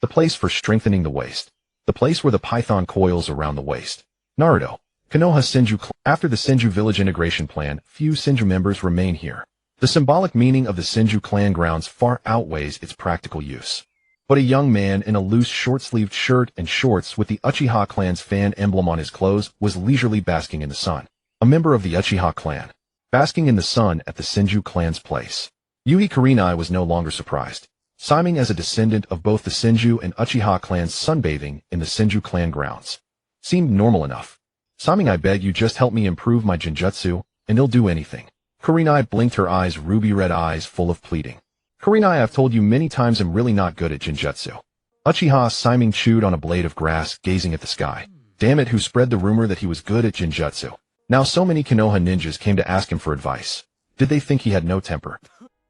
The place for strengthening the waist. The place where the python coils around the waist. Naruto. Konoha Senju. After the Senju village integration plan, few Senju members remain here. The symbolic meaning of the Senju clan grounds far outweighs its practical use. But a young man in a loose short-sleeved shirt and shorts with the Uchiha clan's fan emblem on his clothes was leisurely basking in the sun. A member of the Uchiha clan. Basking in the sun at the Senju clan's place. Yui Kurenai was no longer surprised. Siming as a descendant of both the Senju and Uchiha clans, sunbathing in the Senju clan grounds seemed normal enough. Siming, I beg you just help me improve my genjutsu, and he'll do anything. Kurenai blinked her eyes, ruby-red eyes full of pleading. Kurenai, I've told you many times I'm really not good at genjutsu. Uchiha Siming chewed on a blade of grass, gazing at the sky. Damn it, who spread the rumor that he was good at genjutsu? Now so many Konoha ninjas came to ask him for advice. Did they think he had no temper?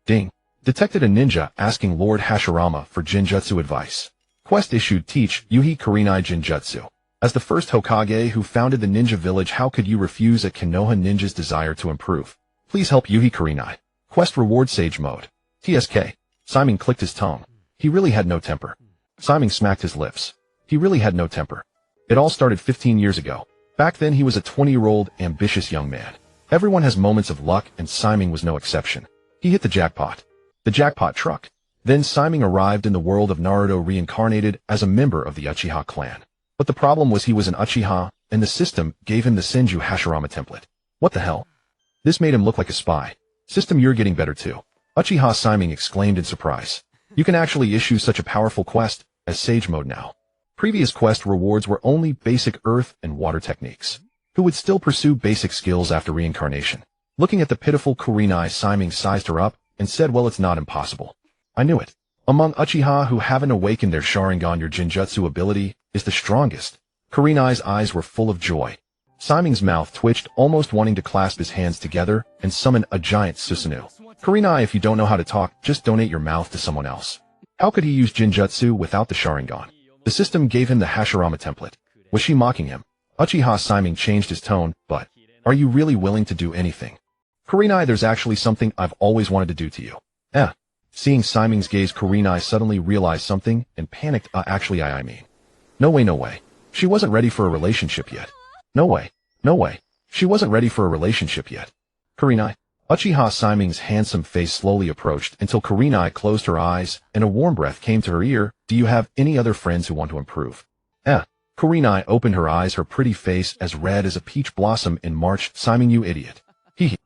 Ding. Detected a ninja asking Lord Hashirama for genjutsu advice. Quest issued: teach Uchiha Kurenai genjutsu. As the first Hokage who founded the ninja village, how could you refuse a Konoha ninja's desire to improve? Please help Uchiha Kurenai. Quest reward: sage mode. TSK. Siming clicked his tongue. He really had no temper. Siming smacked his lips. He really had no temper. It all started 15 years ago. Back then he was a 20-year-old, ambitious young man. Everyone has moments of luck, and Siming was no exception. He hit the jackpot. The jackpot truck. Then Siming arrived in the world of Naruto, reincarnated as a member of the Uchiha clan. But the problem was he was an Uchiha, and the system gave him the Senju Hashirama template. What the hell? This made him look like a spy. System, you're getting better too. Uchiha Siming exclaimed in surprise. You can actually issue such a powerful quest as Sage Mode now. Previous quest rewards were only basic earth and water techniques. Who would still pursue basic skills after reincarnation? Looking at the pitiful Kurenai, Siming sized her up and said, well, it's not impossible. I knew it. Among Uchiha who haven't awakened their Sharingan, your genjutsu ability is the strongest. Kurenai's eyes were full of joy. Siming's mouth twitched, almost wanting to clasp his hands together and summon a giant Susanoo. Kurenai, if you don't know how to talk, just donate your mouth to someone else. How could he use genjutsu without the Sharingan? The system gave him the Hashirama template. Was she mocking him? Uchiha Siming changed his tone, but, are you really willing to do anything? Kurenai, there's actually something I've always wanted to do to you. Seeing Siming's gaze, Kurenai suddenly realized something and panicked. I mean. No way, no way. She wasn't ready for a relationship yet. No way, no way. She wasn't ready for a relationship yet. Kurenai. Uchiha Siming's handsome face slowly approached until Kurenai closed her eyes and a warm breath came to her ear. Do you have any other friends who want to improve? Kurenai opened her eyes, her pretty face as red as a peach blossom in March. Siming, you idiot.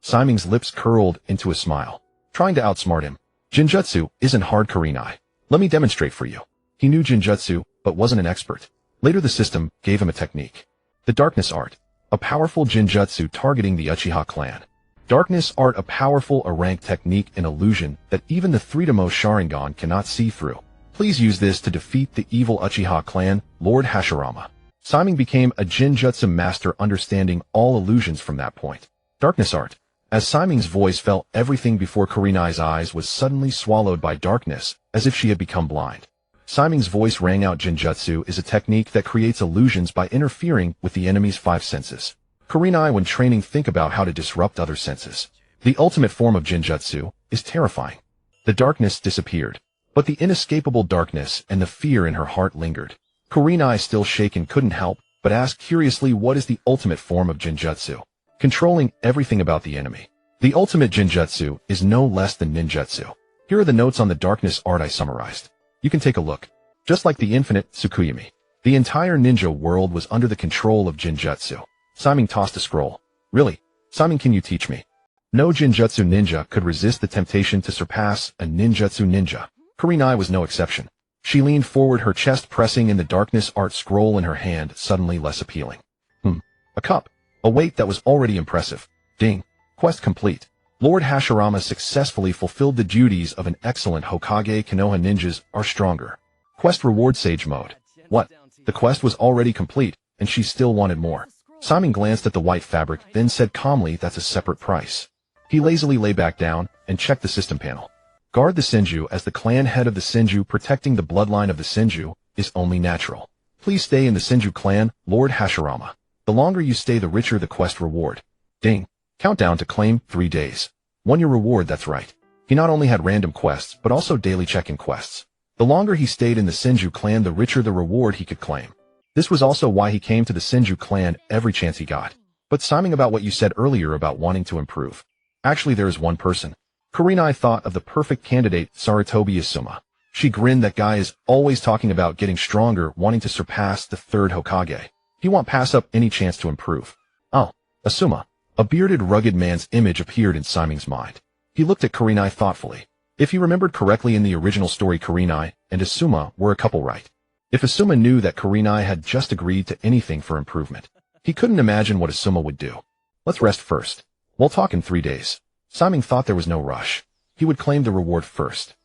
Siming's lips curled into a smile. Trying to outsmart him. Genjutsu isn't hard, Kurenai. Let me demonstrate for you. He knew genjutsu, but wasn't an expert. Later the system gave him a technique. The Darkness Art. A powerful genjutsu targeting the Uchiha clan. Darkness Art, a powerful rank technique and illusion that even the 3-most Sharingan cannot see through. Please use this to defeat the evil Uchiha clan, Lord Hashirama. Siming became a genjutsu master, understanding all illusions from that point. Darkness Art. As Siming's voice fell, everything before Kurenai's eyes was suddenly swallowed by darkness, as if she had become blind. Siming's voice rang out. Genjutsu is a technique that creates illusions by interfering with the enemy's 5 senses. Kurenai, when training, think about how to disrupt other senses. The ultimate form of genjutsu is terrifying. The darkness disappeared, but the inescapable darkness and the fear in her heart lingered. Kurenai, still shaken, couldn't help but ask curiously, what is the ultimate form of genjutsu? Controlling everything about the enemy. The ultimate genjutsu is no less than ninjutsu. Here are the notes on the Darkness Art I summarized. You can take a look. Just like the infinite Tsukuyami, the entire ninja world was under the control of genjutsu. Siming tossed a scroll. Really? Siming, can you teach me? No genjutsu ninja could resist the temptation to surpass a ninjutsu ninja. Kurenai was no exception. She leaned forward, her chest pressing in, the Darkness Art scroll in her hand suddenly less appealing. A cup. A weight that was already impressive. Ding. Quest complete. Lord Hashirama successfully fulfilled the duties of an excellent Hokage. Konoha ninjas are stronger. Quest reward: Sage Mode. What? The quest was already complete, and she still wanted more. Siming glanced at the white fabric, then said calmly, that's a separate price. He lazily lay back down and checked the system panel. Guard the Senju. As the clan head of the Senju, protecting the bloodline of the Senju is only natural. Please stay in the Senju clan, Lord Hashirama. The longer you stay, the richer the quest reward. Ding. Countdown to claim: 3 days. 1 year reward, that's right. He not only had random quests, but also daily check-in quests. The longer he stayed in the Senju clan, the richer the reward he could claim. This was also why he came to the Senju clan every chance he got. But Simon, about what you said earlier about wanting to improve. Actually, there is one person. Kurenai thought of the perfect candidate, Sarutobi Asuma. She grinned. That guy is always talking about getting stronger, wanting to surpass the third Hokage. He won't pass up any chance to improve. Oh, Asuma. A bearded, rugged man's image appeared in Simon's mind. He looked at Kurenai thoughtfully. If he remembered correctly, in the original story, Kurenai and Asuma were a couple, right? If Asuma knew that Kurenai had just agreed to anything for improvement, he couldn't imagine what Asuma would do. Let's rest first. We'll talk in 3 days. Simon thought there was no rush. He would claim the reward first.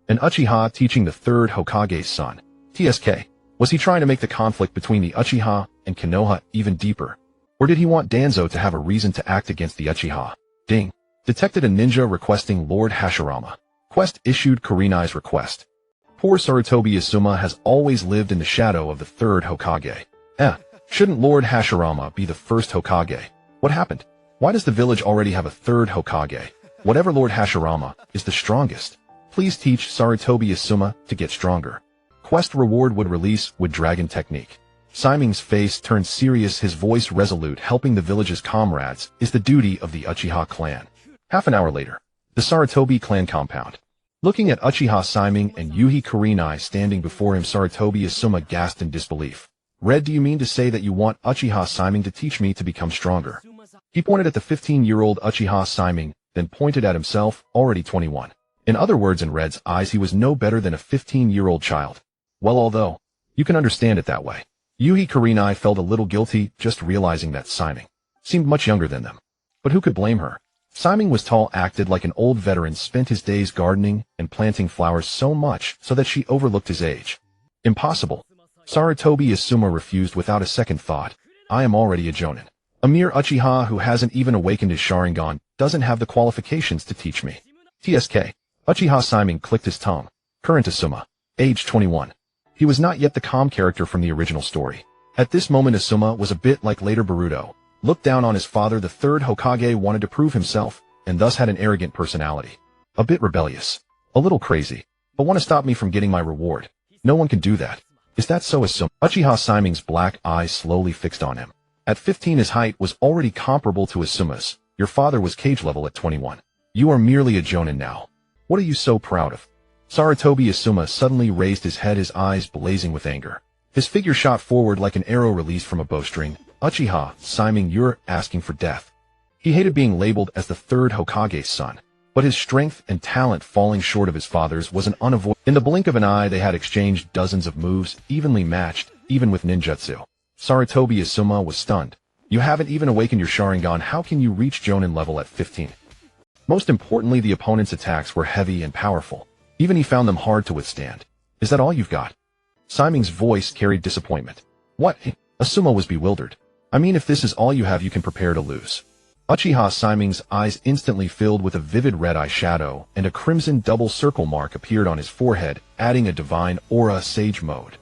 An Uchiha teaching the third Hokage's son. TSK. Was he trying to make the conflict between the Uchiha and Konoha even deeper? Or did he want Danzo to have a reason to act against the Uchiha? Ding. Detected a ninja requesting Lord Hashirama. Quest issued. Kurenai's request. Poor Sarutobi Asuma has always lived in the shadow of the third Hokage. Shouldn't Lord Hashirama be the first Hokage? What happened? Why does the village already have a third Hokage? Whatever Lord Hashirama is the strongest. Please teach Sarutobi Asuma to get stronger. Quest reward would release with dragon technique. Simon's face turned serious, his voice resolute. Helping the village's comrades is the duty of the Uchiha clan. Half an hour later, the Sarutobi clan compound. Looking at Uchiha Shimei and Yuhi Kurenai standing before him, Sarutobi Asuma gasped in disbelief. Red, do you mean to say that you want Uchiha Shimei to teach me to become stronger? He pointed at the 15-year-old Uchiha Shimei, then pointed at himself, already 21. In other words, in Red's eyes, he was no better than a 15-year-old child. Well, although you can understand it that way. Yuhi Kurenai felt a little guilty just realizing that Shimei seemed much younger than them. But who could blame her? Shimei was tall, acted like an old veteran, spent his days gardening and planting flowers so much so that she overlooked his age. Impossible. Sarutobi Asuma refused without a second thought. I am already a jonin. A mere Uchiha who hasn't even awakened his Sharingan doesn't have the qualifications to teach me. TSK. Uchiha Shimei clicked his tongue. Current Asuma. Age 21. He was not yet the calm character from the original story. At this moment, Asuma was a bit like later Boruto. Looked down on his father. The third Hokage wanted to prove himself, and thus had an arrogant personality. A bit rebellious. A little crazy. But want to stop me from getting my reward. No one can do that. Is that so, Asuma? Uchiha Shimei's black eyes slowly fixed on him. At 15, his height was already comparable to Asuma's. Your father was cage level at 21. You are merely a jonin now. What are you so proud of? Sarutobi Asuma suddenly raised his head, his eyes blazing with anger. His figure shot forward like an arrow released from a bowstring. Uchiha Shimei, you're asking for death. He hated being labeled as the third Hokage's son, but his strength and talent falling short of his father's was an unavoidable. In the blink of an eye, they had exchanged dozens of moves, evenly matched, even with ninjutsu. Sarutobi Asuma was stunned. You haven't even awakened your Sharingan. How can you reach jonin level at 15? Most importantly, the opponent's attacks were heavy and powerful. Even he found them hard to withstand. Is that all you've got? Shimei's voice carried disappointment. What? Asuma was bewildered. I mean, if this is all you have, you can prepare to lose. Uchiha Shimei's eyes instantly filled with a vivid red eyeshadow, and a crimson double circle mark appeared on his forehead, adding a divine aura, sage mode.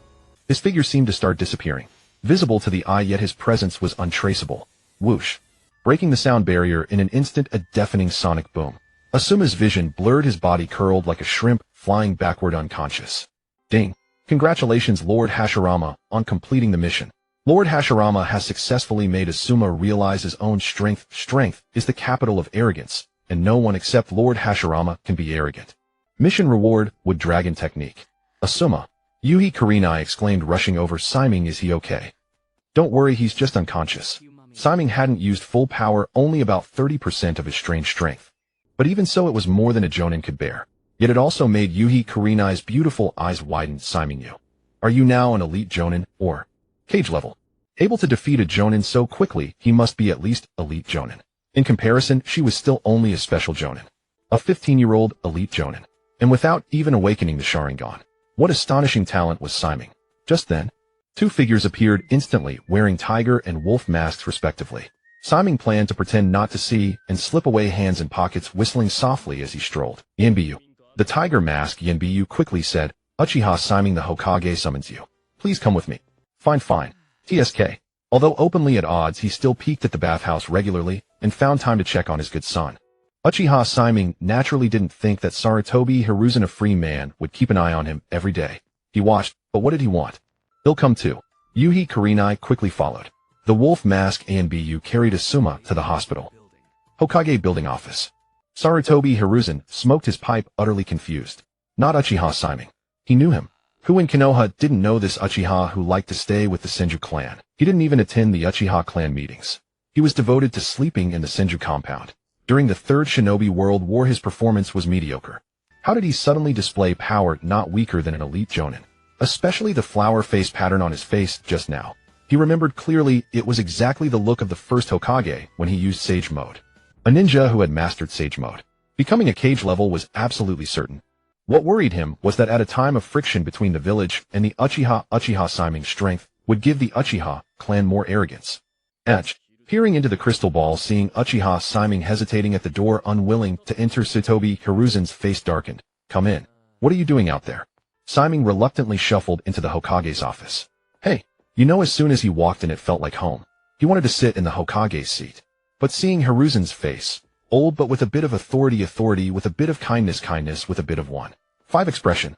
His figure seemed to start disappearing. Visible to the eye, yet his presence was untraceable. Whoosh. Breaking the sound barrier in an instant, a deafening sonic boom. Asuma's vision blurred, his body curled like a shrimp, flying backward unconscious. Ding. Congratulations, Lord Hashirama, on completing the mission. Lord Hashirama has successfully made Asuma realize his own strength. Strength is the capital of arrogance, and no one except Lord Hashirama can be arrogant. Mission reward with dragon technique. Asuma. Yuhi Kurenai exclaimed, rushing over. Shimei, is he okay? Don't worry, he's just unconscious. Shimei hadn't used full power, only about 30% of his strange strength. But even so, it was more than a jonin could bear. Yet it also made Yuhi Kurenai's beautiful eyes widen. Shimei, are you now an elite jonin, or cage level? Able to defeat a jonin so quickly, he must be at least elite jonin. In comparison, she was still only a special jonin. A 15-year-old elite jonin. And without even awakening the Sharingan. What astonishing talent was Shimei. Just then, two figures appeared instantly, wearing tiger and wolf masks respectively. Shimei planned to pretend not to see and slip away, hands in pockets, whistling softly as he strolled. Yanbiyu. The tiger mask. Yanbiyu quickly said, Uchiha Shimei, the Hokage summons you. Please come with me. Fine. TSK. Although openly at odds, he still peeked at the bathhouse regularly and found time to check on his good son. Uchiha Shimei naturally didn't think that Sarutobi Hiruzen, a free man, would keep an eye on him every day. He watched, but what did he want? He'll come too. Yuhi Kurenai quickly followed. The wolf mask Anbu carried Asuma to the hospital. Hokage building office. Sarutobi Hiruzen smoked his pipe, utterly confused. Not Uchiha Shimei. He knew him. Who in Konoha didn't know this Uchiha who liked to stay with the Senju clan? He didn't even attend the Uchiha clan meetings. He was devoted to sleeping in the Senju compound. During the Third Shinobi World War his performance was mediocre. How did he suddenly display power not weaker than an elite jonin? Especially the flower face pattern on his face just now. He remembered clearly it was exactly the look of the first Hokage when he used Sage Mode. A ninja who had mastered Sage Mode. Becoming a Kage level was absolutely certain. What worried him was that at a time of friction between the village and the Uchiha Shimei's strength would give the Uchiha clan more arrogance. Peering into the crystal ball, seeing Uchiha Shimei hesitating at the door, unwilling to enter, Sarutobi Hiruzen's face darkened. Come in. What are you doing out there? Shimei reluctantly shuffled into the Hokage's office. Hey, as soon as he walked in it felt like home. He wanted to sit in the Hokage's seat. But seeing Hiruzen's face, old but with a bit of authority with a bit of kindness with a bit of 1-5 expression.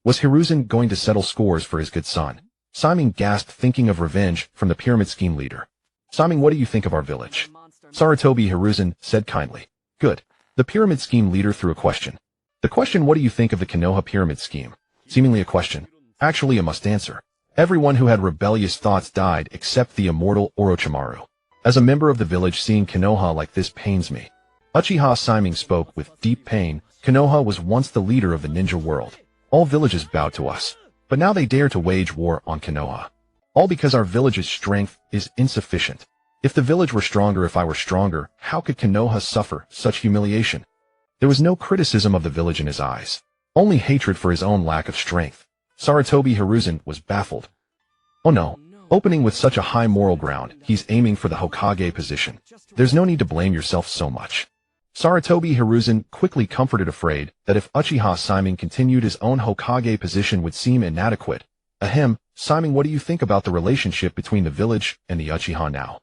Was Hiruzen going to settle scores for his good son? Shimei gasped, thinking of revenge from the pyramid scheme leader. Shimei, what do you think of our village? Sarutobi Hiruzen said kindly. Good. The pyramid scheme leader threw a question. The question, what do you think of the Konoha pyramid scheme? Seemingly a question. Actually a must answer. Everyone who had rebellious thoughts died except the immortal Orochimaru. As a member of the village, seeing Konoha like this pains me. Uchiha Shimei spoke with deep pain. Konoha was once the leader of the ninja world. All villages bowed to us. But now they dare to wage war on Konoha. All because our village's strength is insufficient. If the village were stronger, if I were stronger, how could Konoha suffer such humiliation? There was no criticism of the village in his eyes. Only hatred for his own lack of strength. Sarutobi Hiruzen was baffled. Oh no. Opening with such a high moral ground, he's aiming for the Hokage position. There's no need to blame yourself so much. Sarutobi Hiruzen quickly comforted, afraid that if Uchiha Shimei continued, his own Hokage position would seem inadequate. Shimei, what do you think about the relationship between the village and the Uchiha now?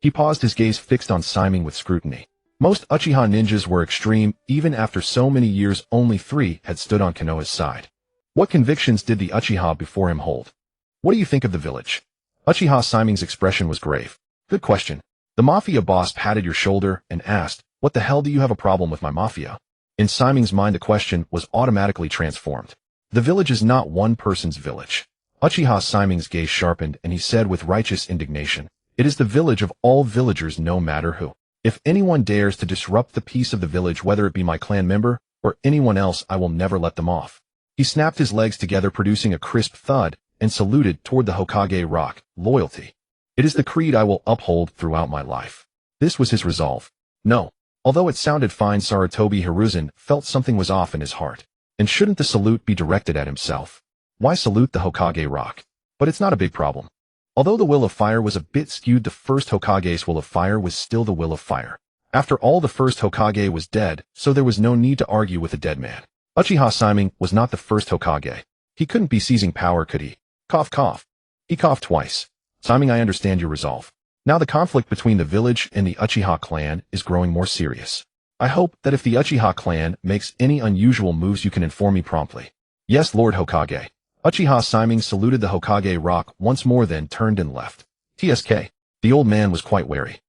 He paused, his gaze fixed on Shimei with scrutiny. Most Uchiha ninjas were extreme. Even after so many years, only 3 had stood on Konoha's side. What convictions did the Uchiha before him hold? What do you think of the village? Uchiha Shimei's expression was grave. Good question. The mafia boss patted your shoulder and asked, what the hell do you have a problem with my mafia? In Shimei's mind the question was automatically transformed. The village is not one person's village. Uchiha Shimei's gaze sharpened and he said with righteous indignation, it is the village of all villagers, no matter who. If anyone dares to disrupt the peace of the village, whether it be my clan member or anyone else, I will never let them off. He snapped his legs together, producing a crisp thud, and saluted toward the Hokage rock. Loyalty. It is the creed I will uphold throughout my life. This was his resolve. No. Although it sounded fine, Sarutobi Hiruzen felt something was off in his heart. And shouldn't the salute be directed at himself? Why salute the Hokage rock? But it's not a big problem. Although the will of fire was a bit skewed, the first Hokage's will of fire was still the will of fire. After all, the first Hokage was dead, so there was no need to argue with a dead man. Uchiha Shimei was not the first Hokage. He couldn't be seizing power, could he? Cough, cough. He coughed twice. Shimei, I understand your resolve. Now the conflict between the village and the Uchiha clan is growing more serious. I hope that if the Uchiha clan makes any unusual moves, you can inform me promptly. Yes, Lord Hokage. Uchiha Shimei saluted the Hokage rock once more, then turned and left. TSK. The old man was quite wary.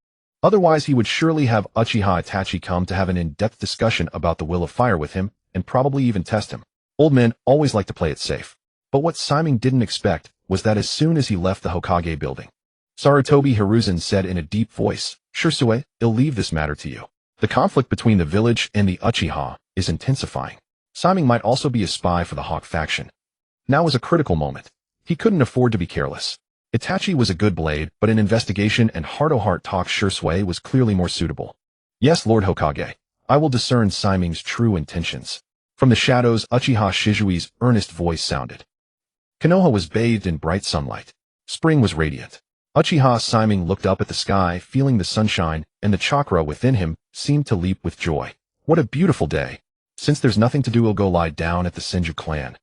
Otherwise he would surely have Uchiha Itachi come to have an in-depth discussion about the will of fire with him, and probably even test him. Old men always like to play it safe. But what Shimei didn't expect was that as soon as he left the Hokage building, Sarutobi Hiruzen said in a deep voice, Shursue, I'll leave this matter to you. The conflict between the village and the Uchiha is intensifying. Shimei might also be a spy for the Hawk faction. Now was a critical moment. He couldn't afford to be careless. Itachi was a good blade, but an investigation and heart-to-heart talk Shursue was clearly more suitable. Yes, Lord Hokage. I will discern Shimei's true intentions. From the shadows, Uchiha Shizui's earnest voice sounded. Konoha was bathed in bright sunlight. Spring was radiant. Uchiha Shimei looked up at the sky, feeling the sunshine, and the chakra within him seemed to leap with joy. What a beautiful day. Since there's nothing to do, he'll go lie down at the Senju clan.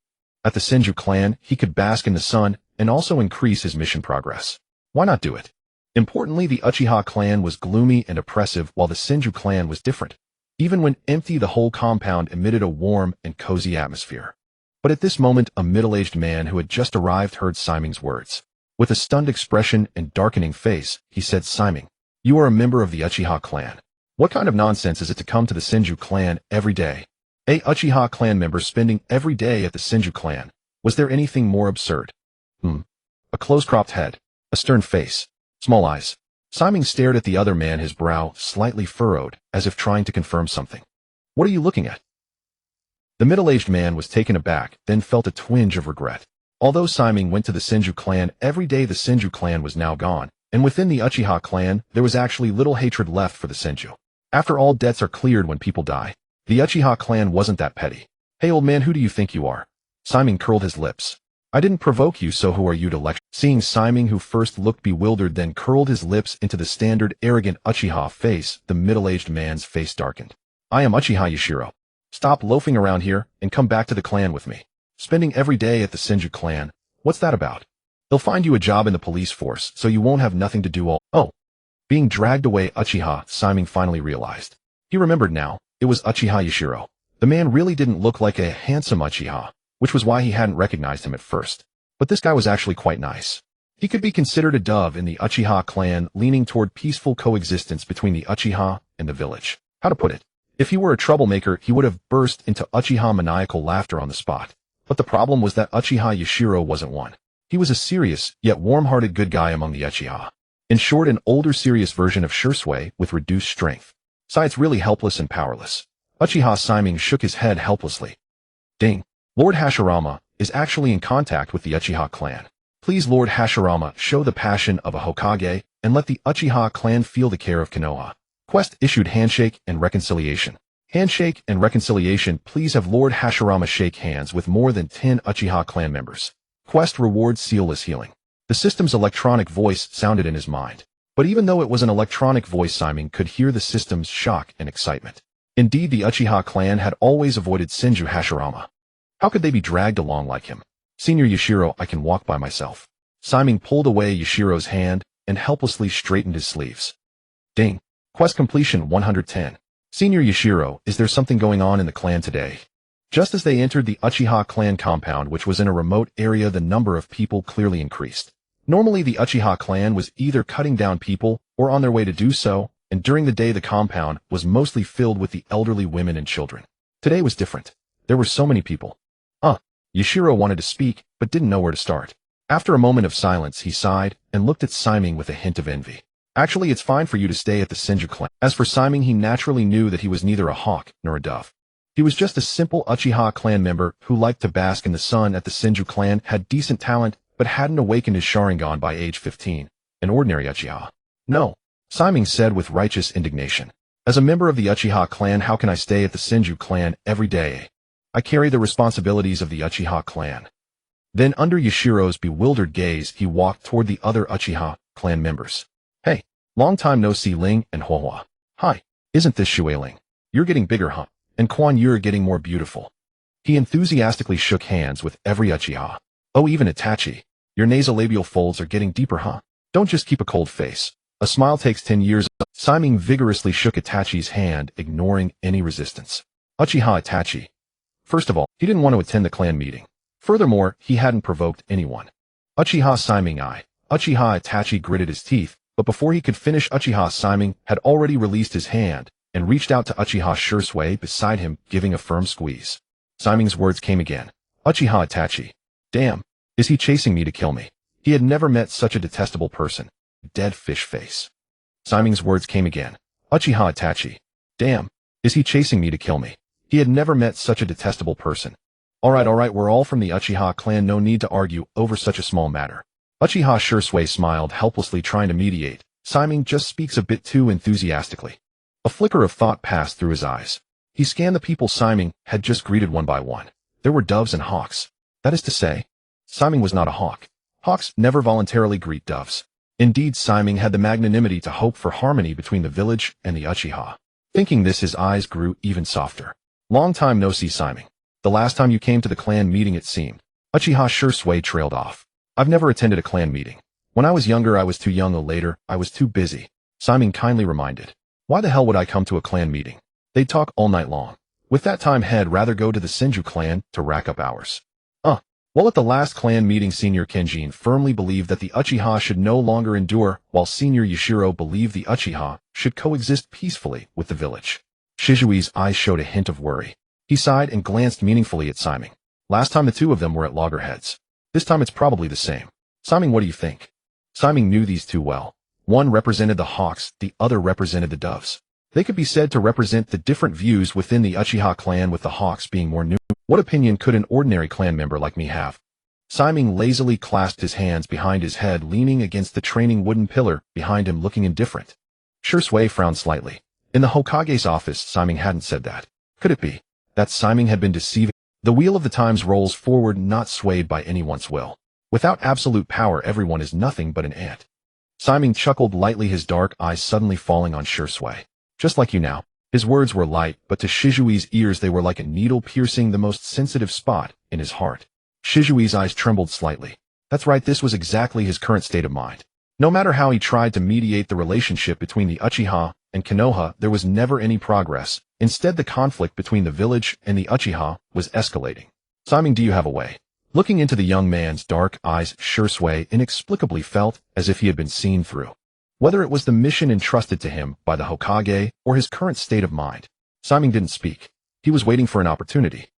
At the Senju clan, he could bask in the sun and also increase his mission progress. Why not do it? Importantly, the Uchiha clan was gloomy and oppressive, while the Senju clan was different. Even when empty, the whole compound emitted a warm and cozy atmosphere. But at this moment, a middle-aged man who had just arrived heard Siming's words. With a stunned expression and darkening face, he said, "Siming, you are a member of the Uchiha clan. What kind of nonsense is it to come to the Senju clan every day? A Uchiha clan member spending every day at the Senju clan. Was there anything more absurd?" A close-cropped head, a stern face, small eyes. Siming stared at the other man, his brow slightly furrowed, as if trying to confirm something. "What are you looking at?" The middle-aged man was taken aback, then felt a twinge of regret. Although Siming went to the Senju clan every day, the Senju clan was now gone, and within the Uchiha clan, there was actually little hatred left for the Senju. After all, debts are cleared when people die. The Uchiha clan wasn't that petty. "Hey old man, who do you think you are?" Siming curled his lips. "I didn't provoke you, so who are you to lecture?" Seeing Siming, who first looked bewildered then curled his lips into the standard arrogant Uchiha face, the middle-aged man's face darkened. "I am Uchiha Yashiro. Stop loafing around here and come back to the clan with me. Spending every day at the Senju clan, what's that about? They'll find you a job in the police force, so you won't have nothing to do all." "Oh." Being dragged away Uchiha, Siming finally realized. He remembered now, it was Uchiha Yashiro. The man really didn't look like a handsome Uchiha, which was why he hadn't recognized him at first. But this guy was actually quite nice. He could be considered a dove in the Uchiha clan, leaning toward peaceful coexistence between the Uchiha and the village. How to put it? If he were a troublemaker, he would have burst into Uchiha maniacal laughter on the spot. But the problem was that Uchiha Yashiro wasn't one. He was a serious, yet warm-hearted good guy among the Uchiha. In short, an older serious version of Shisui with reduced strength. Besides, really helpless and powerless. Uchiha Siming shook his head helplessly. Ding. Lord Hashirama is actually in contact with the Uchiha clan. Please, Lord Hashirama, show the passion of a Hokage and let the Uchiha clan feel the care of Konoha. Quest issued handshake and reconciliation. Handshake and reconciliation. Please have Lord Hashirama shake hands with more than 10 Uchiha clan members. Quest rewards sealless healing. The system's electronic voice sounded in his mind. But even though it was an electronic voice, Siming could hear the system's shock and excitement. Indeed, the Uchiha clan had always avoided Senju Hashirama. How could they be dragged along like him? "Senior Yashiro, I can walk by myself." Siming pulled away Yashiro's hand and helplessly straightened his sleeves. Ding. Quest completion 110. Senior Yashiro, is there something going on in the clan today? Just as they entered the Uchiha clan compound, which was in a remote area, the number of people clearly increased. Normally, the Uchiha clan was either cutting down people or on their way to do so, and during the day the compound was mostly filled with the elderly women and children. Today was different. There were so many people. Yashiro wanted to speak, but didn't know where to start. After a moment of silence, he sighed and looked at Siming with a hint of envy. "Actually, it's fine for you to stay at the Senju clan." As for Siming, he naturally knew that he was neither a hawk nor a dove. He was just a simple Uchiha clan member who liked to bask in the sun at the Senju clan, had decent talent, but hadn't awakened his Sharingan by age 15. An ordinary Uchiha. "No," Siming said with righteous indignation. "As a member of the Uchiha clan, how can I stay at the Senju clan every day? I carry the responsibilities of the Uchiha clan." Then, under Yashiro's bewildered gaze, he walked toward the other Uchiha clan members. "Hey, long time no see, Ling and Huohua. Hi, isn't this Shui Ling? You're getting bigger, huh? And Quan, you're getting more beautiful." He enthusiastically shook hands with every Uchiha. "Oh, even Itachi. Your nasolabial folds are getting deeper, huh? Don't just keep a cold face. A smile takes 10 years. Siming vigorously shook Itachi's hand, ignoring any resistance. Uchiha Itachi. First of all, he didn't want to attend the clan meeting. Furthermore, he hadn't provoked anyone. Uchiha Siming Uchiha Itachi gritted his teeth, but before he could finish, Uchiha Siming had already released his hand and reached out to Uchiha Shisui beside him, giving a firm squeeze. Siming's words came again. "Uchiha Itachi. Damn, is he chasing me to kill me?" He had never met such a detestable person. Dead fish face. Siming's words came again. "Uchiha Itachi. Damn, is he chasing me to kill me?" He had never met such a detestable person. All right, we're all from the Uchiha clan, no need to argue over such a small matter." Uchiha Shisui smiled helplessly, trying to mediate. Siming just speaks a bit too enthusiastically. A flicker of thought passed through his eyes. He scanned the people Siming had just greeted one by one. There were doves and hawks. That is to say, Siming was not a hawk. Hawks never voluntarily greet doves. Indeed, Siming had the magnanimity to hope for harmony between the village and the Uchiha. Thinking this, his eyes grew even softer. "Long time no see, Siming. The last time you came to the clan meeting, it seemed." Uchiha Shisui trailed off. "I've never attended a clan meeting. When I was younger, I was too young, or later, I was too busy." Siming kindly reminded. "Why the hell would I come to a clan meeting? They'd talk all night long. With that time, he'd rather go to the Senju clan to rack up hours. While at the last clan meeting, Senior Kenjin firmly believed that the Uchiha should no longer endure, while Senior Yashiro believed the Uchiha should coexist peacefully with the village. Shizui's eyes showed a hint of worry. He sighed and glanced meaningfully at Simon. Last time the two of them were at loggerheads. This time it's probably the same. Simon, what do you think? Simon knew these two well. One represented the hawks, the other represented the doves. They could be said to represent the different views within the Uchiha clan, with the hawks being more new. What opinion could an ordinary clan member like me have? Simon lazily clasped his hands behind his head, leaning against the training wooden pillar behind him, looking indifferent. Shursui frowned slightly. In the Hokage's office, Simon hadn't said that. Could it be that Simon had been deceiving? The wheel of the times rolls forward, not swayed by anyone's will. Without absolute power, everyone is nothing but an ant. Simon chuckled lightly, his dark eyes suddenly falling on Shursui. Just like you now. His words were light, but to Shizui's ears they were like a needle piercing the most sensitive spot in his heart. Shizui's eyes trembled slightly. That's right, this was exactly his current state of mind. No matter how he tried to mediate the relationship between the Uchiha and Konoha, there was never any progress. Instead, the conflict between the village and the Uchiha was escalating. Simon, do you have a way? Looking into the young man's dark eyes, Shursui inexplicably felt as if he had been seen through. Whether it was the mission entrusted to him by the Hokage or his current state of mind, Simon didn't speak. He was waiting for an opportunity.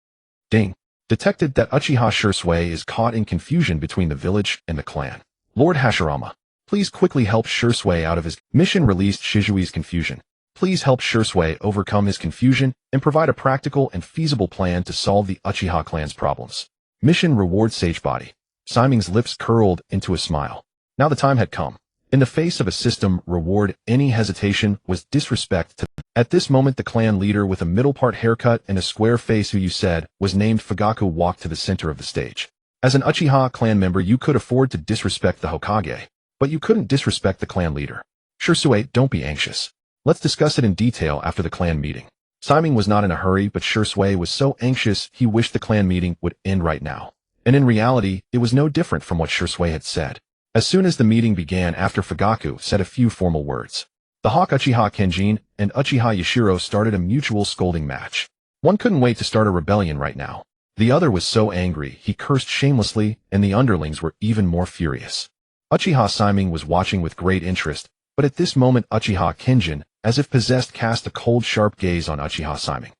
Ding. Detected that Uchiha Shursui is caught in confusion between the village and the clan. Lord Hashirama, please quickly help Shursui out of his mission. Released Shizui's confusion. Please help Shursui overcome his confusion and provide a practical and feasible plan to solve the Uchiha clan's problems. Mission reward Sage Body. Simon's lips curled into a smile. Now the time had come. In the face of a system reward, any hesitation was disrespect to. At this moment, the clan leader with a middle-part haircut and a square face, who you said was named Fugaku, walked to the center of the stage. As an Uchiha clan member, you could afford to disrespect the Hokage, but you couldn't disrespect the clan leader. Shursui, don't be anxious. Let's discuss it in detail after the clan meeting. Simon was not in a hurry, but Shursui was so anxious he wished the clan meeting would end right now. And in reality, it was no different from what Shursui had said. As soon as the meeting began, after Fugaku said a few formal words, the Hawk Uchiha Kenjin and Uchiha Yashiro started a mutual scolding match. One couldn't wait to start a rebellion right now. The other was so angry he cursed shamelessly, and the underlings were even more furious. Uchiha Simon was watching with great interest, but at this moment Uchiha Kenjin, as if possessed, cast a cold, sharp gaze on Uchiha Simon.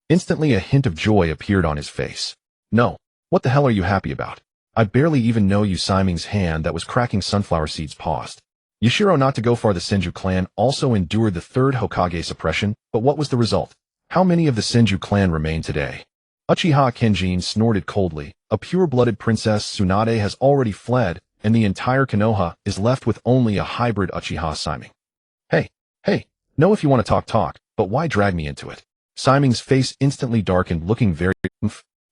Instantly a hint of joy appeared on his face. No. What the hell are you happy about? I barely even know you. Simon's hand that was cracking sunflower seeds paused. Yashiro, not to go far, the Senju clan also endured the third Hokage suppression, but what was the result? How many of the Senju clan remain today? Uchiha Kenjin snorted coldly. A pure-blooded princess Tsunade has already fled, and the entire Konoha is left with only a hybrid Uchiha Simon. Hey, know if you want to talk, but why drag me into it? Simon's face instantly darkened, looking very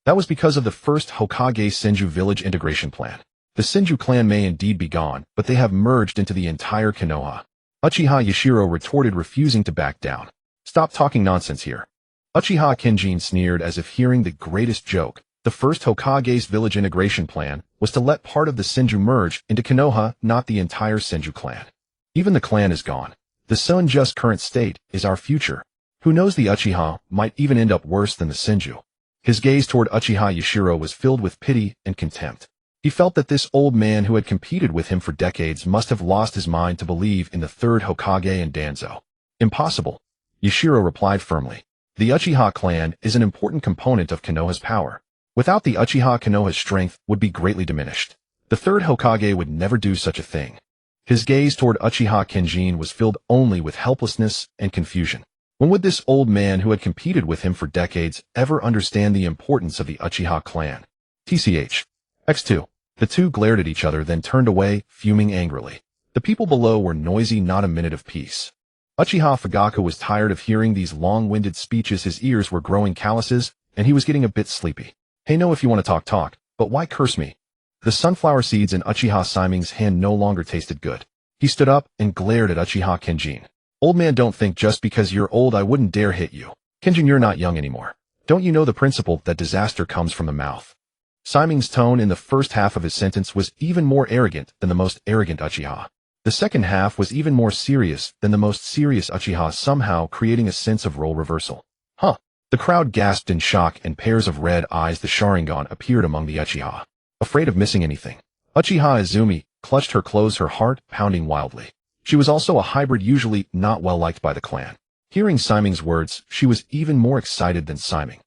That was because of the first Hokage Senju village integration plan. The Senju clan may indeed be gone, but they have merged into the entire Konoha. Uchiha Yashiro retorted, refusing to back down. Stop talking nonsense here. Uchiha Kenjin sneered as if hearing the greatest joke. The first Hokage's village integration plan was to let part of the Senju merge into Konoha, not the entire Senju clan. Even the clan is gone. The Senju's current state is our future. Who knows, the Uchiha might even end up worse than the Senju. His gaze toward Uchiha Yashiro was filled with pity and contempt. He felt that this old man who had competed with him for decades must have lost his mind to believe in the third Hokage and Danzo. Impossible. Yashiro replied firmly. The Uchiha clan is an important component of Konoha's power. Without the Uchiha, Konoha's strength would be greatly diminished. The third Hokage would never do such a thing. His gaze toward Uchiha Kenjin was filled only with helplessness and confusion. When would this old man who had competed with him for decades ever understand the importance of the Uchiha clan? TCH. X2. The two glared at each other, then turned away, fuming angrily. The people below were noisy, not a minute of peace. Uchiha Fugaku was tired of hearing these long-winded speeches. His ears were growing calluses, and he was getting a bit sleepy. Hey, know if you want to talk, but why curse me? The sunflower seeds in Uchiha Simon's hand no longer tasted good. He stood up and glared at Uchiha Kenjin. Old man, don't think just because you're old I wouldn't dare hit you. Kenjin, you're not young anymore. Don't you know the principle that disaster comes from the mouth? Simon's tone in the first half of his sentence was even more arrogant than the most arrogant Uchiha. The second half was even more serious than the most serious Uchiha, somehow creating a sense of role reversal. Huh. The crowd gasped in shock and pairs of red eyes the Sharingan appeared among the Uchiha. Afraid of missing anything, Uchiha Izumi clutched her clothes, her heart pounding wildly. She was also a hybrid, usually not well liked by the clan. Hearing Siming's words, she was even more excited than Siming.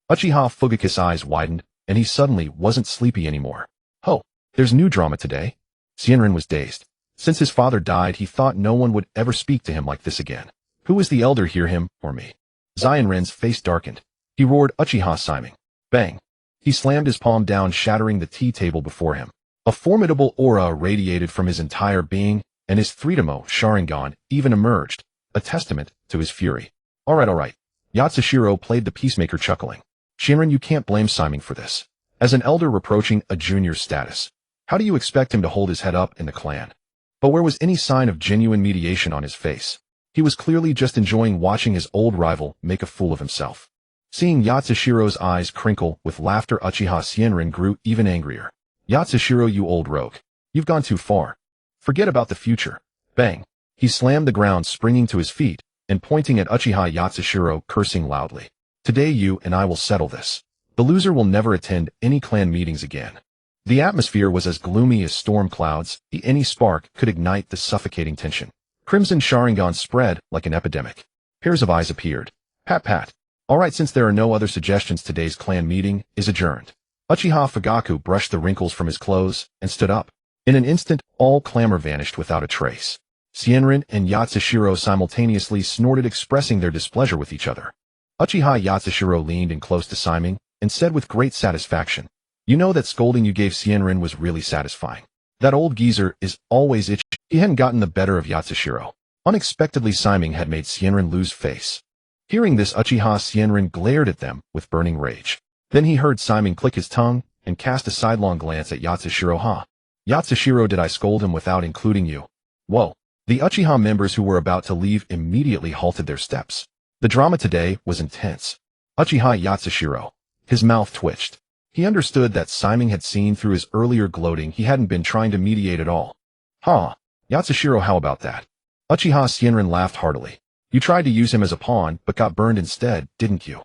Uchiha Fugaku's eyes widened, and he suddenly wasn't sleepy anymore. Oh, there's new drama today? Xianren was dazed. Since his father died, he thought no one would ever speak to him like this again. Who is the elder here, him or me? Xianren's face darkened. He roared, Uchiha Shimei. Bang. He slammed his palm down, shattering the tea table before him. A formidable aura radiated from his entire being, and his Tobirama Sharingan even emerged, a testament to his fury. All right. Yatsushiro played the peacemaker, chuckling. Shinran, you can't blame Siming for this. As an elder approaching a junior's status, how do you expect him to hold his head up in the clan? But where was any sign of genuine mediation on his face? He was clearly just enjoying watching his old rival make a fool of himself. Seeing Yatsushiro's eyes crinkle with laughter, Uchiha Xianren grew even angrier. Yatsushiro, you old rogue. You've gone too far. Forget about the future. Bang. He slammed the ground, springing to his feet, and pointing at Uchiha Yatsushiro, cursing loudly. Today you and I will settle this. The loser will never attend any clan meetings again. The atmosphere was as gloomy as storm clouds. Any spark could ignite the suffocating tension. Crimson Sharingan spread like an epidemic. Pairs of eyes appeared. Pat. All right, since there are no other suggestions, today's clan meeting is adjourned. Uchiha Fugaku brushed the wrinkles from his clothes and stood up. In an instant, all clamor vanished without a trace. Xianren and Yatsushiro simultaneously snorted, expressing their displeasure with each other. Uchiha Yatsushiro leaned in close to Siming and said with great satisfaction, you know that scolding you gave Xianren was really satisfying. That old geezer is always itchy. He hadn't gotten the better of Yatsushiro. Unexpectedly, Siming had made Xianren lose face. Hearing this, Uchiha Xianren glared at them with burning rage. Then he heard Siming click his tongue and cast a sidelong glance at Yatsushiro. Huh? Yatsushiro, did I scold him without including you? Whoa. The Uchiha members who were about to leave immediately halted their steps. The drama today was intense. Uchiha Yatsushiro. His mouth twitched. He understood that Siming had seen through his earlier gloating. He hadn't been trying to mediate at all. Huh. Yatsushiro, how about that? Uchiha Xianren laughed heartily. You tried to use him as a pawn, but got burned instead, didn't you?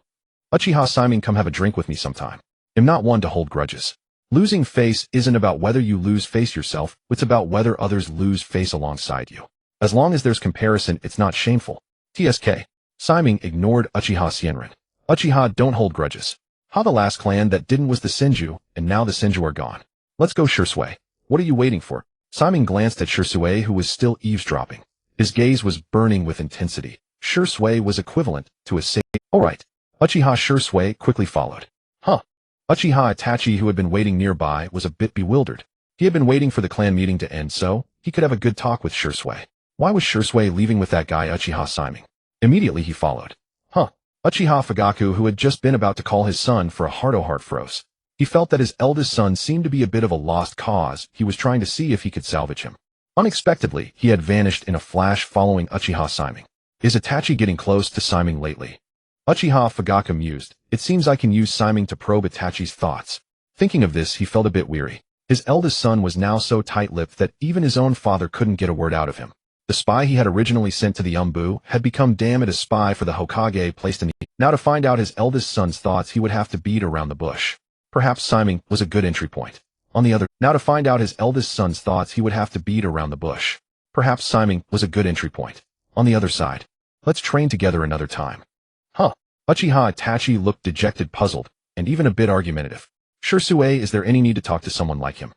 Uchiha Siming, come have a drink with me sometime. I'm not one to hold grudges. Losing face isn't about whether you lose face yourself, it's about whether others lose face alongside you. As long as there's comparison, it's not shameful. TSK. Siming ignored Uchiha Xianren. Uchiha, don't hold grudges. How the last clan that didn't was the Senju, and now the Senju are gone. Let's go, Shisui. What are you waiting for? Siming glanced at Shisui, who was still eavesdropping. His gaze was burning with intensity. Shisui was equivalent to a say. All right. Uchiha Shisui quickly followed. Huh. Uchiha Itachi, who had been waiting nearby, was a bit bewildered. He had been waiting for the clan meeting to end so he could have a good talk with Shisui. Why was Shisui leaving with that guy Uchiha Siming? Immediately he followed. Huh. Uchiha Fugaku, who had just been about to call his son for a heart-to-heart, froze. He felt that his eldest son seemed to be a bit of a lost cause. He was trying to see if he could salvage him. Unexpectedly, he had vanished in a flash following Uchiha Siming. Is Itachi getting close to Siming lately? Uchiha Fugaku mused. It seems I can use Siming to probe Itachi's thoughts. Thinking of this, he felt a bit weary. His eldest son was now so tight-lipped that even his own father couldn't get a word out of him. The spy he had originally sent to the Umbu had become damn it a spy for the Hokage placed in the... Now to find out his eldest son's thoughts, he would have to beat around the bush. Perhaps Siming was a good entry point. Now to find out his eldest son's thoughts, he would have to beat around the bush. Perhaps Siming was a good entry point. On the other side. Let's train together another time. Huh. Uchiha Itachi looked dejected, puzzled, and even a bit argumentative. Shisui, is there any need to talk to someone like him?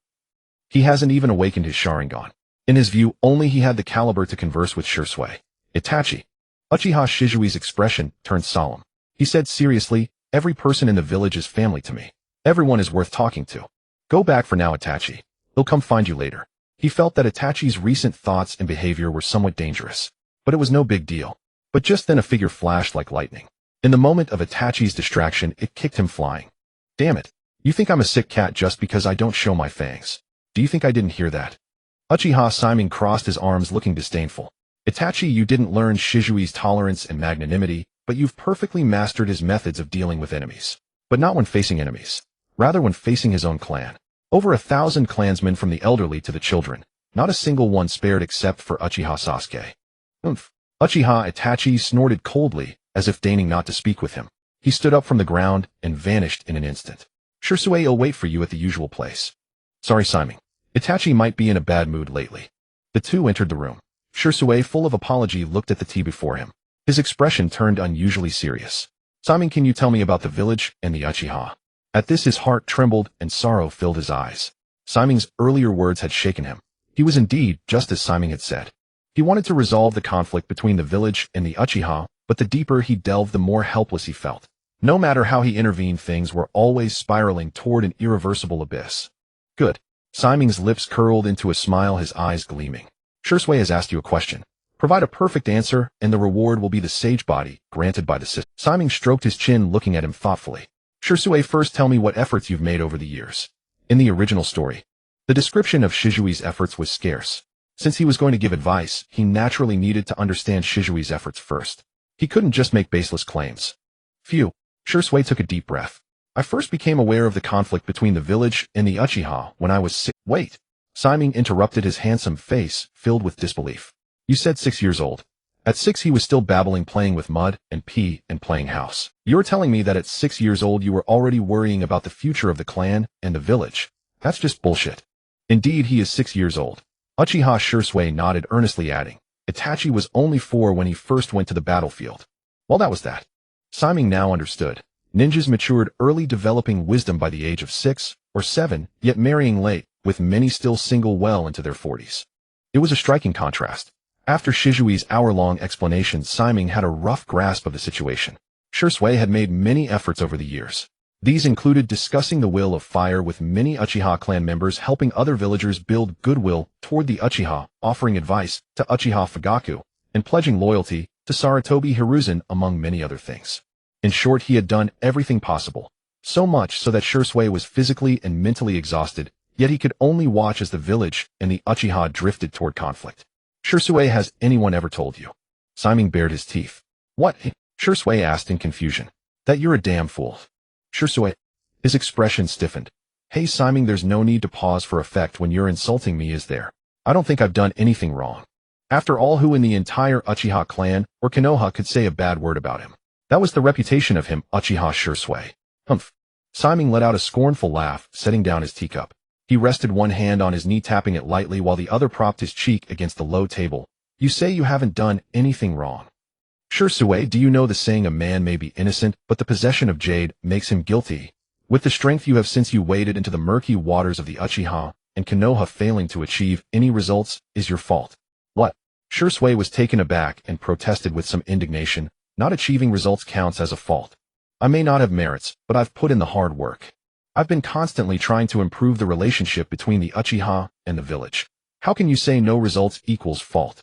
He hasn't even awakened his Sharingan. In his view, only he had the caliber to converse with Shisui. Itachi. Uchiha Shizui's expression turned solemn. He said seriously, every person in the village is family to me. Everyone is worth talking to. Go back for now, Itachi. They'll come find you later. He felt that Itachi's recent thoughts and behavior were somewhat dangerous. But it was no big deal. But just then a figure flashed like lightning. In the moment of Itachi's distraction, it kicked him flying. Damn it. You think I'm a sick cat just because I don't show my fangs? Do you think I didn't hear that? Uchiha Siming crossed his arms, looking disdainful. Itachi, you didn't learn Shizui's tolerance and magnanimity, but you've perfectly mastered his methods of dealing with enemies. But not when facing enemies. Rather when facing his own clan. Over 1,000 clansmen from the elderly to the children. Not a single one spared except for Uchiha Sasuke. Uchiha Itachi snorted coldly as as if deigning not to speak with him. He stood up from the ground and vanished in an instant. Shisui will wait for you at the usual place. Sorry, Simon. Itachi might be in a bad mood lately. The two entered the room. Shisui, full of apology, looked at the tea before him. His expression turned unusually serious. Simon, can you tell me about the village and the Uchiha? At this his heart trembled and sorrow filled his eyes. Simon's earlier words had shaken him. He was indeed just as Simon had said. He wanted to resolve the conflict between the village and the Uchiha, but the deeper he delved, the more helpless he felt. No matter how he intervened, things were always spiraling toward an irreversible abyss. Good. Simon's lips curled into a smile, his eyes gleaming. Shisui has asked you a question. Provide a perfect answer, and the reward will be the sage body, granted by the system. Simon stroked his chin, looking at him thoughtfully. Shisui, first tell me what efforts you've made over the years. In the original story, the description of Shisui's efforts was scarce. Since he was going to give advice, he naturally needed to understand Shisui's efforts first. He couldn't just make baseless claims. Phew. Shisui took a deep breath. I first became aware of the conflict between the village and the Uchiha when I was 6. Wait. Simon interrupted, his handsome face filled with disbelief. You said 6 years old. At 6 he was still babbling, playing with mud and pee and playing house. You're telling me that at 6 years old you were already worrying about the future of the clan and the village? That's just bullshit. Indeed, he is 6 years old. Uchiha Shisui nodded earnestly, adding, Itachi was only 4 when he first went to the battlefield. Well, that was that. Simon now understood. Ninjas matured early, developing wisdom by the age of 6 or 7, yet marrying late, with many still single well into their 40s. It was a striking contrast. After Shisui's hour-long explanation, Simon had a rough grasp of the situation. Shisui had made many efforts over the years. These included discussing the will of fire with many Uchiha clan members, helping other villagers build goodwill toward the Uchiha, offering advice to Uchiha Fugaku, and pledging loyalty to Sarutobi Hiruzen, among many other things. In short, he had done everything possible. So much so that Shisui was physically and mentally exhausted, yet he could only watch as the village and the Uchiha drifted toward conflict. Shisui, has anyone ever told you? Simon bared his teeth. What? Shisui asked in confusion. That you're a damn fool. Shisui. His expression stiffened. Hey Simon, there's no need to pause for effect when you're insulting me, is there? I don't think I've done anything wrong. After all, who in the entire Uchiha clan or Konoha could say a bad word about him? That was the reputation of him, Uchiha Shisui. Humph. Simon let out a scornful laugh, setting down his teacup. He rested one hand on his knee, tapping it lightly while the other propped his cheek against the low table. You say you haven't done anything wrong. Shisui, do you know the saying, a man may be innocent, but the possession of jade makes him guilty? With the strength you have since you waded into the murky waters of the Uchiha, and Konoha failing to achieve any results is your fault. What? Shisui was taken aback and protested with some indignation. Not achieving results counts as a fault. I may not have merits, but I've put in the hard work. I've been constantly trying to improve the relationship between the Uchiha and the village. How can you say no results equals fault?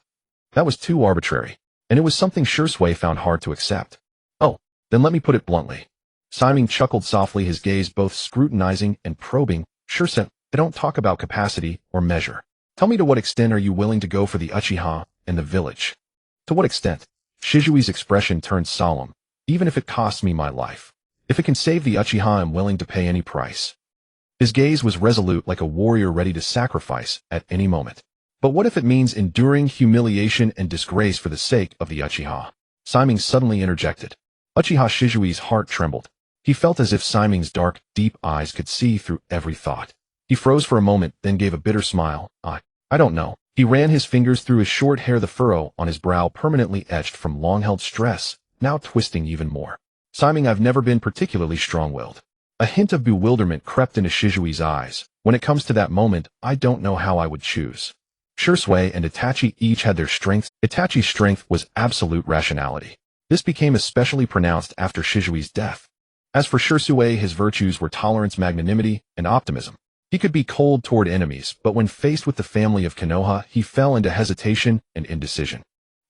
That was too arbitrary, and it was something Shisui found hard to accept. Oh, then let me put it bluntly. Simon chuckled softly, his gaze both scrutinizing and probing. Shisui, I don't talk about capacity or measure. Tell me, to what extent are you willing to go for the Uchiha and the village? To what extent? Shisui's expression turned solemn. Even if it costs me my life. If it can save the Uchiha, I'm willing to pay any price. His gaze was resolute, like a warrior ready to sacrifice at any moment. But what if it means enduring humiliation and disgrace for the sake of the Uchiha? Simon suddenly interjected. Uchiha Shisui's heart trembled. He felt as if Simon's dark, deep eyes could see through every thought. He froze for a moment, then gave a bitter smile. I don't know. He ran his fingers through his short hair, the furrow on his brow permanently etched from long-held stress, now twisting even more. Simon, I've never been particularly strong-willed. A hint of bewilderment crept into Shisui's eyes. When it comes to that moment, I don't know how I would choose. Shisui and Itachi each had their strengths. Itachi's strength was absolute rationality. This became especially pronounced after Shisui's death. As for Shisui, his virtues were tolerance, magnanimity, and optimism. He could be cold toward enemies, but when faced with the family of Konoha, he fell into hesitation and indecision.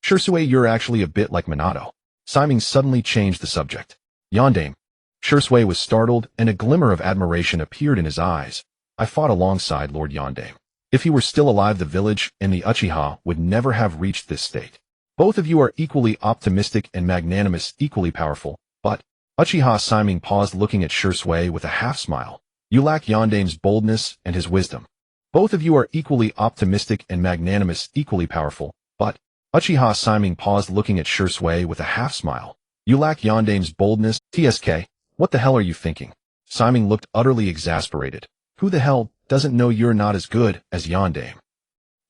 Shisui, you're actually a bit like Minato. Simon suddenly changed the subject. Yondaime. Shisui was startled, and a glimmer of admiration appeared in his eyes. I fought alongside Lord Yondaime. If he were still alive, the village and the Uchiha would never have reached this state. Both of you are equally optimistic and magnanimous, equally powerful, but Uchiha Simon paused, looking at Shisui with a half-smile. You lack Yondaime's boldness and his wisdom. Both of you are equally optimistic and magnanimous, equally powerful, but Uchiha Simon paused, looking at Shisui with a half-smile. You lack Yandame's boldness. TSK, what the hell are you thinking? Simon looked utterly exasperated. Who the hell doesn't know you're not as good as Yandame?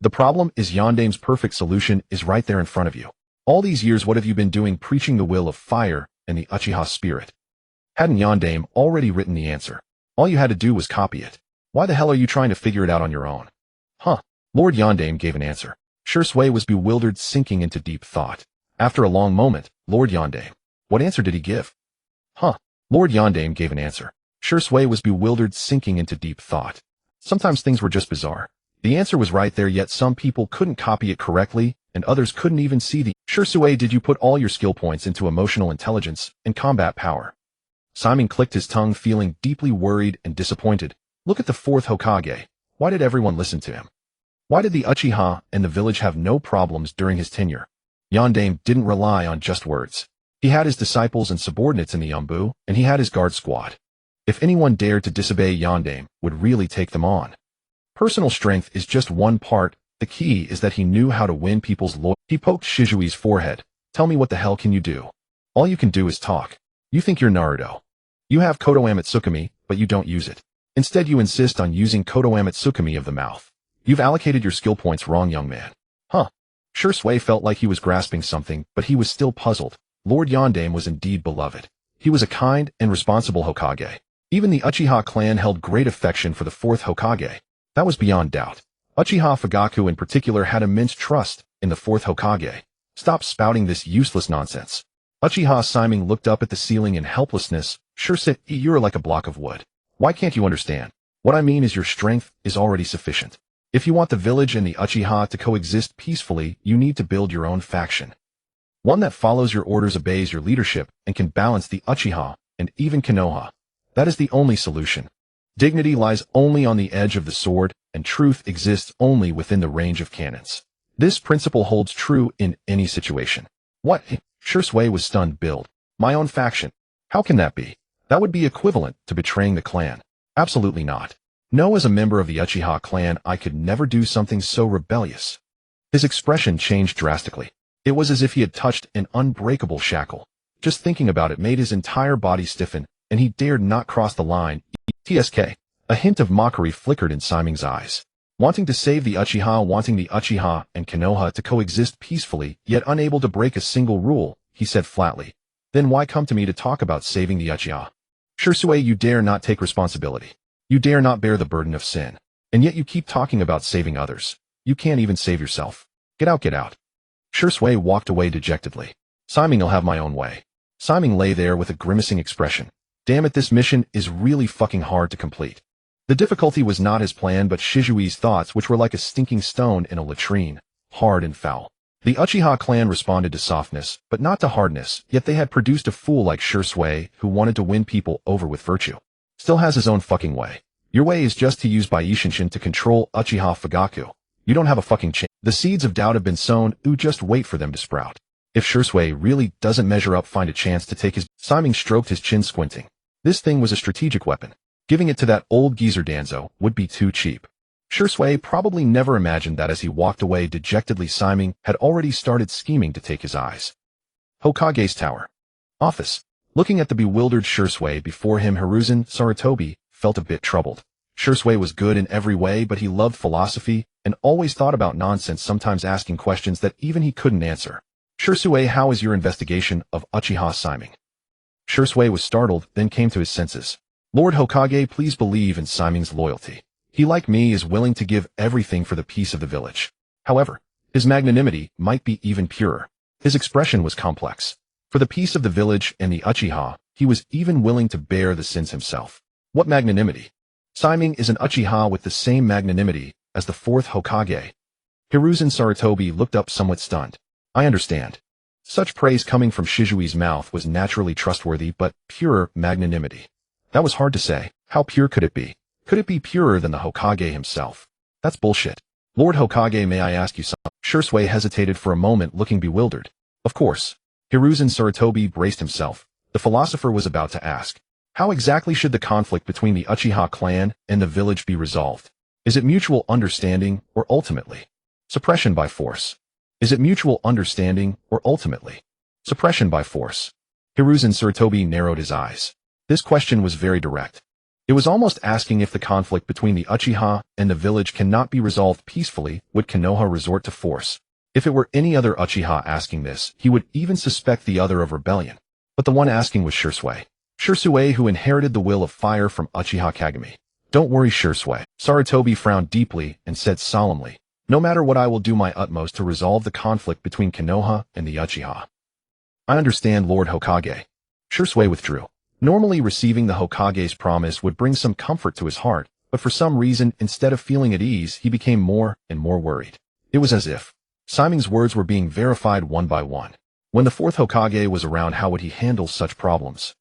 The problem is Yandame's perfect solution is right there in front of you. All these years what have you been doing preaching the will of fire and the Uchiha spirit? Hadn't Yandame already written the answer? All you had to do was copy it. Why the hell are you trying to figure it out on your own? Huh. Lord Yandame gave an answer. Shui was bewildered, sinking into deep thought. After a long moment, Lord Yandame. What answer did he give? Huh. Lord Yandame gave an answer. Shui was bewildered, sinking into deep thought. Sometimes things were just bizarre. The answer was right there, yet some people couldn't copy it correctly, and others couldn't even see the Shui. Did you put all your skill points into emotional intelligence and combat power? Simon clicked his tongue, feeling deeply worried and disappointed. Look at the fourth Hokage. Why did everyone listen to him? Why did the Uchiha and the village have no problems during his tenure? Yandame didn't rely on just words. He had his disciples and subordinates in the Yambu, and he had his guard squad. If anyone dared to disobey Yandame, would really take them on. Personal strength is just one part. The key is that he knew how to win people's loyalty. He poked Shizui's forehead. Tell me, what the hell can you do? All you can do is talk. You think you're Naruto. You have Koto Amatsukami, but you don't use it. Instead you insist on using Koto Amatsukami of the mouth. You've allocated your skill points wrong, young man. Huh. Shui felt like he was grasping something, but he was still puzzled. Lord Yandame was indeed beloved. He was a kind and responsible Hokage. Even the Uchiha clan held great affection for the fourth Hokage. That was beyond doubt. Uchiha Fugaku in particular had immense trust in the fourth Hokage. Stop spouting this useless nonsense. Uchiha Simon looked up at the ceiling in helplessness. Shui, you're like a block of wood. Why can't you understand? What I mean is your strength is already sufficient. If you want the village and the Uchiha to coexist peacefully, you need to build your own faction. One that follows your orders, obeys your leadership, and can balance the Uchiha and even Konoha. That is the only solution. Dignity lies only on the edge of the sword, and truth exists only within the range of cannons. This principle holds true in any situation. What? Shui was stunned. Build my own faction? How can that be? That would be equivalent to betraying the clan. Absolutely not. No, as a member of the Uchiha clan, I could never do something so rebellious. His expression changed drastically. It was as if he had touched an unbreakable shackle. Just thinking about it made his entire body stiffen, and he dared not cross the line. TSK. A hint of mockery flickered in Simon's eyes. Wanting to save the Uchiha, wanting the Uchiha and Konoha to coexist peacefully, yet unable to break a single rule, he said flatly. Then why come to me to talk about saving the Uchiha? Shui, you dare not take responsibility. You dare not bear the burden of sin. And yet you keep talking about saving others. You can't even save yourself. Get out, get out. Shui walked away dejectedly. Simon'll have my own way. Simon lay there with a grimacing expression. Damn it, this mission is really fucking hard to complete. The difficulty was not his plan but Shizui's thoughts, which were like a stinking stone in a latrine, hard and foul. The Uchiha clan responded to softness, but not to hardness, yet they had produced a fool like Shui who wanted to win people over with virtue. Still has his own fucking way. Your way is just to use Baishinshin to control Uchiha Fugaku. You don't have a fucking chance. The seeds of doubt have been sown, just wait for them to sprout. If Shui really doesn't measure up, find a chance to take his— Simon stroked his chin, squinting. This thing was a strategic weapon. Giving it to that old geezer Danzo would be too cheap. Shui probably never imagined that as he walked away dejectedly, Simon had already started scheming to take his eyes. Hokage's tower. Office. Looking at the bewildered Shui before him, Hiruzen Sarutobi felt a bit troubled. Shui was good in every way, but he loved philosophy and always thought about nonsense, sometimes asking questions that even he couldn't answer. Shui, how is your investigation of Uchiha Shimei? Shui was startled, then came to his senses. Lord Hokage, please believe in Simon's loyalty. He, like me, is willing to give everything for the peace of the village. However, his magnanimity might be even purer. His expression was complex. For the peace of the village and the Uchiha, he was even willing to bear the sins himself. What magnanimity? Simon is an Uchiha with the same magnanimity as the fourth Hokage. Hiruzen Sarutobi looked up somewhat stunned. I understand. Such praise coming from Shizui's mouth was naturally trustworthy, but purer magnanimity. That was hard to say. How pure could it be? Could it be purer than the Hokage himself? That's bullshit. Lord Hokage, may I ask you something? Shui hesitated for a moment, looking bewildered. Of course. Hiruzen Sarutobi braced himself. The philosopher was about to ask. How exactly should the conflict between the Uchiha clan and the village be resolved? Is it mutual understanding, or ultimately suppression by force? Is it mutual understanding, or ultimately suppression by force? Hiruzen Sarutobi narrowed his eyes. This question was very direct. It was almost asking if the conflict between the Uchiha and the village cannot be resolved peacefully, would Konoha resort to force? If it were any other Uchiha asking this, he would even suspect the other of rebellion. But the one asking was Shisui. Shisui, who inherited the will of fire from Uchiha Kagami. Don't worry, Shisui. Sarutobi frowned deeply and said solemnly, no matter what, I will do my utmost to resolve the conflict between Konoha and the Uchiha. I understand, Lord Hokage. Shisui withdrew. Normally receiving the Hokage's promise would bring some comfort to his heart, but for some reason, instead of feeling at ease, he became more and more worried. It was as if Siming's words were being verified one by one. When the fourth Hokage was around, how would he handle such problems?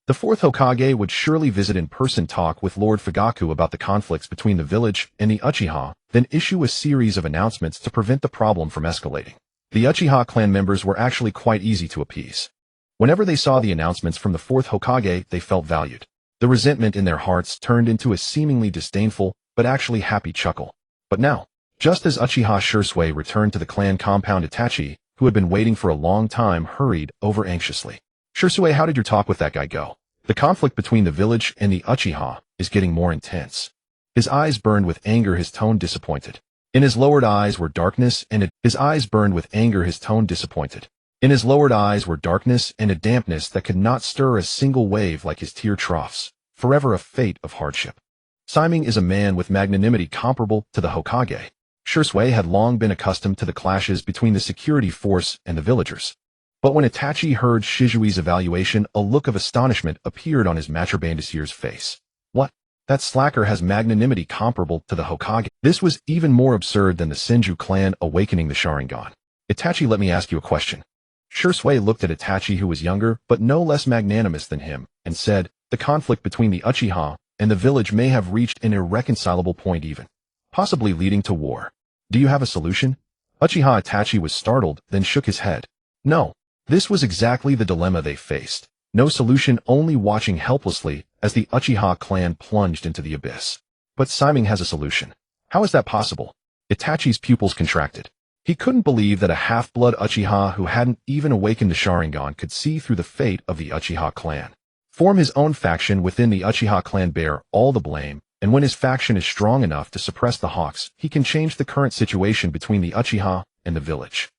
The fourth Hokage would surely visit in person, talk with Lord Fugaku about the conflicts between the village and the Uchiha, then issue a series of announcements to prevent the problem from escalating. The Uchiha clan members were actually quite easy to appease. Whenever they saw the announcements from the fourth Hokage, they felt valued. The resentment in their hearts turned into a seemingly disdainful, but actually happy chuckle. But now, just as Uchiha Shisui returned to the clan compound, Itachi, who had been waiting for a long time, hurried over anxiously. Shisui, how did your talk with that guy go? The conflict between the village and the Uchiha is getting more intense. His eyes burned with anger, his tone disappointed. In his lowered eyes were darkness and his eyes burned with anger, his tone disappointed. In his lowered eyes were darkness and a dampness that could not stir a single wave, like his tear troughs, forever a fate of hardship. Siming is a man with magnanimity comparable to the Hokage. Shisui had long been accustomed to the clashes between the security force and the villagers. But when Itachi heard Shizui's evaluation, a look of astonishment appeared on his mature bandisier's face. What? That slacker has magnanimity comparable to the Hokage? This was even more absurd than the Senju clan awakening the Sharingan. Itachi, let me ask you a question. Shisui looked at Itachi, who was younger but no less magnanimous than him, and said, the conflict between the Uchiha and the village may have reached an irreconcilable point, even possibly leading to war. Do you have a solution? Uchiha Itachi was startled, then shook his head. No. This was exactly the dilemma they faced. No solution, only watching helplessly as the Uchiha clan plunged into the abyss. But Siming has a solution. How is that possible? Itachi's pupils contracted. He couldn't believe that a half-blood Uchiha who hadn't even awakened the Sharingan could see through the fate of the Uchiha clan. Form his own faction within the Uchiha clan, bear all the blame, and when his faction is strong enough to suppress the Hawks, he can change the current situation between the Uchiha and the village.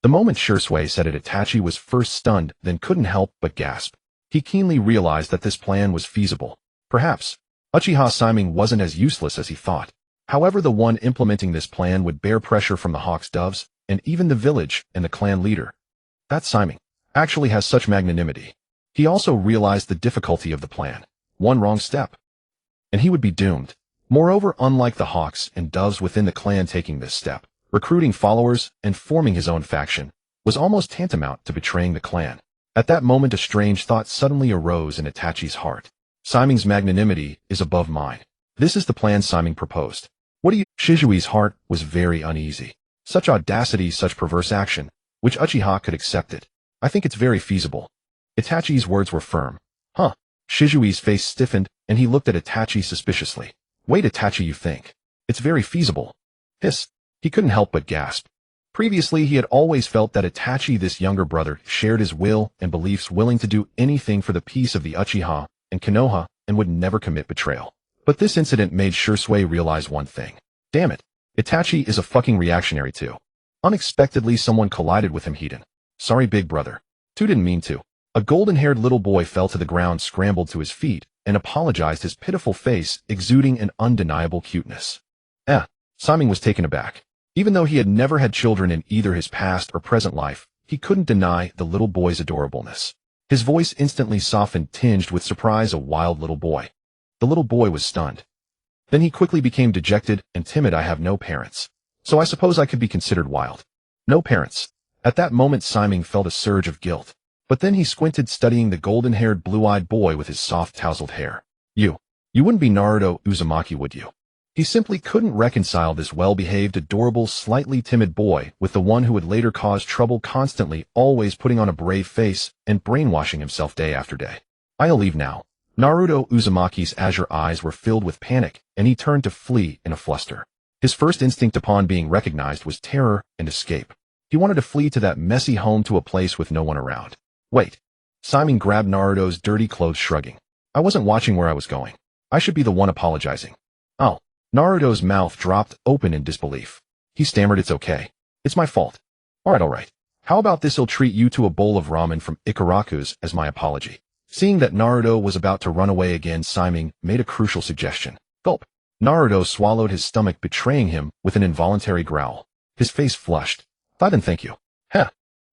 The moment Shisui said it, Itachi was first stunned, then couldn't help but gasp. He keenly realized that this plan was feasible. Perhaps Uchiha Siming wasn't as useless as he thought. However, the one implementing this plan would bear pressure from the Hawks, Doves, and even the village and the clan leader. That Siming actually has such magnanimity. He also realized the difficulty of the plan. One wrong step, and he would be doomed. Moreover, unlike the Hawks and Doves within the clan, taking this step, recruiting followers and forming his own faction, was almost tantamount to betraying the clan. At that moment, a strange thought suddenly arose in Itachi's heart. Siming's magnanimity is above mine. This is the plan Siming proposed. What do you? Shizui's heart was very uneasy. Such audacity, such perverse action, which Uchiha could accept it. I think it's very feasible. Itachi's words were firm. Huh? Shizui's face stiffened, and he looked at Itachi suspiciously. Wait, Itachi, you think it's very feasible? Hiss. He couldn't help but gasp. Previously, he had always felt that Itachi, this younger brother, shared his will and beliefs, willing to do anything for the peace of the Uchiha and Konoha, and would never commit betrayal. But this incident made Shisui realize one thing. Damn it. Itachi is a fucking reactionary too. Unexpectedly, someone collided with him. Hiden. Sorry, big brother. Two didn't mean to. A golden-haired little boy fell to the ground, scrambled to his feet, and apologized, his pitiful face exuding an undeniable cuteness. Siming was taken aback. Even though he had never had children in either his past or present life, he couldn't deny the little boy's adorableness. His voice instantly softened, tinged with surprise. A wild little boy. The little boy was stunned. Then he quickly became dejected and timid. I have no parents, so I suppose I could be considered wild. No parents. At that moment, Siming felt a surge of guilt. But then he squinted, studying the golden-haired, blue-eyed boy with his soft, tousled hair. You wouldn't be Naruto Uzumaki, would you? He simply couldn't reconcile this well-behaved, adorable, slightly timid boy with the one who would later cause trouble, constantly, always putting on a brave face and brainwashing himself day after day. I'll leave now. Naruto Uzumaki's azure eyes were filled with panic, and he turned to flee in a fluster. His first instinct upon being recognized was terror and escape. He wanted to flee to that messy home, to a place with no one around. Wait. Simon grabbed Naruto's dirty clothes, shrugging. I wasn't watching where I was going. I should be the one apologizing. Oh. Naruto's mouth dropped open in disbelief. He stammered, it's okay. It's my fault. Alright. How about this? I'll treat you to a bowl of ramen from Ikaraku's as my apology. Seeing that Naruto was about to run away again, Simon made a crucial suggestion. Gulp. Naruto swallowed his stomach, betraying him with an involuntary growl. His face flushed. I didn't thank you. Heh.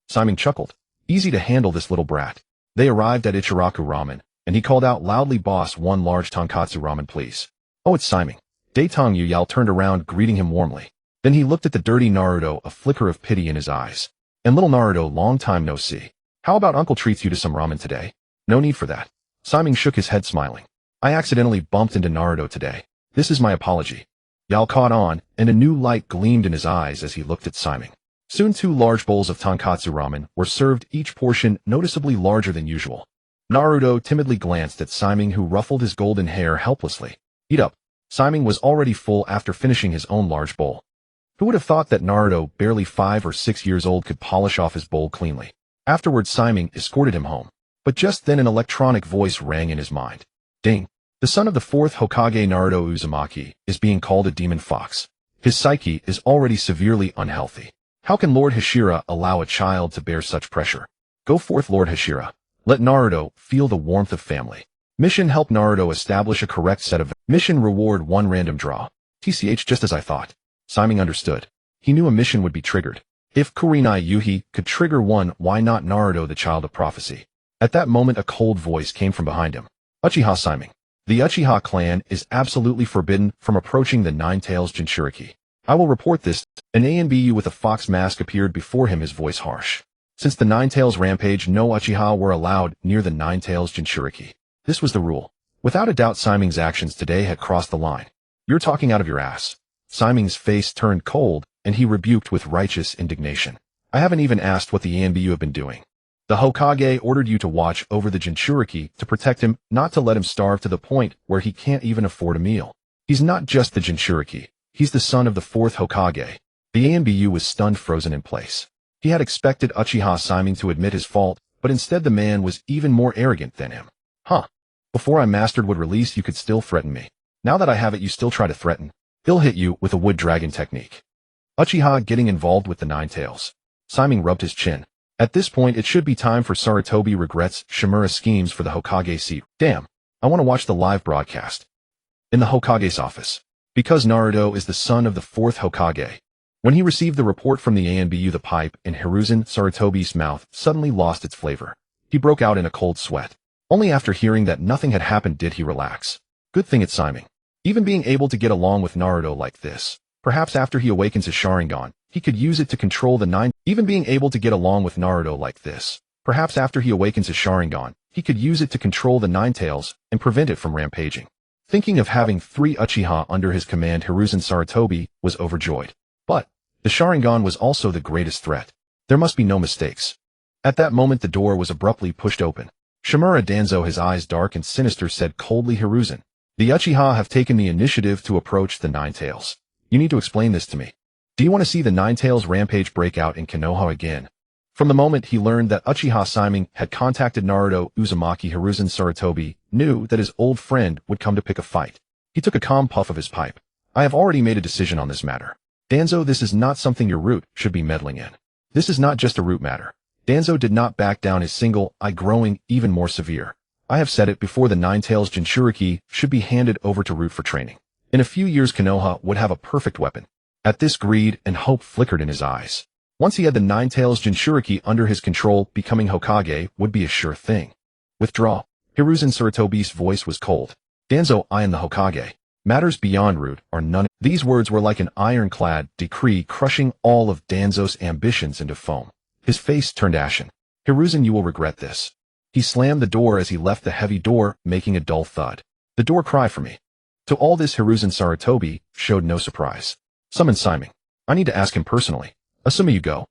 Simon chuckled. Easy to handle, this little brat. They arrived at Ichiraku Ramen, and he called out loudly, boss, one large tonkatsu ramen, please. Oh, it's Simon. Daetong Yuyao turned around, greeting him warmly. Then he looked at the dirty Naruto, a flicker of pity in his eyes. And little Naruto, long time no see. How about uncle treats you to some ramen today? No need for that. Simon shook his head, smiling. I accidentally bumped into Naruto today. This is my apology. Yao caught on, and a new light gleamed in his eyes as he looked at Simon. Soon 2 large bowls of tonkatsu ramen were served, each portion noticeably larger than usual. Naruto timidly glanced at Simon, who ruffled his golden hair helplessly. Eat up. Simon was already full after finishing his own large bowl. Who would have thought that Naruto, barely 5 or 6 years old, could polish off his bowl cleanly? Afterwards, Simon escorted him home. But just then an electronic voice rang in his mind. Ding. The son of the 4th Hokage, Naruto Uzumaki, is being called a demon fox. His psyche is already severely unhealthy. How can Lord Hashirama allow a child to bear such pressure? Go forth, Lord Hashirama. Let Naruto feel the warmth of family. Mission: help Naruto establish a correct set of mission. Reward: 1 random draw. TCH, just as I thought. Simon understood. He knew a mission would be triggered. If Kurenai Yuhi could trigger one, why not Naruto, the child of prophecy? At that moment, a cold voice came from behind him. Uchiha Simon. The Uchiha clan is absolutely forbidden from approaching the Nine-Tails Jinchuriki. I will report this. An ANBU with a fox mask appeared before him, his voice harsh. Since the Nine-Tails rampage, no Uchiha were allowed near the Nine-Tails Jinchuriki. This was the rule. Without a doubt, Simon's actions today had crossed the line. You're talking out of your ass. Simon's face turned cold, and he rebuked with righteous indignation. I haven't even asked what the ANBU have been doing. The Hokage ordered you to watch over the Jinchuriki, to protect him, not to let him starve to the point where he can't even afford a meal. He's not just the Jinchuriki. He's the son of the 4th Hokage. The ANBU was stunned, frozen in place. He had expected Uchiha Simon to admit his fault, but instead the man was even more arrogant than him. Huh. Before I mastered wood release, you could still threaten me. Now that I have it, you still try to threaten. He'll hit you with a wood dragon technique. Uchiha getting involved with the Nine-Tails. Simon rubbed his chin. At this point, it should be time for Sarutobi regrets Shimura's schemes for the Hokage seat. Damn. I want to watch the live broadcast. In the Hokage's office. Because Naruto is the son of the 4th Hokage. When he received the report from the ANBU, the pipe in Hiruzen Sarutobi's mouth suddenly lost its flavor. He broke out in a cold sweat. Only after hearing that nothing had happened did he relax. Good thing it's Simon. Even being able to get along with Naruto like this. Perhaps after he awakens his Sharingan, he could use it to control the nine. Even being able to get along with Naruto like this. Perhaps after he awakens his Sharingan, he could use it to control the Nine-Tails and prevent it from rampaging. Thinking of having 3 Uchiha under his command, Hiruzen Sarutobi was overjoyed. But the Sharingan was also the greatest threat. There must be no mistakes. At that moment, the door was abruptly pushed open. Shimura Danzo, his eyes dark and sinister, said coldly, Hiruzen, the Uchiha have taken the initiative to approach the Nine-Tails. You need to explain this to me. Do you want to see the Nine-Tails rampage break out in Konoha again? From the moment he learned that Uchiha Shimei had contacted Naruto Uzumaki, Hiruzen Sarutobi knew that his old friend would come to pick a fight. He took a calm puff of his pipe. I have already made a decision on this matter. Danzo, this is not something your root should be meddling in. This is not just a root matter. Danzo did not back down, his single eye growing even more severe. I have said it before, the Nine-Tails Jinchuriki should be handed over to Root for training. In a few years, Konoha would have a perfect weapon. At this, greed and hope flickered in his eyes. Once he had the Nine-Tails Jinchuriki under his control, becoming Hokage would be a sure thing. Withdraw. Hiruzen Sarutobi's voice was cold. Danzo, I am the Hokage. Matters beyond Root are none. These words were like an ironclad decree, crushing all of Danzo's ambitions into foam. His face turned ashen. Hiruzen, you will regret this. He slammed the door as he left the heavy door, making a dull thud. The door cry for me. To all this, Hiruzen Sarutobi showed no surprise. Summon Simon. I need to ask him personally. Asuma, you go.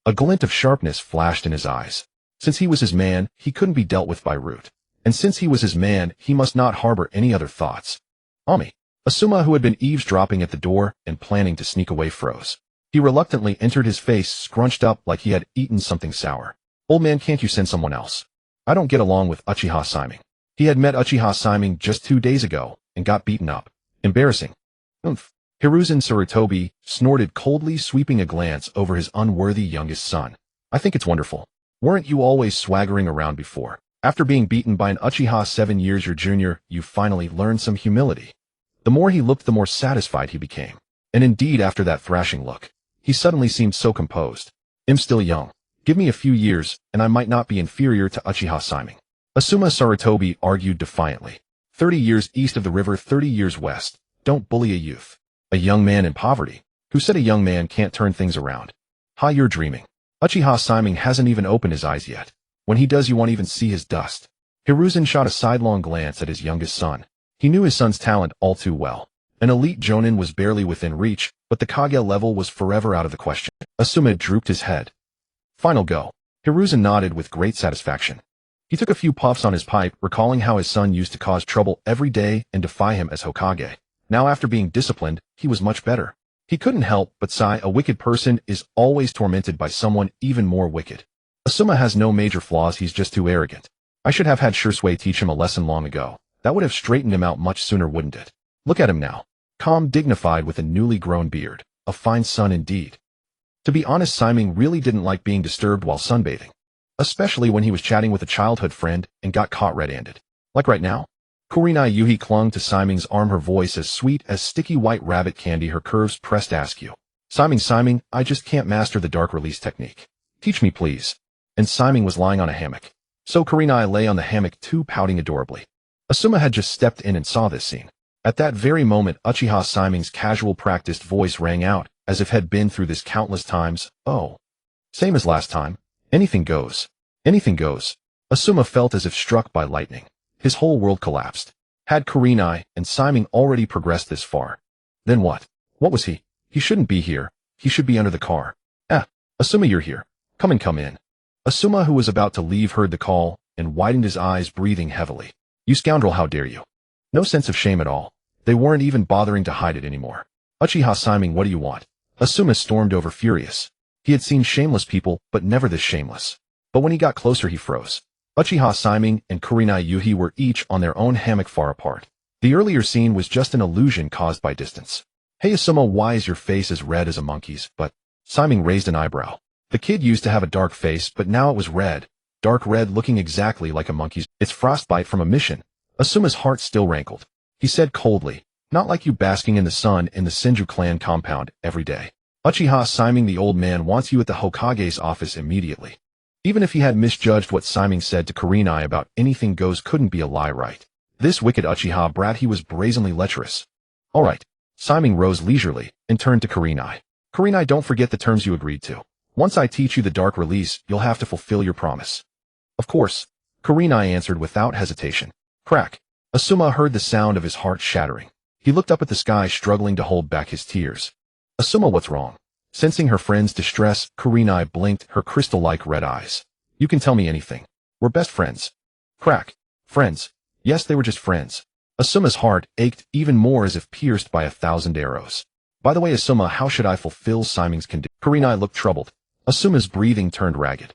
A glint of sharpness flashed in his eyes. Since he was his man, he couldn't be dealt with by Root. And since he was his man, he must not harbor any other thoughts. Ami. Asuma, who had been eavesdropping at the door and planning to sneak away, froze. He reluctantly entered, his face scrunched up like he had eaten something sour. Old man, can't you send someone else? I don't get along with Uchiha Shimei. He had met Uchiha Shimei just 2 days ago and got beaten up. Embarrassing. Oomph. Hiruzen Sarutobi snorted coldly, sweeping a glance over his unworthy youngest son. I think it's wonderful. Weren't you always swaggering around before? After being beaten by an Uchiha 7 years your junior, you finally learned some humility. The more he looked, the more satisfied he became. And indeed, after that thrashing look, he suddenly seemed so composed. I'm still young. Give me a few years, and I might not be inferior to Uchiha Shimei. Asuma Sarutobi argued defiantly. 30 years east of the river, 30 years west. Don't bully a youth. A young man in poverty. Who said a young man can't turn things around? Ha, you're dreaming. Uchiha Shimei hasn't even opened his eyes yet. When he does, you won't even see his dust. Hiruzen shot a sidelong glance at his youngest son. He knew his son's talent all too well. An elite jonin was barely within reach, but the Kage level was forever out of the question. Asuma drooped his head. Final go. Hiruzen nodded with great satisfaction. He took a few puffs on his pipe, recalling how his son used to cause trouble every day and defy him as Hokage. Now after being disciplined, he was much better. He couldn't help but sigh. A wicked person is always tormented by someone even more wicked. Asuma has no major flaws, he's just too arrogant. I should have had Shursui teach him a lesson long ago. That would have straightened him out much sooner, wouldn't it? Look at him now. Calm, dignified, with a newly grown beard. A fine son indeed. To be honest, Shimei really didn't like being disturbed while sunbathing. Especially when he was chatting with a childhood friend and got caught red-handed. Like right now. Kurenai Yuhi clung to Shimei's arm, her voice as sweet as sticky white rabbit candy, her curves pressed. Ask you. Shimei, I just can't master the dark release technique. Teach me, please. And Shimei was lying on a hammock. So Kurenai lay on the hammock too, pouting adorably. Asuma had just stepped in and saw this scene. At that very moment, Uchiha Shimei's casual, practiced voice rang out, as if had been through this countless times. Oh. Same as last time. Anything goes. Anything goes. Asuma felt as if struck by lightning. His whole world collapsed. Had Kurenai and Shimei already progressed this far? Then what? What was he? He shouldn't be here. He should be under the car. Asuma, you're here. Come in. Asuma, who was about to leave, heard the call and widened his eyes, breathing heavily. You scoundrel, how dare you? No sense of shame at all. They weren't even bothering to hide it anymore. Uchiha Shimei, what do you want? Asuma stormed over, furious. He had seen shameless people, but never this shameless. But when he got closer, he froze. Uchiha Shimei and Kurenai Yuhi were each on their own hammock far apart. The earlier scene was just an illusion caused by distance. Hey Asuma, why is your face as red as a monkey's? But Shimei raised an eyebrow. The kid used to have a dark face, but now it was red. Dark red, looking exactly like a monkey's. It's frostbite from a mission. Asuma's heart still rankled. He said coldly, not like you basking in the sun in the Senju clan compound every day. Uchiha Shimei, the old man wants you at the Hokage's office immediately. Even if he had misjudged what Shimei said to Kurenai about anything goes couldn't be a lie, right? This wicked Uchiha brat, he was brazenly lecherous. All right. Shimei rose leisurely and turned to Kurenai. Kurenai, don't forget the terms you agreed to. Once I teach you the dark release, you'll have to fulfill your promise. Of course. Kurenai answered without hesitation. Crack. Asuma heard the sound of his heart shattering. He looked up at the sky, struggling to hold back his tears. Asuma, what's wrong? Sensing her friend's distress, Kurenai blinked her crystal-like red eyes. You can tell me anything. We're best friends. Crack. Friends. Yes, they were just friends. Asuma's heart ached even more, as if pierced by 1,000 arrows. By the way, Asuma, how should I fulfill Shimei's condition? Kurenai looked troubled. Asuma's breathing turned ragged.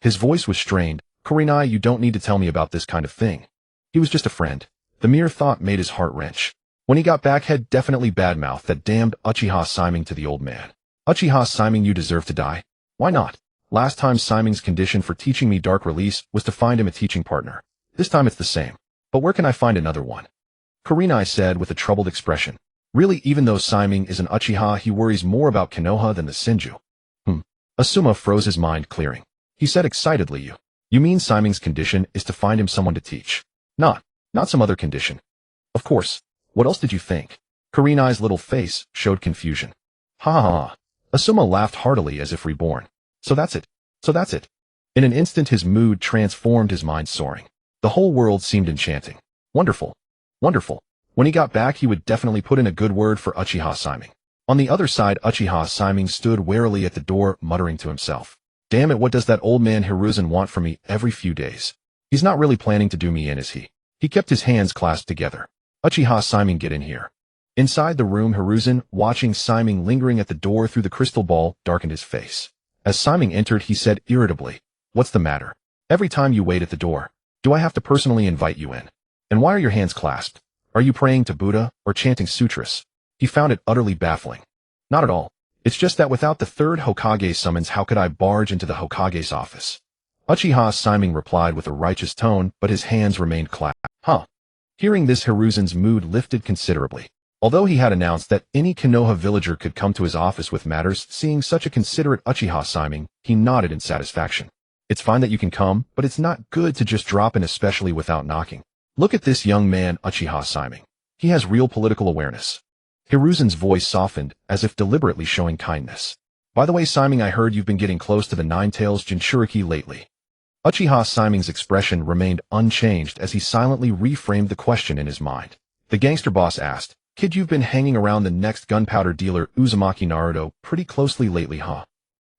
His voice was strained. Kurenai, you don't need to tell me about this kind of thing. He was just a friend. The mere thought made his heart wrench. When he got back, had definitely badmouthed that damned Uchiha Shimei to the old man. Uchiha Shimei, you deserve to die. Why not? Last time Shimei's condition for teaching me dark release was to find him a teaching partner. This time it's the same. But where can I find another one? Kurenai said with a troubled expression. Really, even though Shimei is an Uchiha, he worries more about Konoha than the Senju. Asuma froze, his mind clearing. He said excitedly, You mean Shimei's condition is to find him someone to teach? Not some other condition. Of course. What else did you think? Kurenai's little face showed confusion. Ha ha ha. Asuma laughed heartily, as if reborn. So that's it. In an instant his mood transformed, his mind soaring. The whole world seemed enchanting. Wonderful. When he got back, he would definitely put in a good word for Uchiha Shimei. On the other side, Uchiha Shimei stood warily at the door, muttering to himself. Damn it, what does that old man Hiruzen want from me every few days? He's not really planning to do me in, is he? He kept his hands clasped together. Uchiha Shimei, get in here. Inside the room, Hiruzen, watching Shimei lingering at the door through the crystal ball, darkened his face. As Shimei entered, he said irritably, What's the matter? Every time you wait at the door, do I have to personally invite you in? And why are your hands clasped? Are you praying to Buddha or chanting sutras? He found it utterly baffling. Not at all. It's just that without the third Hokage summons, how could I barge into the Hokage's office? Uchiha Shimei replied with a righteous tone, but his hands remained clasped. Huh. Hearing this, Hiruzen's mood lifted considerably. Although he had announced that any Konoha villager could come to his office with matters, seeing such a considerate Uchiha Shimei, he nodded in satisfaction. It's fine that you can come, but it's not good to just drop in, especially without knocking. Look at this young man, Uchiha Shimei. He has real political awareness. Hiruzen's voice softened, as if deliberately showing kindness. By the way, Shimei, I heard you've been getting close to the Nine-Tails Jinchuriki lately. Uchiha Shimei's expression remained unchanged as he silently reframed the question in his mind. The gangster boss asked, Kid, you've been hanging around the next gunpowder dealer Uzumaki Naruto pretty closely lately, huh?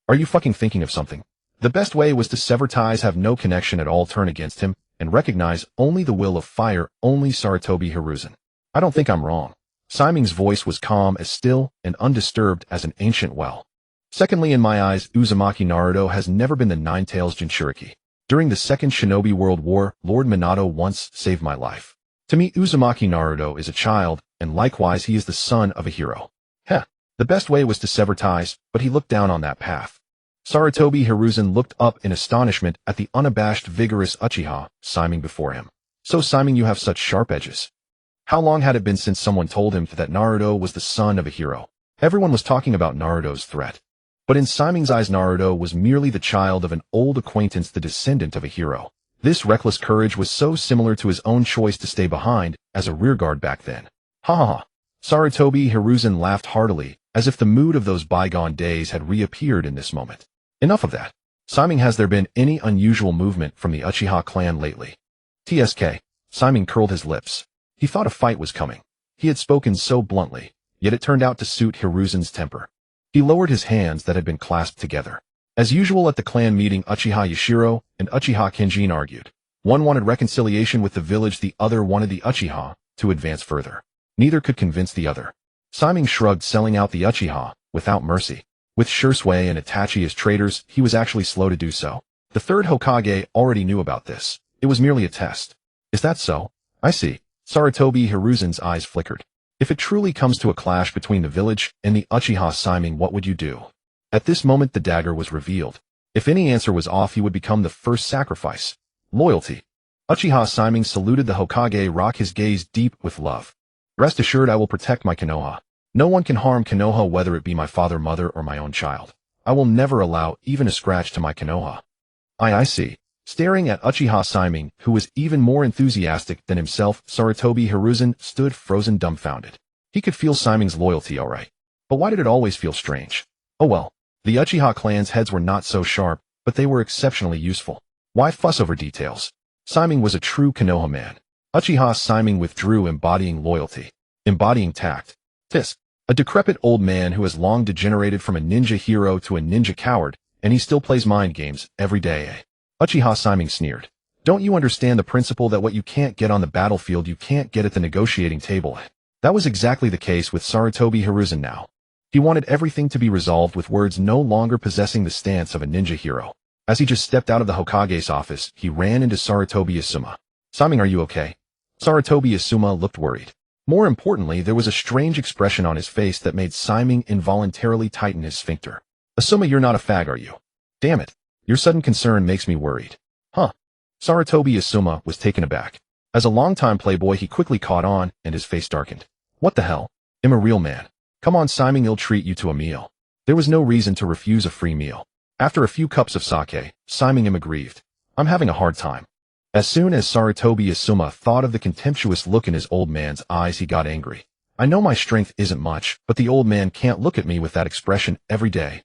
Are you fucking thinking of something? The best way was to sever ties, have no connection at all, turn against him, and recognize only the will of fire, only Sarutobi Hiruzen. I don't think I'm wrong. Shimei's voice was calm as still and undisturbed as an ancient well. Secondly, in my eyes, Uzumaki Naruto has never been the Nine-Tails Jinchuriki. During the Second Shinobi World War, Lord Minato once saved my life. To me, Uzumaki Naruto is a child, and likewise he is the son of a hero. Heh, the best way was to sever ties, but he looked down on that path. Sarutobi Hiruzen looked up in astonishment at the unabashed, vigorous Uchiha Shimei before him. So Shimei, you have such sharp edges. How long had it been since someone told him that Naruto was the son of a hero? Everyone was talking about Naruto's threat. But in Shimei's eyes, Naruto was merely the child of an old acquaintance, the descendant of a hero. This reckless courage was so similar to his own choice to stay behind as a rearguard back then. Ha ha ha. Sarutobi Hiruzen laughed heartily, as if the mood of those bygone days had reappeared in this moment. Enough of that. Shimei, has there been any unusual movement from the Uchiha clan lately? TSK. Shimei curled his lips. He thought a fight was coming. He had spoken so bluntly, yet it turned out to suit Hiruzen's temper. He lowered his hands that had been clasped together. As usual at the clan meeting, Uchiha Yashiro and Uchiha Kenjin argued. One wanted reconciliation with the village, the other wanted the Uchiha to advance further. Neither could convince the other. Shimei shrugged, selling out the Uchiha without mercy. With Shisui and Itachi as traitors, he was actually slow to do so. The third Hokage already knew about this. It was merely a test. Is that so? I see. Sarutobi Hiruzen's eyes flickered. If it truly comes to a clash between the village and the Uchiha Shimei, what would you do? At this moment the dagger was revealed. If any answer was off, he would become the first sacrifice. Loyalty. Uchiha Shimei saluted the Hokage, rock his gaze deep with love. Rest assured, I will protect my Konoha. No one can harm Konoha, whether it be my father, mother, or my own child. I will never allow even a scratch to my Konoha. I see. Staring at Uchiha Shimei, who was even more enthusiastic than himself, Sarutobi Hiruzen stood frozen, dumbfounded. He could feel Shimei's loyalty all right. But why did it always feel strange? Oh well. The Uchiha clan's heads were not so sharp, but they were exceptionally useful. Why fuss over details? Shimei was a true Konoha man. Uchiha Shimei withdrew, embodying loyalty. Embodying tact. Fisk. A decrepit old man who has long degenerated from a ninja hero to a ninja coward, and he still plays mind games every day, eh? Uchiha Shimei sneered. Don't you understand the principle that what you can't get on the battlefield you can't get at the negotiating table? That was exactly the case with Sarutobi Hiruzen now. He wanted everything to be resolved with words, no longer possessing the stance of a ninja hero. As he just stepped out of the Hokage's office, he ran into Sarutobi Asuma. Shimei, are you okay? Sarutobi Asuma looked worried. More importantly, there was a strange expression on his face that made Shimei involuntarily tighten his sphincter. Asuma, you're not a fag, are you? Damn it. Your sudden concern makes me worried. Huh. Sarutobi Asuma was taken aback. As a longtime playboy, he quickly caught on, and his face darkened. What the hell? I'm a real man. Come on, Shimei, I'll treat you to a meal. There was no reason to refuse a free meal. After a few cups of sake, Shimei aggrieved. I'm having a hard time. As soon as Sarutobi Asuma thought of the contemptuous look in his old man's eyes, he got angry. I know my strength isn't much, but the old man can't look at me with that expression every day.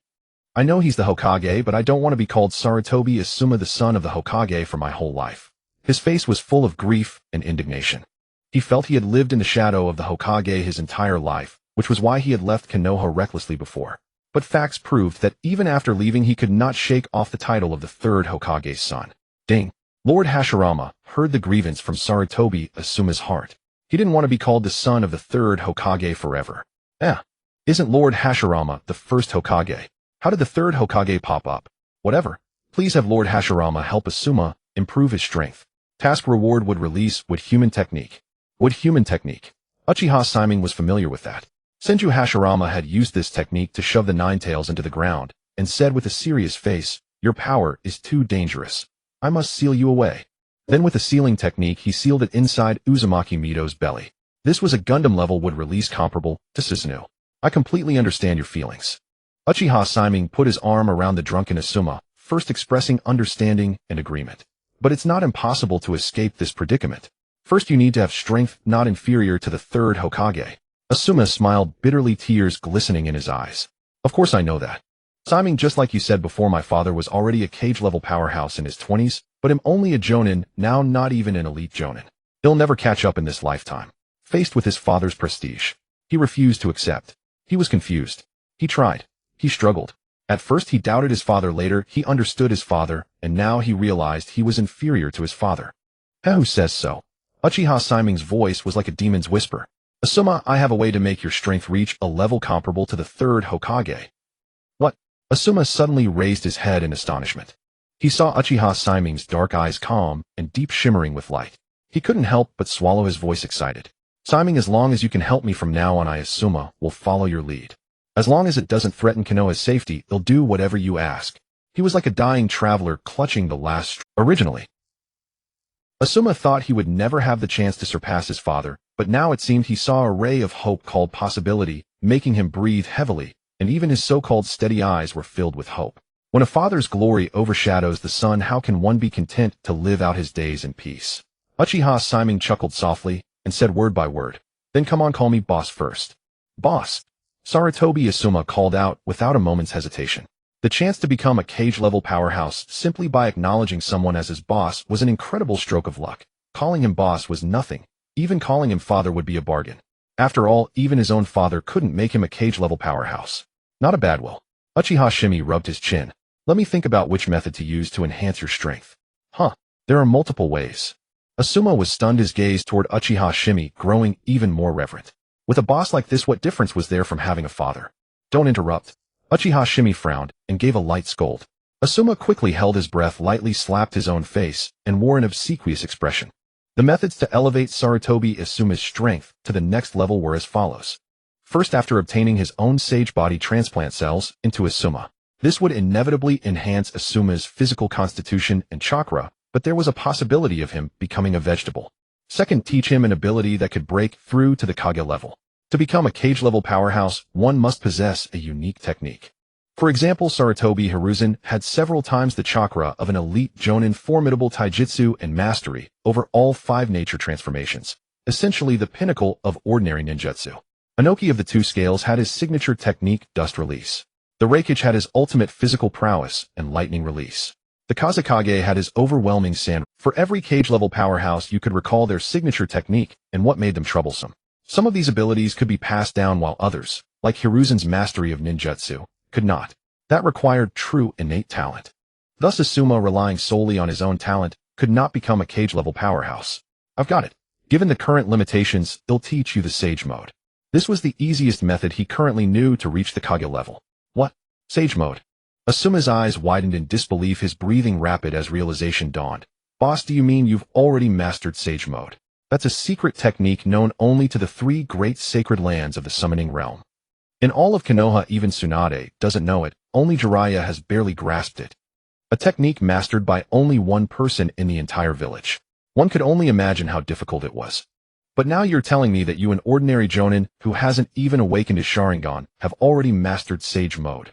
I know he's the Hokage, but I don't want to be called Sarutobi Asuma, the son of the Hokage, for my whole life. His face was full of grief and indignation. He felt he had lived in the shadow of the Hokage his entire life, which was why he had left Konoha recklessly before. But facts proved that even after leaving, he could not shake off the title of the third Hokage's son. Ding. Lord Hashirama heard the grievance from Sarutobi Asuma's heart. He didn't want to be called the son of the third Hokage forever. Isn't Lord Hashirama the first Hokage? How did the third Hokage pop up? Whatever. Please have Lord Hashirama help Asuma improve his strength. Task reward would release would human technique. Would human technique. Uchiha Shimei was familiar with that. Senju Hashirama had used this technique to shove the nine tails into the ground, and said with a serious face, "Your power is too dangerous. I must seal you away." Then with the sealing technique he sealed it inside Uzumaki Mito's belly. This was a Gundam level would release comparable to Susanoo. I completely understand your feelings. Uchiha Shimei put his arm around the drunken Asuma, first expressing understanding and agreement. But it's not impossible to escape this predicament. First you need to have strength not inferior to the third Hokage. Asuma smiled bitterly, tears glistening in his eyes. Of course I know that. Shimei, just like you said before, my father was already a cage-level powerhouse in his 20s, but I'm only a jonin, now not even an elite jonin. He'll never catch up in this lifetime. Faced with his father's prestige, he refused to accept. He was confused. He tried. He struggled. At first he doubted his father, later he understood his father, and now he realized he was inferior to his father. Who says so? Uchiha Shimei's voice was like a demon's whisper. Asuma, I have a way to make your strength reach a level comparable to the third Hokage. What? Asuma suddenly raised his head in astonishment. He saw Uchiha Shimei's dark eyes calm and deep shimmering with light. He couldn't help but swallow his voice excited. Shimei, as long as you can help me from now on, I, Asuma, will follow your lead. As long as it doesn't threaten Konoha's safety, he'll do whatever you ask. He was like a dying traveler clutching the last originally. Asuma thought he would never have the chance to surpass his father, but now it seemed he saw a ray of hope called possibility, making him breathe heavily, and even his so-called steady eyes were filled with hope. When a father's glory overshadows the sun, how can one be content to live out his days in peace? Uchiha Shimei chuckled softly and said word by word, "Then come on, call me boss first." Boss? Sarutobi, Asuma called out without a moment's hesitation. The chance to become a cage-level powerhouse simply by acknowledging someone as his boss was an incredible stroke of luck. Calling him boss was nothing. Even calling him father would be a bargain. After all, even his own father couldn't make him a cage-level powerhouse. Not a bad will. Uchiha Shimei rubbed his chin. Let me think about which method to use to enhance your strength. There are multiple ways. Asuma was stunned, his gaze toward Uchiha Shimei growing even more reverent. With a boss like this, what difference was there from having a father? Don't interrupt. Uchiha Shimei frowned and gave a light scold. Asuma quickly held his breath, lightly slapped his own face, and wore an obsequious expression. The methods to elevate Sarutobi Asuma's strength to the next level were as follows. First, after obtaining his own sage body transplant cells into Asuma. This would inevitably enhance Asuma's physical constitution and chakra, but there was a possibility of him becoming a vegetable. Second, teach him an ability that could break through to the Kage level. To become a cage-level powerhouse, one must possess a unique technique. For example, Sarutobi Hiruzen had several times the chakra of an elite jonin, formidable taijutsu and mastery over all 5 nature transformations, essentially the pinnacle of ordinary ninjutsu. Inoki of the 2 scales had his signature technique, dust release. The Reikage had his ultimate physical prowess and lightning release. The Kazekage had his overwhelming sand. For every cage-level powerhouse you could recall their signature technique and what made them troublesome. Some of these abilities could be passed down while others, like Hiruzen's mastery of ninjutsu, could not. That required true innate talent. Thus Asuma, relying solely on his own talent, could not become a cage-level powerhouse. I've got it. Given the current limitations, they'll teach you the Sage Mode. This was the easiest method he currently knew to reach the Kage level. What? Sage Mode? Asuma's eyes widened in disbelief, his breathing rapid as realization dawned. Boss, do you mean you've already mastered Sage Mode? That's a secret technique known only to the 3 great sacred lands of the summoning realm. In all of Konoha, even Tsunade doesn't know it, only Jiraiya has barely grasped it. A technique mastered by only one person in the entire village. One could only imagine how difficult it was. But now you're telling me that you, an ordinary jonin who hasn't even awakened his Sharingan, have already mastered Sage Mode.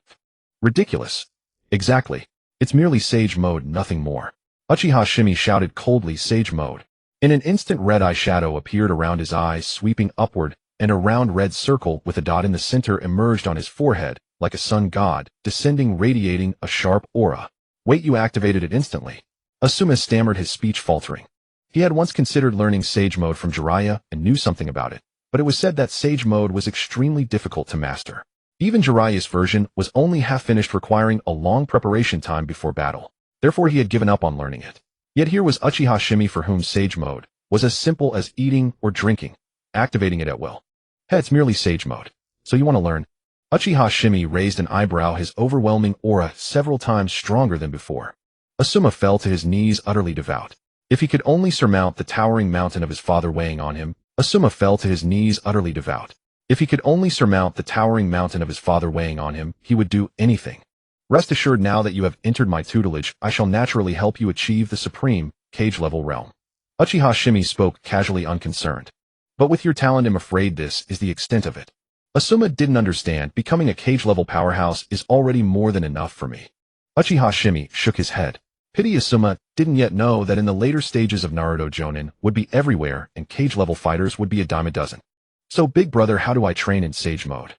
Ridiculous. Exactly. It's merely Sage Mode, nothing more. Uchiha Shimei shouted coldly, Sage Mode. In an instant, red eye shadow appeared around his eyes, sweeping upward, and a round red circle with a dot in the center emerged on his forehead, like a sun god, descending, radiating a sharp aura. Wait, you activated it instantly. Asuma stammered, his speech faltering. He had once considered learning Sage Mode from Jiraiya and knew something about it, but it was said that Sage Mode was extremely difficult to master. Even Jiraiya's version was only half finished, requiring a long preparation time before battle. Therefore he had given up on learning it. Yet here was Uchiha Shimei, for whom Sage Mode was as simple as eating or drinking, activating it at will. Hey, it's merely Sage Mode. So you want to learn? Uchiha Shimei raised an eyebrow, his overwhelming aura several times stronger than before. Asuma fell to his knees utterly devout. If he could only surmount the towering mountain of his father weighing on him, Asuma fell to his knees utterly devout. If he could only surmount the towering mountain of his father weighing on him, he would do anything. Rest assured, now that you have entered my tutelage, I shall naturally help you achieve the supreme, cage-level realm. Uchiha Shimei spoke casually, unconcerned. But with your talent, I'm afraid this is the extent of it. Asuma didn't understand. Becoming a cage-level powerhouse is already more than enough for me. Uchiha Shimei shook his head. Pity Asuma didn't yet know that in the later stages of Naruto Jonin would be everywhere and cage-level fighters would be a dime a dozen. So big brother, how do I train in sage mode?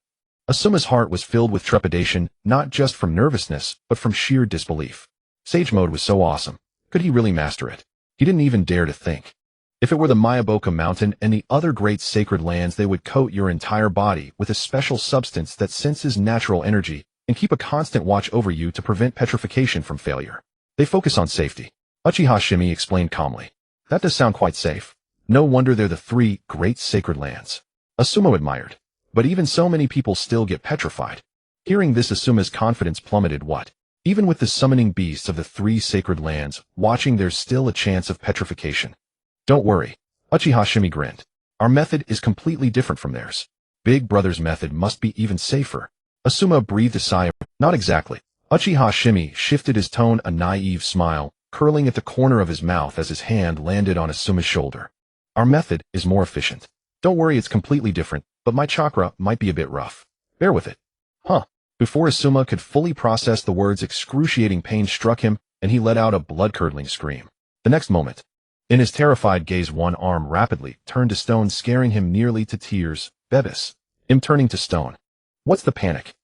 Asuma's heart was filled with trepidation, not just from nervousness, but from sheer disbelief. Sage mode was so awesome. Could he really master it? He didn't even dare to think. If it were the Mayaboka Mountain and the other great sacred lands, they would coat your entire body with a special substance that senses natural energy and keep a constant watch over you to prevent petrification from failure. They focus on safety. Uchiha Shimei explained calmly. That does sound quite safe. No wonder they're the three great sacred lands. Asuma admired. But even so, many people still get petrified. Hearing this, Asuma's confidence plummeted. What? Even with the summoning beasts of the three sacred lands watching, there's still a chance of petrification. Don't worry. Uchiha Shimei grinned. Our method is completely different from theirs. Big brother's method must be even safer. Asuma breathed a sigh. Not exactly. Uchiha Shimei shifted his tone, a naive smile curling at the corner of his mouth as his hand landed on Asuma's shoulder. Our method is more efficient. Don't worry, it's completely different, but my chakra might be a bit rough. Bear with it. Huh. Before Asuma could fully process the words, excruciating pain struck him, and he let out a blood-curdling scream. The next moment, in his terrified gaze, one arm rapidly turned to stone, scaring him nearly to tears. Bebis. Him turning to stone. What's the panic?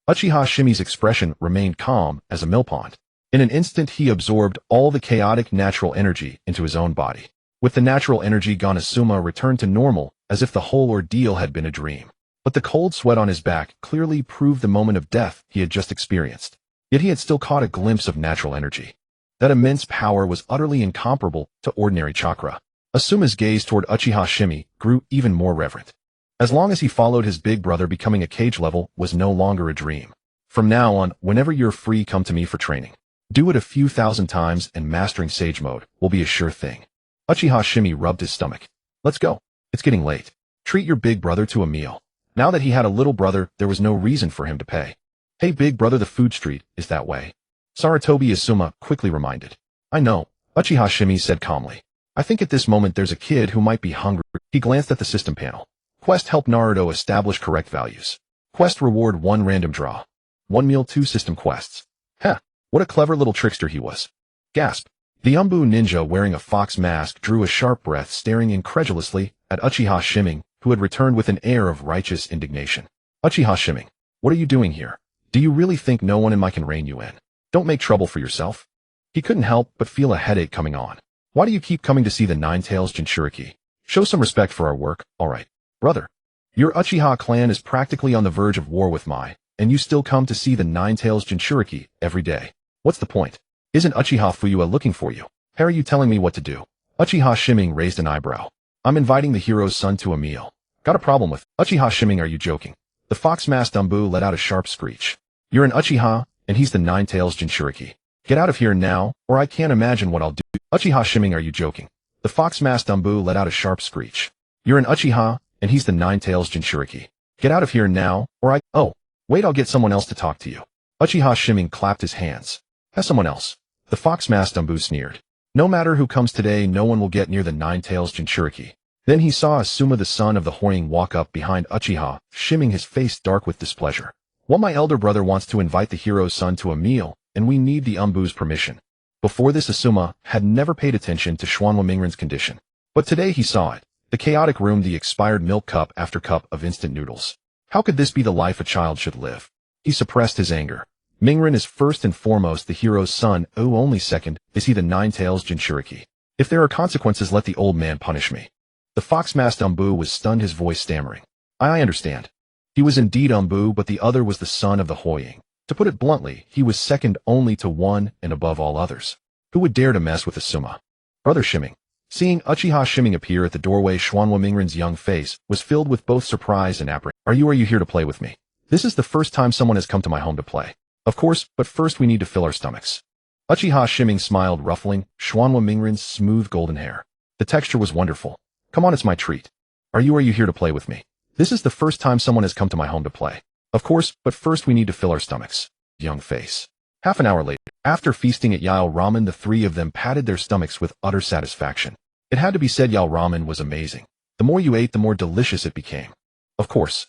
Uchiha Shimei's expression remained calm as a millpond. In an instant, he absorbed all the chaotic natural energy into his own body. With the natural energy gone, Asuma returned to normal, as if the whole ordeal had been a dream. But the cold sweat on his back clearly proved the moment of death he had just experienced. Yet he had still caught a glimpse of natural energy. That immense power was utterly incomparable to ordinary chakra. Asuma's gaze toward Uchiha Shimei grew even more reverent. As long as he followed his big brother, becoming a cage level was no longer a dream. From now on, whenever you're free, come to me for training. Do it a few thousand times and mastering sage mode will be a sure thing. Uchiha Shimei rubbed his stomach. Let's go. It's getting late. Treat your big brother to a meal. Now that he had a little brother, there was no reason for him to pay. Hey big brother, the food street is that way. Saratobi, Asuma quickly reminded. I know, Uchiha Shimei said calmly. I think at this moment there's a kid who might be hungry. He glanced at the system panel. Quest help Naruto establish correct values. Quest reward 1 random draw. 1 meal 2 system quests. Heh, what a clever little trickster he was. Gasp. The Umbu ninja wearing a fox mask drew a sharp breath, staring incredulously at Uchiha Shimei, who had returned with an air of righteous indignation. Uchiha Shimei, what are you doing here? Do you really think no one in my can rein you in? Don't make trouble for yourself. He couldn't help but feel a headache coming on. Why do you keep coming to see the Nine-Tails Jinchuriki? Show some respect for our work, alright. Brother, your Uchiha clan is practically on the verge of war with Mai, and you still come to see the Nine-Tails Jinchuriki every day. What's the point? Isn't Uchiha Fuyua looking for you? How are you telling me what to do? Uchiha Shimei raised an eyebrow. I'm inviting the hero's son to a meal. Got a problem with Uchiha Shimei? Are you joking? The fox-masked Umbu let out a sharp screech. You're an Uchiha, and he's the Nine-Tails Jinchuriki. Get out of here now, or I can't imagine what I'll do. Uchiha Shimei, are you joking? The fox-masked Umbu let out a sharp screech. You're an Uchiha, and he's the Nine-Tails Jinchuriki. Get out of here now, or Oh, wait, I'll get someone else to talk to you. Uchiha Shimei clapped his hands. Has someone else? The fox-masked Umbu sneered. No matter who comes today, no one will get near the Nine-Tails Jinchuriki. Then he saw Asuma, the son of the Hoying, walk up behind Uchiha, Shimei, his face dark with displeasure. Well, my elder brother wants to invite the hero's son to a meal, and we need the Umbu's permission. Before this, Asuma had never paid attention to Schwanwa Mingren's condition. But today he saw it. The chaotic room, the expired milk cup after cup of instant noodles. How could this be the life a child should live? He suppressed his anger. Mingren is first and foremost the hero's son. Oh, only second is he the Nine-Tails Jinchuriki. If there are consequences, let the old man punish me. The fox-masked Umbu was stunned, his voice stammering. I understand. He was indeed Umbu, but the other was the son of the Hoying. To put it bluntly, he was second only to one and above all others. Who would dare to mess with Asuma? Brother Shimei. Seeing Uchiha Shimei appear at the doorway, Schwanwa Mingren's young face was filled with both surprise and apprehension. Are you here to play with me? This is the first time someone has come to my home to play. Of course, but first we need to fill our stomachs. Uchiha Shimei smiled, ruffling Xuanhua Mingren's smooth golden hair. The texture was wonderful. Come on, it's my treat. Are you here to play with me? This is the first time someone has come to my home to play. Of course, but first we need to fill our stomachs. Young face. Half an hour later, after feasting at Yao Ramen, the three of them patted their stomachs with utter satisfaction. It had to be said, Yao Ramen was amazing. The more you ate, the more delicious it became. Of course.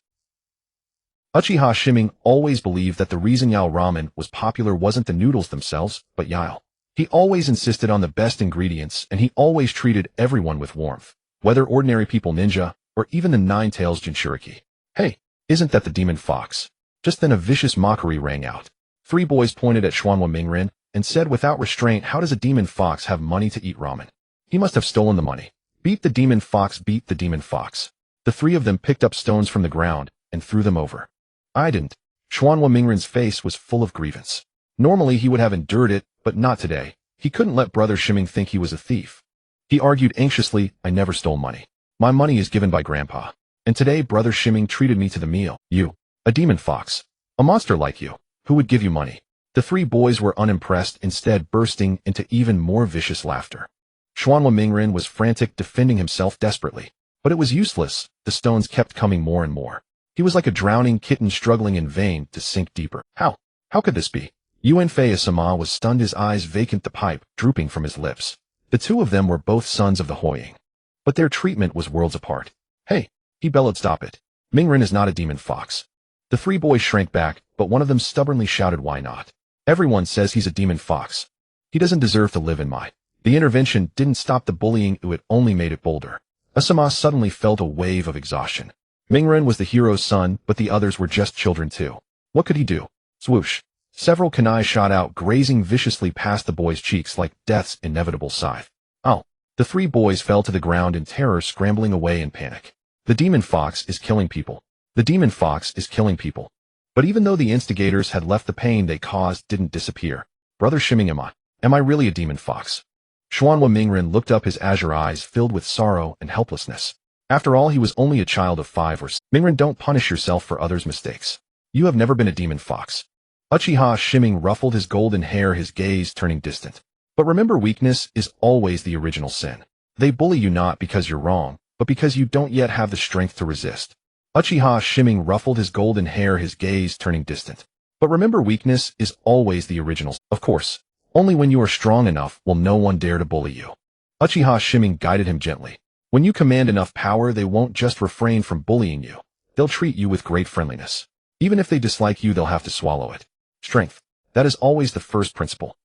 Uchiha Shimei always believed that the reason Yao Ramen was popular wasn't the noodles themselves, but Yao. He always insisted on the best ingredients, and he always treated everyone with warmth, whether ordinary people, ninja, or even the nine-tails Jinchuriki. Hey, isn't that the demon fox? Just then a vicious mockery rang out. Three boys pointed at Xuanhua Mingren and said without restraint, how does a demon fox have money to eat ramen? He must have stolen the money. Beat the demon fox, beat the demon fox. The three of them picked up stones from the ground and threw them over. I didn't. Xuanhua Mingren's face was full of grievance. Normally he would have endured it, but not today. He couldn't let Brother Shimei think he was a thief. He argued anxiously, I never stole money. My money is given by Grandpa. And today Brother Shimei treated me to the meal. You, a demon fox, a monster like you, who would give you money? The three boys were unimpressed, instead bursting into even more vicious laughter. Xuanhua Mingren was frantic, defending himself desperately. But it was useless. The stones kept coming more and more. He was like a drowning kitten struggling in vain to sink deeper. How could this be? Yuanfei Asama was stunned, his eyes vacant, the pipe drooping from his lips. The two of them were both sons of the Hoying. But their treatment was worlds apart. Hey, he bellowed, stop it. Mingren is not a demon fox. The three boys shrank back, but one of them stubbornly shouted, why not? Everyone says he's a demon fox. He doesn't deserve to live in my... The intervention didn't stop the bullying, it only made it bolder. Asama suddenly felt a wave of exhaustion. Mingren was the hero's son, but the others were just children too. What could he do? Swoosh. Several kunai shot out, grazing viciously past the boy's cheeks like death's inevitable scythe. Oh. The three boys fell to the ground in terror, scrambling away in panic. The demon fox is killing people. The demon fox is killing people. But even though the instigators had left, the pain they caused didn't disappear. Brother Shimei, am I really a demon fox? Xuanhua Mingren looked up, his azure eyes filled with sorrow and helplessness. After all, he was only a child of 5 or 6. Mingren, don't punish yourself for others' mistakes. You have never been a demon fox. Uchiha Shimei ruffled his golden hair, his gaze turning distant. But remember, weakness is always the original sin. They bully you not because you're wrong, but because you don't yet have the strength to resist. Uchiha Shimei ruffled his golden hair, his gaze turning distant. But remember, weakness is always the original. Of course, only when you are strong enough will no one dare to bully you. Uchiha Shimei guided him gently. When you command enough power, they won't just refrain from bullying you. They'll treat you with great friendliness. Even if they dislike you, they'll have to swallow it. Strength. That is always the first principle.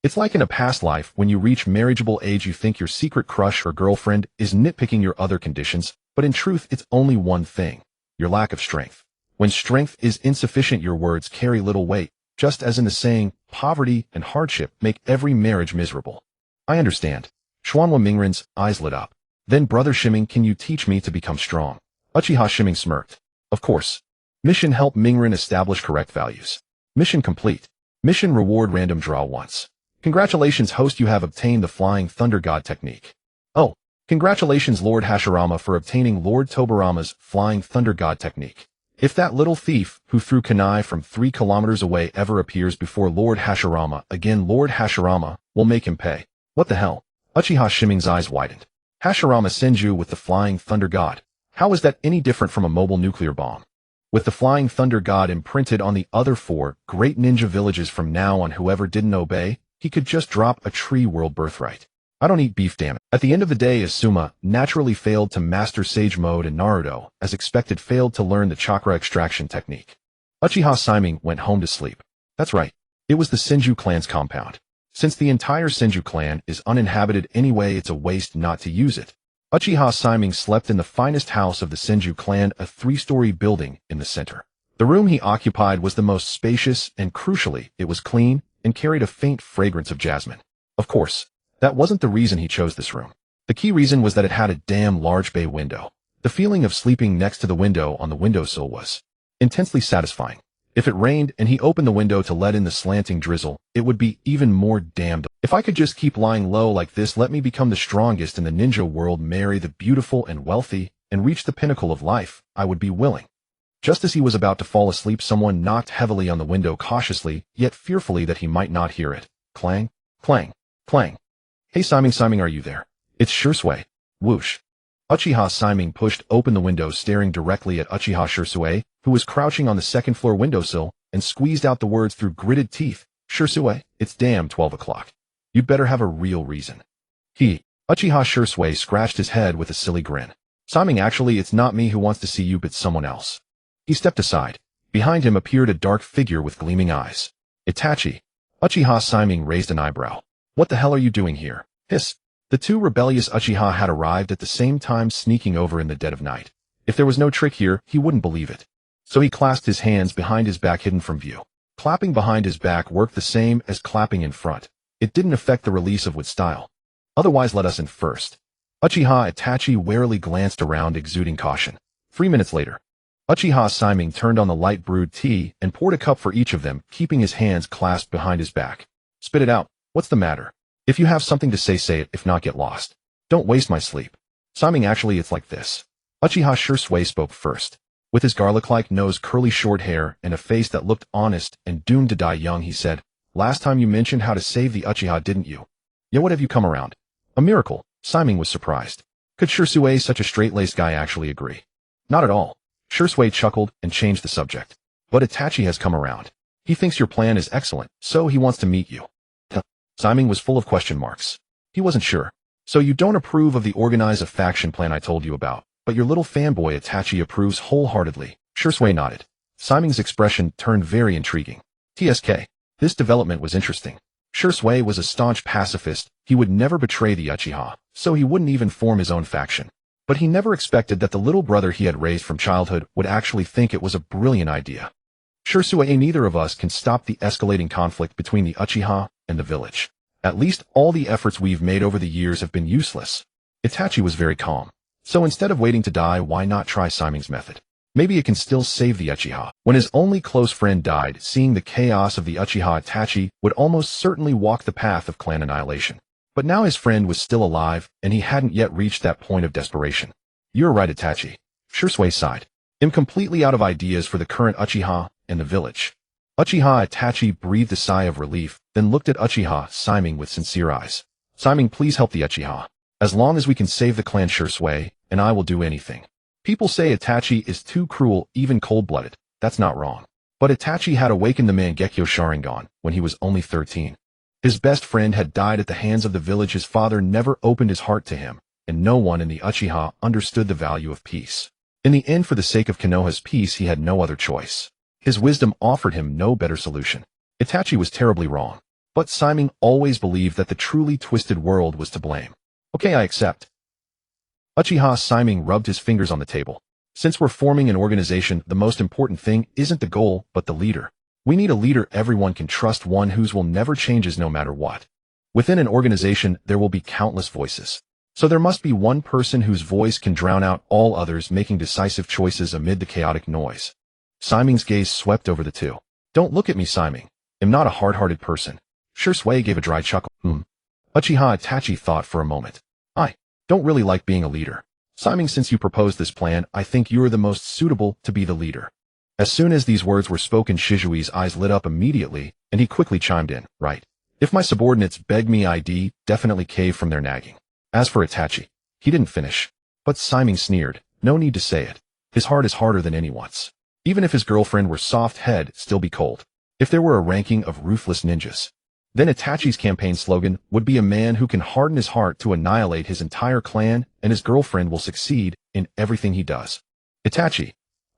It's like in a past life, when you reach marriageable age, you think your secret crush or girlfriend is nitpicking your other conditions, but in truth, it's only one thing: your lack of strength. When strength is insufficient, your words carry little weight, just as in the saying, poverty and hardship make every marriage miserable. I understand. Xuanhua Mingren's eyes lit up. Then, Brother Shimei, can you teach me to become strong? Uchiha Shimei smirked. Of course. Mission: help Mingren establish correct values. Mission complete. Mission reward: random draw once. Congratulations, host, you have obtained the Flying Thunder God technique. Oh, congratulations, Lord Hashirama, for obtaining Lord Tobirama's Flying Thunder God technique. If that little thief who threw kunai from 3 kilometers away ever appears before Lord Hashirama again, Lord Hashirama will make him pay. What the hell? Uchiha Shimei's eyes widened. Hashirama Senju with the Flying Thunder God. How is that any different from a mobile nuclear bomb? With the Flying Thunder God imprinted on the other 4 great ninja villages from now on, whoever didn't obey, he could just drop a tree world birthright. I don't eat beef, damn it. At the end of the day, Asuma naturally failed to master Sage Mode, and Naruto, as expected, failed to learn the chakra extraction technique. Uchiha Shimei went home to sleep. That's right. It was the Senju clan's compound. Since the entire Senju clan is uninhabited anyway, it's a waste not to use it. Uchiha Shimei slept in the finest house of the Senju clan, a 3-story building in the center. The room he occupied was the most spacious, and crucially, it was clean and carried a faint fragrance of jasmine. Of course, that wasn't the reason he chose this room. The key reason was that it had a damn large bay window. The feeling of sleeping next to the window on the windowsill was intensely satisfying. If it rained and he opened the window to let in the slanting drizzle, it would be even more damned. If I could just keep lying low like this, let me become the strongest in the ninja world, marry the beautiful and wealthy, and reach the pinnacle of life, I would be willing. Just as he was about to fall asleep, someone knocked heavily on the window, cautiously, yet fearfully that he might not hear it. Clang. Clang. Clang. Hey Siming, are you there? It's Shisui. Whoosh. Uchiha Shimei pushed open the window, staring directly at Uchiha Shisui, who was crouching on the second-floor windowsill, and squeezed out the words through gritted teeth. Shisui, it's damn 12 o'clock. You'd better have a real reason. Uchiha Shisui scratched his head with a silly grin. Shimei, actually, it's not me who wants to see you but someone else. He stepped aside. Behind him appeared a dark figure with gleaming eyes. Itachi. Uchiha Shimei raised an eyebrow. What the hell are you doing here? Hiss. The two rebellious Uchiha had arrived at the same time, sneaking over in the dead of night. If there was no trick here, he wouldn't believe it. So he clasped his hands behind his back, hidden from view. Clapping behind his back worked the same as clapping in front. It didn't affect the release of with style. Otherwise, let us in first. Uchiha Itachi warily glanced around, exuding caution. 3 minutes later, Uchiha Shimei turned on the light brewed tea and poured a cup for each of them, keeping his hands clasped behind his back. Spit it out. What's the matter? If you have something to say it. If not, get lost. Don't waste my sleep. Shimei, actually, it's like this. Uchiha Shisui spoke first. With his garlic-like nose, curly short hair, and a face that looked honest and doomed to die young, he said, last time you mentioned how to save the Uchiha, didn't you? Yeah, what have you come around? A miracle. Shimei was surprised. Could Shisui, such a straight-laced guy, actually agree? Not at all. Shisui chuckled and changed the subject. But Itachi has come around. He thinks your plan is excellent, so he wants to meet you. Shimei was full of question marks. He wasn't sure. So you don't approve of the organize a faction plan I told you about, but your little fanboy Itachi approves wholeheartedly. Shisui nodded. Shimei's expression turned very intriguing. TSK. This development was interesting. Shisui was a staunch pacifist. He would never betray the Uchiha, so he wouldn't even form his own faction. But he never expected that the little brother he had raised from childhood would actually think it was a brilliant idea. Shisui, neither of us can stop the escalating conflict between the Uchiha and the village. At least all the efforts we've made over the years have been useless. Itachi was very calm. So instead of waiting to die, why not try Shimei's method? Maybe it can still save the Uchiha. When his only close friend died, seeing the chaos of the Uchiha, Itachi would almost certainly walk the path of clan annihilation. But now his friend was still alive, and he hadn't yet reached that point of desperation. You're right, Itachi. Shisui sighed. I'm completely out of ideas for the current Uchiha and the village. Uchiha Itachi breathed a sigh of relief, then looked at Uchiha Shimei with sincere eyes. Shimei, please help the Uchiha. As long as we can save the clan, Shisui, and I will do anything. People say Itachi is too cruel, even cold-blooded. That's not wrong. But Itachi had awakened the Mangekyō Sharingan when he was only 13. His best friend had died at the hands of the village. His father never opened his heart to him, and no one in the Uchiha understood the value of peace. In the end, for the sake of Konoha's peace, he had no other choice. His wisdom offered him no better solution. Itachi was terribly wrong. But Shimei always believed that the truly twisted world was to blame. Okay, I accept. Uchiha Shimei rubbed his fingers on the table. Since we're forming an organization, the most important thing isn't the goal, but the leader. We need a leader everyone can trust, one whose will never changes no matter what. Within an organization, there will be countless voices. So there must be one person whose voice can drown out all others, making decisive choices amid the chaotic noise. Shimei's gaze swept over the two. Don't look at me, Shimei. I'm not a hard-hearted person. Shisui gave a dry chuckle. Uchiha Itachi thought for a moment. I don't really like being a leader. Shimei, since you proposed this plan, I think you're the most suitable to be the leader. As soon as these words were spoken, Shishui's eyes lit up immediately, and he quickly chimed in, right. If my subordinates beg me, I'd definitely cave from their nagging. As for Itachi, he didn't finish. But Shimei sneered. No need to say it. His heart is harder than anyone's. Even if his girlfriend were soft, he'd still be cold. If there were a ranking of ruthless ninjas, then Itachi's campaign slogan would be a man who can harden his heart to annihilate his entire clan, and his girlfriend will succeed in everything he does. Itachi.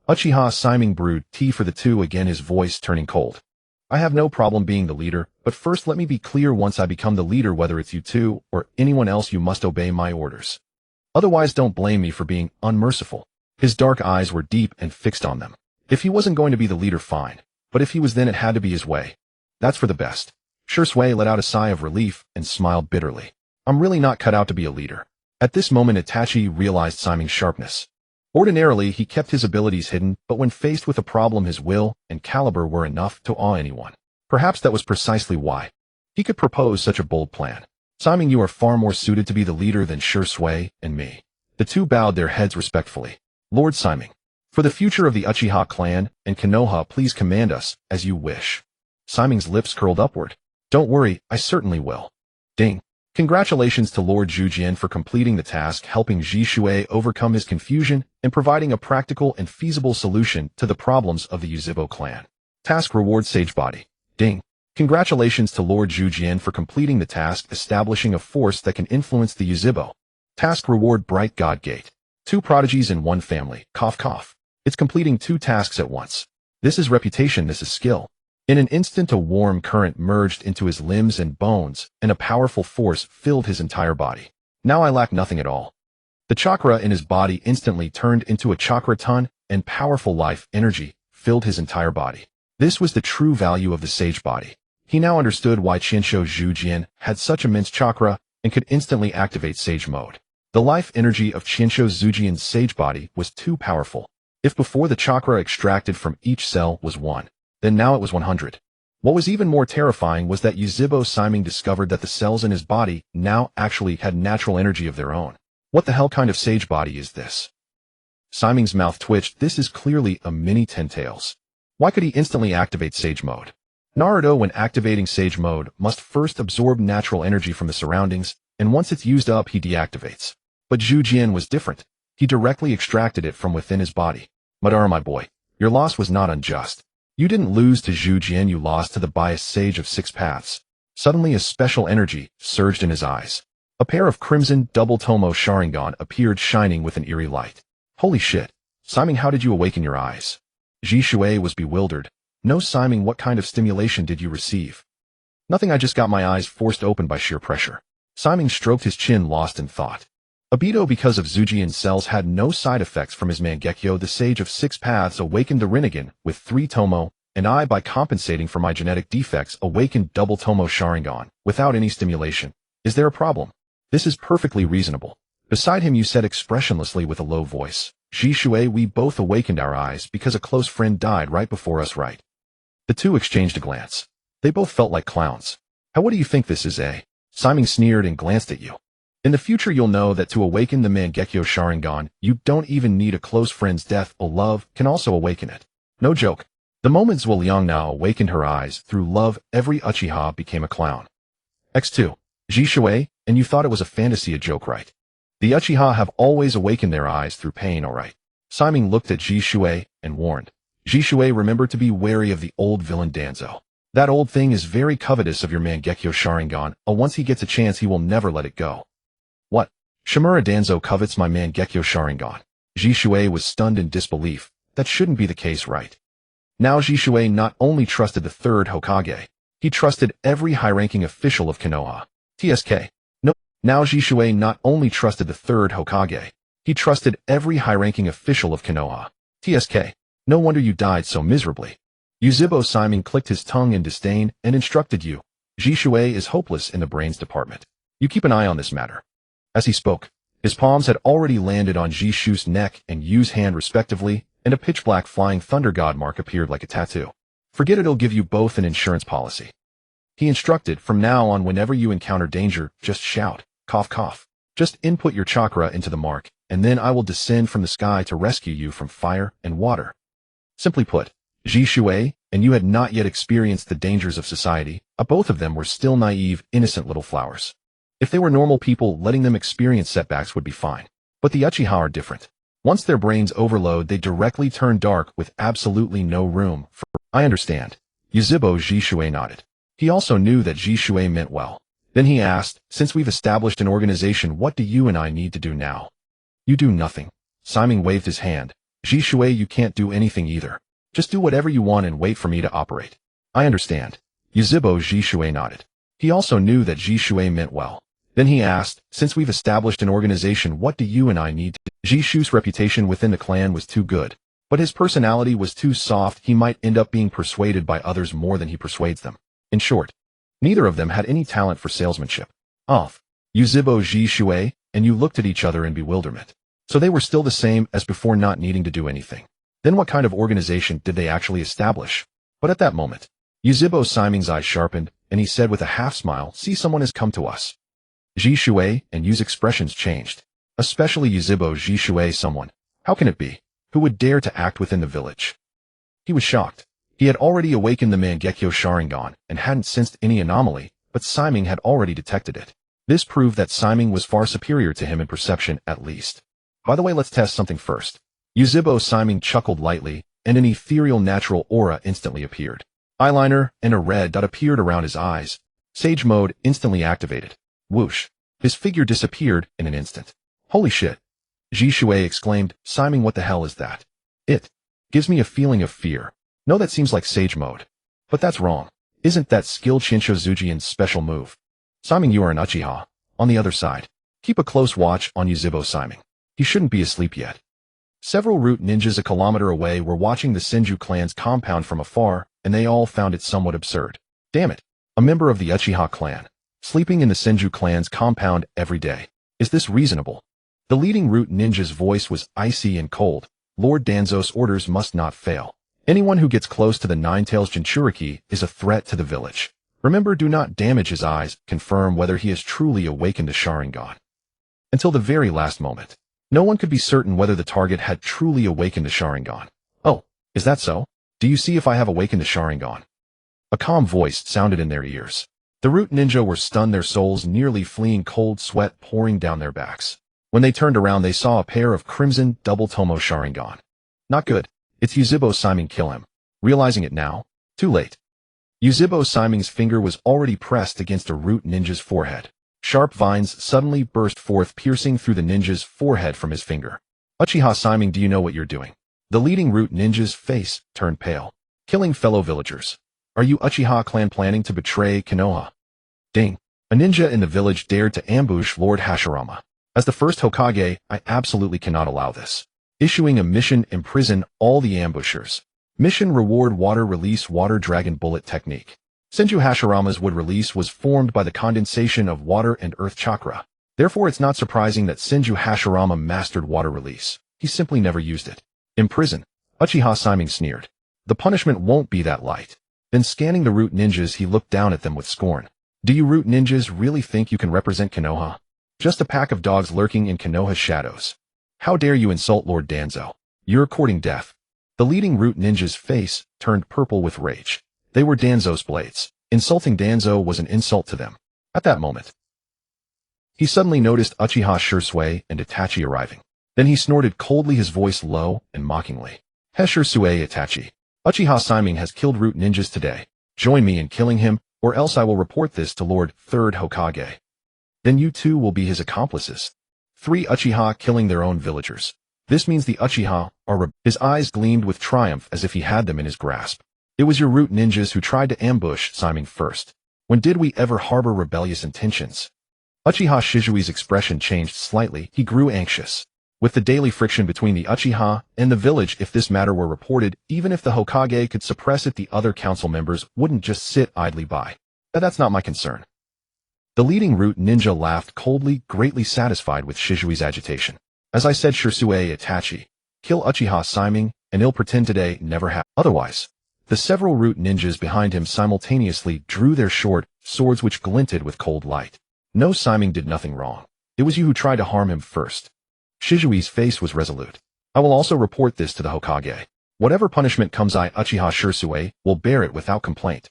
Uchiha Shimei brewed tea for the two, again his voice turning cold. I have no problem being the leader, but first let me be clear, once I become the leader, whether it's you two or anyone else, you must obey my orders. Otherwise don't blame me for being unmerciful. His dark eyes were deep and fixed on them. If he wasn't going to be the leader, fine. But if he was, then it had to be his way. That's for the best. Shisui let out a sigh of relief and smiled bitterly. I'm really not cut out to be a leader. At this moment, Itachi realized Shimei's sharpness. Ordinarily, he kept his abilities hidden, but when faced with a problem, his will and caliber were enough to awe anyone. Perhaps that was precisely why he could propose such a bold plan. Shimei, you are far more suited to be the leader than Shisui and me. The two bowed their heads respectfully. Lord Shimei, for the future of the Uchiha clan and Konoha, please command us as you wish. Shimei's lips curled upward. Don't worry, I certainly will. Ding. Congratulations to Lord Zhujian for completing the task, helping Ji Shui overcome his confusion and providing a practical and feasible solution to the problems of the Yuzhibo clan. Task reward Sage Body. Ding. Congratulations to Lord Zhujian for completing the task, establishing a force that can influence the Yuzhibo. Task reward Bright God Gate. 2 prodigies in 1 family. Cough cough. It's completing 2 tasks at once. This is reputation, this is skill. In an instant, a warm current merged into his limbs and bones, and a powerful force filled his entire body. Now I lack nothing at all. The chakra in his body instantly turned into a chakra ton, and powerful life energy filled his entire body. This was the true value of the sage body. He now understood why Qianshou Zhujian had such immense chakra and could instantly activate sage mode. The life energy of Qianshou Zhujian's sage body was too powerful. If before the chakra extracted from each cell was 1, then now it was 100. What was even more terrifying was that Yuzhibo Shimei discovered that the cells in his body now actually had natural energy of their own. What the hell kind of sage body is this? Shimei's mouth twitched. This is clearly a mini Ten Tails. Why could he instantly activate sage mode? Naruto, when activating sage mode, must first absorb natural energy from the surroundings, and once it's used up, he deactivates. But Zhujian was different. He directly extracted it from within his body. Madara, my boy, your loss was not unjust. You didn't lose to Zhujian, you lost to the biased sage of 6 paths. Suddenly a special energy surged in his eyes. A pair of crimson double Tomo Sharingan appeared, shining with an eerie light. Holy shit. Shimei, how did you awaken your eyes? Ji Shui was bewildered. No, Shimei, what kind of stimulation did you receive? Nothing, I just got my eyes forced open by sheer pressure. Shimei stroked his chin, lost in thought. Obito, because of Zhujian's cells, had no side effects from his Mangekyō. The sage of 6 paths awakened the Rinnegan with 3 Tomo, and I, by compensating for my genetic defects, awakened double Tomo Sharingan without any stimulation. Is there a problem? This is perfectly reasonable. Beside him, you said expressionlessly with a low voice, Ji Shui, we both awakened our eyes because a close friend died right before us, right? The two exchanged a glance. They both felt like clowns. How, what do you think this is, eh? Shimei sneered and glanced at you. In the future, you'll know that to awaken the Mangekyō Sharingan, you don't even need a close friend's death. A love can also awaken it. No joke. The moment Zhuo Liangnao awakened her eyes through love, every Uchiha became a clown. X2. Ji Shui, and you thought it was a fantasy, a joke, right? The Uchiha have always awakened their eyes through pain, alright? Shimei looked at Ji Shui and warned. Ji Shui, remember to be wary of the old villain Danzo. That old thing is very covetous of your Mangekyō Sharingan. Once he gets a chance, he will never let it go. What? Shimura Danzo covets my Mangekyō Sharingan. Ji Shui was stunned in disbelief. That shouldn't be the case, right? Now Ji Shui not only trusted the 3rd Hokage, he trusted every high-ranking official of Konoha. TSK. No. Now Ji Shui not only trusted the 3rd Hokage, he trusted every high-ranking official of Konoha. TSK. No wonder you died so miserably. Yuzhibo Shimei clicked his tongue in disdain and instructed you. Ji Shui is hopeless in the brains department. You keep an eye on this matter. As he spoke, his palms had already landed on Ji Shu's neck and Yu's hand respectively, and a pitch-black flying thunder god mark appeared like a tattoo. Forget it, it'll give you both an insurance policy. He instructed, from now on, whenever you encounter danger, just shout, cough cough. Just input your chakra into the mark, and then I will descend from the sky to rescue you from fire and water. Simply put, Ji Shui and you had not yet experienced the dangers of society. Both of them were still naive, innocent little flowers. If they were normal people, letting them experience setbacks would be fine. But the Uchiha are different. Once their brains overload, they directly turn dark with absolutely no room for... I understand. Yuzhibo Ji Shui nodded. He also knew that Ji Shui meant well. Then he asked, since we've established an organization, what do you and I need to do now? You do nothing. Shimei waved his hand. Ji Shui, you can't do anything either. Just do whatever you want and wait for me to operate. I understand. Yuzhibo Ji Shui nodded. He also knew that Ji Shui meant well. Then he asked, since we've established an organization, what do you and I need to do? Ji Shu's reputation within the clan was too good, but his personality was too soft. He might end up being persuaded by others more than he persuades them. In short, neither of them had any talent for salesmanship. Yuzhibo Ji Shui and you looked at each other in bewilderment. So they were still the same as before, not needing to do anything. Then what kind of organization did they actually establish? But at that moment, Yuzhibo Shimei's eyes sharpened, and he said with a half-smile, see, someone has come to us. Ji Shui and Yu's expressions changed. Especially Yuzhibo Ji Shui, someone. How can it be? Who would dare to act within the village? He was shocked. He had already awakened the Mangekyō Sharingan and hadn't sensed any anomaly, but Siming had already detected it. This proved that Siming was far superior to him in perception, at least. By the way, let's test something first. Yuzhibo Siming chuckled lightly, and an ethereal natural aura instantly appeared. Eyeliner and a red dot appeared around his eyes. Sage mode instantly activated. Whoosh. His figure disappeared in an instant. Holy shit. Ji Shui exclaimed, Siming, what the hell is that? It gives me a feeling of fear. No, that seems like Sage mode. But that's wrong. Isn't that skilled Shinsho Zujian's special move? Siming, you are an Uchiha. On the other side, keep a close watch on Yuzhibo Siming. He shouldn't be asleep yet. Several root ninjas a kilometer away were watching the Senju clan's compound from afar, and they all found it somewhat absurd. Damn it. A member of the Uchiha clan, sleeping in the Senju clan's compound every day. Is this reasonable? The leading root ninja's voice was icy and cold. Lord Danzo's orders must not fail. Anyone who gets close to the Nine-Tails Jinchuriki is a threat to the village. Remember, do not damage his eyes. Confirm whether he has truly awakened the Sharingan. Until the very last moment, no one could be certain whether the target had truly awakened the Sharingan. Oh, is that so? Do you see if I have awakened the Sharingan? A calm voice sounded in their ears. The root ninja were stunned, their souls nearly fleeing, cold sweat pouring down their backs. When they turned around, they saw a pair of crimson double tomo Sharingan. Not good. It's Yuzhibo Siming, kill him. Realizing it now? Too late. Yuzhibo Siming's finger was already pressed against a root ninja's forehead. Sharp vines suddenly burst forth, piercing through the ninja's forehead from his finger. Uchiha Siming, do you know what you're doing? The leading root ninja's face turned pale. Killing fellow villagers. Are you Uchiha clan planning to betray Konoha? Ding. A ninja in the village dared to ambush Lord Hashirama. As the first Hokage, I absolutely cannot allow this. Issuing a mission, imprison all the ambushers. Mission reward, water release, water dragon bullet technique. Senju Hashirama's wood release was formed by the condensation of water and earth chakra. Therefore, it's not surprising that Senju Hashirama mastered water release. He simply never used it. Imprison. Uchiha Siming sneered. The punishment won't be that light. Then scanning the root ninjas, he looked down at them with scorn. Do you root ninjas really think you can represent Konoha? Just a pack of dogs lurking in Konoha's shadows. How dare you insult Lord Danzo? You're courting death. The leading root ninja's face turned purple with rage. They were Danzo's blades. Insulting Danzo was an insult to them. At that moment, he suddenly noticed Uchiha Shimei and Itachi arriving. Then he snorted coldly, his voice low and mockingly. Shimei Itachi. Uchiha Siming has killed root ninjas today. Join me in killing him, or else I will report this to Lord Third Hokage. Then you too will be his accomplices. 3 Uchiha killing their own villagers. This means the Uchiha are His eyes gleamed with triumph as if he had them in his grasp. It was your root ninjas who tried to ambush Siming first. When did we ever harbor rebellious intentions? Uchiha Shizui's expression changed slightly. He grew anxious. With the daily friction between the Uchiha and the village, if this matter were reported, even if the Hokage could suppress it, the other council members wouldn't just sit idly by. That's not my concern. The leading root ninja laughed coldly, greatly satisfied with Shizui's agitation. As I said, Shimei Itachi, kill Uchiha Siming, and he'll pretend today never happened. Otherwise, the several root ninjas behind him simultaneously drew their short swords, which glinted with cold light. No, Siming did nothing wrong. It was you who tried to harm him first. Shizui's face was resolute. I will also report this to the Hokage. Whatever punishment comes, I, Uchiha Shimei, will bear it without complaint.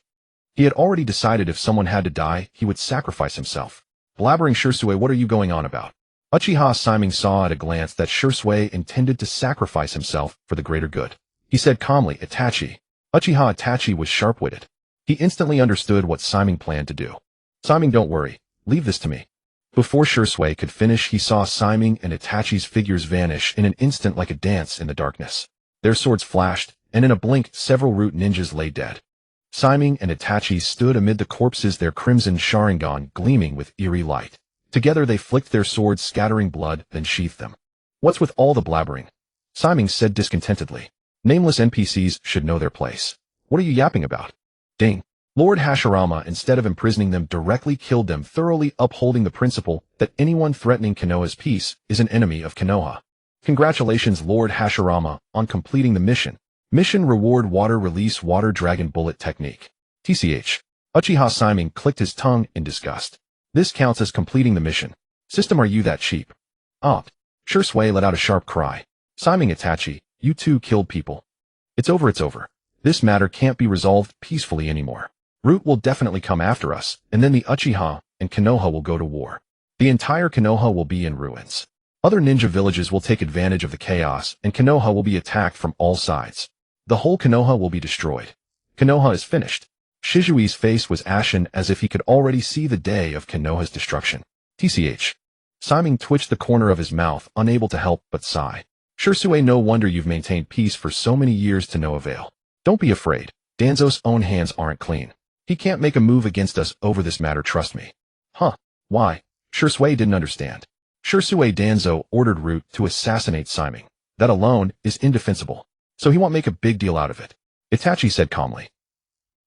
He had already decided if someone had to die, he would sacrifice himself. Blabbering Shimei, what are you going on about? Uchiha Siming saw at a glance that Shimei intended to sacrifice himself for the greater good. He said calmly, Itachi. Uchiha Itachi was sharp-witted. He instantly understood what Siming planned to do. Siming, don't worry. Leave this to me. Before Shimei could finish, he saw Siming and Itachi's figures vanish in an instant like a dance in the darkness. Their swords flashed, and in a blink, several root ninjas lay dead. Siming and Itachi stood amid the corpses, their crimson Sharingan gleaming with eerie light. Together they flicked their swords, scattering blood, then sheathed them. What's with all the blabbering? Siming said discontentedly. Nameless NPCs should know their place. What are you yapping about? Ding. Lord Hashirama, instead of imprisoning them, directly killed them, thoroughly upholding the principle that anyone threatening Konoha's peace is an enemy of Konoha. Congratulations, Lord Hashirama, on completing the mission. Mission reward, water release, water dragon bullet technique. TCH. Uchiha Siming clicked his tongue in disgust. This counts as completing the mission. System, are you that cheap? Opt. Shimei let out a sharp cry. Siming, Itachi, you two killed people. It's over, it's over. This matter can't be resolved peacefully anymore. Root will definitely come after us, and then the Uchiha and Konoha will go to war. The entire Konoha will be in ruins. Other ninja villages will take advantage of the chaos, and Konoha will be attacked from all sides. The whole Konoha will be destroyed. Konoha is finished. Shizui's face was ashen as if he could already see the day of Konoha's destruction. TCH. Simon twitched the corner of his mouth, unable to help but sigh. Shisui, no wonder you've maintained peace for so many years to no avail. Don't be afraid. Danzo's own hands aren't clean. He can't make a move against us over this matter, trust me. Huh? Why? Shisui didn't understand. Shisui Danzo ordered Root to assassinate Simon. That alone is indefensible. So he won't make a big deal out of it. Itachi said calmly.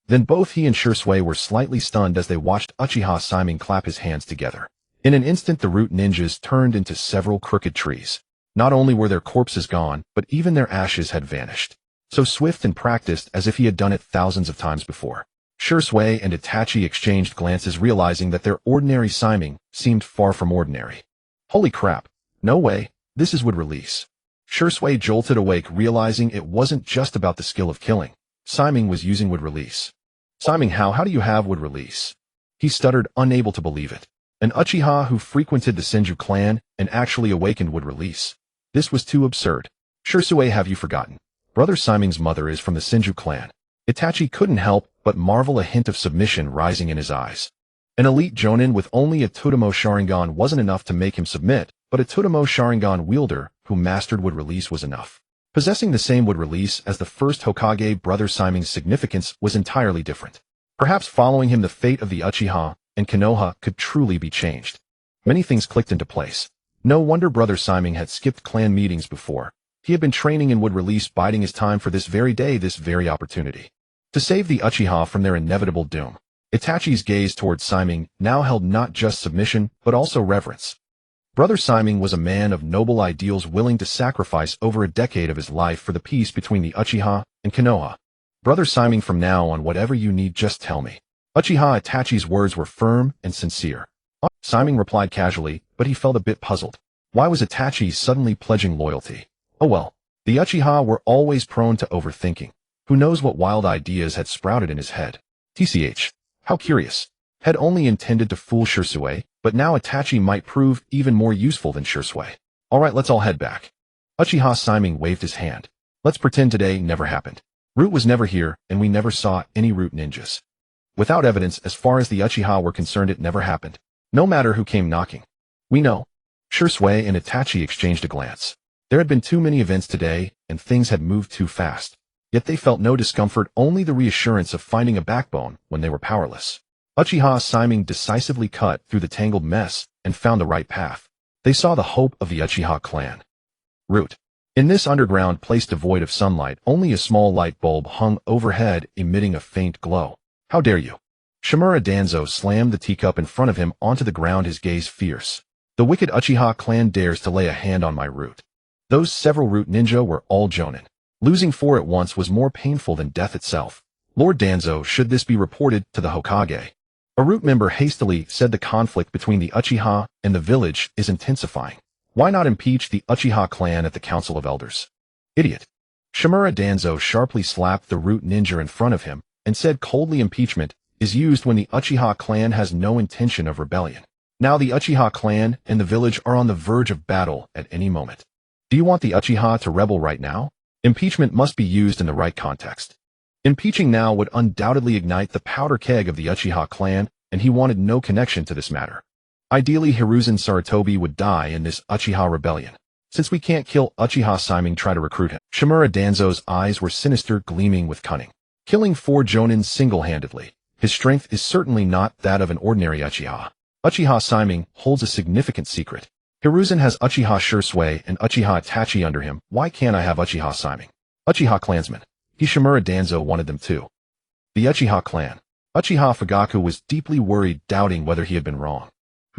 Then both he and Shisui were slightly stunned as they watched Uchiha Simon clap his hands together. In an instant the Root ninjas turned into several crooked trees. Not only were their corpses gone, but even their ashes had vanished. So swift and practiced as if he had done it thousands of times before. Shisui and Itachi exchanged glances, realizing that their ordinary Simon seemed far from ordinary. Holy crap. No way. This is wood release. Shisui jolted awake, realizing it wasn't just about the skill of killing. Simon was using wood release. Simon, how do you have wood release? He stuttered, unable to believe it. An Uchiha who frequented the Senju clan and actually awakened wood release. This was too absurd. Shisui, have you forgotten? Brother Simon's mother is from the Senju clan. Itachi couldn't help but marvel, a hint of submission rising in his eyes. An elite jonin with only a Tobirama Sharingan wasn't enough to make him submit, but a Tobirama Sharingan wielder who mastered wood release was enough. Possessing the same wood release as the first Hokage, Brother Simon's significance was entirely different. Perhaps following him the fate of the Uchiha and Konoha could truly be changed. Many things clicked into place. No wonder Brother Simon had skipped clan meetings before. He had been training in wood release, biding his time for this very day, this very opportunity. To save the Uchiha from their inevitable doom. Itachi's gaze towards Simon now held not just submission, but also reverence. Brother Simon was a man of noble ideals, willing to sacrifice over a decade of his life for the peace between the Uchiha and Konoha. Brother Simon, from now on, whatever you need, just tell me. Uchiha Itachi's words were firm and sincere. Simon replied casually, but he felt a bit puzzled. Why was Itachi suddenly pledging loyalty? Oh well, the Uchiha were always prone to overthinking. Who knows what wild ideas had sprouted in his head? TCH. How curious. Had only intended to fool Shisui, but now Itachi might prove even more useful than Shisui. Alright, let's all head back. Uchiha Simon waved his hand. Let's pretend today never happened. Root was never here, and we never saw any Root ninjas. Without evidence, as far as the Uchiha were concerned, it never happened. No matter who came knocking. We know. Shisui and Itachi exchanged a glance. There had been too many events today, and things had moved too fast. Yet they felt no discomfort, only the reassurance of finding a backbone when they were powerless. Uchiha Simon decisively cut through the tangled mess and found the right path. They saw the hope of the Uchiha clan. Root. In this underground place devoid of sunlight, only a small light bulb hung overhead, emitting a faint glow. How dare you? Shimura Danzo slammed the teacup in front of him onto the ground, his gaze fierce. The wicked Uchiha clan dares to lay a hand on my Root. Those several Root ninja were all jonin. Losing 4 at once was more painful than death itself. Lord Danzo, should this be reported to the Hokage? A Root member hastily said the conflict between the Uchiha and the village is intensifying. Why not impeach the Uchiha clan at the Council of Elders? Idiot. Shimura Danzo sharply slapped the Root ninja in front of him and said coldly, impeachment is used when the Uchiha clan has no intention of rebellion. Now the Uchiha clan and the village are on the verge of battle at any moment. Do you want the Uchiha to rebel right now? Impeachment must be used in the right context. Impeaching now would undoubtedly ignite the powder keg of the Uchiha clan, and he wanted no connection to this matter. Ideally, Hiruzen Sarutobi would die in this Uchiha rebellion. Since we can't kill Uchiha Simon, try to recruit him. Shimura Danzo's eyes were sinister, gleaming with cunning. Killing 4 jonin single-handedly. His strength is certainly not that of an ordinary Uchiha. Uchiha Simon holds a significant secret. Hiruzen has Uchiha Shisui and Uchiha Itachi under him. Why can't I have Uchiha Simon? Uchiha clansmen. Shimura Danzo wanted them too. The Uchiha clan. Uchiha Fugaku was deeply worried, doubting whether he had been wrong.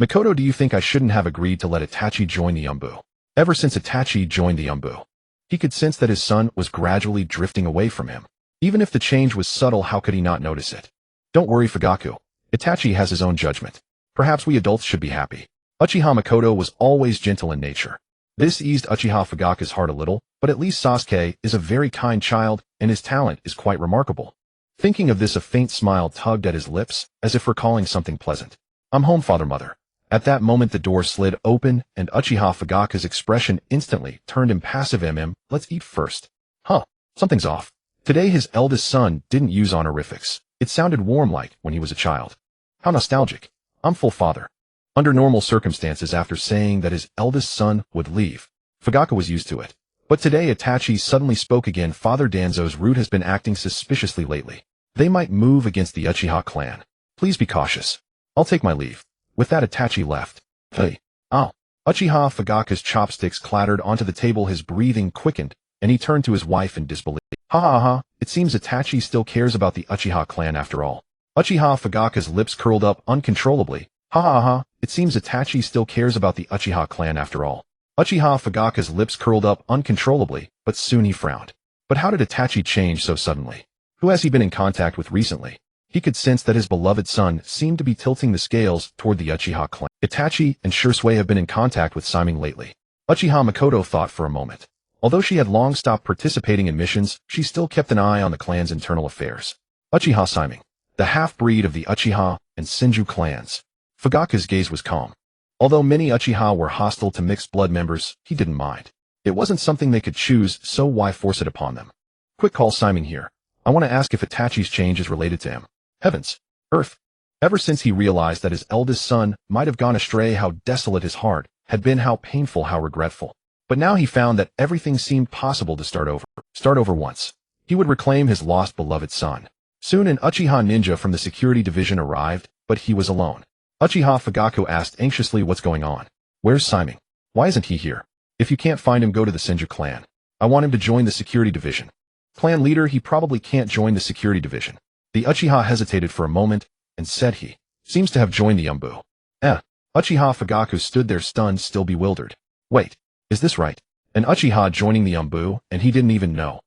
Makoto, do you think I shouldn't have agreed to let Itachi join the Umbu? Ever since Itachi joined the Umbu, he could sense that his son was gradually drifting away from him. Even if the change was subtle, how could he not notice it? Don't worry, Fugaku. Itachi has his own judgment. Perhaps we adults should be happy. Uchiha Makoto was always gentle in nature. This eased Uchiha Fugaka's heart a little, but at least Sasuke is a very kind child, and his talent is quite remarkable. Thinking of this, a faint smile tugged at his lips, as if recalling something pleasant. I'm home, father, mother. At that moment the door slid open, and Uchiha Fugaka's expression instantly turned impassive. Let's eat first. Huh, something's off. Today his eldest son didn't use honorifics. It sounded warm like when he was a child. How nostalgic. I'm full, father. Under normal circumstances, after saying that his eldest son would leave, Fugaka was used to it. But today Itachi suddenly spoke again. Father, Danzo's route has been acting suspiciously lately. They might move against the Uchiha clan. Please be cautious. I'll take my leave. With that, Itachi left. Hey. Ow. Uchiha Fugaka's chopsticks clattered onto the table. His breathing quickened, and he turned to his wife in disbelief. Ha ha ha, it seems Itachi still cares about the Uchiha clan after all. Uchiha Fugaka's lips curled up uncontrollably. Ha ha ha, it seems Itachi still cares about the Uchiha clan after all. Uchiha Fugaka's lips curled up uncontrollably, but soon he frowned. But how did Itachi change so suddenly? Who has he been in contact with recently? He could sense that his beloved son seemed to be tilting the scales toward the Uchiha clan. Itachi and Shisui have been in contact with Simon lately. Uchiha Makoto thought for a moment. Although she had long stopped participating in missions, she still kept an eye on the clan's internal affairs. Uchiha Shimei, the half-breed of the Uchiha and Senju clans. Fugaka's gaze was calm. Although many Uchiha were hostile to mixed blood members, he didn't mind. It wasn't something they could choose, so why force it upon them? Quick call, Simon here. I want to ask if Itachi's change is related to him. Heavens! Earth! Ever since he realized that his eldest son might have gone astray, how desolate his heart had been, how painful, how regretful. But now he found that everything seemed possible to start over. Start over once. He would reclaim his lost beloved son. Soon an Uchiha ninja from the security division arrived, but he was alone. Uchiha Fugaka asked anxiously, what's going on? Where's Simon? Why isn't he here? If you can't find him, go to the Senju clan. I want him to join the security division. Clan leader, he probably can't join the security division. The Uchiha hesitated for a moment, and said he seems to have joined the Umbu. Uchiha Fugaka stood there stunned, still bewildered. Wait, is this right? An Uchiha joining the Umbu, and he didn't even know.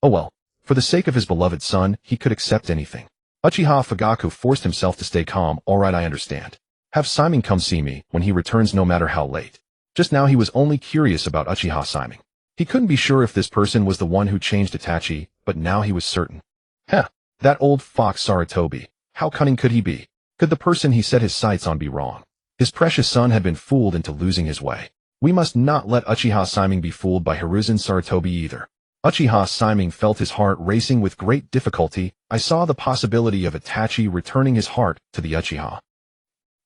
Oh well, for the sake of his beloved son, he could accept anything. Uchiha Fugaka forced himself to stay calm. Alright, I understand. Have Simon come see me when he returns, no matter how late. Just now he was only curious about Uchiha Shimei. He couldn't be sure if this person was the one who changed Itachi, but now he was certain. That old fox Sarutobi. How cunning could he be? Could the person he set his sights on be wrong? His precious son had been fooled into losing his way. We must not let Uchiha Shimei be fooled by Hiruzen Sarutobi either. Uchiha Shimei felt his heart racing with great difficulty. I saw the possibility of Itachi returning his heart to the Uchiha.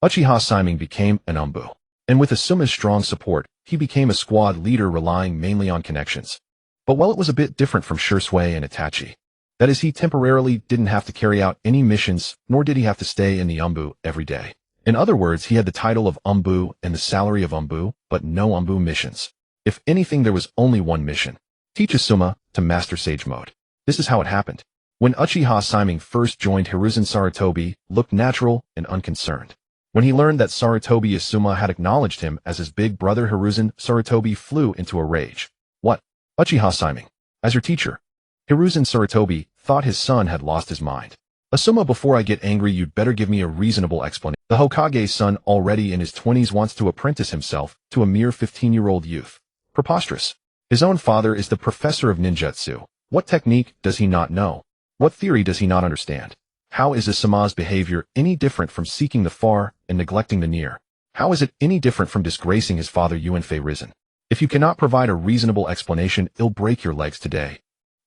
Uchiha Shimei became an Umbu. And with Asuma's strong support, he became a squad leader relying mainly on connections. But while it was a bit different from Shisui and Itachi, that is, he temporarily didn't have to carry out any missions, nor did he have to stay in the Umbu every day. In other words, he had the title of Umbu and the salary of Umbu, but no Umbu missions. If anything, there was only one mission. Teach Asuma to master Sage Mode. This is how it happened. When Uchiha Shimei first joined, Hiruzen Sarutobi looked natural and unconcerned. When he learned that Sarutobi Asuma had acknowledged him as his big brother, Hiruzen Sarutobi flew into a rage. What? Uchiha Shimei, as your teacher? Hiruzen Sarutobi thought his son had lost his mind. Asuma, before I get angry, you'd better give me a reasonable explanation. The Hokage's son, already in his 20s, wants to apprentice himself to a mere 15-year-old youth. Preposterous. His own father is the professor of ninjutsu. What technique does he not know? What theory does he not understand? How is Asuma's behavior any different from seeking the far and neglecting the near? How is it any different from disgracing his father, Uenfei Risen? If you cannot provide a reasonable explanation, it'll break your legs today.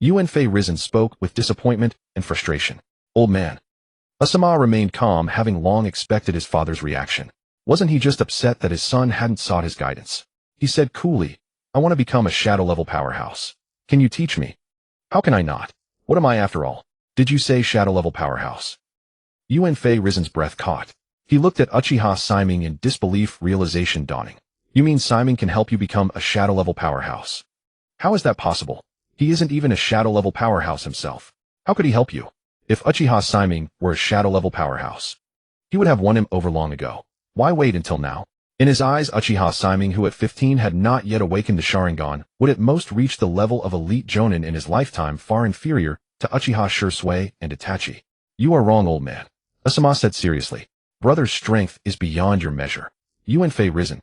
Uenfei Risen spoke with disappointment and frustration. Old man. Asuma remained calm, having long expected his father's reaction. Wasn't he just upset that his son hadn't sought his guidance? He said coolly, I want to become a shadow-level powerhouse. Can you teach me? How can I not? What am I after all? Did you say shadow-level powerhouse? Uenfei Risen's breath caught. He looked at Uchiha Shimei in disbelief, realization dawning. You mean Shimei can help you become a shadow-level powerhouse? How is that possible? He isn't even a shadow-level powerhouse himself. How could he help you? If Uchiha Shimei were a shadow-level powerhouse, he would have won him over long ago. Why wait until now? In his eyes, Uchiha Shimei, who at 15 had not yet awakened the Sharingan, would at most reach the level of elite Jonin in his lifetime, far inferior to Uchiha Shisui and Itachi. You are wrong, old man. Asuma said seriously. Brother's strength is beyond your measure. Uenfei Risen.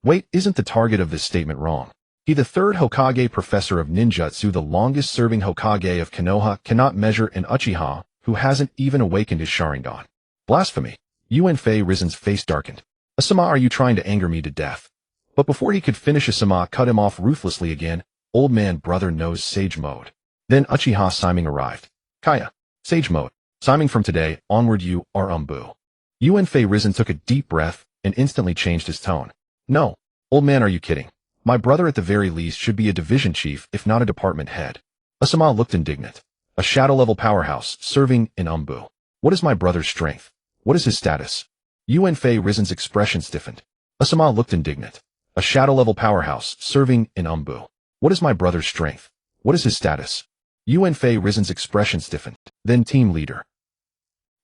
Wait, isn't the target of this statement wrong? He, the third Hokage professor of ninjutsu, the longest-serving Hokage of Konoha, cannot measure an Uchiha who hasn't even awakened his Sharingan. Blasphemy. Yuanfei Rizen's face darkened. Asama, are you trying to anger me to death? But before he could finish, Asama cut him off ruthlessly again. Old man brother knows sage mode. Then Uchiha Shimei arrived. Kaya. Sage mode. Shimei, from today onward you are Umbu. Yuanfei Rizen took a deep breath and instantly changed his tone. No. Old man, are you kidding? My brother at the very least should be a division chief, if not a department head. Asama looked indignant. A shadow-level powerhouse, serving in Umbu. What is my brother's strength? What is his status? Yuanfei Rizen's expression stiffened. Asama looked indignant. A shadow-level powerhouse, serving in Umbu. What is my brother's strength? What is his status? Yuanfei Rizen's expression stiffened. Then team leader.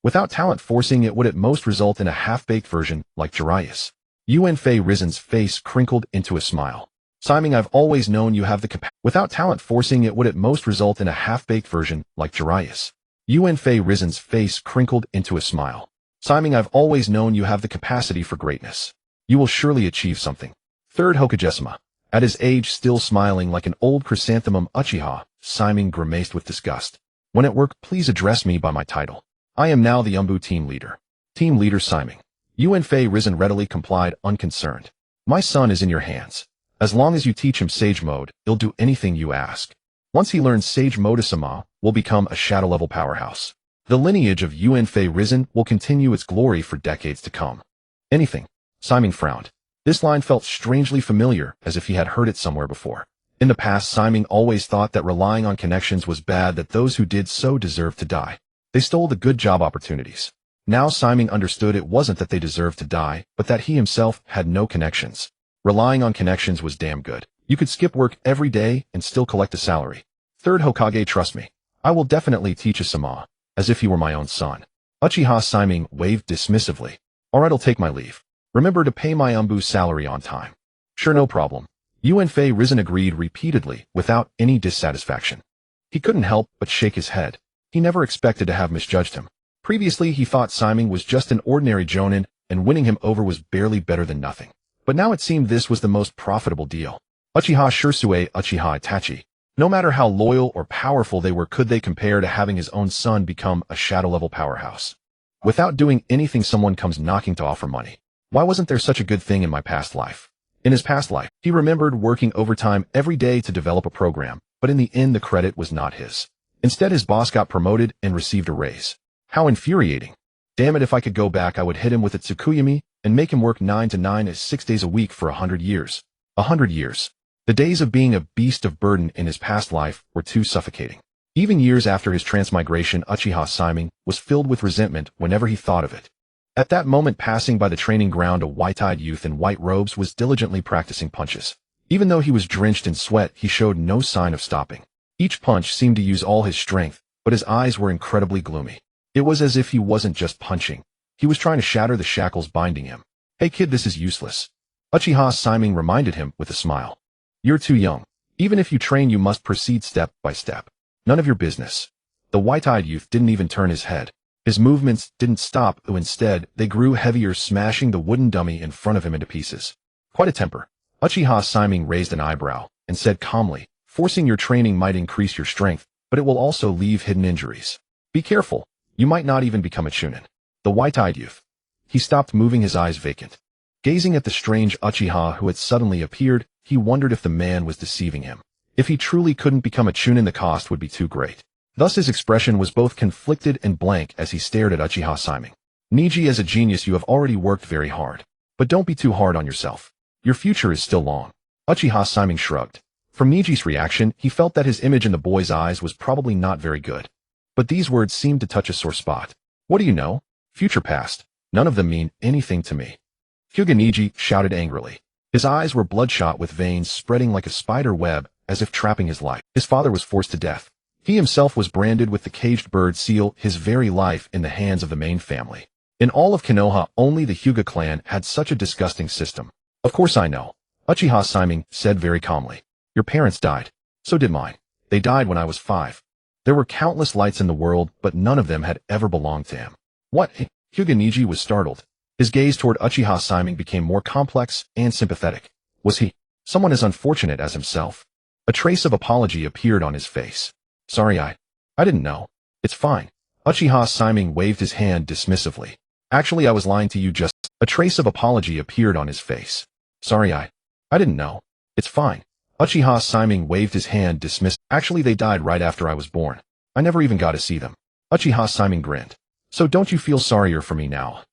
Without talent forcing it would at most result in a half-baked version, like Jiraiya's. Yuanfei Rizen's face crinkled into a smile. Shimei, I've always known you have the capacity. Without talent forcing it would at most result in a half-baked version, like Jiraiya's. Yuanfei Rizen's face crinkled into a smile. Shimei, I've always known you have the capacity for greatness. You will surely achieve something. Third Hokage-sama. At his age, still smiling like an old chrysanthemum, Uchiha Shimei grimaced with disgust. When at work, please address me by my title. I am now the Umbu team leader. Team leader Shimei. Yuanfei Rizen readily complied, unconcerned. My son is in your hands. As long as you teach him Sage Mode, he'll do anything you ask. Once he learns Sage Mode, Asama will become a shadow-level powerhouse. The lineage of Yuanfei Rizen will continue its glory for decades to come. Anything. Shimei frowned. This line felt strangely familiar, as if he had heard it somewhere before. In the past, Shimei always thought that relying on connections was bad, that those who did so deserved to die. They stole the good job opportunities. Now Shimei understood it wasn't that they deserved to die, but that he himself had no connections. Relying on connections was damn good. You could skip work every day and still collect a salary. Third Hokage, trust me. I will definitely teach Asama, as if he were my own son. Uchiha Shimei waved dismissively. Alright, I'll take my leave. Remember to pay my Umbu's salary on time. Sure, no problem. Yuanfei Rizen agreed repeatedly, without any dissatisfaction. He couldn't help but shake his head. He never expected to have misjudged him. Previously, he thought Shimei was just an ordinary jonin, and winning him over was barely better than nothing. But now it seemed this was the most profitable deal. Uchiha Shirasue, Uchiha Itachi. No matter how loyal or powerful they were, could they compare to having his own son become a shadow-level powerhouse? Without doing anything, someone comes knocking to offer money. Why wasn't there such a good thing in my past life? In his past life, he remembered working overtime every day to develop a program, but in the end the credit was not his. Instead, his boss got promoted and received a raise. How infuriating. Damn it, if I could go back, I would hit him with a Tsukuyami and make him work 9 to 9 as 6 days a week for 100 years. 100 years. The days of being a beast of burden in his past life were too suffocating. Even years after his transmigration, Uchiha Shimei was filled with resentment whenever he thought of it. At that moment, passing by the training ground, a white-eyed youth in white robes was diligently practicing punches. Even though he was drenched in sweat, he showed no sign of stopping. Each punch seemed to use all his strength, but his eyes were incredibly gloomy. It was as if he wasn't just punching. He was trying to shatter the shackles binding him. Hey kid, this is useless. Uchiha Shimei reminded him with a smile. You're too young. Even if you train, you must proceed step by step. None of your business. The white-eyed youth didn't even turn his head. His movements didn't stop, though instead, they grew heavier, smashing the wooden dummy in front of him into pieces. Quite a temper. Uchiha Shimei raised an eyebrow and said calmly, forcing your training might increase your strength, but it will also leave hidden injuries. Be careful. You might not even become a chunin. The white-eyed youth. He stopped, moving, his eyes vacant. Gazing at the strange Uchiha who had suddenly appeared, he wondered if the man was deceiving him. If he truly couldn't become a chunin, the cost would be too great. Thus his expression was both conflicted and blank as he stared at Uchiha Shimei. Niji, as a genius, you have already worked very hard. But don't be too hard on yourself. Your future is still long. Uchiha Shimei shrugged. From Niji's reaction, he felt that his image in the boy's eyes was probably not very good. But these words seemed to touch a sore spot. What do you know? Future, past. None of them mean anything to me. Hyuga Niji shouted angrily. His eyes were bloodshot with veins spreading like a spider web, as if trapping his life. His father was forced to death. He himself was branded with the caged bird seal, his very life in the hands of the main family. In all of Konoha, only the Hyuga clan had such a disgusting system. Of course I know. Uchiha Shimei said very calmly. Your parents died. So did mine. They died when I was 5. There were countless lights in the world, but none of them had ever belonged to him. What? Hyuga Niji was startled. His gaze toward Uchiha Shimei became more complex and sympathetic. Was he someone as unfortunate as himself? A trace of apology appeared on his face. Sorry, I didn't know. It's fine. Uchiha Shimei waved his hand dismissively. Actually, I was lying to you just. A trace of apology appeared on his face. Sorry, I didn't know. It's fine. Uchiha Shimei waved his hand dismissively. Actually, they died right after I was born. I never even got to see them. Uchiha Shimei grinned. So don't you feel sorrier for me now?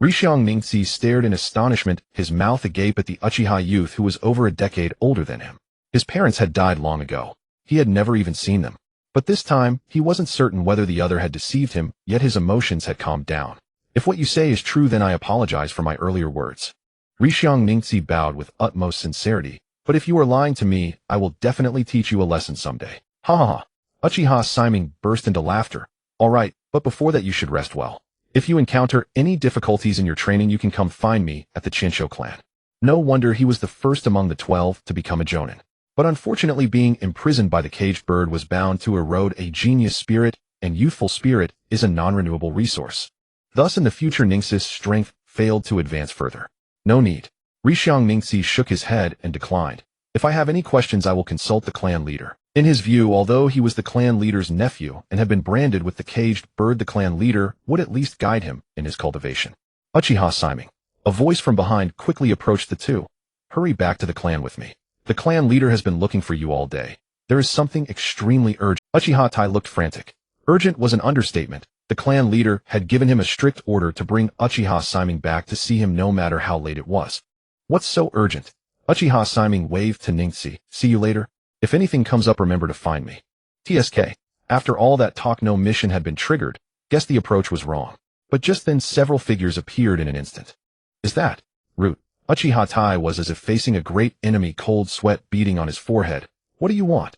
Rishiang Ningxi stared in astonishment, his mouth agape at the Uchiha youth who was over a decade older than him. His parents had died long ago. He had never even seen them. But this time, he wasn't certain whether the other had deceived him, yet his emotions had calmed down. If what you say is true, then I apologize for my earlier words. Rishiang Ningxi bowed with utmost sincerity. But if you are lying to me, I will definitely teach you a lesson someday. Ha ha ha. Uchiha Shimei burst into laughter. All right, but before that you should rest well. If you encounter any difficulties in your training, you can come find me at the Chinsho clan. No wonder he was the first among the 12 to become a jonin. But unfortunately, being imprisoned by the caged bird was bound to erode a genius spirit, and youthful spirit is a non-renewable resource. Thus, in the future, Ningxi's strength failed to advance further. No need. Rishiang Ningxi shook his head and declined. If I have any questions, I will consult the clan leader. In his view, although he was the clan leader's nephew and had been branded with the caged bird, the clan leader would at least guide him in his cultivation. Uchiha Shimei. A voice from behind quickly approached the two. Hurry back to the clan with me. The clan leader has been looking for you all day. There is something extremely urgent. Uchiha Tai looked frantic. Urgent was an understatement. The clan leader had given him a strict order to bring Uchiha Shimei back to see him no matter how late it was. What's so urgent? Uchiha Shimei waved to Ningxi. See you later. If anything comes up, remember to find me. TSK. After all that talk, no mission had been triggered. Guess the approach was wrong. But just then several figures appeared in an instant. Is that Root? Uchiha Tai was as if facing a great enemy, cold sweat beading on his forehead. What do you want?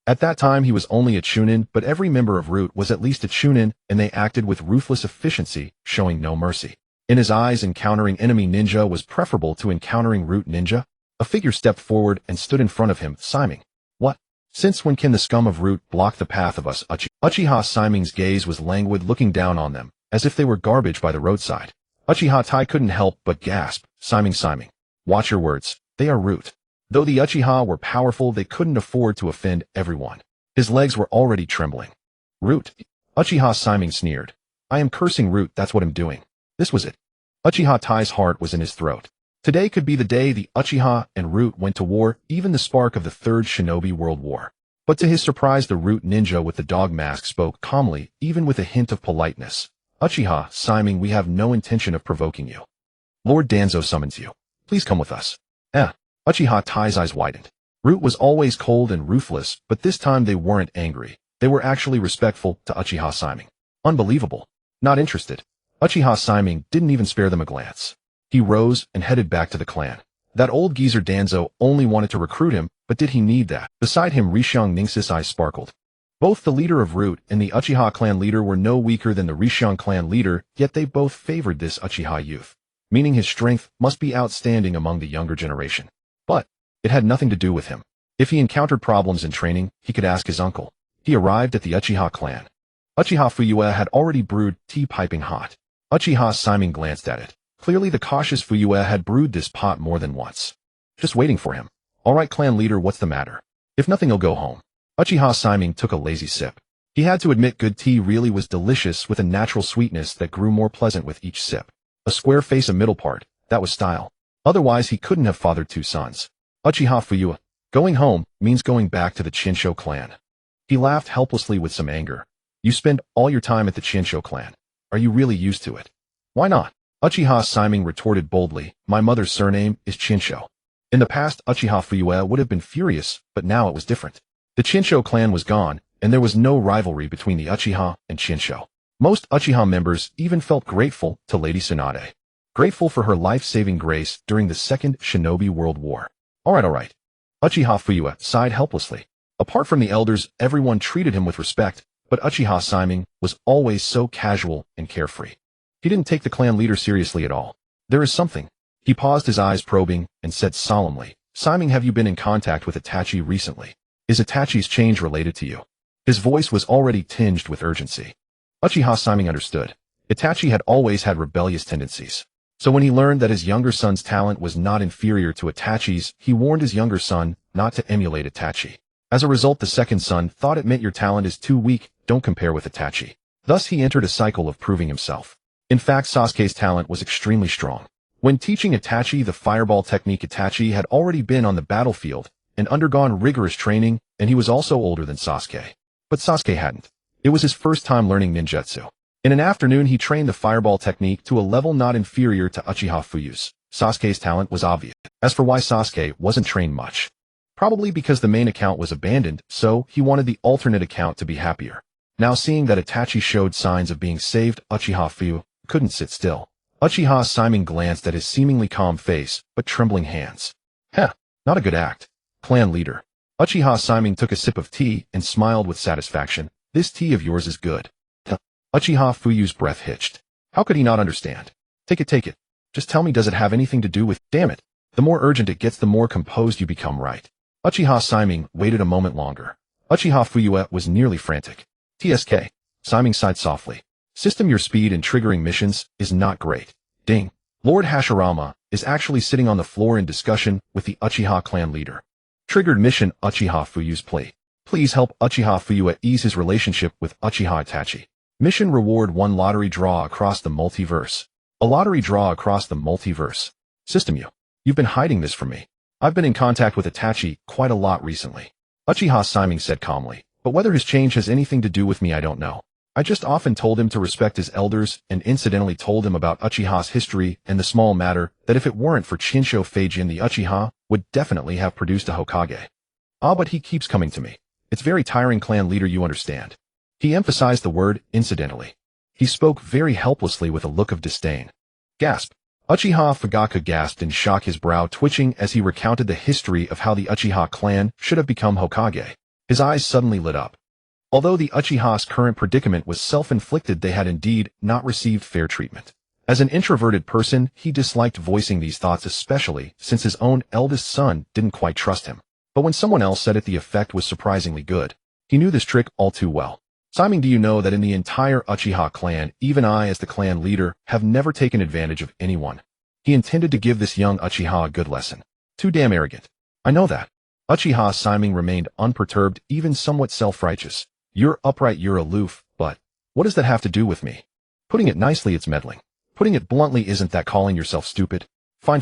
At that time he was only a chunin, but every member of Root was at least a chunin, and they acted with ruthless efficiency, showing no mercy. In his eyes, encountering enemy ninja was preferable to encountering Root ninja. A figure stepped forward and stood in front of him, Shimei. What? Since when can the scum of Root block the path of us? Uchiha Shimei's gaze was languid, looking down on them, as if they were garbage by the roadside. Uchiha Tai couldn't help but gasp. Shimei. Watch your words. They are Root. Though the Uchiha were powerful, they couldn't afford to offend everyone. His legs were already trembling. Root. Uchiha Shimei sneered. I am cursing Root, that's what I'm doing. This was it. Uchiha Tai's heart was in his throat. Today could be the day the Uchiha and Root went to war, even the spark of the Third Shinobi World War. But to his surprise, the Root ninja with the dog mask spoke calmly, even with a hint of politeness. Uchiha Shimei, we have no intention of provoking you. Lord Danzo summons you. Please come with us. Uchiha Tai's eyes widened. Root was always cold and ruthless, but this time they weren't angry. They were actually respectful to Uchiha Shimei. Unbelievable. Not interested. Uchiha Shimei didn't even spare them a glance. He rose and headed back to the clan. That old geezer Danzo only wanted to recruit him, but did he need that? Beside him, Rishiang Ningxi's eyes sparkled. Both the leader of Root and the Uchiha clan leader were no weaker than the Rishiang clan leader, yet they both favored this Uchiha youth, meaning his strength must be outstanding among the younger generation. But it had nothing to do with him. If he encountered problems in training, he could ask his uncle. He arrived at the Uchiha clan. Uchiha Fuyue had already brewed tea piping hot. Uchiha Shimei glanced at it. Clearly the cautious Fuyue had brewed this pot more than once. Just waiting for him. All right, clan leader, what's the matter? If nothing, he'll go home. Uchiha Shimei took a lazy sip. He had to admit good tea really was delicious, with a natural sweetness that grew more pleasant with each sip. A square face, a middle part, that was style. Otherwise he couldn't have fathered two sons. Uchiha Fuyue. Going home means going back to the Chinsho clan. He laughed helplessly with some anger. You spend all your time at the Chinsho clan. Are you really used to it? Why not? Uchiha Shimei retorted boldly. My mother's surname is Chinsho. In the past, Uchiha Fuyue would have been furious, but now it was different. The Chinsho clan was gone, and there was no rivalry between the Uchiha and Chinsho. Most Uchiha members even felt grateful to Lady Tsunade. Grateful for her life-saving grace during the Second Shinobi World War. All right. Uchiha Fuyue sighed helplessly. Apart from the elders, everyone treated him with respect, but Uchiha Shimei was always so casual and carefree. He didn't take the clan leader seriously at all. There is something. He paused, his eyes probing, and said solemnly, Shimei, have you been in contact with Itachi recently? Is Itachi's change related to you? His voice was already tinged with urgency. Uchiha Shimei understood. Itachi had always had rebellious tendencies. So when he learned that his younger son's talent was not inferior to Itachi's, he warned his younger son not to emulate Itachi. As a result, the second son thought it meant your talent is too weak, don't compare with Itachi. Thus he entered a cycle of proving himself. In fact, Sasuke's talent was extremely strong. When teaching Itachi the fireball technique, Itachi had already been on the battlefield and undergone rigorous training, and he was also older than Sasuke. But Sasuke hadn't. It was his first time learning ninjutsu. In an afternoon, he trained the fireball technique to a level not inferior to Uchiha Fuyu's. Sasuke's talent was obvious. As for why Sasuke wasn't trained much, probably because the main account was abandoned, so he wanted the alternate account to be happier. Now seeing that Itachi showed signs of being saved, Uchiha Fuyu couldn't sit still. Uchiha Shimei glanced at his seemingly calm face, but trembling hands. Heh, not a good act. Clan leader. Uchiha Shimei took a sip of tea and smiled with satisfaction. This tea of yours is good. Uchiha Fuyu's breath hitched. How could he not understand? Take it. Just tell me, does it have anything to do with— Damn it. The more urgent it gets, the more composed you become, right? Uchiha Shimei waited a moment longer. Uchiha Fuyu was nearly frantic. TSK. Shimei sighed softly. System, your speed in triggering missions is not great. Ding. Lord Hashirama is actually sitting on the floor in discussion with the Uchiha clan leader. Triggered mission, Uchiha Fuyu's plea. Please help Uchiha Fuyu ease his relationship with Uchiha Itachi. Mission reward: 1 lottery draw across the multiverse. A lottery draw across the multiverse. System, you've been hiding this from me. I've been in contact with Itachi quite a lot recently. Uchiha Shimei said calmly, but whether his change has anything to do with me, I don't know. I just often told him to respect his elders and incidentally told him about Uchiha's history and the small matter that if it weren't for Chinsho Feijin, the Uchiha would definitely have produced a Hokage. Ah, but he keeps coming to me. It's very tiring, clan leader, you understand. He emphasized the word incidentally. He spoke very helplessly with a look of disdain. Gasp. Uchiha Fugaku gasped in shock, his brow twitching as he recounted the history of how the Uchiha clan should have become Hokage. His eyes suddenly lit up. Although the Uchiha's current predicament was self-inflicted, they had indeed not received fair treatment. As an introverted person, he disliked voicing these thoughts, especially since his own eldest son didn't quite trust him. But when someone else said it, the effect was surprisingly good. He knew this trick all too well. Shimei, do you know that in the entire Uchiha clan, even I as the clan leader have never taken advantage of anyone? He intended to give this young Uchiha a good lesson. Too damn arrogant. I know that. Uchiha Shimei remained unperturbed, even somewhat self-righteous. You're upright, you're aloof, but what does that have to do with me? Putting it nicely, it's meddling. Putting it bluntly, isn't that calling yourself stupid? Fine.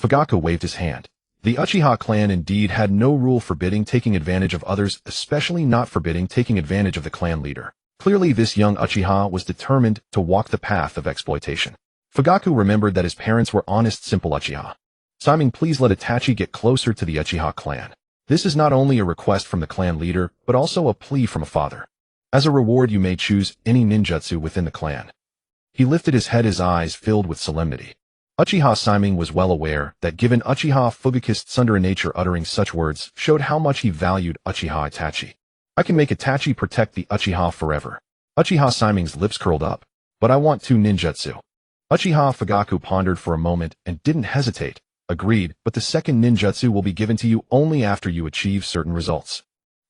Fugaku waved his hand. The Uchiha clan indeed had no rule forbidding taking advantage of others, especially not forbidding taking advantage of the clan leader. Clearly this young Uchiha was determined to walk the path of exploitation. Fugaku remembered that his parents were honest, simple Uchiha. Shimei, please let Itachi get closer to the Uchiha clan. This is not only a request from the clan leader, but also a plea from a father. As a reward, you may choose any ninjutsu within the clan. He lifted his head, his eyes filled with solemnity. Uchiha Shimei was well aware that given Uchiha Fugaku's thunder nature, uttering such words showed how much he valued Uchiha Itachi. I can make Itachi protect the Uchiha forever. Uchiha Shimei's lips curled up. But I want 2 ninjutsu. Uchiha Fugaku pondered for a moment and didn't hesitate. Agreed, but the second ninjutsu will be given to you only after you achieve certain results.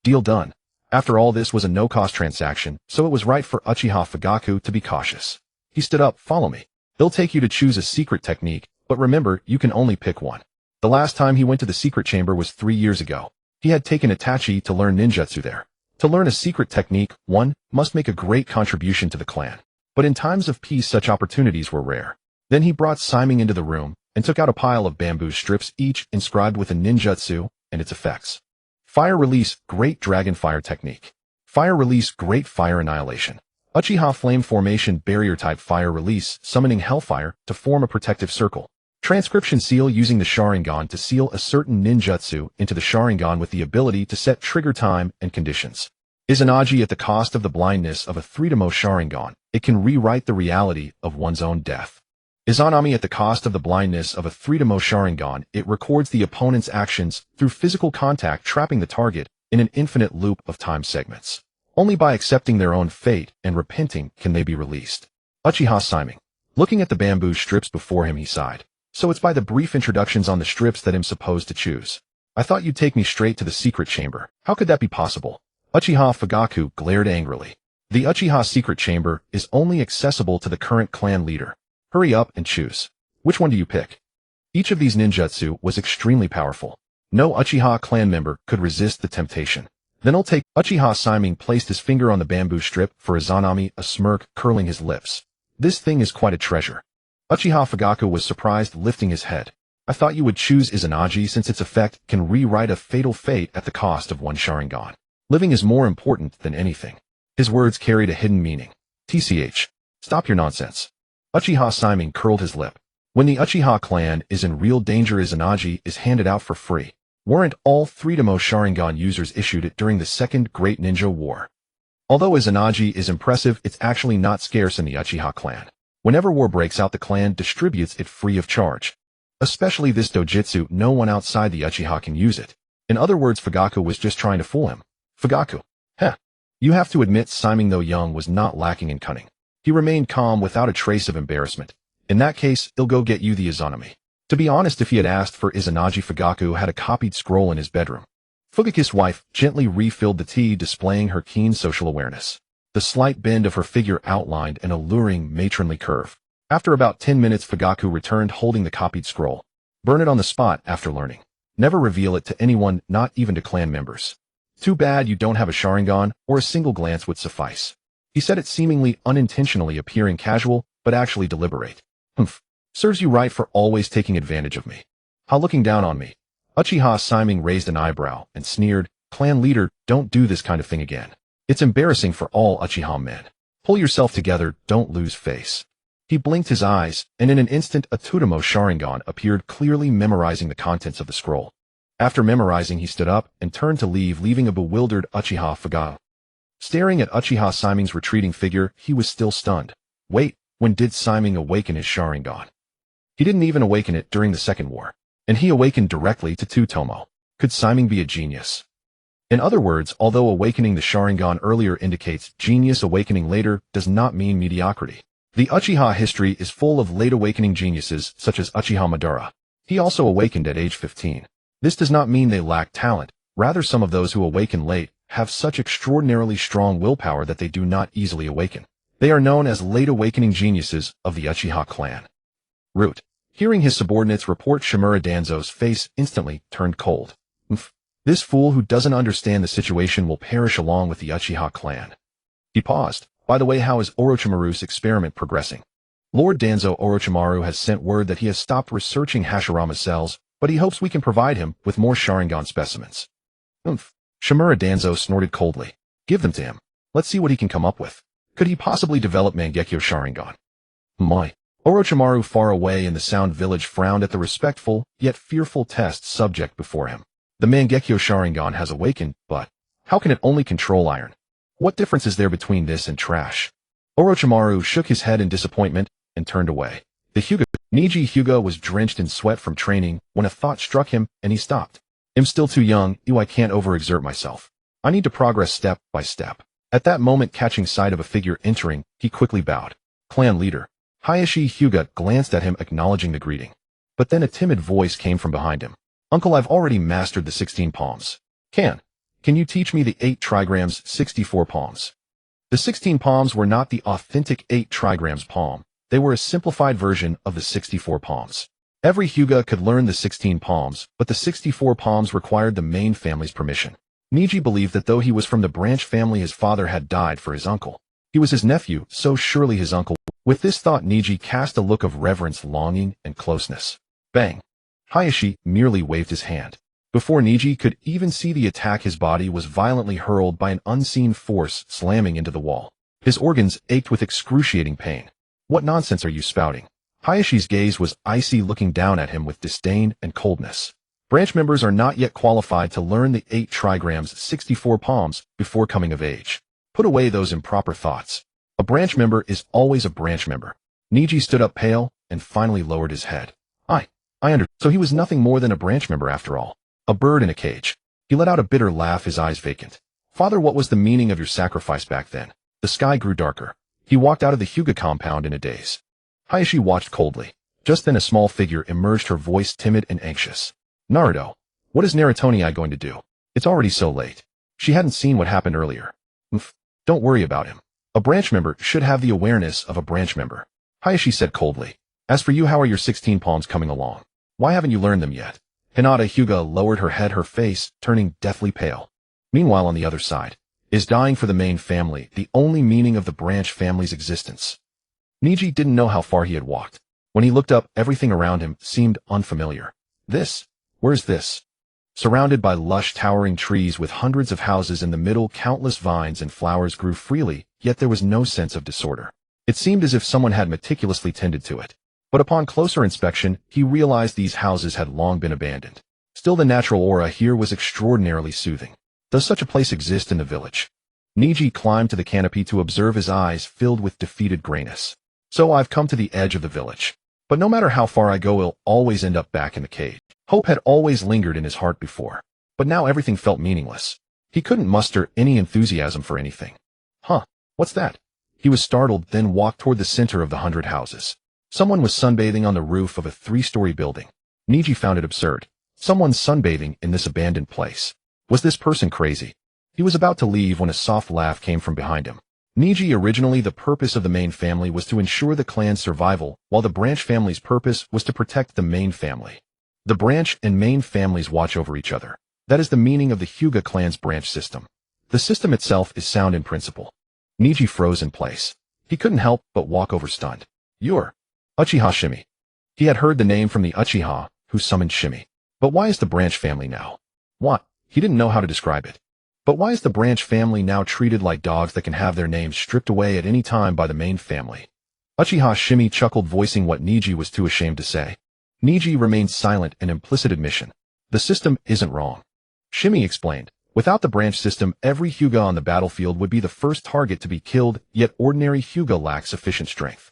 Deal done. After all, this was a no-cost transaction, so it was right for Uchiha Fugaku to be cautious. He stood up. Follow me. They'll take you to choose a secret technique, but remember, you can only pick one. The last time he went to the secret chamber was 3 years ago. He had taken Itachi to learn ninjutsu there. To learn a secret technique, one must make a great contribution to the clan. But in times of peace, such opportunities were rare. Then he brought Shimei into the room and took out a pile of bamboo strips, each inscribed with a ninjutsu and its effects. Fire release, great dragon fire technique. Fire release, great fire annihilation. Uchiha flame formation, barrier type fire release, summoning hellfire to form a protective circle. Transcription seal, using the Sharingan to seal a certain ninjutsu into the Sharingan with the ability to set trigger time and conditions. Izanagi, at the cost of the blindness of a 3-demo Sharingan, it can rewrite the reality of one's own death. Izanami, at the cost of the blindness of a 3-demo Sharingan, it records the opponent's actions through physical contact, trapping the target in an infinite loop of time segments. Only by accepting their own fate and repenting can they be released. Uchiha Shimei. Looking at the bamboo strips before him, he sighed. So it's by the brief introductions on the strips that I'm supposed to choose. I thought you'd take me straight to the secret chamber. How could that be possible? Uchiha Fugaku glared angrily. The Uchiha secret chamber is only accessible to the current clan leader. Hurry up and choose. Which one do you pick? Each of these ninjutsu was extremely powerful. No Uchiha clan member could resist the temptation. Then I'll take. Uchiha Shimei placed his finger on the bamboo strip for a Izanami, a smirk curling his lips. This thing is quite a treasure. Uchiha Fugaku was surprised, lifting his head. I thought you would choose Izanagi since its effect can rewrite a fatal fate at the cost of one Sharingan. Living is more important than anything. His words carried a hidden meaning. TCH. Stop your nonsense. Uchiha Shimei curled his lip. When the Uchiha clan is in real danger, Izanagi is handed out for free. Weren't all three Tomo Sharingan users issued it during the Second Great Ninja War? Although Izanagi is impressive, it's actually not scarce in the Uchiha clan. Whenever war breaks out, the clan distributes it free of charge. Especially this dojutsu, no one outside the Uchiha can use it. In other words, Fugaku was just trying to fool him. Fugaku. Heh. You have to admit, Shimei, though young, was not lacking in cunning. He remained calm without a trace of embarrassment. In that case, he'll go get you the Izanami. To be honest, if he had asked for Izanagi, Fugaku had a copied scroll in his bedroom. Fugaku's wife gently refilled the tea, displaying her keen social awareness. The slight bend of her figure outlined an alluring matronly curve. After about 10 minutes, Fugaku returned holding the copied scroll. Burn it on the spot after learning. Never reveal it to anyone, not even to clan members. Too bad you don't have a Sharingan, or a single glance would suffice. He said it seemingly unintentionally, appearing casual, but actually deliberate. Humph. Serves you right for always taking advantage of me. How looking down on me? Uchiha Shimei raised an eyebrow and sneered, Clan leader, don't do this kind of thing again. It's embarrassing for all Uchiha men. Pull yourself together, don't lose face. He blinked his eyes, and in an instant a Tomo Sharingan appeared, clearly memorizing the contents of the scroll. After memorizing, he stood up and turned to leave, leaving a bewildered Uchiha Fugaku. Staring at Uchiha Shimei's retreating figure, he was still stunned. Wait, when did Shimei awaken his Sharingan? He didn't even awaken it during the Second War. And he awakened directly to 2 Tomo. Could Shimei be a genius? In other words, although awakening the Sharingan earlier indicates genius, awakening later does not mean mediocrity. The Uchiha history is full of late awakening geniuses, such as Uchiha Madara. He also awakened at age 15. This does not mean they lack talent. Rather, some of those who awaken late have such extraordinarily strong willpower that they do not easily awaken. They are known as late awakening geniuses of the Uchiha clan. Root. Hearing his subordinates report Shimura Danzo's face instantly turned cold. This fool who doesn't understand the situation will perish along with the Uchiha clan. He paused. By the way, how is Orochimaru's experiment progressing? Lord Danzo Orochimaru has sent word that he has stopped researching Hashirama's cells, but he hopes we can provide him with more Sharingan specimens. Shimura Danzo snorted coldly. Give them to him. Let's see what he can come up with. Could he possibly develop Mangekyō Sharingan? My. Orochimaru, far away in the Sound Village, frowned at the respectful, yet fearful test subject before him. The Mangekyō Sharingan has awakened, but how can it only control iron? What difference is there between this and trash? Orochimaru shook his head in disappointment and turned away. The Niji Hyuga was drenched in sweat from training when a thought struck him and he stopped. I'm still too young, I can't overexert myself. I need to progress step by step. At that moment, catching sight of a figure entering, he quickly bowed. Clan leader. Hayashi Hyuga glanced at him, acknowledging the greeting. But then a timid voice came from behind him. Uncle, I've already mastered the 16 palms. Can you teach me the 8 trigrams 64 palms? The 16 palms were not the authentic 8 trigrams palm. They were a simplified version of the 64 palms. Every Hyuga could learn the 16 palms, but the 64 palms required the main family's permission. Niji believed that though he was from the branch family, his father had died for his uncle. He was his nephew, so surely his uncle. With this thought, Niji cast a look of reverence, longing, and closeness. Bang! Hayashi merely waved his hand. Before Niji could even see the attack, his body was violently hurled by an unseen force, slamming into the wall. His organs ached with excruciating pain. What nonsense are you spouting? Hayashi's gaze was icy, looking down at him with disdain and coldness. Branch members are not yet qualified to learn the 8 trigrams 64 palms before coming of age. Put away those improper thoughts. A branch member is always a branch member. Niji stood up pale and finally lowered his head. I understand. So he was nothing more than a branch member after all. A bird in a cage. He let out a bitter laugh, his eyes vacant. Father, what was the meaning of your sacrifice back then? The sky grew darker. He walked out of the Hyuga compound in a daze. Hayashi watched coldly. Just then a small figure emerged, her voice timid and anxious. Naruto. What is Naruto going to do? It's already so late. She hadn't seen what happened earlier. Don't worry about him. A branch member should have the awareness of a branch member. Hayashi said coldly. As for you, how are your 16 palms coming along? Why haven't you learned them yet? Hinata Hyuga lowered her head, her face turning deathly pale. Meanwhile, on the other side, is dying for the main family, the only meaning of the branch family's existence. Niji didn't know how far he had walked. When he looked up, everything around him seemed unfamiliar. Where's this? Surrounded by lush towering trees with hundreds of houses in the middle, countless vines and flowers grew freely, yet there was no sense of disorder. It seemed as if someone had meticulously tended to it. But upon closer inspection, he realized these houses had long been abandoned. Still, the natural aura here was extraordinarily soothing. Does such a place exist in the village? Niji climbed to the canopy to observe, his eyes filled with defeated grayness. So I've come to the edge of the village. But no matter how far I go, I'll always end up back in the cage. Hope had always lingered in his heart before, but now everything felt meaningless. He couldn't muster any enthusiasm for anything. What's that? He was startled, then walked toward the center of the 100 houses. Someone was sunbathing on the roof of a 3-story building. Niji found it absurd. Someone sunbathing in this abandoned place. Was this person crazy? He was about to leave when a soft laugh came from behind him. Niji, originally the purpose of the main family was to ensure the clan's survival, while the branch family's purpose was to protect the main family. The branch and main families watch over each other. That is the meaning of the Hyuga clan's branch system. The system itself is sound in principle. Niji froze in place. He couldn't help but walk over stunned. You're Uchiha Shimei. He had heard the name from the Uchiha, who summoned Shimei. But why is the branch family now? What? He didn't know how to describe it. But why is the branch family now treated like dogs that can have their names stripped away at any time by the main family? Uchiha Shimei chuckled, voicing what Niji was too ashamed to say. Niji remained silent, an implicit admission. The system isn't wrong. Shimei explained. Without the branch system, every Hyuga on the battlefield would be the first target to be killed, yet ordinary Hyuga lack sufficient strength.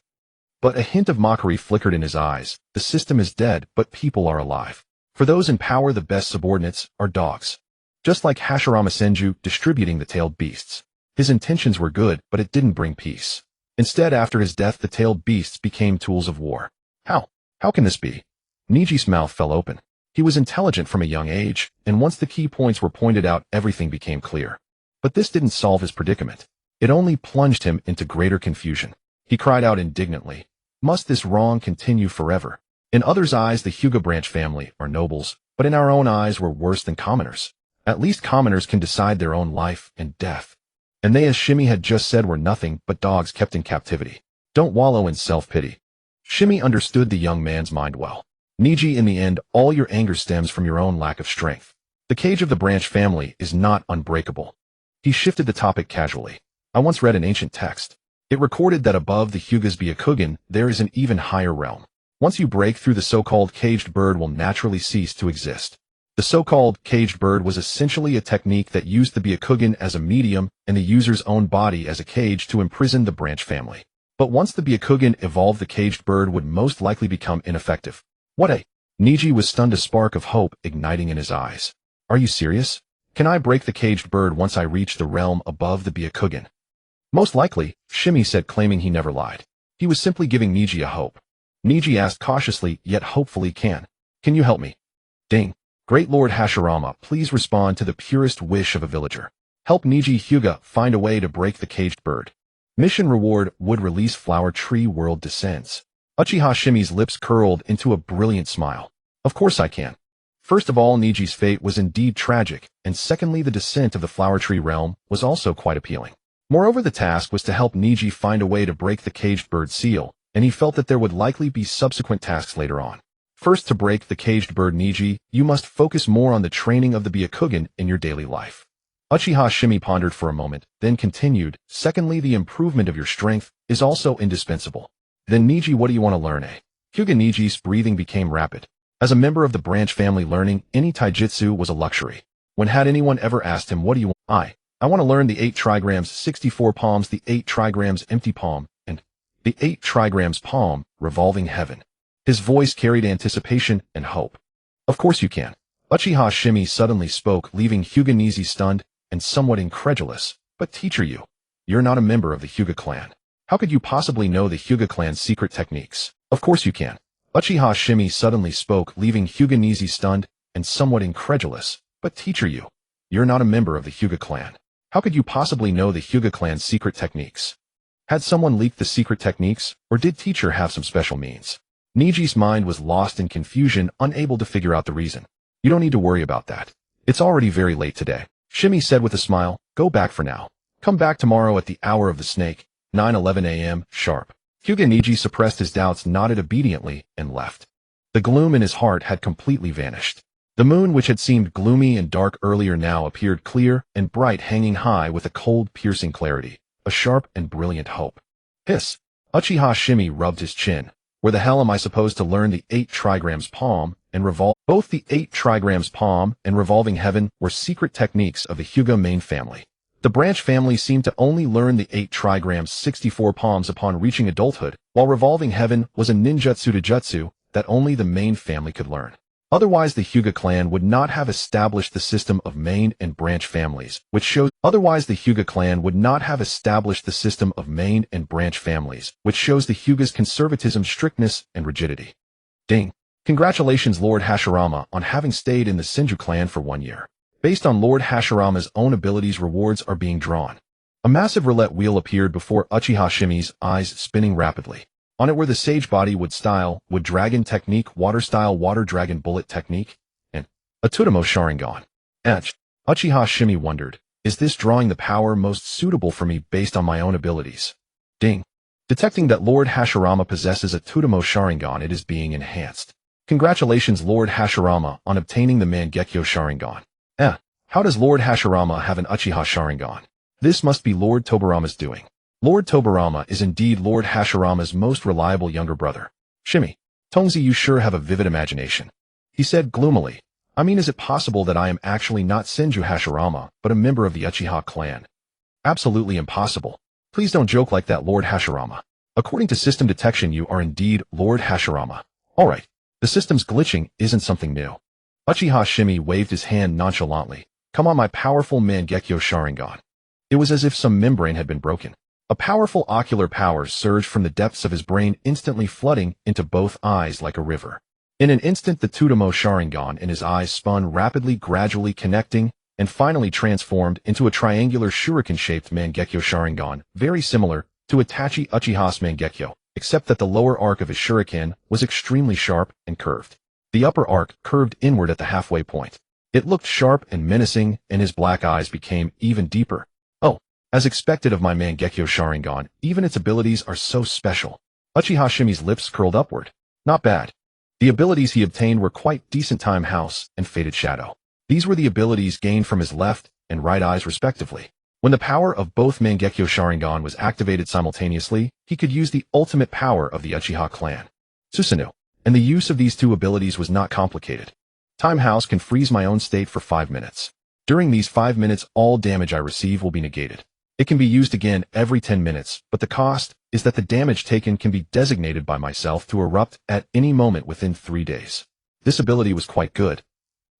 But a hint of mockery flickered in his eyes. The system is dead, but people are alive. For those in power, the best subordinates are dogs. Just like Hashirama Senju distributing the tailed beasts. His intentions were good, but it didn't bring peace. Instead, after his death, the tailed beasts became tools of war. How can this be? Niji's mouth fell open. He was intelligent from a young age, and once the key points were pointed out, everything became clear. But this didn't solve his predicament. It only plunged him into greater confusion. He cried out indignantly, "Must this wrong continue forever?" In others' eyes, the Hyuga branch family are nobles, but in our own eyes we're worse than commoners. At least commoners can decide their own life and death. And they, as Shimei had just said, were nothing but dogs kept in captivity. Don't wallow in self-pity. Shimei understood the young man's mind well. Niji, in the end, all your anger stems from your own lack of strength. The cage of the branch family is not unbreakable. He shifted the topic casually. I once read an ancient text. It recorded that above the Hyuga's Byakugan, there is an even higher realm. Once you break through, the so-called caged bird will naturally cease to exist. The so-called caged bird was essentially a technique that used the Byakugan as a medium and the user's own body as a cage to imprison the branch family. But once the Byakugan evolved, the caged bird would most likely become ineffective. Niji was stunned, a spark of hope igniting in his eyes. Are you serious? Can I break the caged bird once I reach the realm above the Byakugan? Most likely, Shimei said, claiming he never lied. He was simply giving Niji a hope. Niji asked cautiously, yet hopefully, Can you help me? Ding. Great Lord Hashirama, please respond to the purest wish of a villager. Help Niji Hyuga find a way to break the caged bird. Mission reward: would release flower tree world descends. Uchiha Shimei's lips curled into a brilliant smile. Of course I can. First of all, Niji's fate was indeed tragic, and secondly, the descent of the flower tree realm was also quite appealing. Moreover, the task was to help Niji find a way to break the caged bird seal, and he felt that there would likely be subsequent tasks later on. First, to break the caged bird, Niji, you must focus more on the training of the Byakugan in your daily life. Uchiha Shimei pondered for a moment, then continued, secondly, the improvement of your strength is also indispensable. Then Niji, what do you want to learn? Hyuga Niji's breathing became rapid. As a member of the branch family, learning any taijutsu was a luxury. When had anyone ever asked him, what do you want? I want to learn the 8 trigrams 64 palms, the 8 trigrams empty palm, and the 8 trigrams palm, revolving heaven. His voice carried anticipation and hope. Of course you can. Uchiha Shimei suddenly spoke, leaving Hyuga Niji stunned and somewhat incredulous. But teacher, you're not a member of the Hyuga clan. How could you possibly know the Hyuga clan's secret techniques? Of course you can. Uchiha Shimei suddenly spoke, leaving Hyuga Niji stunned and somewhat incredulous. But teacher, you're not a member of the Hyuga clan. How could you possibly know the Hyuga clan's secret techniques? Had someone leaked the secret techniques, or did teacher have some special means? Niji's mind was lost in confusion, unable to figure out the reason. You don't need to worry about that. It's already very late today. Shimei said with a smile, go back for now. Come back tomorrow at the hour of the snake, 9:11 a.m. sharp. Hyuga Niji suppressed his doubts, nodded obediently, and left. The gloom in his heart had completely vanished. The moon, which had seemed gloomy and dark earlier, now appeared clear and bright, hanging high with a cold, piercing clarity, a sharp and brilliant hope. Hiss! Uchiha Shimei rubbed his chin. Where the hell am I supposed to learn the 8 trigrams palm and revolve? Both the 8 trigrams palm and revolving heaven were secret techniques of the Hyuga main family. The branch family seemed to only learn the 8 trigrams 64 palms upon reaching adulthood, while revolving heaven was a ninjutsu jutsu that only the main family could learn. Otherwise, the Hyuga clan would not have established the system of main and branch families, which shows the Hyuga's conservatism, strictness, and rigidity. Ding. Congratulations, Lord Hashirama, on having stayed in the Senju clan for 1 year. Based on Lord Hashirama's own abilities, rewards are being drawn. A massive roulette wheel appeared before Uchiha Shimei's eyes, spinning rapidly. On it were the Sage Body Wood Style, Wood Dragon Technique, Water Style, Water Dragon Bullet Technique, and a Tobirama Sharingan. Uchiha Shimei wondered, is this drawing the power most suitable for me based on my own abilities? Ding. Detecting that Lord Hashirama possesses a Tobirama Sharingan, it is being enhanced. Congratulations, Lord Hashirama, on obtaining the Mangekyō Sharingan. How does Lord Hashirama have an Uchiha Sharingan? This must be Lord Tobirama's doing. Lord Tobirama is indeed Lord Hashirama's most reliable younger brother. Shimei, Tongzi, you sure have a vivid imagination. He said gloomily. I mean, is it possible that I am actually not Senju Hashirama, but a member of the Uchiha clan? Absolutely impossible. Please don't joke like that, Lord Hashirama. According to system detection, you are indeed Lord Hashirama. Alright, the system's glitching isn't something new. Uchiha Shimei waved his hand nonchalantly. Come on, my powerful Mangekyō Sharingan. It was as if some membrane had been broken. A powerful ocular power surged from the depths of his brain, instantly flooding into both eyes like a river. In an instant, the Tobirama Sharingan in his eyes spun rapidly, gradually connecting, and finally transformed into a triangular shuriken-shaped Mangekyō Sharingan, very similar to Itachi Uchiha's Mangekyō, except that the lower arc of his shuriken was extremely sharp and curved. The upper arc curved inward at the halfway point. It looked sharp and menacing, and his black eyes became even deeper. Oh, as expected of my Mangekyō Sharingan, even its abilities are so special. Uchiha Shimei's lips curled upward. Not bad. The abilities he obtained were quite decent. Time House and Faded Shadow. These were the abilities gained from his left and right eyes respectively. When the power of both Mangekyō Sharingan was activated simultaneously, he could use the ultimate power of the Uchiha clan. Susanoo. And the use of these two abilities was not complicated. Time House can freeze my own state for 5 minutes. During these 5 minutes, all damage I receive will be negated. It can be used again every 10 minutes, but the cost is that the damage taken can be designated by myself to erupt at any moment within 3 days. This ability was quite good.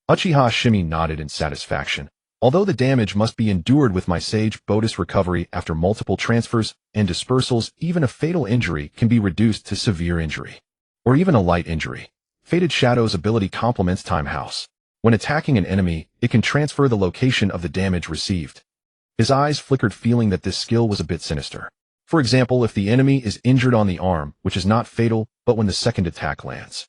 Uchiha Shimei nodded in satisfaction. Although the damage must be endured with my Sage Bodis recovery after multiple transfers and dispersals, even a fatal injury can be reduced to severe injury. Or even a light injury. Faded Shadow's ability complements Time House. When attacking an enemy, it can transfer the location of the damage received. His eyes flickered, feeling that this skill was a bit sinister. For example, if the enemy is injured on the arm, which is not fatal, but when the second attack lands,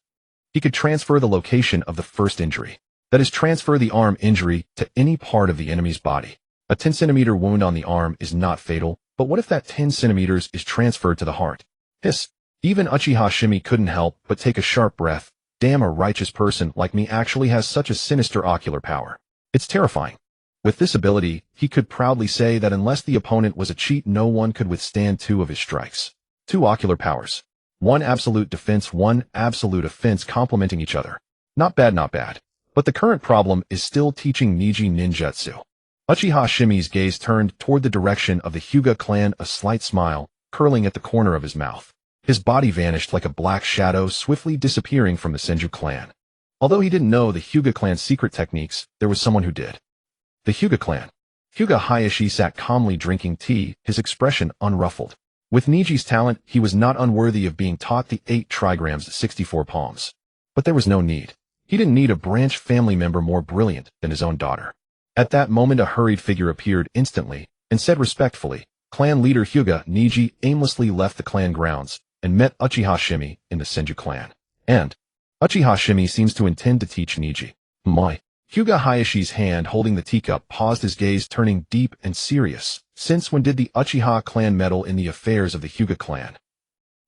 he could transfer the location of the first injury. That is, transfer the arm injury to any part of the enemy's body. A 10 centimeter wound on the arm is not fatal, but what if that 10 centimeters is transferred to the heart? Hiss. Even Uchiha Shimei couldn't help but take a sharp breath. Damn, a righteous person like me actually has such a sinister ocular power. It's terrifying. With this ability, he could proudly say that unless the opponent was a cheat, no one could withstand 2 of his strikes. 2 ocular powers. 1 absolute defense, 1 absolute offense, complementing each other. Not bad, not bad. But the current problem is still teaching Niji ninjutsu. Uchiha Shimei's gaze turned toward the direction of the Hyuga clan, a slight smile curling at the corner of his mouth. His body vanished like a black shadow, swiftly disappearing from the Senju clan. Although he didn't know the Hyuga clan's secret techniques, there was someone who did. The Hyuga clan. Hyuga Hayashi sat calmly drinking tea, his expression unruffled. With Niji's talent, he was not unworthy of being taught the 8 trigrams 64 palms. But there was no need. He didn't need a branch family member more brilliant than his own daughter. At that moment, a hurried figure appeared instantly and said respectfully, Clan leader Hyuga Niji aimlessly left the clan grounds, and met Uchiha Shimei in the Senju clan. And Uchiha Shimei seems to intend to teach Niji. My. Hyuga Hayashi's hand holding the teacup paused, his gaze turning deep and serious. Since when did the Uchiha clan meddle in the affairs of the Hyuga clan?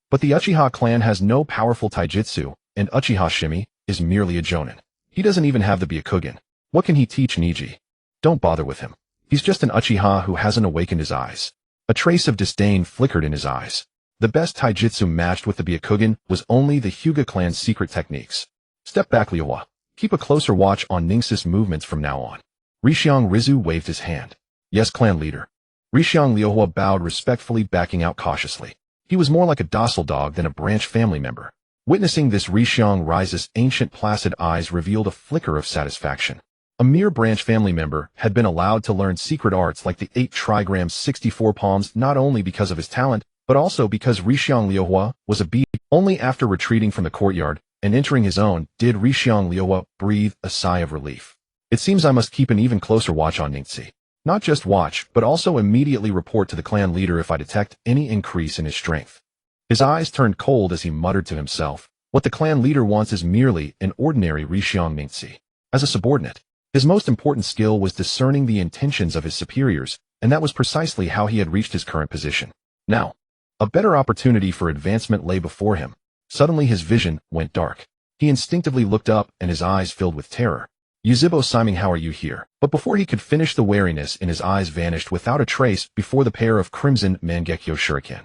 But the Uchiha clan has no powerful taijutsu, and Uchiha Shimei is merely a jonin. He doesn't even have the Byakugan. What can he teach Niji? Don't bother with him. He's just an Uchiha who hasn't awakened his eyes. A trace of disdain flickered in his eyes. The best taijutsu matched with the Byakugan was only the Hyuga clan's secret techniques. Step back, Liohua. Keep a closer watch on Ningxi's movements from now on. Rishiang Rizu waved his hand. Yes, clan leader. Rishiang Liohua bowed respectfully, backing out cautiously. He was more like a docile dog than a branch family member. Witnessing this, Rishiang Rize's ancient placid eyes revealed a flicker of satisfaction. A mere branch family member had been allowed to learn secret arts like the 8 trigrams 64 palms not only because of his talent, but also because Rishiang Liohua was a beast. Only after retreating from the courtyard and entering his own did Rishiang Liohua breathe a sigh of relief. It seems I must keep an even closer watch on Ningxi. Not just watch, but also immediately report to the clan leader if I detect any increase in his strength. His eyes turned cold as he muttered to himself. What the clan leader wants is merely an ordinary Rishiang Ningxi. As a subordinate, his most important skill was discerning the intentions of his superiors, and that was precisely how he had reached his current position. Now, a better opportunity for advancement lay before him. Suddenly his vision went dark. He instinctively looked up and his eyes filled with terror. Yuzhibo Siming, how are you here? But before he could finish, the wariness in his eyes vanished without a trace before the pair of crimson Mangekyō Shuriken.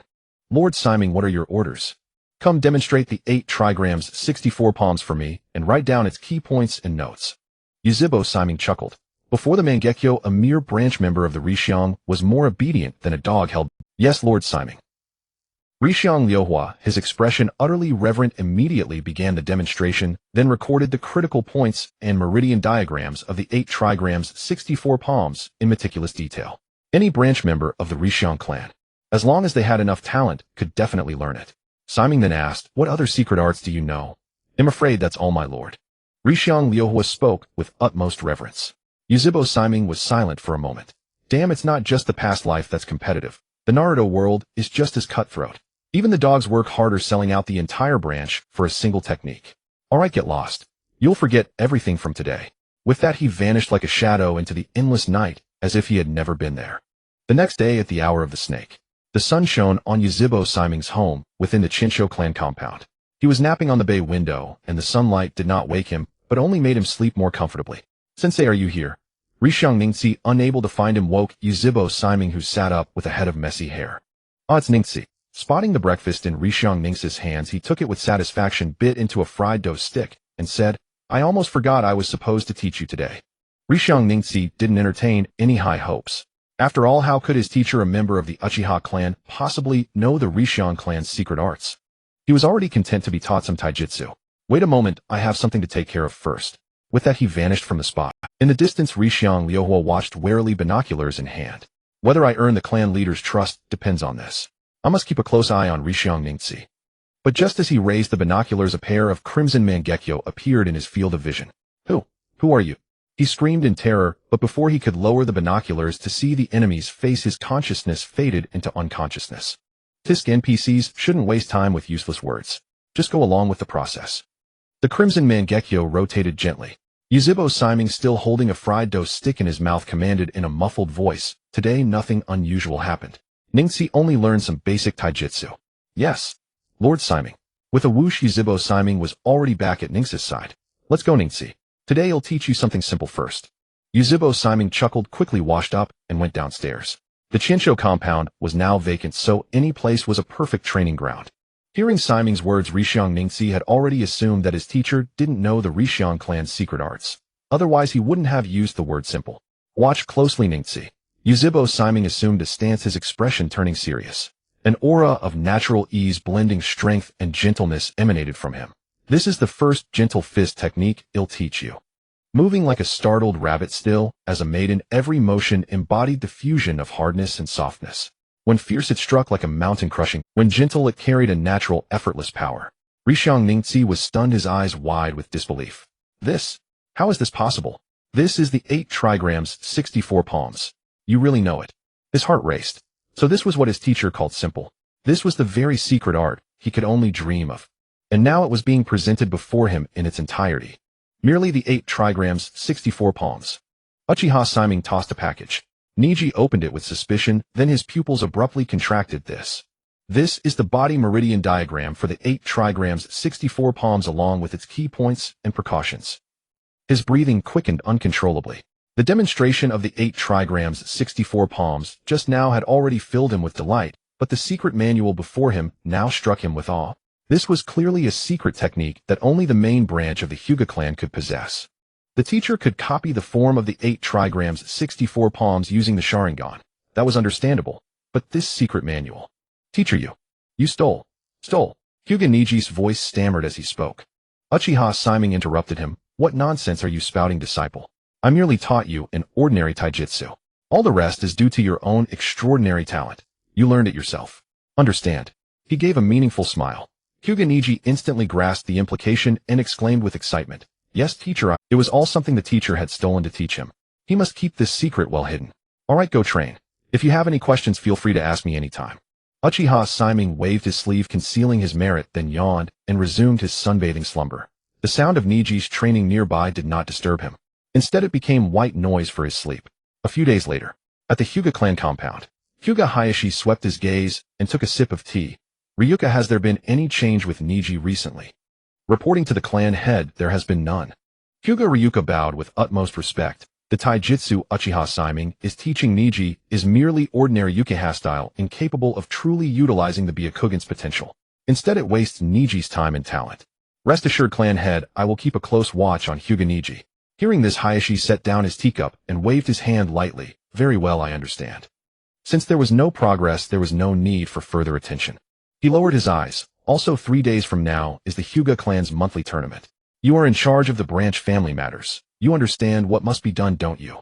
Lord Siming, what are your orders? Come demonstrate the 8 trigrams 64 palms for me and write down its key points and notes. Yuzhibo Siming chuckled. Before the Mangekyō, a mere branch member of the Rishiang was more obedient than a dog held. Yes, Lord Siming. Rishiang Liohua, his expression utterly reverent, immediately began the demonstration, then recorded the critical points and meridian diagrams of the 8 trigrams 64 palms in meticulous detail. Any branch member of the Rishiang clan, as long as they had enough talent, could definitely learn it. Siming then asked, what other secret arts do you know? I'm afraid that's all, my lord. Rishiang Liohua spoke with utmost reverence. Yuzhibo Siming was silent for a moment. Damn, it's not just the past life that's competitive. The Naruto world is just as cutthroat. Even the dogs work harder selling out the entire branch for a single technique. Alright, get lost. You'll forget everything from today. With that, he vanished like a shadow into the endless night, as if he had never been there. The next day at the hour of the snake, the sun shone on Yuzhibo Siming's home within the Chinsho clan compound. He was napping on the bay window, and the sunlight did not wake him, but only made him sleep more comfortably. Sensei, are you here? Rishiang Ningxi, unable to find him, woke Yuzhibo Siming, who sat up with a head of messy hair. Ah, it's Ningxi. Spotting the breakfast in Rishiang Ningxi's hands, he took it with satisfaction, bit into a fried dough stick, and said, I almost forgot I was supposed to teach you today. Rishiang Ningxi didn't entertain any high hopes. After all, how could his teacher, a member of the Uchiha clan, possibly know the Rishiang clan's secret arts? He was already content to be taught some taijutsu. Wait a moment, I have something to take care of first. With that, he vanished from the spot. In the distance, Rishiang Liohua watched warily, binoculars in hand. Whether I earn the clan leader's trust depends on this. I must keep a close eye on Rishiang Ningxi. But just as he raised the binoculars, a pair of crimson Mangekyō appeared in his field of vision. Who are you? He screamed in terror, but before he could lower the binoculars to see the enemy's face, his consciousness faded into unconsciousness. Tisk NPCs shouldn't waste time with useless words. Just go along with the process. The crimson Mangekyō rotated gently. Yuzhibo Siming, still holding a fried dough stick in his mouth, commanded in a muffled voice, today nothing unusual happened. Ningxi only learned some basic taijutsu. Yes, Lord Siming. With a whoosh, Yuzhibo Siming was already back at Ningxi's side. Let's go, Ningxi. Today I'll teach you something simple first. Yuzhibo Siming chuckled, quickly washed up, and went downstairs. The Chinsho compound was now vacant, so any place was a perfect training ground. Hearing Siming's words, Rishiang Ningxi had already assumed that his teacher didn't know the Rishiang clan's secret arts. Otherwise, he wouldn't have used the word simple. Watch closely, Ningxi. Yuzhibo Siming assumed a stance, his expression turning serious. An aura of natural ease, blending strength and gentleness, emanated from him. This is the first gentle fist technique I'll teach you. Moving like a startled rabbit, still as a maiden, every motion embodied the fusion of hardness and softness. When fierce, it struck like a mountain crushing. When gentle, it carried a natural, effortless power. Rishiang Ningxi was stunned, his eyes wide with disbelief. How is this possible? This is the 8 trigrams 64 palms. You really know it. His heart raced. So this was what his teacher called simple. This was the very secret art he could only dream of. And now it was being presented before him in its entirety. Merely the 8 trigrams, 64 palms. Uchiha Shimei tossed a package. Neji opened it with suspicion, then his pupils abruptly contracted. This is the body meridian diagram for the 8 trigrams, 64 palms along with its key points and precautions. His breathing quickened uncontrollably. The demonstration of the 8 trigrams, 64 palms just now had already filled him with delight, but the secret manual before him now struck him with awe. This was clearly a secret technique that only the main branch of the Hyuga clan could possess. The teacher could copy the form of the 8 trigrams, 64 palms using the Sharingan. That was understandable. But this secret manual. Teacher, you stole. Hyuga Neji's voice stammered as he spoke. Uchiha Shimei interrupted him. What nonsense are you spouting, disciple? I merely taught you an ordinary taijutsu. All the rest is due to your own extraordinary talent. You learned it yourself. Understand? He gave a meaningful smile. Hyuga Neji instantly grasped the implication and exclaimed with excitement. Yes, teacher, it was all something the teacher had stolen to teach him. He must keep this secret well hidden. All right, go train. If you have any questions, feel free to ask me anytime. Uchiha Shimei waved his sleeve concealing his merit, then yawned and resumed his sunbathing slumber. The sound of Neji's training nearby did not disturb him. Instead, it became white noise for his sleep. A few days later, at the Hyuga clan compound, Hyuga Hayashi swept his gaze and took a sip of tea. Ryuka, has there been any change with Neji recently? Reporting to the clan head, there has been none. Hyuga Ryuka bowed with utmost respect. The taijutsu Uchiha Shimei is teaching Neji is merely ordinary Uchiha style, incapable of truly utilizing the Byakugan's potential. Instead, it wastes Neji's time and talent. Rest assured, clan head, I will keep a close watch on Hyuga Neji. Hearing this, Hayashi set down his teacup and waved his hand lightly. Very well, I understand. Since there was no progress, there was no need for further attention. He lowered his eyes. Also, 3 days from now is the Hyuga clan's monthly tournament. You are in charge of the branch family matters. You understand what must be done, don't you?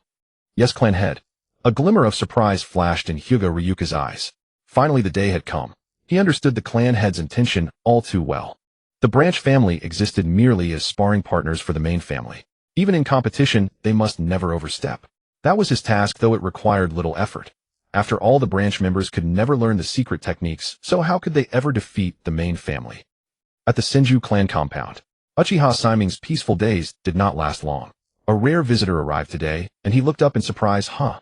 Yes, clan head. A glimmer of surprise flashed in Hyuga Ryuka's eyes. Finally, the day had come. He understood the clan head's intention all too well. The branch family existed merely as sparring partners for the main family. Even in competition, they must never overstep. That was his task, though it required little effort. After all, the branch members could never learn the secret techniques, so how could they ever defeat the main family? At the Senju clan compound, Uchiha Shimei's peaceful days did not last long. A rare visitor arrived today, and he looked up in surprise. Huh?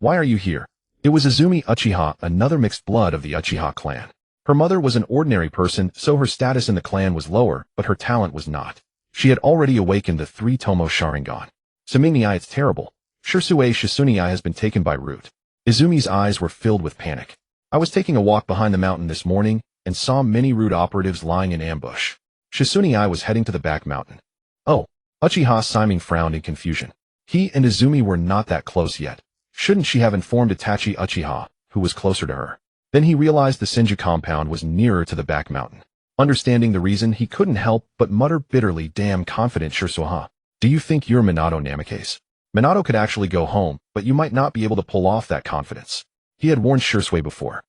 Why are you here? It was Izumi Uchiha, another mixed blood of the Uchiha clan. Her mother was an ordinary person, so her status in the clan was lower, but her talent was not. She had already awakened the 3-tomo Sharingan. Samingni, it's terrible. Shursui Shisuni has been taken by root. Izumi's eyes were filled with panic. I was taking a walk behind the mountain this morning and saw many root operatives lying in ambush. Shisuni was heading to the back mountain. Oh, Uchiha Shimei frowned in confusion. He and Izumi were not that close yet. Shouldn't she have informed Itachi Uchiha, who was closer to her? Then he realized the Senju compound was nearer to the back mountain. Understanding the reason, he couldn't help but mutter bitterly, damn confident Shursui. Do you think you're Minato, Namikaze? Minato could actually go home, but you might not be able to pull off that confidence. He had warned Shursui before.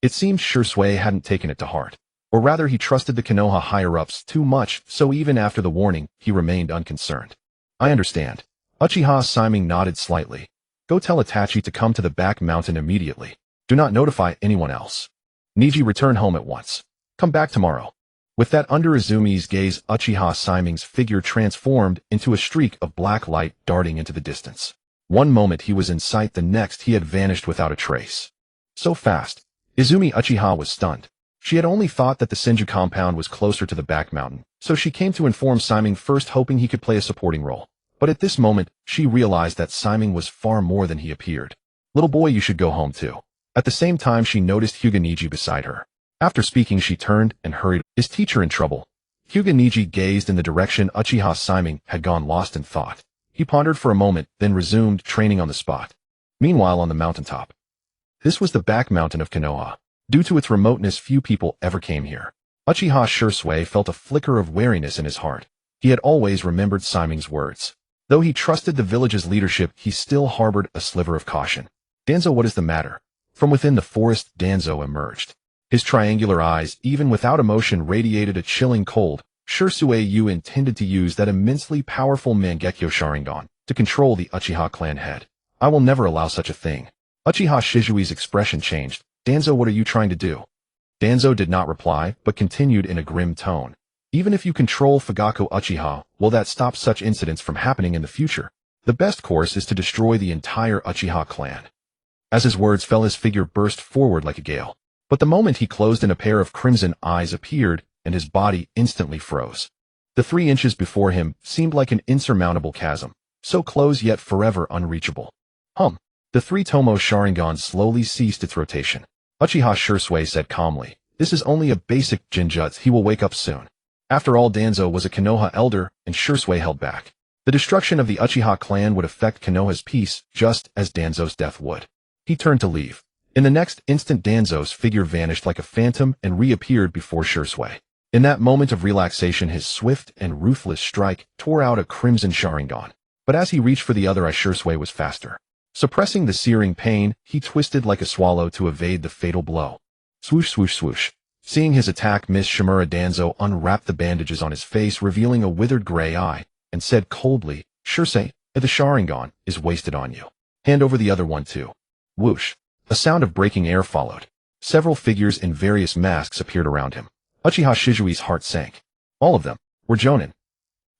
It seemed Shursui hadn't taken it to heart. Or rather, he trusted the Konoha higher-ups too much, so even after the warning, he remained unconcerned. I understand. Uchiha Shimei nodded slightly. Go tell Itachi to come to the back mountain immediately. Do not notify anyone else. Neji, return home at once. Come back tomorrow. With that, under Izumi's gaze, Uchiha Shimei's figure transformed into a streak of black light darting into the distance. One moment he was in sight, the next he had vanished without a trace. So fast. Izumi Uchiha was stunned. She had only thought that the Senju compound was closer to the back mountain, so she came to inform Shimei first, hoping he could play a supporting role. But at this moment, she realized that Shimei was far more than he appeared. Little boy, you should go home too. At the same time, she noticed Hyuga Neji beside her. After speaking, she turned and hurried. Is teacher in trouble? Hyuga Neji gazed in the direction Uchiha Shimei had gone, lost in thought. He pondered for a moment, then resumed training on the spot. Meanwhile, on the mountaintop. This was the back mountain of Konoha. Due to its remoteness, few people ever came here. Uchiha Shursui felt a flicker of wariness in his heart. He had always remembered Shimei's words. Though he trusted the village's leadership, he still harbored a sliver of caution. Danzo, what is the matter? From within the forest, Danzo emerged. His triangular eyes, even without emotion, radiated a chilling cold. Shursui, you intended to use that immensely powerful Mangekyō Sharingan to control the Uchiha clan head. I will never allow such a thing. Uchiha Shizui's expression changed. Danzo, what are you trying to do? Danzo did not reply, but continued in a grim tone. Even if you control Fugaku Uchiha, will that stop such incidents from happening in the future? The best course is to destroy the entire Uchiha clan. As his words fell, his figure burst forward like a gale. But the moment he closed, a pair of crimson eyes appeared, and his body instantly froze. The 3 inches before him seemed like an insurmountable chasm, so close yet forever unreachable. The 3-tomo Sharingan slowly ceased its rotation. Uchiha Shimei said calmly, "This is only a basic genjutsu, he will wake up soon." After all, Danzo was a Konoha elder, and Shimei held back. The destruction of the Uchiha clan would affect Konoha's peace, just as Danzo's death would. He turned to leave. In the next instant, Danzo's figure vanished like a phantom and reappeared before Shimei. In that moment of relaxation, his swift and ruthless strike tore out a crimson Sharingan. But as he reached for the other eye, Shimei was faster. Suppressing the searing pain, he twisted like a swallow to evade the fatal blow. Swoosh, swoosh, swoosh. Seeing his attack miss, Shimura Danzo unwrapped the bandages on his face, revealing a withered gray eye, and said coldly, "Shimei, the Sharingan is wasted on you. Hand over the other one too." Whoosh. A sound of breaking air followed. Several figures in various masks appeared around him. Uchiha Shizui's heart sank. All of them were Jonin.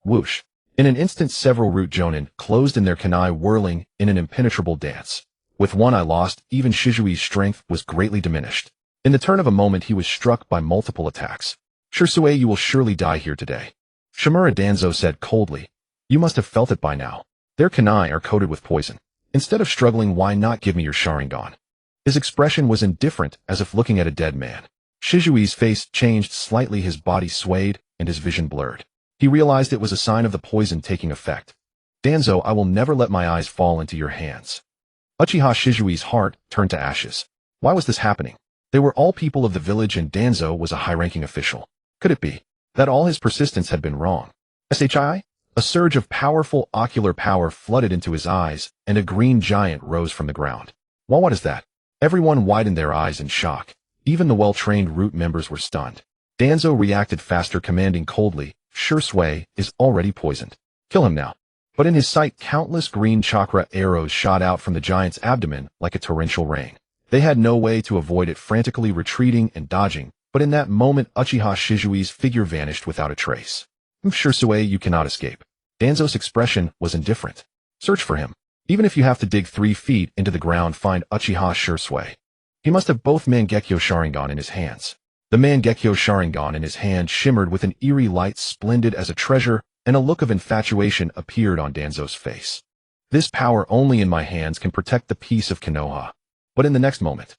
Whoosh. In an instant, several root Jonin closed in their kunai, whirling in an impenetrable dance. With one eye lost, even Shizui's strength was greatly diminished. In the turn of a moment, he was struck by multiple attacks. "Shimei, you will surely die here today." Shimura Danzo said coldly, "You must have felt it by now. Their kunai are coated with poison. Instead of struggling, why not give me your Sharingan?" His expression was indifferent, as if looking at a dead man. Shizui's face changed slightly, his body swayed, and his vision blurred. He realized it was a sign of the poison taking effect. "Danzo, I will never let my eyes fall into your hands." Uchiha Shizui's heart turned to ashes. Why was this happening? They were all people of the village, and Danzo was a high-ranking official. Could it be that all his persistence had been wrong? Shi? A surge of powerful ocular power flooded into his eyes, and a green giant rose from the ground. Well, what is that? Everyone widened their eyes in shock. Even the well-trained root members were stunned. Danzo reacted faster, commanding coldly, "Shimei is already poisoned. Kill him now." But in his sight, countless green chakra arrows shot out from the giant's abdomen like a torrential rain. They had no way to avoid it, frantically retreating and dodging, but in that moment, Uchiha Shizui's figure vanished without a trace. "Shimei, you cannot escape." Danzo's expression was indifferent. "Search for him. Even if you have to dig 3 feet into the ground, find Uchiha Shimei. He must have both Mangekyō Sharingan in his hands." The Mangekyō Sharingan in his hand shimmered with an eerie light, splendid as a treasure, and a look of infatuation appeared on Danzo's face. "This power only in my hands can protect the peace of Konoha." But in the next moment,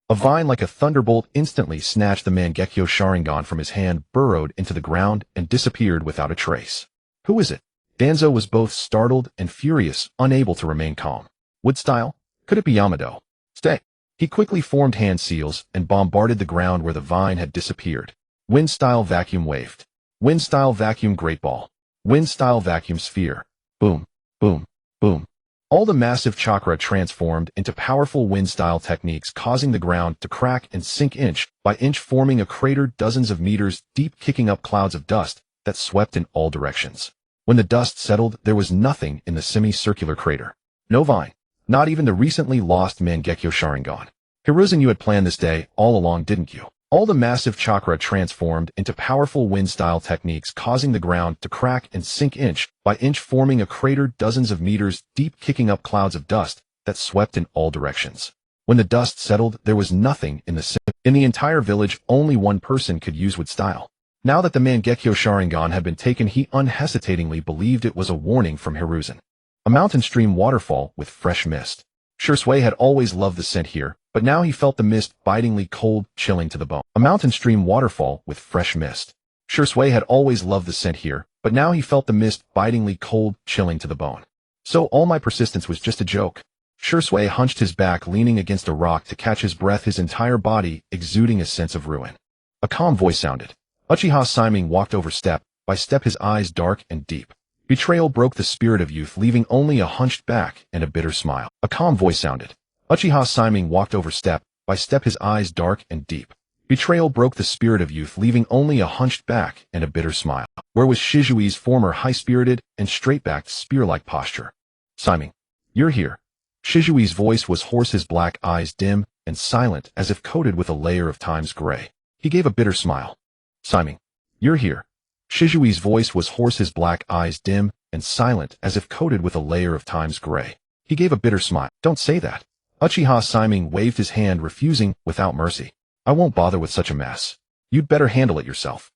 a vine like a thunderbolt instantly snatched the Mangekyō Sharingan from his hand, burrowed into the ground, and disappeared without a trace. Who is it? Danzo was both startled and furious, unable to remain calm. Wood style? Could it be Yamado? Stay. He quickly formed hand seals and bombarded the ground where the vine had disappeared. Wind style vacuum waved. Wind style vacuum great ball. Wind style vacuum sphere. Boom, boom, boom. All the massive chakra transformed into powerful wind style techniques, causing the ground to crack and sink inch by inch, forming a crater dozens of meters deep, kicking up clouds of dust that swept in all directions. When the dust settled, there was nothing in the semicircular crater. No vine. Not even the recently lost Mangekyō Sharingan. Hiruzen, you had planned this day all along, didn't you? All the massive chakra transformed into powerful wind-style techniques, causing the ground to crack and sink inch by inch, forming a crater dozens of meters deep, kicking up clouds of dust that swept in all directions. When the dust settled, there was nothing in the entire village. Only one person could use wood style. Now that the Mangekyō Sharingan had been taken, he unhesitatingly believed it was a warning from Hiruzen. A mountain stream waterfall with fresh mist. Shimei had always loved the scent here, but now he felt the mist bitingly cold, chilling to the bone. A mountain stream waterfall with fresh mist. Shimei had always loved the scent here, but now he felt the mist bitingly cold, chilling to the bone. So all my persistence was just a joke. Shimei hunched his back, leaning against a rock to catch his breath, his entire body exuding a sense of ruin. A calm voice sounded. Uchiha Shimei walked over step by step, his eyes dark and deep. Betrayal broke the spirit of youth, leaving only a hunched back and a bitter smile. A calm voice sounded. Uchiha Shimei walked over step by step, his eyes dark and deep. Betrayal broke the spirit of youth, leaving only a hunched back and a bitter smile. Where was Shizui's former high-spirited and straight-backed spear-like posture? "Shimei, you're here." Shizui's voice was hoarse, his black eyes dim and silent, as if coated with a layer of time's gray. He gave a bitter smile. Simon, you're here. Shizui's voice was hoarse, his black eyes dim and silent as if coated with a layer of time's gray. He gave a bitter smile. Don't say that. Uchiha Shimei waved his hand, refusing without mercy. I won't bother with such a mess. You'd better handle it yourself.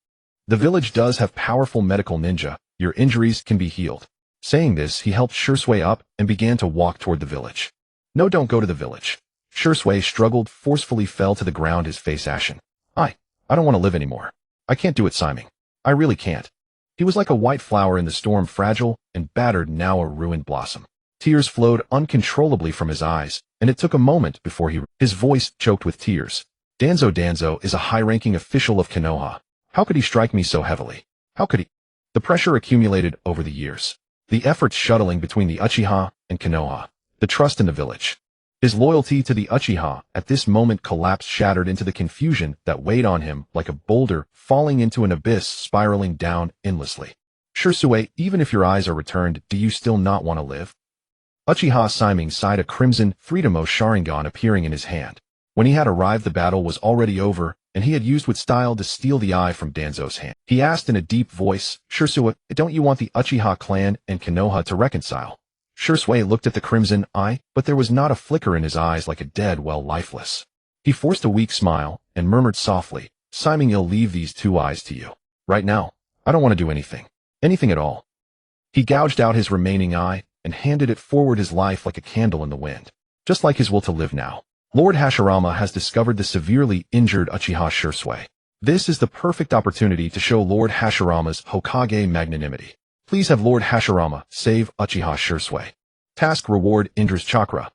The village does have powerful medical ninja. Your injuries can be healed. Saying this, he helped Shisui up and began to walk toward the village. No, don't go to the village. Shisui struggled, forcefully fell to the ground, his face ashen. I don't want to live anymore. I can't do it, Simon. I really can't. He was like a white flower in the storm, fragile and battered, now a ruined blossom. Tears flowed uncontrollably from his eyes, and it took a moment before his voice choked with tears. Danzo is a high-ranking official of Konoha. How could he strike me so heavily? How could he? The pressure accumulated over the years. The efforts shuttling between the Uchiha and Konoha. The trust in the village. His loyalty to the Uchiha at this moment collapsed, shattered into the confusion that weighed on him like a boulder falling into an abyss, spiraling down endlessly. Shisui, even if your eyes are returned, do you still not want to live? Uchiha Shimei sighed, a crimson Tobirama Sharingan appearing in his hand. When he had arrived, the battle was already over, and he had used with style to steal the eye from Danzo's hand. He asked in a deep voice, Shisui, don't you want the Uchiha clan and Konoha to reconcile? Shisui looked at the crimson eye, but there was not a flicker in his eyes, like a dead well, lifeless. He forced a weak smile and murmured softly, Simon, I'll leave these two eyes to you. Right now, I don't want to do anything. Anything at all. He gouged out his remaining eye and handed it forward, his life like a candle in the wind. Just like his will to live now. Lord Hashirama has discovered the severely injured Uchiha Shisui. This is the perfect opportunity to show Lord Hashirama's Hokage magnanimity. Please have Lord Hashirama save Uchiha Shisui. Task reward Indra's chakra.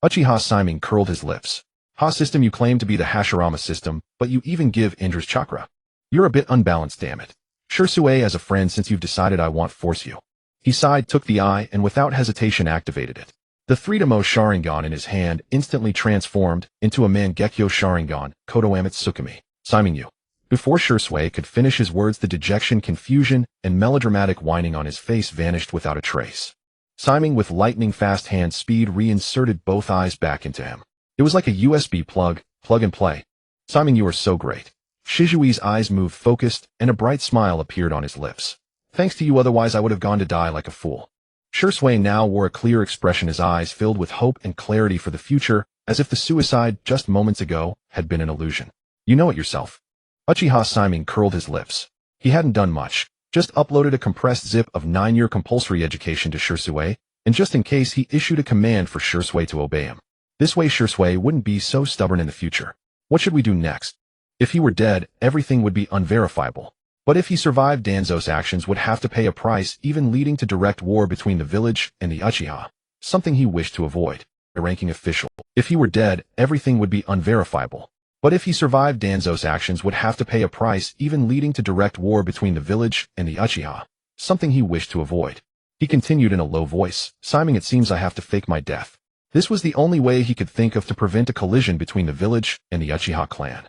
Uchiha Shimei curled his lips. System, you claim to be the Hashirama system, but you even give Indra's chakra. You're a bit unbalanced, damn it. Shisui, as a friend, since you've decided, I won't force you. He sighed, took the eye, and without hesitation activated it. The Tobirama Sharingan in his hand instantly transformed into a Mangekyō Sharingan, Kodoame Tsukumi. Simon, you. Before Shisui could finish his words, the dejection, confusion, and melodramatic whining on his face vanished without a trace. Simon, with lightning-fast hand speed, reinserted both eyes back into him. It was like a USB plug and play. Simon, you are so great. Shizui's eyes moved, focused, and a bright smile appeared on his lips. Thanks to you, otherwise I would have gone to die like a fool. Shisui now wore a clear expression, his eyes filled with hope and clarity for the future, as if the suicide just moments ago had been an illusion. You know it yourself. Uchiha Shimei curled his lips. He hadn't done much, just uploaded a compressed zip of 9-year compulsory education to Shisui, and just in case, he issued a command for Shisui to obey him. This way Shisui wouldn't be so stubborn in the future. What should we do next? If he were dead, everything would be unverifiable. But if he survived, Danzo's actions would have to pay a price, even leading to direct war between the village and the Uchiha, something he wished to avoid. A ranking official. If he were dead, everything would be unverifiable. But if he survived, Danzo's actions would have to pay a price, even leading to direct war between the village and the Uchiha, something he wished to avoid. He continued in a low voice, Simon, it seems I have to fake my death. This was the only way he could think of to prevent a collision between the village and the Uchiha clan.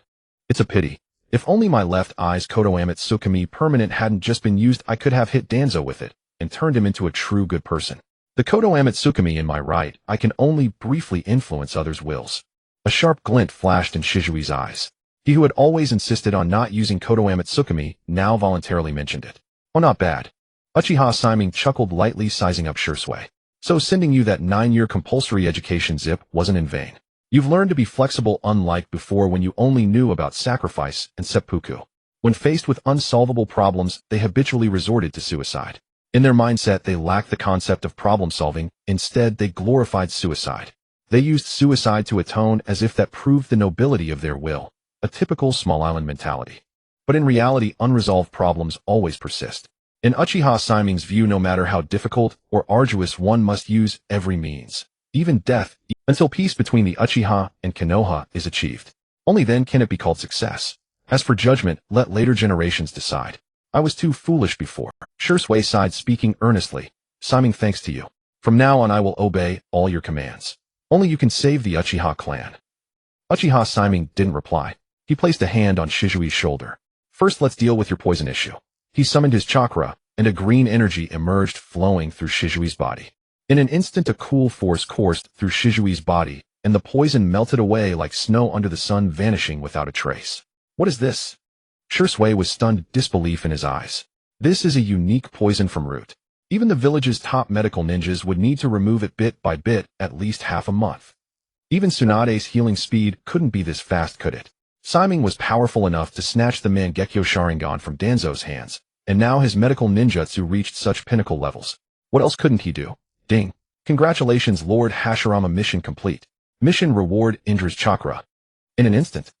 It's a pity. If only my left eye's Kodoame Tsukumi permanent hadn't just been used, I could have hit Danzo with it and turned him into a true good person. The Kodoame Tsukumi in my right, I can only briefly influence others' wills. A sharp glint flashed in Shizui's eyes. He who had always insisted on not using Kodoame Tsukumi now voluntarily mentioned it. Oh, not bad. Uchiha Shimei chuckled lightly, sizing up Shisui. So sending you that 9-year compulsory education zip wasn't in vain. You've learned to be flexible, unlike before when you only knew about sacrifice and seppuku. When faced with unsolvable problems, they habitually resorted to suicide. In their mindset, they lacked the concept of problem solving. Instead, they glorified suicide. They used suicide to atone, as if that proved the nobility of their will, a typical small island mentality. But in reality, unresolved problems always persist. In Uchiha Shimei's view, no matter how difficult or arduous, one must use every means, even death, until peace between the Uchiha and Konoha is achieved. Only then can it be called success. As for judgment, let later generations decide. I was too foolish before. Shisui sighed, speaking earnestly. Shimei, thanks to you. From now on I will obey all your commands. Only you can save the Uchiha clan. Uchiha Shimei didn't reply. He placed a hand on Shizui's shoulder. First, let's deal with your poison issue. He summoned his chakra, and a green energy emerged, flowing through Shizui's body. In an instant, a cool force coursed through Shizui's body, and the poison melted away like snow under the sun, vanishing without a trace. What is this? Shui was stunned disbelief in his eyes. This is a unique poison from root. Even the village's top medical ninjas would need to remove it bit by bit at least half a month. Even Tsunade's healing speed couldn't be this fast, could it? Shimei was powerful enough to snatch the Mangekyō Sharingan from Danzo's hands, and now his medical ninjutsu reached such pinnacle levels. What else couldn't he do? Ding. Congratulations, Lord Hashirama, mission complete. Mission reward Indra's chakra. In an instant,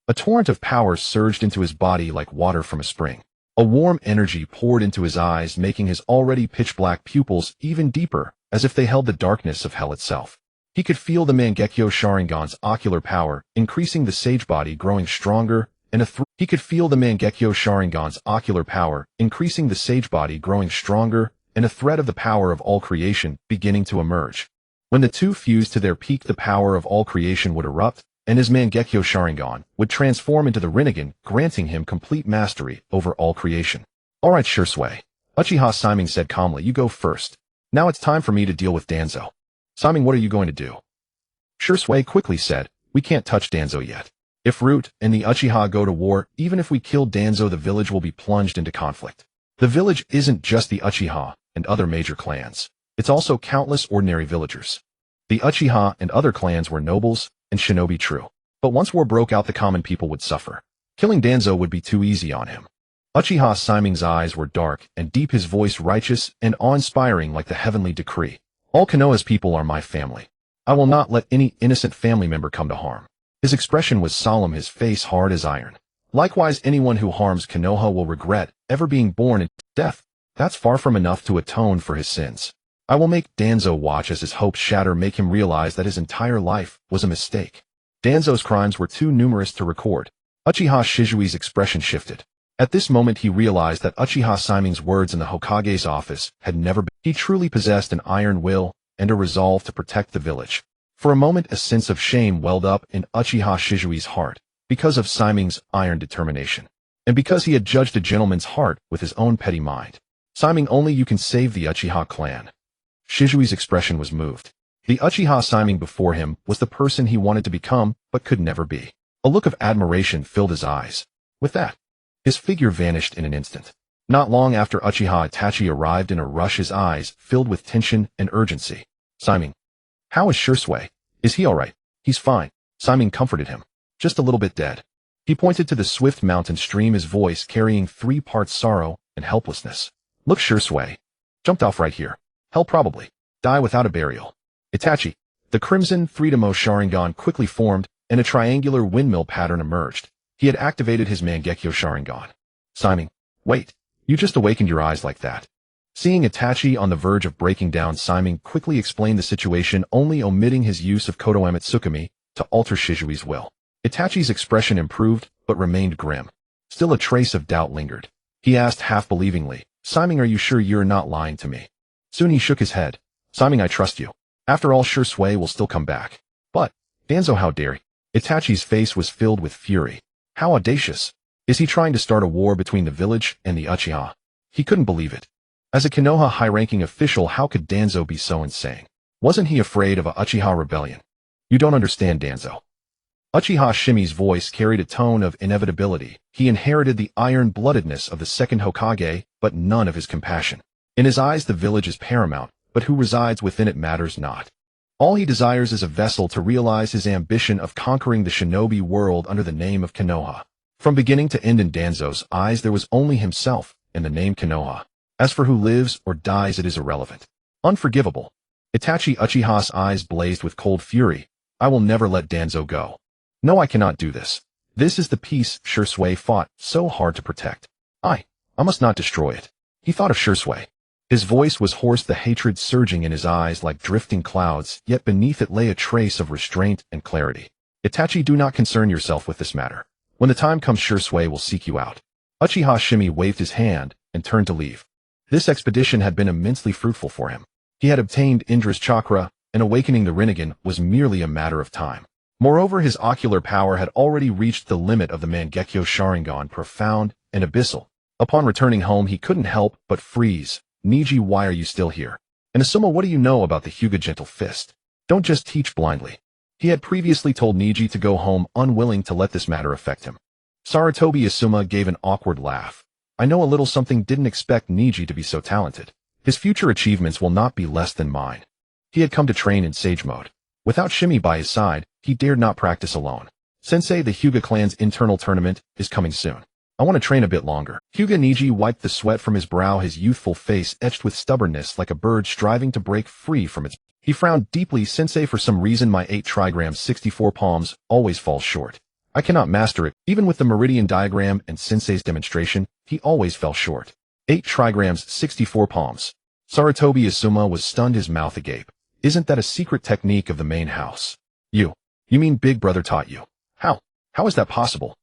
a torrent of power surged into his body like water from a spring. A warm energy poured into his eyes, making his already pitch-black pupils even deeper, as if they held the darkness of hell itself. He could feel the Mangekyō Sharingan's ocular power, increasing the sage body growing stronger, and he could feel the Mangekyō Sharingan's ocular power, increasing the sage body growing stronger, and a thread of the power of all creation beginning to emerge. When the two fused to their peak, the power of all creation would erupt, and his Mangekyō Sharingan would transform into the Rinnegan, granting him complete mastery over all creation. All right, Shui. Uchiha Shimei said calmly, you go first. Now it's time for me to deal with Danzo. Shimei, what are you going to do? Shui quickly said, we can't touch Danzo yet. If Root and the Uchiha go to war, even if we kill Danzo, the village will be plunged into conflict. The village isn't just the Uchiha and other major clans. It's also countless ordinary villagers. The Uchiha and other clans were nobles and shinobi true. But once war broke out, the common people would suffer. Killing Danzo would be too easy on him. Uchiha Shimei's eyes were dark and deep, his voice righteous and awe-inspiring like the heavenly decree. All Konoha's people are my family. I will not let any innocent family member come to harm. His expression was solemn, his face hard as iron. Likewise, anyone who harms Konoha will regret ever being born, and death, that's far from enough to atone for his sins. I will make Danzo watch as his hopes shatter, make him realize that his entire life was a mistake. Danzo's crimes were too numerous to record. Uchiha Shizui's expression shifted. At this moment he realized that Uchiha Shimei's words in the Hokage's office had never been. He truly possessed an iron will and a resolve to protect the village. For a moment a sense of shame welled up in Uchiha Shizui's heart, because of Shimei's iron determination. And because he had judged a gentleman's heart with his own petty mind. Shimei, only you can save the Uchiha clan. Shizui's expression was moved. The Uchiha Shimei before him was the person he wanted to become, but could never be. A look of admiration filled his eyes. With that, his figure vanished in an instant. Not long after Uchiha Itachi arrived in a rush, his eyes filled with tension and urgency. Shimei. How is Shui? Is he alright? He's fine. Shimei comforted him. Just a little bit dead. He pointed to the swift mountain stream, his voice carrying 3 parts sorrow and helplessness. Look, Shui. Jumped off right here. Hell probably. Die without a burial. Itachi. The crimson Three-Demo Sharingan quickly formed, and a triangular windmill pattern emerged. He had activated his Mangekyō Sharingan. Shimei. Wait. You just awakened your eyes like that. Seeing Itachi on the verge of breaking down, Shimei quickly explained the situation, only omitting his use of Koto Tsukumi to alter Shizui's will. Itachi's expression improved, but remained grim. Still a trace of doubt lingered. He asked half-believingly, Shimei, are you sure you're not lying to me? Soon he shook his head. Shimei, I trust you. After all, Shui will still come back. But, Danzo, how dare he? Itachi's face was filled with fury. How audacious. Is he trying to start a war between the village and the Uchiha? He couldn't believe it. As a Konoha high-ranking official, how could Danzo be so insane? Wasn't he afraid of a Uchiha rebellion? You don't understand, Danzo. Uchiha Shimei's voice carried a tone of inevitability. He inherited the iron-bloodedness of the second Hokage, but none of his compassion. In his eyes, the village is paramount, but who resides within it matters not. All he desires is a vessel to realize his ambition of conquering the shinobi world under the name of Konoha. From beginning to end, in Danzo's eyes there was only himself and the name Konoha. As for who lives or dies, it is irrelevant. Unforgivable. Itachi Uchiha's eyes blazed with cold fury. I will never let Danzo go. No, I cannot do this. This is the peace Shui fought so hard to protect. I must not destroy it. He thought of Shui. His voice was hoarse, the hatred surging in his eyes like drifting clouds, yet beneath it lay a trace of restraint and clarity. Itachi, do not concern yourself with this matter. When the time comes, Shui will seek you out. Uchiha Shimei waved his hand and turned to leave. This expedition had been immensely fruitful for him. He had obtained Indra's chakra, and awakening the Rinnegan was merely a matter of time. Moreover, his ocular power had already reached the limit of the Mangekyō Sharingan, profound and abyssal. Upon returning home, he couldn't help but freeze. Niji, why are you still here? And Asuma, what do you know about the Hyuga Gentle Fist? Don't just teach blindly. He had previously told Niji to go home, unwilling to let this matter affect him. Sarutobi Asuma gave an awkward laugh. I know a little something, didn't expect Niji to be so talented. His future achievements will not be less than mine. He had come to train in sage mode. Without Shimei by his side, he dared not practice alone. Sensei, the Hyuga clan's internal tournament is coming soon. I want to train a bit longer. Hyuga Niji wiped the sweat from his brow, his youthful face etched with stubbornness like a bird striving to break free from its... He frowned deeply. Sensei, for some reason my 8 trigrams 64 palms always falls short. I cannot master it. Even with the meridian diagram and Sensei's demonstration, he always fell short. 8 trigrams 64 palms. Sarutobi Asuma was stunned, his mouth agape. Isn't that a secret technique of the main house? You mean Big Brother taught you? How is that possible?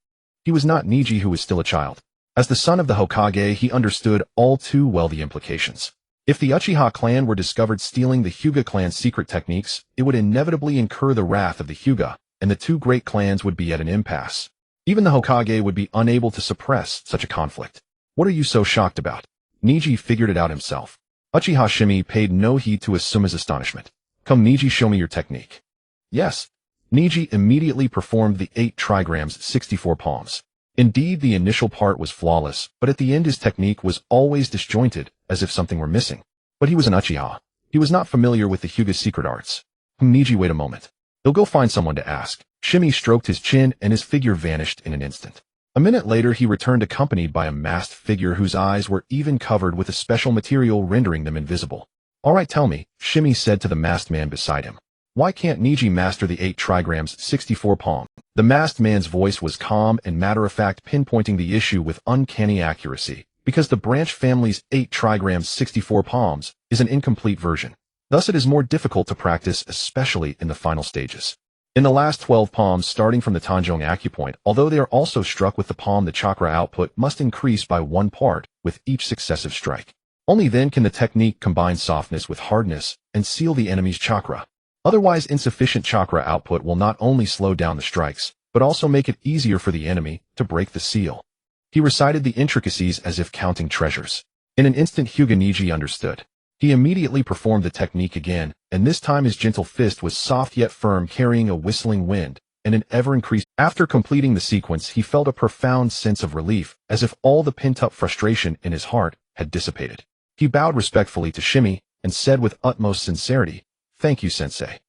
He was not Niji, who was still a child. As the son of the Hokage, he understood all too well the implications. If the Uchiha clan were discovered stealing the Hyuga clan's secret techniques, it would inevitably incur the wrath of the Hyuga, and the two great clans would be at an impasse. Even the Hokage would be unable to suppress such a conflict. What are you so shocked about? Niji figured it out himself. Uchiha Shimei paid no heed to Asuma's astonishment. Come Niji, show me your technique. Yes. Niji immediately performed the 8 trigrams 64 palms. Indeed, the initial part was flawless, but at the end his technique was always disjointed, as if something were missing. But he was an Uchiha. He was not familiar with the Hyuga's secret arts. Niji, wait a moment. He'll go find someone to ask. Shimei stroked his chin and his figure vanished in an instant. A minute later he returned accompanied by a masked figure whose eyes were even covered with a special material rendering them invisible. All right, tell me, Shimei said to the masked man beside him. Why can't Niji master the 8 trigrams 64 palm? The masked man's voice was calm and matter-of-fact, pinpointing the issue with uncanny accuracy, because the branch family's 8 trigrams 64 palms is an incomplete version. Thus it is more difficult to practice, especially in the final stages. In the last 12 palms starting from the Tanjong acupoint, although they are also struck with the palm, the chakra output must increase by 1 part with each successive strike. Only then can the technique combine softness with hardness and seal the enemy's chakra. Otherwise, insufficient chakra output will not only slow down the strikes, but also make it easier for the enemy to break the seal. He recited the intricacies as if counting treasures. In an instant Hyuga Niji understood. He immediately performed the technique again, and this time his gentle fist was soft yet firm, carrying a whistling wind, and an ever-increasing. After completing the sequence, he felt a profound sense of relief, as if all the pent-up frustration in his heart had dissipated. He bowed respectfully to Shimei, and said with utmost sincerity, "Thank you, Sensei."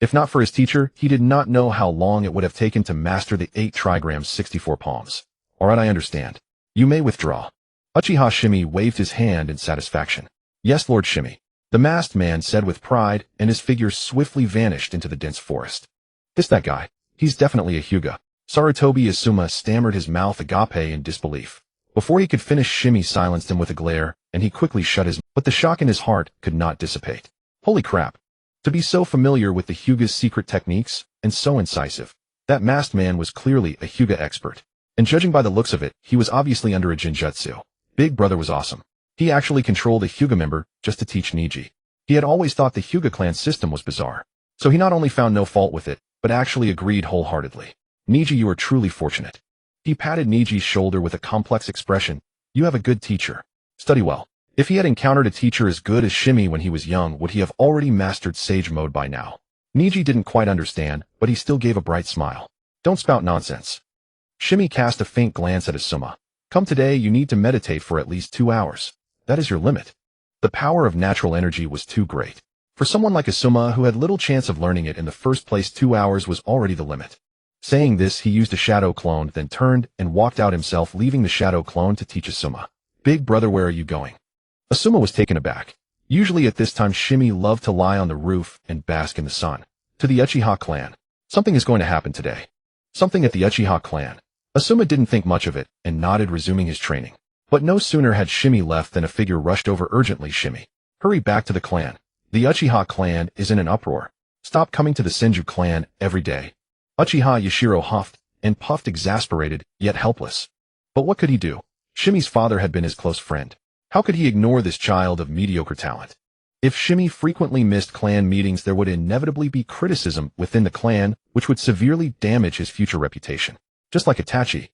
If not for his teacher, he did not know how long it would have taken to master the 8 trigrams 64 palms. All right, I understand. You may withdraw. Uchiha Shimei waved his hand in satisfaction. Yes, Lord Shimei, the masked man said with pride, and his figure swiftly vanished into the dense forest. It's that guy. He's definitely a Hyuga. Sarutobi Asuma stammered, his mouth agape in disbelief. Before he could finish, Shimei silenced him with a glare, and he quickly shut his mouth. But the shock in his heart could not dissipate. Holy crap. To be so familiar with the Hyuga's secret techniques, and so incisive. That masked man was clearly a Hyuga expert. And judging by the looks of it, he was obviously under a Jinjutsu. Big Brother was awesome. He actually controlled a Hyuga member just to teach Niji. He had always thought the Hyuga clan system was bizarre. So he not only found no fault with it, but actually agreed wholeheartedly. Niji, you are truly fortunate. He patted Niji's shoulder with a complex expression. You have a good teacher. Study well. If he had encountered a teacher as good as Shimei when he was young, would he have already mastered sage mode by now? Niji didn't quite understand, but he still gave a bright smile. Don't spout nonsense. Shimei cast a faint glance at Asuma. Come today, you need to meditate for at least 2 hours. That is your limit. The power of natural energy was too great. For someone like Asuma, who had little chance of learning it in the first place, 2 hours was already the limit. Saying this, he used a shadow clone, then turned and walked out himself, leaving the shadow clone to teach Asuma. Big Brother, where are you going? Asuma was taken aback. Usually at this time, Shimei loved to lie on the roof and bask in the sun. To the Uchiha clan. Something is going to happen today. Something at the Uchiha clan. Asuma didn't think much of it, and nodded, resuming his training. But no sooner had Shimei left than a figure rushed over urgently. Shimei, hurry back to the clan. The Uchiha clan is in an uproar. Stop coming to the Senju clan every day. Uchiha Yashiro huffed and puffed, exasperated, yet helpless. But what could he do? Shimei's father had been his close friend. How could he ignore this child of mediocre talent? If Shimei frequently missed clan meetings, there would inevitably be criticism within the clan, which would severely damage his future reputation. Just like Itachi.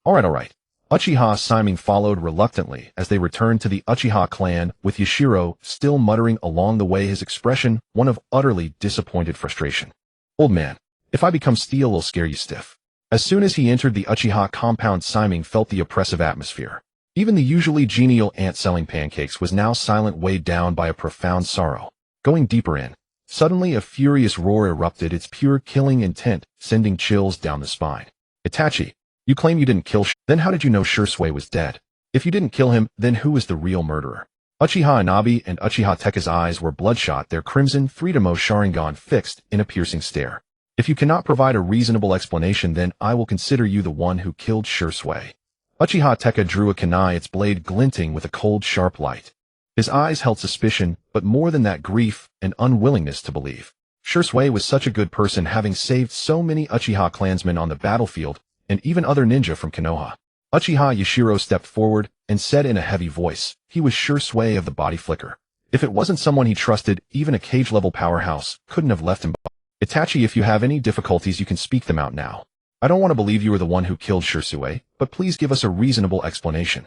All right. Uchiha Shimei followed reluctantly as they returned to the Uchiha clan, with Yashiro still muttering along the way, his expression one of utterly disappointed frustration. "Old man, if I become steel, I'll scare you stiff." As soon as he entered the Uchiha compound, Shimei felt the oppressive atmosphere. Even the usually genial aunt selling pancakes was now silent, weighed down by a profound sorrow. Going deeper in, suddenly a furious roar erupted, its pure killing intent sending chills down the spine. "Itachi, you claim you didn't kill then how did you know Shisui was dead? If you didn't kill him, then who is the real murderer?" Uchiha Inabi and Uchiha Teka's eyes were bloodshot, their crimson Tobirama Sharingan fixed in a piercing stare. "If you cannot provide a reasonable explanation, then I will consider you the one who killed Shisui." Uchiha Teka drew a kunai, its blade glinting with a cold, sharp light. His eyes held suspicion, but more than that, grief and unwillingness to believe. Shisui was such a good person, having saved so many Uchiha clansmen on the battlefield, and even other ninja from Konoha. Uchiha Yashiro stepped forward and said in a heavy voice, he was Shisui of the body flicker. If it wasn't someone he trusted, even a cage-level powerhouse couldn't have left him. "Itachi, if you have any difficulties, you can speak them out now. I don't want to believe you were the one who killed Shisui, but please give us a reasonable explanation."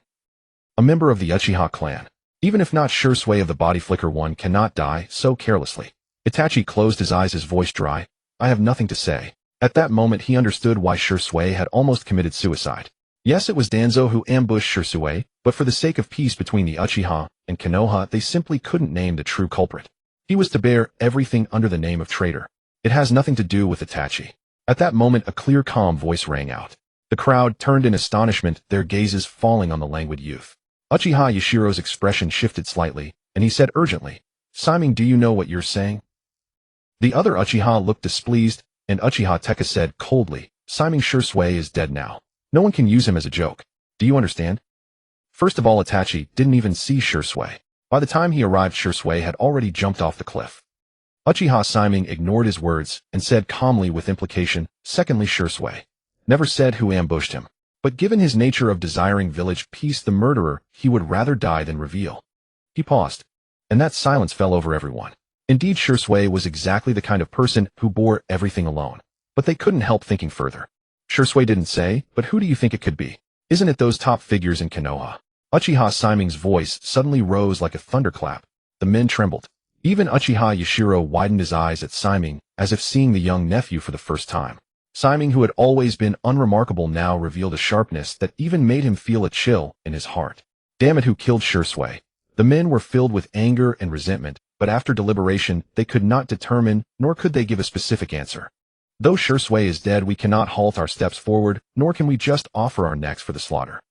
A member of the Uchiha clan. Even if not Shisui of the body flicker, one cannot die so carelessly. Itachi closed his eyes, his voice dry. "I have nothing to say." At that moment he understood why Shisui had almost committed suicide. Yes, it was Danzo who ambushed Shisui, but for the sake of peace between the Uchiha and Konoha, they simply couldn't name the true culprit. He was to bear everything under the name of traitor. "It has nothing to do with Itachi." At that moment a clear, calm voice rang out. The crowd turned in astonishment, their gazes falling on the languid youth. Uchiha Yashiro's expression shifted slightly, and he said urgently, "Shimei, do you know what you're saying?" The other Uchiha looked displeased, and Uchiha Teka said coldly, "Shimei, Shisui is dead now. No one can use him as a joke. Do you understand?" First of all, Itachi didn't even see Shisui. By the time he arrived, Shisui had already jumped off the cliff. Uchiha Shimei ignored his words and said calmly with implication, "Secondly, Shisui never said who ambushed him. But given his nature of desiring village peace, the murderer, he would rather die than reveal." He paused, and that silence fell over everyone. Indeed, Shisui was exactly the kind of person who bore everything alone. But they couldn't help thinking further. Shisui didn't say, but who do you think it could be? Isn't it those top figures in Konoha? Uchiha Shimei's voice suddenly rose like a thunderclap. The men trembled. Even Uchiha Yashiro widened his eyes at Shimei, as if seeing the young nephew for the first time. Shimei, who had always been unremarkable, now revealed a sharpness that even made him feel a chill in his heart. Damn it, who killed Shisui? The men were filled with anger and resentment, but after deliberation, they could not determine, nor could they give a specific answer. Though Shisui is dead, we cannot halt our steps forward, nor can we just offer our necks for the slaughter.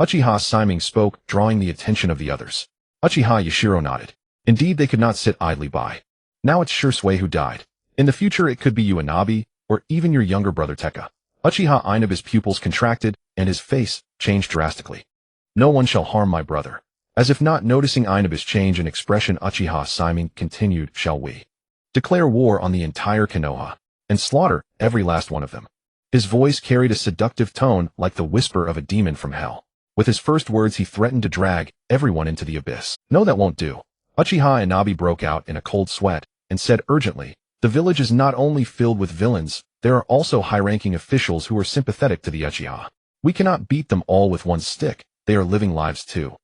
Uchiha Shimei spoke, drawing the attention of the others. Uchiha Yashiro nodded. Indeed, they could not sit idly by. Now it's Shisui who died. In the future it could be you, Inabi, or even your younger brother Teka. Uchiha Inabi's pupils contracted, and his face changed drastically. "No one shall harm my brother." As if not noticing Inabi's change in expression, Uchiha Shimei continued, "Shall we declare war on the entire Konoha and slaughter every last one of them?" His voice carried a seductive tone like the whisper of a demon from hell. With his first words he threatened to drag everyone into the abyss. "No, that won't do." Uchiha Inabi broke out in a cold sweat and said urgently, "The village is not only filled with villains, there are also high-ranking officials who are sympathetic to the Uchiha. We cannot beat them all with one stick, they are living lives too."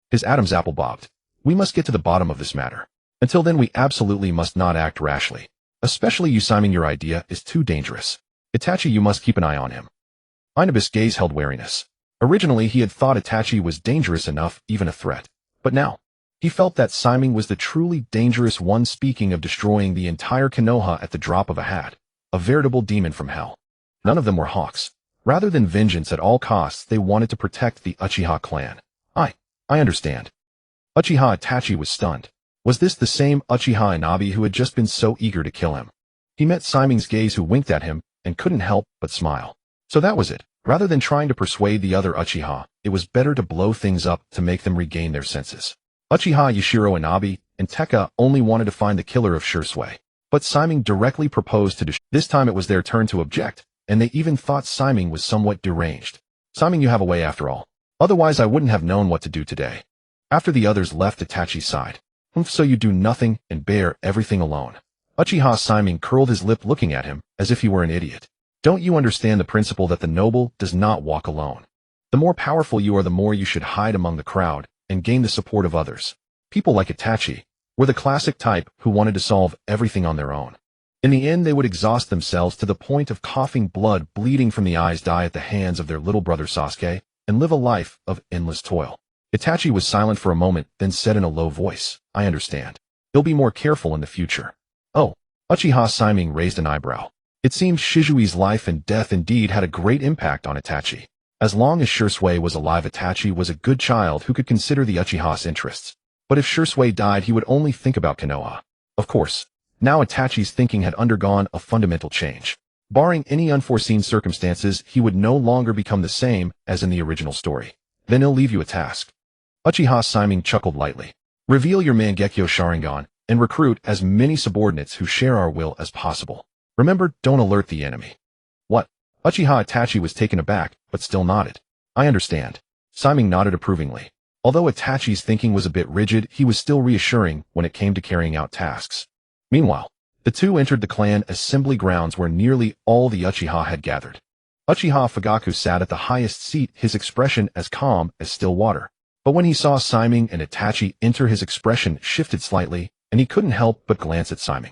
His Adam's apple bobbed. "We must get to the bottom of this matter. Until then we absolutely must not act rashly. Especially you, Shimei, your idea is too dangerous. Itachi, you must keep an eye on him." Inabi's gaze held wariness. Originally he had thought Itachi was dangerous enough, even a threat. But now, he felt that Shimei was the truly dangerous one, speaking of destroying the entire Konoha at the drop of a hat. A veritable demon from hell. None of them were hawks. Rather than vengeance at all costs, they wanted to protect the Uchiha clan. I understand." Uchiha Itachi was stunned. Was this the same Uchiha Inabi who had just been so eager to kill him? He met Shimei's gaze, who winked at him, and couldn't help but smile. So that was it. Rather than trying to persuade the other Uchiha, it was better to blow things up to make them regain their senses. Uchiha Yashiro Inabi and Teka only wanted to find the killer of Shisui. But Shimei directly proposed to this time it was their turn to object, and they even thought Shimei was somewhat deranged. "Shimei, you have a way after all. Otherwise I wouldn't have known what to do today." After the others left Itachi's side. "So you do nothing and bear everything alone." Uchiha Shimei curled his lip, looking at him as if he were an idiot. "Don't you understand the principle that the noble does not walk alone? The more powerful you are, the more you should hide among the crowd and gain the support of others. People like Itachi were the classic type who wanted to solve everything on their own. In the end, they would exhaust themselves to the point of coughing blood bleeding from the eyes, die at the hands of their little brother Sasuke, and live a life of endless toil. Itachi was silent for a moment, then said in a low voice, "I understand. You'll be more careful in the future." Oh, Uchiha Shimei raised an eyebrow. It seemed Shizui's life and death indeed had a great impact on Itachi. As long as Shisui was alive, Itachi was a good child who could consider the Uchiha's interests. But if Shisui died, he would only think about Konoha. Of course, now Itachi's thinking had undergone a fundamental change. Barring any unforeseen circumstances, he would no longer become the same as in the original story. Then he'll leave you a task. Uchiha Shimei chuckled lightly. Reveal your Mangekyō Sharingan and recruit as many subordinates who share our will as possible. Remember, don't alert the enemy. What? Uchiha Itachi was taken aback, but still nodded. I understand. Shimei nodded approvingly. Although Itachi's thinking was a bit rigid, he was still reassuring when it came to carrying out tasks. Meanwhile, the two entered the clan assembly grounds where nearly all the Uchiha had gathered. Uchiha Fugaku sat at the highest seat, his expression as calm as still water. But when he saw Shimei and Itachi enter, his expression shifted slightly, and he couldn't help but glance at Shimei.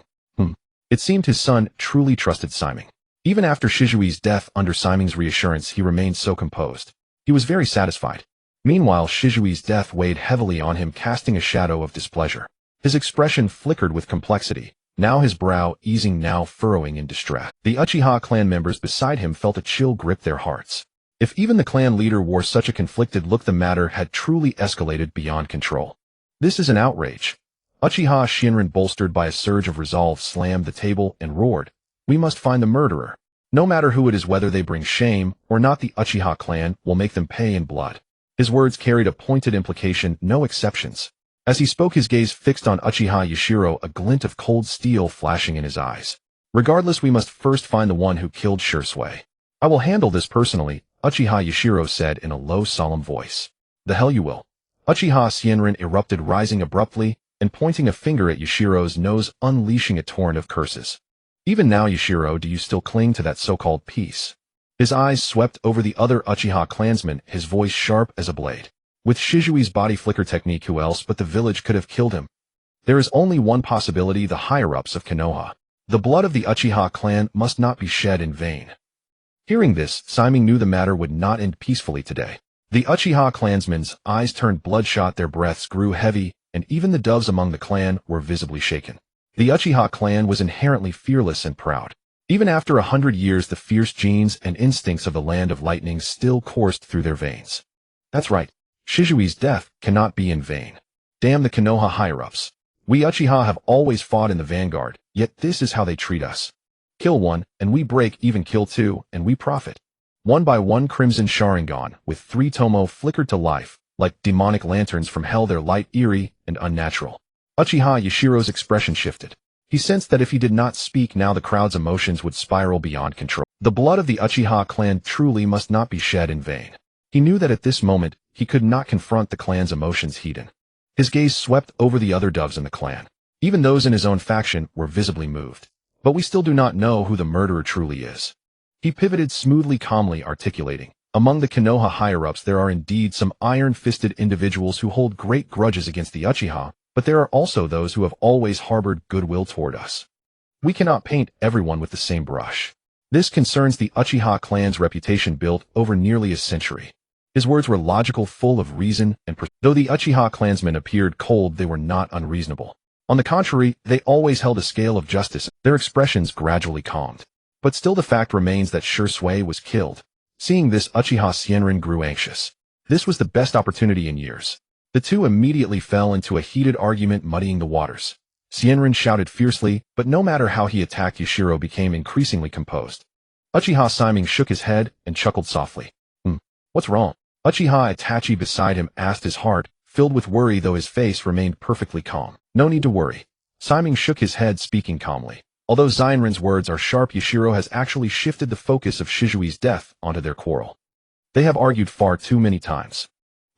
It seemed his son truly trusted Shimei. Even after Shizui's death, under Shimei's reassurance, he remained so composed. He was very satisfied. Meanwhile, Shizui's death weighed heavily on him, casting a shadow of displeasure. His expression flickered with complexity, now his brow easing, now furrowing in distress. The Uchiha clan members beside him felt a chill grip their hearts. If even the clan leader wore such a conflicted look, the matter had truly escalated beyond control. This is an outrage. Uchiha Shinran, bolstered by a surge of resolve, slammed the table and roared, "We must find the murderer. No matter who it is, whether they bring shame or not, the Uchiha clan will make them pay in blood." His words carried a pointed implication, no exceptions. As he spoke, his gaze fixed on Uchiha Yashiro, a glint of cold steel flashing in his eyes. "Regardless, we must first find the one who killed Shisui. I will handle this personally," Uchiha Yashiro said in a low, solemn voice. "The hell you will." Uchiha Shinran erupted, rising abruptly and pointing a finger at Yashiro's nose, unleashing a torrent of curses. "Even now, Yashiro, do you still cling to that so-called peace?" His eyes swept over the other Uchiha clansmen, his voice sharp as a blade. "With Shizui's body flicker technique, who else but the village could have killed him? There is only one possibility: the higher-ups of Konoha. The blood of the Uchiha clan must not be shed in vain." Hearing this, Shimei knew the matter would not end peacefully today. The Uchiha clansmen's eyes turned bloodshot, their breaths grew heavy, and even the doves among the clan were visibly shaken. The Uchiha clan was inherently fearless and proud. Even after 100 years, the fierce genes and instincts of the Land of Lightning still coursed through their veins. That's right. Shizui's death cannot be in vain. Damn the Konoha higher-ups. We Uchiha have always fought in the vanguard, yet this is how they treat us. Kill one, and we break even; kill two, and we profit. One by one, Crimson Sharingan, with 3 tomo, flickered to life, like demonic lanterns from hell, their light eerie and unnatural. Uchiha Yashiro's expression shifted. He sensed that if he did not speak now, the crowd's emotions would spiral beyond control. The blood of the Uchiha clan truly must not be shed in vain. He knew that at this moment, he could not confront the clan's emotions hidden. His gaze swept over the other doves in the clan. Even those in his own faction were visibly moved. But we still do not know who the murderer truly is. He pivoted smoothly, calmly articulating, "Among the Konoha higher-ups there are indeed some iron-fisted individuals who hold great grudges against the Uchiha, but there are also those who have always harbored goodwill toward us. We cannot paint everyone with the same brush. This concerns the Uchiha clan's reputation built over nearly a century." His words were logical, full of reason, and though the Uchiha clansmen appeared cold, they were not unreasonable. On the contrary, they always held a scale of justice. Their expressions gradually calmed. But still the fact remains that Shisui was killed. Seeing this, Uchiha Shinran grew anxious. This was the best opportunity in years. The two immediately fell into a heated argument, muddying the waters. Shinran shouted fiercely, but no matter how he attacked, Yashiro became increasingly composed. Uchiha Shimei shook his head and chuckled softly. What's wrong?" Uchiha Itachi beside him asked, his heart filled with worry, though his face remained perfectly calm. "No need to worry." Shimei shook his head, speaking calmly. Although Shinran's words are sharp, Yashiro has actually shifted the focus of Shizui's death onto their quarrel. They have argued far too many times.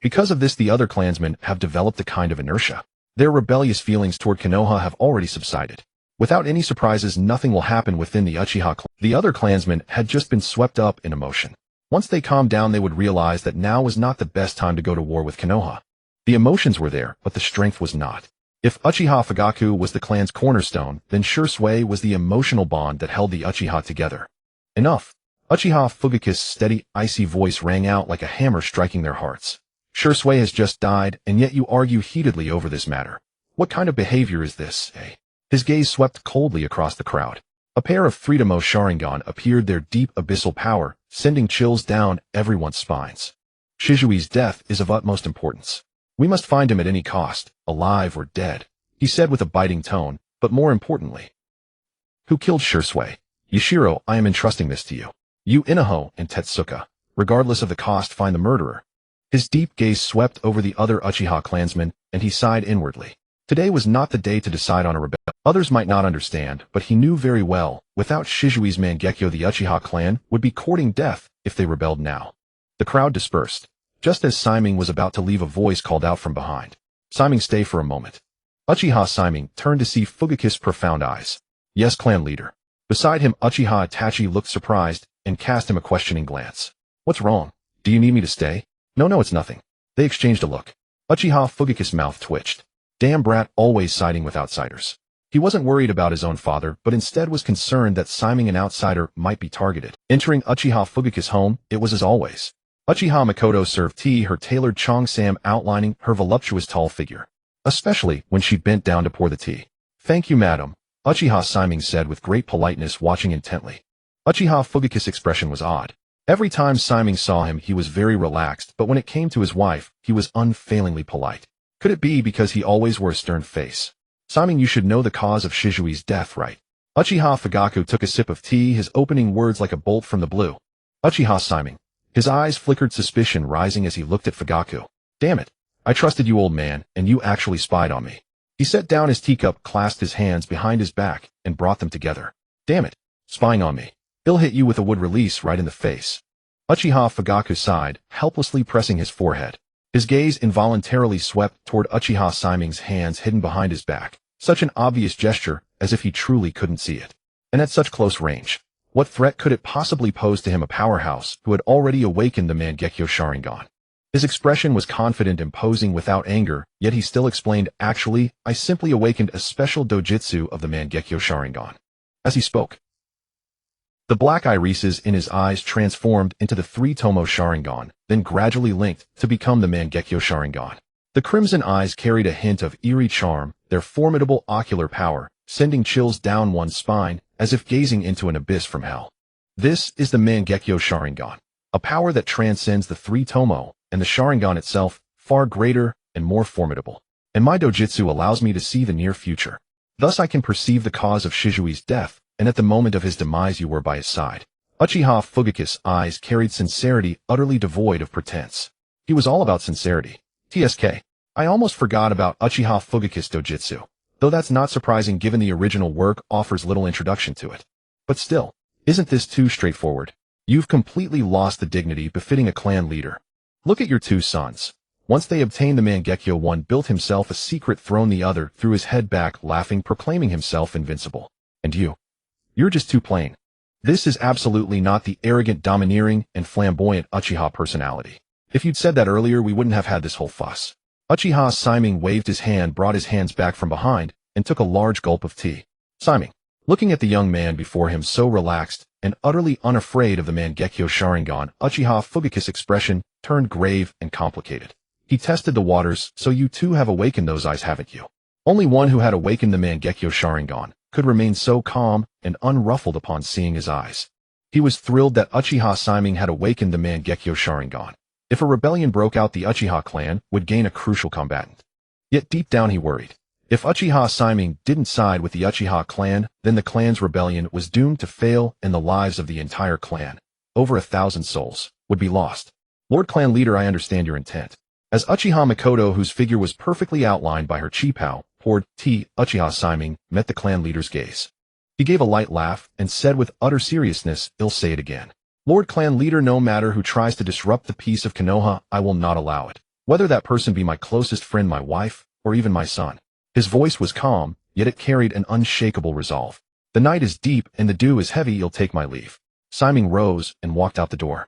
Because of this, the other clansmen have developed a kind of inertia. Their rebellious feelings toward Konoha have already subsided. Without any surprises, nothing will happen within the Uchiha clan. The other clansmen had just been swept up in emotion. Once they calmed down, they would realize that now was not the best time to go to war with Konoha. The emotions were there, but the strength was not. If Uchiha Fugaku was the clan's cornerstone, then Shursui was the emotional bond that held the Uchiha together. Enough. Uchiha Fugaku's steady, icy voice rang out like a hammer striking their hearts. Shursui has just died, and yet you argue heatedly over this matter. What kind of behavior is this, eh? His gaze swept coldly across the crowd. A pair of Tobirama Sharingan appeared, their deep abyssal power, sending chills down everyone's spines. Shizui's death is of utmost importance. We must find him at any cost, alive or dead, he said with a biting tone, but more importantly. Who killed Shursui? Yashiro, I am entrusting this to you. You, Inaho, and Tetsuka, regardless of the cost, find the murderer. His deep gaze swept over the other Uchiha clansmen, and he sighed inwardly. Today was not the day to decide on a rebellion. Others might not understand, but he knew very well, without Shizui's Mangekyō, the Uchiha clan would be courting death if they rebelled now. The crowd dispersed. Just as Simon was about to leave, a voice called out from behind. Simon, stay for a moment. Uchiha Simon turned to see Fugaku's profound eyes. Yes, clan leader. Beside him, Uchiha Itachi looked surprised and cast him a questioning glance. What's wrong? Do you need me to stay? No, it's nothing. They exchanged a look. Uchiha Fugaku's mouth twitched. Damn brat, always siding with outsiders. He wasn't worried about his own father, but instead was concerned that Simon, an outsider, might be targeted. Entering Uchiha Fugaku's home, it was as always. Uchiha Makoto served tea, her tailored cheongsam outlining her voluptuous tall figure, especially when she bent down to pour the tea. Thank you, madam, Uchiha Simon said with great politeness, watching intently. Uchiha Fugaku's expression was odd. Every time Simon saw him, he was very relaxed, but when it came to his wife, he was unfailingly polite. Could it be because he always wore a stern face? Simon, you should know the cause of Shizui's death, right? Uchiha Fugaku took a sip of tea, his opening words like a bolt from the blue. Uchiha Simon. His eyes flickered, suspicion rising as he looked at Fugaku. Damn it. I trusted you, old man, and you actually spied on me. He set down his teacup, clasped his hands behind his back, and brought them together. Damn it. Spying on me. He'll hit you with a wood release right in the face. Uchiha Fugaku sighed, helplessly pressing his forehead. His gaze involuntarily swept toward Uchiha Simon's hands hidden behind his back. Such an obvious gesture, as if he truly couldn't see it. And at such close range. What threat could it possibly pose to him, a powerhouse who had already awakened the Mangekyō Sharingan? His expression was confident, imposing without anger, yet he still explained, actually, I simply awakened a special dojutsu of the Mangekyō Sharingan. As he spoke, the black irises in his eyes transformed into the three Tomo Sharingan, then gradually linked to become the Mangekyō Sharingan. The crimson eyes carried a hint of eerie charm, their formidable ocular power, sending chills down one's spine, as if gazing into an abyss from hell. This is the Mangekyō Sharingan, a power that transcends the three Tomo, and the Sharingan itself, far greater and more formidable. And my dojutsu allows me to see the near future. Thus I can perceive the cause of Shizui's death, and at the moment of his demise you were by his side. Uchiha Fugaku's eyes carried sincerity utterly devoid of pretense. He was all about sincerity. TSK. I almost forgot about Uchiha Fugaku's dojutsu, though that's not surprising given the original work offers little introduction to it. But still, isn't this too straightforward? You've completely lost the dignity befitting a clan leader. Look at your two sons. Once they obtained the Mangekyō, one built himself a secret throne, the other threw his head back, laughing, proclaiming himself invincible. And you're just too plain. This is absolutely not the arrogant, domineering, and flamboyant Uchiha personality. If you'd said that earlier, we wouldn't have had this whole fuss. Uchiha Simon waved his hand, brought his hands back from behind, and took a large gulp of tea. Simon, looking at the young man before him, so relaxed and utterly unafraid of the Mangekyō Sharingan, Uchiha Fugaku's expression turned grave and complicated. He tested the waters. So you too have awakened those eyes, haven't you? Only one who had awakened the Mangekyō Sharingan could remain so calm and unruffled upon seeing his eyes. He was thrilled that Uchiha Simon had awakened the Mangekyō Sharingan. If a rebellion broke out, the Uchiha clan would gain a crucial combatant. Yet deep down he worried. If Uchiha Simon didn't side with the Uchiha clan, then the clan's rebellion was doomed to fail and the lives of the entire clan, over 1,000 souls, would be lost. Lord Clan Leader, I understand your intent. As Uchiha Makoto, whose figure was perfectly outlined by her chipao, poured tea, Uchiha Simon met the clan leader's gaze. He gave a light laugh and said with utter seriousness, I'll say it again. Lord Clan Leader, no matter who tries to disrupt the peace of Konoha, I will not allow it. Whether that person be my closest friend, my wife, or even my son. His voice was calm, yet it carried an unshakable resolve. The night is deep and the dew is heavy, you'll take my leave. Simon rose and walked out the door.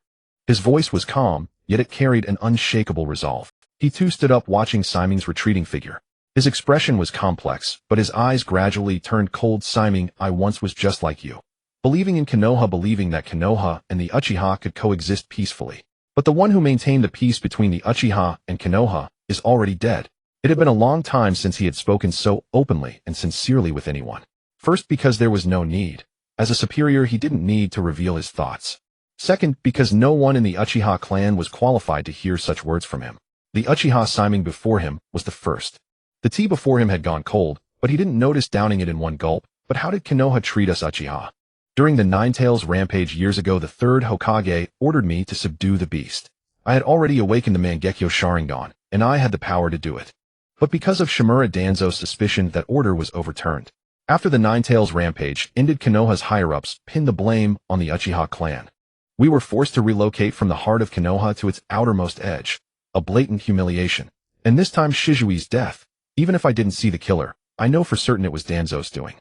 His voice was calm, yet it carried an unshakable resolve. He too stood up watching Siming's retreating figure. His expression was complex, but his eyes gradually turned cold. Siming, I once was just like you. Believing in Konoha, believing that Konoha and the Uchiha could coexist peacefully. But the one who maintained the peace between the Uchiha and Konoha is already dead. It had been a long time since he had spoken so openly and sincerely with anyone. First, because there was no need. As a superior, he didn't need to reveal his thoughts. Second, because no one in the Uchiha clan was qualified to hear such words from him. The Uchiha Shimei before him was the first. The tea before him had gone cold, but he didn't notice downing it in one gulp. But how did Konoha treat us Uchiha? During the Nine-Tails rampage years ago, the third Hokage ordered me to subdue the beast. I had already awakened the Mangekyō Sharingan, and I had the power to do it. But because of Shimura Danzo's suspicion, that order was overturned. After the Nine-Tails rampage ended, Konoha's higher-ups pinned the blame on the Uchiha clan. We were forced to relocate from the heart of Konoha to its outermost edge. A blatant humiliation. And this time Shizui's death. Even if I didn't see the killer, I know for certain it was Danzo's doing.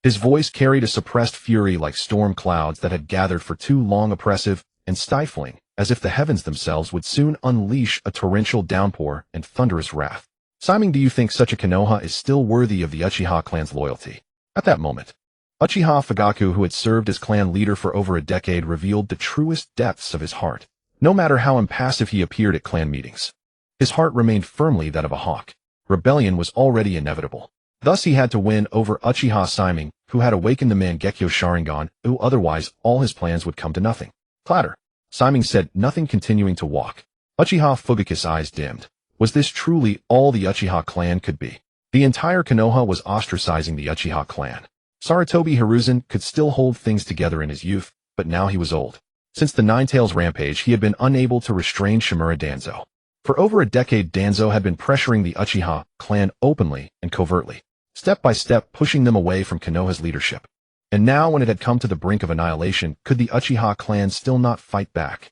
His voice carried a suppressed fury like storm clouds that had gathered for too long, oppressive and stifling, as if the heavens themselves would soon unleash a torrential downpour and thunderous wrath. Siming, do you think such a Konoha is still worthy of the Uchiha clan's loyalty? At that moment, Uchiha Fugaku, who had served as clan leader for over a decade, revealed the truest depths of his heart. No matter how impassive he appeared at clan meetings, his heart remained firmly that of a hawk. Rebellion was already inevitable. Thus he had to win over Uchiha Shimei, who had awakened the Mangekyō Sharingan, who otherwise all his plans would come to nothing. Clatter. Shimei said nothing, continuing to walk. Uchiha Fugaku's eyes dimmed. Was this truly all the Uchiha clan could be? The entire Konoha was ostracizing the Uchiha clan. Sarutobi Hiruzen could still hold things together in his youth, but now he was old. Since the Nine-Tails rampage, he had been unable to restrain Shimura Danzo. For over a decade, Danzo had been pressuring the Uchiha clan openly and covertly, step by step pushing them away from Konoha's leadership. And now, when it had come to the brink of annihilation, could the Uchiha clan still not fight back?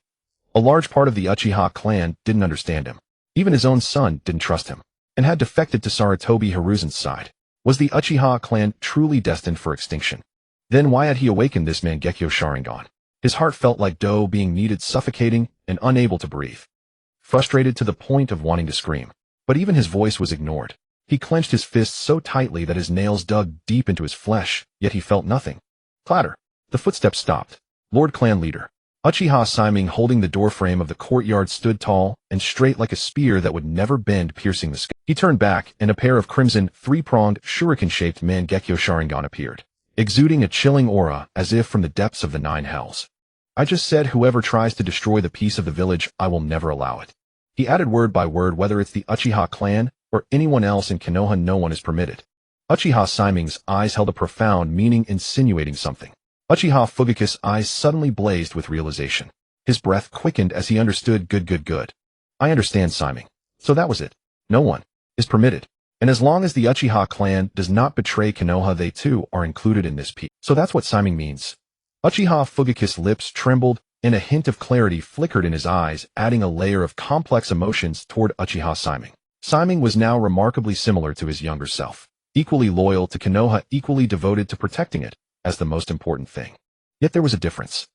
A large part of the Uchiha clan didn't understand him. Even his own son didn't trust him, and had defected to Sarutobi Hiruzen's side. Was the Uchiha clan truly destined for extinction? Then why had he awakened this Mangekyō Sharingan? His heart felt like dough being kneaded, suffocating and unable to breathe. Frustrated to the point of wanting to scream. But even his voice was ignored. He clenched his fists so tightly that his nails dug deep into his flesh, yet he felt nothing. Clatter. The footsteps stopped. Lord Clan Leader. Uchiha Shimei, holding the doorframe of the courtyard, stood tall and straight like a spear that would never bend, piercing the sky. He turned back, and a pair of crimson, three-pronged, shuriken-shaped Mangekyō Sharingan appeared, exuding a chilling aura as if from the depths of the nine hells. I just said, whoever tries to destroy the peace of the village, I will never allow it. He added word by word, whether it's the Uchiha clan or anyone else in Konoha, no one is permitted. Uchiha Shimei's eyes held a profound meaning, insinuating something. Uchiha Fugaku's eyes suddenly blazed with realization. His breath quickened as he understood. Good. I understand, Shimei. So that was it. No one is permitted. And as long as the Uchiha clan does not betray Konoha, they too are included in this peace. So that's what Shimei means. Uchiha Fugaku's lips trembled, and a hint of clarity flickered in his eyes, adding a layer of complex emotions toward Uchiha Shimei. Shimei was now remarkably similar to his younger self, equally loyal to Konoha, equally devoted to protecting it as the most important thing. Yet there was a difference.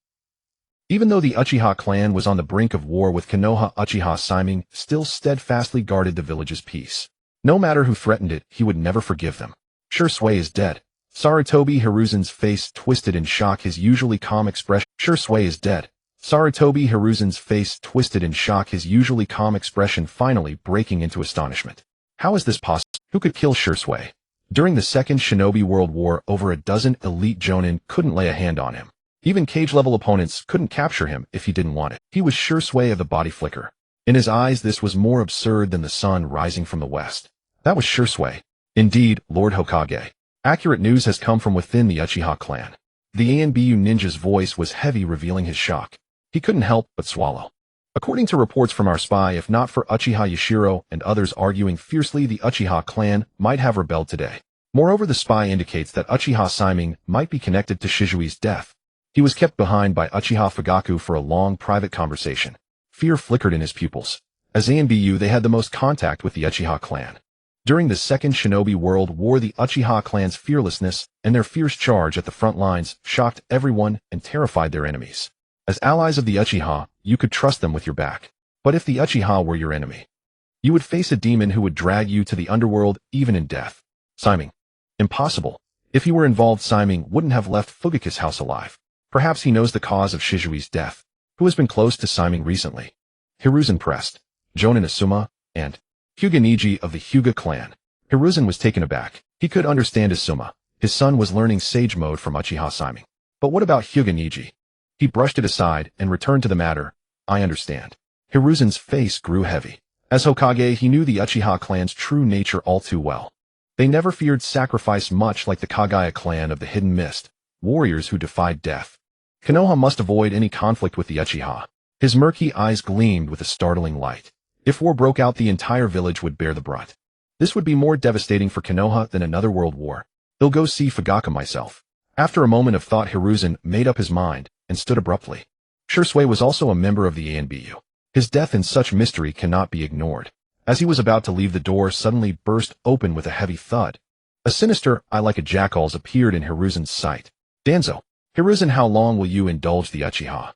Even though the Uchiha clan was on the brink of war with Konoha, Uchiha Shimei still steadfastly guarded the village's peace. No matter who threatened it, he would never forgive them. Shirsui is dead. Sarutobi Hiruzen's face twisted in shock, his usually calm expression. Shirsui is dead. Sarutobi Hiruzen's face twisted in shock, his usually calm expression finally breaking into astonishment. How is this possible? Who could kill Shirsui? During the Second Shinobi World War, over a dozen elite jonin couldn't lay a hand on him. Even cage-level opponents couldn't capture him if he didn't want it. He was Shirsui of the body flicker. In his eyes, this was more absurd than the sun rising from the west. That was Shirsui. Indeed, Lord Hokage. Accurate news has come from within the Uchiha clan. The Anbu ninja's voice was heavy, revealing his shock. He couldn't help but swallow. According to reports from our spy, if not for Uchiha Yashiro and others arguing fiercely, the Uchiha clan might have rebelled today. Moreover, the spy indicates that Uchiha Shimei might be connected to Shizui's death. He was kept behind by Uchiha Fugaku for a long private conversation. Fear flickered in his pupils. As Anbu, they had the most contact with the Uchiha clan. During the Second Shinobi World War, the Uchiha clan's fearlessness and their fierce charge at the front lines shocked everyone and terrified their enemies. As allies of the Uchiha, you could trust them with your back. But if the Uchiha were your enemy, you would face a demon who would drag you to the underworld even in death. Siming. Impossible. If he were involved, Siming wouldn't have left Fugaku's house alive. Perhaps he knows the cause of Shizui's death. Who has been close to Siming recently? Hiruzen pressed. Jonin Asuma, and Hyuga Niji of the Hyuga clan. Hiruzen was taken aback. He could understand Asuma. His son was learning sage mode from Uchiha Siming. But what about Hyuga Niji? He brushed it aside and returned to the matter. I understand. Hiruzen's face grew heavy. As Hokage, he knew the Uchiha clan's true nature all too well. They never feared sacrifice, much like the Kagaya clan of the Hidden Mist, warriors who defied death. Konoha must avoid any conflict with the Uchiha. His murky eyes gleamed with a startling light. If war broke out, the entire village would bear the brunt. This would be more devastating for Konoha than another world war. I'll go see Fugaku myself. After a moment of thought, Hiruzen made up his mind and stood abruptly. Shursui was also a member of the ANBU. His death in such mystery cannot be ignored. As he was about to leave, the door suddenly burst open with a heavy thud. A sinister eye like a jackal's appeared in Hiruzen's sight. Danzo. Hiruzen, how long will you indulge the Uchiha?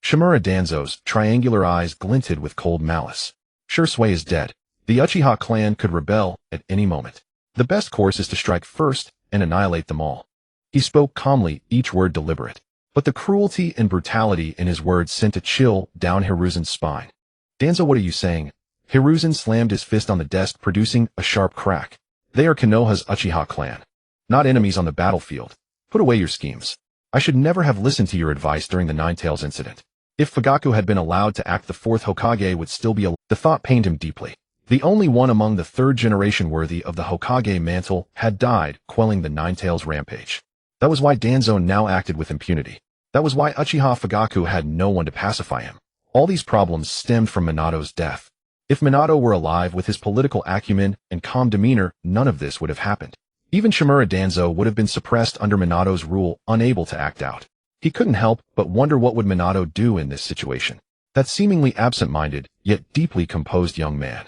Shimura Danzo's triangular eyes glinted with cold malice. Shursui is dead. The Uchiha clan could rebel at any moment. The best course is to strike first and annihilate them all. He spoke calmly, each word deliberate. But the cruelty and brutality in his words sent a chill down Hiruzen's spine. Danzo, what are you saying? Hiruzen slammed his fist on the desk, producing a sharp crack. They are Konoha's Uchiha clan. Not enemies on the battlefield. Put away your schemes. I should never have listened to your advice during the Ninetales incident. If Fugaku had been allowed to act, the fourth Hokage would still be alive. The thought pained him deeply. The only one among the third generation worthy of the Hokage mantle had died, quelling the Ninetales rampage. That was why Danzo now acted with impunity. That was why Uchiha Fugaku had no one to pacify him. All these problems stemmed from Minato's death. If Minato were alive, with his political acumen and calm demeanor, none of this would have happened. Even Shimura Danzo would have been suppressed under Minato's rule, unable to act out. He couldn't help but wonder what would Minato do in this situation. That seemingly absent-minded, yet deeply composed young man.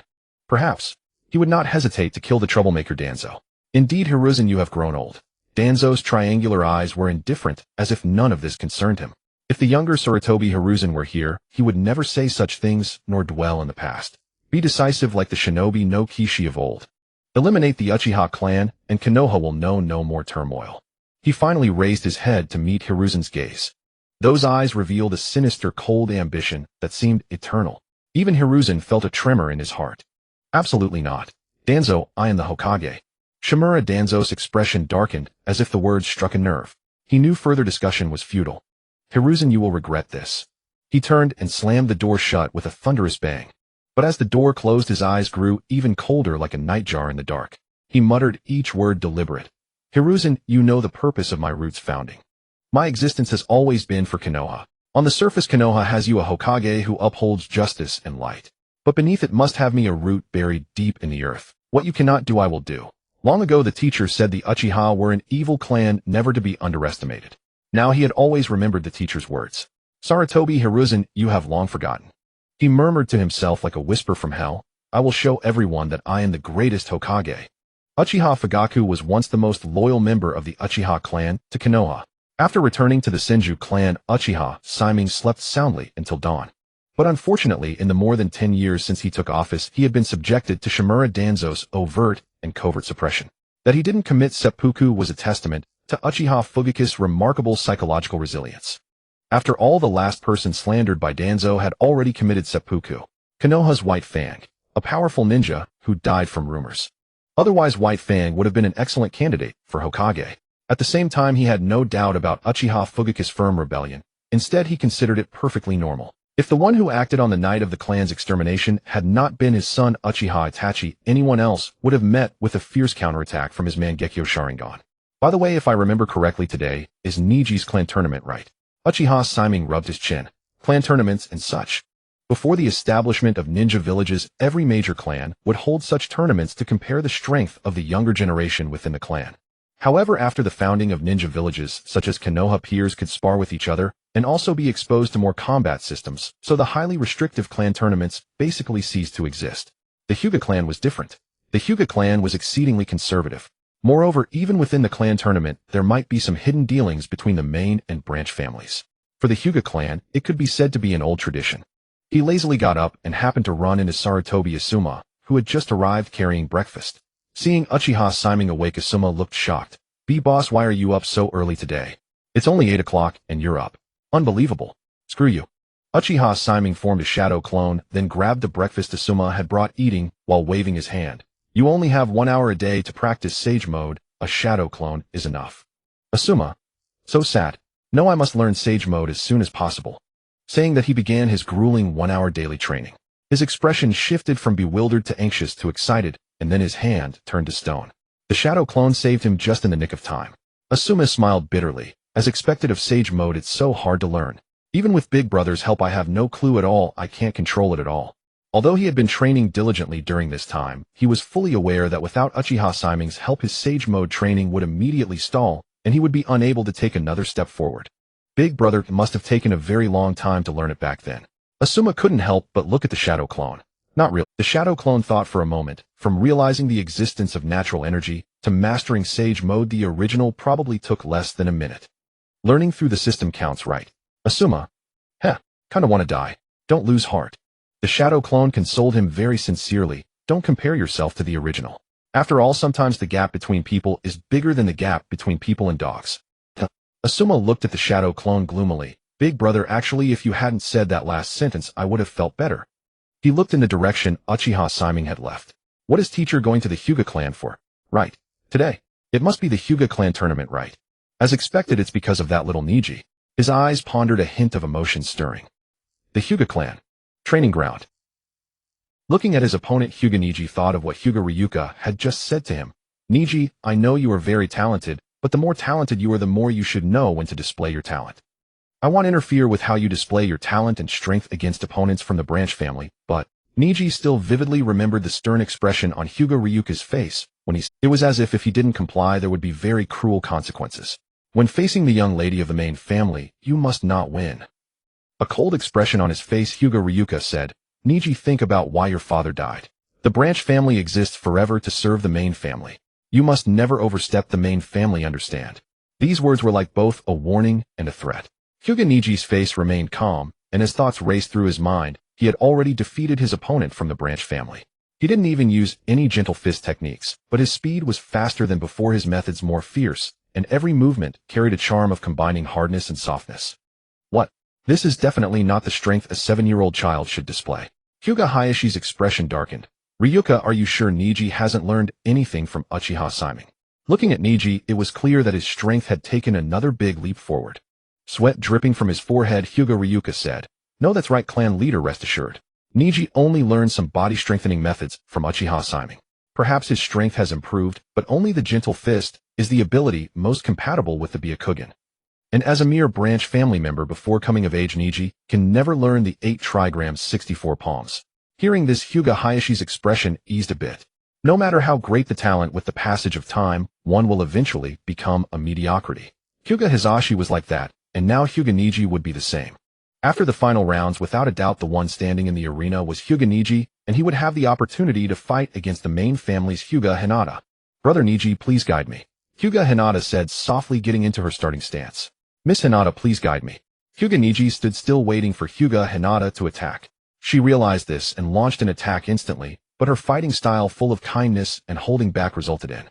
Perhaps he would not hesitate to kill the troublemaker Danzo. Indeed, Hiruzen, you have grown old. Danzo's triangular eyes were indifferent, as if none of this concerned him. If the younger Sarutobi Hiruzen were here, he would never say such things, nor dwell in the past. Be decisive like the shinobi no Kishi of old. Eliminate the Uchiha clan, and Konoha will know no more turmoil. He finally raised his head to meet Hiruzen's gaze. Those eyes revealed a sinister, cold ambition that seemed eternal. Even Hiruzen felt a tremor in his heart. Absolutely not. Danzo, I am the Hokage. Shimura Danzo's expression darkened, as if the words struck a nerve. He knew further discussion was futile. Hiruzen, you will regret this. He turned and slammed the door shut with a thunderous bang. But as the door closed, his eyes grew even colder, like a nightjar in the dark. He muttered, each word deliberate. Hiruzen, you know the purpose of my root's founding. My existence has always been for Konoha. On the surface, Konoha has you a Hokage who upholds justice and light. But beneath it must have me, a root buried deep in the earth. What you cannot do, I will do. Long ago, the teacher said the Uchiha were an evil clan never to be underestimated. Now he had always remembered the teacher's words. Sarutobi Hiruzen, you have long forgotten. He murmured to himself like a whisper from hell. I will show everyone that I am the greatest Hokage. Uchiha Fugaku was once the most loyal member of the Uchiha clan to Konoha. After returning to the Senju clan, Uchiha Shimei slept soundly until dawn. But unfortunately, in the more than 10 years since he took office, he had been subjected to Shimura Danzo's overt and covert suppression. That he didn't commit seppuku was a testament to Uchiha Fugaku's remarkable psychological resilience. After all, the last person slandered by Danzo had already committed seppuku. Konoha's White Fang, a powerful ninja who died from rumors. Otherwise, White Fang would have been an excellent candidate for Hokage. At the same time, he had no doubt about Uchiha Fugaku's firm rebellion. Instead, he considered it perfectly normal. If the one who acted on the night of the clan's extermination had not been his son Uchiha Itachi, anyone else would have met with a fierce counterattack from his Mangekyō Sharingan. By the way, if I remember correctly, today is Niji's clan tournament, right? Uchiha Shimei rubbed his chin. Clan tournaments and such. Before the establishment of ninja villages, every major clan would hold such tournaments to compare the strength of the younger generation within the clan. However, after the founding of ninja villages, such as Konoha, peers could spar with each other and also be exposed to more combat systems, so the highly restrictive clan tournaments basically ceased to exist. The Hyuga clan was different. The Hyuga clan was exceedingly conservative. Moreover, even within the clan tournament, there might be some hidden dealings between the main and branch families. For the Hyuga clan, it could be said to be an old tradition. He lazily got up and happened to run into Sarutobi Asuma, who had just arrived carrying breakfast. Seeing Uchiha Shimei awake, Asuma looked shocked. "Boss, why are you up so early today? It's only 8 o'clock and you're up. Unbelievable. Screw you." Uchiha Shimei formed a shadow clone, then grabbed the breakfast Asuma had brought, eating while waving his hand. "You only have 1 hour a day to practice Sage Mode. A shadow clone is enough." Asuma, so sad. "No, I must learn Sage Mode as soon as possible." Saying that, he began his grueling 1-hour daily training. His expression shifted from bewildered to anxious to excited, and then his hand turned to stone. The shadow clone saved him just in the nick of time. Asuma smiled bitterly. "As expected of Sage Mode, it's so hard to learn. Even with Big Brother's help, I have no clue at all. I can't control it at all." Although he had been training diligently during this time, he was fully aware that without Uchiha Shimei's help, his Sage Mode training would immediately stall, and he would be unable to take another step forward. Big Brother must have taken a very long time to learn it back then. Asuma couldn't help but look at the shadow clone. Not real. The shadow clone thought for a moment. From realizing the existence of natural energy to mastering Sage Mode, the original probably took less than a minute. Learning through the system counts, right? Asuma, kinda wanna die. Don't lose heart. The shadow clone consoled him very sincerely. Don't compare yourself to the original. After all, sometimes the gap between people is bigger than the gap between people and dogs. Asuma looked at the shadow clone gloomily. "Big Brother, actually, if you hadn't said that last sentence, I would have felt better." He looked in the direction Uchiha Shimei had left. "What is teacher going to the Hyuga clan for?" "Right. Today. It must be the Hyuga clan tournament, right?" "As expected, it's because of that little Niji." His eyes pondered, a hint of emotion stirring. The Hyuga clan. Training ground. Looking at his opponent, Hyuga Niji thought of what Hyuga Ryuka had just said to him. "Niji, I know you are very talented, but the more talented you are, the more you should know when to display your talent. I won't interfere with how you display your talent and strength against opponents from the branch family, but..." Niji still vividly remembered the stern expression on Hyuga Ryuka's face when it was as if he didn't comply, there would be very cruel consequences. When facing the young lady of the main family, you must not win. A cold expression on his face, Hyuga Ryuka said, "Niji, think about why your father died. The branch family exists forever to serve the main family. You must never overstep the main family, understand?" These words were like both a warning and a threat. Hyuga Niji's face remained calm, and as thoughts raced through his mind, he had already defeated his opponent from the branch family. He didn't even use any gentle fist techniques, but his speed was faster than before, his methods more fierce, and every movement carried a charm of combining hardness and softness. What? This is definitely not the strength a 7-year-old child should display. Hyuga Hayashi's expression darkened. "Ryuka, are you sure Niji hasn't learned anything from Uchiha Shimei?" Looking at Niji, it was clear that his strength had taken another big leap forward. Sweat dripping from his forehead, Hyuga Ryuka said, "No, that's right, clan leader, rest assured. Niji only learned some body-strengthening methods from Uchiha Shimei. Perhaps his strength has improved, but only the gentle fist is the ability most compatible with the Byakugan. And as a mere branch family member before coming of age, Niji can never learn the 8 trigrams 64 palms." Hearing this, Hyuga Hayashi's expression eased a bit. No matter how great the talent, with the passage of time, one will eventually become a mediocrity. Hyuga Hisashi was like that, and now Hyuga Niji would be the same. After the final rounds, without a doubt the one standing in the arena was Hyuga Niji, and he would have the opportunity to fight against the main family's Hyuga Hinata. "Brother Niji, please guide me," Hyuga Hinata said softly, getting into her starting stance. "Miss Hinata, please guide me." Hyuga Niji stood still, waiting for Hyuga Hinata to attack. She realized this and launched an attack instantly, but her fighting style, full of kindness and holding back, resulted in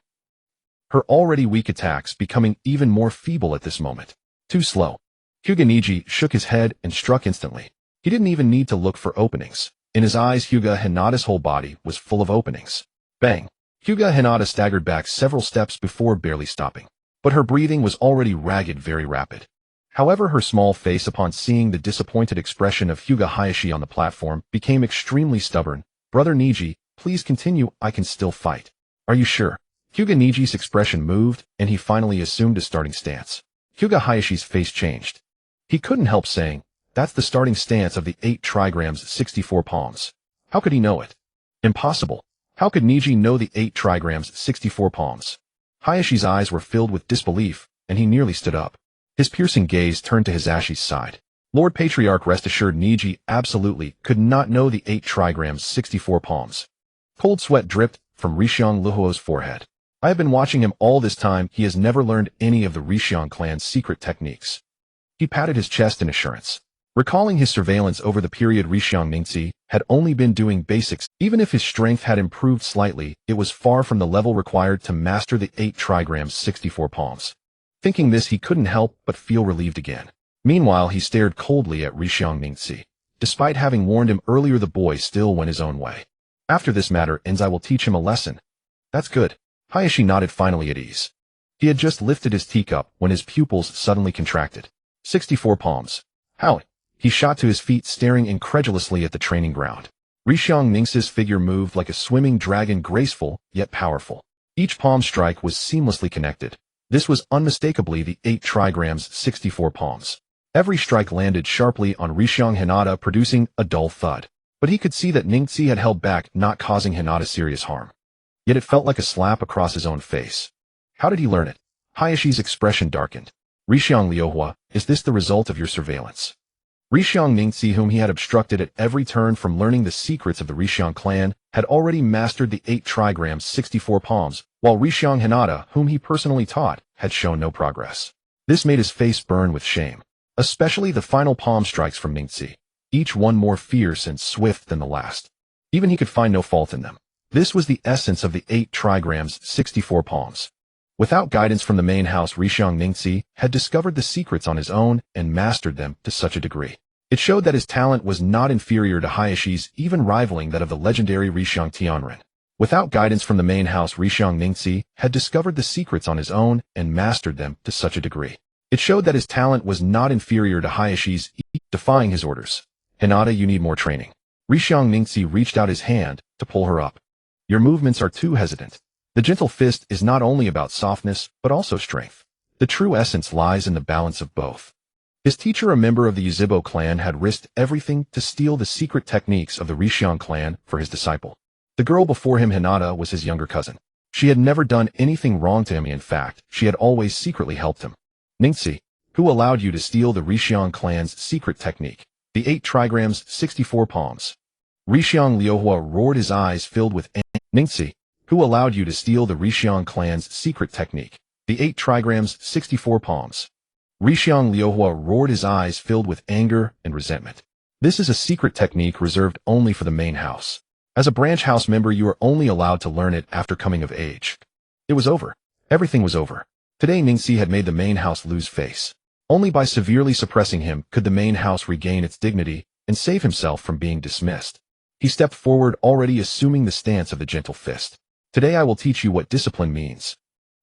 her already weak attacks becoming even more feeble at this moment. Too slow. Hyuga Niji shook his head and struck instantly. He didn't even need to look for openings. In his eyes, Hyuga Hinata's whole body was full of openings. Bang! Hyuga Hinata staggered back several steps before barely stopping. But her breathing was already ragged, very rapid. However, her small face, upon seeing the disappointed expression of Hyuga Hayashi on the platform, became extremely stubborn. "Brother Niji, please continue, I can still fight." "Are you sure?" Hyuga Niji's expression moved, and he finally assumed a starting stance. Hyuga Hayashi's face changed. He couldn't help saying, "That's the starting stance of the 8 trigrams 64 palms. How could he know it? Impossible. How could Niji know the 8 trigrams 64 palms? Hayashi's eyes were filled with disbelief, and he nearly stood up. His piercing gaze turned to Hisashi's side. "Lord Patriarch, rest assured, Niji absolutely could not know the 8 trigrams 64 palms." Cold sweat dripped from Rishion Luhuo's forehead. "I have been watching him all this time. He has never learned any of the Rishion clan's secret techniques." He patted his chest in assurance. Recalling his surveillance over the period Rishiang Ningxi had only been doing basics. Even if his strength had improved slightly, it was far from the level required to master the 8 trigrams 64 palms. Thinking this, he couldn't help but feel relieved again. Meanwhile, he stared coldly at Rishiang Ningxi. Despite having warned him earlier, the boy still went his own way. After this matter ends, I will teach him a lesson. That's good. Hayashi nodded, finally at ease. He had just lifted his teacup when his pupils suddenly contracted. 64 palms. How? He shot to his feet, staring incredulously at the training ground. Rishiang Ningxi's figure moved like a swimming dragon, graceful yet powerful. Each palm strike was seamlessly connected. This was unmistakably the 8 trigrams 64 palms. Every strike landed sharply on Rishiang Hinata, producing a dull thud. But he could see that Ningxi had held back, not causing Hinata serious harm. Yet it felt like a slap across his own face. How did he learn it? Hayashi's expression darkened. Rishiang Liuhua, is this the result of your surveillance? Rishiang Ningxi, whom he had obstructed at every turn from learning the secrets of the Rishiang clan, had already mastered the 8 trigrams 64 palms, while Rishiang Hinata, whom he personally taught, had shown no progress. This made his face burn with shame. Especially the final palm strikes from Ningxi, each one more fierce and swift than the last. Even he could find no fault in them. This was the essence of the 8 trigrams 64 palms. Without guidance from the main house, Rishiang Ningxi had discovered the secrets on his own and mastered them to such a degree. It showed that his talent was not inferior to Hayashi's, even rivaling that of the legendary Rishiang Tianren. Without guidance from the main house, Rishiang Ningxi had discovered the secrets on his own and mastered them to such a degree. It showed that his talent was not inferior to Hayashi's, defying his orders. Hinata, you need more training. Rishiang Ningxi reached out his hand to pull her up. Your movements are too hesitant. The gentle fist is not only about softness, but also strength. The true essence lies in the balance of both. His teacher, a member of the Yuzhibo clan, had risked everything to steal the secret techniques of the Rishiang clan for his disciple. The girl before him, Hinata, was his younger cousin. She had never done anything wrong to him. In fact, she had always secretly helped him. Ningxi, who allowed you to steal the Rishiang clan's secret technique? The 8 trigrams 64 palms. Rishiang Liuhua roared, his eyes filled with anger. Ningxi, who allowed you to steal the Rishiang clan's secret technique? The 8 trigrams 64 palms. Rishiang Liuhua roared, his eyes filled with anger and resentment. This is a secret technique reserved only for the main house. As a branch house member, you are only allowed to learn it after coming of age. It was over. Everything was over. Today Ningxi had made the main house lose face. Only by severely suppressing him could the main house regain its dignity and save himself from being dismissed. He stepped forward, already assuming the stance of the gentle fist. Today I will teach you what discipline means.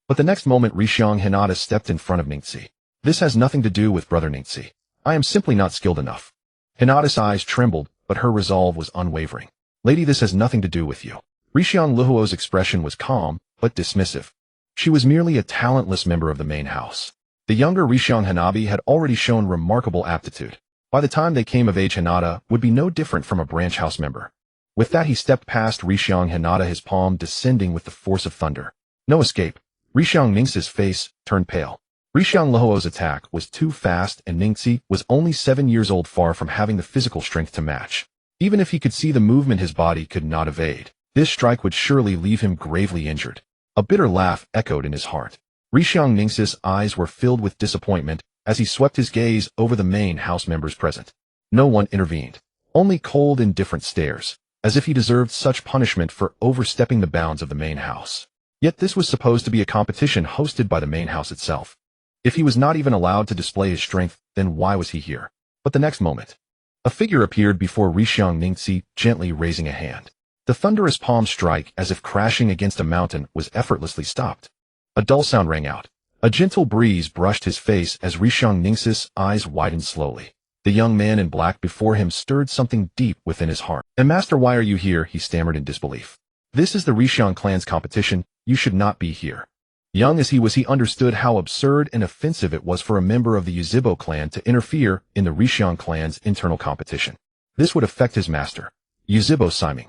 But the next moment Rishiang Hinata stepped in front of Ningxi. This has nothing to do with Brother Ningxi. I am simply not skilled enough. Hinata's eyes trembled, but her resolve was unwavering. Lady, this has nothing to do with you. Rishiang Liuhua's expression was calm, but dismissive. She was merely a talentless member of the main house. The younger Rishiang Hanabi had already shown remarkable aptitude. By the time they came of age, Hinata would be no different from a branch house member. With that, he stepped past Rishiang Hinata, his palm descending with the force of thunder. No escape. Rishiang Ningxi's face turned pale. Rishiang Liuhua's attack was too fast, and Ningxi was only 7 years old, far from having the physical strength to match. Even if he could see the movement, his body could not evade. This strike would surely leave him gravely injured. A bitter laugh echoed in his heart. Rishiang Ningxi's eyes were filled with disappointment as he swept his gaze over the main house members present. No one intervened. Only cold, indifferent stares, as if he deserved such punishment for overstepping the bounds of the main house. Yet this was supposed to be a competition hosted by the main house itself. If he was not even allowed to display his strength, then why was he here? But the next moment, a figure appeared before Rishiang Ningxi, gently raising a hand. The thunderous palm strike, as if crashing against a mountain, was effortlessly stopped. A dull sound rang out. A gentle breeze brushed his face as Rishiang Ningxi's eyes widened slowly. The young man in black before him stirred something deep within his heart. "And Master, why are you here?" he stammered in disbelief. "This is the Rishiang clan's competition. You should not be here." Young as he was, he understood how absurd and offensive it was for a member of the Yuzhibo clan to interfere in the Rishiang clan's internal competition. This would affect his master, Yuzhibo Shimei.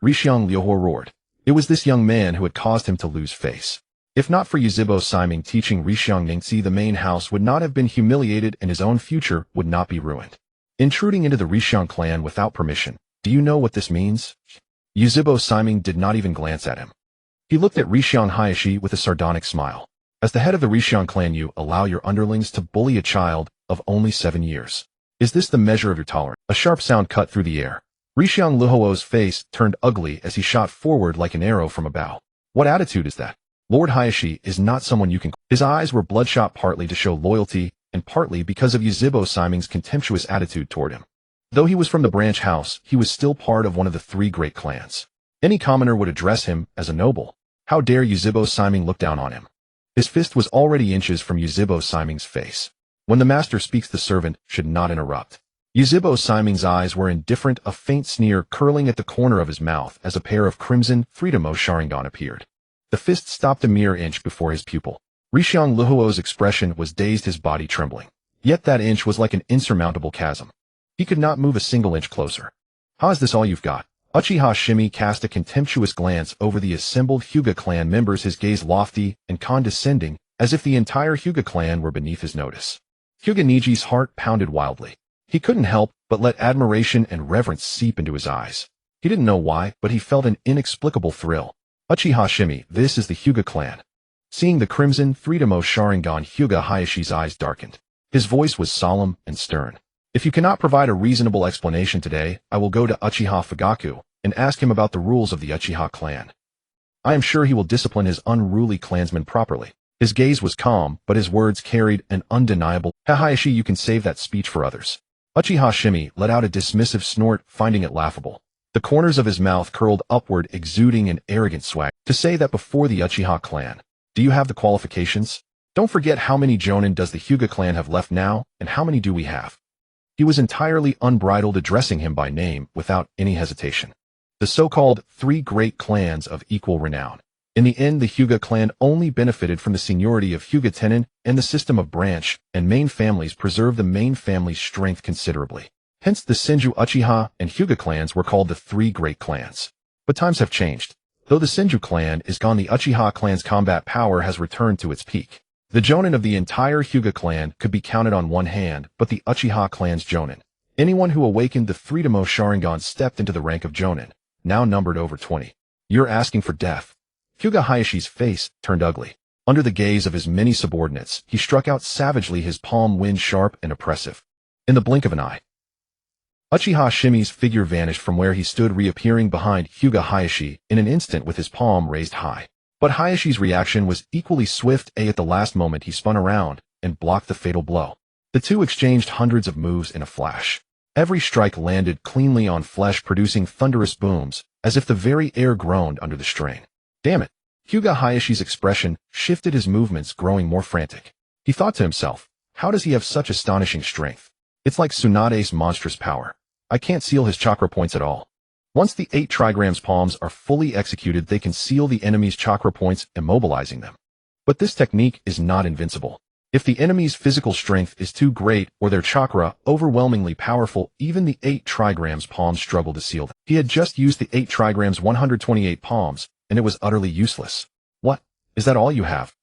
Rishiang Liuhua roared. It was this young man who had caused him to lose face. If not for Yuzhibo Shimei teaching Rishiang Ningxi, the main house would not have been humiliated and his own future would not be ruined. Intruding into the Rishiang clan without permission. Do you know what this means? Yuzhibo Shimei did not even glance at him. He looked at Rishiang Hayashi with a sardonic smile. As the head of the Rishiang clan, you allow your underlings to bully a child of only 7 years. Is this the measure of your tolerance? A sharp sound cut through the air. Rishiang Luhuo's face turned ugly as he shot forward like an arrow from a bow. What attitude is that? Lord Hayashi is not someone you can... His eyes were bloodshot partly to show loyalty and partly because of Yuzhibo Siming's contemptuous attitude toward him. Though he was from the branch house, he was still part of one of the 3 great clans. Any commoner would address him as a noble. How dare Yuzhibo Siming look down on him? His fist was already inches from Yuzhibo Siming's face. When the master speaks, the servant should not interrupt. Yuzhibo Siming's eyes were indifferent, a faint sneer curling at the corner of his mouth as a pair of crimson Tobirama Sharingan appeared. The fist stopped a mere inch before his pupil. Rishiang Luhuo's expression was dazed, his body trembling. Yet that inch was like an insurmountable chasm. He could not move a single inch closer. How is this all you've got? Uchiha Shimei cast a contemptuous glance over the assembled Hyuga clan members, his gaze lofty and condescending, as if the entire Hyuga clan were beneath his notice. Hyuga Niji's heart pounded wildly. He couldn't help but let admiration and reverence seep into his eyes. He didn't know why, but he felt an inexplicable thrill. Uchiha Shimei, this is the Hyuga clan. Seeing the crimson Tobirama Sharingan, Hyuga Hayashi's eyes darkened. His voice was solemn and stern. If you cannot provide a reasonable explanation today, I will go to Uchiha Fugaku and ask him about the rules of the Uchiha clan. I am sure he will discipline his unruly clansmen properly. His gaze was calm, but his words carried an undeniable, Hayashi, you can save that speech for others. Uchiha Shimei let out a dismissive snort, finding it laughable. The corners of his mouth curled upward, exuding an arrogant swag. To say that before the Uchiha clan. Do you have the qualifications? Don't forget how many Jonin does the Hyuga clan have left now, and how many do we have? He was entirely unbridled, addressing him by name without any hesitation. The so-called 3 great clans of equal renown. In the end, the Hyuga clan only benefited from the seniority of Hyuga Tenin, and the system of branch and main families preserved the main family's strength considerably. Hence the Senju Uchiha and Hyuga clans were called the 3 great clans. But times have changed. Though the Senju clan is gone, the Uchiha clan's combat power has returned to its peak. The Jonin of the entire Hyuga clan could be counted on one hand, but the Uchiha clan's Jonin, anyone who awakened the Tobirama Sharingan, stepped into the rank of Jonin, now numbered over 20. You're asking for death. Hyuga Hayashi's face turned ugly. Under the gaze of his many subordinates, he struck out savagely, his palm wind sharp and oppressive. In the blink of an eye, Uchiha Shimei's figure vanished from where he stood, reappearing behind Hyuga Hayashi in an instant with his palm raised high. But Hayashi's reaction was equally swift. At the last moment, he spun around and blocked the fatal blow. The two exchanged hundreds of moves in a flash. Every strike landed cleanly on flesh, producing thunderous booms, as if the very air groaned under the strain. Damn it! Hyuga Hayashi's expression shifted, his movements growing more frantic. He thought to himself, how does he have such astonishing strength? It's like Tsunade's monstrous power. I can't seal his chakra points at all. Once the 8 trigrams palms are fully executed, they can seal the enemy's chakra points, immobilizing them. But this technique is not invincible. If the enemy's physical strength is too great or their chakra overwhelmingly powerful, even the 8 trigrams palms struggle to seal them. He had just used the 8 trigrams 128 palms, and it was utterly useless. What? Is that all you have?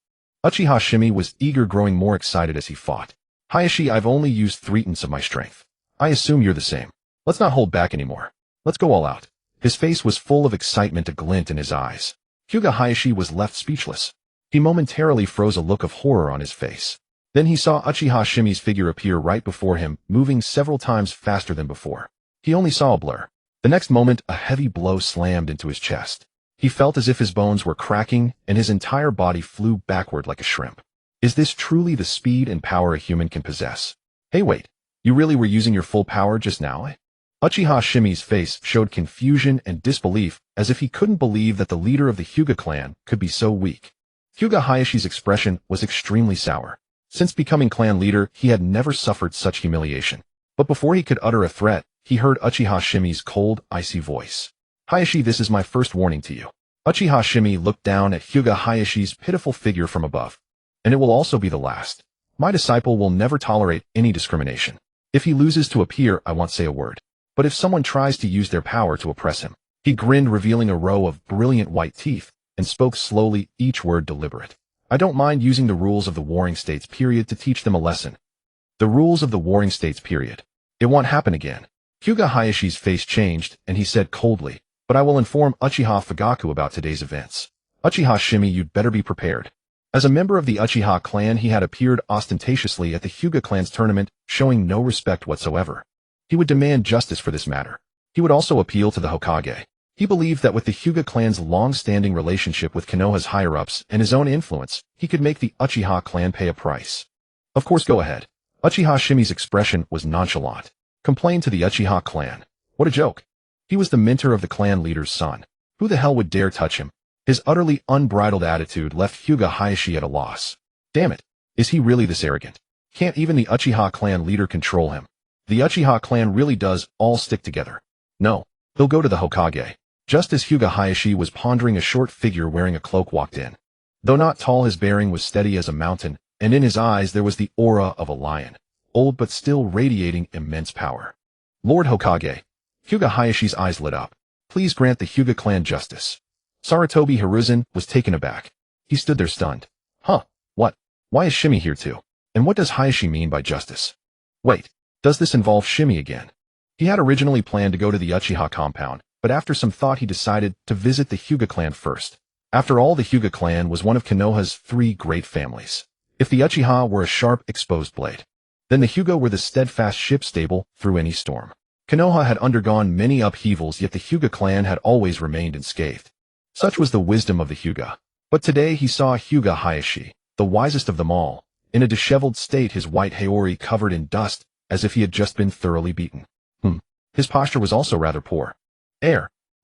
Uchiha Shimei was eager, growing more excited as he fought. Hayashi, I've only used 3/10 of my strength. I assume you're the same. Let's not hold back anymore. Let's go all out. His face was full of excitement, a glint in his eyes. Hyuga Hayashi was left speechless. He momentarily froze, a look of horror on his face. Then he saw Uchiha Shimei's figure appear right before him, moving several times faster than before. He only saw a blur. The next moment, a heavy blow slammed into his chest. He felt as if his bones were cracking, and his entire body flew backward like a shrimp. Is this truly the speed and power a human can possess? Hey, wait. You really were using your full power just now? Uchiha Shimei's face showed confusion and disbelief, as if he couldn't believe that the leader of the Hyuga clan could be so weak. Hyuga Hayashi's expression was extremely sour. Since becoming clan leader, he had never suffered such humiliation. But before he could utter a threat, he heard Uchiha Shimei's cold, icy voice. Hayashi, this is my first warning to you. Uchiha Shimei looked down at Hyuga Hayashi's pitiful figure from above. And it will also be the last. My disciple will never tolerate any discrimination. If he loses to appear, I won't say a word. But if someone tries to use their power to oppress him, he grinned, revealing a row of brilliant white teeth, and spoke slowly, each word deliberate. I don't mind using the rules of the Warring States period to teach them a lesson. The rules of the Warring States period. It won't happen again. Hyuga Hayashi's face changed, and he said coldly, but I will inform Uchiha Fugaku about today's events. Uchiha Shimei, you'd better be prepared. As a member of the Uchiha clan, he had appeared ostentatiously at the Hyuga clan's tournament, showing no respect whatsoever. He would demand justice for this matter. He would also appeal to the Hokage. He believed that with the Hyuga clan's long-standing relationship with Konoha's higher-ups and his own influence, he could make the Uchiha clan pay a price. Of course, go ahead. Uchiha Shimei's expression was nonchalant. Complained to the Uchiha clan. What a joke. He was the mentor of the clan leader's son. Who the hell would dare touch him? His utterly unbridled attitude left Hyuga Hayashi at a loss. Damn it. Is he really this arrogant? Can't even the Uchiha clan leader control him? The Uchiha clan really does all stick together. No. He'll go to the Hokage. Just as Hyuga Hayashi was pondering, a short figure wearing a cloak walked in. Though not tall, his bearing was steady as a mountain, and in his eyes there was the aura of a lion, old but still radiating immense power. Lord Hokage. Hyuga Hayashi's eyes lit up. Please grant the Hyuga clan justice. Sarutobi Hiruzen was taken aback. He stood there stunned. Huh? What? Why is Shimei here too? And what does Hayashi mean by justice? Wait, does this involve Shimei again? He had originally planned to go to the Uchiha compound, but after some thought he decided to visit the Hyuga clan first. After all, the Hyuga clan was one of Konoha's 3 great families. If the Uchiha were a sharp, exposed blade, then the Hyuga were the steadfast ship stable through any storm. Konoha had undergone many upheavals, yet the Hyuga clan had always remained unscathed. Such was the wisdom of the Hyuga. But today he saw Hyuga Hayashi, the wisest of them all, in a disheveled state, his white haori covered in dust, as if he had just been thoroughly beaten. His posture was also rather poor.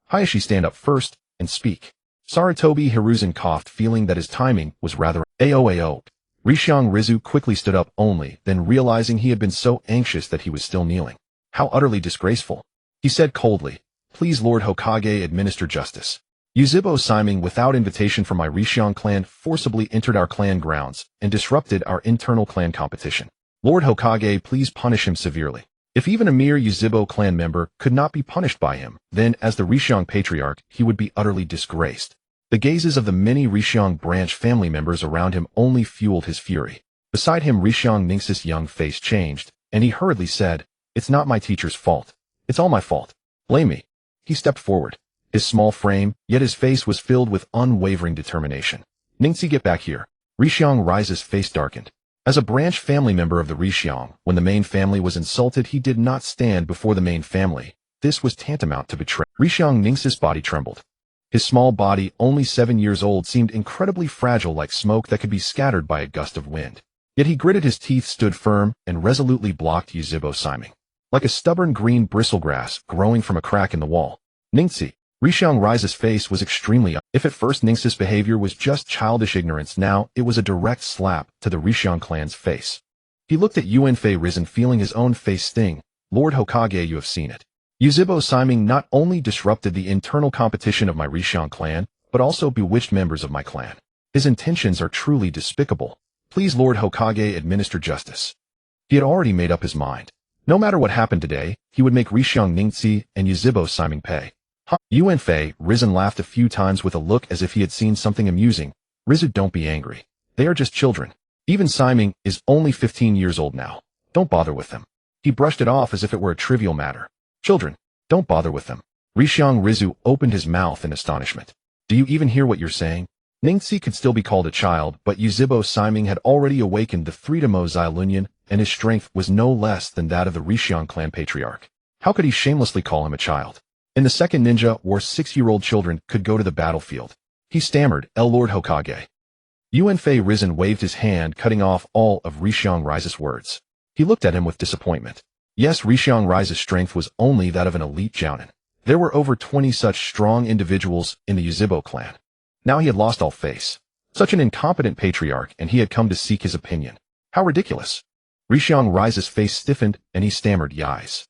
Hayashi, stand up first and speak. Sarutobi Hiruzen coughed, feeling that his timing was rather AOAO. Rishiang Rizu quickly stood up only, then realizing he had been so anxious that he was still kneeling. How utterly disgraceful. He said coldly, Please Lord Hokage, administer justice. Yuzhibo Siming, without invitation from my Rishiang clan, forcibly entered our clan grounds and disrupted our internal clan competition. Lord Hokage, please punish him severely. If even a mere Yuzhibo clan member could not be punished by him, then, as the Rishiang patriarch, he would be utterly disgraced. The gazes of the many Rishiang branch family members around him only fueled his fury. Beside him, Rishiang Ningx's young face changed, and he hurriedly said, It's not my teacher's fault. It's all my fault. Blame me. He stepped forward. His small frame, yet his face was filled with unwavering determination. Ningxi, get back here. Rishiang Rise's face darkened. As a branch family member of the Rishiang, when the main family was insulted, he did not stand before the main family. This was tantamount to betrayal. Rishiang Ningx's body trembled. His small body, only 7 years old, seemed incredibly fragile, like smoke that could be scattered by a gust of wind. Yet he gritted his teeth, stood firm, and resolutely blocked Yuzhibo Siming. Like a stubborn green bristlegrass growing from a crack in the wall. Ningxi. Rishiang Rise's face was extremely If at first Ningxi's behavior was just childish ignorance, now it was a direct slap to the Rishiang clan's face. He looked at Yuanfei Risen, feeling his own face sting. Lord Hokage, you have seen it. Yuzhibo Siming not only disrupted the internal competition of my Rishiang clan, but also bewitched members of my clan. His intentions are truly despicable. Please Lord Hokage, administer justice. He had already made up his mind. No matter what happened today, he would make Rishiang Ningxi and Yuzhibo Siming pay. Yuanfei Risen laughed a few times with a look as if he had seen something amusing. Rizu, don't be angry. They are just children. Even Siming is only 15 years old now. Don't bother with them. He brushed it off as if it were a trivial matter. Children, don't bother with them. Rishiang Rizu opened his mouth in astonishment. Do you even hear what you're saying? Ningxi could still be called a child, but Yuzhibo Siming had already awakened the freedom of Xilunian, and his strength was no less than that of the Rishiang clan patriarch. How could he shamelessly call him a child? In the second ninja war, 6-year-old children could go to the battlefield. He stammered, Lord Hokage. Yuanfei Risen waved his hand, cutting off all of Rishiang Rise's words. He looked at him with disappointment. Yes, Rishiang Rise's strength was only that of an elite jounin. There were over 20 such strong individuals in the Yuzhibo clan. Now he had lost all face. Such an incompetent patriarch, and he had come to seek his opinion. How ridiculous. Rishiang Rise's face stiffened, and he stammered, Yais.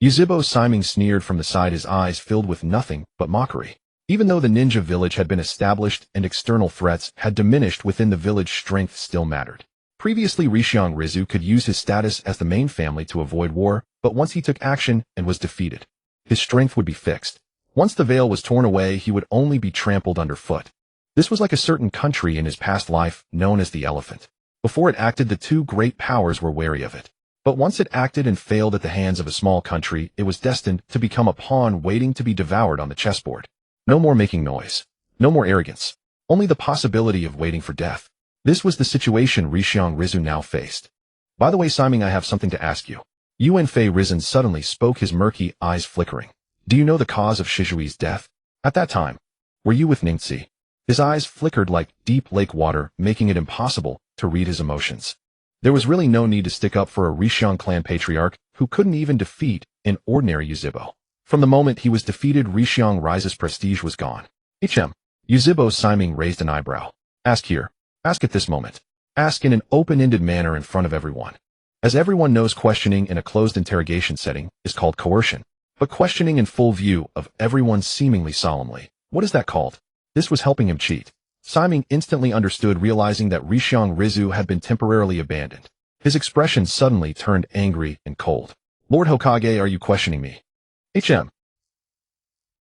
Yuzhibo Siming sneered from the side, his eyes filled with nothing but mockery. Even though the ninja village had been established and external threats had diminished within the village, strength still mattered. Previously, Rishiang Rizu could use his status as the main family to avoid war, but once he took action and was defeated, his strength would be fixed. Once the veil was torn away, he would only be trampled underfoot. This was like a certain country in his past life known as the Elephant. Before it acted, the 2 great powers were wary of it. But once it acted and failed at the hands of a small country, it was destined to become a pawn waiting to be devoured on the chessboard. No more making noise. No more arrogance. only the possibility of waiting for death. This was the situation Rishiang Rizu now faced. By the way, Siming, I have something to ask you. Yuan Fei Risen suddenly spoke, his murky eyes flickering. Do you know the cause of Shizui's death? At that time, were you with Ningxi? His eyes flickered like deep lake water, making it impossible to read his emotions. There was really no need to stick up for a Rishiang clan patriarch who couldn't even defeat an ordinary Yuzhibo. From the moment he was defeated, Rishiang Rise's prestige was gone. Yuzhibo Siming raised an eyebrow. Ask here. Ask at this moment. Ask in an open-ended manner in front of everyone. As everyone knows, questioning in a closed interrogation setting is called coercion. But questioning in full view of everyone seemingly solemnly, what is that called? This was helping him cheat. Siming instantly understood, realizing that Rishiang Rizu had been temporarily abandoned. His expression suddenly turned angry and cold. Lord Hokage, are you questioning me?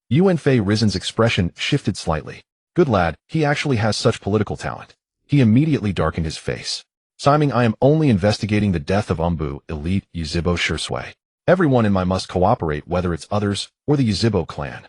Yuan Fei Risen's expression shifted slightly. Good lad, he actually has such political talent. He immediately darkened his face. Siming, I am only investigating the death of Umbu, elite Yuzhibo Shisui. Everyone in my must cooperate, whether it's others or the Yuzhibo clan.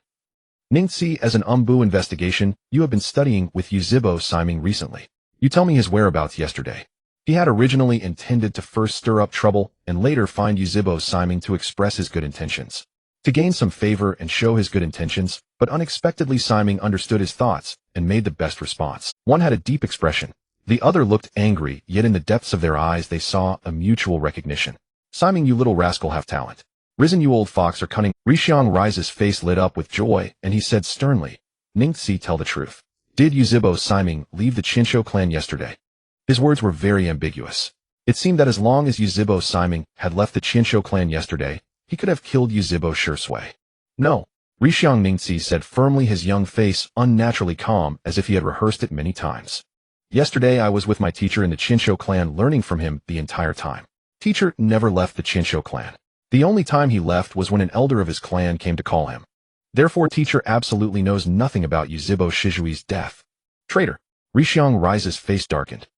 Ningxi, as an Umbu investigation, you have been studying with Yuzhibo Siming recently. You tell me his whereabouts yesterday. He had originally intended to first stir up trouble and later find Yuzhibo Siming to express his good intentions, to gain some favor and show his good intentions, but unexpectedly Siming understood his thoughts and made the best response. One had a deep expression. The other looked angry, yet in the depths of their eyes they saw a mutual recognition. Siming, you little rascal, have talent. Risen, you old fox, are cunning. Rishiang Rise's face lit up with joy, and he said sternly, Ningxi, tell the truth. Did Yuzhibo Siming leave the Chinsho clan yesterday? His words were very ambiguous. It seemed that as long as Yuzhibo Siming had left the Chinsho clan yesterday, he could have killed Yuzhibo Shisui. No. Rishiang Ningxi said firmly, his young face unnaturally calm, as if he had rehearsed it many times. Yesterday I was with my teacher in the Chinsho clan, learning from him the entire time. Teacher never left the Chinsho clan. The only time he left was when an elder of his clan came to call him. Therefore, teacher absolutely knows nothing about Yuzhibo Shizui's death. Traitor. Rishiang Rise's face darkened.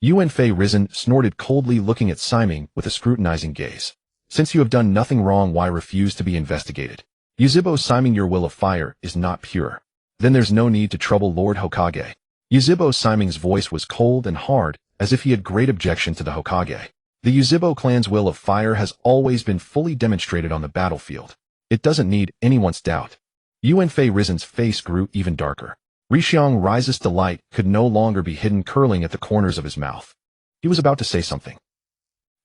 Yuan Fei Risen snorted coldly, looking at Siming with a scrutinizing gaze. Since you have done nothing wrong, why refuse to be investigated? Yuzhibo Siming, your will of fire is not pure. Then there's no need to trouble Lord Hokage. Yuzhibo Siming's voice was cold and hard, as if he had great objection to the Hokage. The Yuzhibo clan's will of fire has always been fully demonstrated on the battlefield. It doesn't need anyone's doubt. Yuan Fei Risen's face grew even darker. Rishiang Rise's delight could no longer be hidden, curling at the corners of his mouth. He was about to say something.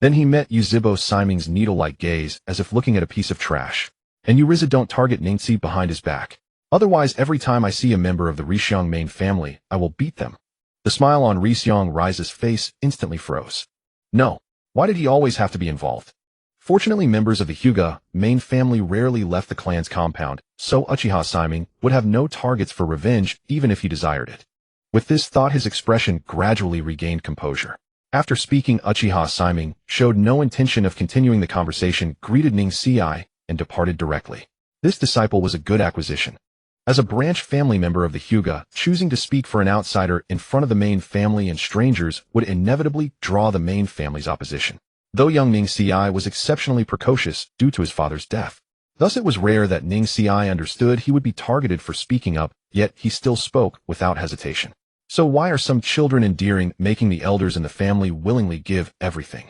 Then he met Yuzhibo Siming's needle-like gaze, as if looking at a piece of trash. And you, Rizu, don't target Ningxi behind his back. Otherwise, every time I see a member of the Rishiang main family, I will beat them. The smile on Rishiang Rise's face instantly froze. No. Why did he always have to be involved? Fortunately, members of the Hyuga main family rarely left the clan's compound, so Uchiha Siming would have no targets for revenge even if he desired it. With this thought, his expression gradually regained composure. After speaking, Uchiha Siming showed no intention of continuing the conversation, greeted Ningxi and departed directly. This disciple was a good acquisition. As a branch family member of the Hyuga, choosing to speak for an outsider in front of the main family and strangers would inevitably draw the main family's opposition. Though young Ningxi was exceptionally precocious due to his father's death. Thus it was rare that Ningxi understood he would be targeted for speaking up, yet he still spoke without hesitation. So why are some children endearing, making the elders in the family willingly give everything?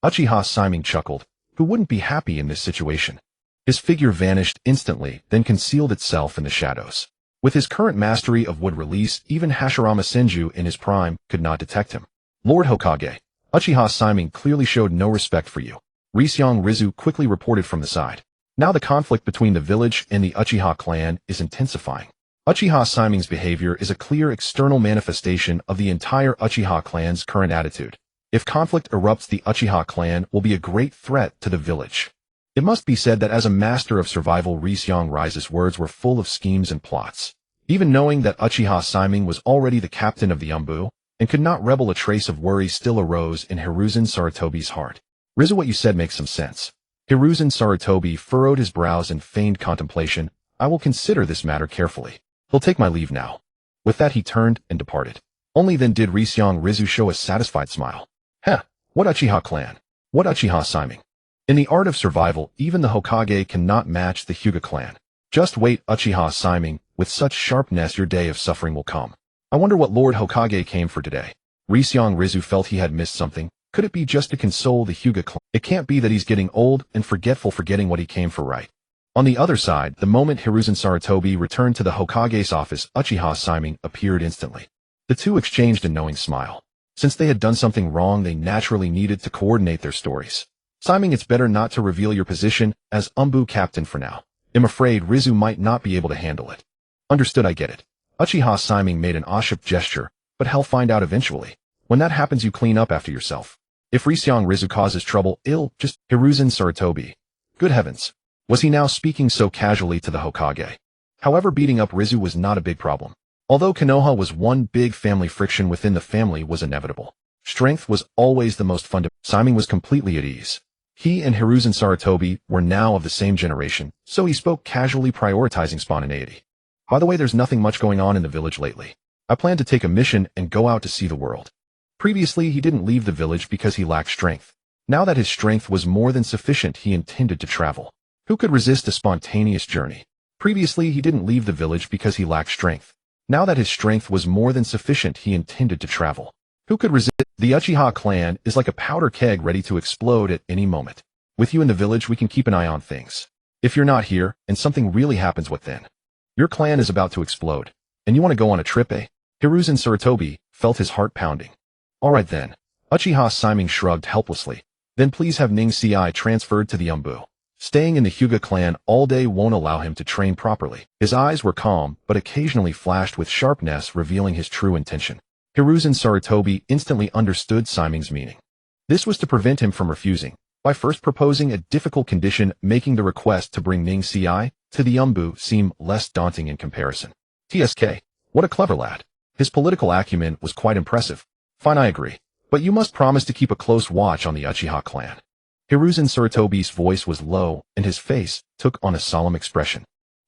Uchiha Siming chuckled. Who wouldn't be happy in this situation? His figure vanished instantly, then concealed itself in the shadows. With his current mastery of wood release, even Hashirama Senju in his prime could not detect him. Lord Hokage, Uchiha Siming clearly showed no respect for you. Rishiang Rizu quickly reported from the side. Now the conflict between the village and the Uchiha clan is intensifying. Uchiha Siming's behavior is a clear external manifestation of the entire Uchiha clan's current attitude. If conflict erupts, the Uchiha clan will be a great threat to the village. It must be said that as a master of survival, Rishiang Rise's words were full of schemes and plots. Even knowing that Uchiha Siming was already the captain of the Umbu, and could not rebel, a trace of worry still arose in Hiruzen Sarutobi's heart. Rizu, what you said makes some sense. Hiruzen Sarutobi furrowed his brows in feigned contemplation. I will consider this matter carefully. He'll take my leave now. With that he turned and departed. Only then did Rishiang Rizu show a satisfied smile. What Uchiha clan? What Uchiha Siming? In the art of survival, even the Hokage cannot match the Hyuga clan. Just wait, Uchiha Siming With such sharpness your day of suffering will come. I wonder what Lord Hokage came for today. Ryuseong Rizu felt he had missed something. Could it be just to console the Hyuga clan? It can't be that he's getting old and forgetting what he came for, right? On the other side, the moment Hiruzen Sarutobi returned to the Hokage's office, Uchiha Shimei appeared instantly. The two exchanged a knowing smile. Since they had done something wrong, they naturally needed to coordinate their stories. Shimei, it's better not to reveal your position as Umbu captain for now. I'm afraid Rizu might not be able to handle it. Understood, I get it. Uchiha Shimei made an Aship gesture, but he'll find out eventually. When that happens, you clean up after yourself. If Ryuseong Rizu causes trouble, just Hiruzen Sarutobi. Good heavens. Was he now speaking so casually to the Hokage? However, beating up Rizu was not a big problem. Although Konoha was one big family, friction within the family was inevitable. Strength was always the most fundamental. Shimei was completely at ease. He and Hiruzen Sarutobi were now of the same generation, so he spoke casually, prioritizing spontaneity. By the way, there's nothing much going on in the village lately. I plan to take a mission and go out to see the world. Previously, he didn't leave the village because he lacked strength. Now that his strength was more than sufficient, he intended to travel. Who could resist a spontaneous journey? Previously, he didn't leave the village because he lacked strength. Now that his strength was more than sufficient, he intended to travel. Who could resist? The Uchiha clan is like a powder keg ready to explode at any moment. With you in the village, we can keep an eye on things. If you're not here, and something really happens, what then? Your clan is about to explode. And you want to go on a trip, eh? Hiruzen Sarutobi felt his heart pounding. Alright then. Uchiha Shimei shrugged helplessly. Then please have Ning Ci transferred to the Umbu. Staying in the Hyuga clan all day won't allow him to train properly. His eyes were calm, but occasionally flashed with sharpness, revealing his true intention. Hiruzen Sarutobi instantly understood Shimei's meaning. This was to prevent him from refusing, by first proposing a difficult condition, making the request to bring Ning Ci to the Umbu seem less daunting in comparison. TSK. What a clever lad. His political acumen was quite impressive. Fine, I agree. But you must promise to keep a close watch on the Uchiha clan. Hiruzen Sarutobi's voice was low, and his face took on a solemn expression.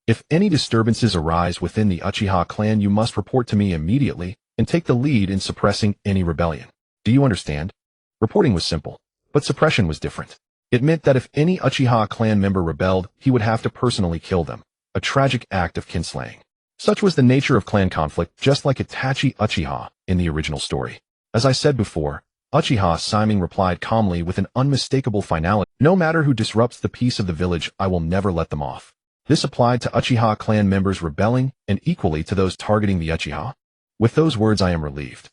If any disturbances arise within the Uchiha clan, you must report to me immediately, and take the lead in suppressing any rebellion. Do you understand? Reporting was simple, but suppression was different. It meant that if any Uchiha clan member rebelled, he would have to personally kill them, a tragic act of kinslaying. Such was the nature of clan conflict, just like Itachi Uchiha in the original story. As I said before, Uchiha Shimei replied calmly with an unmistakable finality. No matter who disrupts the peace of the village, I will never let them off. This applied to Uchiha clan members rebelling, and equally to those targeting the Uchiha. With those words, I am relieved.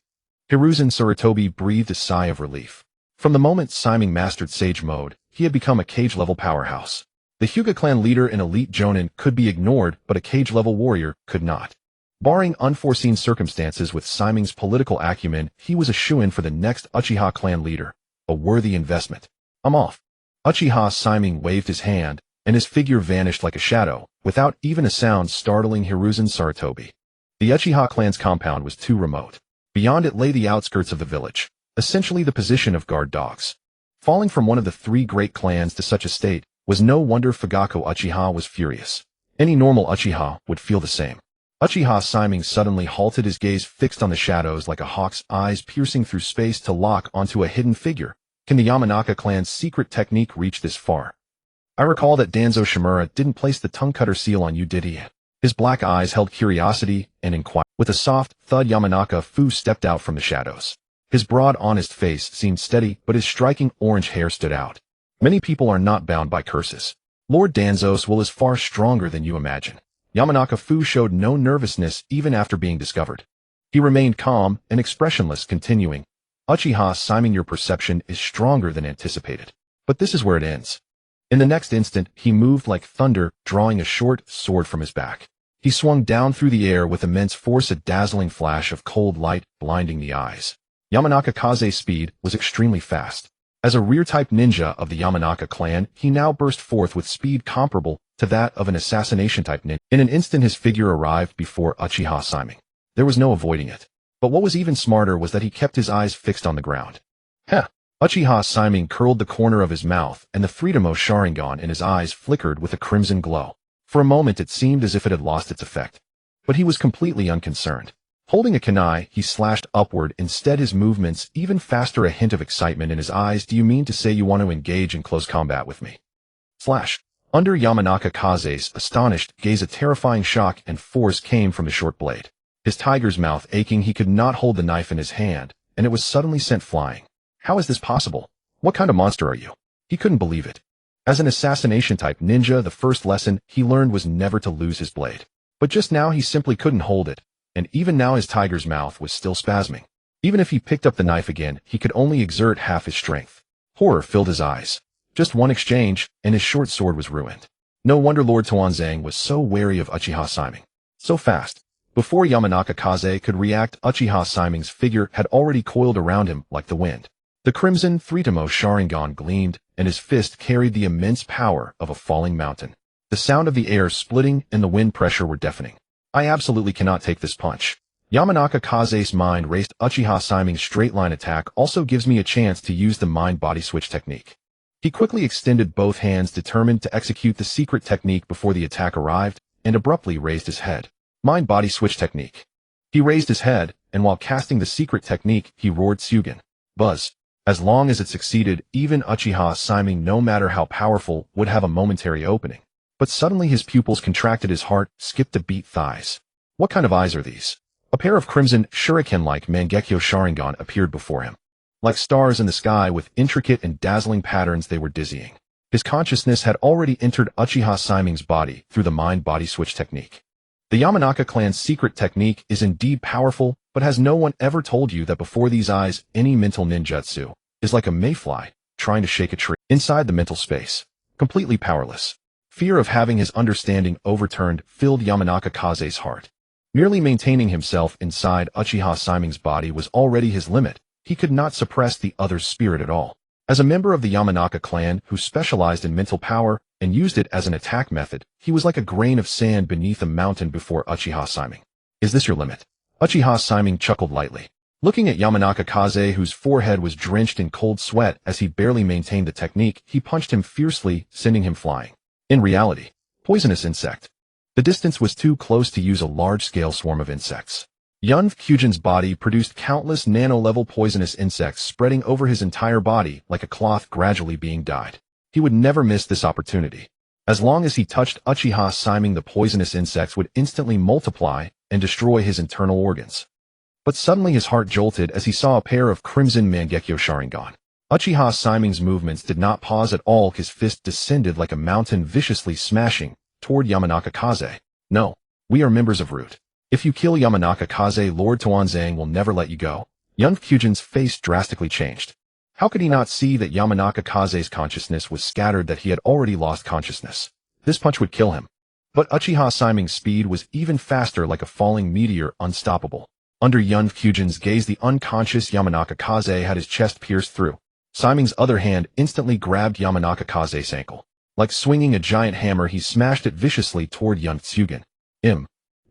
Hiruzen Sarutobi breathed a sigh of relief. From the moment Shimei mastered Sage Mode, he had become a Cage-level powerhouse. The Hyuga clan leader and elite Jonin could be ignored, but a Cage-level warrior could not. Barring unforeseen circumstances, with Shimei's political acumen, he was a shoo-in for the next Uchiha clan leader, a worthy investment. I'm off. Uchiha Shimei waved his hand, and his figure vanished like a shadow, without even a sound, startling Hiruzen Sarutobi. The Uchiha clan's compound was too remote. Beyond it lay the outskirts of the village, essentially the position of guard dogs. Falling from one of the three great clans to such a state was no wonder. Fugaku Uchiha was furious. Any normal Uchiha would feel the same. Uchiha Shimei suddenly halted, his gaze fixed on the shadows like a hawk's eyes piercing through space to lock onto a hidden figure. Can the Yamanaka clan's secret technique reach this far? I recall that Danzo Shimura didn't place the tongue cutter seal on you, did he? His black eyes held curiosity and inquiry. With a soft thud, Yamanaka Fu stepped out from the shadows. His broad, honest face seemed steady, but his striking orange hair stood out. Many people are not bound by curses. Lord Danzo's will is far stronger than you imagine. Yamanaka Fu showed no nervousness even after being discovered. He remained calm and expressionless, continuing, Uchiha Shimei, your perception is stronger than anticipated. But this is where it ends. In the next instant, he moved like thunder, drawing a short sword from his back. He swung down through the air with immense force, a dazzling flash of cold light blinding the eyes. Yamanaka Kaze's speed was extremely fast. As a rear-type ninja of the Yamanaka clan, he now burst forth with speed comparable to that of an assassination-type ninja. In an instant, his figure arrived before Uchiha Shimei. There was no avoiding it. But what was even smarter was that he kept his eyes fixed on the ground. Heh! Uchiha Shimei curled the corner of his mouth, and the Uchiha Sharingan in his eyes flickered with a crimson glow. For a moment it seemed as if it had lost its effect. But he was completely unconcerned. Holding a kunai, he slashed upward, instead his movements even faster, a hint of excitement in his eyes. Do you mean to say you want to engage in close combat with me? Slash. Under Yamanaka Kaze's astonished gaze, a terrifying shock and force came from the short blade. His tiger's mouth aching, he could not hold the knife in his hand, and it was suddenly sent flying. How is this possible? What kind of monster are you? He couldn't believe it. As an assassination-type ninja, the first lesson he learned was never to lose his blade. But just now he simply couldn't hold it, and even now his tiger's mouth was still spasming. Even if he picked up the knife again, he could only exert half his strength. Horror filled his eyes. Just one exchange, and his short sword was ruined. No wonder Lord Tuanzang was so wary of Uchiha Shimei. So fast. Before Yamanaka Kaze could react, Uchiha Shimei's figure had already coiled around him like the wind. The crimson Uchiha Sharingan gleamed, and his fist carried the immense power of a falling mountain. The sound of the air splitting and the wind pressure were deafening. I absolutely cannot take this punch. Yamanaka Kaze's mind raced. Uchiha Shimei's straight-line attack also gives me a chance to use the mind-body switch technique. He quickly extended both hands, determined to execute the secret technique before the attack arrived, and abruptly raised his head. Mind-body switch technique. He raised his head, and while casting the secret technique, he roared Sugen. Buzz. As long as it succeeded, even Uchiha Shimei, no matter how powerful, would have a momentary opening. But suddenly his pupils contracted, his heart skipped a beat. Thighs. What kind of eyes are these? A pair of crimson shuriken-like Mangekyō Sharingan appeared before him. Like stars in the sky with intricate and dazzling patterns, they were dizzying. His consciousness had already entered Uchiha Shimei's body through the mind-body switch technique. The Yamanaka clan's secret technique is indeed powerful, but has no one ever told you that before these eyes, any mental ninjutsu is like a mayfly trying to shake a tree inside the mental space, completely powerless. Fear of having his understanding overturned filled Yamanaka Kaze's heart. Merely maintaining himself inside Uchiha Shimei's body was already his limit. He could not suppress the other's spirit at all. As a member of the Yamanaka clan who specialized in mental power and used it as an attack method, he was like a grain of sand beneath a mountain before Uchiha Shimei. Is this your limit? Uchiha Shimei chuckled lightly. Looking at Yamanaka Kaze, whose forehead was drenched in cold sweat as he barely maintained the technique, he punched him fiercely, sending him flying. In reality, poisonous insect. The distance was too close to use a large-scale swarm of insects. Yun Kyujin's body produced countless nano-level poisonous insects spreading over his entire body like a cloth gradually being dyed. He would never miss this opportunity. As long as he touched Uchiha Shimei, the poisonous insects would instantly multiply and destroy his internal organs. But suddenly his heart jolted as he saw a pair of crimson Mangekyō Sharingan. Uchiha Shimei's movements did not pause at all. His fist descended like a mountain, viciously smashing toward Yamanaka Kaze. No, we are members of Root. If you kill Yamanaka Kaze, Lord Tuanzang will never let you go. Yun Kyujin's face drastically changed. How could he not see that Yamanaka Kaze's consciousness was scattered, that he had already lost consciousness? This punch would kill him. But Uchiha Shimei's speed was even faster, like a falling meteor, unstoppable. Under Yun Kyujin's gaze, the unconscious Yamanaka Kaze had his chest pierced through. Shimei's other hand instantly grabbed Yamanaka Kaze's ankle. Like swinging a giant hammer, he smashed it viciously toward Yun Kyujin.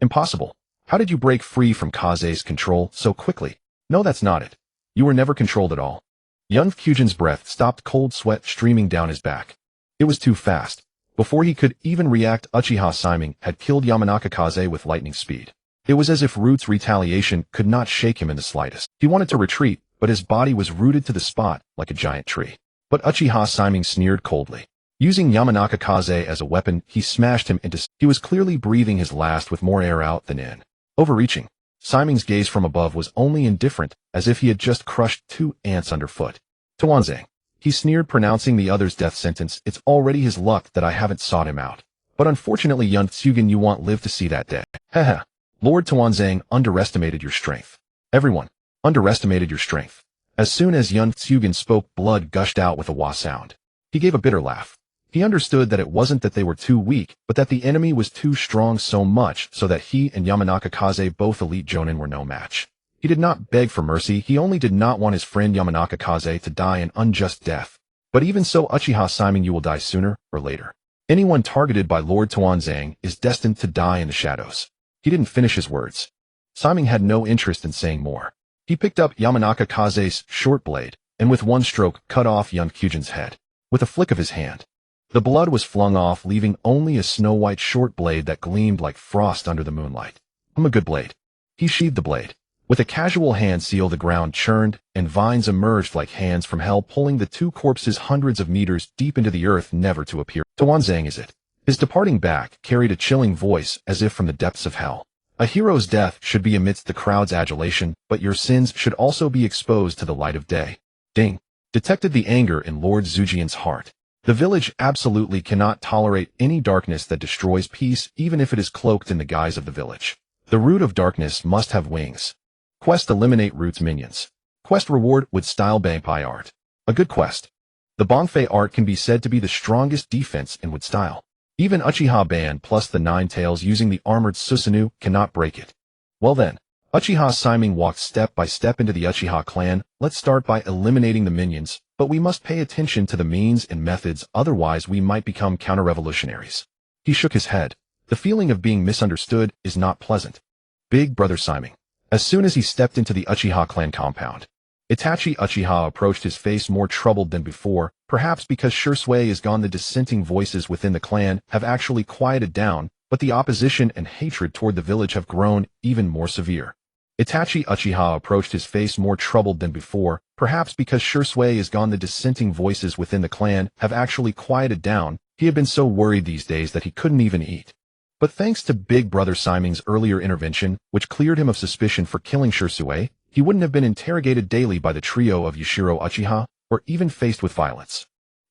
Impossible. How did you break free from Kaze's control so quickly? No, that's not it. You were never controlled at all. Yun Kyujin's breath stopped, cold sweat streaming down his back. It was too fast. Before he could even react, Uchiha Shimei had killed Yamanaka Kaze with lightning speed. It was as if Root's retaliation could not shake him in the slightest. He wanted to retreat, but his body was rooted to the spot like a giant tree. But Uchiha Shimei sneered coldly. Using Yamanaka Kaze as a weapon, he smashed him into... He was clearly breathing his last with more air out than in. Overreaching. Shimei's gaze from above was only indifferent, as if he had just crushed 2 ants underfoot. Tuanzang. He sneered, pronouncing the other's death sentence. It's already his luck that I haven't sought him out. But unfortunately, Yun Kyujin, you won't live to see that day. Haha. Lord Tuanzang underestimated your strength. Everyone underestimated your strength. As soon as Yun Kyujin spoke, blood gushed out with a wah sound. He gave a bitter laugh. He understood that it wasn't that they were too weak, but that the enemy was too strong, so much so that he and Yamanaka Kaze, both elite jonin, were no match. He did not beg for mercy, he only did not want his friend Yamanaka Kaze to die an unjust death. But even so, Uchiha Shimei, you will die sooner or later. Anyone targeted by Lord Tuanzang is destined to die in the shadows. He didn't finish his words. Shimei had no interest in saying more. He picked up Yamanaka Kaze's short blade, and with one stroke cut off Yun Kyujin's head. With a flick of his hand, the blood was flung off, leaving only a snow-white short blade that gleamed like frost under the moonlight. A good blade. He sheathed the blade. With a casual hand seal, the ground churned, and vines emerged like hands from hell, pulling the two corpses hundreds of meters deep into the earth, never to appear. Tuanzang is it? His departing back carried a chilling voice as if from the depths of hell. A hero's death should be amidst the crowd's adulation, but your sins should also be exposed to the light of day. Ding! Detected the anger in Lord Zujian's heart. The village absolutely cannot tolerate any darkness that destroys peace, even if it is cloaked in the guise of the village. The root of darkness must have wings. Quest eliminate root's minions. Quest reward with style Bangpai art. A good quest. The Bangfei art can be said to be the strongest defense in wood style. Even Uchiha Band plus the 9 tails using the armored Susanoo cannot break it. Well then, Uchiha Shimei walked step by step into the Uchiha clan. Let's start by eliminating the minions, but we must pay attention to the means and methods, otherwise we might become counter-revolutionaries. He shook his head. The feeling of being misunderstood is not pleasant. Big Brother Shimei. As soon as he stepped into the Uchiha clan compound, Itachi Uchiha approached, his face more troubled than before, perhaps because Shisui is gone. The dissenting voices within the clan have actually quieted down, but the opposition and hatred toward the village have grown even more severe. Itachi Uchiha approached, his face more troubled than before, perhaps because Shisui is gone. The dissenting voices within the clan have actually quieted down. He had been so worried these days that he couldn't even eat. But thanks to Big Brother Shimei's earlier intervention, which cleared him of suspicion for killing Shisui, he wouldn't have been interrogated daily by the trio of Yashiro Uchiha, or even faced with violence.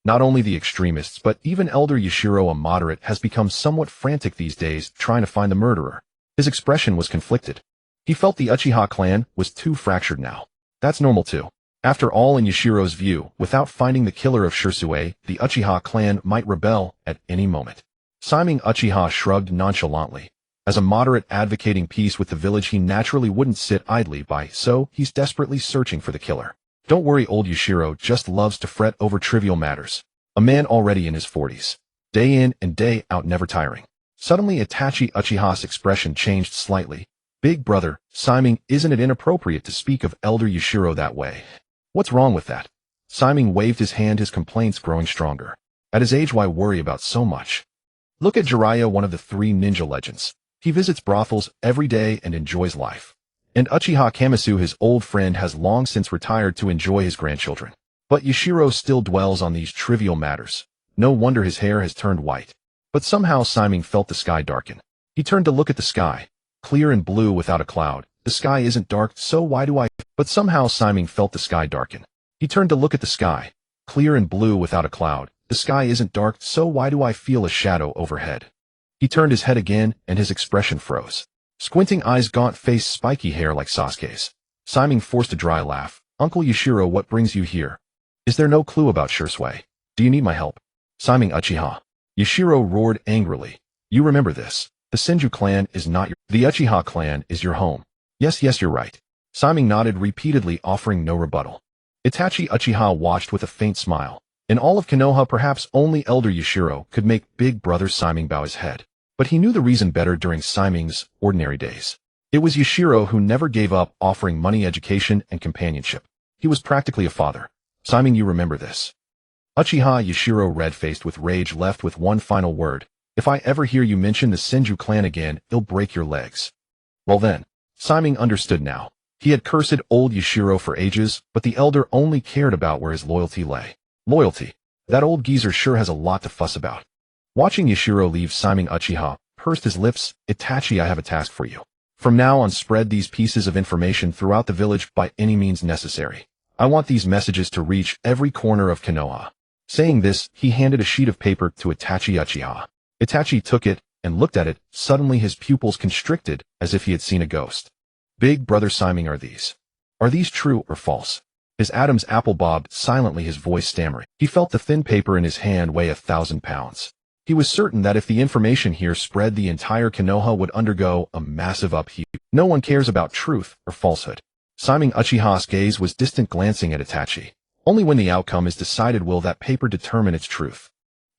Not only the extremists, but even Elder Yashiro, a moderate, has become somewhat frantic these days, trying to find the murderer. His expression was conflicted. He felt the Uchiha clan was too fractured now. That's normal too. After all, in Yashiro's view, without finding the killer of Shisui, the Uchiha clan might rebel at any moment. Shimei Uchiha shrugged nonchalantly. As a moderate advocating peace with the village, he naturally wouldn't sit idly by, so he's desperately searching for the killer. Don't worry, old Yashiro just loves to fret over trivial matters. A man already in his 40s. Day in and day out, never tiring. Suddenly Itachi Uchiha's expression changed slightly. Big Brother Shimei, isn't it inappropriate to speak of Elder Yashiro that way? What's wrong with that? Shimei waved his hand, his complaints growing stronger. At his age, why worry about so much? Look at Jiraiya, one of the 3 ninja legends. He visits brothels every day and enjoys life. And Uchiha Kamisu, his old friend, has long since retired to enjoy his grandchildren. But Yashiro still dwells on these trivial matters. No wonder his hair has turned white. But somehow Shimei felt the sky darken. He turned to look at the sky. Clear and blue without a cloud. The sky isn't dark, so why do I... But somehow Shimei felt the sky darken. He turned to look at the sky. Clear and blue without a cloud. The sky isn't dark, so why do I feel a shadow overhead? He turned his head again, and his expression froze. Squinting eyes, gaunt face, spiky hair like Sasuke's. Shimei forced a dry laugh. Uncle Yashiro, what brings you here? Is there no clue about Shisui? Do you need my help? Shimei Uchiha. Yashiro roared angrily. You remember this. The Senju clan is not your... The Uchiha clan is your home. Yes, you're right. Shimei nodded repeatedly, offering no rebuttal. Itachi Uchiha watched with a faint smile. In all of Konoha, perhaps only Elder Yashiro could make Big Brother Shimei bow his head. But he knew the reason better during Shimei's ordinary days. It was Yashiro who never gave up offering money, education, and companionship. He was practically a father. Shimei, you remember this. Uchiha Yashiro, red-faced with rage, left with one final word. If I ever hear you mention the Senju clan again, I'll break your legs. Well then, Shimei understood now. He had cursed old Yashiro for ages, but the elder only cared about where his loyalty lay. Loyalty. That old geezer sure has a lot to fuss about. Watching Yashiro leave, Shimei Uchiha pursed his lips. Itachi, I have a task for you. From now on, spread these pieces of information throughout the village by any means necessary. I want these messages to reach every corner of Konoha. Saying this, he handed a sheet of paper to Itachi Uchiha. Itachi took it and looked at it. Suddenly his pupils constricted as if he had seen a ghost. Big Brother Shimei, are these true or false? His Adam's apple bobbed silently, his voice stammering. He felt the thin paper in his hand weigh 1,000 pounds. He was certain that if the information here spread, the entire Konoha would undergo a massive upheaval. No one cares about truth or falsehood. Shimei Uchiha's gaze was distant, glancing at Itachi. Only when the outcome is decided will that paper determine its truth.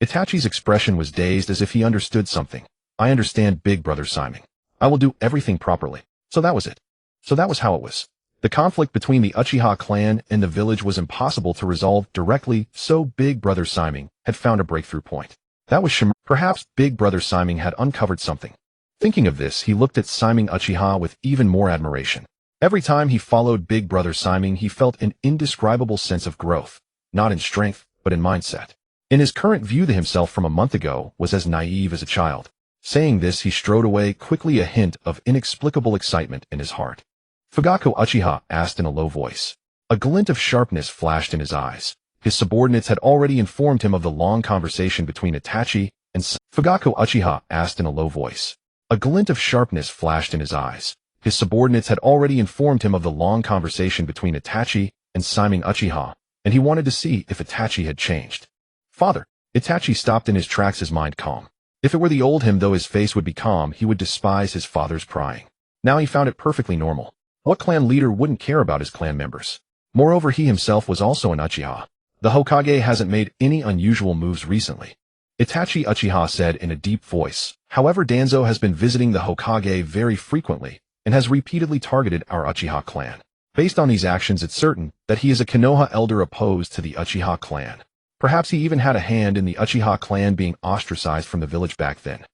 Itachi's expression was dazed, as if he understood something. I understand, Big Brother Shimei. I will do everything properly. So that was it. So that was how it was. The conflict between the Uchiha clan and the village was impossible to resolve directly, so Big Brother Shimei had found a breakthrough point. That was Shimei. Perhaps Big Brother Shimei had uncovered something. Thinking of this, he looked at Shimei Uchiha with even more admiration. Every time he followed Big Brother Simon, he felt an indescribable sense of growth, not in strength, but in mindset. In his current view to himself from a month ago was as naive as a child. Saying this, he strode away quickly, a hint of inexplicable excitement in his heart. Fugaku Uchiha asked in a low voice. A glint of sharpness flashed in his eyes. His subordinates had already informed him of the long conversation between Itachi and Fugaku Uchiha asked in a low voice. A glint of sharpness flashed in his eyes. His subordinates had already informed him of the long conversation between Itachi and Simon Uchiha, and he wanted to see if Itachi had changed. Father. Itachi stopped in his tracks, his mind calm. If it were the old him, though his face would be calm, he would despise his father's prying. Now he found it perfectly normal. What clan leader wouldn't care about his clan members? Moreover, he himself was also an Uchiha. The Hokage hasn't made any unusual moves recently. Itachi Uchiha said in a deep voice. However, Danzo has been visiting the Hokage very frequently and has repeatedly targeted our Uchiha clan. Based on these actions, it's certain that he is a Konoha elder opposed to the Uchiha clan. Perhaps he even had a hand in the Uchiha clan being ostracized from the village back then.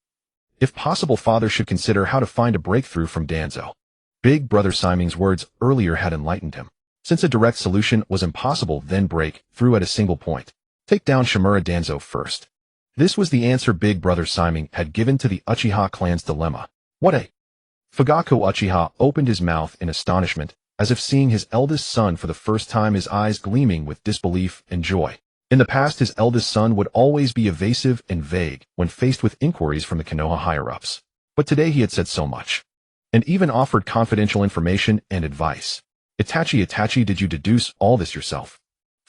If possible, father should consider how to find a breakthrough from Danzo. Big Brother Simon's words earlier had enlightened him. Since a direct solution was impossible, then break through at a single point. Take down Shimura Danzo first. This was the answer Big Brother Simon had given to the Uchiha clan's dilemma. What a... Fugaku Uchiha opened his mouth in astonishment, as if seeing his eldest son for the first time, his eyes gleaming with disbelief and joy. In the past, his eldest son would always be evasive and vague when faced with inquiries from the Konoha higher-ups. But today he had said so much, and even offered confidential information and advice. Itachi, did you deduce all this yourself?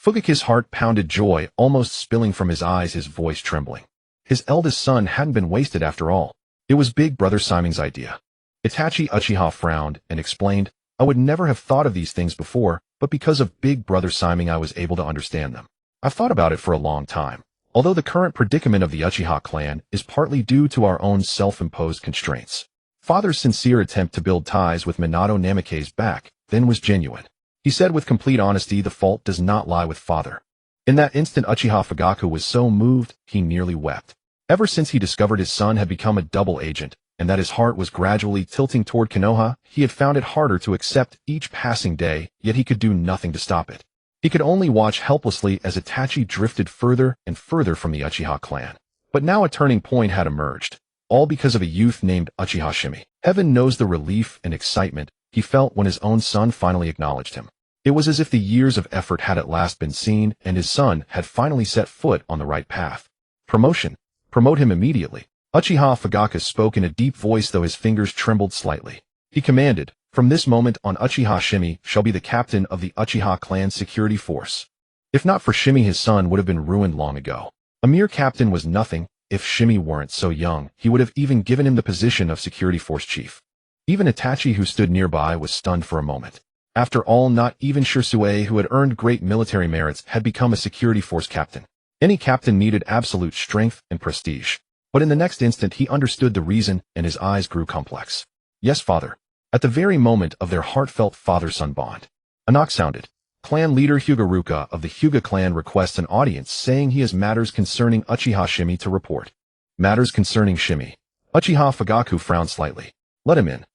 Fugaku's heart pounded, joy almost spilling from his eyes, his voice trembling. His eldest son hadn't been wasted after all. It was Big Brother Simon's idea. Itachi Uchiha frowned and explained, I would never have thought of these things before, but because of Big Brother Simon I was able to understand them. I've thought about it for a long time. Although the current predicament of the Uchiha clan is partly due to our own self-imposed constraints. Father's sincere attempt to build ties with Minato Namake's back then was genuine. He said with complete honesty, the fault does not lie with father. In that instant, Uchiha Fugaku was so moved, he nearly wept. Ever since he discovered his son had become a double agent, and that his heart was gradually tilting toward Konoha, he had found it harder to accept each passing day, yet he could do nothing to stop it. He could only watch helplessly as Itachi drifted further and further from the Uchiha clan. But now a turning point had emerged, all because of a youth named Uchiha Shimei. Heaven knows the relief and excitement he felt when his own son finally acknowledged him. It was as if the years of effort had at last been seen, and his son had finally set foot on the right path. Promotion. Promote him immediately. Uchiha Fugaku spoke in a deep voice, though his fingers trembled slightly. He commanded, from this moment on, Uchiha Shimei shall be the captain of the Uchiha clan security force. If not for Shimei, his son would have been ruined long ago. A mere captain was nothing. If Shimei weren't so young, he would have even given him the position of security force chief. Even Itachi, who stood nearby, was stunned for a moment. After all, not even Shisui, who had earned great military merits, had become a security force captain. Any captain needed absolute strength and prestige. But in the next instant he understood the reason, and his eyes grew complex. Yes, father. At the very moment of their heartfelt father-son bond. A knock sounded. Clan leader Hyuga of the Hyuga clan requests an audience, saying he has matters concerning Uchiha Shimei to report. Matters concerning Shimei. Uchiha Fugaku frowned slightly. Let him in.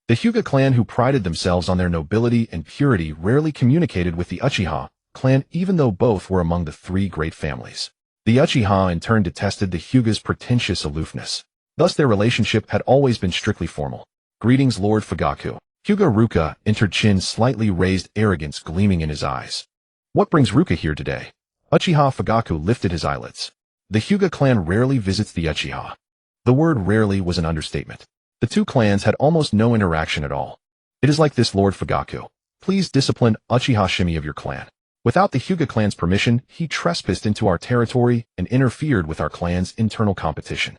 The Hyuga clan, who prided themselves on their nobility and purity, rarely communicated with the Uchiha clan, even though both were among the three great families. The Uchiha in turn detested the Hyuga's pretentious aloofness. Thus their relationship had always been strictly formal. Greetings, Lord Fugaku. Hyuga entered, chin slightly raised, arrogance gleaming in his eyes. What brings Ruka here today? Uchiha Fugaku lifted his eyelids. The Hyuga clan rarely visits the Uchiha. The word rarely was an understatement. The two clans had almost no interaction at all. It is like this, Lord Fugaku. Please discipline Uchiha Shimei of your clan. Without the Hyuga clan's permission, he trespassed into our territory and interfered with our clan's internal competition.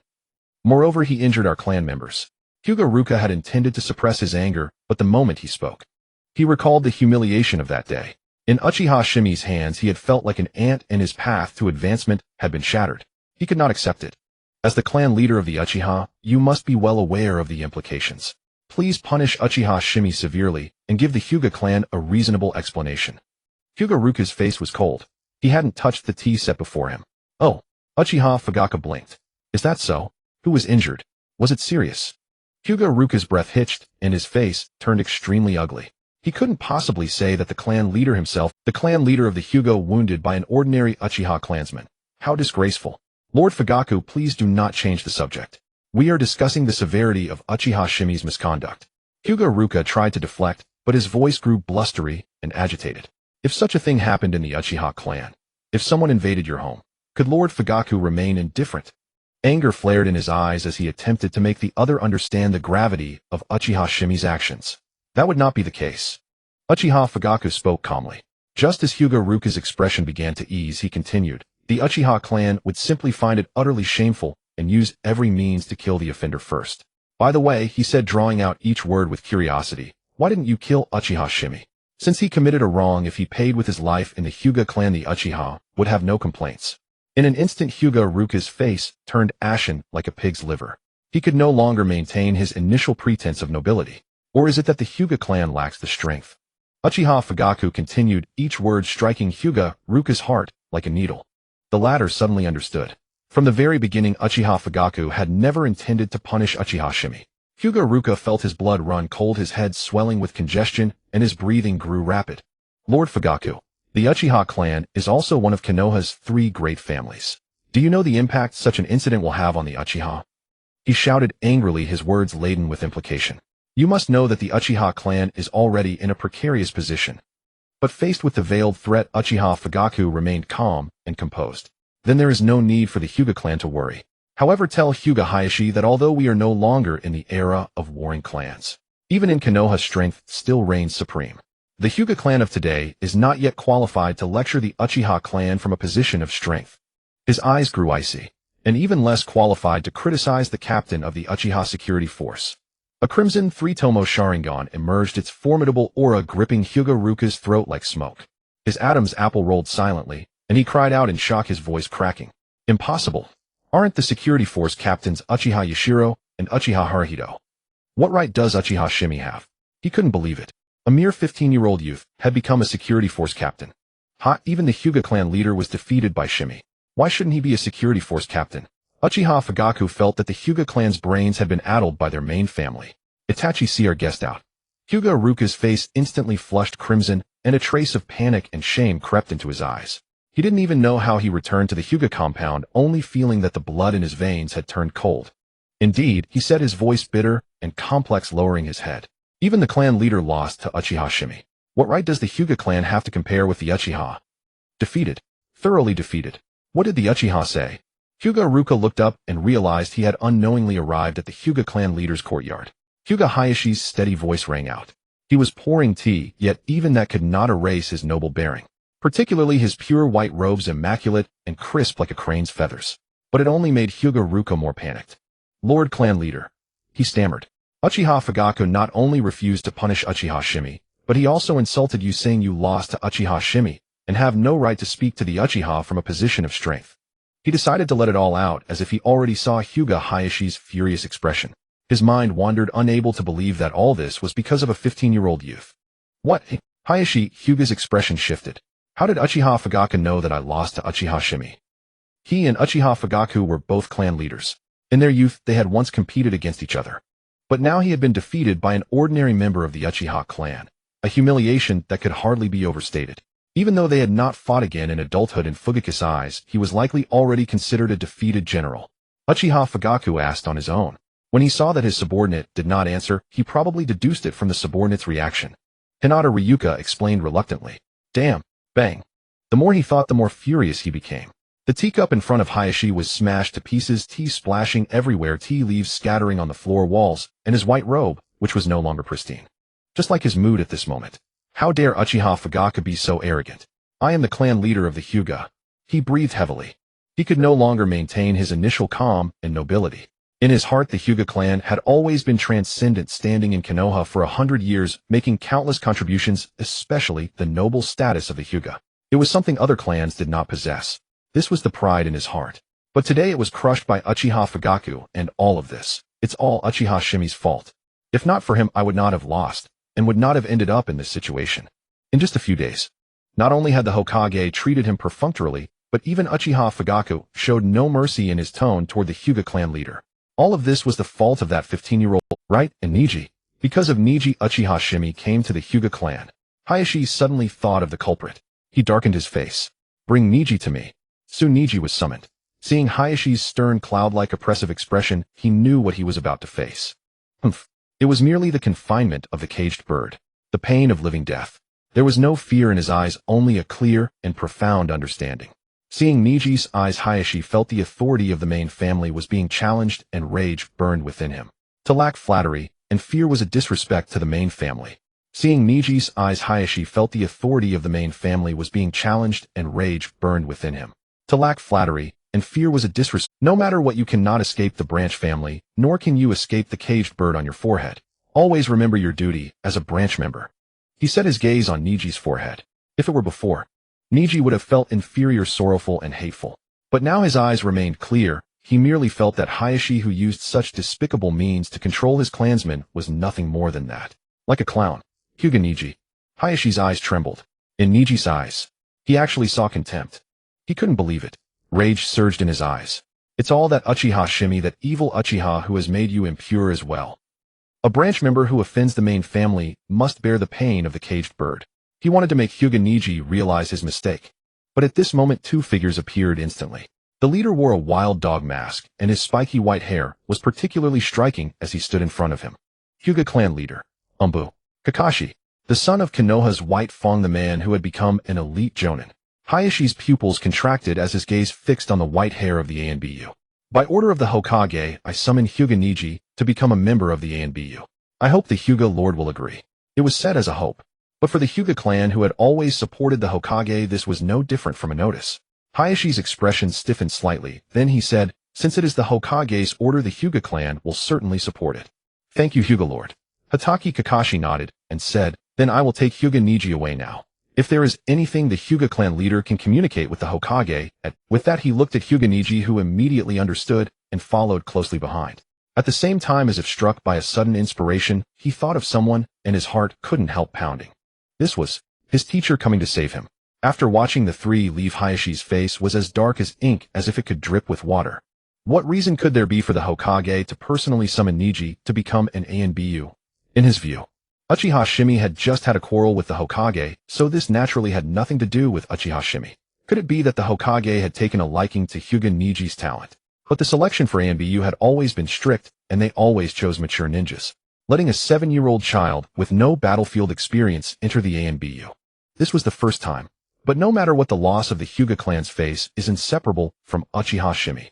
Moreover, he injured our clan members. Hyuga had intended to suppress his anger, but the moment he spoke, he recalled the humiliation of that day. In Uchiha Shimei's hands, he had felt like an ant, and his path to advancement had been shattered. He could not accept it. As the clan leader of the Uchiha, you must be well aware of the implications. Please punish Uchiha Shimei severely and give the Hyuga clan a reasonable explanation. Hyuga's face was cold. He hadn't touched the tea set before him. Oh, Uchiha Fugaku blinked. Is that so? Who was injured? Was it serious? Hyuga's breath hitched, and his face turned extremely ugly. He couldn't possibly say that the clan leader himself, the clan leader of the Hyuga, wounded by an ordinary Uchiha clansman. How disgraceful. Lord Fugaku, please do not change the subject. We are discussing the severity of Uchiha Shimei's misconduct. Hyuga Ruka tried to deflect, but his voice grew blustery and agitated. If such a thing happened in the Uchiha clan, if someone invaded your home, could Lord Fugaku remain indifferent? Anger flared in his eyes as he attempted to make the other understand the gravity of Uchiha Shimei's actions. That would not be the case. Uchiha Fugaku spoke calmly. Just as Hyuga Ruka's expression began to ease, he continued, the Uchiha clan would simply find it utterly shameful and use every means to kill the offender first. By the way, he said, drawing out each word with curiosity, why didn't you kill Uchiha Shimei? Since he committed a wrong, if he paid with his life in the Hyuga clan, the Uchiha would have no complaints. In an instant, Hyuga Ruka's face turned ashen like a pig's liver. He could no longer maintain his initial pretense of nobility. Or is it that the Hyuga clan lacks the strength? Uchiha Fugaku continued, each word striking Hyuga Ruka's heart like a needle. The latter suddenly understood. From the very beginning, Uchiha Fugaku had never intended to punish Uchiha Shimei. Hyuga Ruka felt his blood run cold, his head swelling with congestion, and his breathing grew rapid. Lord Fugaku, the Uchiha clan is also one of Konoha's 3 great families. Do you know the impact such an incident will have on the Uchiha? He shouted angrily, his words laden with implication. You must know that the Uchiha clan is already in a precarious position. But faced with the veiled threat, Uchiha Fugaku remained calm and composed. Then there is no need for the Hyuga clan to worry. However, tell Hyuga Hayashi that although we are no longer in the era of warring clans, even in Konoha, strength still reigns supreme. The Hyuga clan of today is not yet qualified to lecture the Uchiha clan from a position of strength. His eyes grew icy, and even less qualified to criticize the captain of the Uchiha security force. A crimson 3-tomo Sharingan emerged, its formidable aura gripping Hyuga Ruka's throat like smoke. His Adam's apple rolled silently, and he cried out in shock, his voice cracking. Impossible. Aren't the security force captains Uchiha Yashiro and Uchiha Haruhito? What right does Uchiha Shimei have? He couldn't believe it. A mere 15-year-old youth had become a security force captain. Even the Hyuga clan leader was defeated by Shimei. Why shouldn't he be a security force captain? Uchiha Fugaku felt that the Hyuga clan's brains had been addled by their main family. Itachi, see our guest out. Hyuga Ruka's face instantly flushed crimson, and a trace of panic and shame crept into his eyes. He didn't even know how he returned to the Hyuga compound, only feeling that the blood in his veins had turned cold. Indeed, he said, his voice bitter and complex, lowering his head. Even the clan leader lost to Uchiha Shimei. What right does the Hyuga clan have to compare with the Uchiha? Defeated. Thoroughly defeated. What did the Uchiha say? Hyuga Ruka looked up and realized he had unknowingly arrived at the Hyuga clan leader's courtyard. Hyuga Hayashi's steady voice rang out. He was pouring tea, yet even that could not erase his noble bearing. Particularly his pure white robes, immaculate and crisp like a crane's feathers. But it only made Hyuga Ruka more panicked. Lord Clan Leader, he stammered. Uchiha Fugaku not only refused to punish Uchiha Shimei, but he also insulted you, saying you lost to Uchiha Shimei and have no right to speak to the Uchiha from a position of strength. He decided to let it all out, as if he already saw Hyuga Hayashi's furious expression. His mind wandered, unable to believe that all this was because of a 15-year-old youth. What? Hayashi, Hyuga's expression shifted. How did Uchiha Fugaku know that I lost to Uchiha Shimei? He and Uchiha Fugaku were both clan leaders. In their youth, they had once competed against each other. But now he had been defeated by an ordinary member of the Uchiha clan, a humiliation that could hardly be overstated. Even though they had not fought again in adulthood, in Fugaku's eyes, he was likely already considered a defeated general. Uchiha Fugaku asked on his own. When he saw that his subordinate did not answer, he probably deduced it from the subordinate's reaction. Hinata Ryuka explained reluctantly. Damn. Bang. The more he thought, the more furious he became. The teacup in front of Hayashi was smashed to pieces, tea splashing everywhere, tea leaves scattering on the floor walls, and his white robe, which was no longer pristine. Just like his mood at this moment. How dare Uchiha Fugaku be so arrogant? I am the clan leader of the Hyuga. He breathed heavily. He could no longer maintain his initial calm and nobility. In his heart, the Hyuga clan had always been transcendent, standing in Konoha for 100 years, making countless contributions, especially the noble status of the Hyuga. It was something other clans did not possess. This was the pride in his heart. But today it was crushed by Uchiha Fugaku, and all of this, it's all Uchiha Shimei's fault. If not for him, I would not have lost, and would not have ended up in this situation. In just a few days. Not only had the Hokage treated him perfunctorily, but even Uchiha Fugaku showed no mercy in his tone toward the Hyuga clan leader. All of this was the fault of that 15-year-old, right? And Niji, Because of Niji, Uchiha Shimei came to the Hyuga clan. Hayashi suddenly thought of the culprit. He darkened his face. Bring Niji to me. Soon Niji was summoned. Seeing Hayashi's stern cloud-like oppressive expression, he knew what he was about to face. Humph. It was merely the confinement of the caged bird. The pain of living death. There was no fear in his eyes, only a clear and profound understanding. Seeing Niji's eyes, Hayashi felt the authority of the main family was being challenged and rage burned within him. To lack flattery and fear was a disrespect to the main family. Seeing Niji's eyes, Hayashi felt the authority of the main family was being challenged and rage burned within him. To lack flattery and fear was a disrespect. No matter what, you cannot escape the branch family, nor can you escape the caged bird on your forehead. Always remember your duty as a branch member. He set his gaze on Niji's forehead. If it were before, Niji would have felt inferior, sorrowful, and hateful. But now his eyes remained clear. He merely felt that Hayashi, who used such despicable means to control his clansmen, was nothing more than that. Like a clown. Hyuga Niji. Hayashi's eyes trembled. In Niji's eyes, he actually saw contempt. He couldn't believe it. Rage surged in his eyes. It's all that Uchiha Shimei, that evil Uchiha who has made you impure as well. A branch member who offends the main family must bear the pain of the caged bird. He wanted to make Hyuga Niji realize his mistake. But at this moment, two figures appeared instantly. The leader wore a wild dog mask, and his spiky white hair was particularly striking as he stood in front of him. Hyuga clan leader, Umbu Kakashi, the son of Konoha's White Fang, the man who had become an elite jonin. Hayashi's pupils contracted as his gaze fixed on the white hair of the ANBU. By order of the Hokage, I summon Hyuga Niji to become a member of the ANBU. I hope the Hyuga Lord will agree. It was said as a hope. But for the Hyuga clan, who had always supported the Hokage, this was no different from a notice. Hayashi's expression stiffened slightly. Then he said, since it is the Hokage's order, the Hyuga clan will certainly support it. Thank you, Hyuga Lord. Hatake Kakashi nodded and said, then I will take Hyuga Niji away now. If there is anything the Hyuga clan leader can communicate with the Hokage, with that he looked at Hyuga Niji, who immediately understood and followed closely behind. At the same time, as if struck by a sudden inspiration, he thought of someone, and his heart couldn't help pounding. This was his teacher coming to save him. After watching the three leave, Hayashi's face was as dark as ink, as if it could drip with water. What reason could there be for the Hokage to personally summon Niji to become an ANBU? In his view, Uchiha Shimei had just had a quarrel with the Hokage, so this naturally had nothing to do with Uchiha Shimei. Could it be that the Hokage had taken a liking to Hyuga Niji's talent? But the selection for ANBU had always been strict, and they always chose mature ninjas, letting a 7-year-old child with no battlefield experience enter the ANBU. This was the first time. But no matter what, the loss of the Hyuga clan's face is inseparable from Uchiha Shimei.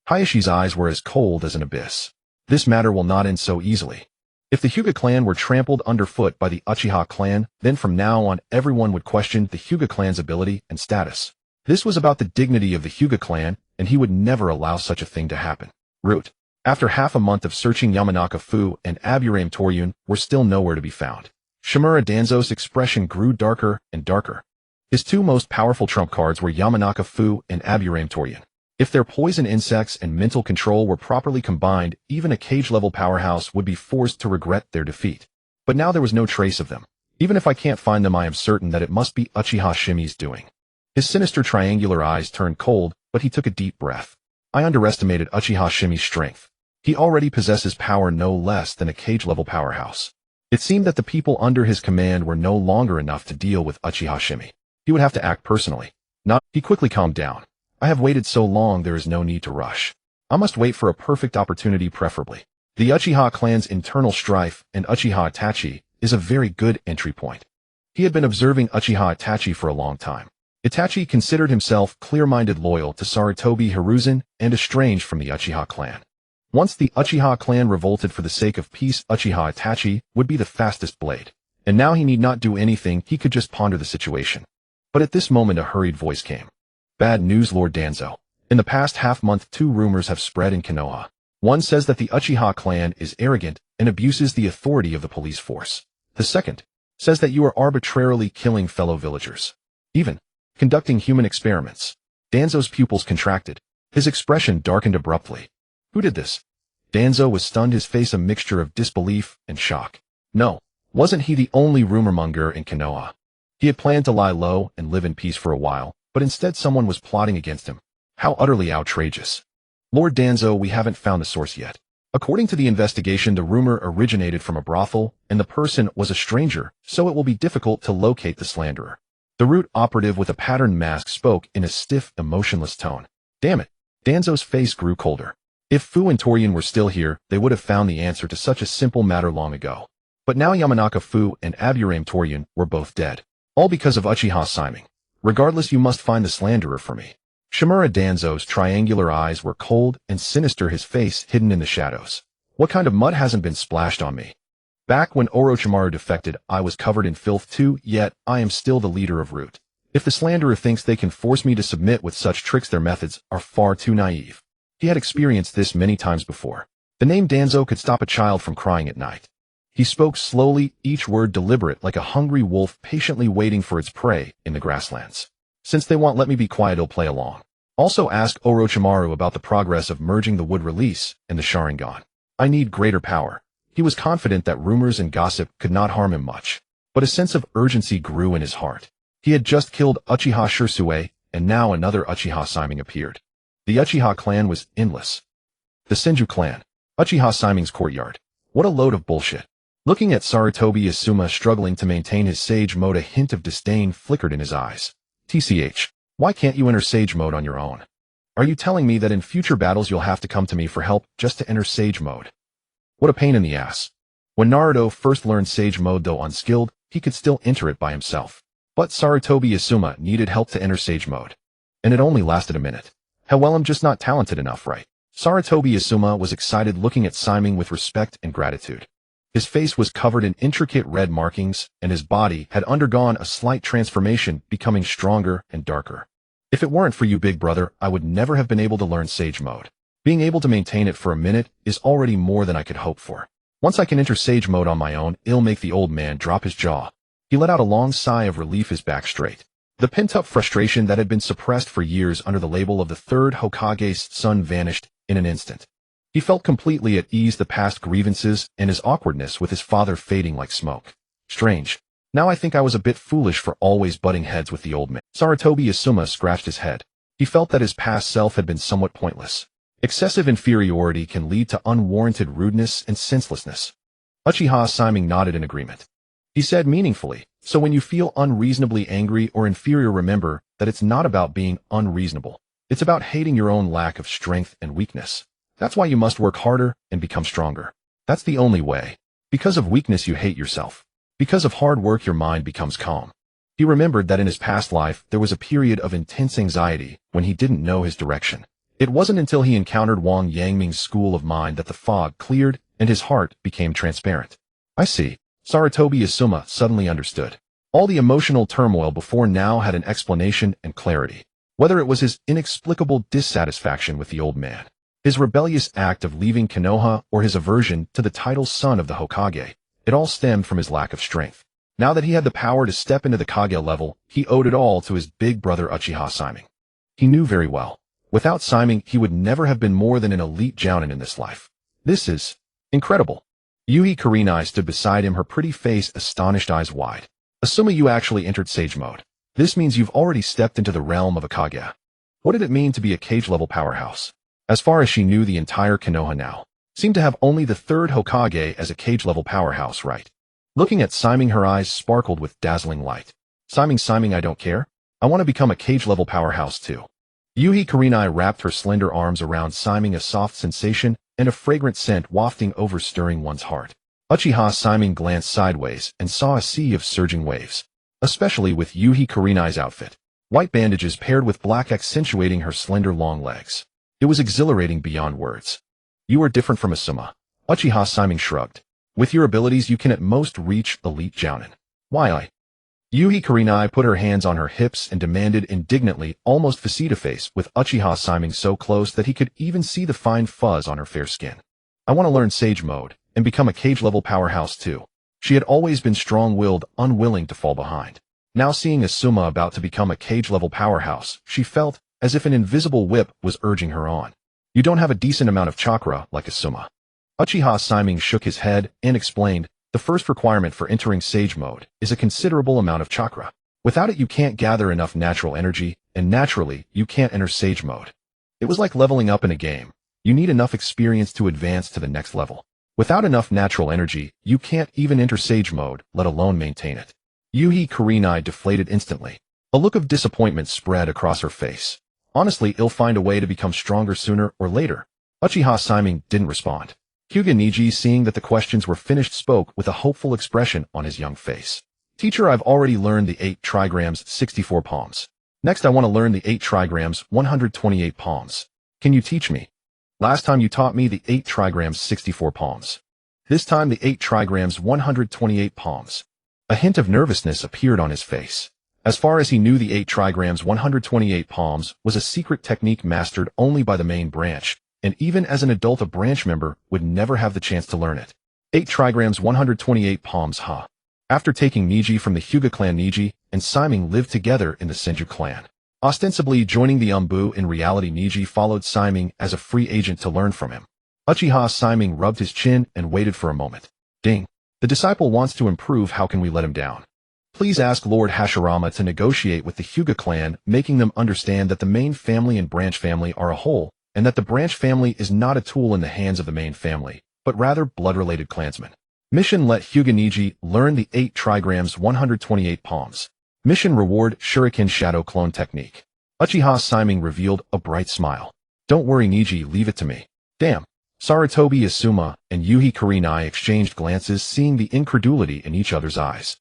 Hayashi's eyes were as cold as an abyss. This matter will not end so easily. If the Hyuga clan were trampled underfoot by the Uchiha clan, then from now on everyone would question the Hyuga clan's ability and status. This was about the dignity of the Hyuga clan, and he would never allow such a thing to happen. Root. After half a month of searching, Yamanaka Fu and Aburame Toryun were still nowhere to be found. Shimura Danzo's expression grew darker and darker. His two most powerful trump cards were Yamanaka Fu and Aburame Toryun. If their poison insects and mental control were properly combined, even a cage-level powerhouse would be forced to regret their defeat. But now there was no trace of them. Even if I can't find them, I am certain that it must be Uchiha Shimei's doing. His sinister triangular eyes turned cold, but he took a deep breath. I underestimated Uchiha Shimei's strength. He already possesses power no less than a cage-level powerhouse. It seemed that the people under his command were no longer enough to deal with Uchiha Shimei. He would have to act personally. He quickly calmed down. I have waited so long, there is no need to rush. I must wait for a perfect opportunity, preferably. The Uchiha clan's internal strife and Uchiha Itachi is a very good entry point. He had been observing Uchiha Itachi for a long time. Itachi considered himself clear-minded, loyal to Sarutobi Hiruzen, and estranged from the Uchiha clan. Once the Uchiha clan revolted for the sake of peace, Uchiha Itachi would be the fastest blade. And now he need not do anything, he could just ponder the situation. But at this moment a hurried voice came. Bad news, Lord Danzo. In the past half-month, 2 rumors have spread in Konoha. One says that the Uchiha clan is arrogant and abuses the authority of the police force. The second says that you are arbitrarily killing fellow villagers, even conducting human experiments. Danzo's pupils contracted. His expression darkened abruptly. Who did this? Danzo was stunned, his face a mixture of disbelief and shock. No, wasn't he the only rumormonger in Konoha? He had planned to lie low and live in peace for a while, but instead someone was plotting against him. How utterly outrageous. Lord Danzo, we haven't found the source yet. According to the investigation, the rumor originated from a brothel, and the person was a stranger, so it will be difficult to locate the slanderer. The root operative with a patterned mask spoke in a stiff, emotionless tone. Damn it. Danzo's face grew colder. If Fu and Torian were still here, they would have found the answer to such a simple matter long ago. But now Yamanaka Fu and Aburame Torian were both dead. All because of Uchiha Shimei. Regardless, you must find the slanderer for me. Shimura Danzo's triangular eyes were cold and sinister, his face hidden in the shadows. What kind of mud hasn't been splashed on me? Back when Orochimaru defected, I was covered in filth too, yet I am still the leader of Root. If the slanderer thinks they can force me to submit with such tricks, their methods are far too naive. He had experienced this many times before. The name Danzo could stop a child from crying at night. He spoke slowly, each word deliberate, like a hungry wolf patiently waiting for its prey in the grasslands. Since they won't let me be quiet, I'll play along. Also ask Orochimaru about the progress of merging the wood release and the Sharingan. I need greater power. He was confident that rumors and gossip could not harm him much. But a sense of urgency grew in his heart. He had just killed Uchiha Shirasue, and now another Uchiha Shimei appeared. The Uchiha clan was endless. The Senju clan. Uchiha Shimei's courtyard. What a load of bullshit. Looking at Sarutobi Asuma struggling to maintain his sage mode, a hint of disdain flickered in his eyes. TCH. Why can't you enter sage mode on your own? Are you telling me that in future battles you'll have to come to me for help just to enter sage mode? What a pain in the ass. When Naruto first learned sage mode, though unskilled, he could still enter it by himself. But Sarutobi Asuma needed help to enter sage mode. And it only lasted a minute. Hell, well, I'm just not talented enough, right? Sarutobi Asuma was excited, looking at Shimei with respect and gratitude. His face was covered in intricate red markings, and his body had undergone a slight transformation, becoming stronger and darker. If it weren't for you, big brother, I would never have been able to learn sage mode. Being able to maintain it for a minute is already more than I could hope for. Once I can enter sage mode on my own, it'll make the old man drop his jaw. He let out a long sigh of relief, his back straight. The pent-up frustration that had been suppressed for years under the label of the third Hokage's son vanished in an instant. He felt completely at ease, the past grievances and his awkwardness with his father fading like smoke. Strange. Now I think I was a bit foolish for always butting heads with the old man. Sarutobi Asuma scratched his head. He felt that his past self had been somewhat pointless. Excessive inferiority can lead to unwarranted rudeness and senselessness. Uchiha Shimei nodded in agreement. He said meaningfully, so when you feel unreasonably angry or inferior, remember that it's not about being unreasonable. It's about hating your own lack of strength and weakness. That's why you must work harder and become stronger. That's the only way. Because of weakness you hate yourself. Because of hard work your mind becomes calm. He remembered that in his past life there was a period of intense anxiety when he didn't know his direction. It wasn't until he encountered Wang Yangming's school of mind that the fog cleared and his heart became transparent. I see. Sarutobi Asuma suddenly understood. All the emotional turmoil before now had an explanation and clarity. Whether it was his inexplicable dissatisfaction with the old man, his rebellious act of leaving Konoha, or his aversion to the title son of the Hokage, it all stemmed from his lack of strength. Now that he had the power to step into the Kage level, he owed it all to his big brother Uchiha Shimei. He knew very well. Without Shimei, he would never have been more than an elite jounin in this life. This is incredible. Yuhi Kurenai stood beside him, her pretty face astonished, eyes wide. Asuma, you actually entered sage mode. This means you've already stepped into the realm of a Kage. What did it mean to be a cage-level powerhouse? As far as she knew, the entire Konoha now seemed to have only the third Hokage as a cage-level powerhouse, right? Looking at Shimei, her eyes sparkled with dazzling light. Shimei, I don't care. I want to become a cage-level powerhouse too. Yuhi Kurenai wrapped her slender arms around Shimei, a soft sensation and a fragrant scent wafting over, stirring one's heart. Uchiha Shimei glanced sideways and saw a sea of surging waves, especially with Yuhi Kurenai's outfit. White bandages paired with black accentuating her slender long legs. It was exhilarating beyond words. You are different from Asuma. Uchiha Shimei shrugged. With your abilities you can at most reach elite jounin. Why I? Yuhi Kurenai put her hands on her hips and demanded indignantly, almost face-to-face with Uchiha Shimei, so close that he could even see the fine fuzz on her fair skin. I want to learn sage mode and become a cage-level powerhouse too. She had always been strong-willed, unwilling to fall behind. Now seeing Asuma about to become a cage-level powerhouse, she felt as if an invisible whip was urging her on. You don't have a decent amount of chakra like Asuma. Uchiha Shimei shook his head and explained, the first requirement for entering sage mode is a considerable amount of chakra. Without it you can't gather enough natural energy, and naturally you can't enter sage mode. It was like leveling up in a game. You need enough experience to advance to the next level. Without enough natural energy, you can't even enter Sage mode, let alone maintain it. Uchiha Kurenai deflated instantly. A look of disappointment spread across her face. Honestly, he'll find a way to become stronger sooner or later. Uchiha Shimei didn't respond. Hyuga Neji, seeing that the questions were finished, spoke with a hopeful expression on his young face. Teacher, I've already learned the 8 trigrams 64 palms. Next I want to learn the 8 trigrams 128 palms. Can you teach me? Last time you taught me the 8 trigrams 64 palms. This time the 8 trigrams 128 palms. A hint of nervousness appeared on his face. As far as he knew, the 8 trigrams 128 palms was a secret technique mastered only by the main branch, and even as an adult a branch member would never have the chance to learn it. 8 trigrams 128 palms, huh? After taking Neji from the Hyuga clan, Neji and Shimei lived together in the Senju clan. Ostensibly joining the Umbu, in reality Neji followed Shimei as a free agent to learn from him. Uchiha Shimei rubbed his chin and waited for a moment. Ding. The disciple wants to improve, how can we let him down? Please ask Lord Hashirama to negotiate with the Hyuga clan, making them understand that the main family and branch family are a whole, and that the branch family is not a tool in the hands of the main family, but rather blood-related clansmen. Mission: let Hyuga Neji learn the 8 trigrams 128 palms. Mission reward: Shuriken Shadow Clone Technique. Uchiha Shimei revealed a bright smile. Don't worry Neji, leave it to me. Damn. Sarutobi Asuma and Uchiha Kurenai exchanged glances, seeing the incredulity in each other's eyes.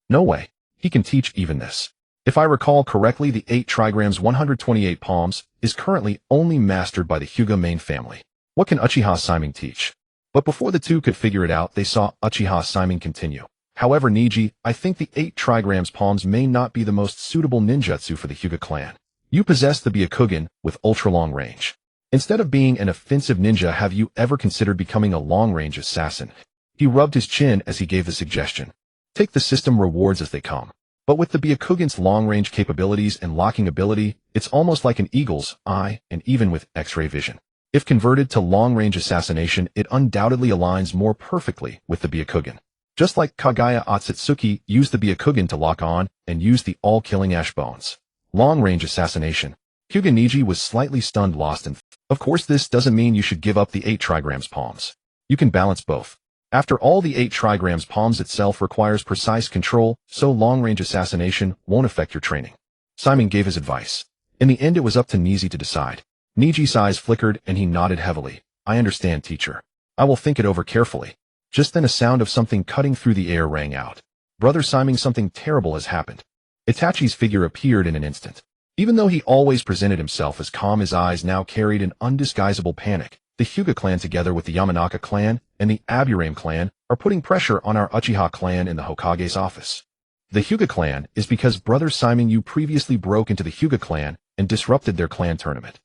No way. He can teach even this. If I recall correctly, the 8 trigrams 128 palms is currently only mastered by the Hyuga main family. What can Uchiha Shimei teach? But before the two could figure it out, they saw Uchiha Shimei continue. However, Neji, I think the 8 trigrams palms may not be the most suitable ninjutsu for the Hyuga clan. You possess the Byakugan with ultra-long range. Instead of being an offensive ninja, have you ever considered becoming a long-range assassin? He rubbed his chin as he gave the suggestion. Take the system rewards as they come. But with the Byakugan's long-range capabilities and locking ability, it's almost like an eagle's eye, and even with X-ray vision. If converted to long-range assassination, it undoubtedly aligns more perfectly with the Byakugan. Just like Kagaya Otsutsuki used the Byakugan to lock on and used the all-killing ash bones. Long-range assassination. Hyuga Neji was slightly stunned, lost in thought. Of course, this doesn't mean you should give up the 8 trigrams palms. You can balance both. After all, the 8 trigrams palms itself requires precise control, so long-range assassination won't affect your training. Shimei gave his advice. In the end, it was up to Neji to decide. Neji's eyes flickered and he nodded heavily. I understand, teacher. I will think it over carefully. Just then a sound of something cutting through the air rang out. Brother Shimei, something terrible has happened. Itachi's figure appeared in an instant. Even though he always presented himself as calm, his eyes now carried an undisguisable panic. The Hyuga clan, together with the Yamanaka clan and the Aburame clan, are putting pressure on our Uchiha clan in the Hokage's office. The Hyuga clan is because Brother Shimei, you previously broke into the Hyuga clan and disrupted their clan tournament.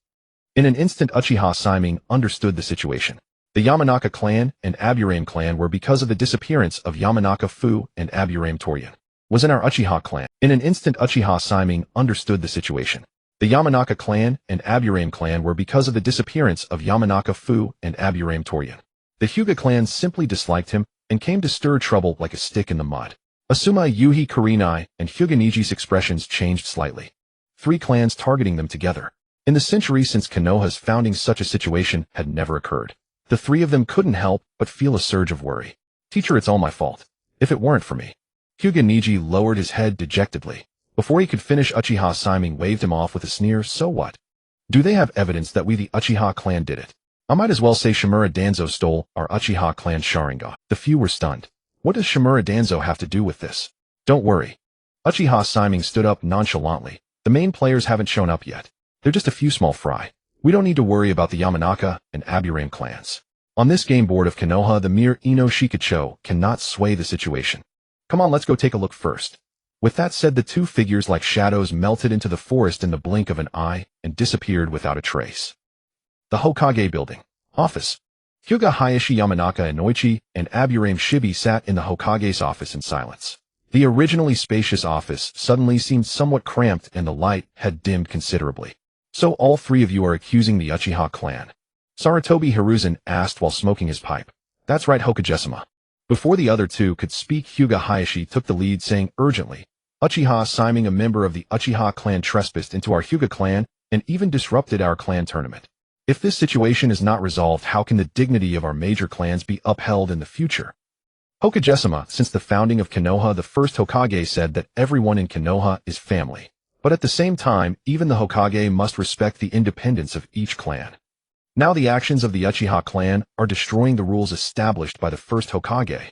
In an instant, Uchiha Shimei understood the situation. The Yamanaka clan and Aburame clan were because of the disappearance of Yamanaka Fu and Aburame Torian. Was in our Uchiha clan. In an instant, Uchiha Shimei understood the situation. The Yamanaka clan and Aburame clan were because of the disappearance of Yamanaka Fu and Aburame Torian. The Hyuga clan simply disliked him and came to stir trouble like a stick in the mud. Asuma, Uchiha Kurenai, and Hyuga Neji's expressions changed slightly. 3 clans targeting them together. In the century since Konoha's founding, such a situation had never occurred. The 3 of them couldn't help but feel a surge of worry. Teacher, it's all my fault. If it weren't for me. Hyuga Neji lowered his head dejectedly. Before he could finish, Uchiha Shimei waved him off with a sneer. So what? Do they have evidence that we the Uchiha clan did it? I might as well say Shimura Danzo stole our Uchiha clan Sharingan. The few were stunned. What does Shimura Danzo have to do with this? Don't worry. Uchiha Shimei stood up nonchalantly. The main players haven't shown up yet. They're just a few small fry. We don't need to worry about the Yamanaka and Aburame clans. On this game board of Konoha, the mere Ino Shikacho cannot sway the situation. Come on, let's go take a look first. With that said, the 2 figures like shadows melted into the forest in the blink of an eye and disappeared without a trace. The Hokage building. Office. Hyuga Hayashi Yamanaka Inoichi and Aburame Shibi sat in the Hokage's office in silence. The originally spacious office suddenly seemed somewhat cramped and the light had dimmed considerably. So all 3 of you are accusing the Uchiha clan? Sarutobi Hiruzen asked while smoking his pipe. That's right, Hokage-sama. Before the other 2 could speak, Hyuga Hayashi took the lead, saying urgently, Uchiha Shimei, a member of the Uchiha clan, trespassed into our Hyuga clan and even disrupted our clan tournament. If this situation is not resolved, how can the dignity of our major clans be upheld in the future? Hokage-sama, since the founding of Konoha, the first Hokage said that everyone in Konoha is family. But at the same time, even the Hokage must respect the independence of each clan. Now the actions of the Uchiha clan are destroying the rules established by the first Hokage.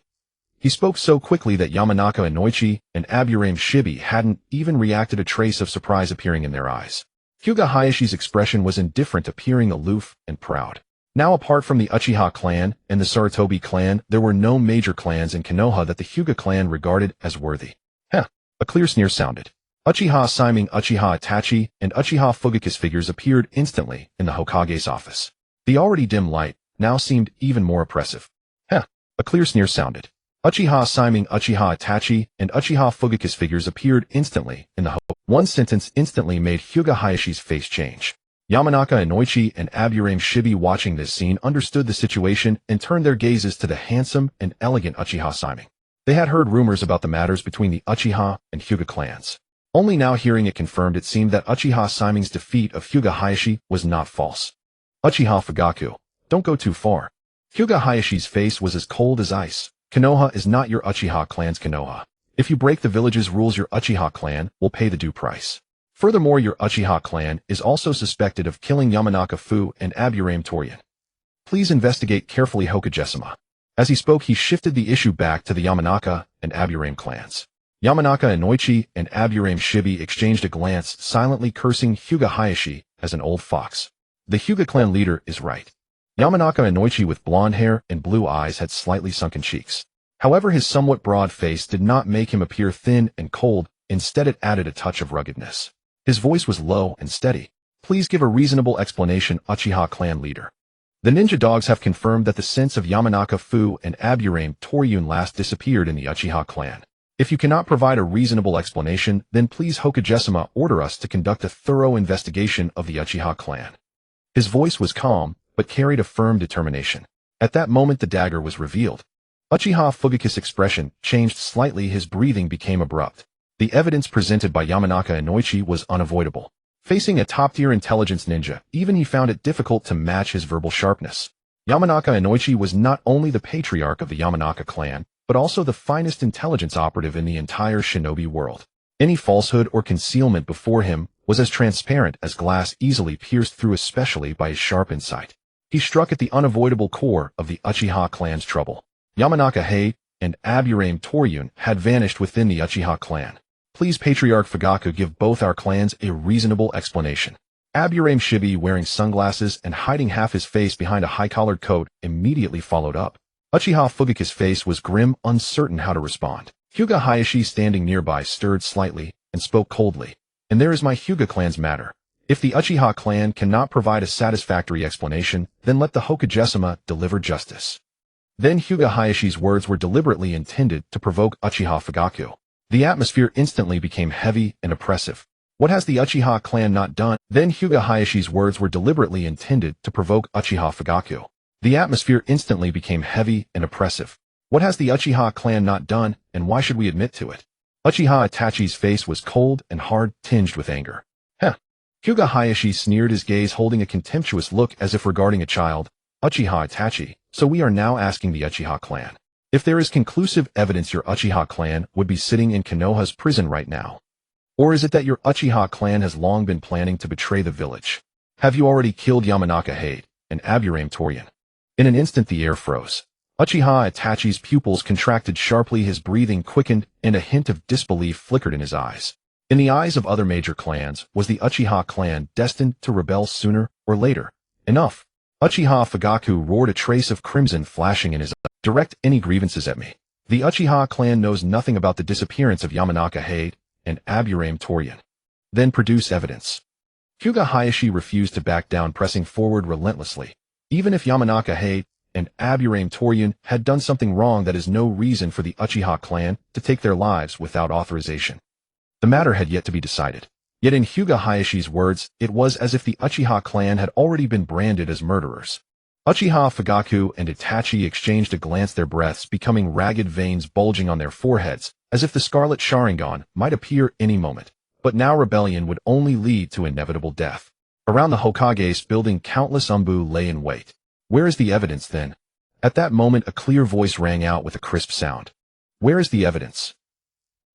He spoke so quickly that Yamanaka Inoichi and Aburame Shibi hadn't even reacted, a trace of surprise appearing in their eyes. Hyuga Hayashi's expression was indifferent, appearing aloof and proud. Now, apart from the Uchiha clan and the Sarutobi clan, there were no major clans in Konoha that the Hyuga clan regarded as worthy. Heh, a clear sneer sounded. Uchiha Shimei, Uchiha Itachi, and Uchiha Fugaku's figures appeared instantly in the Hokage's office. The already dim light now seemed even more oppressive. Heh, a clear sneer sounded. Uchiha Shimei, Uchiha Itachi, and Uchiha Fugaku's figures appeared instantly in the One sentence instantly made Hyuga Hayashi's face change. Yamanaka Inoichi and Aburame Shibi, watching this scene, understood the situation and turned their gazes to the handsome and elegant Uchiha Shimei. They had heard rumors about the matters between the Uchiha and Hyuga clans. Only now hearing it confirmed, it seemed that Uchiha Shimei's defeat of Hyuga Hayashi was not false. Uchiha Fugaku, don't go too far. Hyuga Hayashi's face was as cold as ice. Konoha is not your Uchiha clan's Konoha. If you break the village's rules, your Uchiha clan will pay the due price. Furthermore, your Uchiha clan is also suspected of killing Yamanaka Fu and Aburame Torian. Please investigate carefully, Hokage-sama. As he spoke, he shifted the issue back to the Yamanaka and Aburame clans. Yamanaka Inoichi and Aburame Shibi exchanged a glance, silently cursing Hyuga Hayashi as an old fox. The Hyuga clan leader is right. Yamanaka Inoichi, with blonde hair and blue eyes, had slightly sunken cheeks. However, his somewhat broad face did not make him appear thin and cold. Instead, it added a touch of ruggedness. His voice was low and steady. Please give a reasonable explanation, Uchiha clan leader. The ninja dogs have confirmed that the scents of Yamanaka Fu and Aburame Torian last disappeared in the Uchiha clan. If you cannot provide a reasonable explanation, then please, Hokage-sama, order us to conduct a thorough investigation of the Uchiha clan. His voice was calm, but carried a firm determination. At that moment, the dagger was revealed. Uchiha Fugaku's expression changed slightly. His breathing became abrupt. The evidence presented by Yamanaka Inoichi was unavoidable. Facing a top-tier intelligence ninja, even he found it difficult to match his verbal sharpness. Yamanaka Inoichi was not only the patriarch of the Yamanaka clan, but also the finest intelligence operative in the entire shinobi world. Any falsehood or concealment before him was as transparent as glass, easily pierced through, especially by his sharp insight. He struck at the unavoidable core of the Uchiha clan's trouble. Yamanaka Hei and Aburame Torian had vanished within the Uchiha clan. Please, Patriarch Fugaku, give both our clans a reasonable explanation. Aburame Shibi, wearing sunglasses and hiding half his face behind a high-collared coat, immediately followed up. Uchiha Fugaku's face was grim, uncertain how to respond. Hyuga Hayashi, standing nearby, stirred slightly and spoke coldly. And there is my Hyuga clan's matter. If the Uchiha clan cannot provide a satisfactory explanation, then let the Hokage-sama deliver justice. Then Hyuga Hayashi's words were deliberately intended to provoke Uchiha Fugaku. The atmosphere instantly became heavy and oppressive. What has the Uchiha clan not done? Then Hyuga Hayashi's words were deliberately intended to provoke Uchiha Fugaku. The atmosphere instantly became heavy and oppressive. What has the Uchiha clan not done, and why should we admit to it? Uchiha Itachi's face was cold and hard, tinged with anger. Heh. Hyuga Hayashi sneered, his gaze holding a contemptuous look as if regarding a child. Uchiha Itachi, so we are now asking the Uchiha clan. If there is conclusive evidence, your Uchiha clan would be sitting in Konoha's prison right now. Or is it that your Uchiha clan has long been planning to betray the village? Have you already killed Yamanaka Hei and Aburame Torian? In an instant the air froze. Uchiha Itachi's pupils contracted sharply, his breathing quickened, and a hint of disbelief flickered in his eyes. In the eyes of other major clans, was the Uchiha clan destined to rebel sooner or later? Enough! Uchiha Fugaku roared, a trace of crimson flashing in his eyes. Direct any grievances at me. The Uchiha clan knows nothing about the disappearance of Yamanaka Hei and Aburame Torian. Then produce evidence. Hyuga Hayashi refused to back down, pressing forward relentlessly. Even if Yamanaka Hei and Aburame Torian had done something wrong, that is no reason for the Uchiha clan to take their lives without authorization. The matter had yet to be decided. Yet in Hyuga Hayashi's words, it was as if the Uchiha clan had already been branded as murderers. Uchiha Fugaku and Itachi exchanged a glance, their breaths becoming ragged, veins bulging on their foreheads, as if the scarlet Sharingan might appear any moment. But now rebellion would only lead to inevitable death. Around the Hokage's building, countless umbu lay in wait. Where is the evidence, then? At that moment, a clear voice rang out with a crisp sound. Where is the evidence?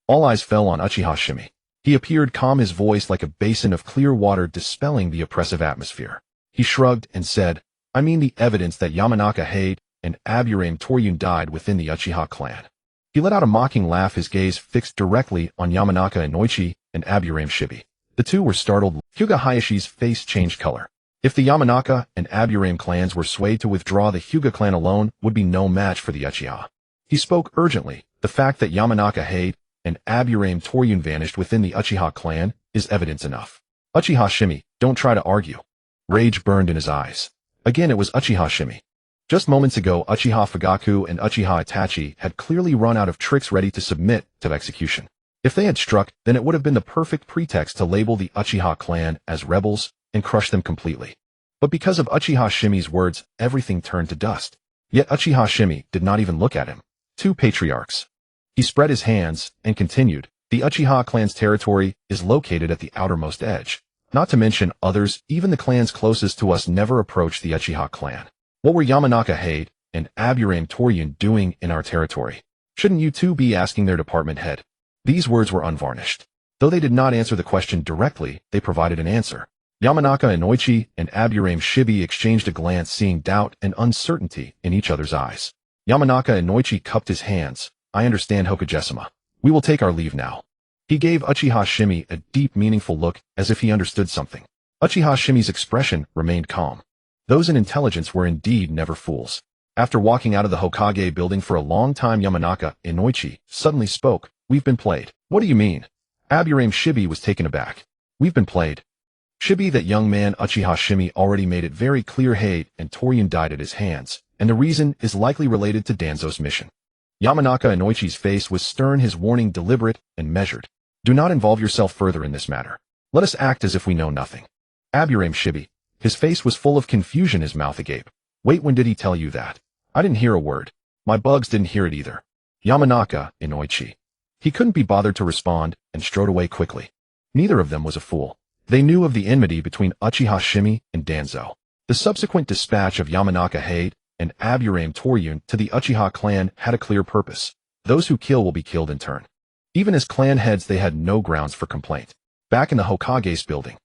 All eyes fell on Uchiha Shimei. He appeared calm, his voice like a basin of clear water dispelling the oppressive atmosphere. He shrugged and said, I mean the evidence that Yamanaka Hade and Aburame Toryun died within the Uchiha clan. He let out a mocking laugh, his gaze fixed directly on Yamanaka Inoichi and Aburame Shimei. The two were startled. Hyuga Hayashi's face changed color. If the Yamanaka and Aburame clans were swayed to withdraw, the Hyuga clan alone would be no match for the Uchiha. He spoke urgently. The fact that Yamanaka Hade and Aburame Toryun vanished within the Uchiha clan is evidence enough. Uchiha Shimei, don't try to argue. Rage burned in his eyes. Again it was Uchiha Shimei. Just moments ago, Uchiha Fugaku and Uchiha Itachi had clearly run out of tricks ready to submit to execution. If they had struck, then it would have been the perfect pretext to label the Uchiha clan as rebels and crush them completely. But because of Uchiha Shimei's words, everything turned to dust. Yet Uchiha Shimei did not even look at him. Two patriarchs. He spread his hands and continued, the Uchiha clan's territory is located at the outermost edge. Not to mention others, even the clans closest to us never approached the Uchiha clan. What were Yamanaka Hade and Aburame Toryun doing in our territory? Shouldn't you two be asking their department head? These words were unvarnished. Though they did not answer the question directly, they provided an answer. Yamanaka Inoichi and Aburame Shimei exchanged a glance, seeing doubt and uncertainty in each other's eyes. Yamanaka Inoichi cupped his hands. I understand, Hokage-sama. We will take our leave now. He gave Uchiha Shimei a deep, meaningful look, as if he understood something. Uchiha Shimei's expression remained calm. Those in intelligence were indeed never fools. After walking out of the Hokage building for a long time, Yamanaka Inoichi suddenly spoke. We've been played. What do you mean? Aburame Shimei was taken aback. We've been played. Shimei, that young man Uchiha Shimei already made it very clear Hade and Toryun died at his hands, and the reason is likely related to Danzo's mission. Yamanaka Inoichi's face was stern, his warning deliberate and measured. Do not involve yourself further in this matter. Let us act as if we know nothing. Aburame Shimei. His face was full of confusion, his mouth agape. Wait, when did he tell you that? I didn't hear a word. My bugs didn't hear it either. Yamanaka Inoichi. He couldn't be bothered to respond and strode away quickly. Neither of them was a fool. They knew of the enmity between Uchiha Shimei and Danzo. The subsequent dispatch of Yamanaka Hade and Aburame Toryun to the Uchiha clan had a clear purpose. Those who kill will be killed in turn. Even as clan heads, they had no grounds for complaint. Back in the Hokage's building,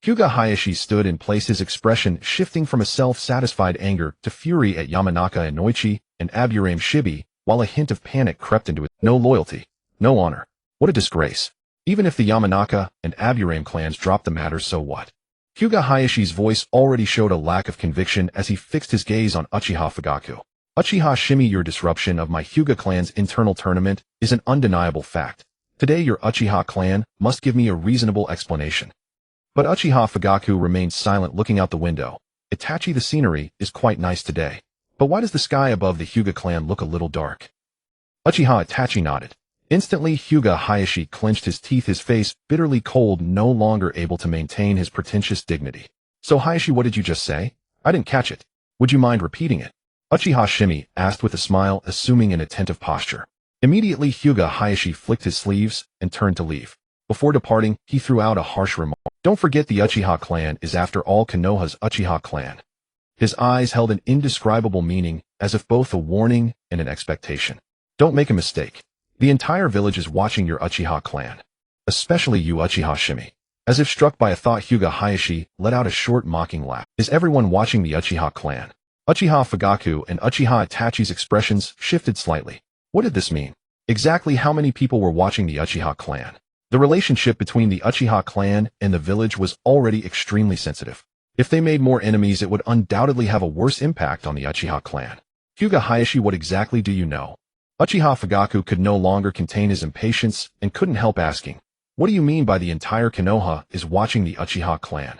Hyuga Hayashi stood in place, his expression shifting from a self-satisfied anger to fury at Yamanaka Inoichi and Aburame Shimei, while a hint of panic crept into it. No loyalty. No honor. What a disgrace. Even if the Yamanaka and Aburame clans dropped the matter, so what? Hyuga Hayashi's voice already showed a lack of conviction as he fixed his gaze on Uchiha Fugaku. Uchiha Shimei, your disruption of my Hyuga clan's internal tournament is an undeniable fact. Today your Uchiha clan must give me a reasonable explanation. But Uchiha Fugaku remained silent, looking out the window. Itachi, the scenery is quite nice today. But why does the sky above the Hyuga clan look a little dark? Uchiha Itachi nodded. Instantly, Hyuga Hayashi clenched his teeth, his face bitterly cold, no longer able to maintain his pretentious dignity. So Hayashi, what did you just say? I didn't catch it. Would you mind repeating it? Uchiha Shimei asked with a smile, assuming an attentive posture. Immediately, Hyuga Hayashi flicked his sleeves and turned to leave. Before departing, he threw out a harsh remark. Don't forget, the Uchiha clan is after all Konoha's Uchiha clan. His eyes held an indescribable meaning, as if both a warning and an expectation. Don't make a mistake. The entire village is watching your Uchiha clan. Especially you, Uchiha Shimei. As if struck by a thought, Hyuga Hayashi let out a short mocking laugh. Is everyone watching the Uchiha clan? Uchiha Fugaku and Uchiha Itachi's expressions shifted slightly. What did this mean? Exactly how many people were watching the Uchiha clan? The relationship between the Uchiha clan and the village was already extremely sensitive. If they made more enemies, it would undoubtedly have a worse impact on the Uchiha clan. Hyuga Hayashi, what exactly do you know? Uchiha Fugaku could no longer contain his impatience and couldn't help asking, what do you mean by the entire Konoha is watching the Uchiha clan?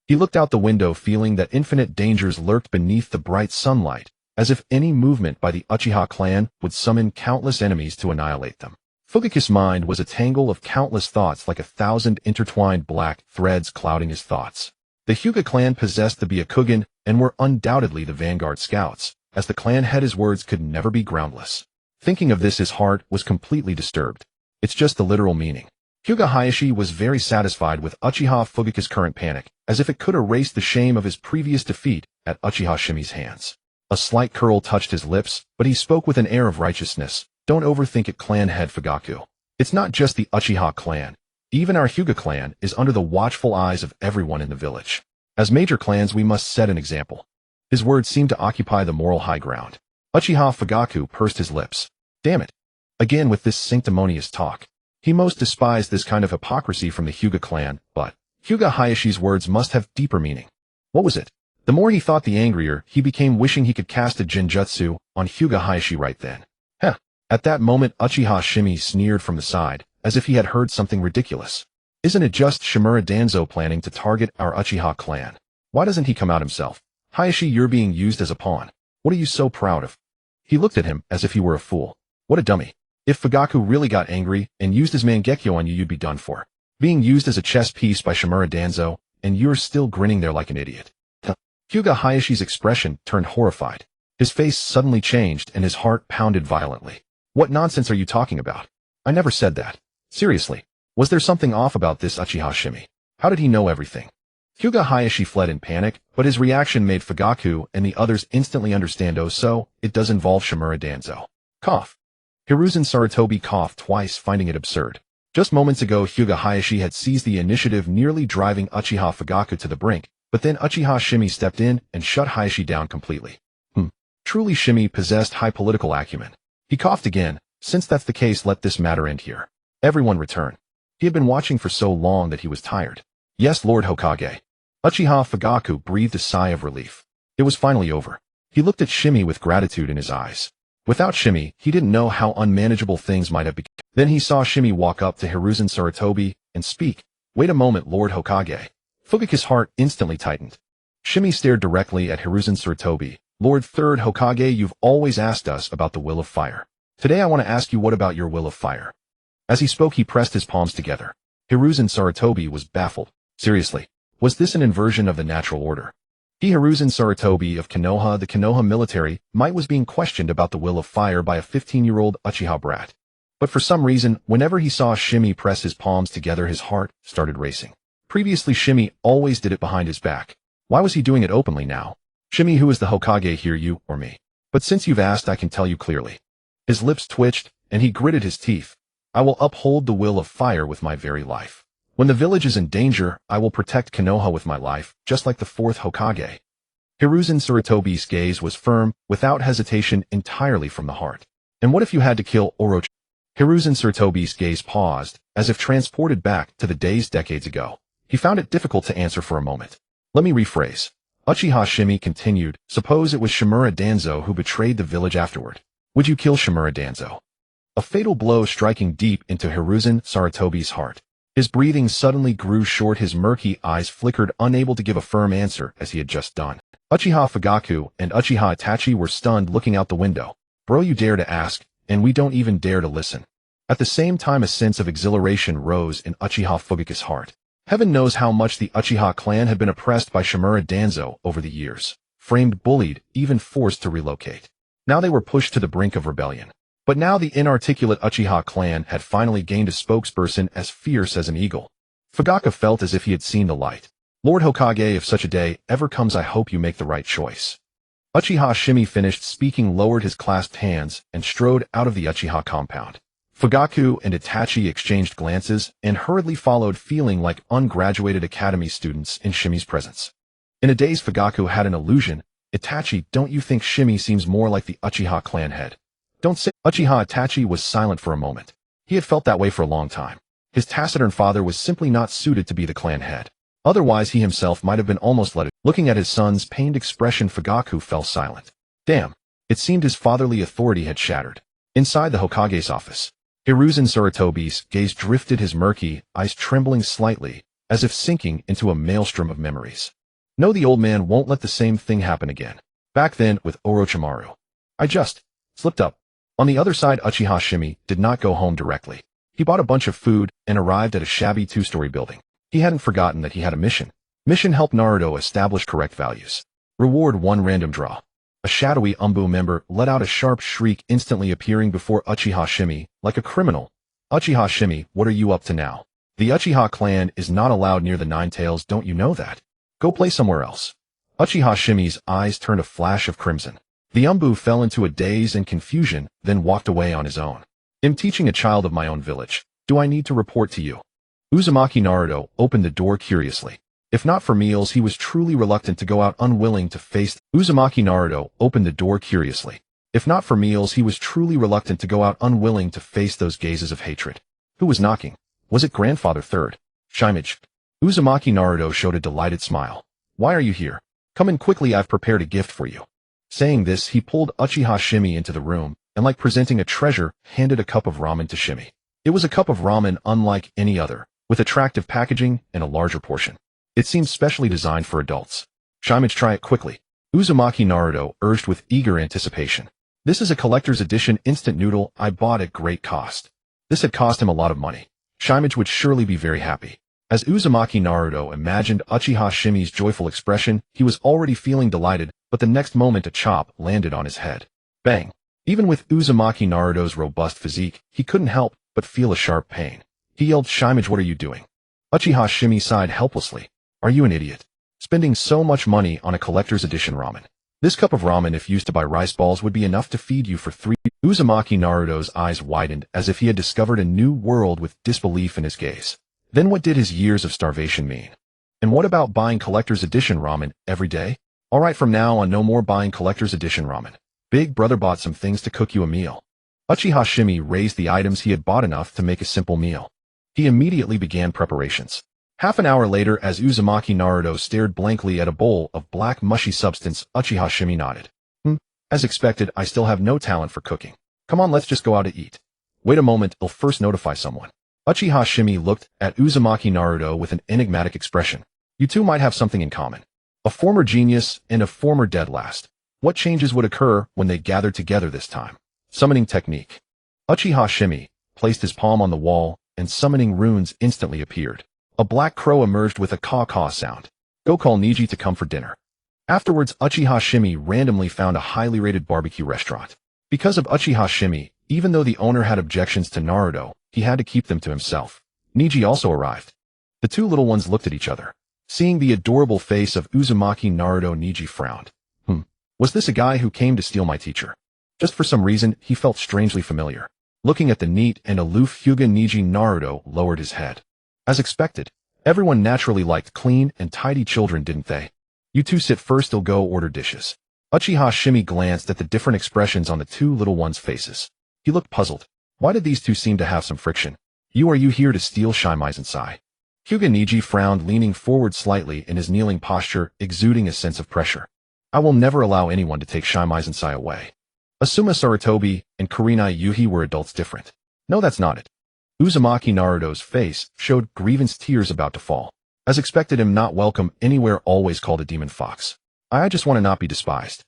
He looked out the window, feeling that infinite dangers lurked beneath the bright sunlight, as if any movement by the Uchiha clan would summon countless enemies to annihilate them. Fugaku's mind was a tangle of countless thoughts, like 1,000 intertwined black threads clouding his thoughts. The Hyuga clan possessed the Byakugan and were undoubtedly the vanguard scouts. As the clan head, his words could never be groundless. Thinking of this, his heart was completely disturbed. It's just the literal meaning. Hyuga Hayashi was very satisfied with Uchiha Fugaku's current panic, as if it could erase the shame of his previous defeat at Uchiha Shimei's hands. A slight curl touched his lips, but he spoke with an air of righteousness. Don't overthink it, clan head Fugaku. It's not just the Uchiha clan. Even our Hyuga clan is under the watchful eyes of everyone in the village. As major clans, we must set an example. His words seemed to occupy the moral high ground. Uchiha Fugaku pursed his lips. Damn it. Again with this sanctimonious talk. He most despised this kind of hypocrisy from the Hyuga clan, but Hyuga Hayashi's words must have deeper meaning. What was it? The more he thought, the angrier he became, wishing he could cast a genjutsu on Hyuga Hayashi right then. Heh. At that moment, Uchiha Shimei sneered from the side, as if he had heard something ridiculous. Isn't it just Shimura Danzo planning to target our Uchiha clan? Why doesn't he come out himself? Hayashi, you're being used as a pawn. What are you so proud of? He looked at him as if he were a fool. What a dummy. If Fugaku really got angry and used his Mangekyō on you, you'd be done for. Being used as a chess piece by Shimura Danzo, and you're still grinning there like an idiot. Hyuga Hayashi's expression turned horrified. His face suddenly changed and his heart pounded violently. What nonsense are you talking about? I never said that. Seriously. Was there something off about this Uchiha Shimei? How did he know everything? Hyuga Hayashi fled in panic, but his reaction made Fugaku and the others instantly understand. Oh, so it does involve Shimura Danzo. Cough. Hiruzen Sarutobi coughed twice, finding it absurd. Just moments ago, Hyuga Hayashi had seized the initiative, nearly driving Uchiha Fugaku to the brink, but then Uchiha Shimei stepped in and shut Hayashi down completely. Truly, Shimei possessed high political acumen. He coughed again. Since that's the case, let this matter end here. Everyone return. He had been watching for so long that he was tired. Yes, Lord Hokage. Uchiha Fugaku breathed a sigh of relief. It was finally over. He looked at Shimei with gratitude in his eyes. Without Shimei, he didn't know how unmanageable things might have become. Then he saw Shimei walk up to Hiruzen Sarutobi and speak. Wait a moment, Lord Hokage. Fugaku's heart instantly tightened. Shimei stared directly at Hiruzen Sarutobi. Lord Third Hokage, you've always asked us about the will of fire. Today I want to ask you, what about your will of fire? As he spoke, he pressed his palms together. Hiruzen Sarutobi was baffled. Seriously, was this an inversion of the natural order? He, Hiruzen Sarutobi of Konoha, the Konoha military, might was being questioned about the will of fire by a 15-year-old Uchiha brat. But for some reason, whenever he saw Shimei press his palms together, his heart started racing. Previously, Shimei always did it behind his back. Why was he doing it openly now? Shimei, who is the Hokage here, you or me? But since you've asked, I can tell you clearly. His lips twitched, and he gritted his teeth. I will uphold the will of fire with my very life. When the village is in danger, I will protect Konoha with my life, just like the fourth Hokage. Hiruzen Sarutobi's gaze was firm, without hesitation, entirely from the heart. And what if you had to kill Orochi? Hiruzen Sarutobi's gaze paused, as if transported back to the days decades ago. He found it difficult to answer for a moment. Let me rephrase. Uchiha Shimei continued, suppose it was Shimura Danzo who betrayed the village afterward. Would you kill Shimura Danzo? A fatal blow striking deep into Hiruzen Sarutobi's heart. His breathing suddenly grew short, his murky eyes flickered, unable to give a firm answer as he had just done. Uchiha Fugaku and Uchiha Itachi were stunned, looking out the window. Bro, you dare to ask, and we don't even dare to listen. At the same time, a sense of exhilaration rose in Uchiha Fugaku's heart. Heaven knows how much the Uchiha clan had been oppressed by Shimura Danzo over the years. Framed, bullied, even forced to relocate. Now they were pushed to the brink of rebellion. But now the inarticulate Uchiha clan had finally gained a spokesperson as fierce as an eagle. Fugaku felt as if he had seen the light. Lord Hokage, if such a day ever comes, I hope you make the right choice. Uchiha Shimei finished speaking, lowered his clasped hands, and strode out of the Uchiha compound. Fugaku and Itachi exchanged glances and hurriedly followed, feeling like ungraduated academy students in Shimei's presence. In a daze, Fugaku had an illusion. Itachi, don't you think Shimei seems more like the Uchiha clan head? Don't say. Uchiha Itachi was silent for a moment. He had felt that way for a long time. His taciturn father was simply not suited to be the clan head. Otherwise, he himself might have been almost let it. Looking at his son's pained expression, Fugaku fell silent. Damn. It seemed his fatherly authority had shattered. Inside the Hokage's office, Hiruzen Sarutobi's gaze drifted, his murky eyes trembling slightly, as if sinking into a maelstrom of memories. No, the old man won't let the same thing happen again. Back then, with Orochimaru. I just slipped up. On the other side, Uchiha Shimei did not go home directly. He bought a bunch of food and arrived at a shabby two-story building. He hadn't forgotten that he had a mission. Mission: help Naruto establish correct values. Reward: 1 random draw. A shadowy Umbu member let out a sharp shriek, instantly appearing before Uchiha Shimei, like a criminal. Uchiha Shimei, what are you up to now? The Uchiha clan is not allowed near the Nine Tails, don't you know that? Go play somewhere else. Uchiha Shimei's eyes turned a flash of crimson. The Umbu fell into a daze and confusion, then walked away on his own. I'm teaching a child of my own village. Do I need to report to you? Uzumaki Naruto opened the door curiously. If not for meals, he was truly reluctant to go out, unwilling to face. Uzumaki Naruto opened the door curiously. If not for meals, he was truly reluctant to go out, unwilling to face those gazes of hatred. Who was knocking? Was it Grandfather Third? Shimei. Uzumaki Naruto showed a delighted smile. Why are you here? Come in quickly, I've prepared a gift for you. Saying this, he pulled Uchiha Shimei into the room, and like presenting a treasure, handed a cup of ramen to Shimei. It was a cup of ramen unlike any other, with attractive packaging and a larger portion. It seemed specially designed for adults. Shimei, try it quickly. Uzumaki Naruto urged with eager anticipation. This is a collector's edition instant noodle I bought at great cost. This had cost him a lot of money. Shimei would surely be very happy. As Uzumaki Naruto imagined Uchiha Shimei's joyful expression, he was already feeling delighted, but the next moment a chop landed on his head. Bang! Even with Uzumaki Naruto's robust physique, he couldn't help but feel a sharp pain. He yelled, Shimei, what are you doing? Uchiha Shimei sighed helplessly. Are you an idiot? Spending so much money on a collector's edition ramen. This cup of ramen, if used to buy rice balls, would be enough to feed you for 3. Uzumaki Naruto's eyes widened as if he had discovered a new world with disbelief in his gaze. Then what did his years of starvation mean? And what about buying collector's edition ramen every day? Alright, from now on no more buying collector's edition ramen. Big brother bought some things to cook you a meal. Uchiha Shimei raised the items he had bought enough to make a simple meal. He immediately began preparations. Half an hour later, as Uzumaki Naruto stared blankly at a bowl of black mushy substance, Uchiha Shimei nodded. As expected, I still have no talent for cooking. Come on, let's just go out to eat. Wait a moment, I'll first notify someone. Uchiha Shimei looked at Uzumaki Naruto with an enigmatic expression. You two might have something in common. A former genius and a former dead last. What changes would occur when they gathered together this time? Summoning technique. Uchiha Shimei placed his palm on the wall, and summoning runes instantly appeared. A black crow emerged with a caw-caw sound. Go call Niji to come for dinner. Afterwards, Uchiha Shimei randomly found a highly rated barbecue restaurant. Because of Uchiha Shimei, even though the owner had objections to Naruto, he had to keep them to himself. Niji also arrived. The two little ones looked at each other. Seeing the adorable face of Uzumaki Naruto, Niji frowned. Was this a guy who came to steal my teacher? Just for some reason, he felt strangely familiar. Looking at the neat and aloof Hyuga Niji, Naruto lowered his head. As expected, everyone naturally liked clean and tidy children, didn't they? You two sit first, I'll go order dishes. Uchiha Shimei glanced at the different expressions on the two little ones' faces. He looked puzzled. Why did these two seem to have some friction? Are you here to steal Shimei Sensei? Hyuga Niji frowned, leaning forward slightly in his kneeling posture, exuding a sense of pressure. I will never allow anyone to take Shimei Sensei away. Asuma Sarutobi and Kurenai Yuhi were adults different. No, that's not it. Uzumaki Naruto's face showed grievance, tears about to fall. As expected, him not welcome anywhere, always called a demon fox. I just want to not be despised.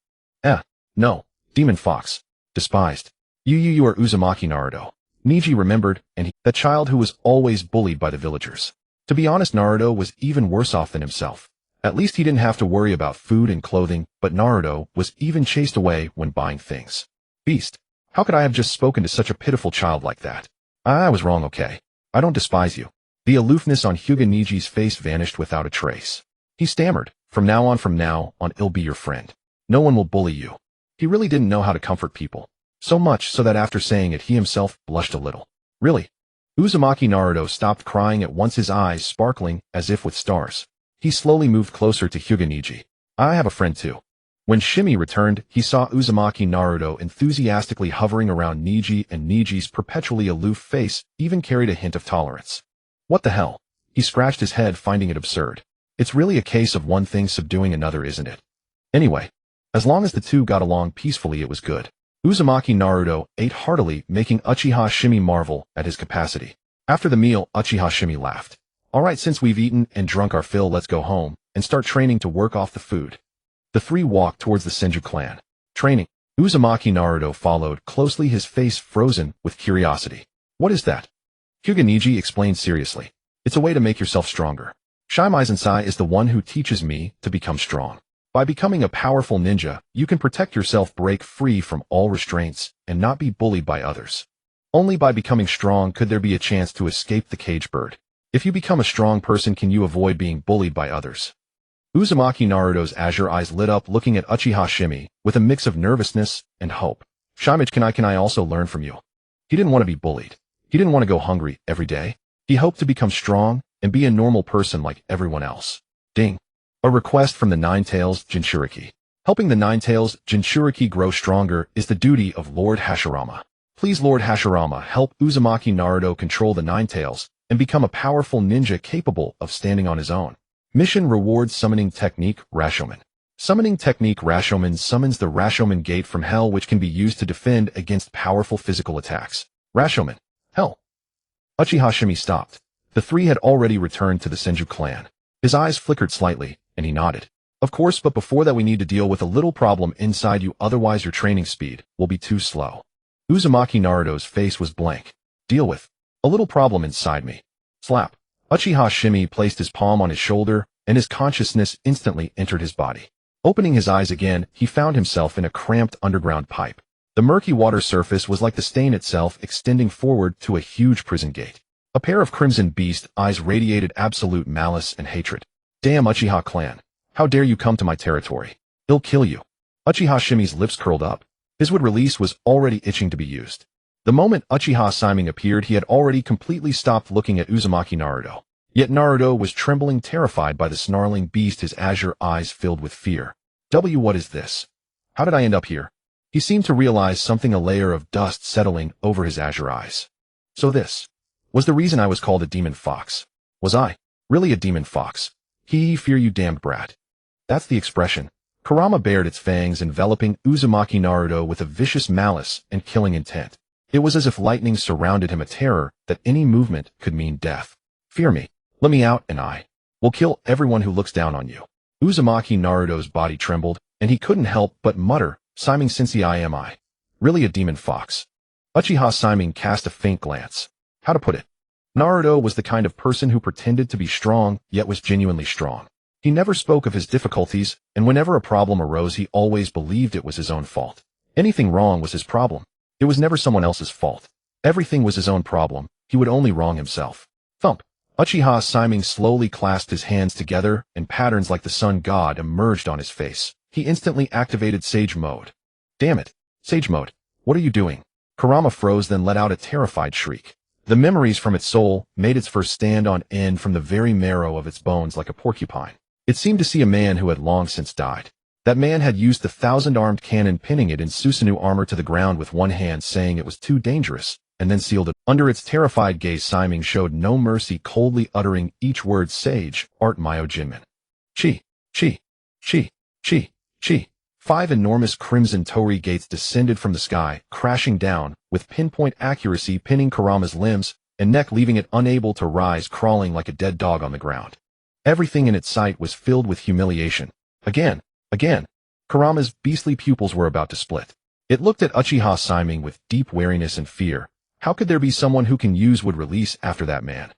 No, demon fox. Despised. You are Uzumaki Naruto. Niji remembered, and the child who was always bullied by the villagers. To be honest, Naruto was even worse off than himself. At least he didn't have to worry about food and clothing, but Naruto was even chased away when buying things. Beast. How could I have just spoken to such a pitiful child like that? I was wrong, okay? I don't despise you. The aloofness on Hyuga Niji's face vanished without a trace. He stammered, from now on, I'll be your friend. No one will bully you. He really didn't know how to comfort people. So much so that after saying it, he himself blushed a little. Really? Uzumaki Naruto stopped crying at once, his eyes sparkling as if with stars. He slowly moved closer to Hyuga Niji. I have a friend too. When Shimei returned, he saw Uzumaki Naruto enthusiastically hovering around Niji, and Niji's perpetually aloof face even carried a hint of tolerance. What the hell? He scratched his head, finding it absurd. It's really a case of one thing subduing another, isn't it? Anyway, as long as the two got along peacefully, it was good. Uzumaki Naruto ate heartily, making Uchiha Shimei marvel at his capacity. After the meal, Uchiha Shimei laughed. Alright, since we've eaten and drunk our fill, let's go home and start training to work off the food. The three walked towards the Senju clan. Training. Uzumaki Naruto followed closely, his face frozen with curiosity. What is that? Hyuga Niji explained seriously. It's a way to make yourself stronger. Shimei Sensei is the one who teaches me to become strong. By becoming a powerful ninja, you can protect yourself, break free from all restraints, and not be bullied by others. Only by becoming strong could there be a chance to escape the cage bird. If you become a strong person, can you avoid being bullied by others? Uzumaki Naruto's azure eyes lit up looking at Uchiha Shimei with a mix of nervousness and hope. Shimei, can I also learn from you? He didn't want to be bullied. He didn't want to go hungry every day. He hoped to become strong and be a normal person like everyone else. Ding. A request from the Nine-Tails Jinchuriki. Helping the Nine-Tails Jinchuriki grow stronger is the duty of Lord Hashirama. Please, Lord Hashirama, help Uzumaki Naruto control the Nine-Tails and become a powerful ninja capable of standing on his own. Mission rewards Summoning Technique Rashomon. Summoning Technique Rashomon summons the Rashomon Gate from Hell, which can be used to defend against powerful physical attacks. Rashomon. Hell. Uchiha Shimei stopped. The three had already returned to the Senju clan. His eyes flickered slightly, and he nodded. Of course, but before that we need to deal with a little problem inside you, otherwise your training speed will be too slow. Uzumaki Naruto's face was blank. Deal with a little problem inside me. Slap. Uchiha Shimei placed his palm on his shoulder, and his consciousness instantly entered his body. Opening his eyes again, he found himself in a cramped underground pipe. The murky water surface was like the stain itself, extending forward to a huge prison gate. A pair of crimson beast eyes radiated absolute malice and hatred. Damn Uchiha clan. How dare you come to my territory? He'll kill you. Uchiha Shimei's lips curled up. His wood release was already itching to be used. The moment Uchiha Shimei appeared, he had already completely stopped looking at Uzumaki Naruto. Yet Naruto was trembling, terrified by the snarling beast, his azure eyes filled with fear. What is this? How did I end up here? He seemed to realize something, a layer of dust settling over his azure eyes. So this was the reason I was called a demon fox. Was I really a demon fox? Fear you damned brat. That's the expression. Kurama bared its fangs, enveloping Uzumaki Naruto with a vicious malice and killing intent. It was as if lightning surrounded him, a terror that any movement could mean death. Fear me. Let me out, and I will kill everyone who looks down on you. Uzumaki Naruto's body trembled, and he couldn't help but mutter, Shimei sensei, am I really a demon fox? Uchiha Shimei cast a faint glance. How to put it? Naruto was the kind of person who pretended to be strong, yet was genuinely strong. He never spoke of his difficulties, and whenever a problem arose, he always believed it was his own fault. Anything wrong was his problem. It was never someone else's fault. Everything was his own problem. He would only wrong himself. Thump. Uchiha Shimei slowly clasped his hands together, and patterns like the sun god emerged on his face. He instantly activated Sage Mode. Damn it. Sage Mode. What are you doing? Kurama froze, then let out a terrified shriek. The memories from its soul made its fur stand on end from the very marrow of its bones like a porcupine. It seemed to see a man who had long since died. That man had used the 1,000-armed cannon, pinning it in Susanoo armor to the ground with one hand, saying it was too dangerous, and then sealed it. Under its terrified gaze, Shimei showed no mercy, coldly uttering each word, Sage, Art Myo Jinmen. Chi, chi, chi, chi, chi. 5 enormous crimson torii gates descended from the sky, crashing down, with pinpoint accuracy, pinning Kurama's limbs and neck, leaving it unable to rise, crawling like a dead dog on the ground. Everything in its sight was filled with humiliation. Again. Kurama's beastly pupils were about to split. It looked at Uchiha Shimei with deep wariness and fear. How could there be someone who can use wood release after that man?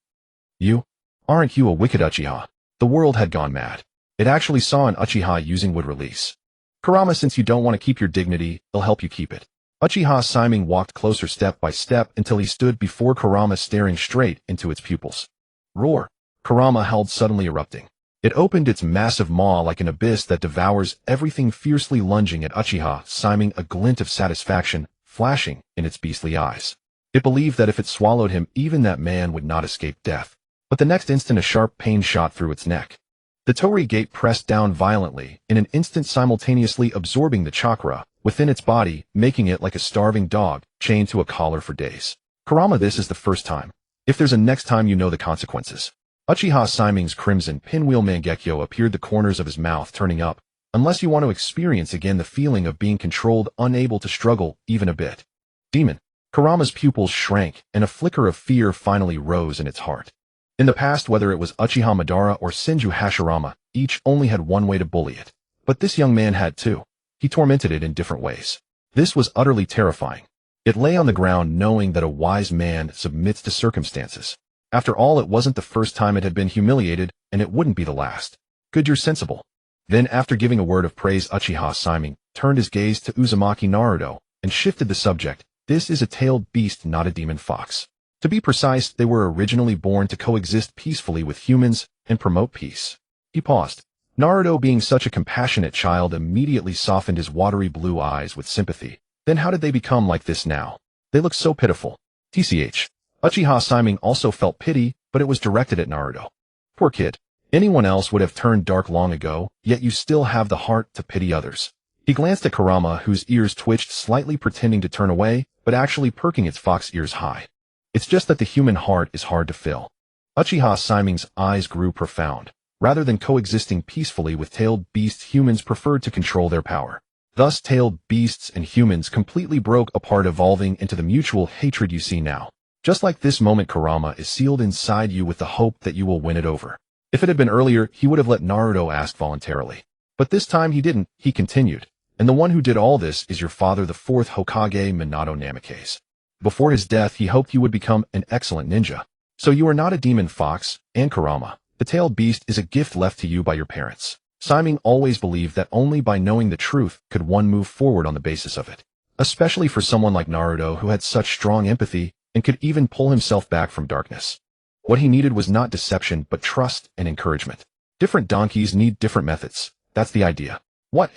You? Aren't you a wicked Uchiha? The world had gone mad. It actually saw an Uchiha using wood release. Kurama, since you don't want to keep your dignity, I'll help you keep it. Uchiha Shimei walked closer step by step until he stood before Kurama, staring straight into its pupils. Roar! Kurama howled, suddenly erupting. It opened its massive maw like an abyss that devours everything, fiercely lunging at Uchiha Shimei, a glint of satisfaction flashing in its beastly eyes. It believed that if it swallowed him, even that man would not escape death. But the next instant, a sharp pain shot through its neck. The torii gate pressed down violently, in an instant simultaneously absorbing the chakra within its body, making it like a starving dog chained to a collar for days. Kurama, this is the first time. If there's a next time, you know the consequences. Uchiha Shimei's crimson pinwheel Mangekyō appeared, the corners of his mouth turning up, unless you want to experience again the feeling of being controlled, unable to struggle even a bit. Demon. Kurama's pupils shrank, and a flicker of fear finally rose in its heart. In the past, whether it was Uchiha Madara or Senju Hashirama, each only had one way to bully it. But this young man had two. He tormented it in different ways. This was utterly terrifying. It lay on the ground, knowing that a wise man submits to circumstances. After all, it wasn't the first time it had been humiliated, and it wouldn't be the last. Good, you're sensible. Then, after giving a word of praise, Uchiha Shimei turned his gaze to Uzumaki Naruto and shifted the subject. This is a tailed beast, not a demon fox. To be precise, they were originally born to coexist peacefully with humans and promote peace. He paused. Naruto, being such a compassionate child, immediately softened his watery blue eyes with sympathy. Then how did they become like this now? They look so pitiful. TCH. Uchiha Shimei also felt pity, but it was directed at Naruto. Poor kid. Anyone else would have turned dark long ago, yet you still have the heart to pity others. He glanced at Kurama, whose ears twitched slightly, pretending to turn away, but actually perking its fox ears high. It's just that the human heart is hard to fill. Uchiha Shimei's eyes grew profound. Rather than coexisting peacefully with tailed beasts, humans preferred to control their power. Thus, tailed beasts and humans completely broke apart, evolving into the mutual hatred you see now. Just like this moment, Kurama is sealed inside you with the hope that you will win it over. If it had been earlier, he would have let Naruto ask voluntarily. But this time he didn't. He continued. And the one who did all this is your father, the fourth Hokage, Minato Namikaze. Before his death, he hoped you would become an excellent ninja. So you are not a demon fox, and Kurama, the tailed beast, is a gift left to you by your parents. Shimei always believed that only by knowing the truth could one move forward on the basis of it. Especially for someone like Naruto, who had such strong empathy and could even pull himself back from darkness. What he needed was not deception, but trust and encouragement. Different donkeys need different methods. That's the idea. What?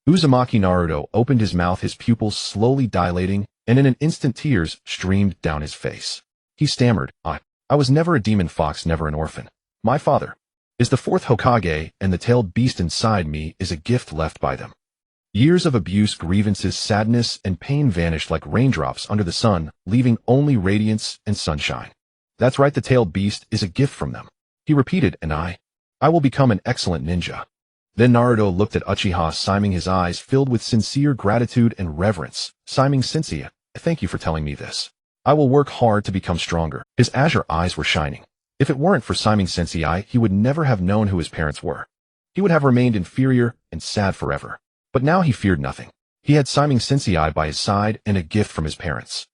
Uzumaki Naruto opened his mouth, his pupils slowly dilating, and in an instant tears streamed down his face. He stammered, I was never a demon fox, never an orphan. My father is the fourth Hokage, and the tailed beast inside me is a gift left by them. Years of abuse, grievances, sadness, and pain vanished like raindrops under the sun, leaving only radiance and sunshine. That's right, the tailed beast is a gift from them. He repeated, and I will become an excellent ninja. Then Naruto looked at Uchiha Shimei, his eyes filled with sincere gratitude and reverence. Shimei Sensei, thank you for telling me this. I will work hard to become stronger. His azure eyes were shining. If it weren't for Shimei Sensei, he would never have known who his parents were. He would have remained inferior and sad forever. But now he feared nothing. He had Shimei Sensei by his side and a gift from his parents.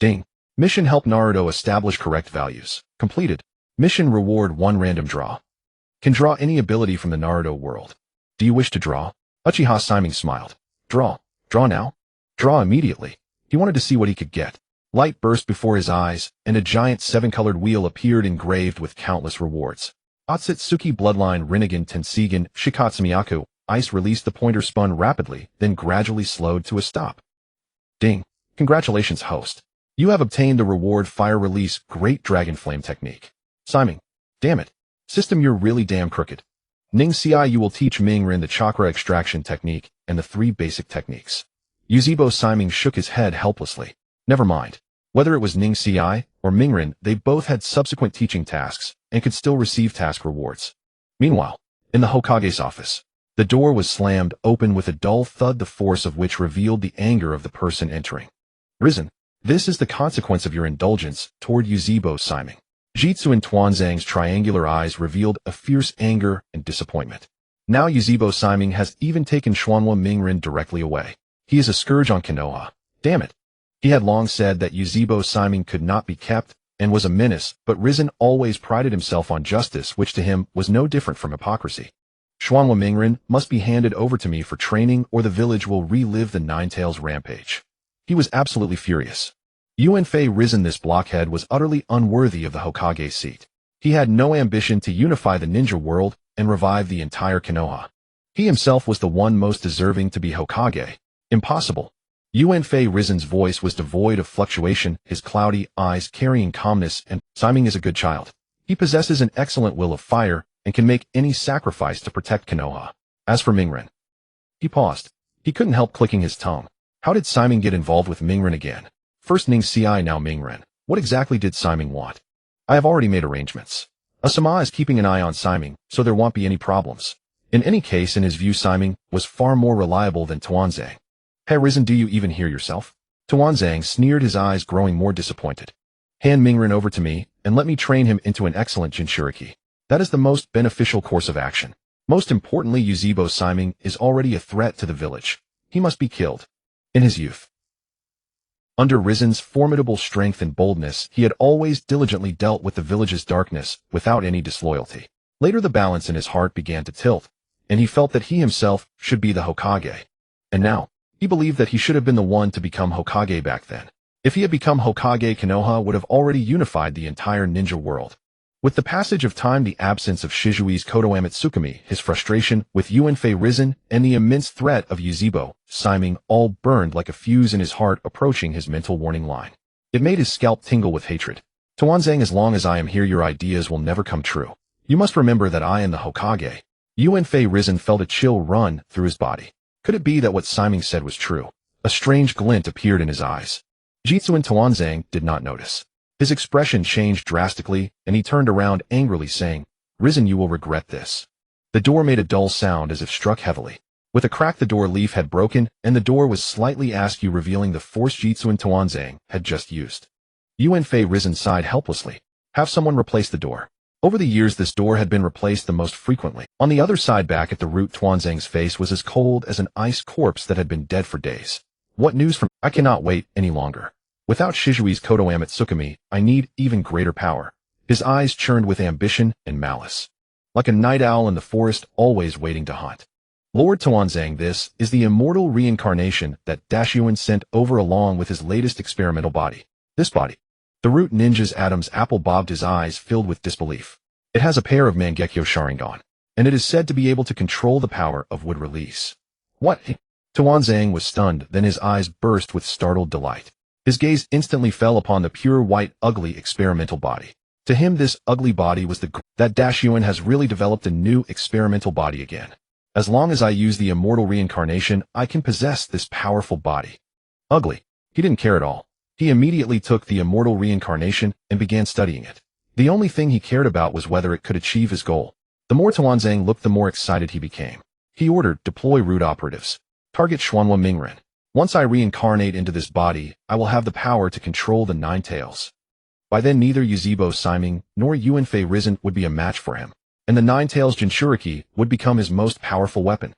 Ding. Mission: help Naruto establish correct values. Completed. Mission reward: 1 random draw. Can draw any ability from the Naruto world. Do you wish to draw? Uchiha Shimei smiled. Draw. Draw now? Draw immediately. He wanted to see what he could get. Light burst before his eyes, and a giant 7-colored wheel appeared engraved with countless rewards. Otsutsuki Bloodline Rinnegan Tensegan Shikatsumiyaku. Ice released. The pointer spun rapidly, then gradually slowed to a stop. Ding. Congratulations, host. You have obtained the reward: Fire Release Great Dragon Flame Technique. Shimei. Damn it. System, you're really damn crooked. Ning Ci, you will teach Mingren the chakra extraction technique and the 3 basic techniques. Yuzebo Shimei shook his head helplessly. Never mind. Whether it was Ning Ci or Mingren, they both had subsequent teaching tasks and could still receive task rewards. Meanwhile, in the Hokage's office, the door was slammed open with a dull thud, the force of which revealed the anger of the person entering. Risen. This is the consequence of your indulgence toward Yuzebo Shimei. Jitsu in Tuanzang's triangular eyes revealed a fierce anger and disappointment. Now Yuzebo Shimei has even taken Xuanhua Mingren directly away. He is a scourge on Konoha. Damn it. He had long said that Yuzebo Shimei could not be kept and was a menace, but Risen always prided himself on justice, which to him was no different from hypocrisy. Xuanhua Mingren must be handed over to me for training, or the village will relive the Nine-Tails rampage. He was absolutely furious. Yuanfei Risen, this blockhead, was utterly unworthy of the Hokage seat. He had no ambition to unify the ninja world and revive the entire Konoha. He himself was the one most deserving to be Hokage. Impossible. Yuanfei Risen's voice was devoid of fluctuation, his cloudy eyes carrying calmness, and Shimei is a good child. He possesses an excellent will of fire and can make any sacrifice to protect Konoha. As for Mingren, he paused. He couldn't help clicking his tongue. How did Shimei get involved with Mingren again? First Ning Ci, now Mingren. What exactly did Shimei want? I have already made arrangements. Asama is keeping an eye on Shimei, so there won't be any problems. In any case, in his view, Shimei was far more reliable than Tuanzang. Hey Risen, do you even hear yourself? Tuanzang sneered, his eyes growing more disappointed. Hand Mingren over to me, and let me train him into an excellent Jinchuriki. That is the most beneficial course of action. Most importantly, Yuzebo Shimei is already a threat to the village. He must be killed. In his youth, under Risen's formidable strength and boldness, he had always diligently dealt with the village's darkness without any disloyalty. Later the balance in his heart began to tilt, and he felt that he himself should be the Hokage. And now, he believed that he should have been the one to become Hokage back then. If he had become Hokage, Konoha would have already unified the entire ninja world. With the passage of time, the absence of Shizui's Kotoame Tsukumi, his frustration with Yuanfei risen, and the immense threat of Yuzhibo Shimei all burned like a fuse in his heart, approaching his mental warning line. It made his scalp tingle with hatred. Tuanzang, as long as I am here, your ideas will never come true. You must remember that I am the Hokage. Yuanfei risen felt a chill run through his body. Could it be that what Shimei said was true? A strange glint appeared in his eyes. Jitsuin Tuanzang did not notice. His expression changed drastically, and he turned around angrily, saying, "Risen, you will regret this." The door made a dull sound as if struck heavily. With a crack, the door leaf had broken, and the door was slightly askew, revealing the force Jitsuin Tuanzang had just used. Yuanfei Risen sighed helplessly. Have someone replace the door. Over the years, this door had been replaced the most frequently. On the other side, back at the root, Tuanzang's face was as cold as an ice corpse that had been dead for days. What news from— I cannot wait any longer. Without Shizui's Kotoame Tsukumi, I need even greater power. His eyes churned with ambition and malice. Like a night owl in the forest, always waiting to hunt. Lord Tuanzang, this is the immortal reincarnation that Dashuin sent over along with his latest experimental body. This body. The root ninja's Adam's apple bobbed his eyes, filled with disbelief. It has a pair of Mangekyō Sharingan, and it is said to be able to control the power of wood release. What? Tuanzang was stunned, then his eyes burst with startled delight. His gaze instantly fell upon the pure white, ugly experimental body. To him, this ugly body was that Dashuin has really developed a new experimental body again. As long as I use the immortal reincarnation, I can possess this powerful body. Ugly. He didn't care at all. He immediately took the immortal reincarnation and began studying it. The only thing he cared about was whether it could achieve his goal. The more Tuanzang looked, the more excited he became. He ordered, deploy root operatives. Target Xuanhua Mingren. Once I reincarnate into this body, I will have the power to control the Nine Tails. By then, neither Yuzhibo Shimei nor Yuanfei Risen would be a match for him, and the Nine Tails Jinchuriki would become his most powerful weapon.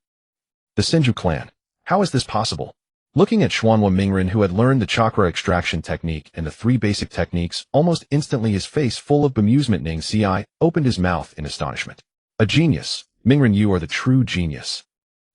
The Senju clan. How is this possible? Looking at Xuanhua Mingren, who had learned the chakra extraction technique and the three basic techniques, almost instantly his face full of bemusement, Ning Ci opened his mouth in astonishment. A genius. Mingren, you are the true genius.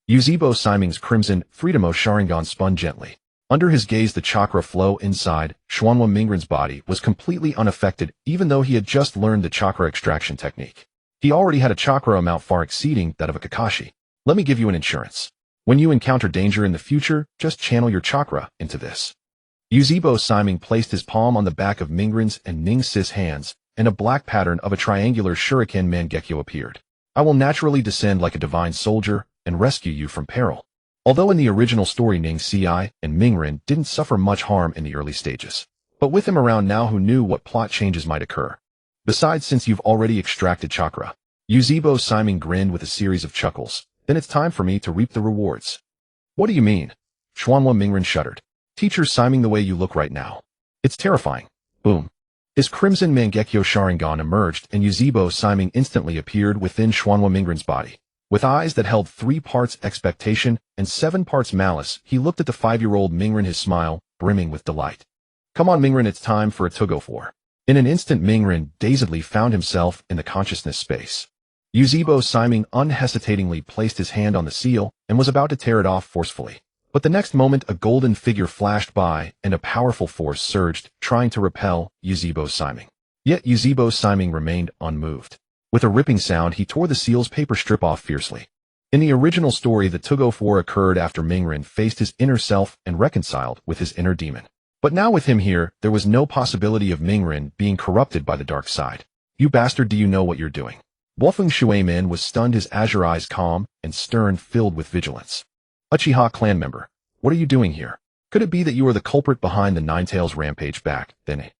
Yuzhibo Shimei's crimson Freedomo Sharingan spun gently. Under his gaze, the chakra flow inside Xuanhua Mingren's body was completely unaffected, even though he had just learned the chakra extraction technique. He already had a chakra amount far exceeding that of a Kakashi. Let me give you an insurance. When you encounter danger in the future, just channel your chakra into this. Yuzhibo Shimei placed his palm on the back of Mingren's and Ning Ci's hands, and a black pattern of a triangular shuriken Mangekyō appeared. I will naturally descend like a divine soldier and rescue you from peril. Although in the original story, Ning Ci and Mingren didn't suffer much harm in the early stages. But with him around now, who knew what plot changes might occur? Besides, since you've already extracted chakra, Yuzhibo Shimei grinned with a series of chuckles. Then it's time for me to reap the rewards. What do you mean? Xuanhua Mingren shuddered. Teacher Shimei, the way you look right now. It's terrifying. Boom. His crimson Mangekyō Sharingan emerged, and Yuzhibo Shimei instantly appeared within Xuanhua Mingren's body. With eyes that held 3 parts expectation and 7 parts malice, he looked at the 5-year-old Mingren, his smile brimming with delight. Come on, Mingren, it's time for it to go for. In an instant, Mingren dazedly found himself in the consciousness space. Yuzhibo Shimei unhesitatingly placed his hand on the seal and was about to tear it off forcefully. But the next moment, a golden figure flashed by, and a powerful force surged, trying to repel Yuzhibo Shimei. Yet Yuzhibo Shimei remained unmoved. With a ripping sound, he tore the seal's paper strip off fiercely. In the original story, the tug-of war occurred after Mingren faced his inner self and reconciled with his inner demon. But now with him here, there was no possibility of Mingren being corrupted by the dark side. You bastard, do you know what you're doing? Wolfeng Shuimin was stunned, his azure eyes calm and stern, filled with vigilance. Uchiha clan member, what are you doing here? Could it be that you are the culprit behind the Nine Tails rampage back then?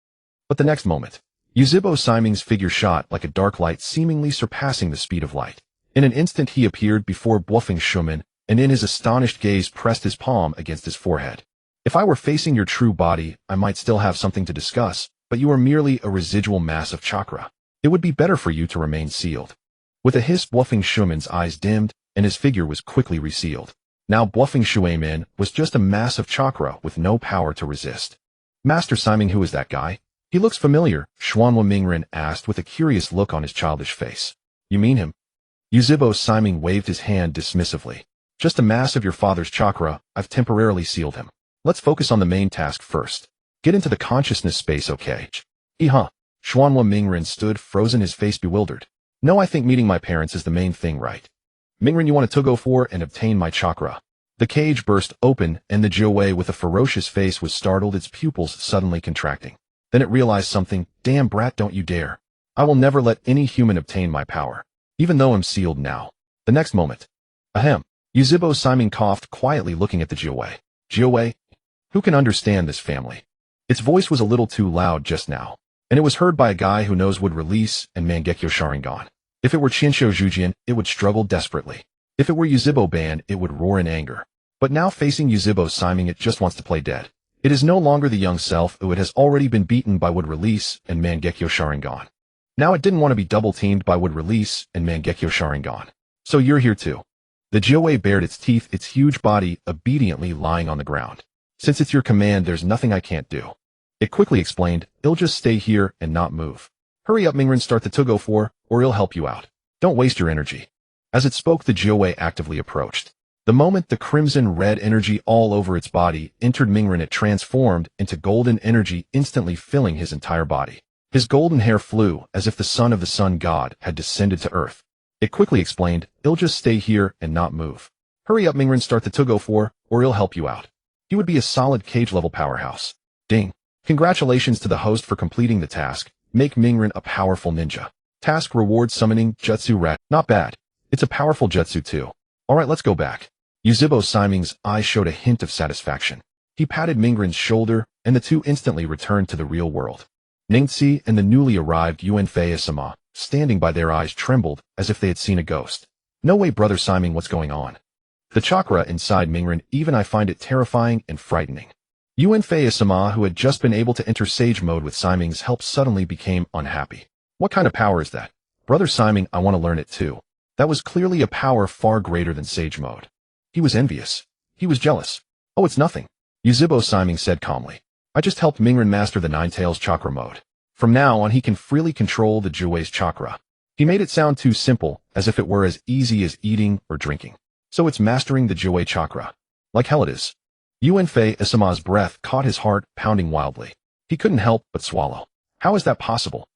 But the next moment, Yuzhibo Shimei's figure shot like a dark light, seemingly surpassing the speed of light. In an instant, he appeared before Wolfeng Shuimin, and in his astonished gaze pressed his palm against his forehead. If I were facing your true body, I might still have something to discuss, but you are merely a residual mass of chakra. It would be better for you to remain sealed. With a hiss, Wolfeng Shuimin's eyes dimmed, and his figure was quickly resealed. Now Wolfeng Shuimin was just a mass of chakra with no power to resist. Master Shimei, who is that guy? He looks familiar, Xuanhua Mingren asked with a curious look on his childish face. You mean him? Yuzhibo Shimei waved his hand dismissively. Just a mass of your father's chakra, I've temporarily sealed him. Let's focus on the main task first. Get into the consciousness space, okay? Xuanhua Mingren stood frozen, his face bewildered. No, I think meeting my parents is the main thing, right? Mingren, you want to go for and obtain my chakra. The cage burst open, and the Jiawei with a ferocious face was startled, its pupils suddenly contracting. Then it realized something. Damn brat, don't you dare. I will never let any human obtain my power, even though I'm sealed now. The next moment. Ahem. Yuzhibo Simon coughed quietly, looking at the Jiawei. Jiawei? Who can understand this family? Its voice was a little too loud just now, and it was heard by a guy who knows would release and Mangekyō Sharingan. If it were Qinsho Zhujian, it would struggle desperately. If it were Yuzhibo Ban, it would roar in anger. But now facing Yuzhibo Simon, it just wants to play dead. It is no longer the young self who it has already been beaten by would release and Mangekyō Sharingan. Now it didn't want to be double-teamed by would release and Mangekyō Sharingan. So you're here too. The Jiawei bared its teeth, its huge body obediently lying on the ground. Since it's your command, there's nothing I can't do. It quickly explained, I'll just stay here and not move. Hurry up, Mingren, start the to-go for, or I'll help you out. Don't waste your energy. As it spoke, the Jiawei actively approached. The moment the crimson-red energy all over its body entered Mingren, it transformed into golden energy, instantly filling his entire body. His golden hair flew as if the son of the sun god had descended to earth. It quickly explained, I'll just stay here and not move. Hurry up, Mingren, start the to-go for, or I'll help you out. He would be a solid cage-level powerhouse. Ding. Congratulations to the host for completing the task. Make Mingren a powerful ninja. Task reward summoning Jutsu Rat. Not bad. It's a powerful jutsu too. Alright, let's go back. Yuzhibo Simon's eyes showed a hint of satisfaction. He patted Mingren's shoulder, and the two instantly returned to the real world. Ningxi and the newly arrived Yuanfei-sama, standing by, their eyes trembled as if they had seen a ghost. No way, Brother Simon, what's going on? The chakra inside Mingren, even I find it terrifying and frightening. Yuanfei-sama, who had just been able to enter sage mode with Simon's help, suddenly became unhappy. What kind of power is that? Brother Simon, I want to learn it too. That was clearly a power far greater than sage mode. He was envious. He was jealous. Oh, it's nothing. Yuzhibo Simon said calmly. I just helped Mingren master the Nine Tails chakra mode. From now on, he can freely control the Jiawei's chakra. He made it sound too simple, as if it were as easy as eating or drinking. So it's mastering the Jiawei chakra. Like hell it is. Yuanfei-sama's breath caught his heart pounding wildly. He couldn't help but swallow. How is that possible?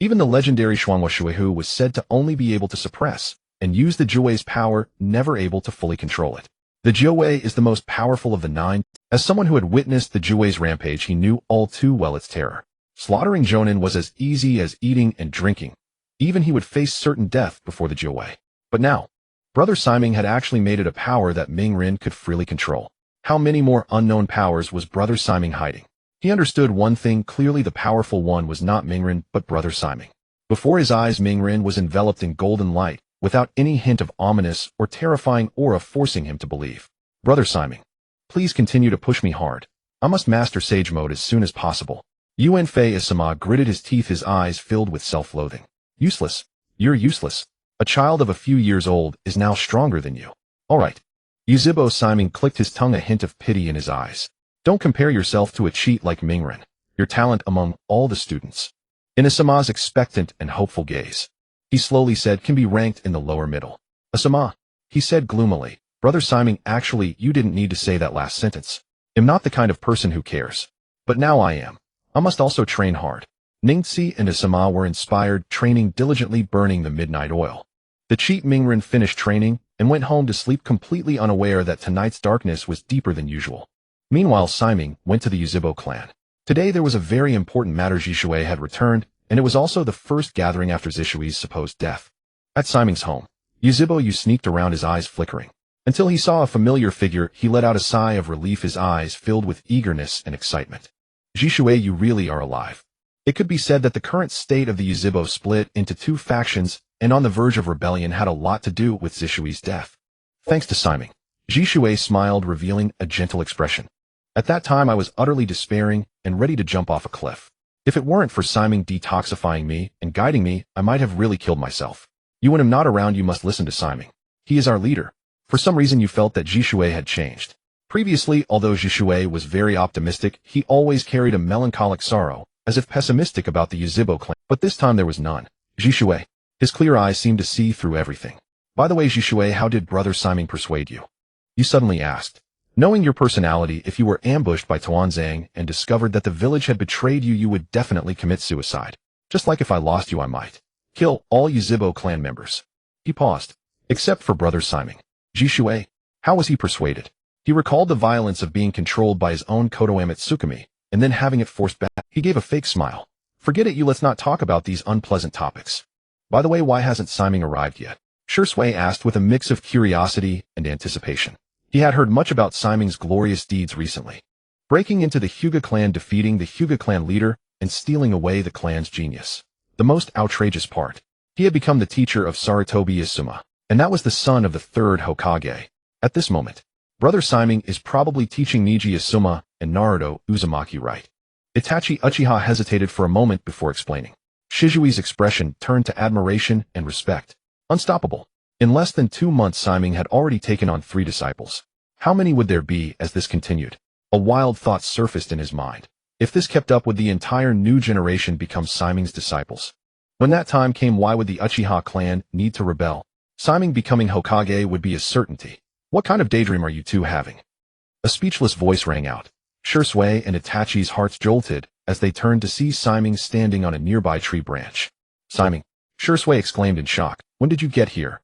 Even the legendary Xuanhua Shuihu was said to only be able to suppress and use the Jiawei's power, never able to fully control it. The Jiawei is the most powerful of the nine. As someone who had witnessed the Jiawei's rampage, he knew all too well its terror. Slaughtering Jonin was as easy as eating and drinking. Even he would face certain death before the Jiawei. But now, Brother Simon had actually made it a power that Mingren could freely control. How many more unknown powers was Brother Simon hiding? He understood one thing clearly: the powerful one was not Mingren, but Brother Simon. Before his eyes, Mingren was enveloped in golden light, without any hint of ominous or terrifying aura forcing him to believe. Brother Simon, please continue to push me hard. I must master sage mode as soon as possible. Yuanfei-sama gritted his teeth, his eyes filled with self-loathing. Useless. You're useless. A child of a few years old is now stronger than you. Alright. Yuzhibo Simon clicked his tongue, a hint of pity in his eyes. Don't compare yourself to a cheat like Mingren. Your talent among all the students. In Asama's expectant and hopeful gaze, he slowly said, can be ranked in the lower middle. Asama, he said gloomily. Brother Simon, actually, you didn't need to say that last sentence. I'm not the kind of person who cares. But now I am. I must also train hard. Ningxi and Asama were inspired, training diligently, burning the midnight oil. The cheat Mingren finished training and went home to sleep, completely unaware that tonight's darkness was deeper than usual. Meanwhile, Simon went to the Yuzhibo clan. Today there was a very important matter. Zhishui had returned, and it was also the first gathering after Zishui's supposed death. At Simon's home, Yuzhibo sneaked around, his eyes flickering. Until he saw a familiar figure, he let out a sigh of relief, his eyes filled with eagerness and excitement. Zhishui, you really are alive. It could be said that the current state of the Yuzhibo split into two factions and on the verge of rebellion had a lot to do with Zishui's death. Thanks to Simon. Zhishui smiled, revealing a gentle expression. At that time I was utterly despairing and ready to jump off a cliff. If it weren't for Simon detoxifying me and guiding me, I might have really killed myself. You, when I'm not around, you must listen to Simon. He is our leader. For some reason you felt that Zhishui had changed. Previously, although Zhishui was very optimistic, he always carried a melancholic sorrow, as if pessimistic about the Yuzhibo clan. But this time there was none. Zhishui. His clear eyes seemed to see through everything. By the way, Zhishui, how did Brother Simon persuade you? You suddenly asked. Knowing your personality, if you were ambushed by Tuanzang and discovered that the village had betrayed you, you would definitely commit suicide. Just like if I lost you, I might kill all Yuzhibo clan members. He paused. Except for Brother Simon. Jishui. How was he persuaded? He recalled the violence of being controlled by his own Kotoame Tsukumi, and then having it forced back. He gave a fake smile. Forget it, let's not talk about these unpleasant topics. By the way, why hasn't Simon arrived yet? Shisui asked with a mix of curiosity and anticipation. He had heard much about Simon's glorious deeds recently. Breaking into the Hyuga clan, defeating the Hyuga clan leader, and stealing away the clan's genius. The most outrageous part. He had become the teacher of Sarutobi Izuma, and that was the son of the third Hokage. At this moment, Brother Simon is probably teaching Neji Izuma and Naruto Uzumaki right. Itachi Uchiha hesitated for a moment before explaining. Shizui's expression turned to admiration and respect. Unstoppable. In less than 2 months, Simon had already taken on 3 disciples. How many would there be as this continued? A wild thought surfaced in his mind. If this kept up, would the entire new generation become Simon's disciples? When that time came, why would the Uchiha clan need to rebel? Simon becoming Hokage would be a certainty. What kind of daydream are you two having? A speechless voice rang out. Shisui and Itachi's hearts jolted as they turned to see Simon standing on a nearby tree branch. Simon! Shisui exclaimed in shock. When did you get here?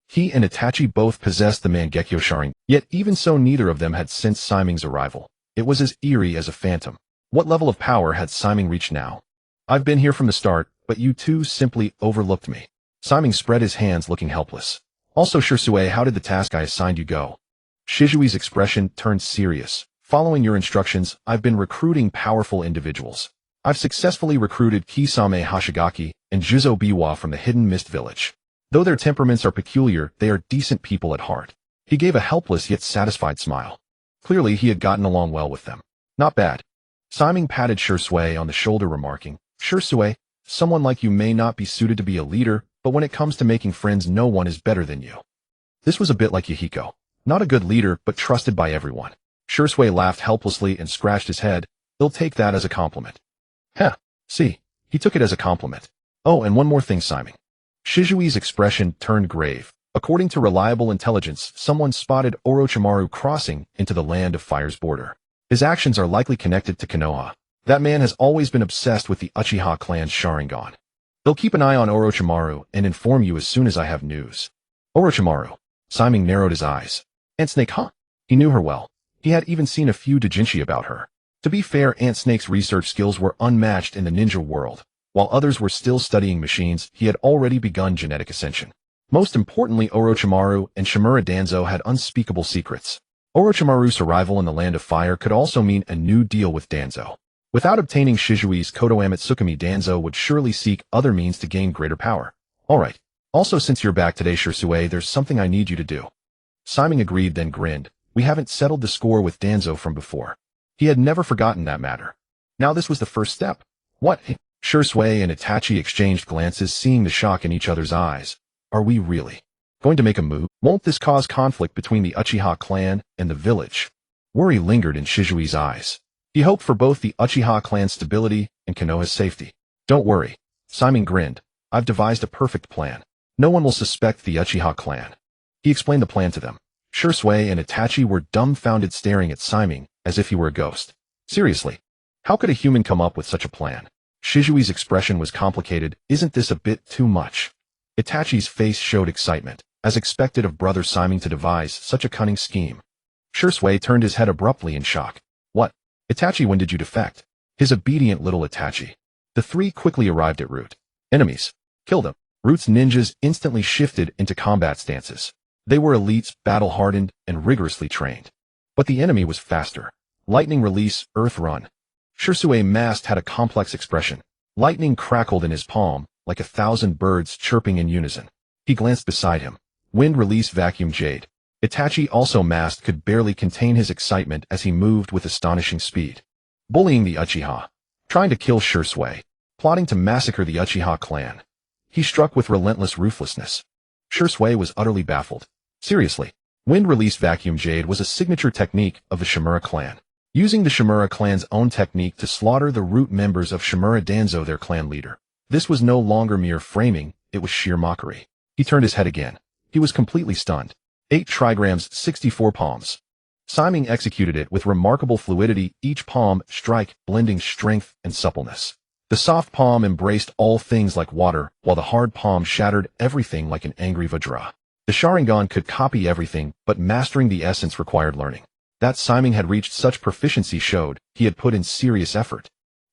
He and Itachi both possessed the Mangekyō Sharingan, yet even so neither of them had sensed Simon's arrival. It was as eerie as a phantom. What level of power had Simon reached now? I've been here from the start, but you two simply overlooked me. Simon spread his hands, looking helpless. Also, Shisui, how did the task I assigned you go? Shizui's expression turned serious. Following your instructions, I've been recruiting powerful individuals. I've successfully recruited Kisame Hashigaki and Juzo Biwa from the Hidden Mist Village. Though their temperaments are peculiar, they are decent people at heart. He gave a helpless yet satisfied smile. Clearly, he had gotten along well with them. Not bad. Simon patted Shisui on the shoulder, remarking, Shisui, someone like you may not be suited to be a leader, but when it comes to making friends, no one is better than you. This was a bit like Yahiko. Not a good leader, but trusted by everyone. Shisui laughed helplessly and scratched his head. He'll take that as a compliment. Heh. See, he took it as a compliment. Oh, and one more thing, Simon. Shizui's expression turned grave. According to reliable intelligence, someone spotted Orochimaru crossing into the Land of Fire's border. His actions are likely connected to Konoha. That man has always been obsessed with the Uchiha clan's Sharingan. They'll keep an eye on Orochimaru and inform you as soon as I have news. Orochimaru. Simon narrowed his eyes. Aunt Snake, huh? He knew her well. He had even seen a few doujinshi about her. To be fair, Aunt Snake's research skills were unmatched in the ninja world. While others were still studying machines, he had already begun genetic ascension. Most importantly, Orochimaru and Shimura Danzo had unspeakable secrets. Orochimaru's arrival in the Land of Fire could also mean a new deal with Danzo. Without obtaining Shizui's Kotoame Tsukumi, Danzo would surely seek other means to gain greater power. Alright. Also, since you're back today, Shisui, there's something I need you to do. Simon agreed, then grinned. We haven't settled the score with Danzo from before. He had never forgotten that matter. Now this was the first step. What? Shisui and Itachi exchanged glances, seeing the shock in each other's eyes. Are we really going to make a move? Won't this cause conflict between the Uchiha clan and the village? Worry lingered in Shizui's eyes. He hoped for both the Uchiha clan's stability and Konoha's safety. Don't worry. Simon grinned. I've devised a perfect plan. No one will suspect the Uchiha clan. He explained the plan to them. Shisui and Itachi were dumbfounded, staring at Simon as if he were a ghost. Seriously, how could a human come up with such a plan? Shizui's expression was complicated. Isn't this a bit too much? Itachi's face showed excitement, as expected of Brother Simon to devise such a cunning scheme. Shisui turned his head abruptly in shock. What? Itachi, when did you defect? His obedient little Itachi. The three quickly arrived at Root. Enemies. Kill them. Root's ninjas instantly shifted into combat stances. They were elites, battle-hardened, and rigorously trained. But the enemy was faster. Lightning release, earth run. Shisui masked had a complex expression. Lightning crackled in his palm, like 1,000 birds chirping in unison. He glanced beside him. Wind release, vacuum jade. Itachi, also masked, could barely contain his excitement as he moved with astonishing speed. Bullying the Uchiha. Trying to kill Shisui. Plotting to massacre the Uchiha clan. He struck with relentless ruthlessness. Shisui was utterly baffled. Seriously, wind release vacuum jade was a signature technique of the Shimura clan. Using the Shimura clan's own technique to slaughter the Root members of Shimura Danzo, their clan leader. This was no longer mere framing, it was sheer mockery. He turned his head again. He was completely stunned. 8 trigrams, 64 palms. Siming executed it with remarkable fluidity, each palm strike blending strength and suppleness. The soft palm embraced all things like water, while the hard palm shattered everything like an angry Vajra. The Sharingan could copy everything, but mastering the essence required learning. That Siming had reached such proficiency showed he had put in serious effort.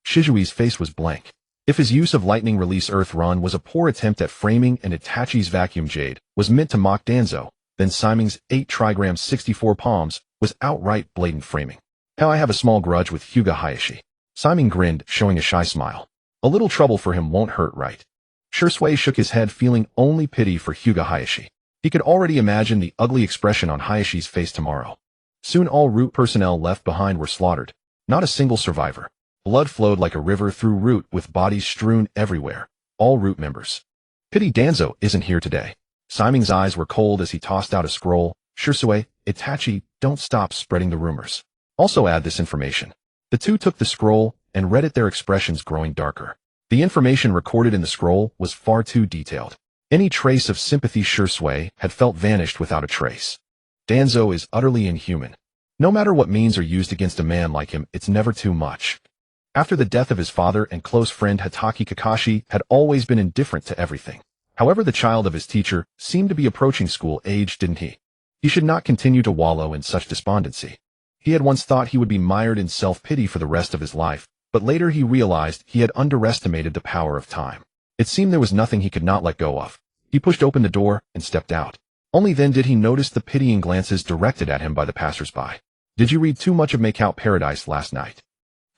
Shizui's face was blank. If his use of lightning release Earth Run was a poor attempt at framing and Itachi's vacuum jade was meant to mock Danzo, then Siming's 8 trigrams 64 palms was outright blatant framing. How I have a small grudge with Hyuga Hayashi. Siming grinned, showing a shy smile. A little trouble for him won't hurt, right? Shursui shook his head, feeling only pity for Hyuga Hayashi. He could already imagine the ugly expression on Hayashi's face tomorrow. Soon all Root personnel left behind were slaughtered. Not a single survivor. Blood flowed like a river through Root with bodies strewn everywhere. All Root members. Pity Danzo isn't here today. Siming's eyes were cold as he tossed out a scroll. Shursui, Itachi, don't stop spreading the rumors. Also add this information. The two took the scroll and read it, their expressions growing darker. The information recorded in the scroll was far too detailed. Any trace of sympathy Shursui had felt vanished without a trace. Danzo is utterly inhuman. No matter what means are used against a man like him, it's never too much. After the death of his father and close friend Hatake Kakashi had always been indifferent to everything. However, the child of his teacher seemed to be approaching school age, didn't he? He should not continue to wallow in such despondency. He had once thought he would be mired in self-pity for the rest of his life, but later he realized he had underestimated the power of time. It seemed there was nothing he could not let go of. He pushed open the door and stepped out. Only then did he notice the pitying glances directed at him by the passers-by. Did you read too much of Make Out Paradise last night?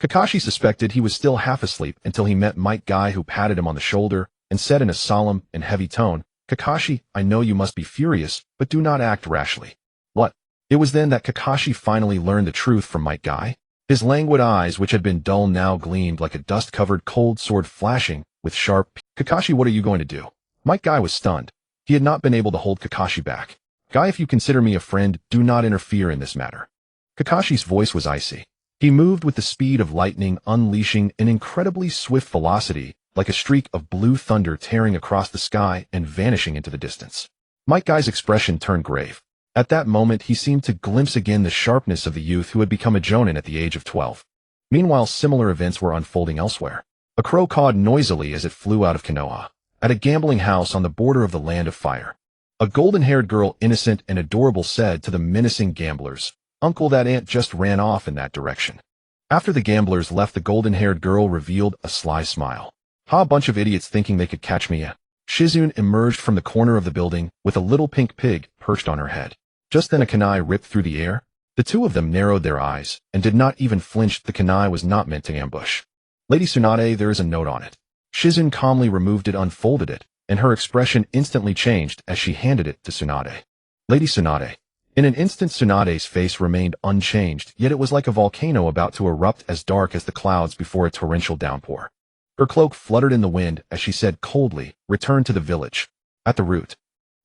Kakashi suspected he was still half asleep until he met Might Guy, who patted him on the shoulder and said in a solemn and heavy tone, Kakashi, I know you must be furious, but do not act rashly. What? It was then that Kakashi finally learned the truth from Might Guy. His languid eyes, which had been dull, now gleamed like a dust-covered cold sword flashing with sharp. Kakashi, what are you going to do? Might Guy was stunned. He had not been able to hold Kakashi back. Guy, if you consider me a friend, do not interfere in this matter. Kakashi's voice was icy. He moved with the speed of lightning, unleashing an incredibly swift velocity, like a streak of blue thunder tearing across the sky and vanishing into the distance. Might Guy's expression turned grave. At that moment, he seemed to glimpse again the sharpness of the youth who had become a jonin at the age of 12. Meanwhile, similar events were unfolding elsewhere. A crow cawed noisily as it flew out of Konoha. At a gambling house on the border of the Land of Fire, a golden-haired girl, innocent and adorable, said to the menacing gamblers, Uncle, that ant just ran off in that direction. After the gamblers left, the golden-haired girl revealed a sly smile. Ha, a bunch of idiots thinking they could catch me. Shizune emerged from the corner of the building with a little pink pig perched on her head. Just then a kunai ripped through the air. The two of them narrowed their eyes and did not even flinch. The kunai was not meant to ambush. Lady Tsunade, there is a note on it. Shizune calmly removed it, unfolded it, and her expression instantly changed as she handed it to Tsunade. Lady Tsunade. In an instant, Tsunade's face remained unchanged, yet it was like a volcano about to erupt, as dark as the clouds before a torrential downpour. Her cloak fluttered in the wind as she said coldly, return to the village. At the root.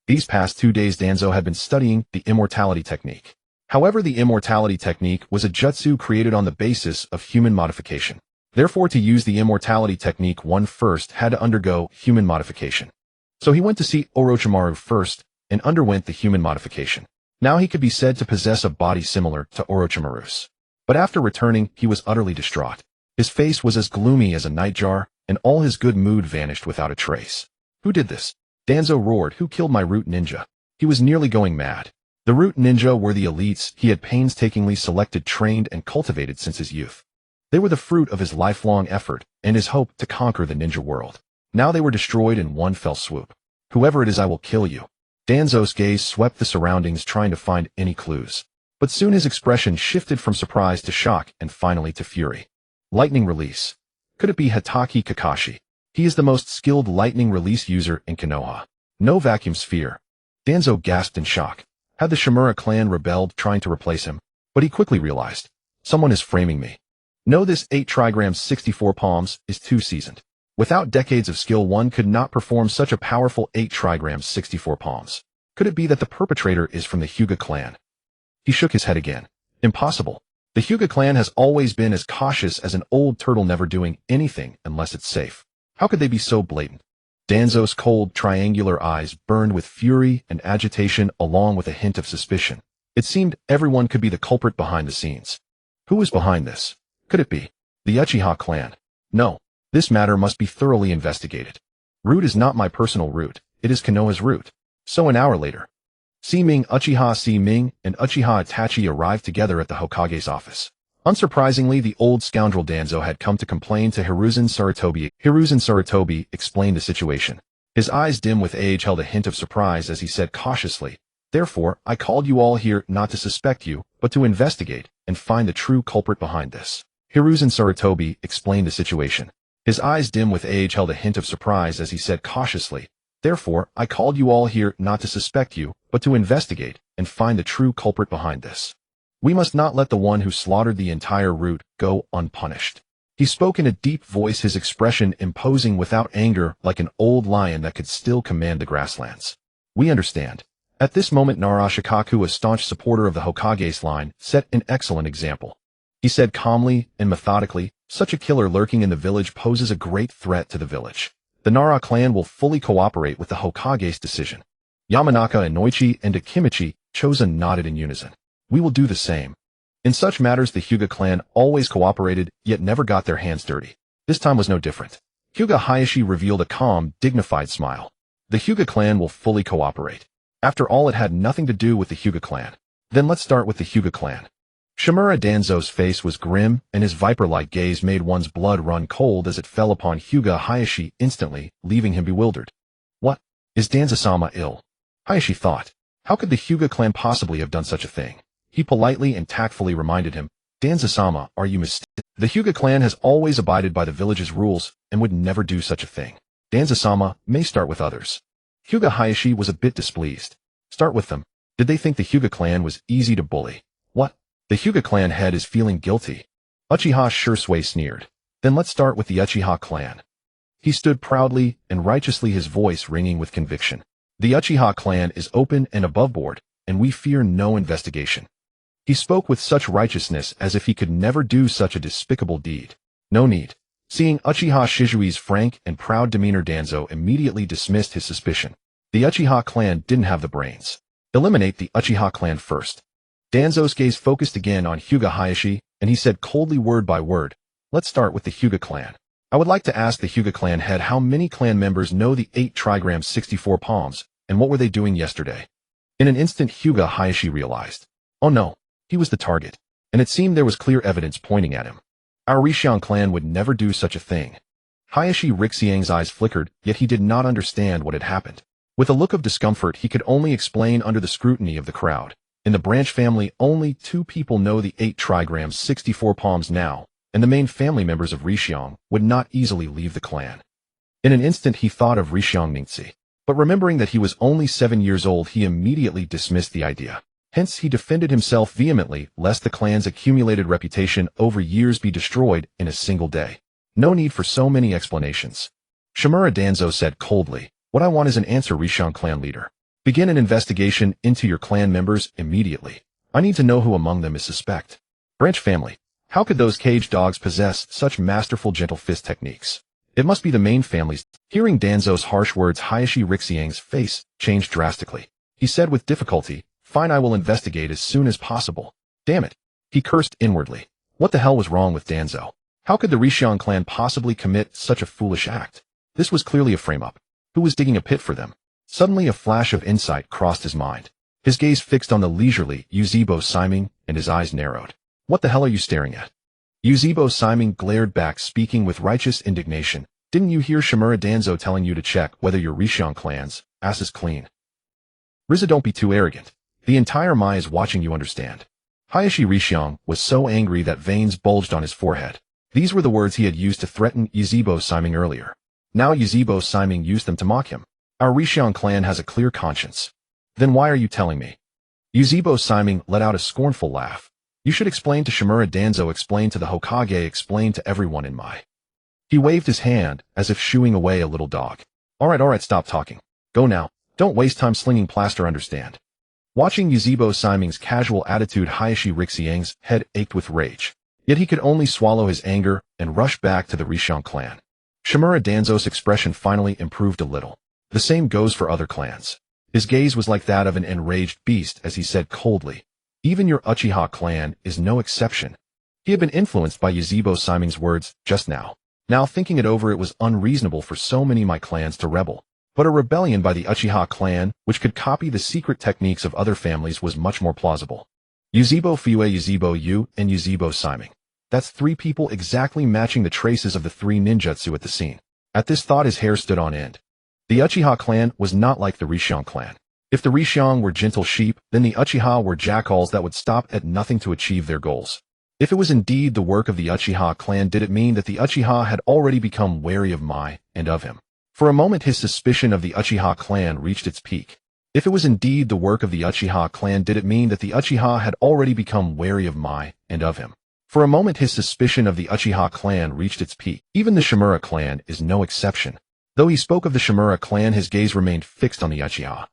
These past 2 days Danzo had been studying the immortality technique. However, the immortality technique was a jutsu created on the basis of human modification. Therefore, to use the immortality technique, one first had to undergo human modification. So he went to see Orochimaru first and underwent the human modification. Now he could be said to possess a body similar to Orochimaru's. But after returning, he was utterly distraught. His face was as gloomy as a nightjar, and all his good mood vanished without a trace. Who did this? Danzo roared. Who killed my root ninja? He was nearly going mad. The root ninja were the elites he had painstakingly selected, trained, and cultivated since his youth. They were the fruit of his lifelong effort and his hope to conquer the ninja world. Now they were destroyed in one fell swoop. Whoever it is, I will kill you. Danzo's gaze swept the surroundings, trying to find any clues. But soon his expression shifted from surprise to shock and finally to fury. Lightning release. Could it be Hatake Kakashi? He is the most skilled lightning release user in Konoha. No vacuum sphere. Danzo gasped in shock. Had the Shimura clan rebelled, trying to replace him? But he quickly realized. Someone is framing me. No, this 8 trigrams 64 palms is too seasoned. Without decades of skill, one could not perform such a powerful 8 trigrams 64 palms. Could it be that the perpetrator is from the Hyuga clan? He shook his head again. Impossible. The Hyuga clan has always been as cautious as an old turtle, never doing anything unless it's safe. How could they be so blatant? Danzo's cold, triangular eyes burned with fury and agitation, along with a hint of suspicion. It seemed everyone could be the culprit behind the scenes. Who was behind this? Could it be the Uchiha clan? No. This matter must be thoroughly investigated. Root is not my personal root, it is Konoha's root. So an hour later, Uchiha Shimei and Uchiha Itachi arrived together at the Hokage's office. Unsurprisingly, the old scoundrel Danzo had come to complain to Hiruzen Sarutobi. Hiruzen Sarutobi explained the situation. His eyes dim with age held a hint of surprise as he said cautiously, "Therefore, I called you all here not to suspect you, but to investigate and find the true culprit behind this." Hiruzen Sarutobi explained the situation. His eyes dim with age held a hint of surprise as he said cautiously, "Therefore, I called you all here not to suspect you, but to investigate and find the true culprit behind this. We must not let the one who slaughtered the entire root go unpunished." He spoke in a deep voice, his expression imposing without anger, like an old lion that could still command the grasslands. "We understand." At this moment, Narashikaku, a staunch supporter of the Hokage's line, set an excellent example. He said calmly and methodically, "Such a killer lurking in the village poses a great threat to the village. The Nara clan will fully cooperate with the Hokage's decision." Yamanaka and Noichi and Akimichi Chosen nodded in unison. "We will do the same." In such matters, the Hyuga clan always cooperated, yet never got their hands dirty. This time was no different. Hyuga Hayashi revealed a calm, dignified smile. "The Hyuga clan will fully cooperate. After all, it had nothing to do with the Hyuga clan. Then let's start with the Hyuga clan." Shimura Danzo's face was grim, and his viper-like gaze made one's blood run cold as it fell upon Hyuga Hayashi instantly, leaving him bewildered. "What? Is Danzo-sama ill?" Hayashi thought. How could the Hyuga clan possibly have done such a thing? He politely and tactfully reminded him, "Danzo-sama, are you mistaken? The Hyuga clan has always abided by the village's rules and would never do such a thing. Danzo-sama may start with others." Hyuga Hayashi was a bit displeased. Start with them? Did they think the Hyuga clan was easy to bully? What? The Hyuga clan head is feeling guilty. Uchiha Shirasui sneered. Then let's start with the Uchiha clan. He stood proudly and righteously, his voice ringing with conviction. The Uchiha clan is open and above board, and we fear no investigation. He spoke with such righteousness as if he could never do such a despicable deed. No need. Seeing Uchiha Shizui's frank and proud demeanor, Danzo immediately dismissed his suspicion. The Uchiha clan didn't have the brains. Eliminate the Uchiha clan first. Danzo's gaze focused again on Hyuga Hayashi, and he said coldly, word by word, "Let's start with the Hyuga clan. I would like to ask the Hyuga clan head how many clan members know the 8 trigrams 64 palms, and what were they doing yesterday?" In an instant, Hyuga Hayashi realized. Oh no, he was the target, and it seemed there was clear evidence pointing at him. Our Rishion clan would never do such a thing. Hayashi Rixiang's eyes flickered, yet he did not understand what had happened. With a look of discomfort, he could only explain under the scrutiny of the crowd. In the branch family, only 2 people know the 8 trigrams 64 palms now, and the main family members of Rishion would not easily leave the clan. In an instant, he thought of Rishion Ningzi, but remembering that he was only 7 years old, he immediately dismissed the idea. Hence, he defended himself vehemently, lest the clan's accumulated reputation over years be destroyed in a single day. No need for so many explanations. Shimura Danzo said coldly, "What I want is an answer, Rishion clan leader. Begin an investigation into your clan members immediately. I need to know who among them is suspect." Branch family. How could those cage dogs possess such masterful gentle fist techniques? It must be the main families. Hearing Danzo's harsh words, Hayashi Rixiang's face changed drastically. He said with difficulty, "Fine, I will investigate as soon as possible." Damn it. He cursed inwardly. What the hell was wrong with Danzo? How could the Rishion clan possibly commit such a foolish act? This was clearly a frame-up. Who was digging a pit for them? Suddenly a flash of insight crossed his mind. His gaze fixed on the leisurely Yuzebo Siming, and his eyes narrowed. "What the hell are you staring at?" Yuzebo Siming glared back, speaking with righteous indignation. "Didn't you hear Shimura Danzo telling you to check whether your Rishion clan's ass is clean?" "Riza, don't be too arrogant. The entire Mai is watching you, understand." Hayashi Rishion was so angry that veins bulged on his forehead. These were the words he had used to threaten Yuzebo Siming earlier. Now Yuzebo Siming used them to mock him. Our Rishion clan has a clear conscience. Then why are you telling me? Yuzebo Siming let out a scornful laugh. You should explain to Shimura Danzo, explain to the Hokage, explain to everyone in Mai. He waved his hand as if shooing away a little dog. Alright, stop talking. Go now. Don't waste time slinging plaster, understand? Watching Yuzebo Siming's casual attitude, Hayashi Rixiang's head ached with rage. Yet he could only swallow his anger and rush back to the Rishion clan. Shimura Danzo's expression finally improved a little. The same goes for other clans. His gaze was like that of an enraged beast as he said coldly, Even your Uchiha clan is no exception. He had been influenced by Yuzhibo Siming's words just now. Now thinking it over, it was unreasonable for so many my clans to rebel. But a rebellion by the Uchiha clan, which could copy the secret techniques of other families, was much more plausible. Yuzhibo Fuyue, Yuzhibo Yu, and Yuzhibo Siming. That's 3 people exactly matching the traces of the 3 ninjutsu at the scene. At this thought, his hair stood on end. The Uchiha clan was not like the Rishiang clan. If the Rishiang were gentle sheep, then the Uchiha were jackals that would stop at nothing to achieve their goals. If it was indeed the work of the Uchiha clan, did it mean that the Uchiha had already become wary of Mai and of him? For a moment his suspicion of the Uchiha clan reached its peak. If it was indeed the work of the Uchiha clan, did it mean that the Uchiha had already become wary of Mai and of him? For a moment his suspicion of the Uchiha clan reached its peak. Even the Shimura clan is no exception. Though he spoke of the Shimura clan, his gaze remained fixed on the Uchiha.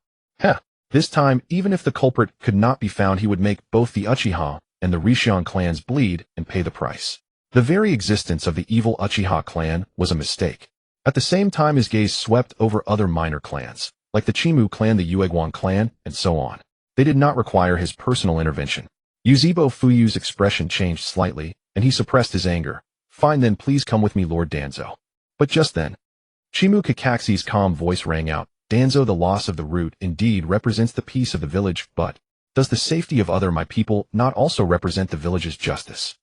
This time, even if the culprit could not be found, he would make both the Uchiha and the Rishiang clans bleed and pay the price. The very existence of the evil Uchiha clan was a mistake. At the same time, his gaze swept over other minor clans, like the Chimu clan, the Yueguan clan, and so on. They did not require his personal intervention. Yuzhibo Fuyu's expression changed slightly, and he suppressed his anger. Fine then, please come with me, Lord Danzo. But just then, Chimu Kakaxi's calm voice rang out. Danzo, the loss of the root indeed represents the peace of the village, but does the safety of my people not also represent the village's justice?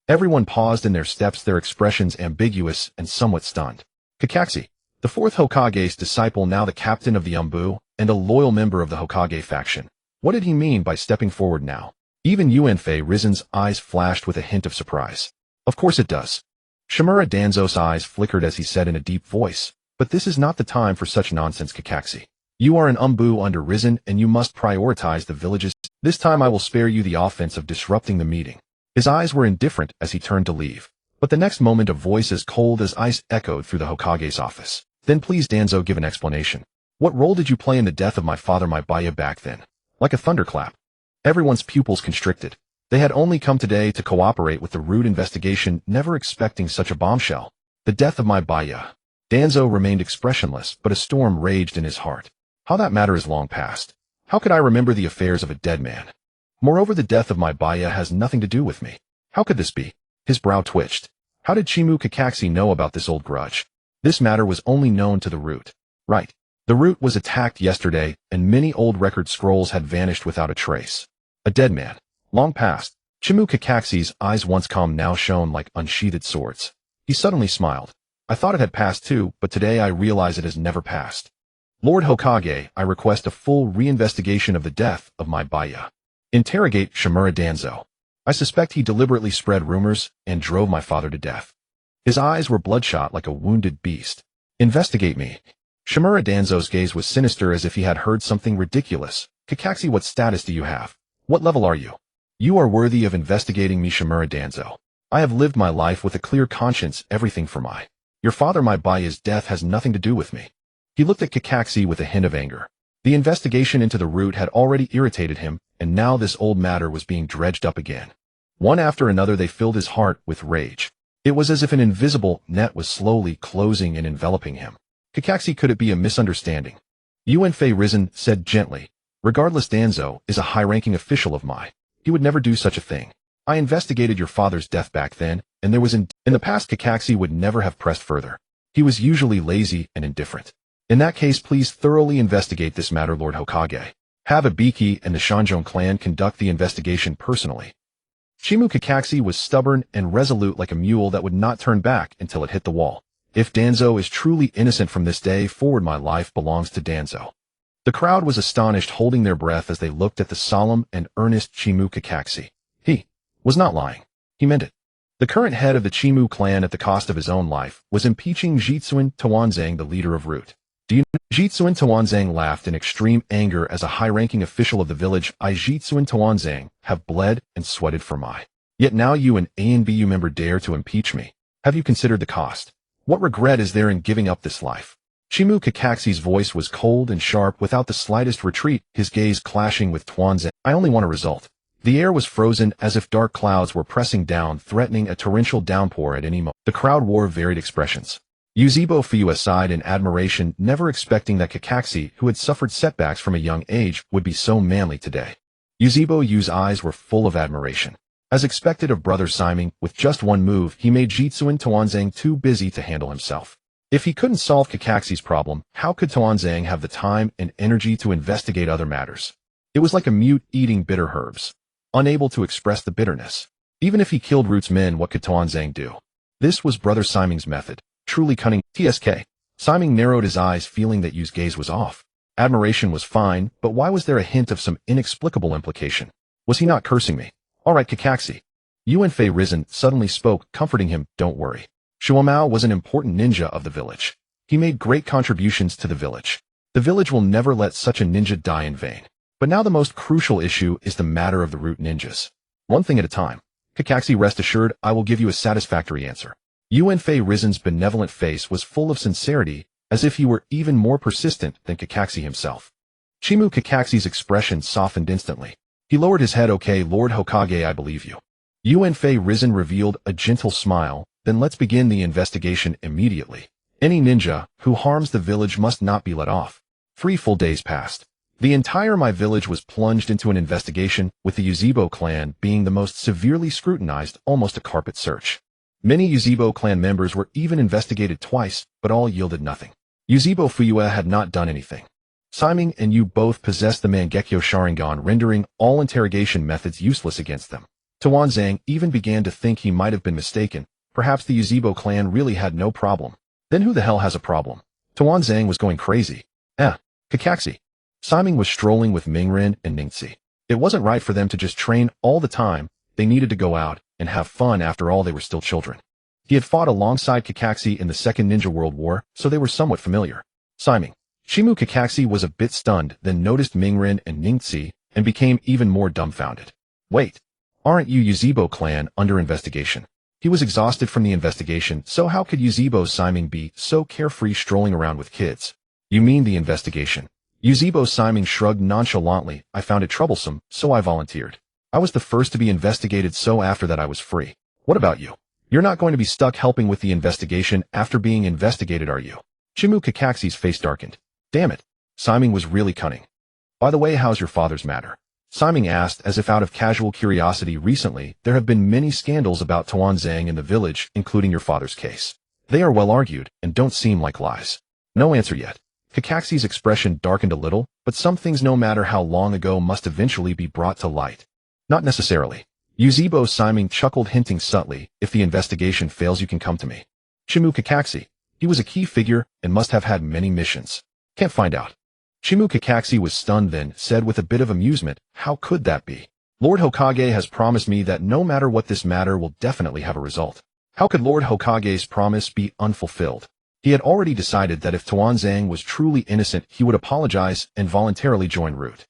Everyone paused in their steps, their expressions ambiguous and somewhat stunned. Kakaxi, the 4th Hokage's disciple, now the captain of the Umbu, and a loyal member of the Hokage faction. What did he mean by stepping forward now? Even Yuenfei Rizen's eyes flashed with a hint of surprise. Of course it does. Shimura Danzo's eyes flickered as he said in a deep voice, but this is not the time for such nonsense, Kakaxi. You are an Umbu under Rizen, and you must prioritize the villages. This time I will spare you the offense of disrupting the meeting. His eyes were indifferent as he turned to leave. But the next moment a voice as cold as ice echoed through the Hokage's office. Then please, Danzo, give an explanation. What role did you play in the death of my father, my Baya, back then? Like a thunderclap. Everyone's pupils constricted. They had only come today to cooperate with the root investigation, never expecting such a bombshell. The death of my Baya. Danzo remained expressionless, but a storm raged in his heart. How that matter is long past. How could I remember the affairs of a dead man? Moreover, the death of my Baya has nothing to do with me. How could this be? His brow twitched. How did Chimu Kakaxi know about this old grudge? This matter was only known to the root. Right. The root was attacked yesterday, and many old record scrolls had vanished without a trace. A dead man. Long past. Chimu Kakaxi's eyes, once calm, now shone like unsheathed swords. He suddenly smiled. I thought it had passed too, but today I realize it has never passed. Lord Hokage, I request a full reinvestigation of the death of my Baya. Interrogate Shimura Danzo. I suspect he deliberately spread rumors and drove my father to death. His eyes were bloodshot like a wounded beast. Investigate me. Shimura Danzo's gaze was sinister, as if he had heard something ridiculous. Kakaxi, what status do you have? What level are you? You are worthy of investigating me, Shimura Danzo. I have lived my life with a clear conscience, everything for your father, my Baya's death has nothing to do with me. He looked at Kakaxi with a hint of anger. The investigation into the root had already irritated him, and now this old matter was being dredged up again. One after another they filled his heart with rage. It was as if an invisible net was slowly closing and enveloping him. Kakaxi, could it be a misunderstanding? Yuenfei Rizen said gently. Regardless, Danzo is a high-ranking official of mine. He would never do such a thing. I investigated your father's death back then, and there was in the past. Kakaxi would never have pressed further. He was usually lazy and indifferent. In that case, please thoroughly investigate this matter, Lord Hokage. Have Ibiki and the Shanjon clan conduct the investigation personally. Chimu Kakaxi was stubborn and resolute like a mule that would not turn back until it hit the wall. If Danzo is truly innocent, from this day forward my life belongs to Danzo. The crowd was astonished, holding their breath as they looked at the solemn and earnest Chimu Kakaxi. He was not lying. He meant it. The current head of the Chimu clan, at the cost of his own life, was impeaching Jitsuin Tawanzang, the leader of Root. Do you know? Jitsuin Tawanzang laughed in extreme anger. As a high-ranking official of the village, I, Jitsuin Tawanzang, have bled and sweated for my. Yet now you, an ANBU member, dare to impeach me. Have you considered the cost? What regret is there in giving up this life? Chimu Kakaxi's voice was cold and sharp, without the slightest retreat, his gaze clashing with Tawanzang. I only want a result. The air was frozen, as if dark clouds were pressing down, threatening a torrential downpour at any moment. The crowd wore varied expressions. Yuzhibo Fuyue sighed in admiration, never expecting that Kakaxi, who had suffered setbacks from a young age, would be so manly today. Yuzebo Yu's eyes were full of admiration. As expected of Brother Simon, with just one move, he made Jitsuin Tuanzang too busy to handle himself. If he couldn't solve Kakaxi's problem, how could Tuanzang have the time and energy to investigate other matters? It was like a mute eating bitter herbs, unable to express the bitterness. Even if he killed Root's men, what could Tuanzang do? This was Brother Simon's method, truly cunning. TSK. Simon narrowed his eyes, feeling that Yu's gaze was off. Admiration was fine, but why was there a hint of some inexplicable implication? Was he not cursing me? All right, Kakashi. Yuanfei Risen suddenly spoke, comforting him. Don't worry. Shuomao was an important ninja of the village. He made great contributions to the village. The village will never let such a ninja die in vain. But now the most crucial issue is the matter of the root ninjas. One thing at a time. Kakashi, rest assured, I will give you a satisfactory answer. Yuanfei Risen's benevolent face was full of sincerity, as if he were even more persistent than Kakashi himself. Chimu Kakaxi's expression softened instantly. He lowered his head. Okay, Lord Hokage, I believe you. Yuanfei Risen revealed a gentle smile. Then let's begin the investigation immediately. Any ninja who harms the village must not be let off. 3 full days passed. The entire my village was plunged into an investigation, with the Yuzebo clan being the most severely scrutinized, almost a carpet search. Many Yuzebo clan members were even investigated twice, but all yielded nothing. Yuzebo Fuyue had not done anything. Simon and Yu both possessed the Mangekyō Sharingan, rendering all interrogation methods useless against them. Tuanzang even began to think he might have been mistaken. Perhaps the Yuzebo clan really had no problem. Then who the hell has a problem? Tuanzang was going crazy. Kakashi. Simon was strolling with Mingren and Ningxi. It wasn't right for them to just train all the time. They needed to go out and have fun. After all, they were still children. He had fought alongside Kakashi in the Second Ninja World War, so they were somewhat familiar. Simon. Shimu Kakashi was a bit stunned, then noticed Mingren and Ningxi, and became even more dumbfounded. Wait. Aren't you Yuzebo clan under investigation? He was exhausted from the investigation, so how could Yuzebo Simon be so carefree strolling around with kids? You mean the investigation? Yuzebo Simon shrugged nonchalantly. I found it troublesome, so I volunteered. I was the first to be investigated, so after that I was free. What about you? You're not going to be stuck helping with the investigation after being investigated, are you? Shimu Kakaxi's face darkened. Damn it. Simon was really cunning. By the way, how's your father's matter? Simon asked, as if out of casual curiosity. Recently, there have been many scandals about Tuanzang in the village, including your father's case. They are well argued, and don't seem like lies. No answer yet. Kakaxi's expression darkened a little, but some things, no matter how long ago, must eventually be brought to light. Not necessarily. Yuzebo Simon chuckled, hinting subtly, if the investigation fails, you can come to me. Shimu Kakashi. He was a key figure and must have had many missions. Can't find out. Shimu Kakashi was stunned, then said with a bit of amusement, how could that be? Lord Hokage has promised me that no matter what, this matter will definitely have a result. How could Lord Hokage's promise be unfulfilled? He had already decided that if Tuanzang was truly innocent, he would apologize and voluntarily join Root.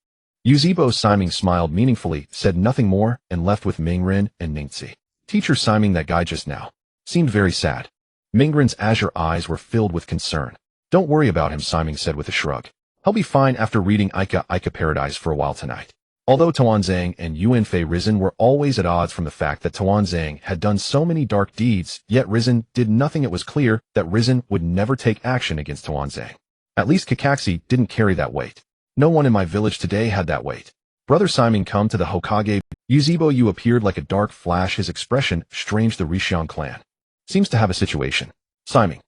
Yuzebo Simon smiled meaningfully, said nothing more, and left with Mingren and Ningxi. Teacher Simon, that guy just now seemed very sad. Mingren's azure eyes were filled with concern. Don't worry about him, Simon said with a shrug. He'll be fine after reading Ika Paradise for a while tonight. Although Tuanzang and Yuanfei Risen were always at odds from the fact that Tuanzang had done so many dark deeds, yet Risen did nothing. It was clear that Risen would never take action against Tuanzang. At least Kakashi didn't carry that weight. No one in my village today had that weight. Brother Simon, come to the Hokage. Yuzebo Yu appeared like a dark flash, his expression strange. The Rishiang clan seems to have a situation. Simon.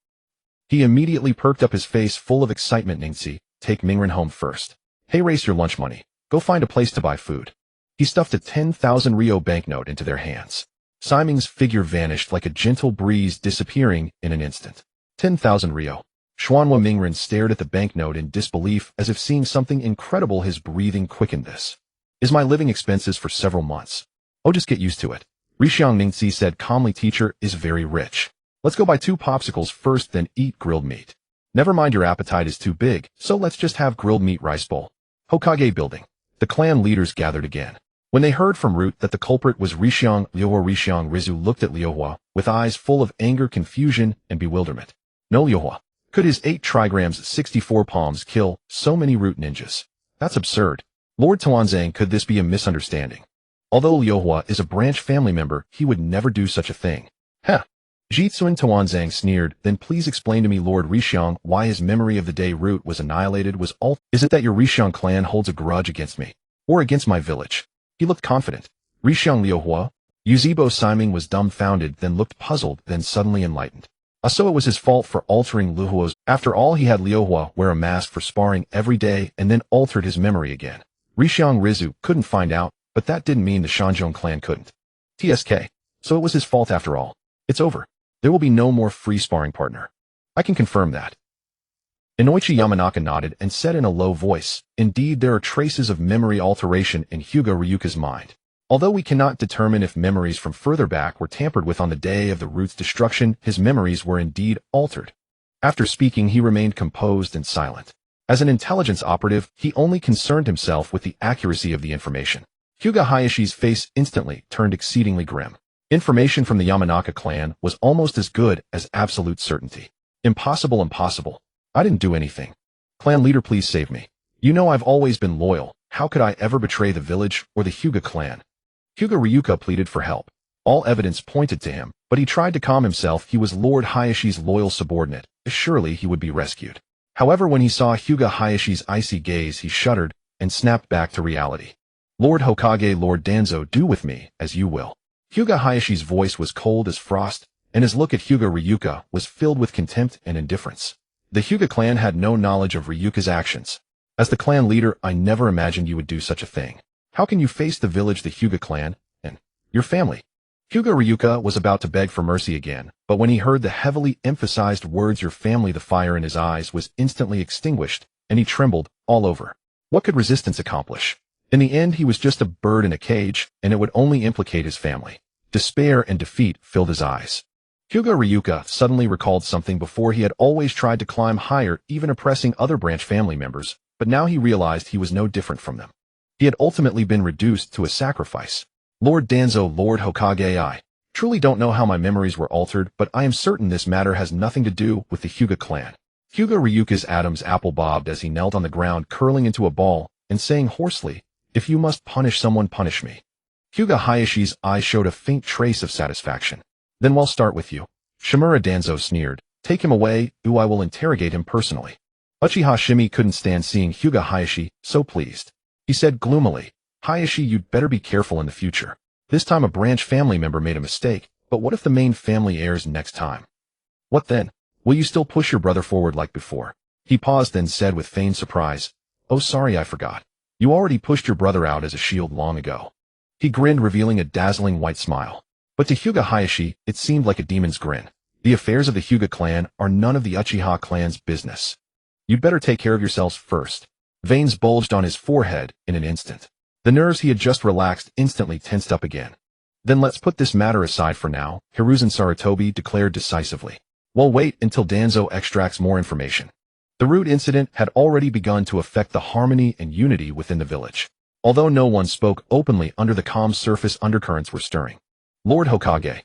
He immediately perked up, his face full of excitement. Ningxi, take Mingren home first. Hey, race your lunch money. Go find a place to buy food. He stuffed a 10,000 Ryo banknote into their hands. Simon's figure vanished like a gentle breeze, disappearing in an instant. 10,000 Ryo. Xuanhua Mingren stared at the banknote in disbelief, as if seeing something incredible. His breathing quickened. This is my living expenses for several months. Oh, just get used to it. Rishiang Ningxi said calmly. Teacher is very rich. Let's go buy 2 popsicles first, then eat grilled meat. Never mind, your appetite is too big, so let's just have grilled meat rice bowl. Hokage building. The clan leaders gathered again. When they heard from Root that the culprit was Rishiang Liuhua, Rishiang Rizu looked at Liuhua with eyes full of anger, confusion, and bewilderment. No, Liuhua. Could his 8 trigrams 64 palms kill so many Root ninjas? That's absurd. Lord Tuanzang, could this be a misunderstanding? Although Liuhua is a branch family member, he would never do such a thing. Heh. Jitsuin Tuanzang sneered. Then please explain to me, Lord Rishiang, why his memory of the day Root was annihilated was all. Is it that your Rishiang clan holds a grudge against me? Or against my village? He looked confident. Rishiang Liuhua? Yuzebo Siming was dumbfounded, then looked puzzled, then suddenly enlightened. So it was his fault for altering Liuhua's. After all, he had Liuhua wear a mask for sparring every day and then altered his memory again. Rishiang Rizu couldn't find out, but that didn't mean the Shanzhong clan couldn't. TSK. So it was his fault after all. It's over. There will be no more free sparring partner. I can confirm that. Inoichi Yamanaka nodded and said in a low voice, indeed there are traces of memory alteration in Hyuga Ryuka's mind. Although we cannot determine if memories from further back were tampered with on the day of the root's destruction, his memories were indeed altered. After speaking, he remained composed and silent. As an intelligence operative, he only concerned himself with the accuracy of the information. Hyuga Hayashi's face instantly turned exceedingly grim. Information from the Yamanaka clan was almost as good as absolute certainty. Impossible, impossible. I didn't do anything. Clan leader, please save me. You know I've always been loyal. How could I ever betray the village or the Hyuga clan? Hyuga Ryuka pleaded for help. All evidence pointed to him, but he tried to calm himself. He was Lord Hayashi's loyal subordinate. Surely he would be rescued. However, when he saw Hyuga Hayashi's icy gaze, he shuddered and snapped back to reality. Lord Hokage, Lord Danzo, do with me as you will. Hyuga Hayashi's voice was cold as frost, and his look at Hyuga Ryuka was filled with contempt and indifference. The Hyuga clan had no knowledge of Ryuka's actions. As the clan leader, I never imagined you would do such a thing. How can you face the village, the Hyuga clan, and your family? Hyuga Ryuka was about to beg for mercy again, but when he heard the heavily emphasized words your family, the fire in his eyes was instantly extinguished, and he trembled all over. What could resistance accomplish? In the end, he was just a bird in a cage, and it would only implicate his family. Despair and defeat filled his eyes. Hyuga Ryuka suddenly recalled something. Before he had always tried to climb higher, even oppressing other branch family members, but now he realized he was no different from them. He had ultimately been reduced to a sacrifice. Lord Danzo, Lord Hokage, I truly don't know how my memories were altered, but I am certain this matter has nothing to do with the Hyuga clan. Hyuga Ryuka's Adam's apple bobbed as he knelt on the ground, curling into a ball, and saying hoarsely, if you must punish someone, punish me. Hyuga Hayashi's eyes showed a faint trace of satisfaction. Then we'll start with you. Shimura Danzo sneered. Take him away, or I will interrogate him personally. Uchiha Shimei couldn't stand seeing Hyuga Hayashi so pleased. He said gloomily, Hayashi, you'd better be careful in the future. This time a branch family member made a mistake, but what if the main family heirs next time? What then? Will you still push your brother forward like before? He paused, then said with feigned surprise, oh sorry, I forgot. You already pushed your brother out as a shield long ago. He grinned, revealing a dazzling white smile. But to Hyuga Hayashi, it seemed like a demon's grin. The affairs of the Hyuga clan are none of the Uchiha clan's business. You'd better take care of yourselves first. Veins bulged on his forehead in an instant. The nerves he had just relaxed instantly tensed up again. Then let's put this matter aside for now, Hiruzen Sarutobi declared decisively. Well, wait until Danzo extracts more information. The root incident had already begun to affect the harmony and unity within the village. Although no one spoke openly, under the calm surface undercurrents were stirring. Lord Hokage.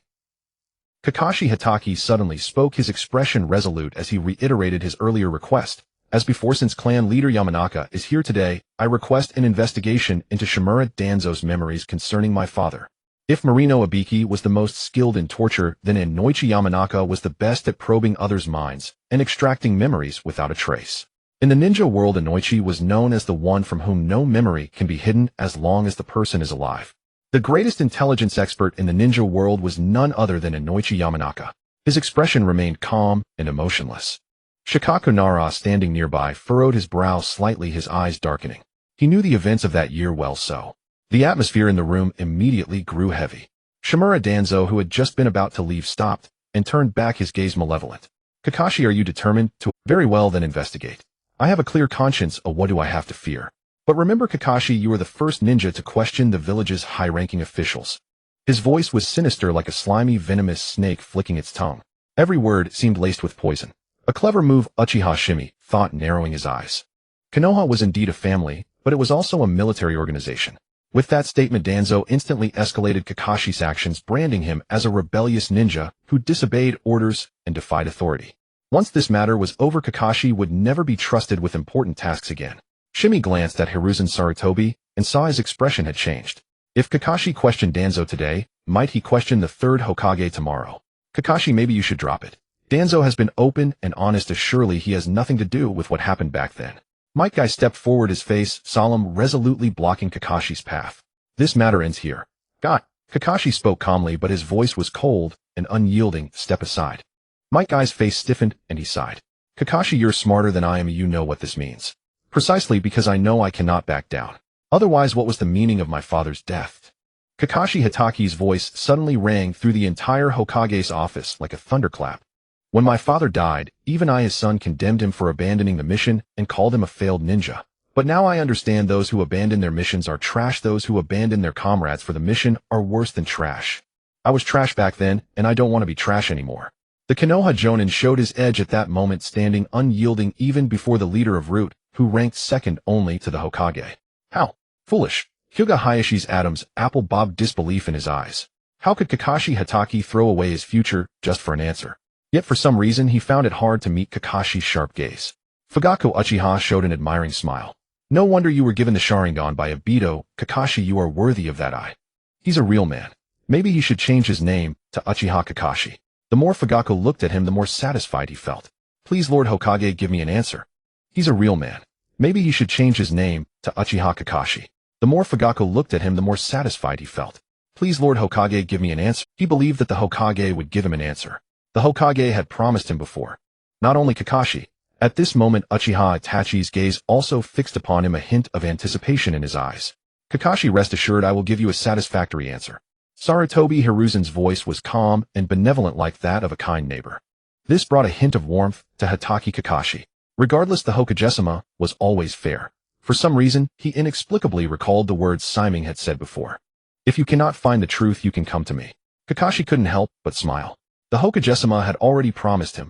Kakashi Hitaki suddenly spoke, his expression resolute as he reiterated his earlier request. As before, since clan leader Yamanaka is here today, I request an investigation into Shimura Danzo's memories concerning my father. If Marino Abiki was the most skilled in torture, then Inoichi Yamanaka was the best at probing others' minds and extracting memories without a trace. In the ninja world, Inoichi was known as the one from whom no memory can be hidden as long as the person is alive. The greatest intelligence expert in the ninja world was none other than Inoichi Yamanaka. His expression remained calm and emotionless. Shikaku Nara, standing nearby, furrowed his brow slightly, his eyes darkening. He knew the events of that year well, so the atmosphere in the room immediately grew heavy. Shimura Danzo, who had just been about to leave, stopped and turned back, his gaze malevolent. Kakashi, are you determined to? Very well, then investigate. I have a clear conscience, what do I have to fear? But remember, Kakashi, you are the first ninja to question the village's high-ranking officials. His voice was sinister, like a slimy, venomous snake flicking its tongue. Every word seemed laced with poison. A clever move, Uchiha Shimei thought, narrowing his eyes. Konoha was indeed a family, but it was also a military organization. With that statement, Danzo instantly escalated Kakashi's actions, branding him as a rebellious ninja who disobeyed orders and defied authority. Once this matter was over, Kakashi would never be trusted with important tasks again. Shimei glanced at Hiruzen Sarutobi and saw his expression had changed. If Kakashi questioned Danzo today, might he question the third Hokage tomorrow? Kakashi, maybe you should drop it. Danzo has been open and honest, as surely he has nothing to do with what happened back then. Might Guy stepped forward, his face solemn, resolutely blocking Kakashi's path. This matter ends here. God. Kakashi spoke calmly, but his voice was cold and unyielding. Step aside. Might Guy's face stiffened, and he sighed. Kakashi, you're smarter than I am. You know what this means. Precisely because I know I cannot back down. Otherwise, what was the meaning of my father's death? Kakashi Hitachi's voice suddenly rang through the entire Hokage's office like a thunderclap. When my father died, even I, his son, condemned him for abandoning the mission and called him a failed ninja. But now I understand those who abandon their missions are trash. Those who abandon their comrades for the mission are worse than trash. I was trash back then, and I don't want to be trash anymore. The Konoha Jonin showed his edge at that moment, standing unyielding even before the leader of Root, who ranked second only to the Hokage. How foolish! Hyuga Hayashi's Adam's apple bobbed disbelief in his eyes. How could Kakashi Hitaki throw away his future just for an answer? Yet for some reason he found it hard to meet Kakashi's sharp gaze. Fugaku Uchiha showed an admiring smile. No wonder you were given the Sharingan by Obito. Kakashi, you are worthy of that eye. He's a real man. Maybe he should change his name to Uchiha Kakashi. The more Fugaku looked at him, the more satisfied he felt. Please, Lord Hokage, give me an answer. He's a real man. Maybe he should change his name to Uchiha Kakashi. The more Fugaku looked at him, the more satisfied he felt. Please, Lord Hokage, give me an answer. He believed that the Hokage would give him an answer. The Hokage had promised him before. Not only Kakashi. At this moment, Uchiha Itachi's gaze also fixed upon him, a hint of anticipation in his eyes. Kakashi, rest assured I will give you a satisfactory answer. Sarutobi Hiruzen's voice was calm and benevolent like that of a kind neighbor. This brought a hint of warmth to Hitaki Kakashi. Regardless, the Hokage-sama was always fair. For some reason, he inexplicably recalled the words Simon had said before. If you cannot find the truth, you can come to me. Kakashi couldn't help but smile. The Hokage-sama had already promised him.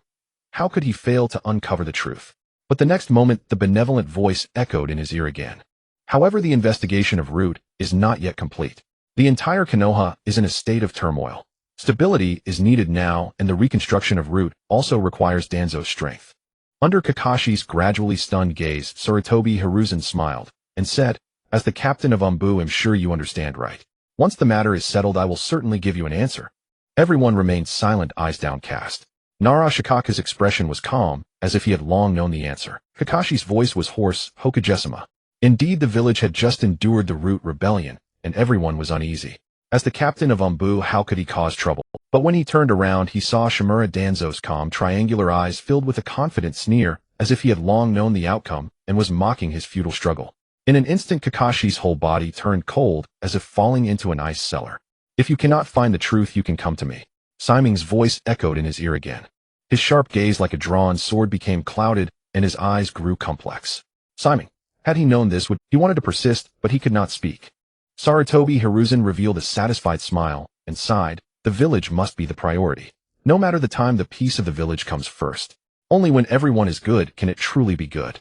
How could he fail to uncover the truth? But the next moment, the benevolent voice echoed in his ear again. However, the investigation of Root is not yet complete. The entire Konoha is in a state of turmoil. Stability is needed now, and the reconstruction of Root also requires Danzo's strength. Under Kakashi's gradually stunned gaze, Sarutobi Hiruzen smiled and said, as the captain of Umbu, I'm sure you understand, right? Once the matter is settled, I will certainly give you an answer. Everyone remained silent, eyes downcast. Nara Shikaka's expression was calm, as if he had long known the answer. Kakashi's voice was hoarse. Hokage-sama. Indeed, the village had just endured the Root rebellion, and everyone was uneasy. As the captain of Umbu, how could he cause trouble? But when he turned around, he saw Shimura Danzo's calm, triangular eyes filled with a confident sneer, as if he had long known the outcome and was mocking his futile struggle. In an instant, Kakashi's whole body turned cold, as if falling into an ice cellar. If you cannot find the truth, you can come to me. Simon's voice echoed in his ear again. His sharp gaze like a drawn sword became clouded, and his eyes grew complex. Simon, had he known this, he wanted to persist, but he could not speak. Sarutobi Hiruzen revealed a satisfied smile, and sighed. The village must be the priority. No matter the time, the peace of the village comes first. Only when everyone is good can it truly be good.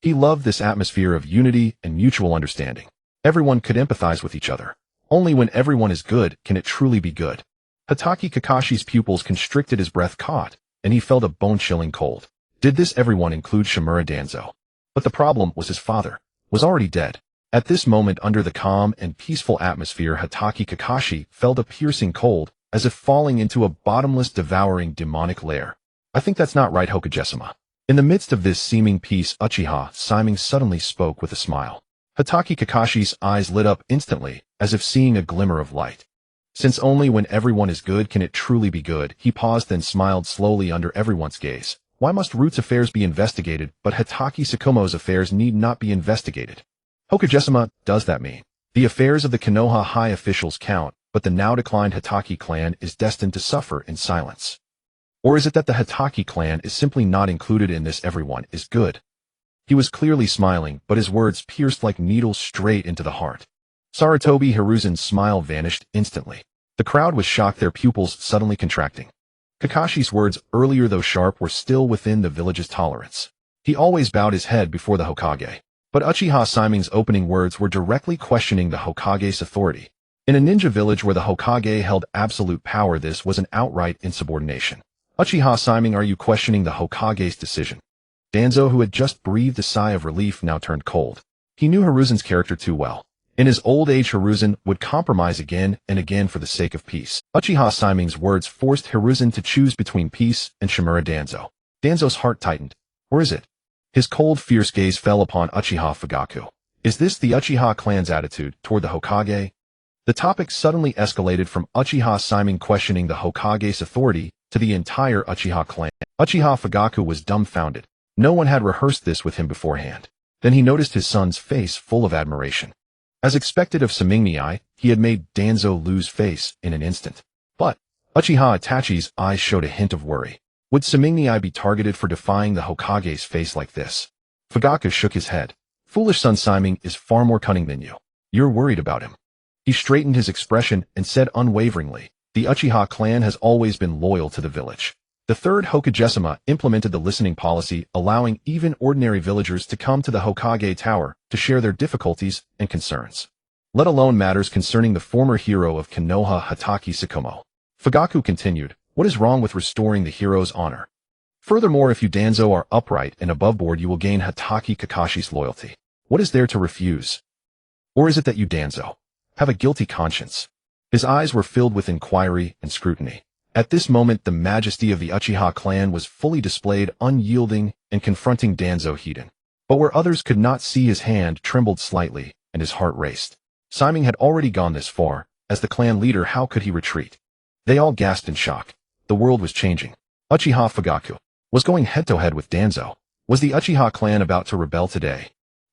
He loved this atmosphere of unity and mutual understanding. Everyone could empathize with each other. Only when everyone is good can it truly be good. Hitaki Kakashi's pupils constricted, his breath caught, and he felt a bone-chilling cold. Did this everyone include Shimura Danzo? But the problem was his father was already dead. At this moment, under the calm and peaceful atmosphere, Hitaki Kakashi felt a piercing cold, as if falling into a bottomless, devouring, demonic lair. I think that's not right, Hokage-sama. In the midst of this seeming peace, Uchiha Shimei suddenly spoke with a smile. Hitaki Kakashi's eyes lit up instantly, as if seeing a glimmer of light. Since only when everyone is good can it truly be good, he paused and smiled slowly under everyone's gaze. Why must Root's affairs be investigated, but Hitaki Tsukumo's affairs need not be investigated? Hokage-sama, does that mean the affairs of the Konoha high officials count, but the now-declined Hitaki clan is destined to suffer in silence? Or is it that the Hitaki clan is simply not included in this? Everyone is good. He was clearly smiling, but his words pierced like needles straight into the heart. Sarutobi Hiruzen's smile vanished instantly. The crowd was shocked, their pupils suddenly contracting. Kakashi's words, earlier though sharp, were still within the village's tolerance. He always bowed his head before the Hokage. But Uchiha Shime's opening words were directly questioning the Hokage's authority. In a ninja village where the Hokage held absolute power, this was an outright insubordination. Uchiha Shimei, are you questioning the Hokage's decision? Danzo, who had just breathed a sigh of relief, now turned cold. He knew Hiruzen's character too well. In his old age, Hiruzen would compromise again and again for the sake of peace. Uchiha Shimei's words forced Hiruzen to choose between peace and Shimura Danzo. Danzo's heart tightened. Or is it? His cold, fierce gaze fell upon Uchiha Fugaku. Is this the Uchiha clan's attitude toward the Hokage? The topic suddenly escalated from Uchiha Shimei questioning the Hokage's authority to the entire Uchiha clan. Uchiha Fugaku was dumbfounded. No one had rehearsed this with him beforehand. Then he noticed his son's face full of admiration. As expected of Shimei, he had made Danzo lose face in an instant. But Uchiha Itachi's eyes showed a hint of worry. Would Shimei be targeted for defying the Hokage's face like this? Fugaku shook his head. Foolish son, Shimei is far more cunning than you. You're worried about him. He straightened his expression and said unwaveringly, the Uchiha clan has always been loyal to the village. The third Hokage implemented the listening policy, allowing even ordinary villagers to come to the Hokage Tower to share their difficulties and concerns, let alone matters concerning the former hero of Konoha Hatake Tsukumo. Fugaku continued, what is wrong with restoring the hero's honor? Furthermore, if you Danzo are upright and above board, you will gain Hatake Kakashi's loyalty. What is there to refuse? Or is it that you Danzo have a guilty conscience? His eyes were filled with inquiry and scrutiny. At this moment, the majesty of the Uchiha clan was fully displayed, unyielding and confronting Danzo Hiden. But where others could not see, his hand trembled slightly and his heart raced. Shimei had already gone this far. As the clan leader, how could he retreat? They all gasped in shock. The world was changing. Uchiha Fugaku was going head-to-head with Danzo. Was the Uchiha clan about to rebel today?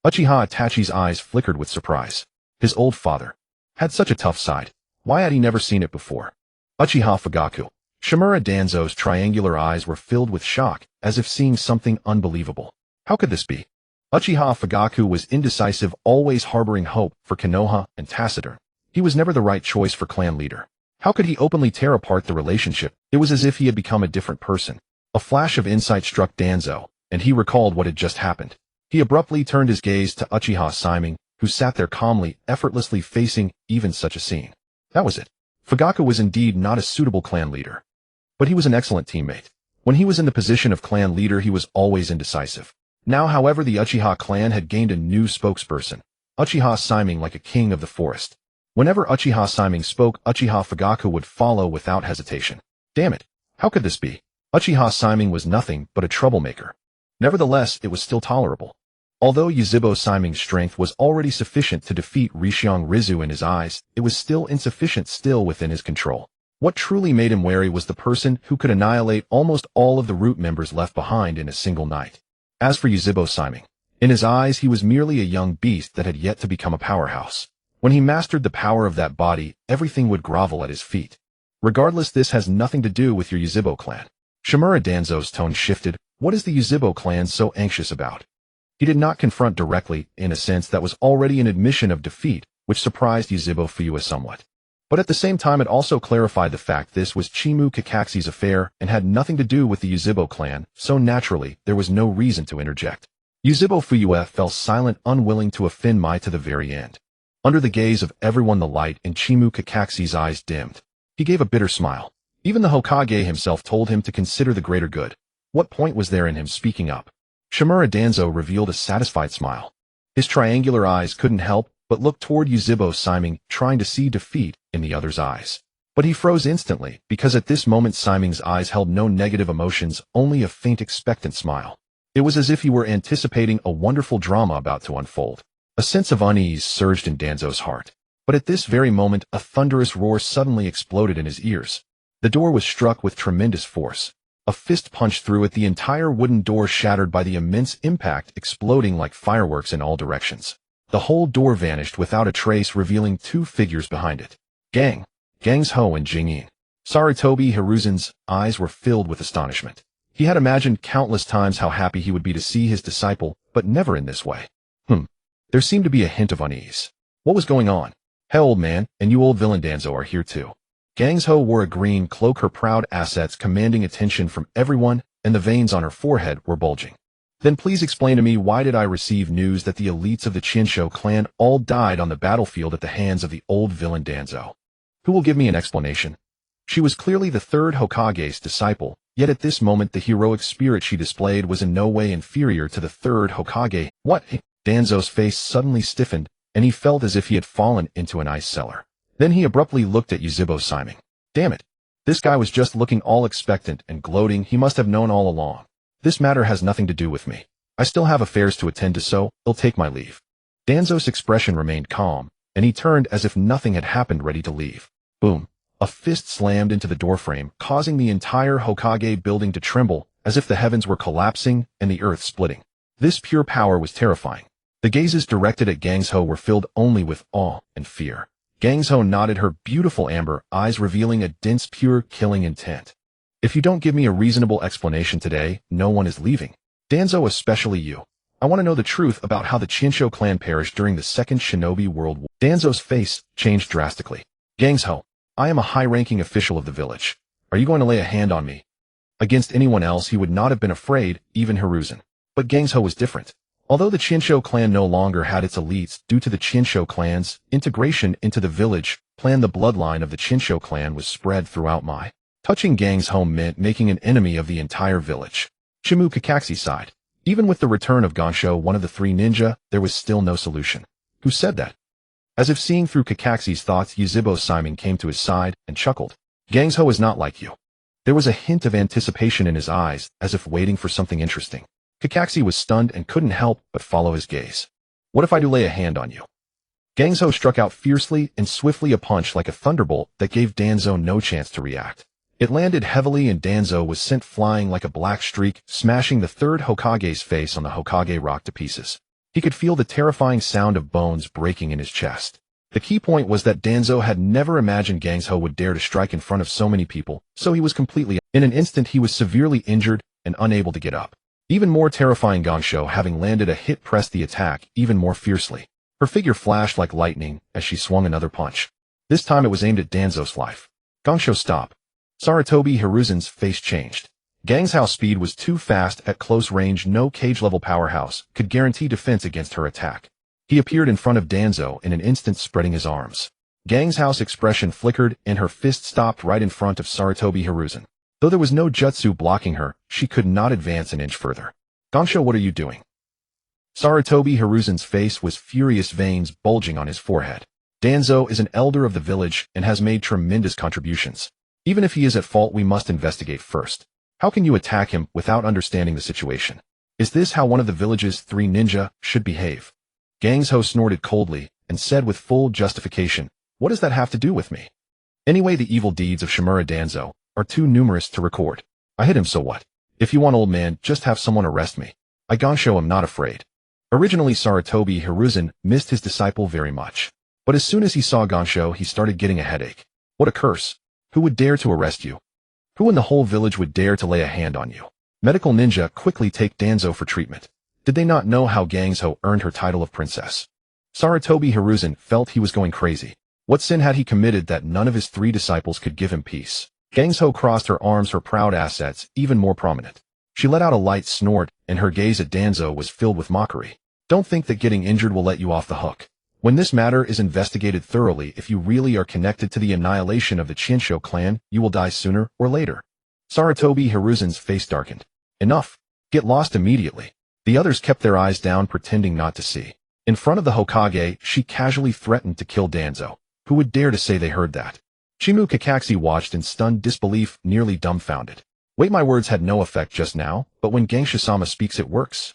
Uchiha Itachi's eyes flickered with surprise. His old father had such a tough side. Why had he never seen it before? Uchiha Fugaku. Shimura Danzo's triangular eyes were filled with shock, as if seeing something unbelievable. How could this be? Uchiha Fugaku was indecisive, always harboring hope for Konoha and Taciturn. He was never the right choice for clan leader. How could he openly tear apart the relationship? It was as if he had become a different person. A flash of insight struck Danzo, and he recalled what had just happened. He abruptly turned his gaze to Uchiha Shimei, who sat there calmly, effortlessly facing even such a scene. That was it. Fugaku was indeed not a suitable clan leader. But he was an excellent teammate. When he was in the position of clan leader, he was always indecisive. Now, however, the Uchiha clan had gained a new spokesperson. Uchiha Shimei, like a king of the forest. Whenever Uchiha Shimei spoke, Uchiha Fugaku would follow without hesitation. Damn it. How could this be? Uchiha Shimei was nothing but a troublemaker. Nevertheless, it was still tolerable. Although Yuzhibo Shimei's strength was already sufficient to defeat Rishiong Rizu in his eyes, it was still insufficient, still within his control. What truly made him wary was the person who could annihilate almost all of the root members left behind in a single night. As for Yuzhibo Shimei, in his eyes he was merely a young beast that had yet to become a powerhouse. When he mastered the power of that body, everything would grovel at his feet. Regardless, this has nothing to do with your Yuzhibo clan. Shimura Danzo's tone shifted. What is the Yuzhibo clan so anxious about? He did not confront directly, in a sense that was already an admission of defeat, which surprised Yuzhibo Fuyua somewhat. But at the same time, it also clarified the fact this was Chimu Kakaxi's affair and had nothing to do with the Yuzhibo clan, so naturally, there was no reason to interject. Yuzhibo Fuyua fell silent, unwilling to offend Mai to the very end. Under the gaze of everyone, the light in Chimu Kakaxi's eyes dimmed. He gave a bitter smile. Even the Hokage himself told him to consider the greater good. What point was there in him speaking up? Shimura Danzo revealed a satisfied smile. His triangular eyes couldn't help but look toward Yuzhibo Shimei, trying to see defeat in the other's eyes. But he froze instantly, because at this moment Shimei's eyes held no negative emotions, only a faint expectant smile. It was as if he were anticipating a wonderful drama about to unfold. A sense of unease surged in Danzo's heart. But at this very moment, a thunderous roar suddenly exploded in his ears. The door was struck with tremendous force. A fist punched through it, the entire wooden door shattered by the immense impact, exploding like fireworks in all directions. The whole door vanished without a trace, revealing two figures behind it. Gangs Ho and Jingyin. Sarutobi Hiruzen's eyes were filled with astonishment. He had imagined countless times how happy he would be to see his disciple, but never in this way. There seemed to be a hint of unease. What was going on? Hey, old man, and you old villain Danzo are here too. Gangs Ho wore a green cloak, her proud assets commanding attention from everyone, and the veins on her forehead were bulging. Then please explain to me, why did I receive news that the elites of the Chinsho clan all died on the battlefield at the hands of the old villain Danzo? Who will give me an explanation? She was clearly the third Hokage's disciple, yet at this moment the heroic spirit she displayed was in no way inferior to the third Hokage. What? Danzo's face suddenly stiffened, and he felt as if he had fallen into an ice cellar. Then he abruptly looked at Yuzhibo Shimei. Damn it. This guy was just looking all expectant and gloating. He must have known all along. This matter has nothing to do with me. I still have affairs to attend to, so I'll take my leave. Danzo's expression remained calm, and he turned as if nothing had happened, ready to leave. Boom. A fist slammed into the doorframe, causing the entire Hokage building to tremble, as if the heavens were collapsing and the earth splitting. This pure power was terrifying. The gazes directed at Gangsho were filled only with awe and fear. Gangsho nodded, her beautiful amber eyes revealing a dense, pure, killing intent. If you don't give me a reasonable explanation today, no one is leaving. Danzo, especially you. I want to know the truth about how the Chinsho clan perished during the Second Shinobi World War. Danzo's face changed drastically. Gangsho, I am a high-ranking official of the village. Are you going to lay a hand on me? Against anyone else he would not have been afraid, even Hiruzen. But Gangsho was different. Although the Chinsho clan no longer had its elites due to the Chinsho clan's integration into the village plan, the bloodline of the Chinsho clan was spread throughout Mai. Touching Gangsho meant making an enemy of the entire village. Shimu Kakashi sighed. Even with the return of Gansho, one of the three ninja, there was still no solution. Who said that? As if seeing through Kakashi's thoughts, Yuzhibo Simon came to his side and chuckled. Gangsho is not like you. There was a hint of anticipation in his eyes, as if waiting for something interesting. Kakashi was stunned and couldn't help but follow his gaze. What if I do lay a hand on you? Gangsho struck out fiercely and swiftly, a punch like a thunderbolt that gave Danzo no chance to react. It landed heavily and Danzo was sent flying like a black streak, smashing the third Hokage's face on the Hokage rock to pieces. He could feel the terrifying sound of bones breaking in his chest. The key point was that Danzo had never imagined Gangsho would dare to strike in front of so many people, so he was completely. In an instant he was severely injured and unable to get up. Even more terrifying, Gansho, having landed a hit, pressed the attack even more fiercely. Her figure flashed like lightning as she swung another punch. This time it was aimed at Danzo's life. Gansho, stop. Sarutobi Hiruzen's face changed. Gangsho's speed was too fast at close range. No cage-level powerhouse could guarantee defense against her attack. He appeared in front of Danzo in an instant, spreading his arms. Gangsho's expression flickered and her fist stopped right in front of Sarutobi Hiruzen. Though there was no jutsu blocking her, she could not advance an inch further. Gansho, what are you doing? Sarutobi Hiruzen's face was furious, veins bulging on his forehead. Danzo is an elder of the village and has made tremendous contributions. Even if he is at fault, we must investigate first. How can you attack him without understanding the situation? Is this how one of the village's three ninja should behave? Gangsho snorted coldly and said with full justification, what does that have to do with me? Anyway, the evil deeds of Shimura Danzo are too numerous to record. I hit him, so what? If you want, old man, just have someone arrest me. I Gansho am not afraid. Originally, Sarutobi Hiruzen missed his disciple very much. But as soon as he saw Gansho, he started getting a headache. What a curse. Who would dare to arrest you? Who in the whole village would dare to lay a hand on you? Medical ninja quickly take Danzo for treatment. Did they not know how Gangsho earned her title of princess? Sarutobi Hiruzen felt he was going crazy. What sin had he committed that none of his three disciples could give him peace? Gangsho crossed her arms, her proud assets even more prominent. She let out a light snort, and her gaze at Danzo was filled with mockery. Don't think that getting injured will let you off the hook. When this matter is investigated thoroughly, if you really are connected to the annihilation of the Chinsho clan, you will die sooner or later. Sarutobi Hiruzen's face darkened. Enough. Get lost immediately. The others kept their eyes down, pretending not to see. In front of the Hokage, she casually threatened to kill Danzo. Who would dare to say they heard that? Shimu Kakashi watched in stunned disbelief, nearly dumbfounded. Wait, my words had no effect just now, but when Gangsho-sama speaks it works.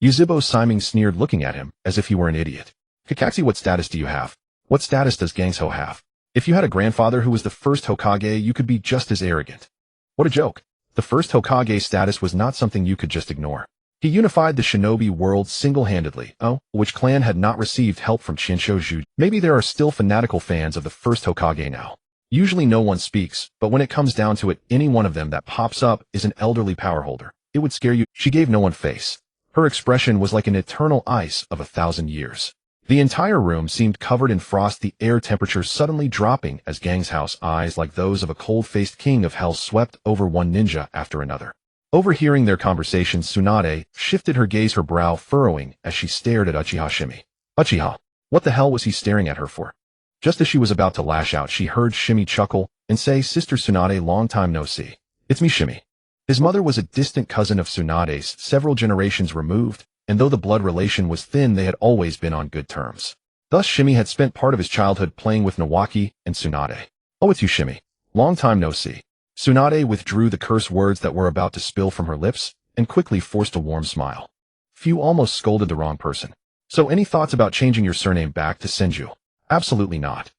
Yuzhibo Simon sneered, looking at him as if he were an idiot. Kakashi, what status do you have? What status does Gangsho have? If you had a grandfather who was the first Hokage, you could be just as arrogant. What a joke. The first Hokage status was not something you could just ignore. He unified the shinobi world single-handedly. Oh, which clan had not received help from Chinsho Juji? Maybe there are still fanatical fans of the first Hokage now. Usually no one speaks, but when it comes down to it, any one of them that pops up is an elderly power holder. It would scare you. She gave no one face. Her expression was like an eternal ice of 1,000 years. The entire room seemed covered in frost, the air temperature suddenly dropping as Gangsho's eyes, like those of a cold-faced king of hell, swept over one ninja after another. Overhearing their conversation, Tsunade shifted her gaze, her brow furrowing as she stared at Uchiha Shimei. Uchiha, what the hell was he staring at her for? Just as she was about to lash out, she heard Shimei chuckle and say, Sister Tsunade, long time no see. It's me, Shimei. His mother was a distant cousin of Tsunade's, several generations removed, and though the blood relation was thin, they had always been on good terms. Thus, Shimei had spent part of his childhood playing with Nawaki and Tsunade. Oh, it's you, Shimei. Long time no see. Tsunade withdrew the curse words that were about to spill from her lips and quickly forced a warm smile. Few almost scolded the wrong person. So any thoughts about changing your surname back to Senju? Absolutely not.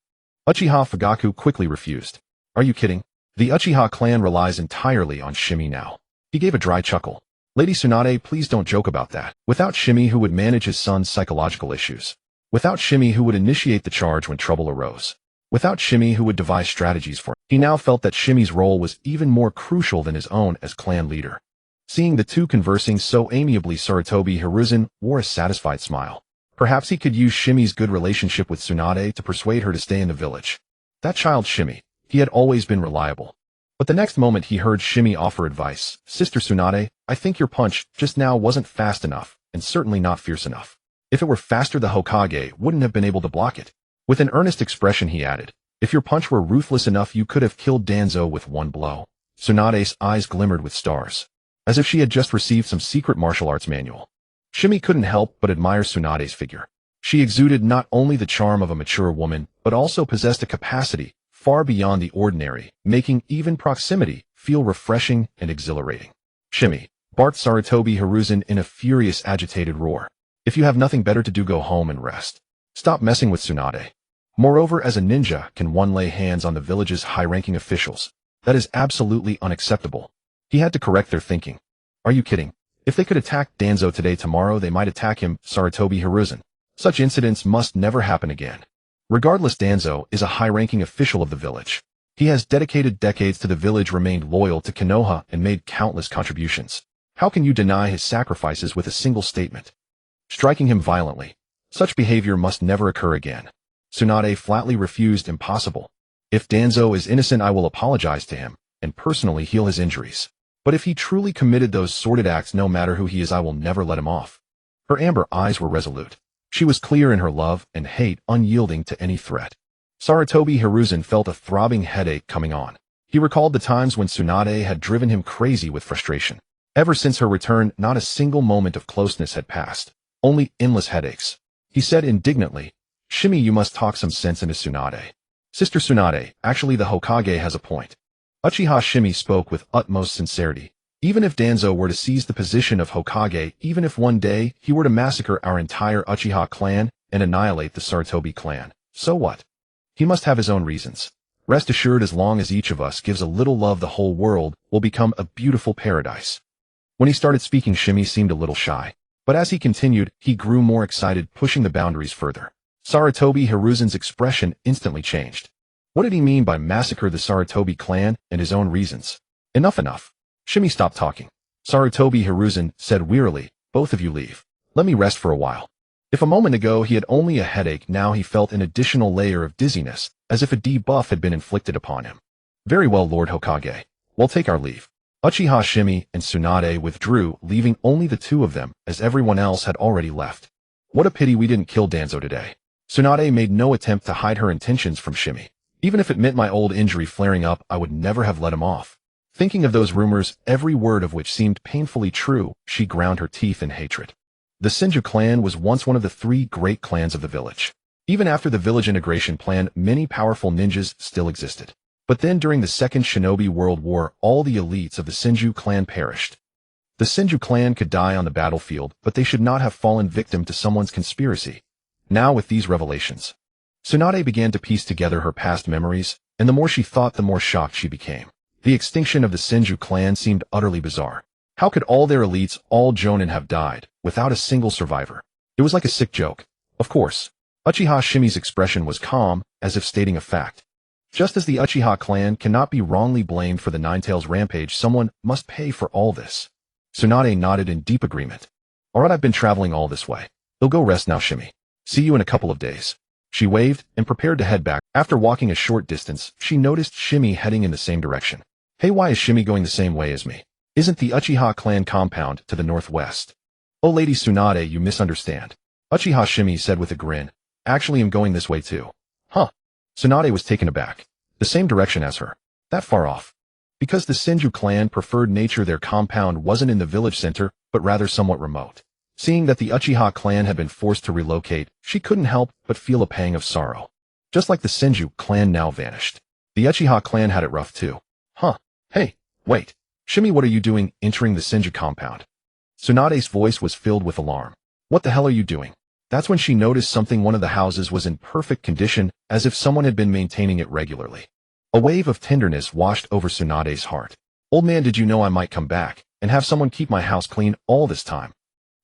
Uchiha Fugaku quickly refused. Are you kidding? The Uchiha clan relies entirely on Shimei now. He gave a dry chuckle. Lady Tsunade, please don't joke about that. Without Shimei, who would manage his son's psychological issues? Without Shimei, who would initiate the charge when trouble arose? Without Shimei, who would devise strategies for him? He now felt that Shimei's role was even more crucial than his own as clan leader. Seeing the two conversing so amiably, Sarutobi Hiruzen wore a satisfied smile. Perhaps he could use Shimei's good relationship with Tsunade to persuade her to stay in the village. That child Shimei, he had always been reliable. But the next moment he heard Shimei offer advice. Sister Tsunade, I think your punch just now wasn't fast enough, and certainly not fierce enough. If it were faster, the Hokage wouldn't have been able to block it. With an earnest expression he added, if your punch were ruthless enough, you could have killed Danzo with one blow. Tsunade's eyes glimmered with stars, as if she had just received some secret martial arts manual. Shimei couldn't help but admire Tsunade's figure. She exuded not only the charm of a mature woman, but also possessed a capacity far beyond the ordinary, making even proximity feel refreshing and exhilarating. Shimei, barked Sarutobi Hiruzen in a furious, agitated roar. If you have nothing better to do, go home and rest. Stop messing with Tsunade. Moreover, as a ninja, can one lay hands on the village's high-ranking officials? That is absolutely unacceptable. He had to correct their thinking. Are you kidding? If they could attack Danzo today, tomorrow they might attack him, Sarutobi Hiruzen. Such incidents must never happen again. Regardless, Danzo is a high-ranking official of the village. He has dedicated decades to the village, remained loyal to Konoha, and made countless contributions. How can you deny his sacrifices with a single statement? Striking him violently. Such behavior must never occur again. Tsunade flatly refused. Impossible. If Danzo is innocent, I will apologize to him, and personally heal his injuries. But if he truly committed those sordid acts, no matter who he is, I will never let him off. Her amber eyes were resolute. She was clear in her love and hate, unyielding to any threat. Sarutobi Hiruzen felt a throbbing headache coming on. He recalled the times when Tsunade had driven him crazy with frustration. Ever since her return, not a single moment of closeness had passed. Only endless headaches. He said indignantly, Shimei, you must talk some sense into Tsunade. Sister Tsunade, actually the Hokage has a point. Uchiha Shimei spoke with utmost sincerity. Even if Danzo were to seize the position of Hokage, even if one day he were to massacre our entire Uchiha clan and annihilate the Sarutobi clan, so what? He must have his own reasons. Rest assured, as long as each of us gives a little love, the whole world will become a beautiful paradise. When he started speaking, Shimei seemed a little shy. But as he continued, he grew more excited, pushing the boundaries further. Sarutobi Hiruzen's expression instantly changed. What did he mean by massacre the Sarutobi clan and his own reasons? Enough. Shimei stopped talking. Sarutobi Hiruzen said wearily, both of you leave. Let me rest for a while. If a moment ago he had only a headache, now he felt an additional layer of dizziness, as if a debuff had been inflicted upon him. Very well, Lord Hokage. We'll take our leave. Uchiha Shimei and Tsunade withdrew, leaving only the two of them, as everyone else had already left. What a pity we didn't kill Danzo today. Tsunade made no attempt to hide her intentions from Shimei. Even if it meant my old injury flaring up, I would never have let him off. Thinking of those rumors, every word of which seemed painfully true, she ground her teeth in hatred. The Senju clan was once one of the three great clans of the village. Even after the village integration plan, many powerful ninjas still existed. But then during the Second Shinobi World War, all the elites of the Senju clan perished. The Senju clan could die on the battlefield, but they should not have fallen victim to someone's conspiracy. Now with these revelations, Tsunade began to piece together her past memories, and the more she thought, the more shocked she became. The extinction of the Senju clan seemed utterly bizarre. How could all their elites, all jonin, have died, without a single survivor? It was like a sick joke. Of course, Uchiha Shimei's expression was calm, as if stating a fact. Just as the Uchiha clan cannot be wrongly blamed for the Ninetales rampage, someone must pay for all this. Tsunade nodded in deep agreement. Alright, I've been traveling all this way. You'll go rest now, Shimei. See you in a couple of days. She waved and prepared to head back. After walking a short distance, she noticed Shimei heading in the same direction. Hey, why is Shimei going the same way as me? Isn't the Uchiha clan compound to the northwest? Oh, Lady Tsunade, you misunderstand. Uchiha Shimei said with a grin. Actually, I'm going this way too. Huh. Tsunade was taken aback. The same direction as her. That far off. Because the Senju clan preferred nature, their compound wasn't in the village center, but rather somewhat remote. Seeing that the Uchiha clan had been forced to relocate, she couldn't help but feel a pang of sorrow. Just like the Senju clan now vanished. The Uchiha clan had it rough too. Huh. Hey, wait. Shimei, what are you doing entering the Senju compound? Tsunade's voice was filled with alarm. What the hell are you doing? That's when she noticed something. One of the houses was in perfect condition, as if someone had been maintaining it regularly. A wave of tenderness washed over Tsunade's heart. Old man, did you know I might come back and have someone keep my house clean all this time?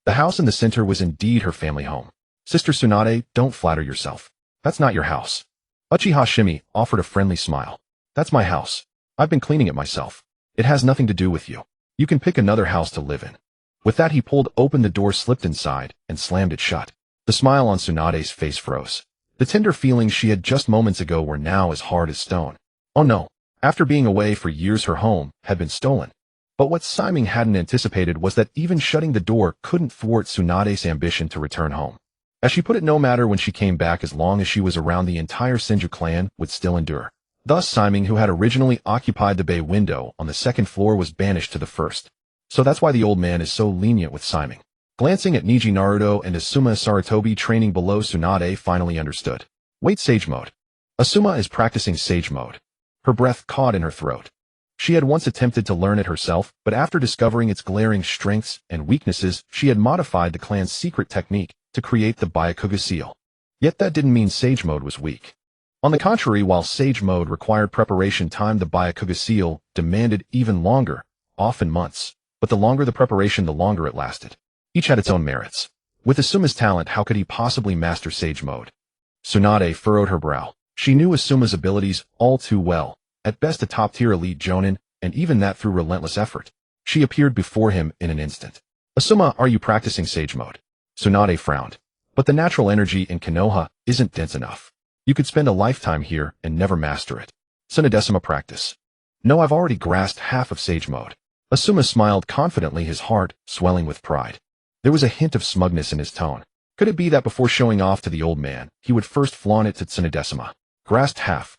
The house in the center was indeed her family home. Sister Tsunade, don't flatter yourself. That's not your house. Uchiha Shimei offered a friendly smile. That's my house. I've been cleaning it myself. It has nothing to do with you. You can pick another house to live in. With that, he pulled open the door, slipped inside, and slammed it shut. The smile on Tsunade's face froze. The tender feelings she had just moments ago were now as hard as stone. Oh no. After being away for years, her home had been stolen. But what Simon hadn't anticipated was that even shutting the door couldn't thwart Tsunade's ambition to return home. As she put it, no matter when she came back, as long as she was around, the entire Senju clan would still endure. Thus, Simon, who had originally occupied the bay window on the second floor, was banished to the first. So that's why the old man is so lenient with Simon. Glancing at Neji, Naruto, and Asuma Sarutobi training below, Tsunade finally understood. Wait, Sage Mode. Asuma is practicing Sage Mode. Her breath caught in her throat. She had once attempted to learn it herself, but after discovering its glaring strengths and weaknesses, she had modified the clan's secret technique to create the Byakuga seal. Yet that didn't mean Sage Mode was weak. On the contrary, while Sage Mode required preparation time, the Byakuga seal demanded even longer, often months. But the longer the preparation, the longer it lasted. Each had its own merits. With Asuma's talent, how could he possibly master Sage Mode? Tsunade furrowed her brow. She knew Asuma's abilities all too well. At best a top-tier elite jonin, and even that through relentless effort. She appeared before him in an instant. Asuma, are you practicing Sage Mode? Tsunade frowned. But the natural energy in Konoha isn't dense enough. You could spend a lifetime here and never master it. Tsunadesima practice. No, I've already grasped half of Sage Mode. Asuma smiled confidently, his heart swelling with pride. There was a hint of smugness in his tone. Could it be that before showing off to the old man, he would first flaunt it to Tsunadesima? Grasped half.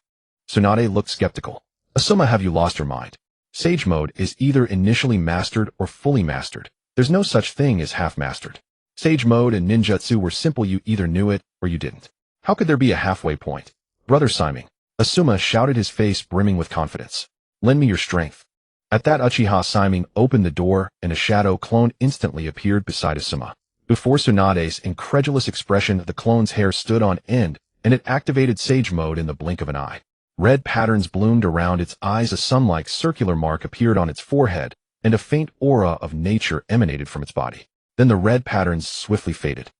Tsunade looked skeptical. Asuma, have you lost your mind? Sage Mode is either initially mastered or fully mastered. There's no such thing as half-mastered. Sage Mode and ninjutsu were simple. You either knew it or you didn't. How could there be a halfway point? Brother Simon. Asuma shouted, his face brimming with confidence. Lend me your strength. At that, Uchiha Shimei opened the door, and a shadow clone instantly appeared beside Asuma. Before Tsunade's incredulous expression, the clone's hair stood on end, and it activated Sage Mode in the blink of an eye. Red patterns bloomed around its eyes, a sun-like circular mark appeared on its forehead, and a faint aura of nature emanated from its body. Then the red patterns swiftly faded.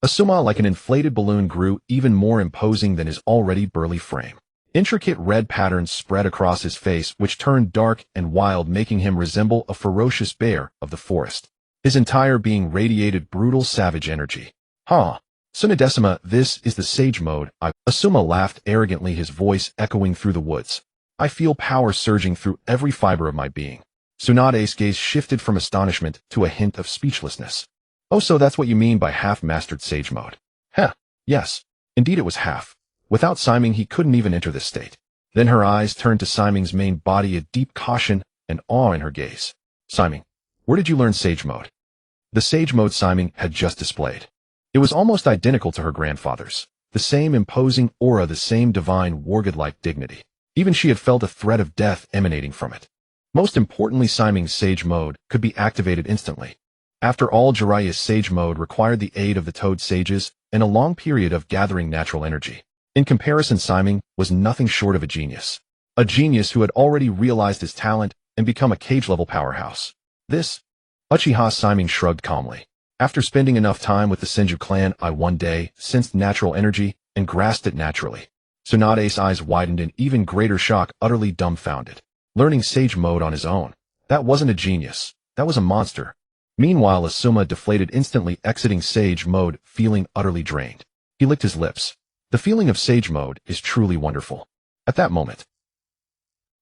Asuma, like an inflated balloon, grew even more imposing than his already burly frame. Intricate red patterns spread across his face, which turned dark and wild, making him resemble a ferocious bear of the forest. His entire being radiated brutal, savage energy. Huh. Tsunadesima, this is the Sage Mode. Asuma laughed arrogantly, his voice echoing through the woods. I feel power surging through every fiber of my being. Tsunade's gaze shifted from astonishment to a hint of speechlessness. Oh, so that's what you mean by half-mastered Sage Mode. Heh. Yes. Indeed it was half. Without Simon, he couldn't even enter this state. Then her eyes turned to Simon's main body, a deep caution and awe in her gaze. Simon, where did you learn Sage Mode? The Sage Mode Simon had just displayed. It was almost identical to her grandfather's. The same imposing aura, the same divine, war-god-like dignity. Even she had felt a threat of death emanating from it. Most importantly, Simon's Sage Mode could be activated instantly. After all, Jiraiya's Sage Mode required the aid of the Toad Sages and a long period of gathering natural energy. In comparison, Simon was nothing short of a genius. A genius who had already realized his talent and become a cage-level powerhouse. This? Uchiha Shimei shrugged calmly. After spending enough time with the Senju clan, I one day sensed natural energy and grasped it naturally. Tsunade's eyes widened in even greater shock, utterly dumbfounded. Learning Sage Mode on his own. That wasn't a genius. That was a monster. Meanwhile, Asuma deflated, instantly exiting Sage Mode, feeling utterly drained. He licked his lips. The feeling of Sage Mode is truly wonderful. At that moment,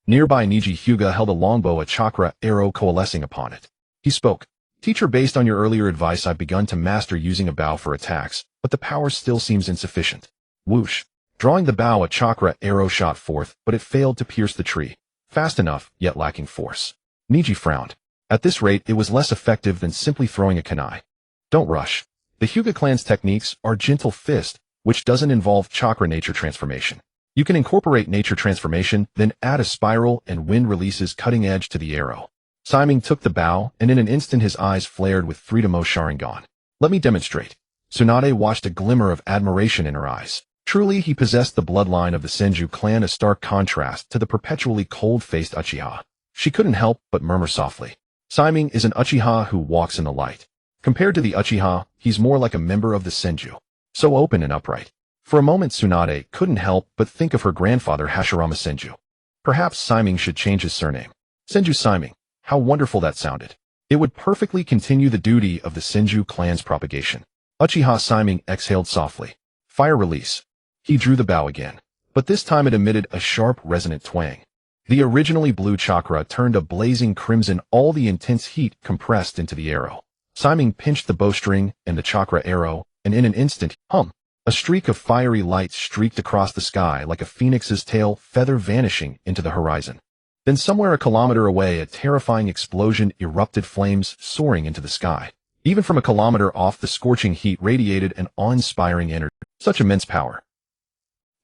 nearby Neji Hyuga held a longbow, a chakra arrow coalescing upon it. He spoke. Teacher, based on your earlier advice, I've begun to master using a bow for attacks, but the power still seems insufficient. Whoosh. Drawing the bow, a chakra arrow shot forth, but it failed to pierce the tree. Fast enough, yet lacking force. Neji frowned. At this rate, it was less effective than simply throwing a kunai. Don't rush. The Hyuga clan's techniques are gentle fist, which doesn't involve chakra nature transformation. You can incorporate nature transformation, then add a spiral and wind releases cutting edge to the arrow. Simon took the bow, and in an instant his eyes flared with 3-mo Sharingan. Let me demonstrate. Tsunade watched a glimmer of admiration in her eyes. Truly, he possessed the bloodline of the Senju clan, a stark contrast to the perpetually cold-faced Uchiha. She couldn't help but murmur softly. Shimei is an Uchiha who walks in the light. Compared to the Uchiha, he's more like a member of the Senju. So open and upright. For a moment Tsunade couldn't help but think of her grandfather Hashirama Senju. Perhaps Shimei should change his surname. Senju Shimei. How wonderful that sounded. It would perfectly continue the duty of the Senju clan's propagation. Uchiha Shimei exhaled softly. Fire release. He drew the bow again. But this time it emitted a sharp, resonant twang. The originally blue chakra turned a blazing crimson, all the intense heat compressed into the arrow. Shimei pinched the bowstring and the chakra arrow, and in an instant, a streak of fiery light streaked across the sky like a phoenix's tail feather vanishing into the horizon. Then somewhere a kilometer away a terrifying explosion erupted, flames soaring into the sky. Even from a kilometer off the scorching heat radiated an awe-inspiring energy. Such immense power.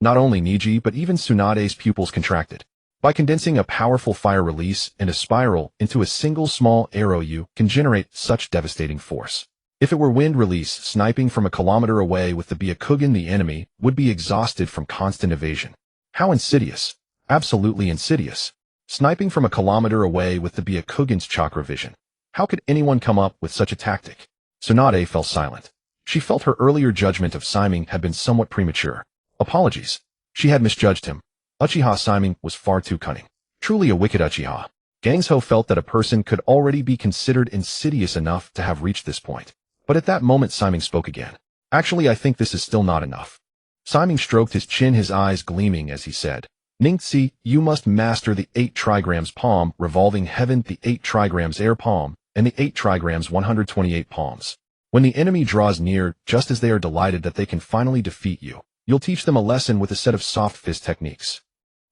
Not only Niji but even Tsunade's pupils contracted. By condensing a powerful fire release and a spiral into a single small arrow, you can generate such devastating force. If it were wind release, sniping from a kilometer away with the Byakugan, the enemy would be exhausted from constant evasion. How insidious. Absolutely insidious. Sniping from a kilometer away with the Byakugan's chakra vision. How could anyone come up with such a tactic? Tsunade fell silent. She felt her earlier judgment of Shimei had been somewhat premature. Apologies. She had misjudged him. Uchiha Shimei was far too cunning. Truly a wicked Uchiha. Gangsho felt that a person could already be considered insidious enough to have reached this point. But at that moment Shimei spoke again. Actually, I think this is still not enough. Shimei stroked his chin, his eyes gleaming as he said, Ningxi, you must master the 8 trigrams palm, revolving heaven, the 8 trigrams air palm, and the 8 trigrams 128 palms. When the enemy draws near, just as they are delighted that they can finally defeat you, you'll teach them a lesson with a set of soft fist techniques.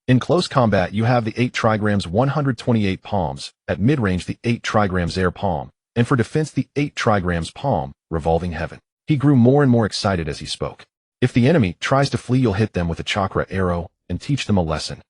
In close combat you have the 8 trigrams 128 palms, at mid-range the 8 trigrams air palm, and for defense the 8 trigrams palm, revolving heaven. He grew more and more excited as he spoke. If the enemy tries to flee, you'll hit them with a chakra arrow and teach them a lesson.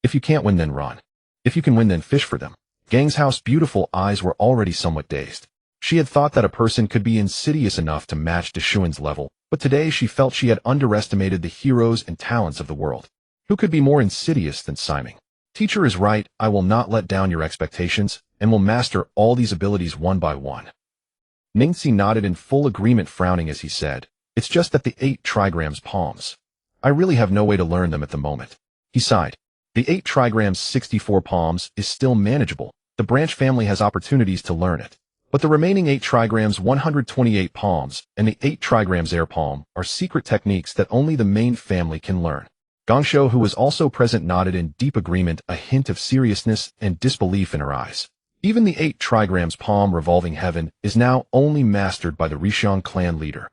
If you can't win, then run. If you can win, then fish for them. Gang's beautiful eyes were already somewhat dazed. She had thought that a person could be insidious enough to match Deshuan's level, but today she felt she had underestimated the heroes and talents of the world. Who could be more insidious than Shimei? Teacher is right, I will not let down your expectations, and will master all these abilities one by one. Ningxi nodded in full agreement, frowning as he said, It's just that the 8 trigrams palms. I really have no way to learn them at the moment. He sighed. The 8 trigrams 64 palms is still manageable. The branch family has opportunities to learn it. But the remaining 8 trigrams 128 palms and the 8 trigrams air palm are secret techniques that only the main family can learn. Gangsho, who was also present, nodded in deep agreement, a hint of seriousness and disbelief in her eyes. Even the 8 trigrams palm revolving heaven is now only mastered by the Rishiang clan leader.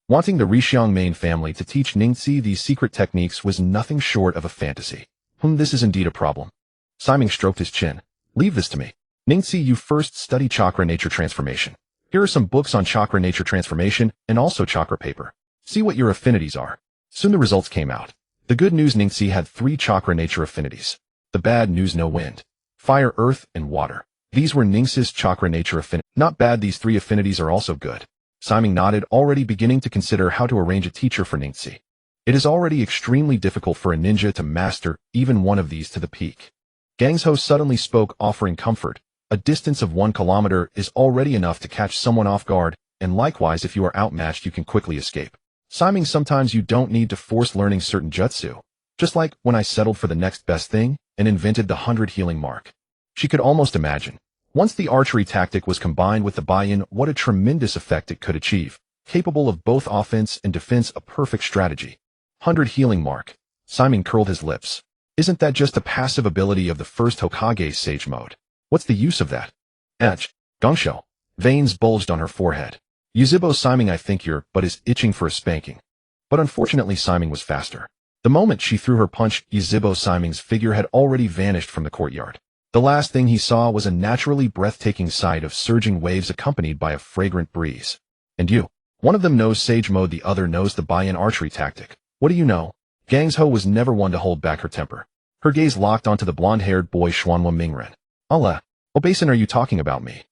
Wanting the Rishiang main family to teach Ningxi these secret techniques was nothing short of a fantasy. This is indeed a problem. Shimei stroked his chin. Leave this to me. Ningxi, you first study chakra nature transformation. Here are some books on chakra nature transformation and also chakra paper. See what your affinities are. Soon the results came out. The good news, Ningxi had 3 chakra nature affinities. The bad news, no wind, fire, earth, and water. These were Ningxi's chakra nature affinities. Not bad, these 3 affinities are also good. Shimei nodded, already beginning to consider how to arrange a teacher for Ningxi. It is already extremely difficult for a ninja to master even one of these to the peak. Gangsho suddenly spoke, offering comfort. A distance of 1 kilometer is already enough to catch someone off guard, and likewise if you are outmatched you can quickly escape. Shimei, sometimes you don't need to force learning certain jutsu. Just like when I settled for the next best thing and invented the 100 healing mark. She could almost imagine. Once the archery tactic was combined with the buy-in, what a tremendous effect it could achieve. Capable of both offense and defense, a perfect strategy. 100 healing mark. Shimei curled his lips. Isn't that just a passive ability of the first Hokage's Sage Mode? What's the use of that? Gangsho. Veins bulged on her forehead. Yuzhibo, Shimei, I think your butt is itching for a spanking. But unfortunately Shimei was faster. The moment she threw her punch, Yuzhibo Shimei's figure had already vanished from the courtyard. The last thing he saw was a naturally breathtaking sight of surging waves accompanied by a fragrant breeze. And you? One of them knows Sage Mode, the other knows the buy-in archery tactic. What do you know? Gangsho was never one to hold back her temper. Her gaze locked onto the blonde-haired boy Xuanhua Mingren. Allah, what basin are you talking about me?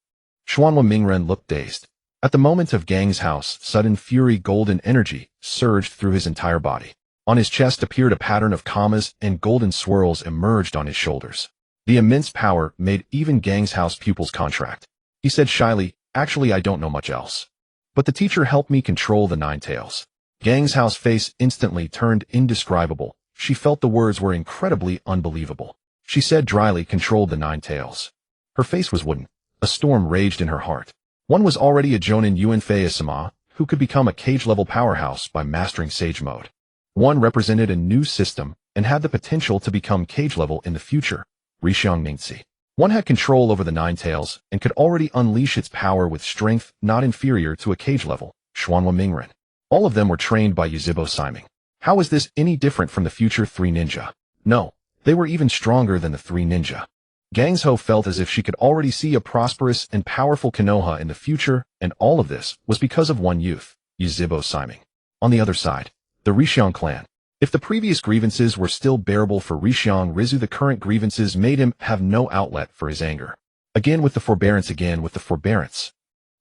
Xuanhua Mingren looked dazed. At the moment of Gang's house, sudden fury golden energy surged through his entire body. On his chest appeared a pattern of commas and golden swirls emerged on his shoulders. The immense power made even Gang's house pupils contract. He said shyly, "Actually, I don't know much else. But the teacher helped me control the nine tails." Gang's house face instantly turned indescribable. She felt the words were incredibly unbelievable. She said dryly, "Controlled the nine tails." Her face was wooden. A storm raged in her heart. One was already a Jonin Yuanfei-sama, who could become a cage-level powerhouse by mastering Sage Mode. One represented a new system and had the potential to become cage-level in the future, Rishiang Ningzi. One had control over the nine tails and could already unleash its power with strength not inferior to a cage-level, Xuanhua Mingren. All of them were trained by Yuzhibo Siming. How is this any different from the future three ninja? No, they were even stronger than the three ninja. Gang's-ho felt as if she could already see a prosperous and powerful Konoha in the future, and all of this was because of one youth, Yuzhibo Siming. On the other side, the Rishiang clan. If the previous grievances were still bearable for Rishiang Rizu, the current grievances made him have no outlet for his anger. Again with the forbearance.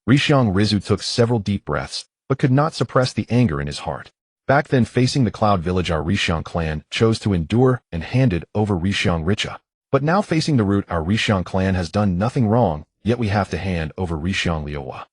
Rishiang Rizu took several deep breaths, but could not suppress the anger in his heart. Back then, facing the Cloud Village, our Rishiang clan chose to endure and handed over Rishiang Richa. But now facing the root, our Rishiang clan has done nothing wrong, yet we have to hand over Rishiang Liuhua.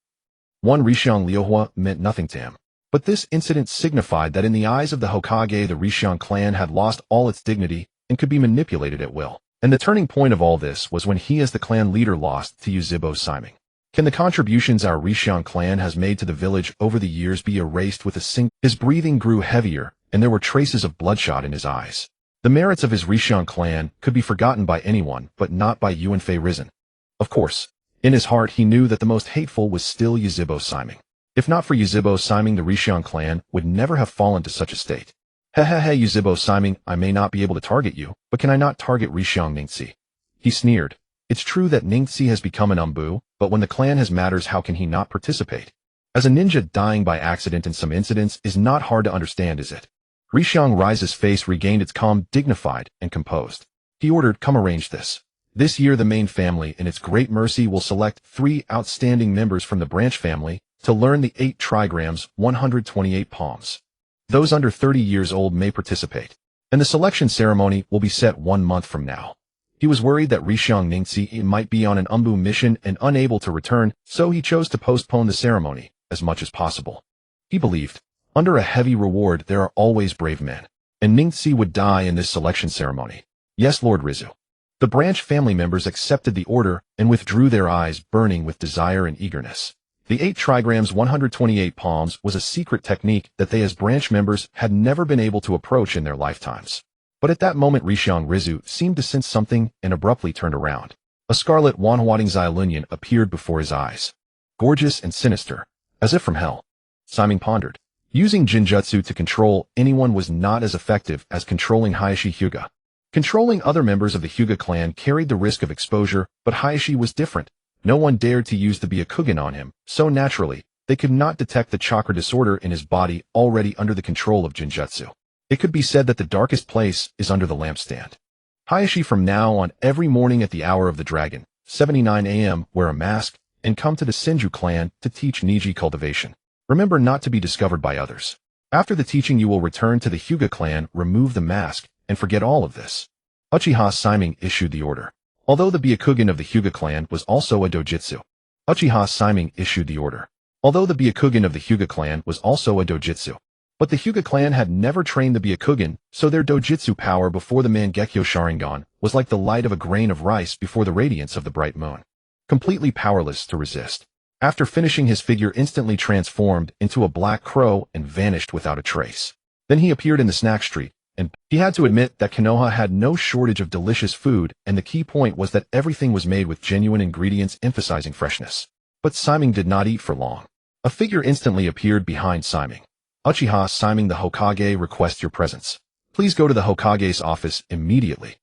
One Rishiang Liuhua meant nothing to him. But this incident signified that in the eyes of the Hokage, the Rishiang clan had lost all its dignity and could be manipulated at will. And the turning point of all this was when he as the clan leader lost to Yuzhibo Siming. Can the contributions our Rishiang clan has made to the village over the years be erased with a single? His breathing grew heavier, and there were traces of bloodshot in his eyes. The merits of his Rishiang clan could be forgotten by anyone, but not by Yuanfei Risen. Of course, in his heart he knew that the most hateful was still Yuzhibo Siming. If not for Yuzhibo Siming, the Rishiang clan would never have fallen to such a state. Hehehe, Yuzhibo Siming, I may not be able to target you, but can I not target Rishiang Ningzi? He sneered. It's true that Ningzi has become an umbu, but when the clan has matters, how can he not participate? As a ninja, dying by accident in some incidents is not hard to understand, is it? Rishiang Rise's face regained its calm, dignified, and composed. He ordered, "Come arrange this. This year the main family, in its great mercy, will select 3 outstanding members from the branch family to learn the 8 trigrams, 128 palms. Those under 30 years old may participate. And the selection ceremony will be set 1 month from now." He was worried that Rishiang Ningzi might be on an umbu mission and unable to return, so he chose to postpone the ceremony as much as possible. He believed, under a heavy reward there are always brave men, and Ningzi would die in this selection ceremony. Yes, Lord Rizu. The branch family members accepted the order and withdrew, their eyes burning with desire and eagerness. The 8 trigrams 128 palms was a secret technique that they as branch members had never been able to approach in their lifetimes. But at that moment Rishiang Rizu seemed to sense something and abruptly turned around. A scarlet Wanhuating Xiaolunyan appeared before his eyes. Gorgeous and sinister, as if from hell. Siming pondered. Using Jinjutsu to control anyone was not as effective as controlling Hayashi Hyuga. Controlling other members of the Hyuga clan carried the risk of exposure, but Hayashi was different. No one dared to use the Byakugan on him, so naturally, they could not detect the chakra disorder in his body already under the control of Jinjutsu. It could be said that the darkest place is under the lampstand. Hayashi from now on every morning at the hour of the dragon, 79 a.m., wear a mask, and come to the Senju clan to teach Niji cultivation. Remember not to be discovered by others. After the teaching you will return to the Hyuga clan, remove the mask, and forget all of this. Uchiha Shimei issued the order. Although the Byakugan of the Hyuga clan was also a dojutsu. Uchiha Shimei issued the order. Although the Byakugan of the Hyuga clan was also a dojutsu. But the Hyuga clan had never trained the Byakugan, so their dojutsu power before the Mangekyō Sharingan was like the light of a grain of rice before the radiance of the bright moon. Completely powerless to resist. After finishing, his figure instantly transformed into a black crow and vanished without a trace. Then he appeared in the snack street, and he had to admit that Konoha had no shortage of delicious food, and the key point was that everything was made with genuine ingredients emphasizing freshness. But Shimei did not eat for long. A figure instantly appeared behind Shimei. Uchiha Shimei, the Hokage requests your presence. Please go to the Hokage's office immediately.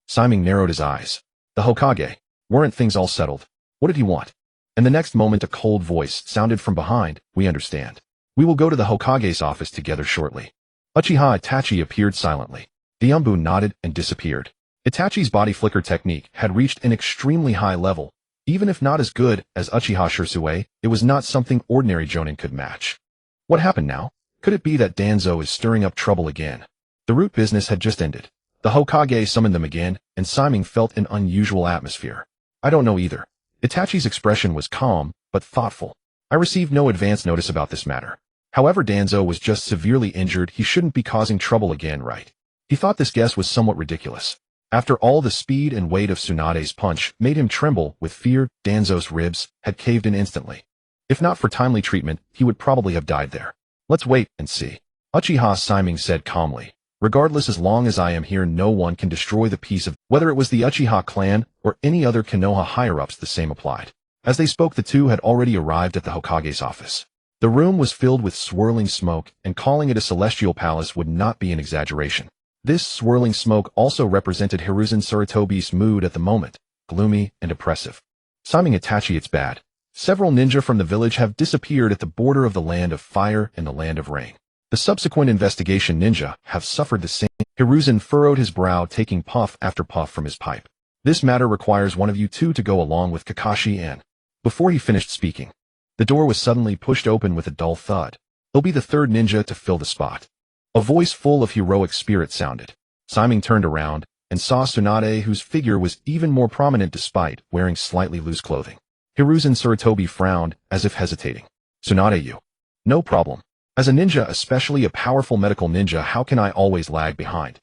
Shimei narrowed his eyes. The Hokage. Weren't things all settled? What did he want? And the next moment a cold voice sounded from behind. We understand. We will go to the Hokage's office together shortly. Uchiha Itachi appeared silently. The umbu nodded and disappeared. Itachi's body flicker technique had reached an extremely high level, Even if not as good as Uchiha Shimei, it was not something ordinary jonin could match. What happened now? Could it be that Danzo is stirring up trouble again? The root business had just ended. The Hokage summoned them again, and Simon felt an unusual atmosphere. I don't know either. Itachi's expression was calm, but thoughtful. I received no advance notice about this matter. However, Danzo was just severely injured. He shouldn't be causing trouble again, right? He thought this guess was somewhat ridiculous. After all, the speed and weight of Tsunade's punch made him tremble with fear. Danzo's ribs had caved in instantly. If not for timely treatment, he would probably have died there. Let's wait and see. Uchiha Shimei said calmly. Regardless, as long as I am here, no one can destroy the peace of, whether it was the Uchiha clan or any other Konoha higher-ups. The same applied. As they spoke, the two had already arrived at the Hokage's office. The room was filled with swirling smoke, and calling it a celestial palace would not be an exaggeration. This swirling smoke also represented Hiruzen Sarutobi's mood at the moment, gloomy and oppressive. Simon Itachi, it's bad. Several ninja from the village have disappeared at the border of the land of fire and the land of rain. The subsequent investigation ninja have suffered the same. Hiruzen furrowed his brow, taking puff after puff from his pipe. This matter requires one of you two to go along with Kakashi and... Before he finished speaking, the door was suddenly pushed open with a dull thud. He'll be the third ninja to fill the spot. A voice full of heroic spirit sounded. Simon turned around and saw Tsunade, whose figure was even more prominent despite wearing slightly loose clothing. Hiruzen Sarutobi frowned, as if hesitating. Tsunade, you. No problem. As a ninja, especially a powerful medical ninja, how can I always lag behind?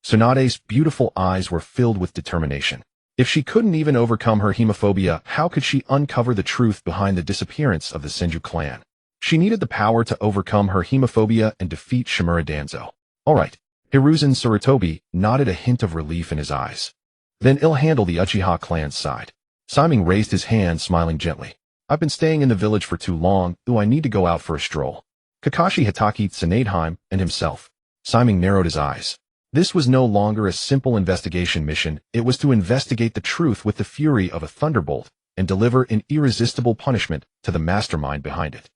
Tsunade's beautiful eyes were filled with determination. If she couldn't even overcome her hemophobia, how could she uncover the truth behind the disappearance of the Senju clan? She needed the power to overcome her hemophobia and defeat Shimura Danzo. All right. Hiruzen Sarutobi nodded, a hint of relief in his eyes. Then he'll handle the Uchiha clan's side. Simon raised his hand, smiling gently. I've been staying in the village for too long. I need to go out for a stroll. Kakashi, Hitaki, Tsunadeheim, and himself. Simon narrowed his eyes. This was no longer a simple investigation mission. It was to investigate the truth with the fury of a thunderbolt and deliver an irresistible punishment to the mastermind behind it.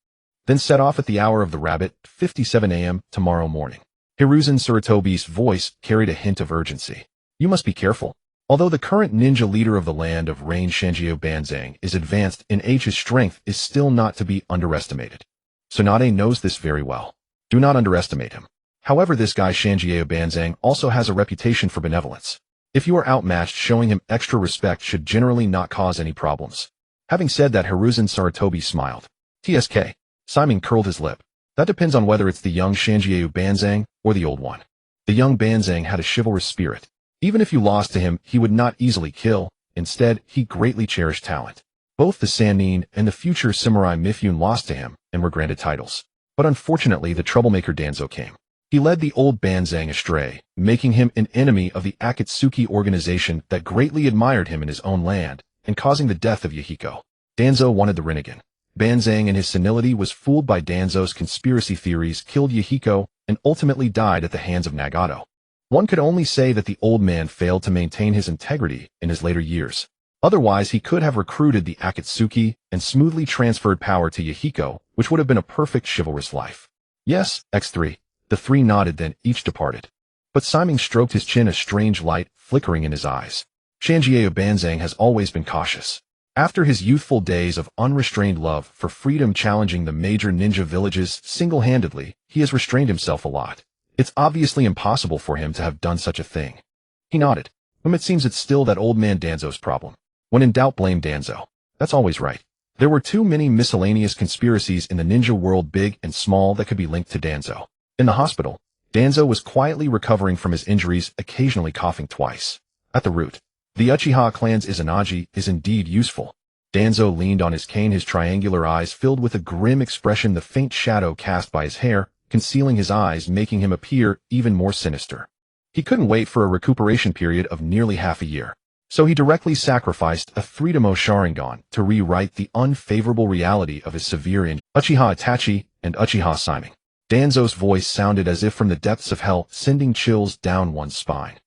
Then set off at the hour of the rabbit, 57 a.m. tomorrow morning. Hiruzen Sarutobi's voice carried a hint of urgency. You must be careful. Although the current ninja leader of the land of rain, Sanjio Banzang, is advanced in age, his strength is still not to be underestimated. Tsunade knows this very well. Do not underestimate him. However, this guy Sanjio Banzang also has a reputation for benevolence. If you are outmatched, showing him extra respect should generally not cause any problems. Having said that, Hiruzen Sarutobi smiled. TSK. Simon curled his lip. That depends on whether it's the young Sanjio Banzang or the old one. The young Banzang had a chivalrous spirit. Even if you lost to him, he would not easily kill. Instead, he greatly cherished talent. Both the Sannin and the future Samurai Mifune lost to him and were granted titles. But unfortunately, the troublemaker Danzo came. He led the old Banzang astray, making him an enemy of the Akatsuki organization that greatly admired him in his own land, and causing the death of Yahiko. Danzo wanted the Rinnegan. Banzang, in his senility, was fooled by Danzo's conspiracy theories, killed Yahiko, and ultimately died at the hands of Nagato. One could only say that the old man failed to maintain his integrity in his later years. Otherwise, he could have recruited the Akatsuki and smoothly transferred power to Yahiko, which would have been a perfect chivalrous life. Yes, X3. The three nodded, then each departed. But Simon stroked his chin, a strange light flickering in his eyes. Sanjio Banzang has always been cautious. After his youthful days of unrestrained love for freedom, challenging the major ninja villages single-handedly, he has restrained himself a lot. It's obviously impossible for him to have done such a thing. He nodded. It seems it's still that old man Danzo's problem. When in doubt, blame Danzo. That's always right. There were too many miscellaneous conspiracies in the ninja world, big and small, that could be linked to Danzo. In the hospital, Danzo was quietly recovering from his injuries, occasionally coughing twice. At the root, the Uchiha clan's Izanagi is indeed useful. Danzo leaned on his cane, his triangular eyes filled with a grim expression, the faint shadow cast by his hair concealing his eyes, making him appear even more sinister. He couldn't wait for a recuperation period of nearly half a year, so he directly sacrificed a 3-Demo Sharingan to rewrite the unfavorable reality of his severe injury. Uchiha Itachi and Uchiha Shimei. Danzo's voice sounded as if from the depths of hell, sending chills down one's spine.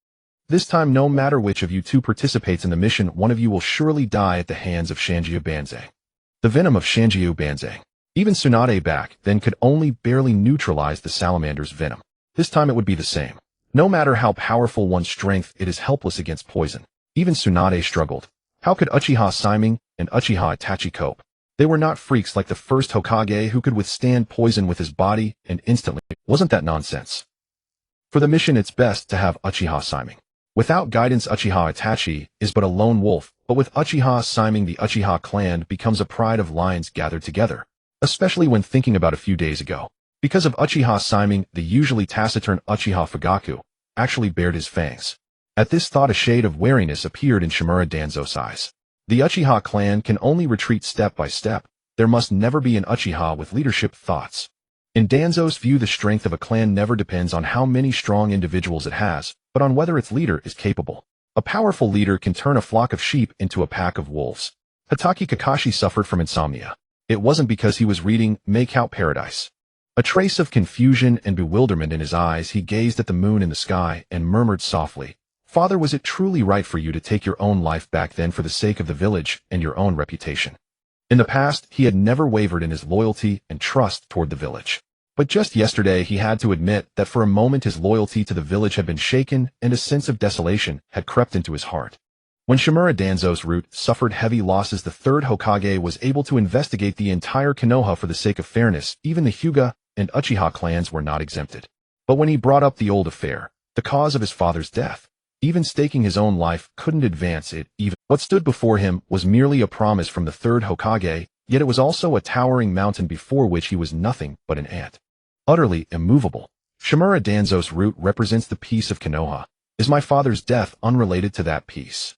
This time, no matter which of you two participates in the mission, one of you will surely die at the hands of Sanjio Banzang. The venom of Sanjio Banzang. Even Tsunade back then could only barely neutralize the salamander's venom. This time it would be the same. No matter how powerful one's strength, it is helpless against poison. Even Tsunade struggled. How could Uchiha Shimei and Uchiha Itachi cope? They were not freaks like the first Hokage who could withstand poison with his body and instantly. Wasn't that nonsense? For the mission, it's best to have Uchiha Shimei. Without guidance, Uchiha Itachi is but a lone wolf, but with Uchiha Shimei, the Uchiha clan becomes a pride of lions gathered together, especially when thinking about a few days ago. Because of Uchiha Shimei, the usually taciturn Uchiha Fugaku actually bared his fangs. At this thought, a shade of wariness appeared in Shimura Danzo's eyes. The Uchiha clan can only retreat step by step. There must never be an Uchiha with leadership thoughts. In Danzo's view, the strength of a clan never depends on how many strong individuals it has, but on whether its leader is capable. A powerful leader can turn a flock of sheep into a pack of wolves. Hatake Kakashi suffered from insomnia. It wasn't because he was reading Make Out Paradise. A trace of confusion and bewilderment in his eyes, he gazed at the moon in the sky and murmured softly, "Father, was it truly right for you to take your own life back then for the sake of the village and your own reputation?" In the past, he had never wavered in his loyalty and trust toward the village. But just yesterday, he had to admit that for a moment his loyalty to the village had been shaken and a sense of desolation had crept into his heart. When Shimura Danzo's root suffered heavy losses, the third Hokage was able to investigate the entire Konoha for the sake of fairness. Even the Hyuga and Uchiha clans were not exempted. But when he brought up the old affair, the cause of his father's death, even staking his own life couldn't advance it. Even what stood before him was merely a promise from the third Hokage, yet it was also a towering mountain before which he was nothing but an ant. Utterly immovable. Shimura Danzo's root represents the peace of Konoha. Is my father's death unrelated to that peace?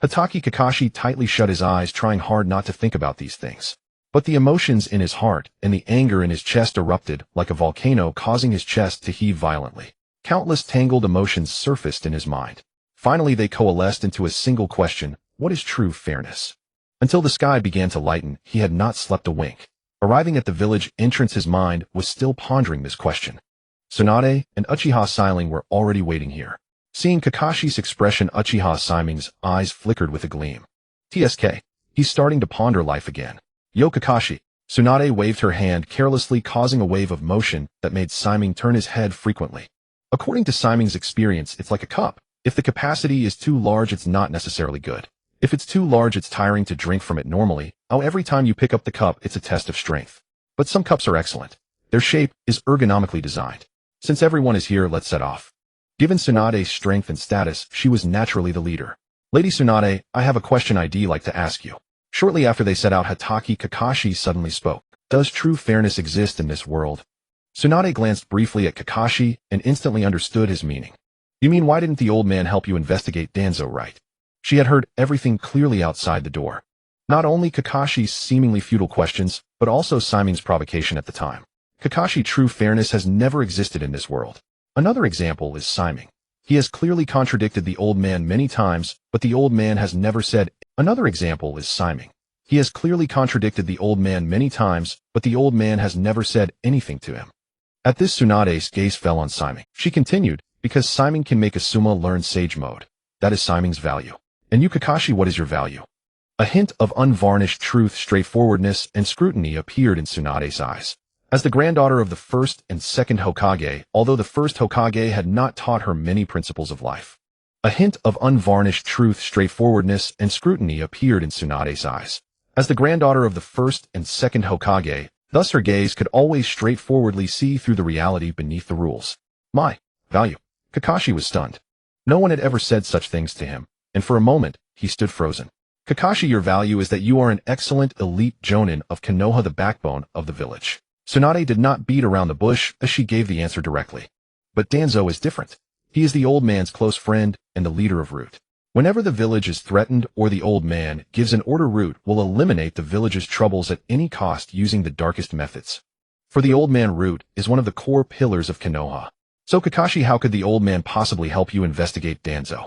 Hatake Kakashi tightly shut his eyes, trying hard not to think about these things. But the emotions in his heart and the anger in his chest erupted like a volcano, causing his chest to heave violently. Countless tangled emotions surfaced in his mind. Finally, they coalesced into a single question: what is true fairness? Until the sky began to lighten, he had not slept a wink. Arriving at the village entrance, his mind was still pondering this question. Tsunade and Uchiha Shimei were already waiting here. Seeing Kakashi's expression, Uchiha Shimei's eyes flickered with a gleam. TSK. He's starting to ponder life again. Yo, Kakashi. Tsunade waved her hand carelessly, causing a wave of motion that made Shimei turn his head frequently. According to Shimei's experience, it's like a cup. If the capacity is too large, it's not necessarily good. If it's too large, it's tiring to drink from it normally. Every time you pick up the cup, it's a test of strength. But some cups are excellent. Their shape is ergonomically designed. Since everyone is here, let's set off. Given Tsunade's strength and status, she was naturally the leader. Lady Tsunade, I have a question I'd like to ask you. Shortly after they set out, Hatake Kakashi suddenly spoke. Does true fairness exist in this world? Tsunade glanced briefly at Kakashi and instantly understood his meaning. You mean, why didn't the old man help you investigate Danzo, right? She had heard everything clearly outside the door. Not only Kakashi's seemingly futile questions, but also Shimei's provocation at the time. Kakashi, true fairness has never existed in this world. Another example is Shimei. He has clearly contradicted the old man many times, but the old man has never said. Another example is Shimei. He has clearly contradicted the old man many times, but the old man has never said anything to him. At this, Tsunade's gaze fell on Shimei. She continued, because Shimei can make a sumo learn sage mode. That is Shimei's value. And you, Kakashi, what is your value? A hint of unvarnished truth, straightforwardness, and scrutiny appeared in Tsunade's eyes. As the granddaughter of the first and second Hokage, although the first Hokage had not taught her many principles of life. A hint of unvarnished truth, straightforwardness, and scrutiny appeared in Tsunade's eyes. As the granddaughter of the first and second Hokage, thus her gaze could always straightforwardly see through the reality beneath the rules. My value. Kakashi was stunned. No one had ever said such things to him, and for a moment, he stood frozen. Kakashi, your value is that you are an excellent elite jonin of Konoha, the backbone of the village. Tsunade did not beat around the bush as she gave the answer directly. But Danzo is different. He is the old man's close friend and the leader of Root. Whenever the village is threatened or the old man gives an order, Root will eliminate the village's troubles at any cost using the darkest methods. For the old man, Root is one of the core pillars of Konoha. So Kakashi, how could the old man possibly help you investigate Danzo?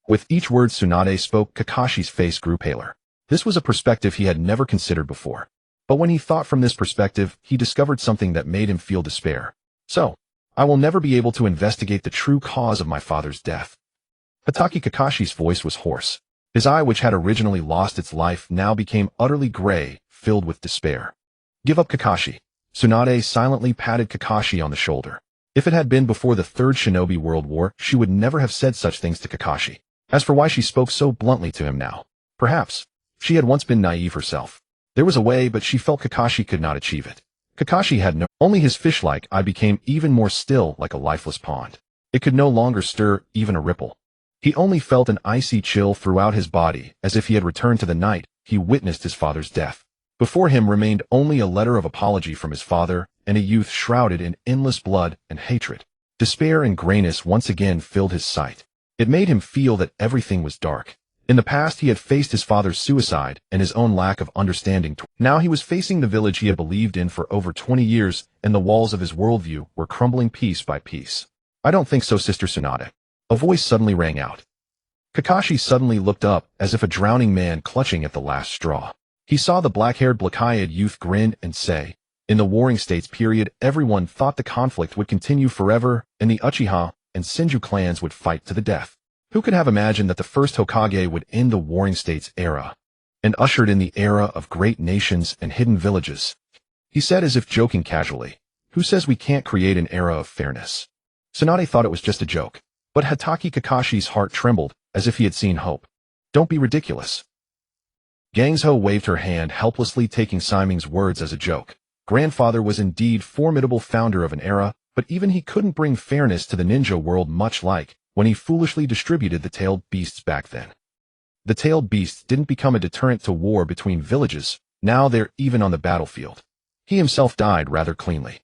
With each word Tsunade spoke, Kakashi's face grew paler. This was a perspective he had never considered before. But when he thought from this perspective, he discovered something that made him feel despair. So, I will never be able to investigate the true cause of my father's death. Hatake Kakashi's voice was hoarse. His eye, which had originally lost its life, now became utterly gray, filled with despair. Give up, Kakashi. Tsunade silently patted Kakashi on the shoulder. If it had been before the Third Shinobi World War, she would never have said such things to Kakashi. As for why she spoke so bluntly to him now, Perhaps. She had once been naive herself. There was a way, but she felt Kakashi could not achieve it. Kakashi had no, only his fish-like eye became even more still, like a lifeless pond. It could no longer stir even a ripple. He only felt an icy chill throughout his body, as if he had returned to the night he witnessed his father's death. Before him remained only a letter of apology from his father, and a youth shrouded in endless blood and hatred. Despair and grayness once again filled his sight. It made him feel that everything was dark. In the past he had faced his father's suicide and his own lack of understanding. Now he was facing the village he had believed in for over 20 years, and the walls of his worldview were crumbling piece by piece. I don't think so, Sister Tsunade. A voice suddenly rang out. Kakashi suddenly looked up, as if a drowning man clutching at the last straw. He saw the black-haired black-eyed youth grin and say, "In the Warring States period, everyone thought the conflict would continue forever, and the Uchiha and Senju clans would fight to the death. Who could have imagined that the first Hokage would end the Warring States era, and ushered in the era of great nations and hidden villages?" He said as if joking casually, "Who says we can't create an era of fairness?" Tsunade thought it was just a joke, but Hatake Kakashi's heart trembled, as if he had seen hope. "Don't be ridiculous." Gangzhou waved her hand helplessly, taking Siming's words as a joke. Grandfather was indeed formidable founder of an era, but even he couldn't bring fairness to the ninja world, much like when he foolishly distributed the tailed beasts back then. The tailed beasts didn't become a deterrent to war between villages, now they're even on the battlefield. He himself died rather cleanly.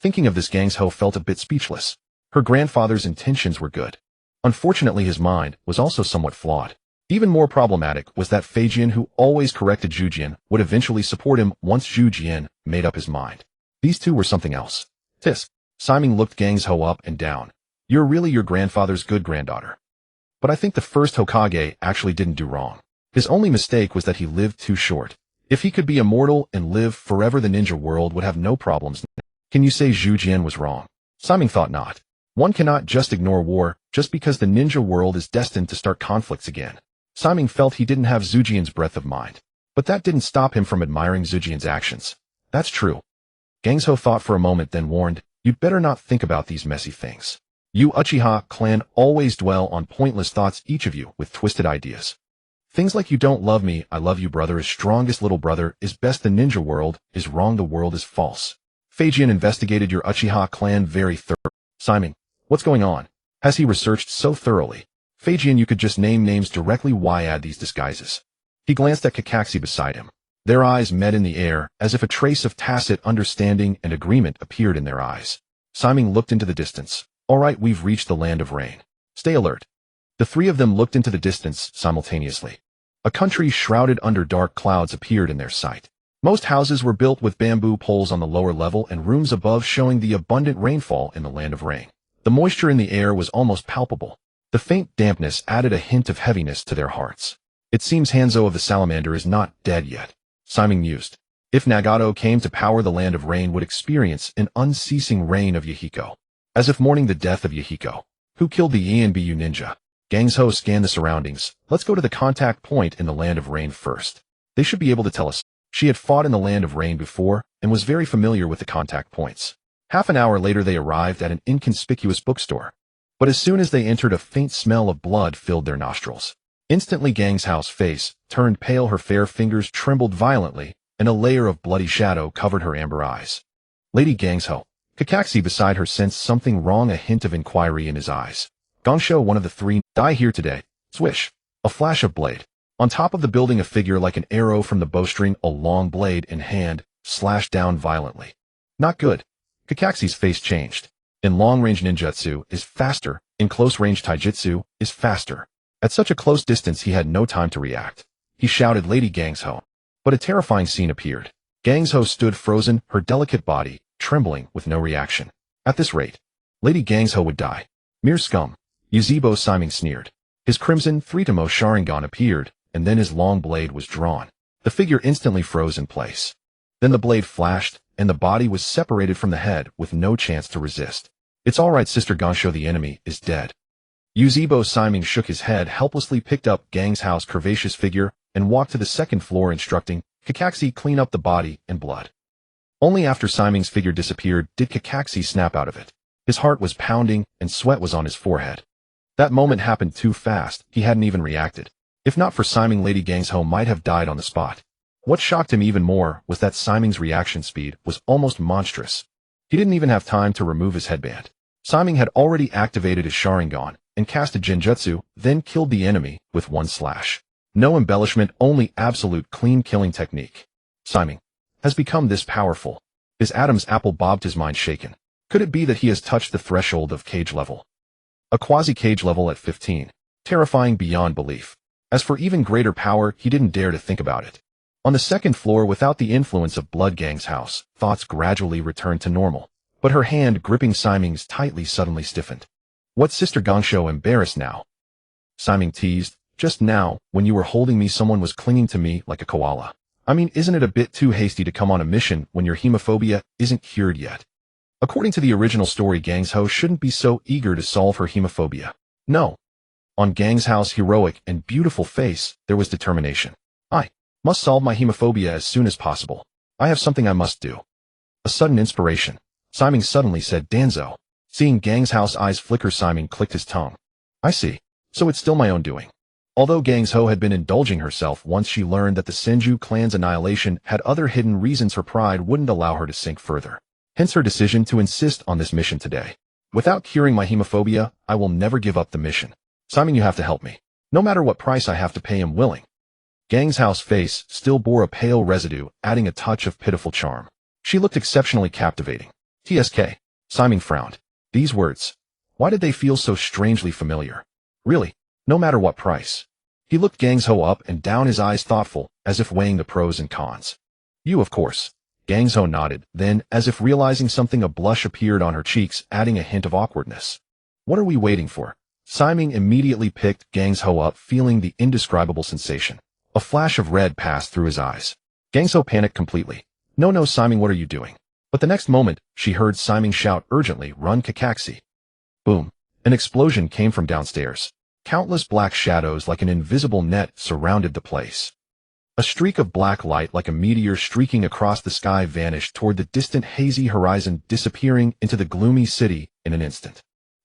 Thinking of this, Gangzhou felt a bit speechless. Her grandfather's intentions were good. Unfortunately, his mind was also somewhat flawed. Even more problematic was that Feijian, who always corrected Zhujian, would eventually support him once Zhujian made up his mind. These two were something else. Tisk. Siming looked Gangzhou up and down. "You're really your grandfather's good granddaughter. But I think the first Hokage actually didn't do wrong. His only mistake was that he lived too short. If he could be immortal and live forever, the ninja world would have no problems." Can you say Zhujian was wrong? Siming thought not. One cannot just ignore war just because the ninja world is destined to start conflicts again. Siming felt he didn't have Zhujian's breadth of mind, but that didn't stop him from admiring Zhujian's actions. That's true. Gangzhou thought for a moment, then warned, "You'd better not think about these messy things. You Uchiha clan always dwell on pointless thoughts, each of you with twisted ideas. Things like 'you don't love me, I love you, brother is strongest, little brother is best, the ninja world is wrong, the world is false.' Feijian investigated your Uchiha clan very thoroughly." Siming, what's going on? Has he researched so thoroughly? Feijian, you could just name names directly, why add these disguises? He glanced at Kakashi beside him. Their eyes met in the air, as if a trace of tacit understanding and agreement appeared in their eyes. Siming looked into the distance. "All right, we've reached the land of rain. Stay alert." The three of them looked into the distance simultaneously. A country shrouded under dark clouds appeared in their sight. Most houses were built with bamboo poles on the lower level and rooms above, showing the abundant rainfall in the land of rain. The moisture in the air was almost palpable. The faint dampness added a hint of heaviness to their hearts. "It seems Hanzo of the Salamander is not dead yet," Siming mused. If Nagato came to power, the land of rain would experience an unceasing reign of Yahiko. As if mourning the death of Yahiko. Who killed the Yanbu ninja? Gangzhou scanned the surroundings. "Let's go to the contact point in the land of rain first. They should be able to tell us." She had fought in the land of rain before, and was very familiar with the contact points. Half an hour later they arrived at an inconspicuous bookstore. But as soon as they entered, a faint smell of blood filled their nostrils. Instantly Gangzhou's face turned pale, her fair fingers trembled violently, and a layer of bloody shadow covered her amber eyes. "Lady Gangzhou." Kakashi beside her sensed something wrong, a hint of inquiry in his eyes. "Gangsho, one of the three, die here today." Swish. A flash of blade. On top of the building, a figure like an arrow from the bowstring, a long blade in hand, slashed down violently. Not good. Kakashi's face changed. In long-range ninjutsu is faster, in close-range taijutsu is faster. At such a close distance he had no time to react. He shouted, "Lady Gangzhou." But a terrifying scene appeared. Gangzhou stood frozen, her delicate body trembling with no reaction. At this rate, Lady Gangzhou would die. Mere scum. Yuzebo Siming sneered. His crimson Tobirama Sharingan appeared, and then his long blade was drawn. The figure instantly froze in place. Then the blade flashed, and the body was separated from the head with no chance to resist. "It's all right, Sister Gansho, the enemy is dead." Yuzebo Siming shook his head, helplessly picked up Gangzhou's curvaceous figure, and walked to the second floor, instructing Kakashi clean up the body and blood. Only after Siming's figure disappeared did Kakashi snap out of it. His heart was pounding, and sweat was on his forehead. That moment happened too fast, he hadn't even reacted. If not for Siming, Lady Gangsho might have died on the spot. What shocked him even more was that Siming's reaction speed was almost monstrous. He didn't even have time to remove his headband. Siming had already activated his Sharingan and cast a Genjutsu, then killed the enemy with one slash. No embellishment, only absolute clean killing technique. Siming has become this powerful. His Adam's apple bobbed, his mind shaken. Could it be that he has touched the threshold of cage level? A quasi-cage level at 15. Terrifying beyond belief. As for even greater power, he didn't dare to think about it. On the second floor, without the influence of Blood Gang's house, thoughts gradually returned to normal. But her hand gripping Siming's tightly suddenly stiffened. What's Sister Gangsho embarrassed now? Siming teased. Just now, when you were holding me, someone was clinging to me like a koala. I mean, isn't it a bit too hasty to come on a mission when your hemophobia isn't cured yet? According to the original story, Gangsho shouldn't be so eager to solve her hemophobia. No. On Gangsho's heroic and beautiful face, there was determination. I must solve my hemophobia as soon as possible. I have something I must do. A sudden inspiration. Siming suddenly said, Danzo. Seeing Gangsho's eyes flicker, Siming clicked his tongue. I see. So it's still my own doing. Although Gangsho had been indulging herself once she learned that the Senju clan's annihilation had other hidden reasons, her pride wouldn't allow her to sink further. Hence her decision to insist on this mission today. Without curing my hemophobia, I will never give up the mission. Siming, you have to help me. No matter what price I have to pay, I'm willing. Gangsho's face still bore a pale residue, adding a touch of pitiful charm. She looked exceptionally captivating. TSK. Siming frowned. These words. Why did they feel so strangely familiar? Really? No matter what price. He looked Gangsho up and down, his eyes thoughtful, as if weighing the pros and cons. You, of course. Gangsho nodded, then, as if realizing something, a blush appeared on her cheeks, adding a hint of awkwardness. What are we waiting for? Siming immediately picked Gangsho up, feeling the indescribable sensation. A flash of red passed through his eyes. Gangsho panicked completely. No, Siming, what are you doing? But the next moment, she heard Siming shout urgently, run, Kakashi. Boom. An explosion came from downstairs. Countless black shadows like an invisible net surrounded the place. A streak of black light like a meteor streaking across the sky vanished toward the distant hazy horizon, disappearing into the gloomy city in an instant.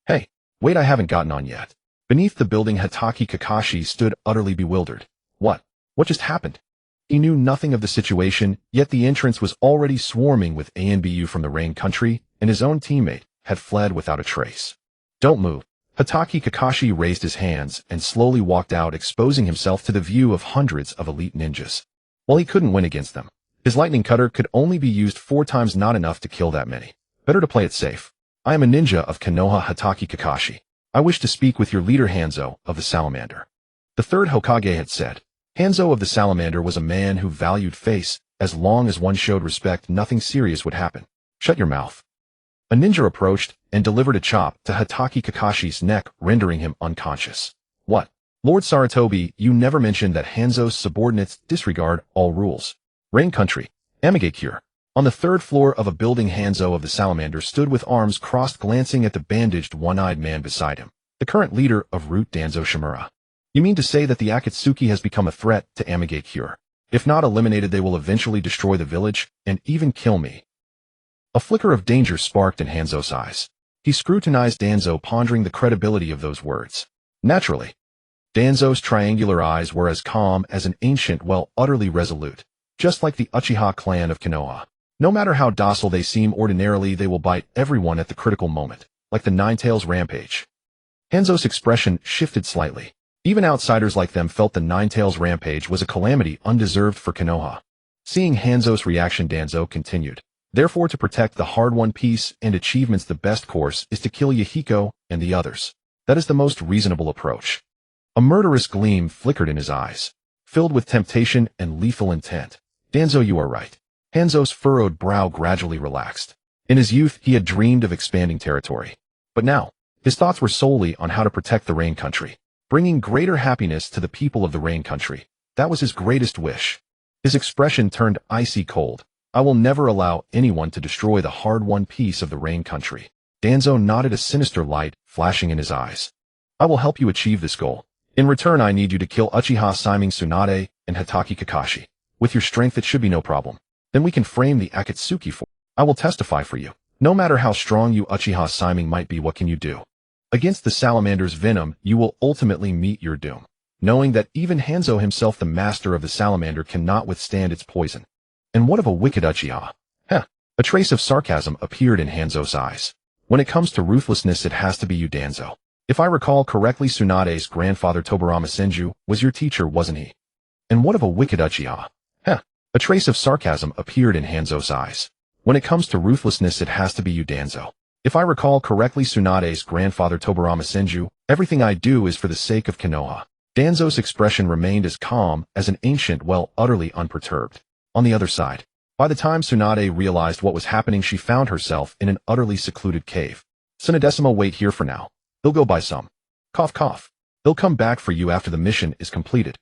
Hey, wait, I haven't gotten on yet. Beneath the building, Hatake Kakashi stood utterly bewildered. What just happened? He knew nothing of the situation, yet the entrance was already swarming with ANBU from the Rain Country, and his own teammate had fled without a trace. Don't move. Hatake Kakashi raised his hands and slowly walked out, exposing himself to the view of hundreds of elite ninjas. While he couldn't win against them, his lightning cutter could only be used 4 times, not enough to kill that many. Better to play it safe. I am a ninja of Konoha, Hatake Kakashi. I wish to speak with your leader, Hanzo of the Salamander. The third Hokage had said. Hanzo of the Salamander was a man who valued face. As long as one showed respect, nothing serious would happen. Shut your mouth. A ninja approached and delivered a chop to Hatake Kakashi's neck, rendering him unconscious. What? Lord Sarutobi, you never mentioned that Hanzo's subordinates disregard all rules. Rain Country. Mangekyō. On the 3rd floor of a building, Hanzo of the Salamander stood with arms crossed, glancing at the bandaged, one-eyed man beside him, the current leader of Root Danzo Shimura. You mean to say that the Akatsuki has become a threat to Mangekyō? If not eliminated, they will eventually destroy the village and even kill me. A flicker of danger sparked in Hanzo's eyes. He scrutinized Danzo, pondering the credibility of those words. Naturally. Danzo's triangular eyes were as calm as an ancient well, utterly resolute. Just like the Uchiha clan of Konoha. No matter how docile they seem ordinarily, they will bite everyone at the critical moment, like the Ninetales Rampage. Hanzo's expression shifted slightly. Even outsiders like them felt the Ninetales Rampage was a calamity undeserved for Konoha. Seeing Hanzo's reaction, Danzo continued. Therefore, to protect the hard-won peace and achievements, the best course is to kill Yahiko and the others. That is the most reasonable approach. A murderous gleam flickered in his eyes, filled with temptation and lethal intent. Danzo, you are right. Hanzo's furrowed brow gradually relaxed. In his youth, he had dreamed of expanding territory. But now, his thoughts were solely on how to protect the Rain Country, bringing greater happiness to the people of the Rain Country. That was his greatest wish. His expression turned icy cold. I will never allow anyone to destroy the hard-won peace of the Rain Country. Danzo nodded, a sinister light flashing in his eyes. I will help you achieve this goal. In return, I need you to kill Uchiha Shimei, Tsunade, and Hatake Kakashi. With your strength, it should be no problem. Then we can frame the Akatsuki for. I will testify for you. No matter how strong you Uchiha Shimei might be, what can you do? Against the Salamander's venom, you will ultimately meet your doom. knowing that even Hanzo himself, the master of the salamander, cannot withstand its poison. And what of a wicked Uchiha? Heh. A trace of sarcasm appeared in Hanzo's eyes. When it comes to ruthlessness, it has to be you, Danzo. If I recall correctly, Tsunade's grandfather Tobirama Senju was your teacher, wasn't he? And what of a wicked Uchiha? Heh. A trace of sarcasm appeared in Hanzo's eyes. When it comes to ruthlessness, it has to be you, Danzo. If I recall correctly, Tsunade's grandfather Tobirama Senju, everything I do is for the sake of Konoha. Danzo's expression remained as calm as an ancient well, utterly unperturbed. On the other side, by the time Tsunade realized what was happening, she found herself in an utterly secluded cave. Sunadesima, wait here for now. They'll go buy some. Cough cough. They'll come back for you after the mission is completed.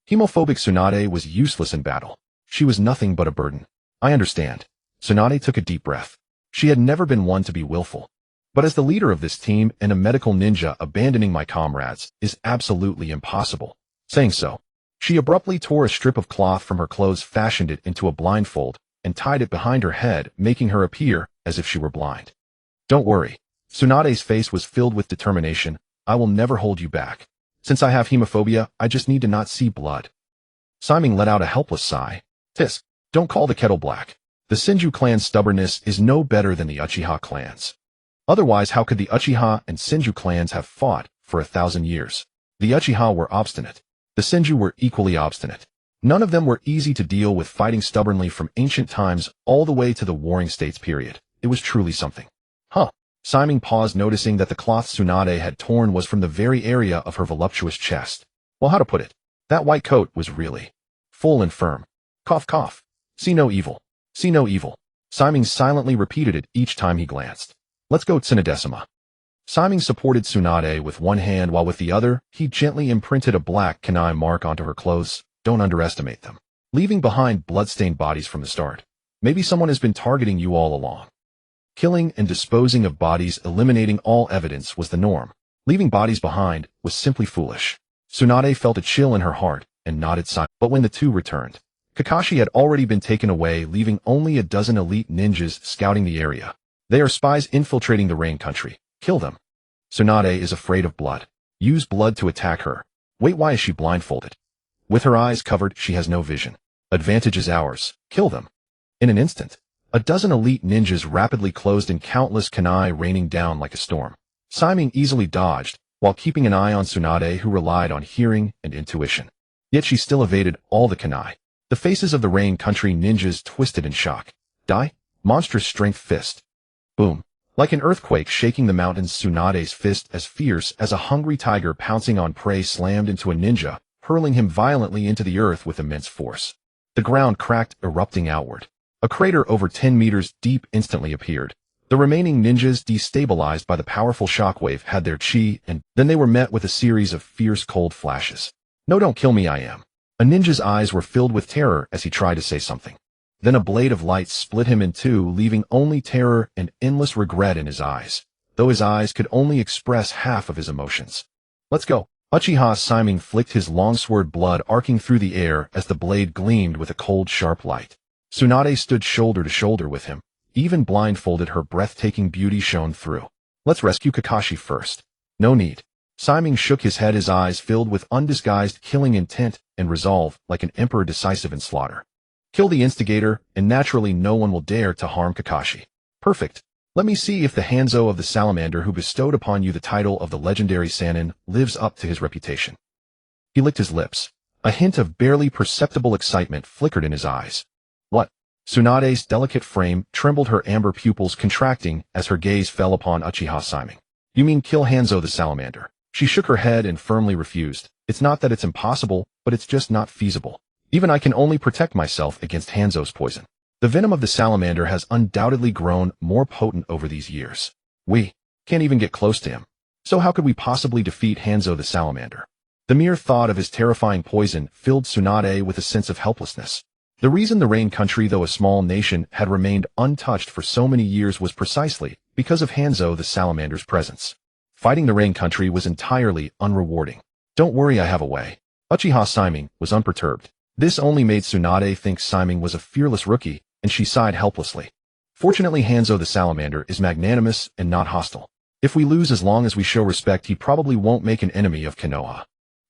Hemophobic Tsunade was useless in battle. She was nothing but a burden. I understand. Tsunade took a deep breath. She had never been one to be willful. But as the leader of this team and a medical ninja, abandoning my comrades is absolutely impossible. Saying so, she abruptly tore a strip of cloth from her clothes, fashioned it into a blindfold, and tied it behind her head, making her appear as if she were blind. Don't worry. Tsunade's face was filled with determination. I will never hold you back. Since I have hemophobia, I just need to not see blood. Simon let out a helpless sigh. Tisk, don't call the kettle black. The Senju clan's stubbornness is no better than the Uchiha clan's. Otherwise, how could the Uchiha and Senju clans have fought for 1,000 years? The Uchiha were obstinate. The Senju were equally obstinate. None of them were easy to deal with, fighting stubbornly from ancient times all the way to the Warring States period. It was truly something. Huh. Simon paused, noticing that the cloth Tsunade had torn was from the very area of her voluptuous chest. Well, how to put it? That white coat was really full and firm. Cough cough. See no evil. See no evil. Simon silently repeated it each time he glanced. Let's go, Tsunadesima. Simon supported Tsunade with one hand, while with the other, he gently imprinted a black kunai mark onto her clothes. Don't underestimate them. Leaving behind bloodstained bodies from the start. Maybe someone has been targeting you all along. Killing and disposing of bodies, eliminating all evidence, was the norm. Leaving bodies behind was simply foolish. Tsunade felt a chill in her heart and nodded silently. But when the two returned, Kakashi had already been taken away, leaving only a dozen elite ninjas scouting the area. They are spies infiltrating the Rain Country. Kill them. Tsunade is afraid of blood. Use blood to attack her. Wait, why is she blindfolded? With her eyes covered, she has no vision. Advantage is ours. Kill them. In an instant, a dozen elite ninjas rapidly closed in, countless kunai raining down like a storm. Simon easily dodged, while keeping an eye on Tsunade, who relied on hearing and intuition. Yet she still evaded all the kunai. The faces of the Rain Country ninjas twisted in shock. Die? Monstrous strength fist. Boom. Like an earthquake shaking the mountains, Tsunade's fist, as fierce as a hungry tiger pouncing on prey, slammed into a ninja, hurling him violently into the earth with immense force. The ground cracked, erupting outward. A crater over 10 meters deep instantly appeared. The remaining ninjas, destabilized by the powerful shockwave, had their chi, and then they were met with a series of fierce cold flashes. No, don't kill me, I am. A ninja's eyes were filled with terror as he tried to say something. Then a blade of light split him in two, leaving only terror and endless regret in his eyes, though his eyes could only express half of his emotions. Let's go. Uchiha Shimei flicked his long sword, blood arcing through the air as the blade gleamed with a cold, sharp light. Tsunade stood shoulder to shoulder with him. Even blindfolded, her breathtaking beauty shone through. Let's rescue Kakashi first. No need. Shimei shook his head, his eyes filled with undisguised killing intent and resolve, like an emperor decisive in slaughter. Kill the instigator, and naturally no one will dare to harm Kakashi. Perfect. Let me see if the Hanzo of the Salamander, who bestowed upon you the title of the legendary Sannin, lives up to his reputation. He licked his lips. A hint of barely perceptible excitement flickered in his eyes. What? Tsunade's delicate frame trembled, her amber pupils contracting as her gaze fell upon Uchiha Shimei. You mean kill Hanzo the Salamander? She shook her head and firmly refused. It's not that it's impossible, but it's just not feasible. Even I can only protect myself against Hanzo's poison. The venom of the salamander has undoubtedly grown more potent over these years. We can't even get close to him. So how could we possibly defeat Hanzo the salamander? The mere thought of his terrifying poison filled Tsunade with a sense of helplessness. The reason the Rain Country, though a small nation, had remained untouched for so many years was precisely because of Hanzo the salamander's presence. Fighting the Rain Country was entirely unrewarding. Don't worry, I have a way. Uchiha Shimei was unperturbed. This only made Tsunade think Shimei was a fearless rookie, and she sighed helplessly. Fortunately, Hanzo the salamander is magnanimous and not hostile. If we lose, as long as we show respect, he probably won't make an enemy of Konoha.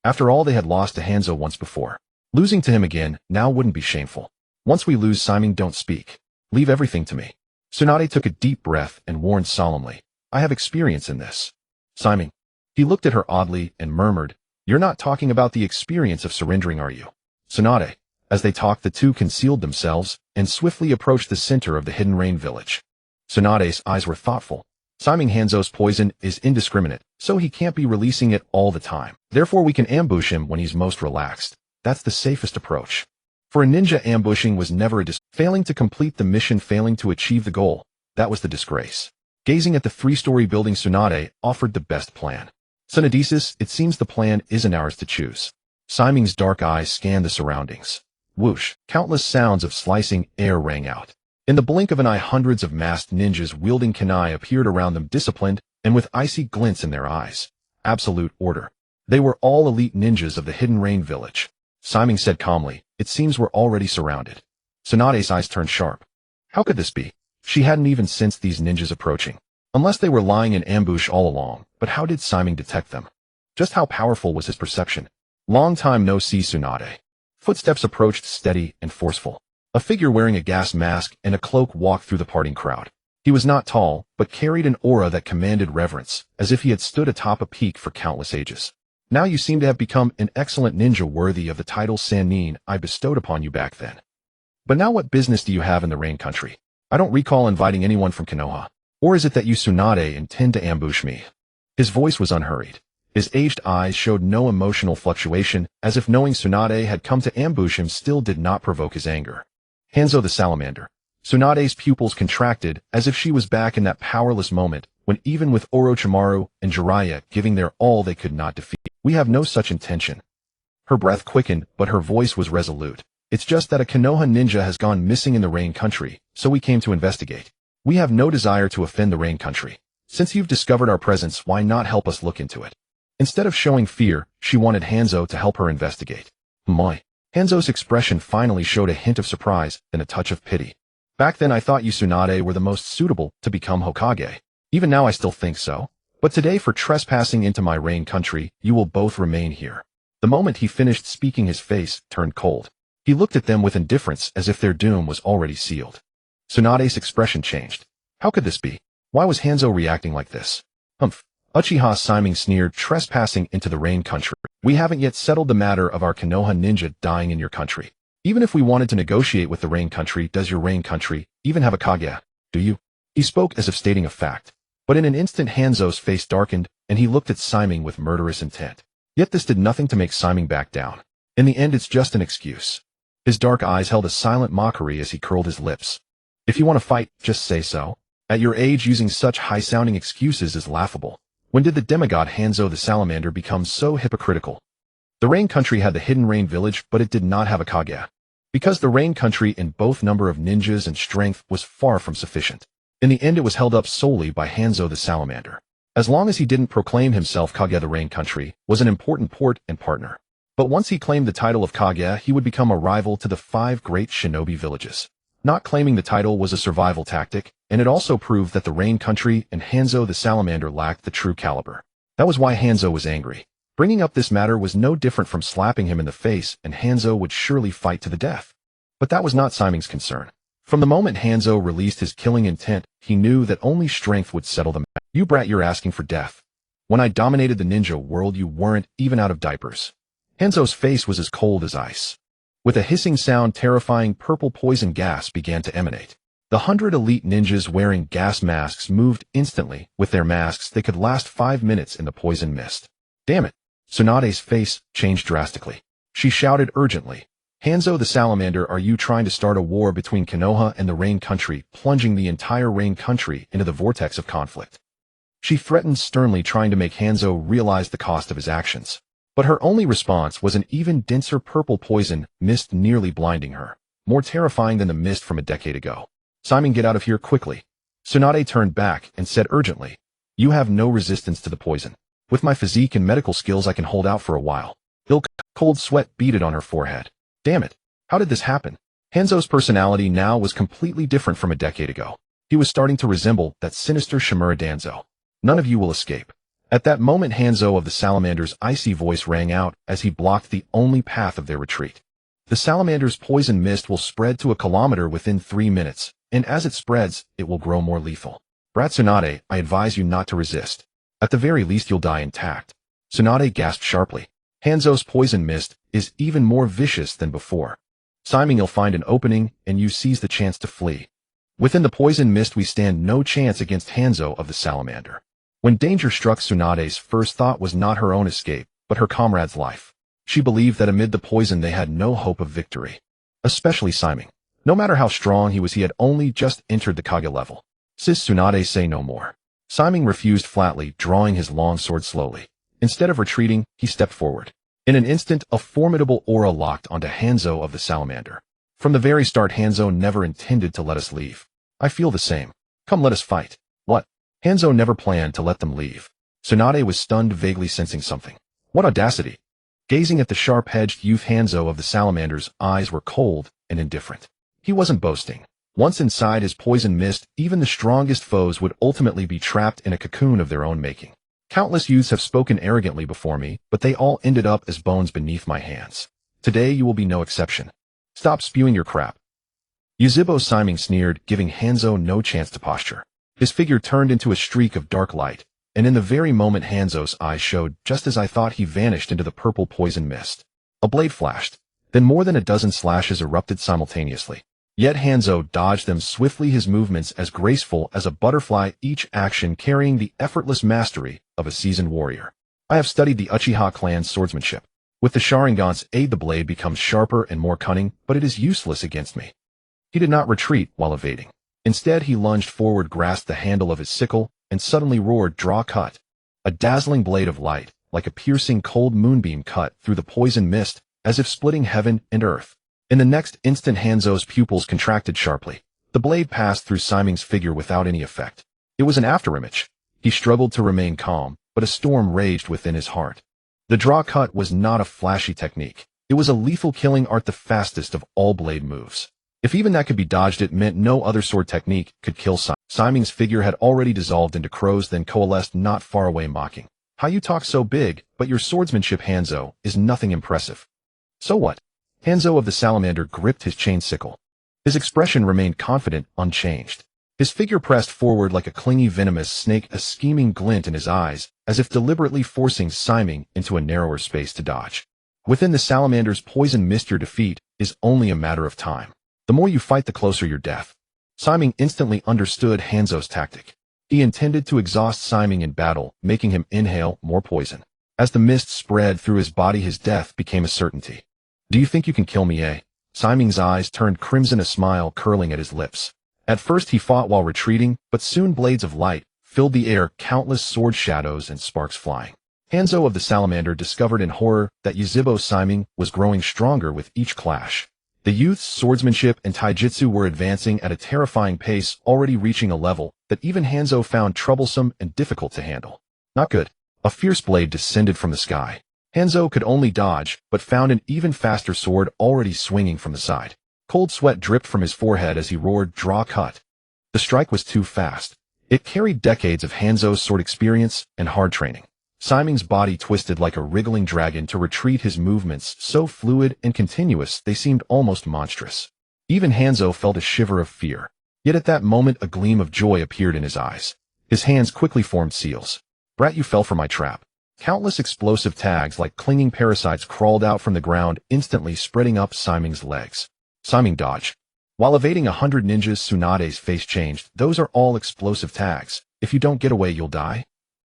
After all they had lost to Hanzo once before. Losing to him again now wouldn't be shameful. Once we lose, Simon, don't speak. Leave everything to me. Tsunade took a deep breath and warned solemnly, I have experience in this. Simon. He looked at her oddly and murmured, You're not talking about the experience of surrendering, are you? Tsunade. As they talked, the two concealed themselves and swiftly approached the center of the hidden rain village. Tsunade's eyes were thoughtful. Simon, Hanzo's poison is indiscriminate, so he can't be releasing it all the time. Therefore we can ambush him when he's most relaxed. That's the safest approach. For a ninja, ambushing was never a failing to complete the mission, failing to achieve the goal. That was the disgrace. Gazing at the three-story building, Tsunade offered the best plan. Tsunadesis, it seems the plan isn't ours to choose. Simon's dark eyes scanned the surroundings. Whoosh, countless sounds of slicing air rang out. In the blink of an eye, hundreds of masked ninjas wielding kunai appeared around them, disciplined and with icy glints in their eyes. Absolute order. They were all elite ninjas of the hidden rain village. Simon said calmly, It seems we're already surrounded. Tsunade's eyes turned sharp. How could this be? She hadn't even sensed these ninjas approaching. Unless they were lying in ambush all along, but how did Simon detect them? Just how powerful was his perception? Long time no see, Tsunade. Footsteps approached, steady and forceful. A figure wearing a gas mask and a cloak walked through the parting crowd. He was not tall, but carried an aura that commanded reverence, as if he had stood atop a peak for countless ages. Now you seem to have become an excellent ninja worthy of the title Sannin I bestowed upon you back then. But now what business do you have in the Rain Country? I don't recall inviting anyone from Konoha. Or is it that you, Tsunade, intend to ambush me? His voice was unhurried. His aged eyes showed no emotional fluctuation, as if knowing Tsunade had come to ambush him still did not provoke his anger. Hanzo the Salamander. Tsunade's pupils contracted, as if she was back in that powerless moment, when even with Orochimaru and Jiraiya giving their all they could not defeat. We have no such intention. Her breath quickened, but her voice was resolute. It's just that a Konoha ninja has gone missing in the Rain Country, so we came to investigate. We have no desire to offend the Rain Country. Since you've discovered our presence, why not help us look into it? Instead of showing fear, she wanted Hanzo to help her investigate. My. Hanzo's expression finally showed a hint of surprise, then a touch of pity. Back then I thought you, Tsunade, were the most suitable to become Hokage. Even now I still think so. But today, for trespassing into my Rain Country, you will both remain here. The moment he finished speaking, his face turned cold. He looked at them with indifference, as if their doom was already sealed. Tsunade's expression changed. How could this be? Why was Hanzo reacting like this? Humph. Uchiha Shimei sneered, trespassing into the Rain Country. We haven't yet settled the matter of our Konoha ninja dying in your country. Even if we wanted to negotiate with the Rain Country, does your Rain Country even have a Kage? Do you? He spoke as if stating a fact. But in an instant Hanzo's face darkened, and he looked at Shimei with murderous intent. Yet this did nothing to make Shimei back down. In the end, it's just an excuse. His dark eyes held a silent mockery as he curled his lips. If you want to fight, just say so. At your age, using such high-sounding excuses is laughable. When did the demigod Hanzo the Salamander become so hypocritical? The Rain Country had the hidden Rain Village, but it did not have a Kage. Because the Rain Country in both number of ninjas and strength was far from sufficient. In the end, it was held up solely by Hanzo the Salamander. As long as he didn't proclaim himself Kage, the Rain Country was an important port and partner. But once he claimed the title of Kage, he would become a rival to the 5 great shinobi villages. Not claiming the title was a survival tactic, and it also proved that the Rain Country and Hanzo the Salamander lacked the true caliber. That was why Hanzo was angry. Bringing up this matter was no different from slapping him in the face, and Hanzo would surely fight to the death. But that was not Shimei's concern. From the moment Hanzo released his killing intent, he knew that only strength would settle the matter. You brat, you're asking for death. When I dominated the ninja world, you weren't even out of diapers. Hanzo's face was as cold as ice. With a hissing sound, terrifying purple poison gas began to emanate. The 100 elite ninjas wearing gas masks moved instantly. With their masks, they could last 5 minutes in the poison mist. Damn it. Tsunade's face changed drastically. She shouted urgently, Hanzo the Salamander, are you trying to start a war between Konoha and the Rain Country, plunging the entire Rain Country into the vortex of conflict? She threatened sternly, trying to make Hanzo realize the cost of his actions. But her only response was an even denser purple poison mist, nearly blinding her. More terrifying than the mist from a decade ago. Simon, get out of here quickly. Tsunade turned back and said urgently, you have no resistance to the poison. With my physique and medical skills, I can hold out for a while. Cold sweat beaded on her forehead. Damn it. How did this happen? Hanzo's personality now was completely different from a decade ago. He was starting to resemble that sinister Shimura Danzo. None of you will escape. At that moment, Hanzo of the Salamander's icy voice rang out as he blocked the only path of their retreat. The Salamander's poison mist will spread to a kilometer within 3 minutes, and as it spreads, it will grow more lethal. Brat Tsunade, I advise you not to resist. At the very least, you'll die intact. Tsunade gasped sharply. Hanzo's poison mist is even more vicious than before. Simon, you'll find an opening, and you seize the chance to flee. Within the poison mist, we stand no chance against Hanzo of the Salamander. When danger struck, Tsunade's first thought was not her own escape, but her comrade's life. She believed that amid the poison they had no hope of victory. Especially Simon. No matter how strong he was, he had only just entered the Kage level. Sis, Tsunade, say no more. Simon refused flatly, drawing his long sword slowly. Instead of retreating, he stepped forward. In an instant, a formidable aura locked onto Hanzo of the Salamander. From the very start, Hanzo never intended to let us leave. I feel the same. Come, let us fight. What? Hanzo never planned to let them leave. Tsunade was stunned, vaguely sensing something. What audacity! Gazing at the sharp-edged youth, Hanzo of the Salamander's eyes were cold and indifferent. He wasn't boasting. Once inside his poison mist, even the strongest foes would ultimately be trapped in a cocoon of their own making. Countless youths have spoken arrogantly before me, but they all ended up as bones beneath my hands. Today you will be no exception. Stop spewing your crap. Yuzhibo Simon sneered, giving Hanzo no chance to posture. His figure turned into a streak of dark light, and in the very moment Hanzo's eyes showed, just as I thought, he vanished into the purple poison mist. A blade flashed. Then more than a dozen slashes erupted simultaneously. Yet Hanzo dodged them swiftly, his movements as graceful as a butterfly, each action carrying the effortless mastery of a seasoned warrior. I have studied the Uchiha clan's swordsmanship. With the Sharingan's aid, the blade becomes sharper and more cunning, but it is useless against me. He did not retreat while evading. Instead, he lunged forward, grasped the handle of his sickle, and suddenly roared, "Draw, cut!" A dazzling blade of light, like a piercing cold moonbeam, cut through the poison mist, as if splitting heaven and earth. In the next instant, Hanzo's pupils contracted sharply. The blade passed through Simon's figure without any effect. It was an afterimage. He struggled to remain calm, but a storm raged within his heart. The draw cut was not a flashy technique. It was a lethal killing art, the fastest of all blade moves. If even that could be dodged, it meant no other sword technique could kill Simon. Simon's figure had already dissolved into crows, then coalesced not far away, mocking. How you talk so big, but your swordsmanship, Hanzo, is nothing impressive. So what? Hanzo of the Salamander gripped his chain sickle. His expression remained confident, unchanged. His figure pressed forward like a clingy venomous snake, a scheming glint in his eyes, as if deliberately forcing Simon into a narrower space to dodge. Within the Salamander's poison mist, your defeat is only a matter of time. The more you fight, the closer your death. Simon instantly understood Hanzo's tactic. He intended to exhaust Simon in battle, making him inhale more poison. As the mist spread through his body, his death became a certainty. Do you think you can kill me, eh? Simon's eyes turned crimson, a smile curling at his lips. At first he fought while retreating, but soon blades of light filled the air, countless sword shadows and sparks flying. Hanzo of the Salamander discovered in horror that Yuzhibo Simon was growing stronger with each clash. The youth's swordsmanship and taijutsu were advancing at a terrifying pace, already reaching a level that even Hanzo found troublesome and difficult to handle. Not good. A fierce blade descended from the sky. Hanzo could only dodge, but found an even faster sword already swinging from the side. Cold sweat dripped from his forehead as he roared, "Draw, cut!" The strike was too fast. It carried decades of Hanzo's sword experience and hard training. Simon's body twisted like a wriggling dragon to retreat, his movements so fluid and continuous they seemed almost monstrous. Even Hanzo felt a shiver of fear. Yet at that moment a gleam of joy appeared in his eyes. His hands quickly formed seals. "Brat, you fell for my trap." Countless explosive tags like clinging parasites crawled out from the ground, instantly spreading up Simon's legs. Simon dodged. While evading 100 ninjas, Tsunade's face changed. "Those are all explosive tags. If you don't get away, you'll die."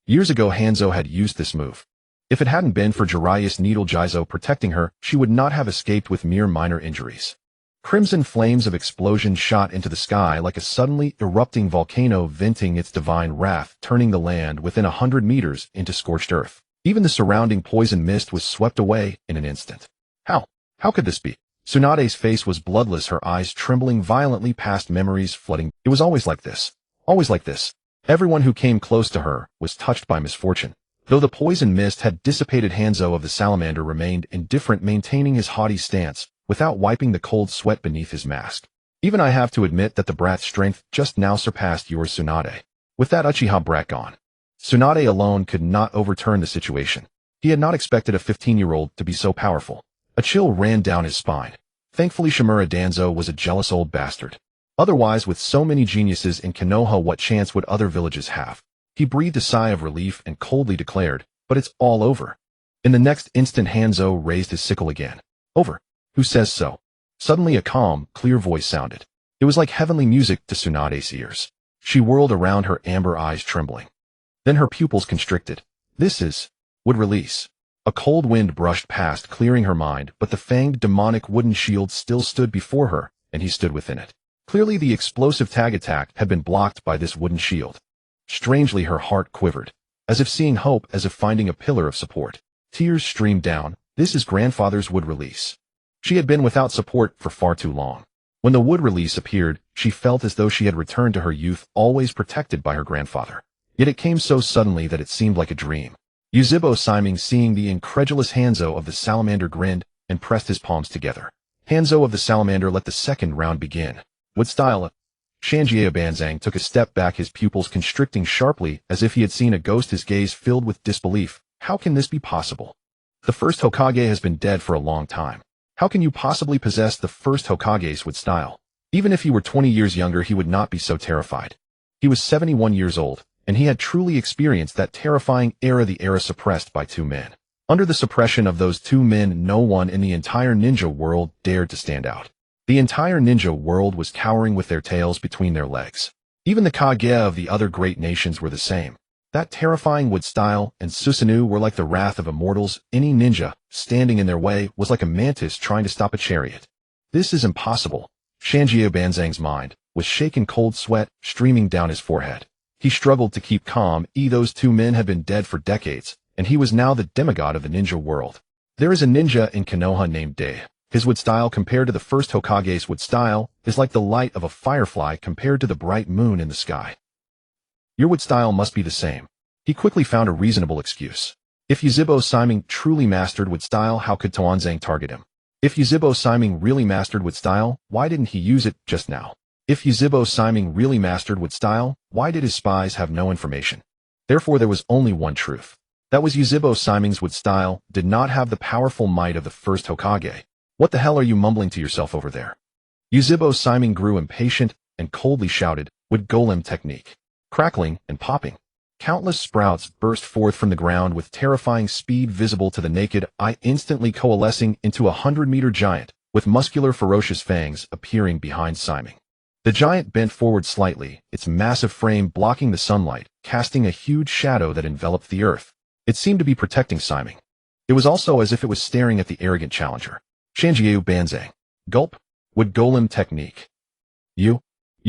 Years ago, Hanzo had used this move. If it hadn't been for Jiraiya's needle Jizo protecting her, she would not have escaped with mere minor injuries. Crimson flames of explosion shot into the sky like a suddenly erupting volcano, venting its divine wrath, turning the land within 100 meters into scorched earth. Even the surrounding poison mist was swept away in an instant. How could this be? Tsunade's face was bloodless, her eyes trembling violently, past memories flooding. It was always like this. Always like this. Everyone who came close to her was touched by misfortune. Though the poison mist had dissipated, Hanzo of the Salamander remained indifferent, maintaining his haughty stance, without wiping the cold sweat beneath his mask. "Even I have to admit that the brat's strength just now surpassed yours, Tsunade. With that Uchiha brat gone." Tsunade alone could not overturn the situation. He had not expected a 15-year-old to be so powerful. A chill ran down his spine. Thankfully Shimura Danzo was a jealous old bastard. Otherwise, with so many geniuses in Konoha, what chance would other villages have? He breathed a sigh of relief and coldly declared, "But it's all over." In the next instant Hanzo raised his sickle again. "Over? Who says so?" Suddenly a calm, clear voice sounded. It was like heavenly music to Tsunade's ears. She whirled around, her amber eyes trembling. Then her pupils constricted. "This is..." would release. A cold wind brushed past, clearing her mind, but the fanged demonic wooden shield still stood before her, and he stood within it. Clearly the explosive tag attack had been blocked by this wooden shield. Strangely her heart quivered, as if seeing hope, as if finding a pillar of support. Tears streamed down. This is grandfather's wood release. She had been without support for far too long. When the wood release appeared, she felt as though she had returned to her youth, always protected by her grandfather. Yet it came so suddenly that it seemed like a dream. Yuzhibo Shimei, seeing the incredulous Hanzo of the salamander, grinned and pressed his palms together. Hanzo of the salamander let the second round begin. Wood style. Shanjiao Banzang took a step back, his pupils constricting sharply as if he had seen a ghost, his gaze filled with disbelief. How can this be possible? The first Hokage has been dead for a long time. How can you possibly possess the first Hokage's wood style? Even if he were 20 years younger, he would not be so terrified. He was 71 years old, and he had truly experienced that terrifying era, the era suppressed by two men. Under the suppression of those two men, no one in the entire ninja world dared to stand out. The entire ninja world was cowering with their tails between their legs. Even the Kage of the other great nations were the same. That terrifying wood style and Susanoo were like the wrath of immortals. Any ninja standing in their way was like a mantis trying to stop a chariot. This is impossible. Shanjiao Banzang's mind was shaken, cold sweat streaming down his forehead. He struggled to keep calm. Those two men had been dead for decades, and he was now the demigod of the ninja world. There is a ninja in Konoha named Dei. His wood style compared to the first Hokage's wood style is like the light of a firefly compared to the bright moon in the sky. Your wood style must be the same. He quickly found a reasonable excuse. If Yuzhibo Shimei truly mastered wood style, how could Toanzang target him? If Yuzhibo Shimei really mastered wood style, why didn't he use it just now? If Yuzhibo Shimei really mastered wood style, why did his spies have no information? Therefore there was only one truth. That was Yuzhibo Shimei's wood style did not have the powerful might of the first Hokage. What the hell are you mumbling to yourself over there? Yuzhibo Shimei grew impatient and coldly shouted, "Wood golem technique." Crackling and popping. Countless sprouts burst forth from the ground with terrifying speed, visible to the naked eye, instantly coalescing into a 100-meter giant, with muscular ferocious fangs appearing behind Shimei. The giant bent forward slightly, its massive frame blocking the sunlight, casting a huge shadow that enveloped the earth. It seemed to be protecting Shimei. It was also as if it was staring at the arrogant challenger. Shanjiao Banzang. Gulp. Wood golem technique. You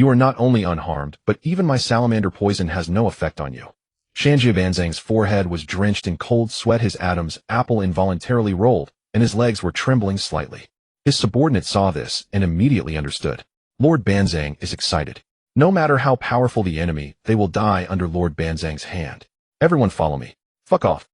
are not only unharmed, but even my salamander poison has no effect on you. Shanjiao Banzang's forehead was drenched in cold sweat, his Adam's apple involuntarily rolled, and his legs were trembling slightly. His subordinate saw this and immediately understood. Lord Banzang is excited. No matter how powerful the enemy, they will die under Lord Banzang's hand. Everyone follow me. Fuck off.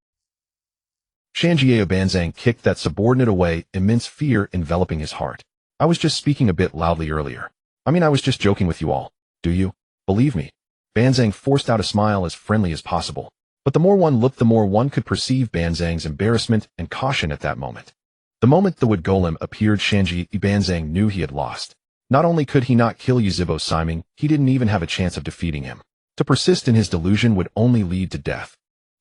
Shanjiao Banzang kicked that subordinate away, immense fear enveloping his heart. I was just speaking a bit loudly earlier. I was just joking with you all. Do you believe me? Banzang forced out a smile as friendly as possible. But the more one looked, the more one could perceive Banzang's embarrassment and caution at that moment. The moment the wood golem appeared, Shanjiao Banzang knew he had lost. Not only could he not kill Yuzhibo Shimei, he didn't even have a chance of defeating him. To persist in his delusion would only lead to death.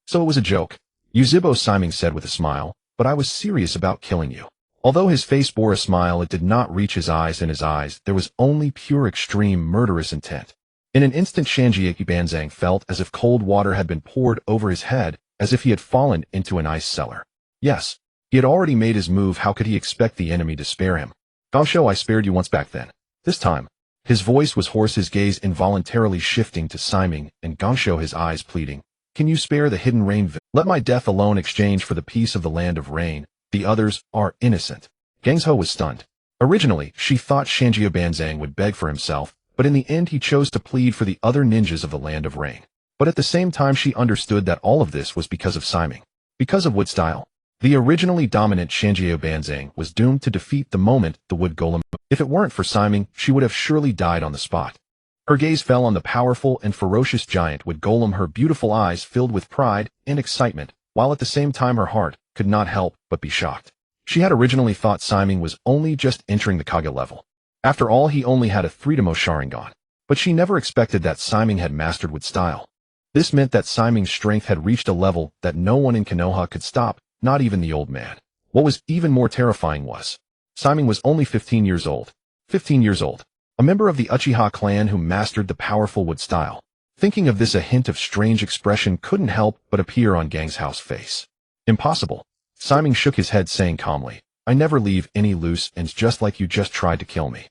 So it was a joke. Yuzhibo Shimei said with a smile, but I was serious about killing you. Although his face bore a smile, it did not reach his eyes. In his eyes, there was only pure, extreme, murderous intent. In an instant, Shanjiao Banzang felt as if cold water had been poured over his head, as if he had fallen into an ice cellar. Yes, he had already made his move. How could he expect the enemy to spare him? Gansho, I spared you once back then. This time. His voice was hoarse, his gaze involuntarily shifting to Shimei, and Gansho, his eyes pleading. Can you spare the hidden rain? Let my death alone exchange for the peace of the land of rain. The others are innocent. Gangsho was stunned. Originally, she thought Shanjiao Banzang would beg for himself, but in the end he chose to plead for the other ninjas of the land of rain. But at the same time she understood that all of this was because of Shimei. Because of wood style. The originally dominant Shanjiao Banzang was doomed to defeat the moment the wood golem. If it weren't for Shimei, she would have surely died on the spot. Her gaze fell on the powerful and ferocious giant with golem, her beautiful eyes filled with pride and excitement, while at the same time her heart could not help but be shocked. She had originally thought Siming was only just entering the Kage level. After all, he only had a Uchiha Sharingan. But she never expected that Siming had mastered with style. This meant that Siming's strength had reached a level that no one in Konoha could stop, not even the old man. What was even more terrifying was, Siming was only 15 years old. 15 years old. A member of the Uchiha clan who mastered the powerful wood style. Thinking of this, a hint of strange expression couldn't help but appear on Gang's house face. Impossible. Siming shook his head, saying calmly, I never leave any loose ends, just like you just tried to kill me.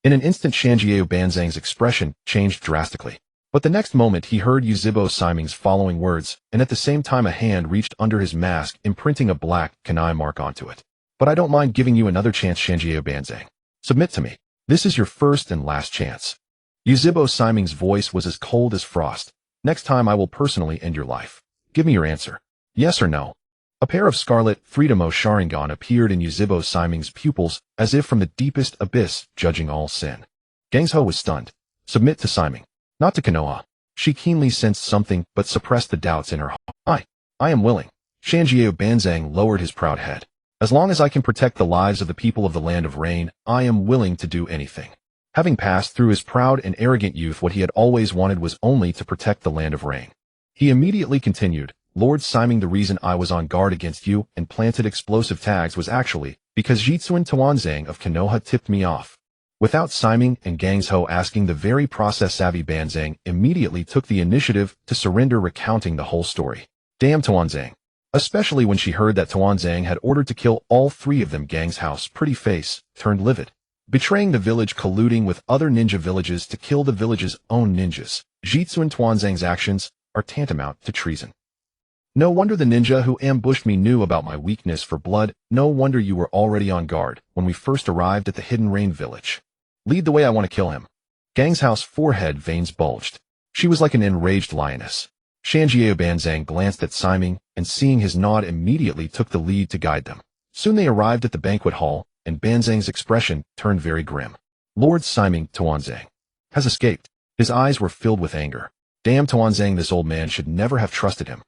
In an instant, Shanjiao Banzang's expression changed drastically. But the next moment he heard Yuzhibo Siming's following words, and at the same time a hand reached under his mask, imprinting a black kunai mark onto it. But I don't mind giving you another chance, Shanjiao Banzang. Submit to me. This is your first and last chance. Yuzhibo Siming's voice was as cold as frost. Next time I will personally end your life. Give me your answer. Yes or no? A pair of scarlet Uchiha Sharingan appeared in Yuzhibo Siming's pupils, as if from the deepest abyss, judging all sin. Gang's-ho was stunned. Submit to Siming. Not to Konoha. She keenly sensed something, but suppressed the doubts in her heart. I am willing. Shanjiao Banzang lowered his proud head. As long as I can protect the lives of the people of the Land of Rain, I am willing to do anything. Having passed through his proud and arrogant youth, what he had always wanted was only to protect the Land of Rain. He immediately continued, Lord Siming, the reason I was on guard against you and planted explosive tags was actually because Jitsuin Tuanzang of Konoha tipped me off. Without Siming and Gang's-ho asking, the very process-savvy Banzang immediately took the initiative to surrender, recounting the whole story. Damn Tuanzang. Especially when she heard that Tuanzang had ordered to kill all three of them. Gang's house pretty face turned livid. Betraying the village, colluding with other ninja villages to kill the village's own ninjas. Jitsuin Tuanzang's actions are tantamount to treason. No wonder the ninja who ambushed me knew about my weakness for blood. No wonder you were already on guard when we first arrived at the Hidden Rain village. Lead the way, I want to kill him. Gang's house forehead veins bulged. She was like an enraged lioness. Shanjiao Banzang glanced at Siming, and seeing his nod immediately took the lead to guide them. Soon they arrived at the banquet hall, and Banzang's expression turned very grim. Lord Siming Tuanzang has escaped. His eyes were filled with anger. Damn Tuanzang, this old man should never have trusted him.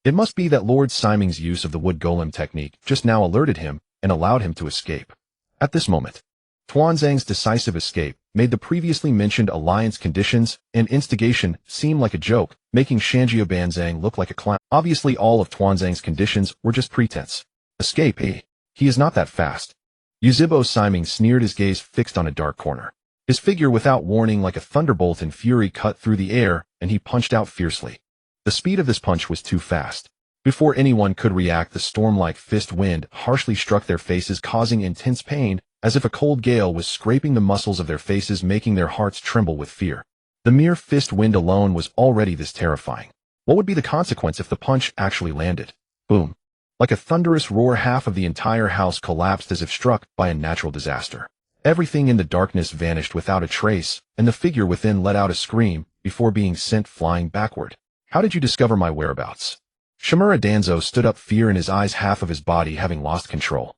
It must be that Lord Siming's use of the wood golem technique just now alerted him and allowed him to escape. At this moment, Tuanzang's decisive escape made the previously mentioned alliance conditions and instigation seem like a joke, making Shanjiao Banzang look like a clown. Obviously all of Tuanzang's conditions were just pretense. Escape, eh? He is not that fast. Yuzhibo Siming sneered, his gaze fixed on a dark corner. His figure, without warning, like a thunderbolt in fury, cut through the air, and he punched out fiercely. The speed of this punch was too fast. Before anyone could react, the storm-like fist wind harshly struck their faces, causing intense pain, as if a cold gale was scraping the muscles of their faces, making their hearts tremble with fear. The mere fist wind alone was already this terrifying. What would be the consequence if the punch actually landed? Boom. Like a thunderous roar, half of the entire house collapsed as if struck by a natural disaster. Everything in the darkness vanished without a trace, and the figure within let out a scream before being sent flying backward. How did you discover my whereabouts? Shimura Danzo stood up, fear in his eyes, half of his body having lost control.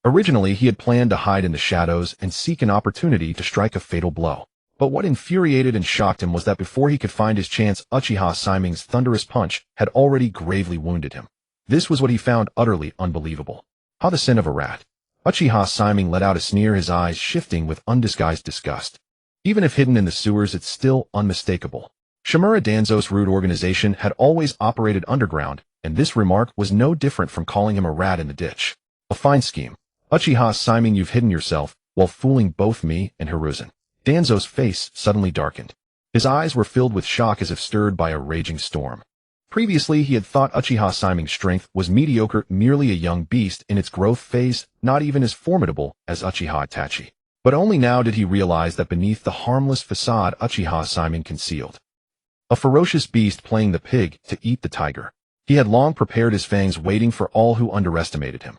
Originally, he had planned to hide in the shadows and seek an opportunity to strike a fatal blow. But what infuriated and shocked him was that before he could find his chance, Uchiha Siming's thunderous punch had already gravely wounded him. This was what he found utterly unbelievable. How the sin of a rat. Uchiha Siming let out a sneer, his eyes shifting with undisguised disgust. Even if hidden in the sewers, it's still unmistakable. Shimura Danzo's rude organization had always operated underground, and this remark was no different from calling him a rat in the ditch. A fine scheme. Uchiha Siming, you've hidden yourself while fooling both me and Hiruzen. Danzo's face suddenly darkened. His eyes were filled with shock as if stirred by a raging storm. Previously, he had thought Uchiha Siming's strength was mediocre, merely a young beast in its growth phase, not even as formidable as Uchiha Itachi. But only now did he realize that beneath the harmless facade Uchiha Siming concealed a ferocious beast playing the pig to eat the tiger. He had long prepared his fangs, waiting for all who underestimated him.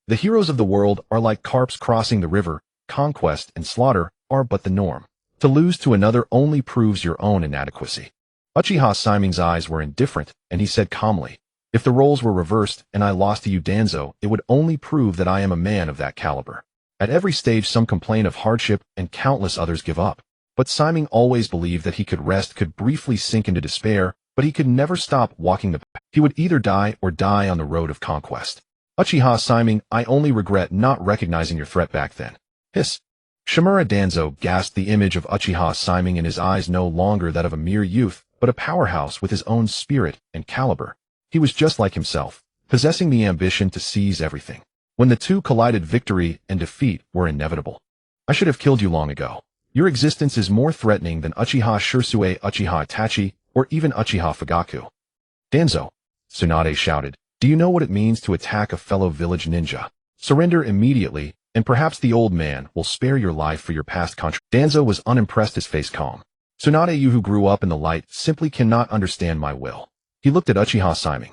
The heroes of the world are like carps crossing the river. Conquest and slaughter are but the norm. To lose to another only proves your own inadequacy. Uchiha Siming's eyes were indifferent, and he said calmly, if the roles were reversed and I lost to you, Danzo, it would only prove that I am a man of that caliber. At every stage some complain of hardship and countless others give up. But Siming always believed that he could rest, could briefly sink into despair, but he could never stop walking the path. He would either die or die on the road of conquest. Uchiha Shimei, I only regret not recognizing your threat back then. Hiss. Shimura Danzo gasped, the image of Uchiha Shimei in his eyes no longer that of a mere youth, but a powerhouse with his own spirit and caliber. He was just like himself, possessing the ambition to seize everything. When the two collided, victory and defeat were inevitable. I should have killed you long ago. Your existence is more threatening than Uchiha Shirasue, Uchiha Itachi, or even Uchiha Fugaku. Danzo, Tsunade shouted, do you know what it means to attack a fellow village ninja? Surrender immediately, and perhaps the old man will spare your life for your past Danzo was unimpressed, his face calm. Tsunade, you who grew up in the light simply cannot understand my will. He looked at Uchiha Shimei.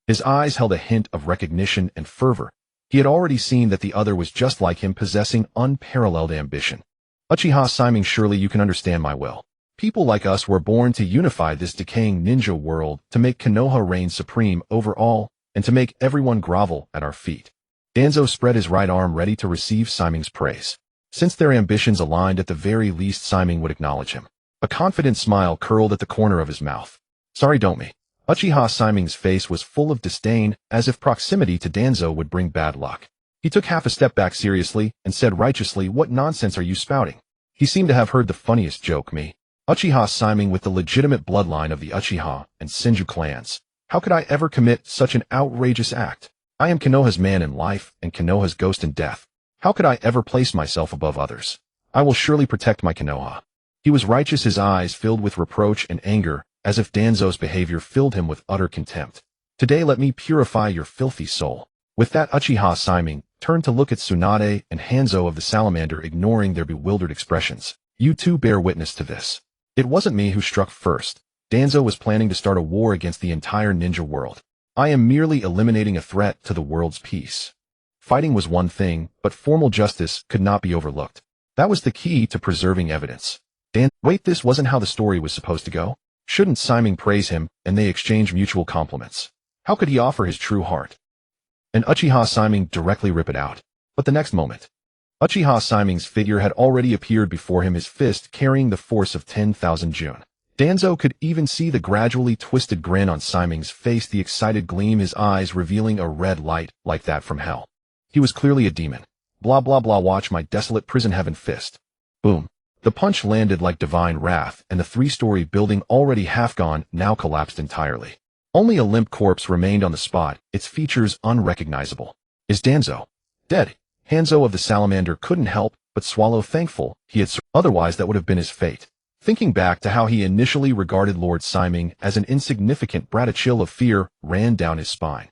His eyes held a hint of recognition and fervor. He had already seen that the other was just like him, possessing unparalleled ambition. Uchiha Shimei, surely you can understand my will. People like us were born to unify this decaying ninja world, to make Konoha reign supreme over all, and to make everyone grovel at our feet. Danzo spread his right arm ready to receive Shimei's praise. Since their ambitions aligned, at the very least Shimei would acknowledge him. A confident smile curled at the corner of his mouth. Sorry, don't me. Uchiha Shimei's face was full of disdain, as if proximity to Danzo would bring bad luck. He took half a step back seriously and said righteously, what nonsense are you spouting? He seemed to have heard the funniest joke. Me, Uchiha Shimei, with the legitimate bloodline of the Uchiha and Senju clans. How could I ever commit such an outrageous act? I am Konoha's man in life and Konoha's ghost in death. How could I ever place myself above others? I will surely protect my Konoha. He was righteous, his eyes filled with reproach and anger, as if Danzo's behavior filled him with utter contempt. Today let me purify your filthy soul. With that, Uchiha Shimei turned to look at Tsunade and Hanzo of the Salamander, ignoring their bewildered expressions. You two bear witness to this. It wasn't me who struck first. Danzo was planning to start a war against the entire ninja world. I am merely eliminating a threat to the world's peace. Fighting was one thing, but formal justice could not be overlooked. That was the key to preserving evidence. Wait, this wasn't how the story was supposed to go? Shouldn't Shimei praise him, and they exchange mutual compliments? How could he offer his true heart? And Uchiha Shimei directly rip it out. But the next moment, Uchiha Shimei's figure had already appeared before him, his fist carrying the force of 10,000 Jun. Danzo could even see the gradually twisted grin on Shimei's face, the excited gleam, his eyes revealing a red light like that from hell. He was clearly a demon. Blah blah blah, watch my desolate prison heaven fist. Boom. The punch landed like divine wrath, and the three-story building, already half gone, now collapsed entirely. Only a limp corpse remained on the spot, its features unrecognizable. Is Danzo dead? Hanzo of the Salamander couldn't help but swallow, thankful he had otherwise that would have been his fate. Thinking back to how he initially regarded Lord Shimei as an insignificant brat, a chill of fear ran down his spine.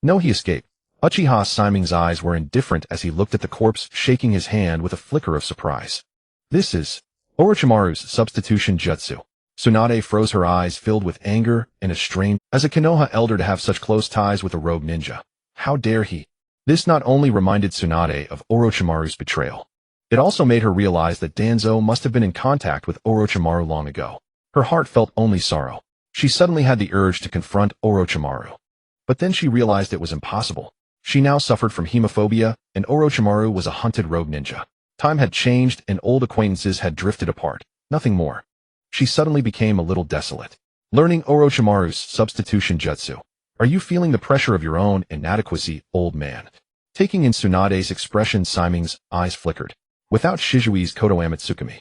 No, he escaped. Uchiha Shimei's eyes were indifferent as he looked at the corpse, shaking his hand with a flicker of surprise. This is Orochimaru's substitution jutsu. Tsunade froze, her eyes filled with anger and a strain. As a Konoha elder to have such close ties with a rogue ninja. How dare he? This not only reminded Tsunade of Orochimaru's betrayal. It also made her realize that Danzo must have been in contact with Orochimaru long ago. Her heart felt only sorrow. She suddenly had the urge to confront Orochimaru. But then she realized it was impossible. She now suffered from hemophobia, and Orochimaru was a hunted rogue ninja. Time had changed and old acquaintances had drifted apart. Nothing more. She suddenly became a little desolate. Learning Orochimaru's substitution jutsu. Are you feeling the pressure of your own inadequacy, old man? Taking in Tsunade's expression, Shimei's eyes flickered. Without Shizui's Kotoame Tsukumi.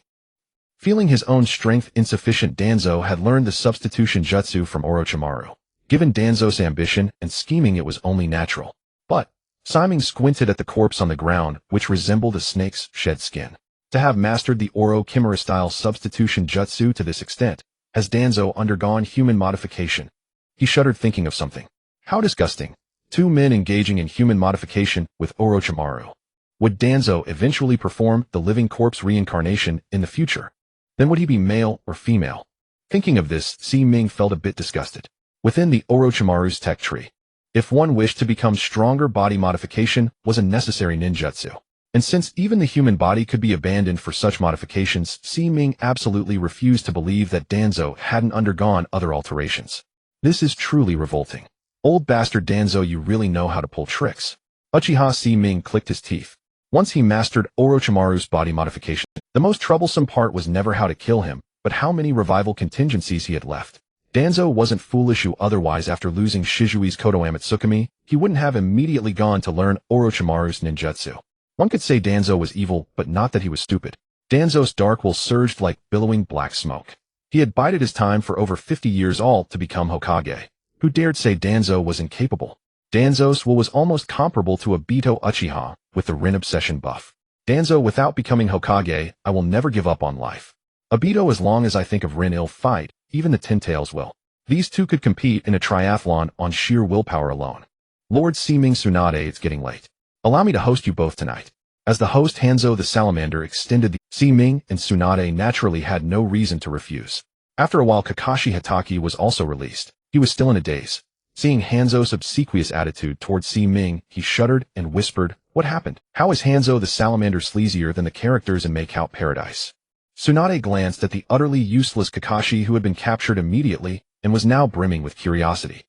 Feeling his own strength insufficient, Danzo had learned the substitution jutsu from Orochimaru. Given Danzo's ambition and scheming, it was only natural. But Shimei squinted at the corpse on the ground, which resembled a snake's shed skin. To have mastered the Oro Kimura-style substitution jutsu to this extent, has Danzo undergone human modification? He shuddered, thinking of something. How disgusting. Two men engaging in human modification with Orochimaru. Would Danzo eventually perform the living corpse reincarnation in the future? Then would he be male or female? Thinking of this, Ming felt a bit disgusted. Within the Orochimaru's tech tree, if one wished to become stronger, body modification was a necessary ninjutsu. And since even the human body could be abandoned for such modifications, Ming absolutely refused to believe that Danzo hadn't undergone other alterations. This is truly revolting. Old bastard Danzo, you really know how to pull tricks. Uchiha Ming clicked his teeth. Once he mastered Orochimaru's body modification, the most troublesome part was never how to kill him, but how many revival contingencies he had left. Danzo wasn't foolish who otherwise after losing Shizui's Kotoame Tsukumi, he wouldn't have immediately gone to learn Orochimaru's ninjutsu. One could say Danzo was evil, but not that he was stupid. Danzo's dark will surged like billowing black smoke. He had bided his time for over 50 years all to become Hokage. Who dared say Danzo was incapable? Danzo's will was almost comparable to a Bito Uchiha, with the Rin obsession buff. Danzo without becoming Hokage, I will never give up on life. Obito as long as I think of Rin ill fight, even the Ten Tails will. These two could compete in a triathlon on sheer willpower alone. Lord Seeming Tsunade, it's getting late. Allow me to host you both tonight. As the host Hanzo the Salamander extended the Seeming and Tsunade naturally had no reason to refuse. After a while Kakashi Hatake was also released. He was still in a daze. Seeing Hanzo's obsequious attitude towards Seeming, he shuddered and whispered, "What happened? How is Hanzo the Salamander sleazier than the characters in Make Out Paradise?" Tsunade glanced at the utterly useless Kakashi who had been captured immediately and was now brimming with curiosity.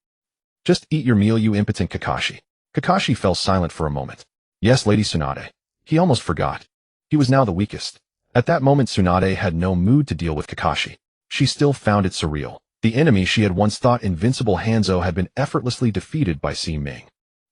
"Just eat your meal, you impotent Kakashi." Kakashi fell silent for a moment. "Yes, Lady Tsunade." He almost forgot. He was now the weakest. At that moment Tsunade had no mood to deal with Kakashi. She still found it surreal. The enemy she had once thought invincible Hanzo had been effortlessly defeated by Seeming.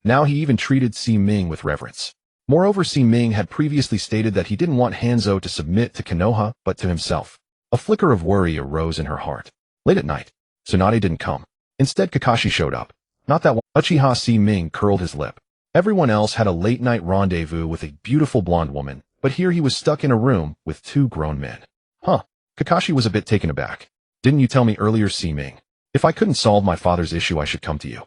Now he even treated Seeming with reverence. Moreover, Seeming had previously stated that he didn't want Hanzo to submit to Konoha, but to himself. A flicker of worry arose in her heart. Late at night, Tsunade didn't come. Instead, Kakashi showed up. Not that one. Uchiha Seeming curled his lip. Everyone else had a late-night rendezvous with a beautiful blonde woman, but here he was stuck in a room with two grown men. Huh. Kakashi was a bit taken aback. "Didn't you tell me earlier, Seeming? If I couldn't solve my father's issue, I should come to you."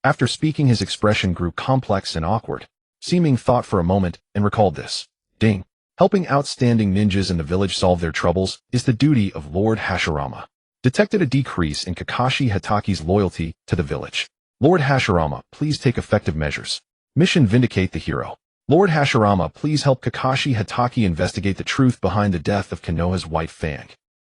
After speaking, his expression grew complex and awkward. Seeming thought for a moment and recalled this. Ding. Helping outstanding ninjas in the village solve their troubles is the duty of Lord Hashirama. Detected a decrease in Kakashi Hatake's loyalty to the village. Lord Hashirama, please take effective measures. Mission: vindicate the hero. Lord Hashirama, please help Kakashi Hatake investigate the truth behind the death of Konoha's White Fang.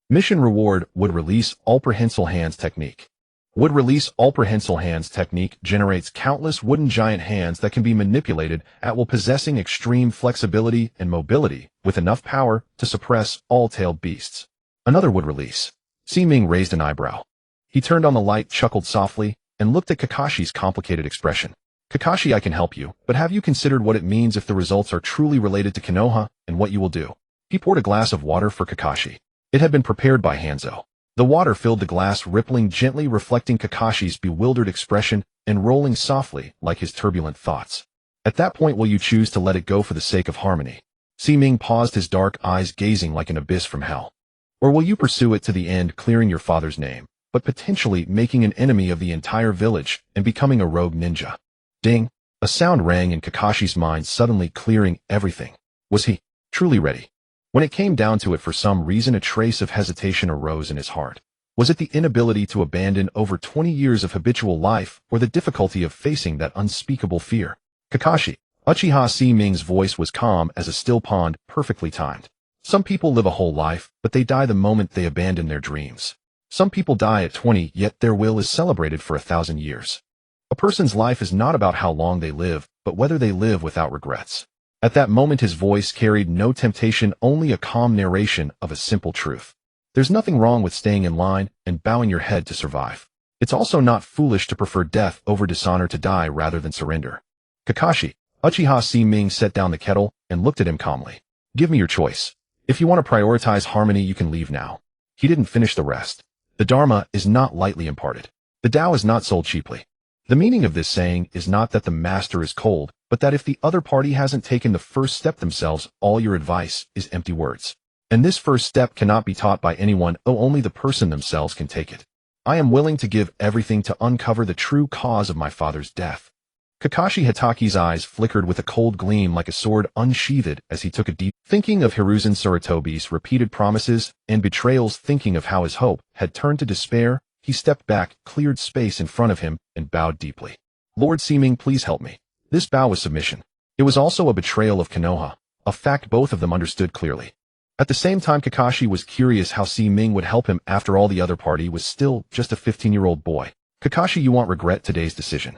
Mission reward: would release all prehensile hands technique. Would release all prehensile hands technique generates countless wooden giant hands that can be manipulated at will, possessing extreme flexibility and mobility with enough power to suppress all tailed beasts. Another would release. Seeming raised an eyebrow. He turned on the light, chuckled softly, and looked at Kakashi's complicated expression. Kakashi, I can help you, but have you considered what it means if the results are truly related to Konoha and what you will do? He poured a glass of water for Kakashi. It had been prepared by Hanzo. The water filled the glass, rippling gently, reflecting Kakashi's bewildered expression and rolling softly like his turbulent thoughts. At that point, will you choose to let it go for the sake of harmony? Seeming paused, his dark eyes gazing like an abyss from hell. Or will you pursue it to the end, clearing your father's name, but potentially making an enemy of the entire village and becoming a rogue ninja? Ding! A sound rang in Kakashi's mind, suddenly clearing everything. Was he truly ready? When it came down to it, for some reason a trace of hesitation arose in his heart. Was it the inability to abandon over 20 years of habitual life, or the difficulty of facing that unspeakable fear? Kakashi. Uchiha Seeming's voice was calm as a still pond, perfectly timed. Some people live a whole life, but they die the moment they abandon their dreams. Some people die at 20, yet their will is celebrated for 1,000 years. A person's life is not about how long they live, but whether they live without regrets. At that moment his voice carried no temptation, only a calm narration of a simple truth. There's nothing wrong with staying in line and bowing your head to survive. It's also not foolish to prefer death over dishonor, to die rather than surrender. Kakashi. Uchiha Seeming set down the kettle and looked at him calmly. Give me your choice. If you want to prioritize harmony, you can leave now. He didn't finish the rest. The Dharma is not lightly imparted. The Tao is not sold cheaply. The meaning of this saying is not that the master is cold, but that if the other party hasn't taken the first step themselves, all your advice is empty words. And this first step cannot be taught by anyone, only the person themselves can take it. I am willing to give everything to uncover the true cause of my father's death. Kakashi Hatake's eyes flickered with a cold gleam like a sword unsheathed as he took a deep, thinking of Hiruzen Sarutobi's repeated promises and betrayals, thinking of how his hope had turned to despair. He stepped back, cleared space in front of him, and bowed deeply. Lord Seeming, please help me. This bow was submission. It was also a betrayal of Konoha, a fact both of them understood clearly. At the same time, Kakashi was curious how Seeming would help him. After all, the other party was still just a 15-year-old boy. Kakashi, you won't regret today's decision.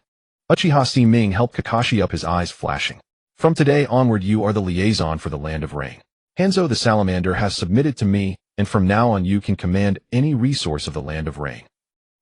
Uchiha Seeming helped Kakashi up, his eyes flashing. From today onward you are the liaison for the land of rain. Hanzo the salamander has submitted to me, and from now on you can command any resource of the land of rain.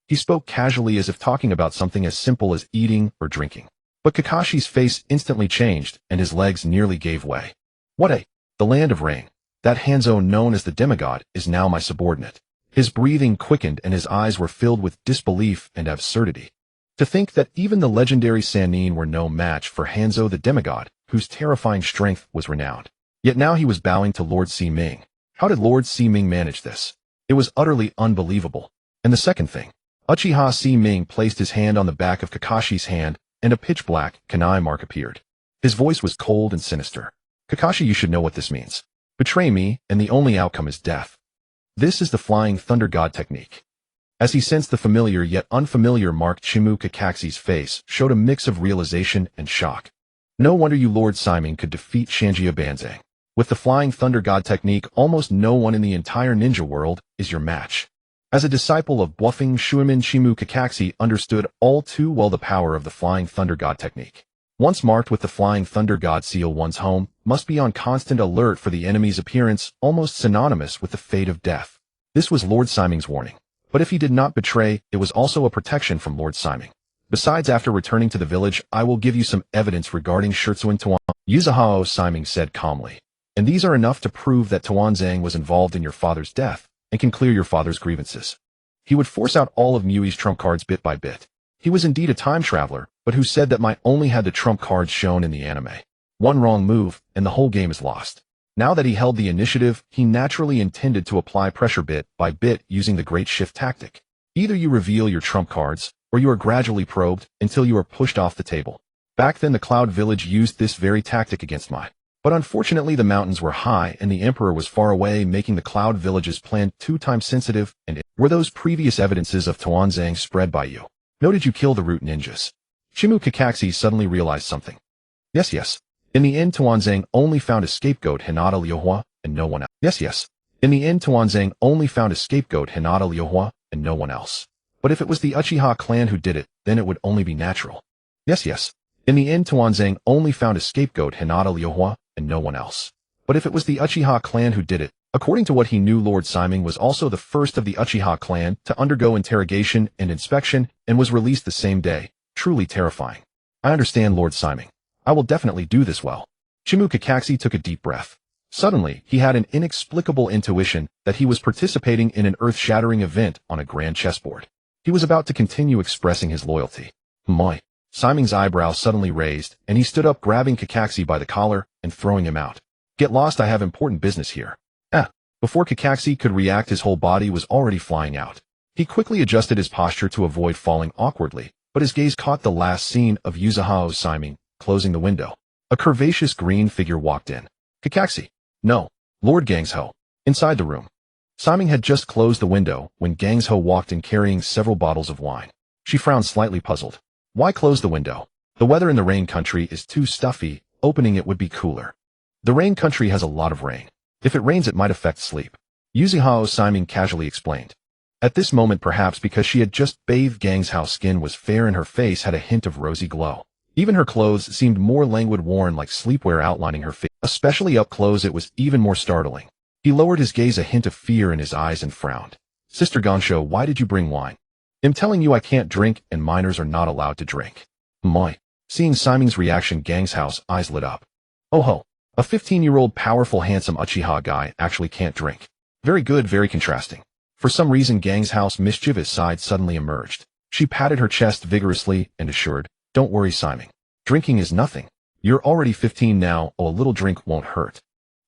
He spoke casually as if talking about something as simple as eating or drinking. But Kakashi's face instantly changed, and his legs nearly gave way. The land of rain. That Hanzo known as the demigod is now my subordinate. His breathing quickened and his eyes were filled with disbelief and absurdity. To think that even the legendary Sannin were no match for Hanzo the demigod, whose terrifying strength was renowned. Yet now he was bowing to Lord Shimei. How did Lord Shimei manage this? It was utterly unbelievable. And the second thing, Uchiha Shimei placed his hand on the back of Kakashi's hand, and a pitch-black kunai mark appeared. His voice was cold and sinister. Kakashi, you should know what this means. Betray me, and the only outcome is death. This is the Flying Thunder God technique. As he sensed the familiar yet unfamiliar mark, Chimu Kakaxi's face showed a mix of realization and shock. No wonder you Lord Shimei could defeat Shanjia Banzai. With the Flying Thunder God technique, almost no one in the entire ninja world is your match. As a disciple of Bluffing Shuimin, Chimu Kakaxi understood all too well the power of the Flying Thunder God technique. Once marked with the Flying Thunder God seal, one's home must be on constant alert for the enemy's appearance, almost synonymous with the fate of death. This was Lord Shimei's warning. But if he did not betray, it was also a protection from Lord Shimei. Besides, after returning to the village, I will give you some evidence regarding Shirtsuin Tuan. Uchiha Shimei said calmly. And these are enough to prove that Tuanzang was involved in your father's death, and can clear your father's grievances. He would force out all of Mui's trump cards bit by bit. He was indeed a time traveler, but who said that Mai only had the trump cards shown in the anime. One wrong move, and the whole game is lost. Now that he held the initiative, he naturally intended to apply pressure bit by bit using the Great Shift tactic. Either you reveal your trump cards, or you are gradually probed until you are pushed off the table. Back then the Cloud Village used this very tactic against Mai. But unfortunately the mountains were high and the Emperor was far away, making the Cloud Village's plan too time-sensitive, and were those previous evidences of Tuanzang spread by you? No, did you kill the root ninjas? Chimu Kakaxi suddenly realized something. Yes. In the end Tuanzang only found a scapegoat, Hinata Liuhua, and no one else. Yes. In the end Tuanzang only found a scapegoat, Hinata Liuhua, and no one else. But if it was the Uchiha clan who did it, then it would only be natural. Yes. In the end Tuanzang only found a scapegoat, Hinata Liuhua, and no one else. But if it was the Uchiha clan who did it, according to what he knew, Lord Shimei was also the first of the Uchiha clan to undergo interrogation and inspection, and was released the same day. Truly terrifying. I understand, Lord Shimei. I will definitely do this well. Chimu Kakaxi took a deep breath. Suddenly, he had an inexplicable intuition that he was participating in an earth-shattering event on a grand chessboard. He was about to continue expressing his loyalty. Moi. Shimei's eyebrows suddenly raised, and he stood up, grabbing Kakaxi by the collar and throwing him out. Get lost, I have important business here. Before Kakaxi could react, his whole body was already flying out. He quickly adjusted his posture to avoid falling awkwardly, but his gaze caught the last scene of Uchiha Shimei closing the window. A curvaceous green figure walked in. Kakaxi. No. Lord Gangsho. Inside the room. Shimei had just closed the window when Gangsho walked in carrying several bottles of wine. She frowned, slightly puzzled. Why close the window? The weather in the rain country is too stuffy, opening it would be cooler. The rain country has a lot of rain. If it rains it might affect sleep. Uchiha Shimei casually explained. At this moment, perhaps because she had just bathed, Gangsho's skin was fair and her face had a hint of rosy glow. Even her clothes seemed more languid, worn like sleepwear outlining her face. Especially up close it was even more startling. He lowered his gaze, a hint of fear in his eyes, and frowned. Sister Gangsho, why did you bring wine? I'm telling you I can't drink, and minors are not allowed to drink. Moi. Seeing Shimei's reaction, Gangsho's eyes lit up. Oh ho. A 15-year-old powerful handsome Uchiha guy actually can't drink. Very good, very contrasting. For some reason Gangsho's mischievous side suddenly emerged. She patted her chest vigorously and assured, don't worry Shimei. Drinking is nothing. You're already 15 now, a little drink won't hurt.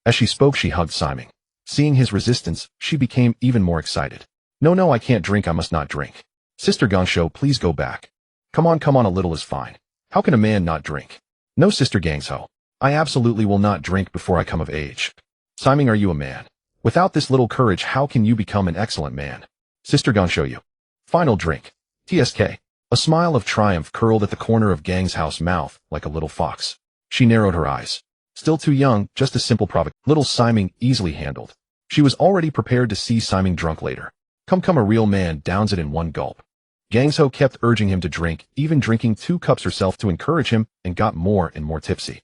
As she spoke she hugged Shimei. Seeing his resistance, she became even more excited. No, I can't drink, I must not drink. Sister Gangsho, please go back. Come on, a little is fine. How can a man not drink? No, Sister Gangsho. I absolutely will not drink before I come of age. Shimei, are you a man? Without this little courage, how can you become an excellent man? Sister Gangsho, you. Final drink. TSK. A smile of triumph curled at the corner of Gangsho's mouth like a little fox. She narrowed her eyes. Still too young, just a simple provocation. Little Shimei easily handled. She was already prepared to see Shimei drunk later. Come, a real man downs it in one gulp. Gangsho kept urging him to drink, even drinking 2 cups herself to encourage him, and got more and more tipsy.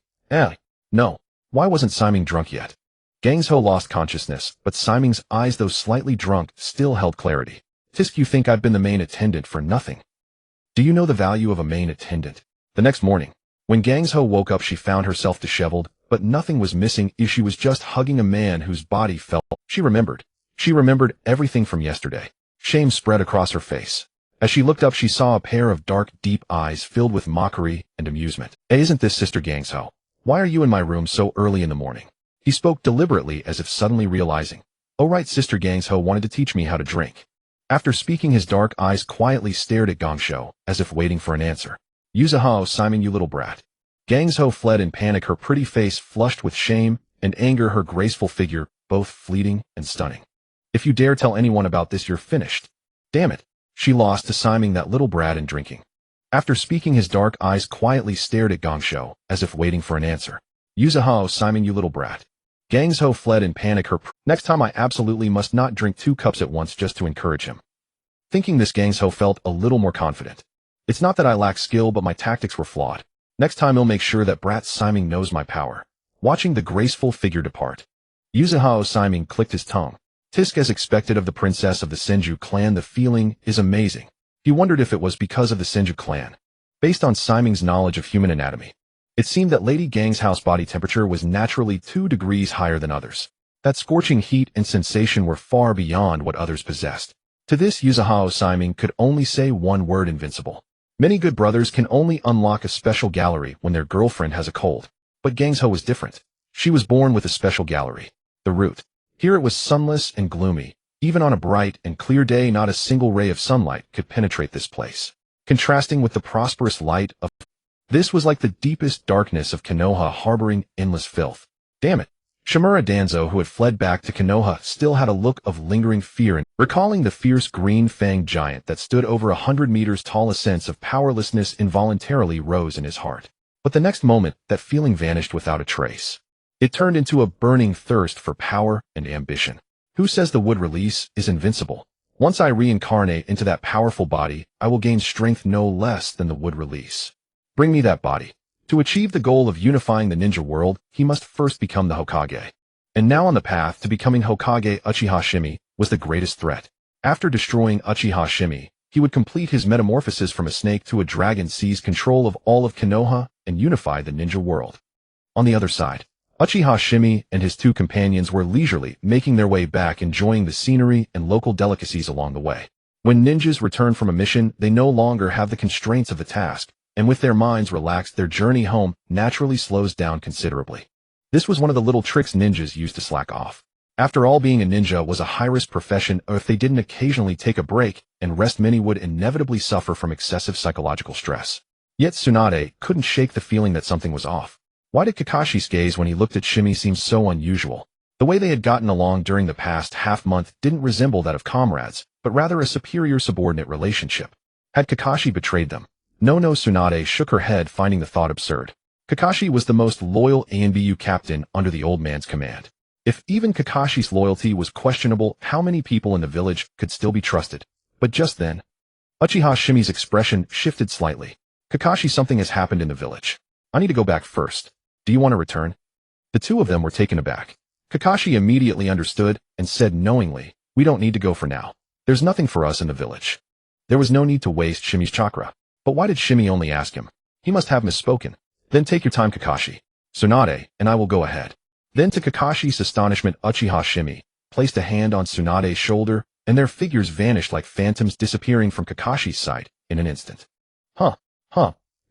No. Why wasn't Siming drunk yet? Gangsho lost consciousness, but Siming's eyes, though slightly drunk, still held clarity. Tisk, you think I've been the main attendant for nothing? Do you know the value of a main attendant? The next morning, when Gangsho woke up, she found herself disheveled, but nothing was missing. She was just hugging a man whose body felt. She remembered. She remembered everything from yesterday. Shame spread across her face. As she looked up, she saw a pair of dark, deep eyes filled with mockery and amusement. Hey, isn't this Sister Gangsho? Why are you in my room so early in the morning? He spoke deliberately, as if suddenly realizing. Oh right, Sister Gangsho wanted to teach me how to drink. After speaking, his dark eyes quietly stared at Gangsho, as if waiting for an answer. Uchiha Simon, you little brat. Gangsho fled in panic, her pretty face flushed with shame and anger, her graceful figure both fleeting and stunning. If you dare tell anyone about this, you're finished. Damn it. She lost to Simon, that little brat, in drinking. After speaking, his dark eyes quietly stared at Gangsho, as if waiting for an answer. Uchiha Simon, you little brat. Gangsho fled in panic, her next time I absolutely must not drink 2 cups at once just to encourage him. Thinking this, Gangsho felt a little more confident. It's not that I lack skill, but my tactics were flawed. Next time I'll make sure that brat Simon knows my power. Watching the graceful figure depart, Uchiha Simon clicked his tongue. Tisk, as expected of the princess of the Senju clan, the feeling is amazing. He wondered if it was because of the Senju clan. Based on Simon's knowledge of human anatomy, it seemed that Lady Gang's house body temperature was naturally 2 degrees higher than others. That scorching heat and sensation were far beyond what others possessed. To this, Uchiha Simon could only say one word: invincible. Many good brothers can only unlock a special gallery when their girlfriend has a cold. But Gangsho was different. She was born with a special gallery. The root. Here it was sunless and gloomy. Even on a bright and clear day, not a single ray of sunlight could penetrate this place. Contrasting with the prosperous light of this was like the deepest darkness of Konoha harboring endless filth. Damn it. Shimura Danzo, who had fled back to Konoha, still had a look of lingering fear, and recalling the fierce green-fanged giant that stood over 100 meters tall, a sense of powerlessness involuntarily rose in his heart. But the next moment, that feeling vanished without a trace. It turned into a burning thirst for power and ambition. Who says the wood release is invincible? Once I reincarnate into that powerful body, I will gain strength no less than the wood release. Bring me that body. To achieve the goal of unifying the ninja world, he must first become the Hokage. And now on the path to becoming Hokage, Uchiha Shimei was the greatest threat. After destroying Uchiha Shimei, he would complete his metamorphosis from a snake to a dragon, seize control of all of Konoha, and unify the ninja world. On the other side, Uchiha Shimei and his 2 companions were leisurely making their way back, enjoying the scenery and local delicacies along the way. When ninjas return from a mission, they no longer have the constraints of the task, and with their minds relaxed, their journey home naturally slows down considerably. This was one of the little tricks ninjas used to slack off. After all, being a ninja was a high-risk profession, or if they didn't occasionally take a break and rest, many would inevitably suffer from excessive psychological stress. Yet Tsunade couldn't shake the feeling that something was off. Why did Kakashi's gaze when he looked at Shimei seem so unusual? The way they had gotten along during the past half-month didn't resemble that of comrades, but rather a superior-subordinate relationship. Had Kakashi betrayed them? No, Tsunade shook her head, finding the thought absurd. Kakashi was the most loyal ANBU captain under the old man's command. If even Kakashi's loyalty was questionable, how many people in the village could still be trusted? But just then, Uchiha Shimei's expression shifted slightly. Kakashi, something has happened in the village. I need to go back first. Do you want to return? The 2 of them were taken aback. Kakashi immediately understood and said knowingly, we don't need to go for now. There's nothing for us in the village. There was no need to waste Shimei's chakra. But why did Shimei only ask him? He must have misspoken. Then take your time, Kakashi. Tsunade and I will go ahead. Then, to Kakashi's astonishment, Uchiha Shimei placed a hand on Tsunade's shoulder, and their figures vanished like phantoms, disappearing from Kakashi's sight in an instant. Huh.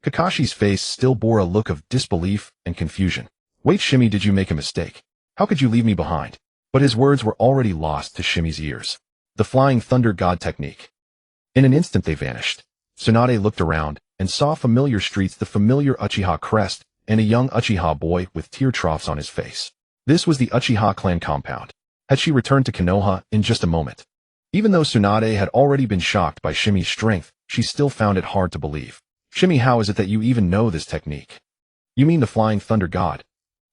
Kakashi's face still bore a look of disbelief and confusion. Wait, Shimei, did you make a mistake? How could you leave me behind? But his words were already lost to Shimei's ears. The Flying Thunder God technique. In an instant they vanished. Tsunade looked around and saw familiar streets, the familiar Uchiha crest, and a young Uchiha boy with tear troughs on his face. This was the Uchiha clan compound. Had she returned to Konoha in just a moment? Even though Tsunade had already been shocked by Shimei's strength, she still found it hard to believe. Shimei, how is it that you even know this technique? You mean the Flying Thunder God?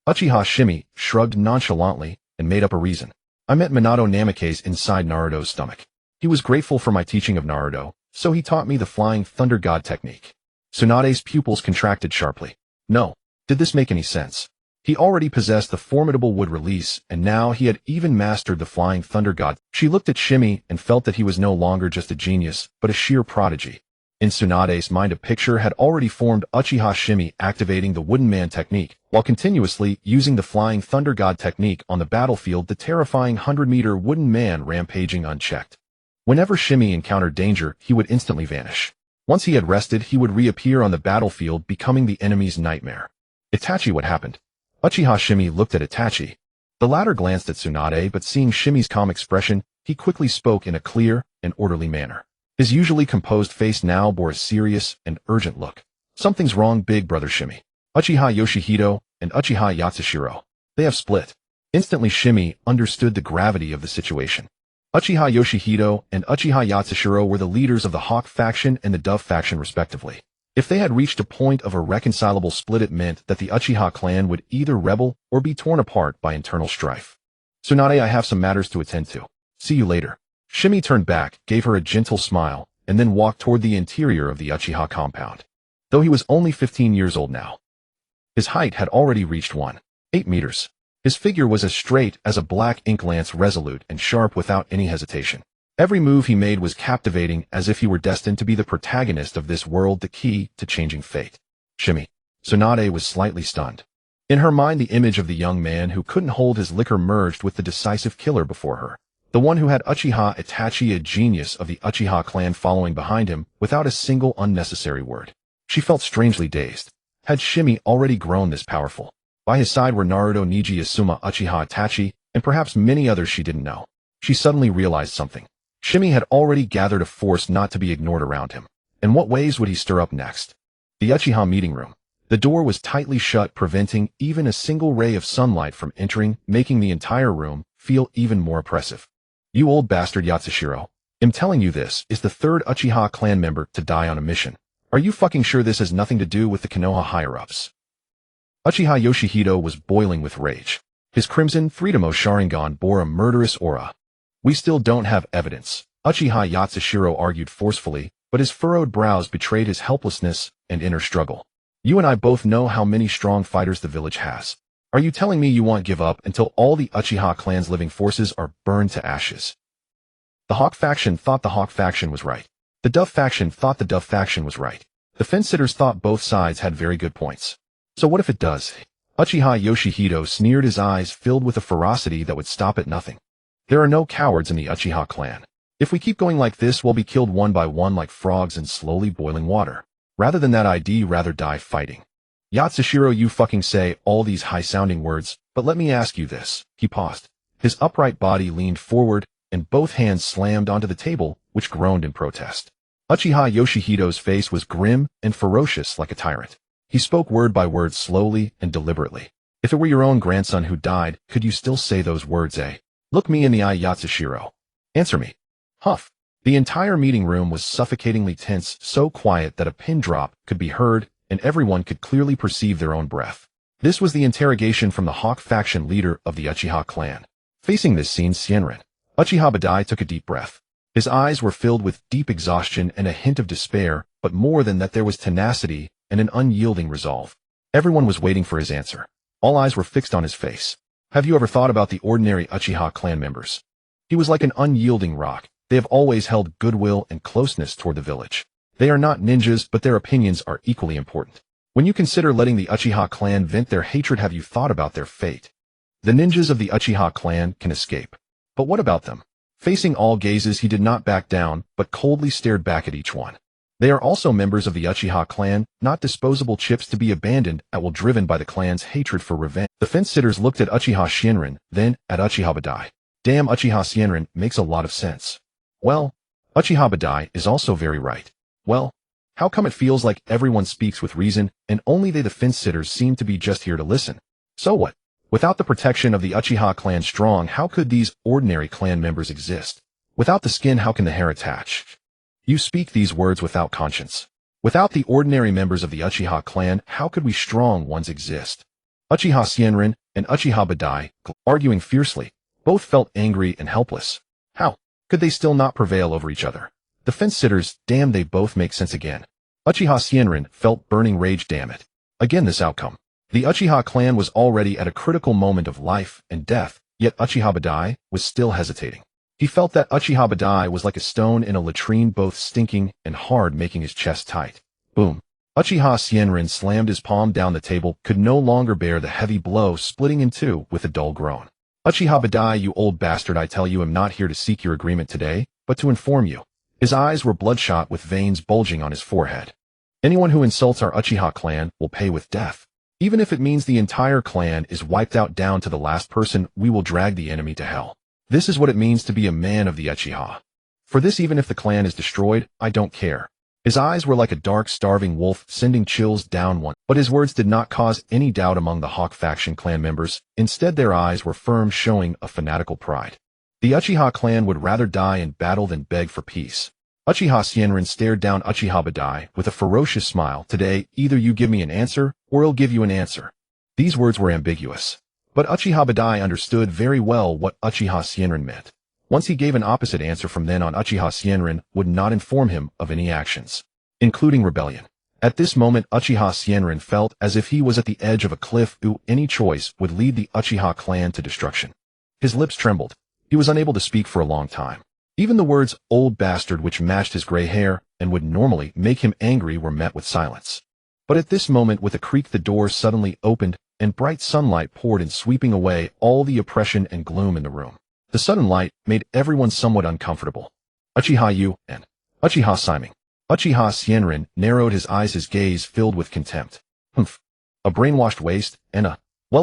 Uchiha Shimei shrugged nonchalantly and made up a reason. I met Minato Namikaze inside Naruto's stomach. He was grateful for my teaching of Naruto, so he taught me the Flying Thunder God technique. Tsunade's pupils contracted sharply. No. Did this make any sense? He already possessed the formidable wood release, and now he had even mastered the flying thunder god. She looked at Shimei and felt that he was no longer just a genius, but a sheer prodigy. In Tsunade's mind, a picture had already formed: Uchiha Shimei activating the wooden man technique, while continuously using the flying thunder god technique on the battlefield, the terrifying 100-meter wooden man rampaging unchecked. Whenever Shimei encountered danger, he would instantly vanish. Once he had rested, he would reappear on the battlefield, becoming the enemy's nightmare. Itachi, what happened? Uchiha Shimei looked at Itachi. The latter glanced at Tsunade, but seeing Shimei's calm expression, he quickly spoke in a clear and orderly manner. His usually composed face now bore a serious and urgent look. Something's wrong, big brother Shimei. Uchiha Yoshihito and Uchiha Yatsushiro. They have split. Instantly Shimei understood the gravity of the situation. Uchiha Yoshihito and Uchiha Yatsushiro were the leaders of the Hawk faction and the Dove faction respectively. If they had reached a point of irreconcilable split, it meant that the Uchiha clan would either rebel or be torn apart by internal strife. Tsunade, I have some matters to attend to. See you later. Shimei turned back, gave her a gentle smile, and then walked toward the interior of the Uchiha compound. Though he was only 15 years old now, his height had already reached 1.8 meters. His figure was as straight as a black ink lance, resolute and sharp without any hesitation. Every move he made was captivating, as if he were destined to be the protagonist of this world, the key to changing fate. Shimei. Tsunade was slightly stunned. In her mind, the image of the young man who couldn't hold his liquor merged with the decisive killer before her. The one who had Uchiha Itachi, a genius of the Uchiha clan, following behind him without a single unnecessary word. She felt strangely dazed. Had Shimei already grown this powerful? By his side were Naruto, Neji, Asuma, Uchiha Itachi, and perhaps many others she didn't know. She suddenly realized something. Shimei had already gathered a force not to be ignored around him. In what ways would he stir up next? The Uchiha meeting room. The door was tightly shut, preventing even a single ray of sunlight from entering, making the entire room feel even more oppressive. You old bastard Yatsushiro. I'm telling you, this is the third Uchiha clan member to die on a mission. Are you fucking sure this has nothing to do with the Konoha higher-ups? Uchiha Yoshihito was boiling with rage. His crimson Tobirama Sharingan bore a murderous aura. We still don't have evidence, Uchiha Yatsushiro argued forcefully, but his furrowed brows betrayed his helplessness and inner struggle. You and I both know how many strong fighters the village has. Are you telling me you won't give up until all the Uchiha clan's living forces are burned to ashes? The Hawk faction thought the Hawk faction was right. The Dove faction thought the Dove faction was right. The fence-sitters thought both sides had very good points. So what if it does? Uchiha Yoshihito sneered, his eyes filled with a ferocity that would stop at nothing. There are no cowards in the Uchiha clan. If we keep going like this, we'll be killed one by one like frogs in slowly boiling water. Rather than that, I'd rather die fighting. Yatsushiro, you fucking say all these high-sounding words, but let me ask you this. He paused. His upright body leaned forward, and both hands slammed onto the table, which groaned in protest. Uchiha Yoshihito's face was grim and ferocious like a tyrant. He spoke word by word, slowly and deliberately. If it were your own grandson who died, could you still say those words, eh? Look me in the eye, Yatsushiro. Answer me. Huff. The entire meeting room was suffocatingly tense, so quiet that a pin drop could be heard, and everyone could clearly perceive their own breath. This was the interrogation from the Hawk faction leader of the Uchiha clan. Facing this scene, Sienren, Uchiha Badai took a deep breath. His eyes were filled with deep exhaustion and a hint of despair, but more than that, there was tenacity and an unyielding resolve. Everyone was waiting for his answer. All eyes were fixed on his face. Have you ever thought about the ordinary Uchiha clan members? He was like an unyielding rock. They have always held goodwill and closeness toward the village. They are not ninjas, but their opinions are equally important. When you consider letting the Uchiha clan vent their hatred, have you thought about their fate? The ninjas of the Uchiha clan can escape. But what about them? Facing all gazes, he did not back down, but coldly stared back at each one. They are also members of the Uchiha clan, not disposable chips to be abandoned at will, driven by the clan's hatred for revenge. The fence-sitters looked at Uchiha Shinran, then at Uchiha Badai. Damn, Uchiha Shinran makes a lot of sense. Well, Uchiha Badai is also very right. Well, how come it feels like everyone speaks with reason, and only they, the fence-sitters, seem to be just here to listen? So what? Without the protection of the Uchiha clan strong, how could these ordinary clan members exist? Without the skin, how can the hair attach? You speak these words without conscience. Without the ordinary members of the Uchiha clan, how could we strong ones exist? Uchiha Shinran and Uchiha Badai, arguing fiercely, both felt angry and helpless. How could they still not prevail over each other? The fence-sitters, damn, they both make sense again. Uchiha Shinran felt burning rage, damn it. Again this outcome. The Uchiha clan was already at a critical moment of life and death, yet Uchiha Badai was still hesitating. He felt that Uchiha Badai was like a stone in a latrine, both stinking and hard, making his chest tight. Boom. Uchiha Shimei slammed his palm down the table, could no longer bear the heavy blow, splitting in two with a dull groan. Uchiha Badai, you old bastard, I tell you, I'm not here to seek your agreement today, but to inform you. His eyes were bloodshot with veins bulging on his forehead. Anyone who insults our Uchiha clan will pay with death. Even if it means the entire clan is wiped out down to the last person, we will drag the enemy to hell. This is what it means to be a man of the Uchiha. For this, even if the clan is destroyed, I don't care. His eyes were like a dark, starving wolf, sending chills down one. But his words did not cause any doubt among the Hawk faction clan members. Instead, their eyes were firm, showing a fanatical pride. The Uchiha clan would rather die in battle than beg for peace. Uchiha Shimei stared down Uchiha Badai with a ferocious smile. Today, either you give me an answer, or I'll give you an answer. These words were ambiguous. But Uchiha Badai understood very well what Uchiha Shimei meant. Once he gave an opposite answer, from then on Uchiha Shimei would not inform him of any actions, including rebellion. At this moment, Uchiha Shimei felt as if he was at the edge of a cliff. Any choice would lead the Uchiha clan to destruction. His lips trembled. He was unable to speak for a long time. Even the words, old bastard, which matched his gray hair and would normally make him angry, were met with silence. But at this moment, with a creak, the door suddenly opened, and bright sunlight poured in, sweeping away all the oppression and gloom in the room. The sudden light made everyone somewhat uncomfortable. Uchiha Yu and Uchiha Shimei. Uchiha Shimei narrowed his eyes, his gaze filled with contempt. Humph. A brainwashed waste, and a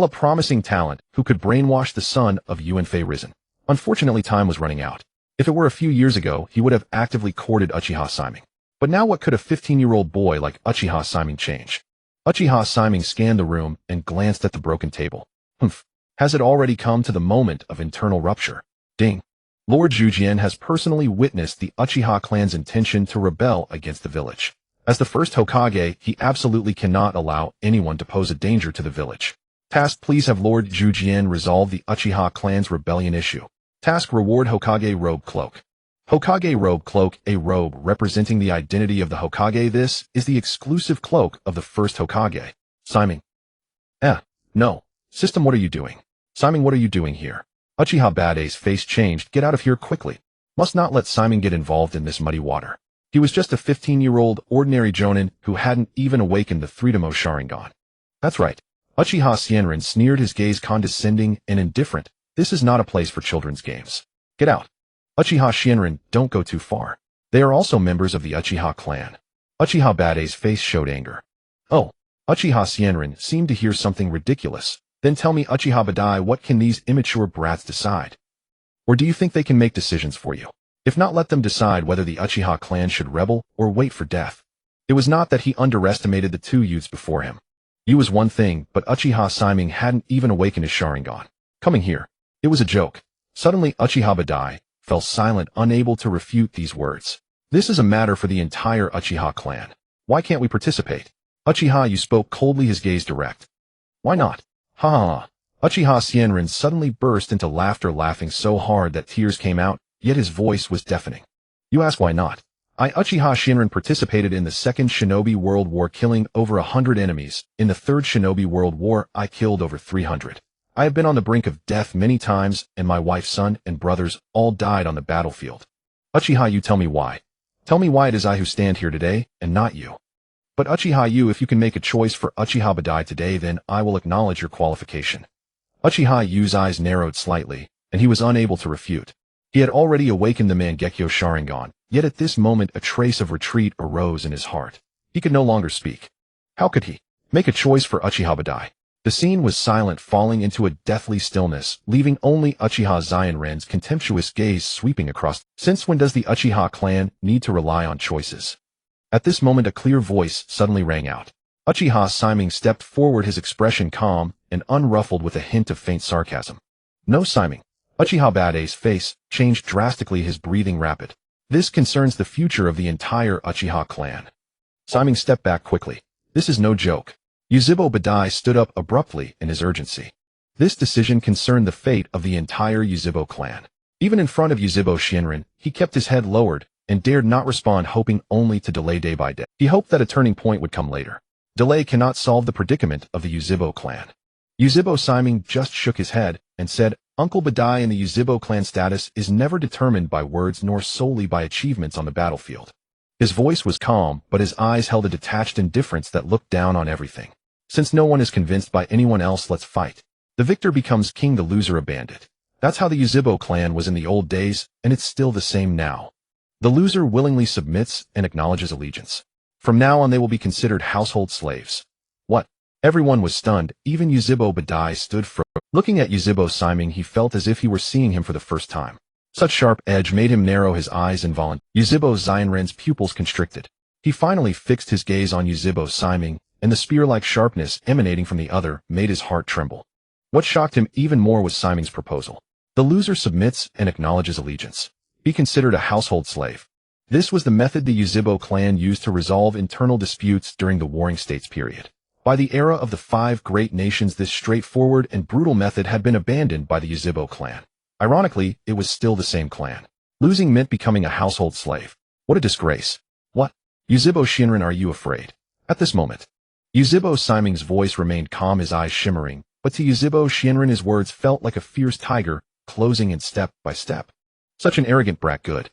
promising talent who could brainwash the son of Yuanfei risen. Unfortunately, time was running out. If it were a few years ago, he would have actively courted Uchiha Shimei. But now what could a 15-year-old boy like Uchiha Shimei change? Uchiha Shimei scanned the room and glanced at the broken table. Humph. Has it already come to the moment of internal rupture? Ding. Lord Zhujian has personally witnessed the Uchiha clan's intention to rebel against the village. As the first Hokage, he absolutely cannot allow anyone to pose a danger to the village. Task: please have Lord Zhujian resolve the Uchiha clan's rebellion issue. Task: reward Hokage robe cloak. Hokage robe cloak, a robe representing the identity of the Hokage. This is the exclusive cloak of the first Hokage. Shimei. No. System, what are you doing? Shimei, what are you doing here? Uchiha Badai's face changed. Get out of here quickly. Must not let Shimei get involved in this muddy water. He was just a 15-year-old ordinary jonin who hadn't even awakened the Tobirama Sharingan. That's right. Uchiha Shimei sneered, his gaze condescending and indifferent. This is not a place for children's games. Get out. Uchiha Shimei, don't go too far. They are also members of the Uchiha clan. Uchiha Badai's face showed anger. Oh. Uchiha Shimei seemed to hear something ridiculous. Then tell me, Uchiha Badai, what can these immature brats decide? Or do you think they can make decisions for you? If not, let them decide whether the Uchiha clan should rebel or wait for death. It was not that he underestimated the two youths before him. He was one thing, but Uchiha Shimei hadn't even awakened his Sharingan. Coming here. It was a joke. Suddenly, Uchiha Badai fell silent, unable to refute these words. This is a matter for the entire Uchiha clan. Why can't we participate? Uchiha, you spoke coldly, his gaze direct. Why not? Ha ha ha. Uchiha Shimei suddenly burst into laughter, laughing so hard that tears came out, yet his voice was deafening. You ask why not? I, Uchiha Shimei, participated in the Second Shinobi World War, killing over 100 enemies. In the Third Shinobi World War, I killed over 300. I have been on the brink of death many times, and my wife, son, and brothers all died on the battlefield. Uchiha, you tell me why. Tell me why it is I who stand here today, and not you. But Uchiha, you, if you can make a choice for Uchiha Badai today, then I will acknowledge your qualification. Uchiha Yu's eyes narrowed slightly, and he was unable to refute. He had already awakened the Mangekyō Sharingan, yet at this moment a trace of retreat arose in his heart. He could no longer speak. How could he make a choice for Uchiha Badai? The scene was silent, falling into a deathly stillness, leaving only Uchiha Shimei's contemptuous gaze sweeping across. Since when does the Uchiha clan need to rely on choices? At this moment, a clear voice suddenly rang out. Uchiha Shimei stepped forward, his expression calm and unruffled with a hint of faint sarcasm. No, Shimei. Uchiha Badai's face changed drastically, his breathing rapid. This concerns the future of the entire Uchiha clan. Shimei stepped back quickly. This is no joke. Yuzhibo Badai stood up abruptly in his urgency. This decision concerned the fate of the entire Yuzhibo clan. Even in front of Yuzhibo Shimei, he kept his head lowered and dared not respond, hoping only to delay day by day. He hoped that a turning point would come later. Delay cannot solve the predicament of the Yuzhibo clan. Yuzhibo Shimei just shook his head and said, Uncle Badai and the Yuzhibo clan status is never determined by words nor solely by achievements on the battlefield. His voice was calm, but his eyes held a detached indifference that looked down on everything. Since no one is convinced by anyone else, let's fight. The victor becomes king, the loser a bandit. That's how the Yuzhibo clan was in the old days, and it's still the same now. The loser willingly submits and acknowledges allegiance. From now on they will be considered household slaves. What? Everyone was stunned, even Yuzhibo Badai stood frozen. Looking at Yuzhibo Shimei, he felt as if he were seeing him for the first time. Such sharp edge made him narrow his eyes involuntarily. Yuzhibo Xianren's pupils constricted. He finally fixed his gaze on Yuzhibo Shimei, and the spear-like sharpness emanating from the other made his heart tremble. What shocked him even more was Shimei's proposal. The loser submits and acknowledges allegiance. Be considered a household slave. This was the method the Yuzhibo clan used to resolve internal disputes during the Warring States period. By the era of the 5 great nations, this straightforward and brutal method had been abandoned by the Yuzhibo clan. Ironically, it was still the same clan. Losing meant becoming a household slave. What a disgrace. What? Yuzhibo Shinran, are you afraid? At this moment, Yuzhibo Shimei's voice remained calm, his eyes shimmering, but to Yuzhibo Shinran his words felt like a fierce tiger, closing in step by step. Such an arrogant brat. Good.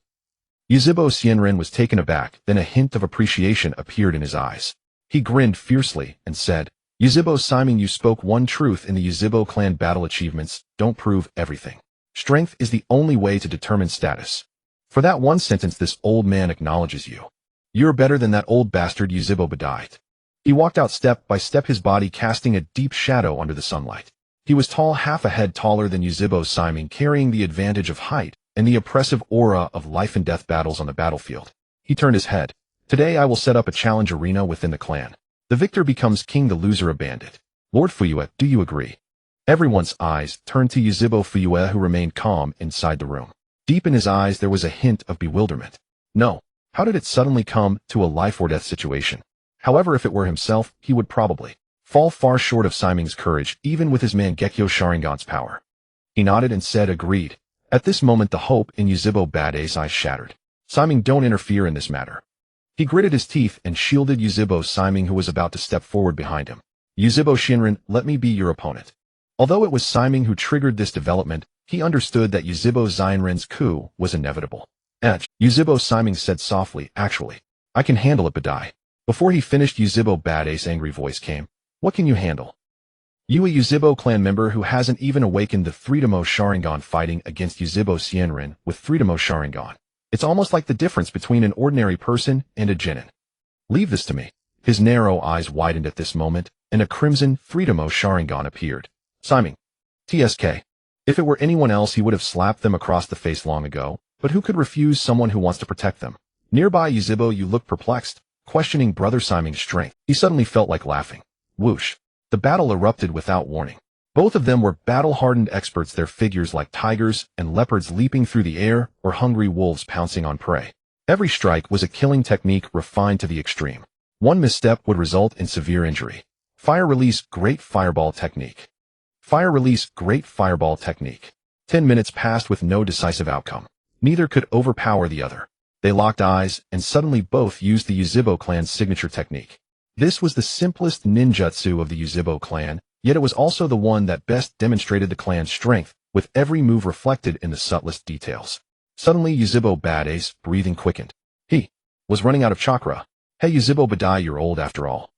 Yuzhibo Shinran was taken aback, then a hint of appreciation appeared in his eyes. He grinned fiercely and said, Yuzhibo Shimei, you spoke one truth in the Yuzhibo clan. Battle achievements don't prove everything. Strength is the only way to determine status. For that one sentence this old man acknowledges you. You're better than that old bastard Yuzhibo Badai. He walked out step by step, his body casting a deep shadow under the sunlight. He was tall, half a head taller than Yuzhibo Shimei, carrying the advantage of height and the oppressive aura of life and death battles on the battlefield. He turned his head. Today I will set up a challenge arena within the clan. The victor becomes king, the loser a bandit. Lord Fuyue, do you agree? Everyone's eyes turned to Yuzhibo Fuyue, who remained calm inside the room. Deep in his eyes there was a hint of bewilderment. No. How did it suddenly come to a life-or-death situation? However, if it were himself, he would probably fall far short of Shimei's courage, even with his Mangekyō Sharingan's power. He nodded and said, agreed. At this moment the hope in Yuzhibo Badai's eyes shattered. Shimei, don't interfere in this matter. He gritted his teeth and shielded Yuzhibo Shimei, who was about to step forward behind him. Yuzhibo Shinran, let me be your opponent. Although it was Shimei who triggered this development, he understood that Yuzhibo Xianren's coup was inevitable. Yuzhibo Shimei said softly, actually, I can handle it, Badai. Before he finished, Yuzhibo Badai's angry voice came. What can you handle? You, a Yuzhibo clan member who hasn't even awakened the Tobirama Sharingan, fighting against Yuzhibo Xianren with Tobirama Sharingan. It's almost like the difference between an ordinary person and a genin. Leave this to me. His narrow eyes widened at this moment, and a crimson Tobirama Sharingan appeared. Shimei. TSK. If it were anyone else he would have slapped them across the face long ago, but who could refuse someone who wants to protect them? Nearby Yuzhibo, you look perplexed, questioning brother Shimei's strength. He suddenly felt like laughing. Whoosh. The battle erupted without warning. Both of them were battle-hardened experts, their figures like tigers and leopards leaping through the air or hungry wolves pouncing on prey. Every strike was a killing technique refined to the extreme. One misstep would result in severe injury. Fire release, great fireball technique. Fire release, great fireball technique. 10 minutes passed with no decisive outcome. Neither could overpower the other. They locked eyes, and suddenly both used the Yuzhibo clan's signature technique. This was the simplest ninjutsu of the Yuzhibo clan, yet it was also the one that best demonstrated the clan's strength, with every move reflected in the subtlest details. Suddenly Yuzhibo Badai's breathing quickened. He was running out of chakra. Hey Yuzhibo Badai, you're old after all.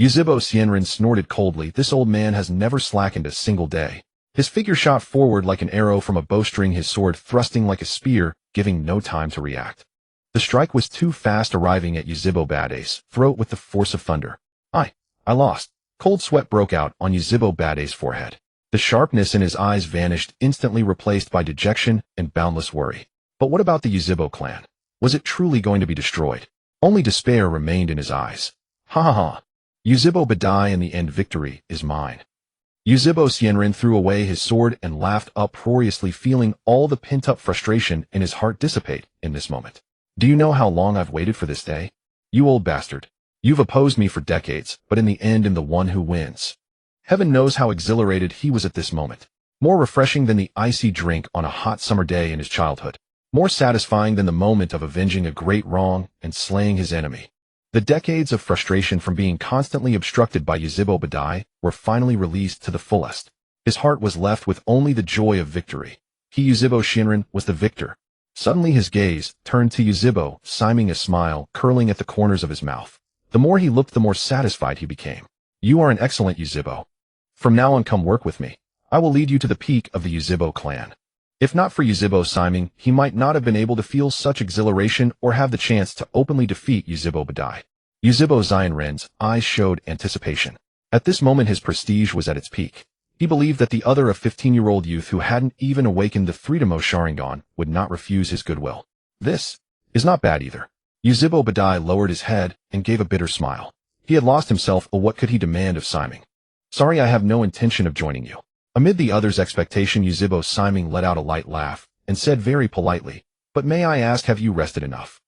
Yuzhibo Xianren snorted coldly. This old man has never slackened a single day. His figure shot forward like an arrow from a bowstring, his sword thrusting like a spear, giving no time to react. The strike was too fast, arriving at Yuzhibo Badai's throat with the force of thunder. I lost. Cold sweat broke out on Yuzhibo Badai's forehead. The sharpness in his eyes vanished, instantly replaced by dejection and boundless worry. But what about the Yuzhibo clan? Was it truly going to be destroyed? Only despair remained in his eyes. Ha ha ha. Yuzhibo Badai, in the end victory is mine. Yuzhibo Xianren threw away his sword and laughed uproariously, feeling all the pent-up frustration in his heart dissipate in this moment. Do you know how long I've waited for this day? You old bastard. You've opposed me for decades, but in the end I'm the one who wins. Heaven knows how exhilarated he was at this moment. More refreshing than the icy drink on a hot summer day in his childhood. More satisfying than the moment of avenging a great wrong and slaying his enemy. The decades of frustration from being constantly obstructed by Yuzhibo Badai were finally released to the fullest. His heart was left with only the joy of victory. Yuzhibo Shinran was the victor. Suddenly his gaze turned to Yuzhibo, siming a smile curling at the corners of his mouth. The more he looked, the more satisfied he became. You are an excellent Yuzhibo. From now on, come work with me. I will lead you to the peak of the Yuzhibo clan. If not for Yuzhibo siming, he might not have been able to feel such exhilaration or have the chance to openly defeat Yuzhibo Badai. Yuzhibo Xianren's eyes showed anticipation. At this moment his prestige was at its peak. He believed that the other 15-year-old youth who hadn't even awakened the Tobirama Sharingan would not refuse his goodwill. This is not bad either. Yuzhibo Badai lowered his head and gave a bitter smile. He had lost himself, but what could he demand of Siming? Sorry, I have no intention of joining you. Amid the others' expectation, Yuzhibo Siming let out a light laugh and said very politely, but may I ask, have you rested enough?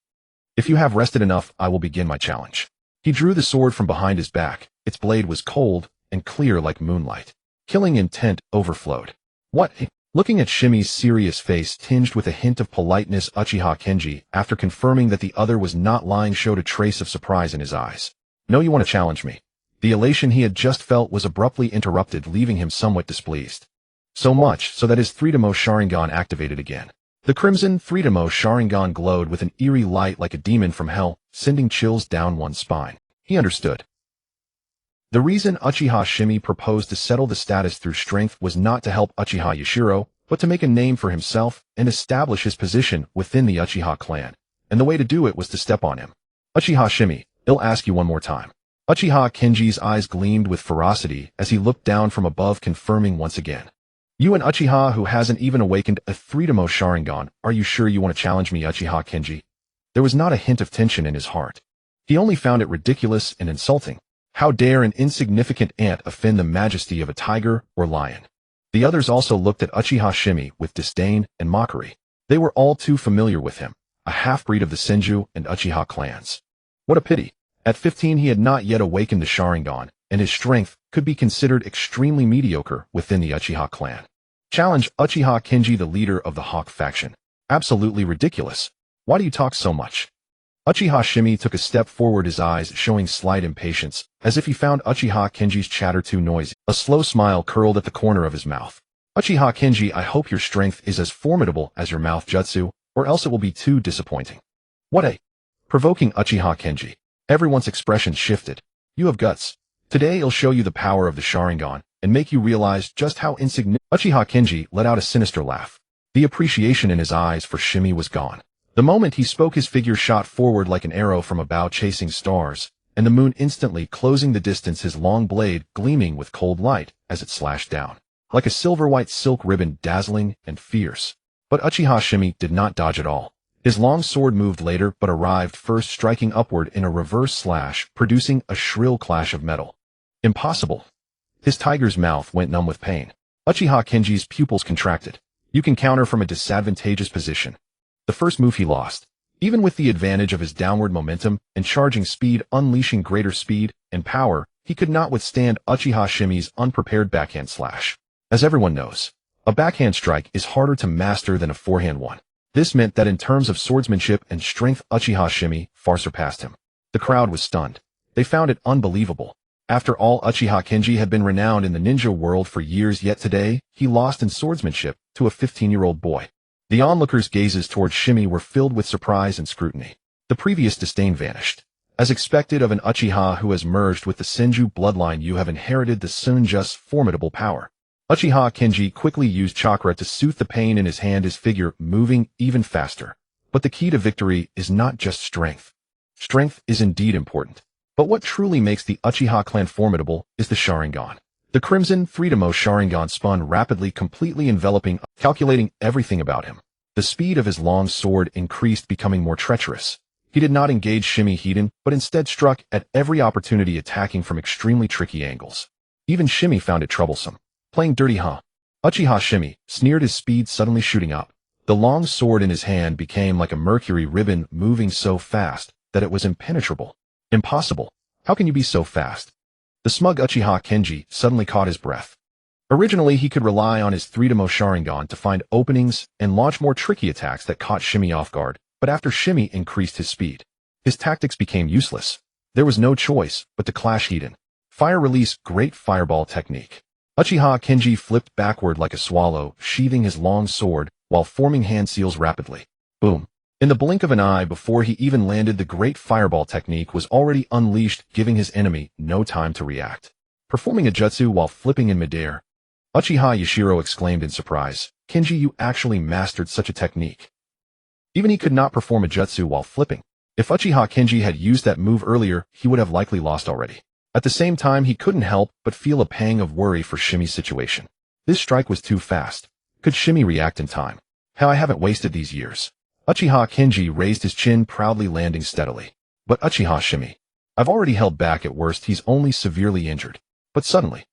If you have rested enough, I will begin my challenge. He drew the sword from behind his back. Its blade was cold and clear like moonlight. Killing intent overflowed. What? Looking at Shimei's serious face tinged with a hint of politeness, Uchiha Kenji, after confirming that the other was not lying, showed a trace of surprise in his eyes. No, you want to challenge me? The elation he had just felt was abruptly interrupted, leaving him somewhat displeased. So much so that his Tobirama Sharingan activated again. The crimson Tobirama Sharingan glowed with an eerie light like a demon from hell, sending chills down one's spine. He understood. The reason Uchiha Shimei proposed to settle the status through strength was not to help Uchiha Yashiro, but to make a name for himself and establish his position within the Uchiha clan. And the way to do it was to step on him. Uchiha Shimei, I'll ask you one more time. Uchiha Kenji's eyes gleamed with ferocity as he looked down from above, confirming once again. You, an Uchiha who hasn't even awakened a Tobirama Sharingan, are you sure you want to challenge me, Uchiha Kenji? There was not a hint of tension in his heart. He only found it ridiculous and insulting. How dare an insignificant ant offend the majesty of a tiger or lion? The others also looked at Uchiha Shimei with disdain and mockery. They were all too familiar with him, a half-breed of the Senju and Uchiha clans. What a pity. At 15 he had not yet awakened the Sharingan, and his strength could be considered extremely mediocre within the Uchiha clan. Challenge Uchiha Kenji, the leader of the Hawk faction. Absolutely ridiculous. Why do you talk so much? Uchiha Shimei took a step forward, his eyes showing slight impatience, as if he found Uchiha Kenji's chatter too noisy. A slow smile curled at the corner of his mouth. Uchiha Kenji, I hope your strength is as formidable as your mouth jutsu, or else it will be too disappointing. What a provoking Uchiha Kenji. Everyone's expression shifted. You have guts. Today I'll show you the power of the Sharingan, and make you realize just how insignificant. Uchiha Kenji let out a sinister laugh. The appreciation in his eyes for Shimei was gone. The moment he spoke, his figure shot forward like an arrow from a bow chasing stars, and the moon instantly closing the distance, his long blade gleaming with cold light as it slashed down, like a silver-white silk ribbon, dazzling and fierce. But Uchiha Shimei did not dodge at all. His long sword moved later, but arrived first, striking upward in a reverse slash, producing a shrill clash of metal. Impossible. His tiger's mouth went numb with pain. Uchiha Kenji's pupils contracted. You can counter from a disadvantageous position. The first move he lost. Even with the advantage of his downward momentum and charging speed, unleashing greater speed and power, he could not withstand Uchiha Shimei's unprepared backhand slash. As everyone knows, a backhand strike is harder to master than a forehand one. This meant that in terms of swordsmanship and strength, Uchiha Shimei far surpassed him. The crowd was stunned. They found it unbelievable. After all, Uchiha Kenji had been renowned in the ninja world for years, yet today, he lost in swordsmanship to a 15-year-old boy. The onlookers' gazes towards Shimei were filled with surprise and scrutiny. The previous disdain vanished. As expected of an Uchiha who has merged with the Senju bloodline, you have inherited the Senju's formidable power. Uchiha Kenji quickly used chakra to soothe the pain in his hand, his figure moving even faster. But the key to victory is not just strength. Strength is indeed important. But what truly makes the Uchiha clan formidable is the Sharingan. The crimson Tobirama Sharingan spun rapidly, completely enveloping, calculating everything about him. The speed of his long sword increased, becoming more treacherous. He did not engage Shimei head-on, but instead struck at every opportunity, attacking from extremely tricky angles. Even Shimei found it troublesome. Playing dirty, huh? Uchiha Shimei sneered, his speed suddenly shooting up. The long sword in his hand became like a mercury ribbon, moving so fast that it was impenetrable. Impossible. How can you be so fast? The smug Uchiha Kenji suddenly caught his breath. Originally, he could rely on his Tobirama Sharingan to find openings and launch more tricky attacks that caught Shimei off guard, but after Shimei increased his speed, his tactics became useless. There was no choice but to clash Hiden. Fire release, great fireball technique. Uchiha Kenji flipped backward like a swallow, sheathing his long sword, while forming hand seals rapidly. Boom. In the blink of an eye before he even landed, the great fireball technique was already unleashed, giving his enemy no time to react. Performing a jutsu while flipping in midair, Uchiha Yashiro exclaimed in surprise, "Kenji, you actually mastered such a technique." Even he could not perform a jutsu while flipping. If Uchiha Kenji had used that move earlier, he would have likely lost already. At the same time, he couldn't help but feel a pang of worry for Shimei's situation. This strike was too fast. Could Shimei react in time? How I haven't wasted these years. Uchiha Kenji raised his chin, proudly landing steadily. But Uchiha Shimei, I've already held back. At worst, he's only severely injured. But suddenly,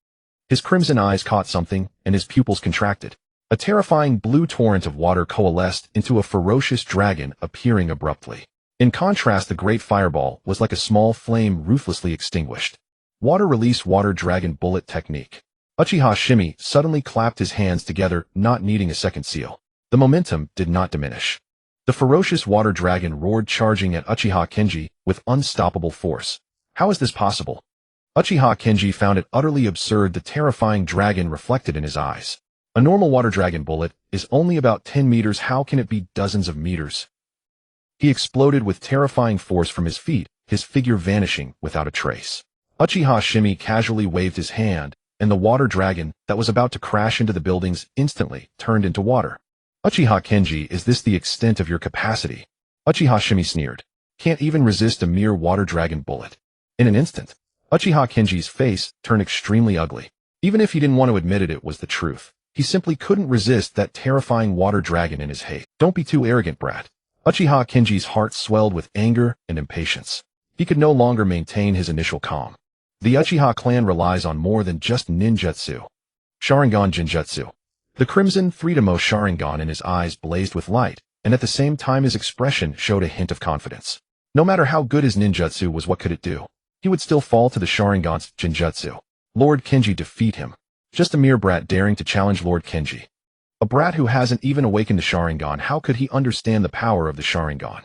his crimson eyes caught something, and his pupils contracted. A terrifying blue torrent of water coalesced into a ferocious dragon appearing abruptly. In contrast, the great fireball was like a small flame ruthlessly extinguished. Water release, water dragon bullet technique. Uchiha Shimei suddenly clapped his hands together, not needing a second seal. The momentum did not diminish. The ferocious water dragon roared, charging at Uchiha Kenji with unstoppable force. How is this possible? Uchiha Kenji found it utterly absurd. The terrifying dragon reflected in his eyes. A normal water dragon bullet is only about 10 meters. How can it be dozens of meters? He exploded with terrifying force from his feet, his figure vanishing without a trace. Uchiha Shimei casually waved his hand, and the water dragon that was about to crash into the buildings instantly turned into water. Uchiha Kenji, is this the extent of your capacity? Uchiha Shimei sneered. Can't even resist a mere water dragon bullet. In an instant, Uchiha Kenji's face turned extremely ugly. Even if he didn't want to admit it, it was the truth. He simply couldn't resist that terrifying water dragon in his hate. Don't be too arrogant, brat. Uchiha Kenji's heart swelled with anger and impatience. He could no longer maintain his initial calm. The Uchiha clan relies on more than just ninjutsu. Sharingan Jinjutsu. The crimson Tobirama Sharingan in his eyes blazed with light, and at the same time his expression showed a hint of confidence. No matter how good his ninjutsu was, what could it do? He would still fall to the Sharingan's Jinjutsu. Lord Kenji defeat him. Just a mere brat daring to challenge Lord Kenji. A brat who hasn't even awakened the Sharingan. How could he understand the power of the Sharingan?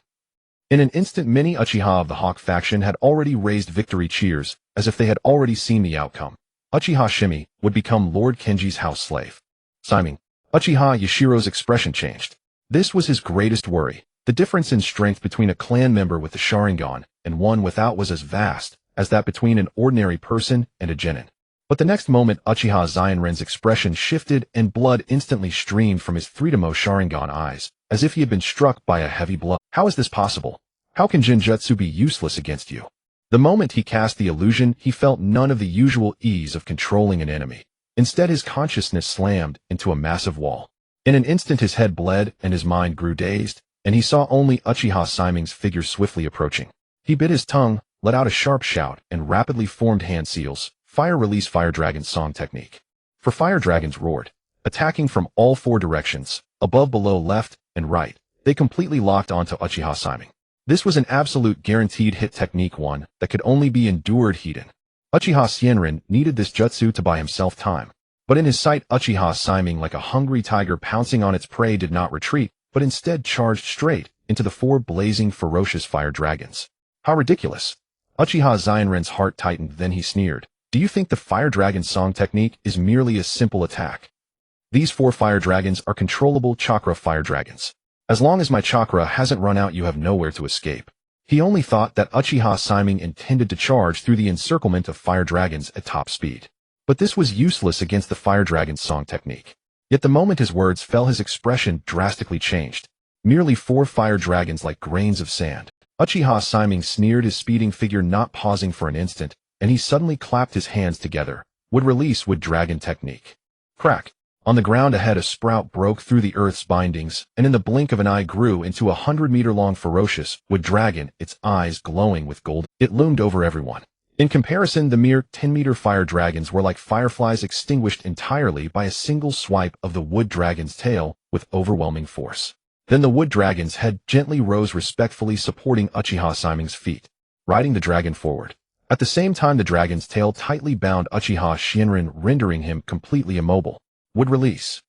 In an instant, many Uchiha of the Hawk faction had already raised victory cheers, as if they had already seen the outcome. Uchiha Shimei would become Lord Kenji's house slave. Simon. Uchiha Yashiro's expression changed. This was his greatest worry. The difference in strength between a clan member with the Sharingan and one without was as vast as that between an ordinary person and a genin. But the next moment, Uchiha Zainren's expression shifted and blood instantly streamed from his Tobirama Sharingan eyes, as if he had been struck by a heavy blow. How is this possible? How can Jinjutsu be useless against you? The moment he cast the illusion, he felt none of the usual ease of controlling an enemy. Instead, his consciousness slammed into a massive wall. In an instant, his head bled and his mind grew dazed, and he saw only Uchiha Shimei's figure swiftly approaching. He bit his tongue, let out a sharp shout, and rapidly formed hand seals. Fire release, fire dragon song technique. For fire dragons roared, attacking from all four directions, above, below, left, and right. They completely locked onto Uchiha Shimei. This was an absolute guaranteed hit technique, one that could only be endured Hiden. Uchiha Shimei needed this jutsu to buy himself time. But in his sight, Uchiha Shimei, like a hungry tiger pouncing on its prey, did not retreat, but instead charged straight into the four blazing, ferocious fire dragons. How ridiculous! Uchiha Zainren's heart tightened, then he sneered. Do you think the fire dragon song technique is merely a simple attack? These four fire dragons are controllable chakra fire dragons. As long as my chakra hasn't run out, you have nowhere to escape. He only thought that Uchiha Shimei intended to charge through the encirclement of fire dragons at top speed. But this was useless against the fire dragon song technique. Yet the moment his words fell, his expression drastically changed. Merely four fire dragons like grains of sand. Uchiha Shimei sneered, his speeding figure not pausing for an instant, and he suddenly clapped his hands together. Would release, would dragon technique. Crack. On the ground ahead, a sprout broke through the earth's bindings, and in the blink of an eye grew into a 100-meter-long ferocious wood dragon, its eyes glowing with gold. It loomed over everyone. In comparison, the mere 10-meter fire dragons were like fireflies, extinguished entirely by a single swipe of the wood dragon's tail with overwhelming force. Then the wood dragon's head gently rose, respectfully supporting Uchiha Shimei's feet, riding the dragon forward. At the same time, the dragon's tail tightly bound Uchiha Shimei, rendering him completely immobile. Would release.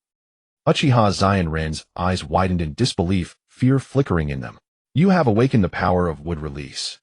Uchiha Zainren's eyes widened in disbelief, fear flickering in them. You have awakened the power of wood release.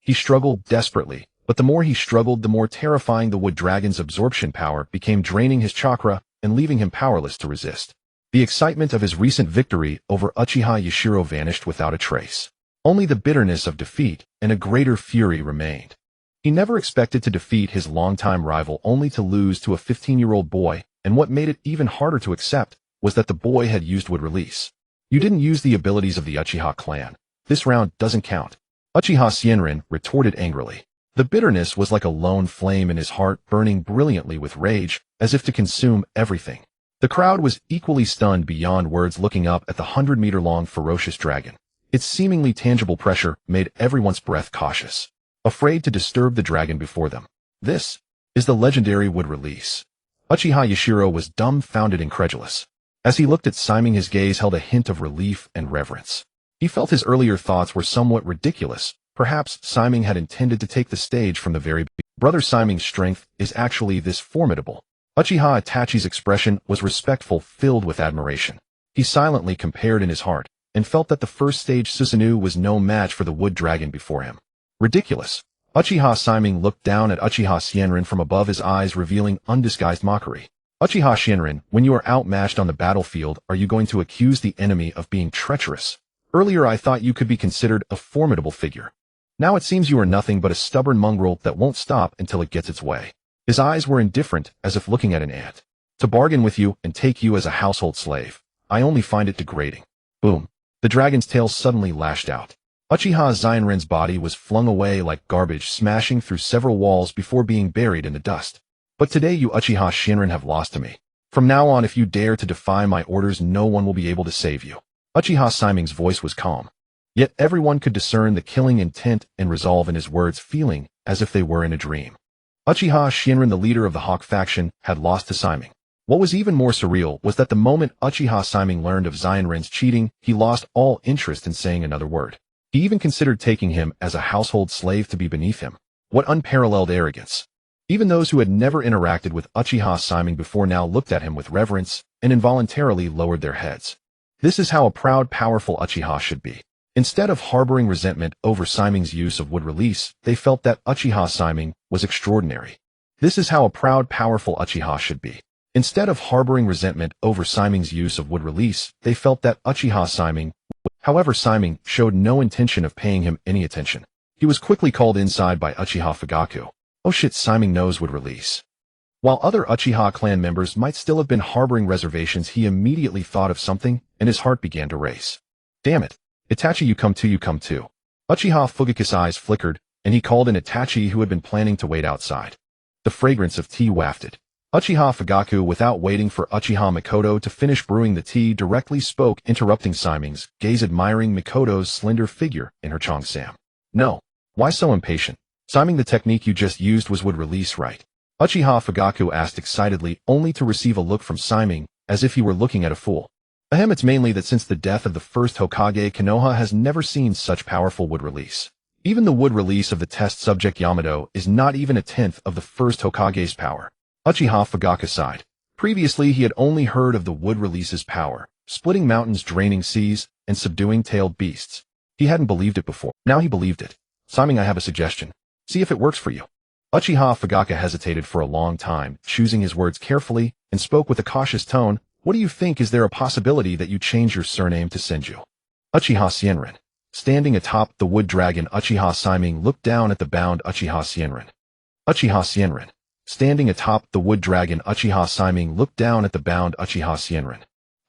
He struggled desperately, but the more he struggled, the more terrifying the wood dragon's absorption power became, draining his chakra and leaving him powerless to resist. The excitement of his recent victory over Uchiha Yashiro vanished without a trace. Only the bitterness of defeat and a greater fury remained. He never expected to defeat his longtime rival only to lose to a 15-year-old boy, and what made it even harder to accept was that the boy had used wood release. You didn't use the abilities of the Uchiha clan. This round doesn't count. Uchiha Shimei retorted angrily. The bitterness was like a lone flame in his heart, burning brilliantly with rage, as if to consume everything. The crowd was equally stunned beyond words, looking up at the 100-meter-long ferocious dragon. Its seemingly tangible pressure made everyone's breath cautious, afraid to disturb the dragon before them. This is the legendary wood release. Uchiha Yashiro was dumbfounded, incredulous. As he looked at Shimei, his gaze held a hint of relief and reverence. He felt his earlier thoughts were somewhat ridiculous. Perhaps Shimei had intended to take the stage from the very beginning. Brother Shimei's strength is actually this formidable. Uchiha Itachi's expression was respectful, filled with admiration. He silently compared in his heart, and felt that the first stage Susanoo was no match for the wood dragon before him. Ridiculous. Uchiha Shimei looked down at Uchiha Shimei from above, his eyes revealing undisguised mockery. Uchiha Shimei, when you are outmatched on the battlefield, are you going to accuse the enemy of being treacherous? Earlier I thought you could be considered a formidable figure. Now it seems you are nothing but a stubborn mongrel that won't stop until it gets its way. His eyes were indifferent, as if looking at an ant. To bargain with you and take you as a household slave, I only find it degrading. Boom. The dragon's tail suddenly lashed out. Uchiha Shimei's body was flung away like garbage, smashing through several walls before being buried in the dust. But today you Uchiha Shimei have lost to me. From now on, if you dare to defy my orders, no one will be able to save you. Uchiha Shimei's voice was calm. Yet everyone could discern the killing intent and resolve in his words, feeling as if they were in a dream. Uchiha Shimei, the leader of the Hawk faction, had lost to Shimei. What was even more surreal was that the moment Uchiha Shimei learned of Shimei's cheating, he lost all interest in saying another word. He even considered taking him as a household slave to be beneath him. What unparalleled arrogance! Even those who had never interacted with Uchiha Shimei before now looked at him with reverence and involuntarily lowered their heads. This is how a proud, powerful Uchiha should be. Instead of harboring resentment over Shimei's use of wood release, they felt that Uchiha Shimei was extraordinary. This is how a proud, powerful Uchiha should be. Instead of harboring resentment over Shimei's use of wood release, they felt that Uchiha Shimei. However, Shimei showed no intention of paying him any attention. He was quickly called inside by Uchiha Fugaku. Oh shit, Shimei knows wood release. While other Uchiha clan members might still have been harboring reservations, he immediately thought of something, and his heart began to race. Damn it. Itachi, you come too. Uchiha Fugaku's eyes flickered, and he called in Itachi, who had been planning to wait outside. The fragrance of tea wafted. Uchiha Fugaku, without waiting for Uchiha Mikoto to finish brewing the tea, directly spoke, interrupting Shimei's gaze, admiring Mikoto's slender figure in her cheongsam. No. Why so impatient? Shimei, the technique you just used was wood release, right? Uchiha Fugaku asked excitedly, only to receive a look from Shimei, as if he were looking at a fool. Ahem, it's mainly that since the death of the first Hokage, Konoha has never seen such powerful wood release. Even the wood release of the test subject Yamato is not even a tenth of the first Hokage's power. Uchiha Fugaku sighed. Previously he had only heard of the wood release's power, splitting mountains, draining seas, and subduing tailed beasts. He hadn't believed it before. Now he believed it. Shimei, I have a suggestion. See if it works for you. Uchiha Fugaku hesitated for a long time, choosing his words carefully, and spoke with a cautious tone. What do you think? Is there a possibility that you change your surname to Senju? Uchiha Shimei. Standing atop the wood dragon, Uchiha Shimei looked down at the bound Uchiha Shimei. Uchiha Shimei. Standing atop the wood dragon, Uchiha Shimei looked down at the bound Uchiha Shimei.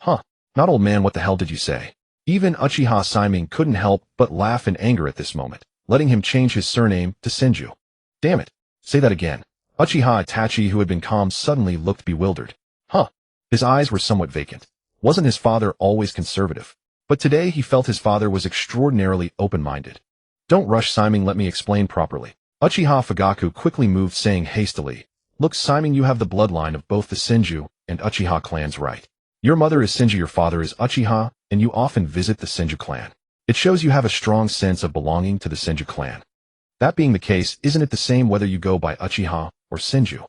Huh. Not old man, what the hell did you say? Even Uchiha Shimei couldn't help but laugh in anger at this moment, letting him change his surname to Senju. Damn it. Say that again. Uchiha Itachi, who had been calm, suddenly looked bewildered. Huh. His eyes were somewhat vacant. Wasn't his father always conservative? But today he felt his father was extraordinarily open-minded. Don't rush, Shimei, let me explain properly. Uchiha Fugaku quickly moved, saying hastily, Look, Shimei, you have the bloodline of both the Senju and Uchiha clans, right? Your mother is Senju, your father is Uchiha, and you often visit the Senju clan. It shows you have a strong sense of belonging to the Senju clan. That being the case, isn't it the same whether you go by Uchiha or Senju?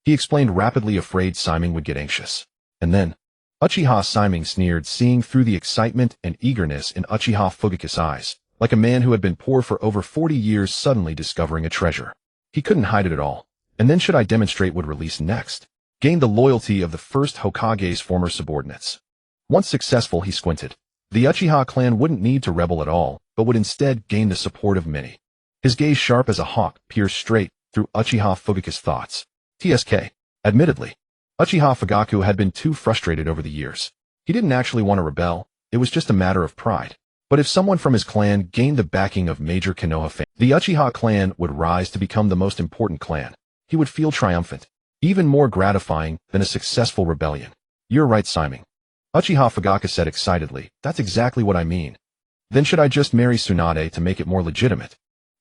He explained rapidly, afraid Shimei would get anxious. And then, Uchiha Shimei sneered, seeing through the excitement and eagerness in Uchiha Fugaku's eyes. like a man who had been poor for over 40 years suddenly discovering a treasure. He couldn't hide it at all. And then should I demonstrate would release next? Gained the loyalty of the first Hokage's former subordinates. Once successful, he squinted. The Uchiha clan wouldn't need to rebel at all, but would instead gain the support of many. His gaze, sharp as a hawk, pierced straight through Uchiha Fugaku's thoughts. TSK. Admittedly, Uchiha Fugaku had been too frustrated over the years. He didn't actually want to rebel, it was just a matter of pride. But if someone from his clan gained the backing of major Konoha fans, the Uchiha clan would rise to become the most important clan. He would feel triumphant, even more gratifying than a successful rebellion. You're right, Simon. Uchiha Fugaku said excitedly. That's exactly what I mean. Then should I just marry Tsunade to make it more legitimate?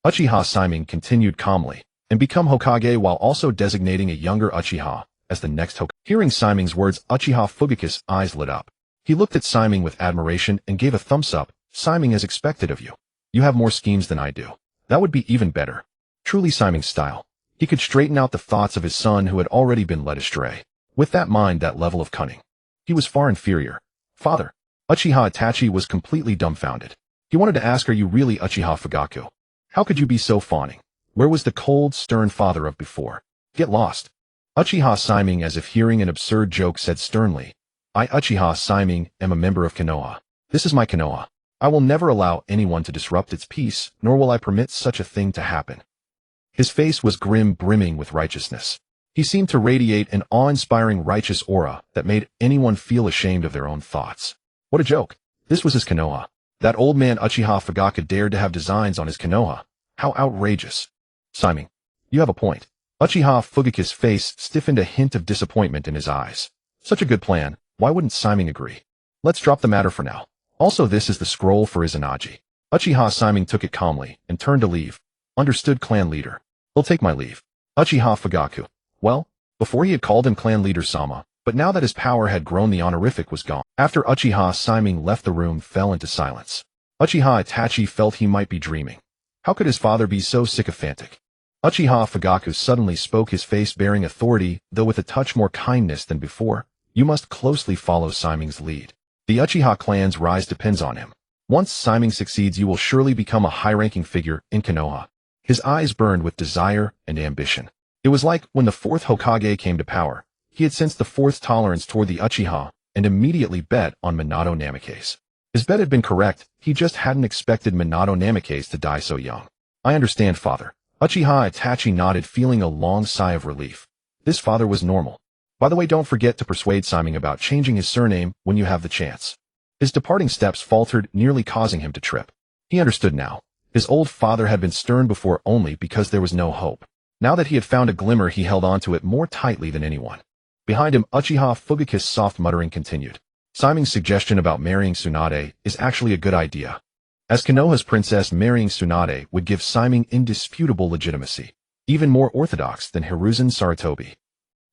Uchiha Simon continued calmly, and become Hokage while also designating a younger Uchiha as the next Hokage. Hearing Simon's words, Uchiha Fugaku's eyes lit up. He looked at Simon with admiration and gave a thumbs up. Simon, as expected of you. You have more schemes than I do. That would be even better. Truly Simon's style. He could straighten out the thoughts of his son who had already been led astray. With that mind, that level of cunning. He was far inferior. Father. Uchiha Itachi was completely dumbfounded. He wanted to ask, are you really Uchiha Fugaku? How could you be so fawning? Where was the cold, stern father of before? Get lost. Uchiha Simon, as if hearing an absurd joke, said sternly, I, Uchiha Simon, am a member of Konoha. This is my Konoha. I will never allow anyone to disrupt its peace, nor will I permit such a thing to happen. His face was grim, brimming with righteousness. He seemed to radiate an awe-inspiring righteous aura that made anyone feel ashamed of their own thoughts. What a joke. This was his Konoha. That old man Uchiha Fugaku dared to have designs on his Konoha. How outrageous. Simon, you have a point. Uchiha Fugaku's face stiffened, a hint of disappointment in his eyes. Such a good plan, why wouldn't Simon agree? Let's drop the matter for now. Also, this is the scroll for Izanagi. Uchiha Simon took it calmly and turned to leave. Understood, clan leader. He'll take my leave. Uchiha Fugaku. Well, before he had called him clan leader Sama, but now that his power had grown, the honorific was gone. After Uchiha Simon left, the room fell into silence. Uchiha Itachi felt he might be dreaming. How could his father be so sycophantic? Uchiha Fugaku suddenly spoke, his face bearing authority, though with a touch more kindness than before. You must closely follow Simon's lead. The Uchiha clan's rise depends on him. Once Simon succeeds, you will surely become a high-ranking figure in Konoha. His eyes burned with desire and ambition. It was like when the fourth Hokage came to power. He had sensed the fourth tolerance toward the Uchiha and immediately bet on Minato Namikaze. His bet had been correct, he just hadn't expected Minato Namikaze to die so young. I understand, father. Uchiha Itachi nodded, feeling a long sigh of relief. This father was normal. By the way, don't forget to persuade Simon about changing his surname when you have the chance. His departing steps faltered, nearly causing him to trip. He understood now. His old father had been stern before only because there was no hope. Now that he had found a glimmer, he held on to it more tightly than anyone. Behind him, Uchiha Fugaku's soft muttering continued. Simon's suggestion about marrying Tsunade is actually a good idea. As Konoha's princess, marrying Tsunade would give Simon indisputable legitimacy, even more orthodox than Hiruzen Sarutobi.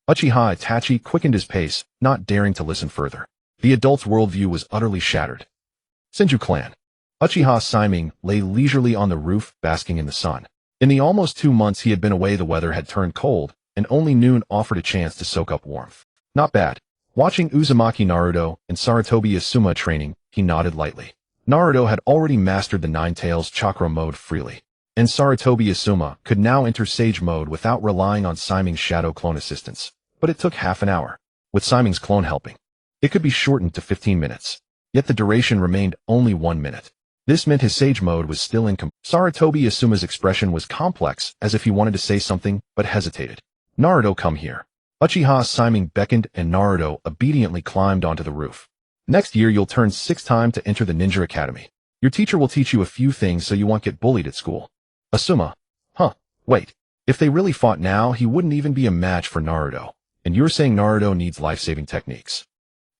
Uchiha Itachi quickened his pace, not daring to listen further. The adult's worldview was utterly shattered. Senju clan. Uchiha Simon lay leisurely on the roof, basking in the sun. In the almost 2 months he had been away, the weather had turned cold, and only noon offered a chance to soak up warmth. Not bad. Watching Uzumaki Naruto and Sarutobi Asuma training, he nodded lightly. Naruto had already mastered the Nine Tails chakra mode freely, and Sarutobi Asuma could now enter Sage mode without relying on Simon's shadow clone assistance. But it took half an hour, with Simon's clone helping. It could be shortened to 15 minutes, yet the duration remained only 1 minute. This meant his Sage mode was still incomplete. Sarutobi Asuma's expression was complex, as if he wanted to say something, but hesitated. Naruto, come here. Uchiha Simon beckoned, and Naruto obediently climbed onto the roof. Next year you'll turn 6 time to enter the Ninja Academy. Your teacher will teach you a few things so you won't get bullied at school. Asuma. Huh, wait. If they really fought now, he wouldn't even be a match for Naruto. And you're saying Naruto needs life-saving techniques.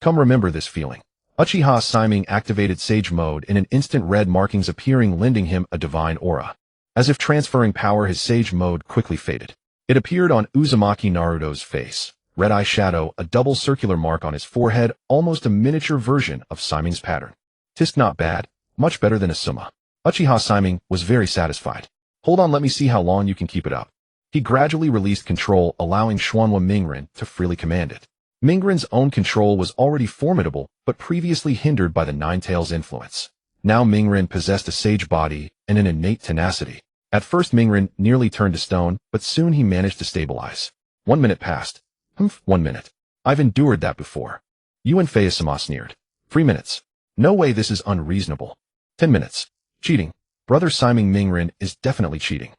Come, remember this feeling. Uchiha Simon activated Sage mode in an instant, red markings appearing, lending him a divine aura. As if transferring power, his Sage mode quickly faded. It appeared on Uzumaki Naruto's face. Red eye shadow, a double circular mark on his forehead, almost a miniature version of Simon's pattern. Tisk, not bad. Much better than Asuma. Uchiha Simon was very satisfied. Hold on, let me see how long you can keep it up. He gradually released control, allowing Xuanhua Mingren to freely command it. Mingren's own control was already formidable, but previously hindered by the Nine Tails influence. Now Mingren possessed a sage body and an innate tenacity. At first Mingren nearly turned to stone, but soon he managed to stabilize. 1 minute passed. 1 minute. I've endured that before. Yuan Fei-sama sneered. 3 minutes. No way, this is unreasonable. 10 minutes. Cheating. Brother Simon Mingren is definitely cheating.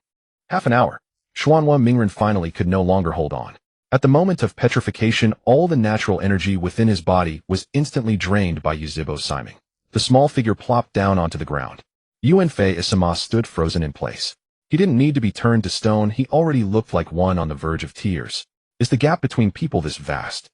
Half an hour. Xuanhua Mingren finally could no longer hold on. At the moment of petrification, all the natural energy within his body was instantly drained by Yuzhibo Simon. The small figure plopped down onto the ground. Yuan Fei-sama stood frozen in place. He didn't need to be turned to stone, he already looked like one on the verge of tears. Is the gap between people this vast?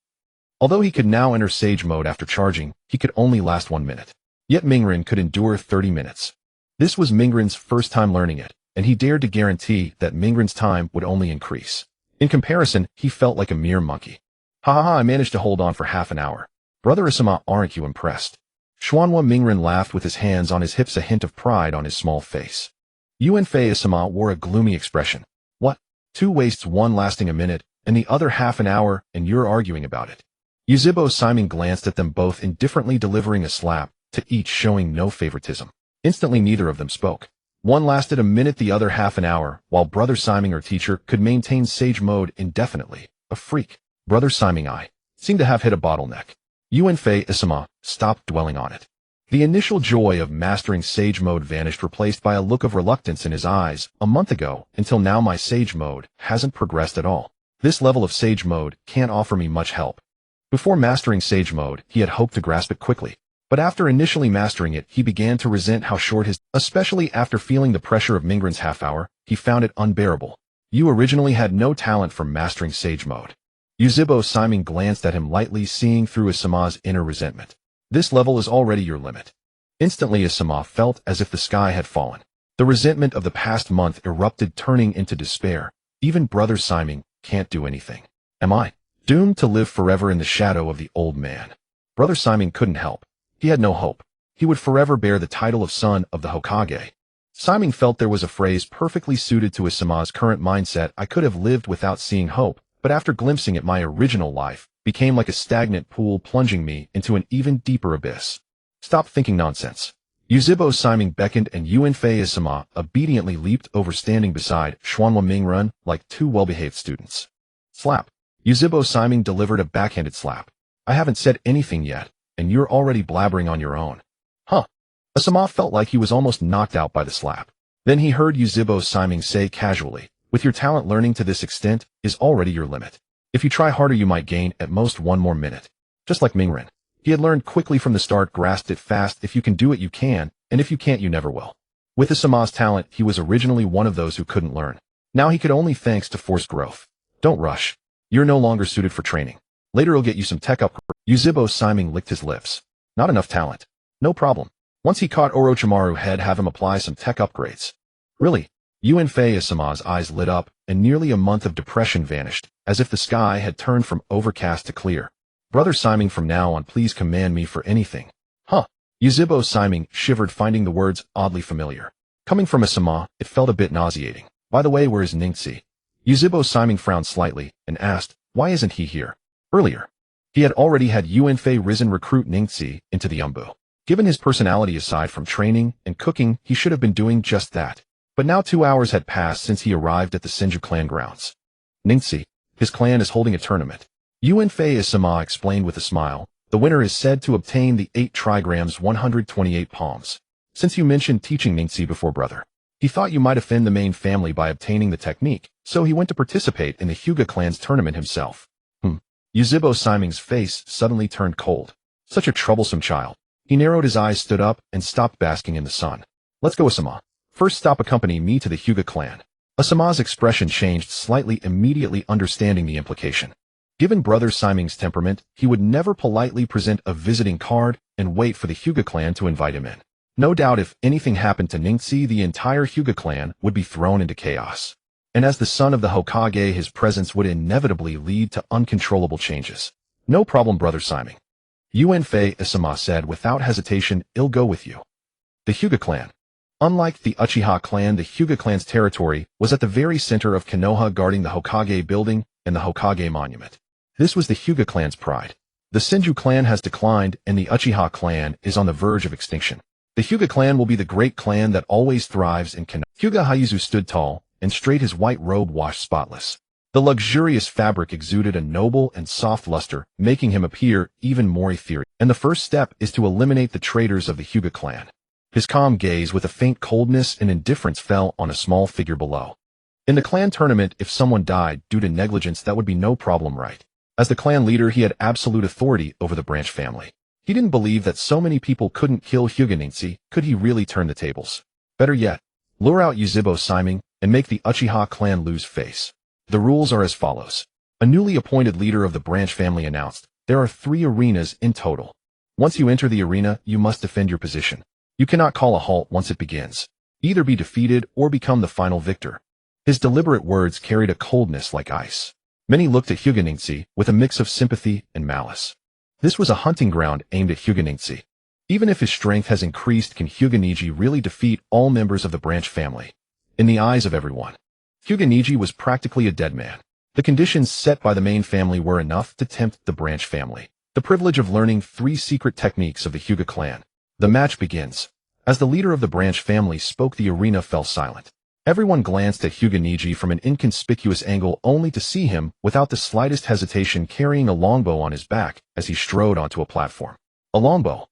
Although he could now enter Sage mode after charging, he could only last 1 minute. Yet Mingren could endure 30 minutes. This was Mingren's first time learning it, and he dared to guarantee that Mingren's time would only increase. In comparison, he felt like a mere monkey. I managed to hold on for half an hour. Brother Isama, aren't you impressed? Xuanhua Mingren laughed with his hands on his hips, a hint of pride on his small face. Yuan Fei-sama wore a gloomy expression. What? 2 wastes, one lasting a minute, and the other half an hour, and you're arguing about it. Yuzhibo Simon glanced at them both indifferently, delivering a slap to each, showing no favoritism. Instantly neither of them spoke. One lasted a minute, the other half an hour, while Brother Simon or teacher could maintain Sage mode indefinitely. A freak. Brother Simon I seemed to have hit a bottleneck. Yuan Fei-sama stopped dwelling on it. The initial joy of mastering Sage mode vanished, replaced by a look of reluctance in his eyes. A month ago, until now, my Sage mode hasn't progressed at all. This level of Sage mode can't offer me much help. Before mastering Sage mode, he had hoped to grasp it quickly. But after initially mastering it, he began to resent how short his, especially after feeling the pressure of Mingren's half hour, he found it unbearable. You originally had no talent for mastering Sage mode. Yuzhibo Simon glanced at him lightly, seeing through Isama's inner resentment. This level is already your limit. Instantly Isama felt as if the sky had fallen. The resentment of the past month erupted, turning into despair. Even Brother Simon can't do anything. Am I doomed to live forever in the shadow of the old man? Brother Simon couldn't help. He had no hope. He would forever bear the title of son of the Hokage. Simon felt there was a phrase perfectly suited to Isama's current mindset. I could have lived without seeing hope, but after glimpsing at my original life, became like a stagnant pool, plunging me into an even deeper abyss. Stop thinking nonsense. Yuzhibo Simon beckoned, and Yuan Fei-sama obediently leaped over, standing beside Xuanhua Mingren like 2 well-behaved students. Slap. Yuzhibo Simon delivered a backhanded slap. I haven't said anything yet, and you're already blabbering on your own. Isama felt like he was almost knocked out by the slap. Then he heard Yuzhibo Simon say casually, with your talent learning to this extent is already your limit. If you try harder you might gain at most 1 more minute. Just like Mingren. He had learned quickly from the start, grasped it fast. If you can do it you can, and if you can't you never will. With Isama's talent, he was originally one of those who couldn't learn. Now he could only thanks to forced growth. Don't rush. You're no longer suited for training. Later I'll get you some tech upgrades. Yuzhibo Simon licked his lips. Not enough talent. No problem. Once he caught Orochimaru's head, have him apply some tech upgrades. Really? Yuan Fei-sama's eyes lit up, and nearly a month of depression vanished, as if the sky had turned from overcast to clear. Brother Simon, from now on please command me for anything. Yuzhibo Simon shivered, finding the words oddly familiar. Coming from Isama, it felt a bit nauseating. By the way, where is Ningxi? Yuzhibo Simon frowned slightly, and asked, why isn't he here? Earlier, he had already had Yuan Fei risen recruit Ningxi into the Umbu. Given his personality, aside from training and cooking, he should have been doing just that. But now 2 hours had passed since he arrived at the Senju clan grounds. Ningxi, his clan is holding a tournament. Yuan Fei-sama explained with a smile. The winner is said to obtain the 8 trigrams 128 palms. Since you mentioned teaching Ningxi before, brother, he thought you might offend the main family by obtaining the technique, so he went to participate in the Hyuga clan's tournament himself. Yuzhibo Simon's face suddenly turned cold. Such a troublesome child. He narrowed his eyes, stood up, and stopped basking in the sun. Let's go, Isama. First stop, accompany me to the Hyuga clan. Isama's expression changed slightly, immediately understanding the implication. Given Brother Simon's temperament, he would never politely present a visiting card and wait for the Hyuga clan to invite him in. No doubt if anything happened to Ningxi, the entire Hyuga clan would be thrown into chaos. And as the son of the Hokage, his presence would inevitably lead to uncontrollable changes. No problem, Brother Simon. Yuan Fei-sama said without hesitation, I'll go with you. The Hyuga clan. Unlike the Uchiha clan, the Hyuga clan's territory was at the very center of Konoha, guarding the Hokage building and the Hokage monument. This was the Hyuga clan's pride. The Senju clan has declined, and the Uchiha clan is on the verge of extinction. The Hyuga clan will be the great clan that always thrives in Konoha. Hyuga Hayazu stood tall and straight, his white robe washed spotless. The luxurious fabric exuded a noble and soft luster, making him appear even more ethereal. And the first step is to eliminate the traitors of the Hyuga clan. His calm gaze with a faint coldness and indifference fell on a small figure below. In the clan tournament, if someone died due to negligence, that would be no problem, right? As the clan leader, he had absolute authority over the branch family. He didn't believe that so many people couldn't kill Hyuga Ninsi. Could he really turn the tables? Better yet, lure out Yuzhibo Siming and make the Uchiha clan lose face. The rules are as follows. A newly appointed leader of the branch family announced, there are 3 arenas in total. Once you enter the arena, you must defend your position. You cannot call a halt once it begins. Either be defeated or become the final victor. His deliberate words carried a coldness like ice. Many looked at Hyuga Ninsi with a mix of sympathy and malice. This was a hunting ground aimed at Hyuga Ninsi. Even if his strength has increased, can Hyuga Niji really defeat all members of the branch family? In the eyes of everyone, Hyuga Niji was practically a dead man. The conditions set by the main family were enough to tempt the branch family. The privilege of learning 3 secret techniques of the Hyuga clan. The match begins. As the leader of the branch family spoke, the arena fell silent. Everyone glanced at Hyuga Niji from an inconspicuous angle, only to see him, without the slightest hesitation, carrying a longbow on his back as he strode onto a platform. A longbow.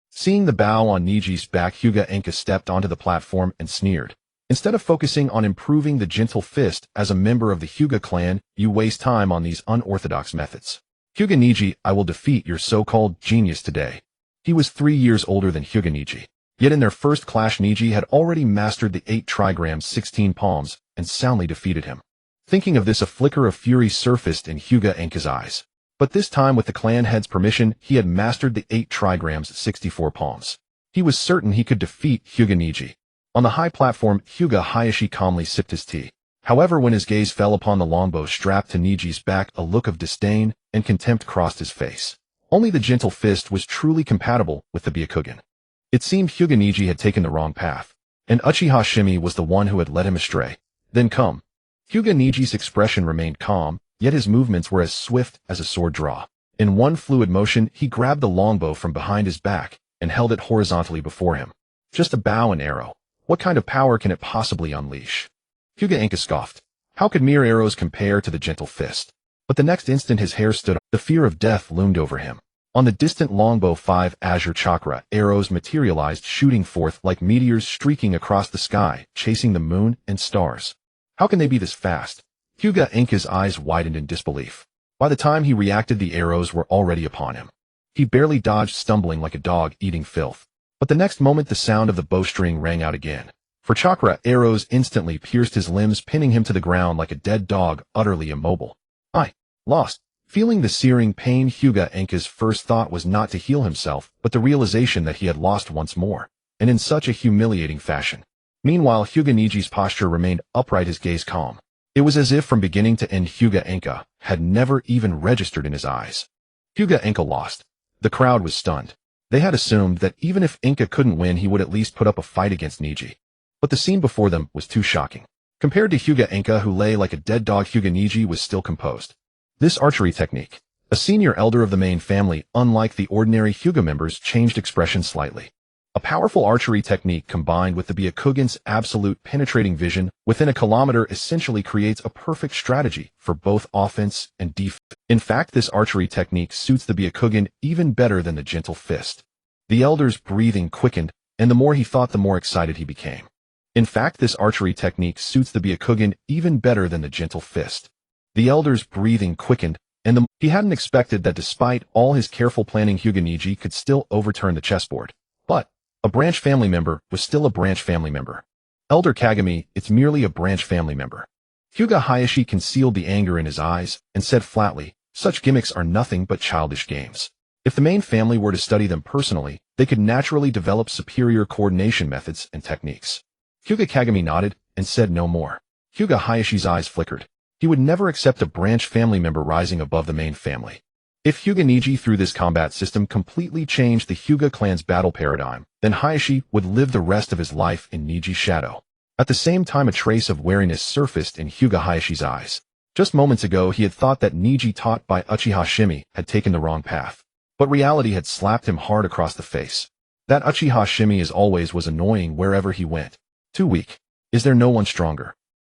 Seeing the bow on Niji's back, Hyuga Enka stepped onto the platform and sneered. Instead of focusing on improving the gentle fist as a member of the Hyuga clan, you waste time on these unorthodox methods. Hyuga Niji, I will defeat your so-called genius today. He was 3 years older than Hyuga Niji. Yet in their first clash, Niji had already mastered the 8 trigrams 16 palms and soundly defeated him. Thinking of this, a flicker of fury surfaced in Hyuga Enka's eyes. But this time, with the clan head's permission, he had mastered the 8 trigrams 64 palms. He was certain he could defeat Hyuga Niji. On the high platform, Hyuga Hayashi calmly sipped his tea. However, when his gaze fell upon the longbow strapped to Niji's back, a look of disdain and contempt crossed his face. Only the gentle fist was truly compatible with the Byakugan. It seemed Hyuga Niji had taken the wrong path, and Uchiha Shimei was the one who had led him astray. Then come. Hyuga Niji's expression remained calm, yet his movements were as swift as a sword draw. In one fluid motion, he grabbed the longbow from behind his back and held it horizontally before him. Just a bow and arrow. What kind of power can it possibly unleash? Hyuga Enka scoffed. How could mere arrows compare to the gentle fist? But the next instant his hair stood up. The fear of death loomed over him. On the distant longbow, 5 azure chakra arrows materialized, shooting forth like meteors, streaking across the sky, chasing the moon and stars. How can they be this fast? Hyuga Enka's eyes widened in disbelief. By the time he reacted, the arrows were already upon him. He barely dodged, stumbling like a dog eating filth. But the next moment the sound of the bowstring rang out again. For chakra arrows instantly pierced his limbs, pinning him to the ground like a dead dog, utterly immobile. I lost. Feeling the searing pain, Hyuga Enka's first thought was not to heal himself, but the realization that he had lost once more, and in such a humiliating fashion. Meanwhile, Hyuga Niji's posture remained upright, his gaze calm. It was as if from beginning to end Hyuga Enka had never even registered in his eyes. Hyuga Enka lost. The crowd was stunned. They had assumed that even if Enka couldn't win, he would at least put up a fight against Niji. But the scene before them was too shocking. Compared to Hyuga Enka, who lay like a dead dog, Hyuga Niji was still composed. This archery technique. A senior elder of the main family, unlike the ordinary Hyuga members, changed expression slightly. A powerful archery technique combined with the Byakugan's absolute penetrating vision within a kilometer essentially creates a perfect strategy for both offense and defense. In fact, this archery technique suits the Byakugan even better than the gentle fist. The elder's breathing quickened, and the more he thought, the more excited he became. In fact, this archery technique suits the Byakugan even better than the gentle fist. The elder's breathing quickened, and he hadn't expected that despite all his careful planning, Hyuga Niji could still overturn the chessboard. But a branch family member was still a branch family member. Elder Kagami, it's merely a branch family member. Hyuga Hayashi concealed the anger in his eyes and said flatly, such gimmicks are nothing but childish games. If the main family were to study them personally, they could naturally develop superior coordination methods and techniques. Hyuga Kagami nodded and said no more. Hyuga Hayashi's eyes flickered. He would never accept a branch family member rising above the main family. If Hyuga Niji through this combat system completely changed the Hyuga clan's battle paradigm, then Hayashi would live the rest of his life in Niji's shadow. At the same time, a trace of wariness surfaced in Hyuga Hayashi's eyes. Just moments ago, he had thought that Niji, taught by Uchiha Shimei, had taken the wrong path. But reality had slapped him hard across the face. That Uchiha Shimei as always was annoying wherever he went. Too weak. Is there no one stronger?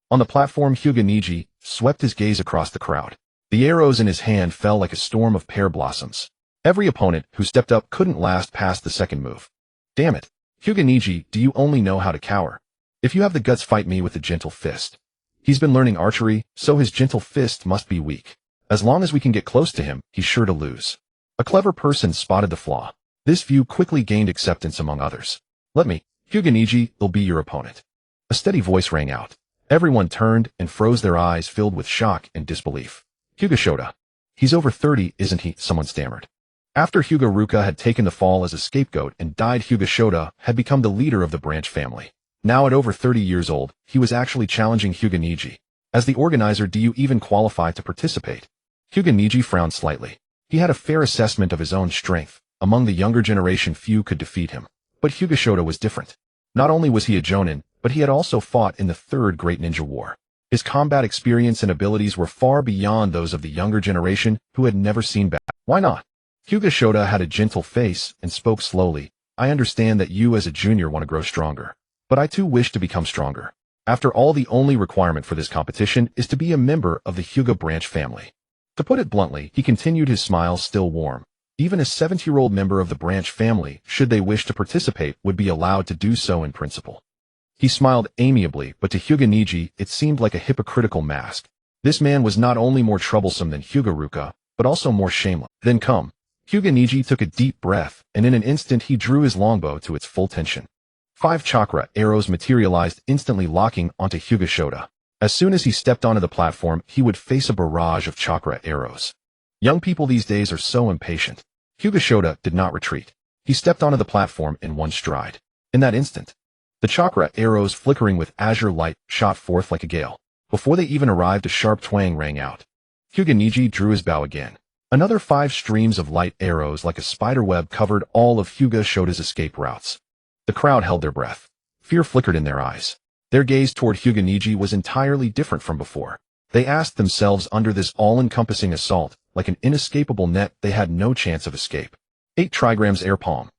On the platform, Hyuga Neji swept his gaze across the crowd. The arrows in his hand fell like a storm of pear blossoms. Every opponent who stepped up couldn't last past the second move. Damn it. Hyuga Neji, do you only know how to cower? If you have the guts, fight me with a gentle fist. He's been learning archery, so his gentle fist must be weak. As long as we can get close to him, he's sure to lose. A clever person spotted the flaw. This view quickly gained acceptance among others. Let me, Hyuga Neji, will be your opponent. A steady voice rang out. Everyone turned and froze, their eyes filled with shock and disbelief. Hyuga Shota. He's over 30, isn't he? Someone stammered. After Hyuga Ruka had taken the fall as a scapegoat and died, Hyuga Shota had become the leader of the branch family. Now at over 30 years old, he was actually challenging Hyuga Neji. As the organizer, do you even qualify to participate? Hyuga Neji frowned slightly. He had a fair assessment of his own strength. Among the younger generation, few could defeat him. But Hyuga Shota was different. Not only was he a jonin, but he had also fought in the Third Great Ninja War. His combat experience and abilities were far beyond those of the younger generation who had never seen battle. Why not? Hyuga Shota had a gentle face and spoke slowly. I understand that you as a junior want to grow stronger. But I too wish to become stronger. After all, the only requirement for this competition is to be a member of the Hyuga branch family. To put it bluntly, he continued, his smile still warm. Even a 70-year-old member of the branch family, should they wish to participate, would be allowed to do so in principle. He smiled amiably, but to Hyuga Neji, it seemed like a hypocritical mask. This man was not only more troublesome than Hyuga Ruka, but also more shameless. Then come. Hyuga Neji took a deep breath, and in an instant he drew his longbow to its full tension. 5 chakra arrows materialized, instantly locking onto Hyuga Shota. As soon as he stepped onto the platform, he would face a barrage of chakra arrows. Young people these days are so impatient. Hyuga Shota did not retreat. He stepped onto the platform in one stride. In that instant, the chakra arrows, flickering with azure light, shot forth like a gale. Before they even arrived, a sharp twang rang out. Hyuga Neji drew his bow again. Another 5 streams of light arrows like a spiderweb covered all of Hyuga Shota's escape routes. The crowd held their breath. Fear flickered in their eyes. Their gaze toward Hyuga Neji was entirely different from before. They asked themselves, under this all-encompassing assault, like an inescapable net, they had no chance of escape. 8 trigrams air palm.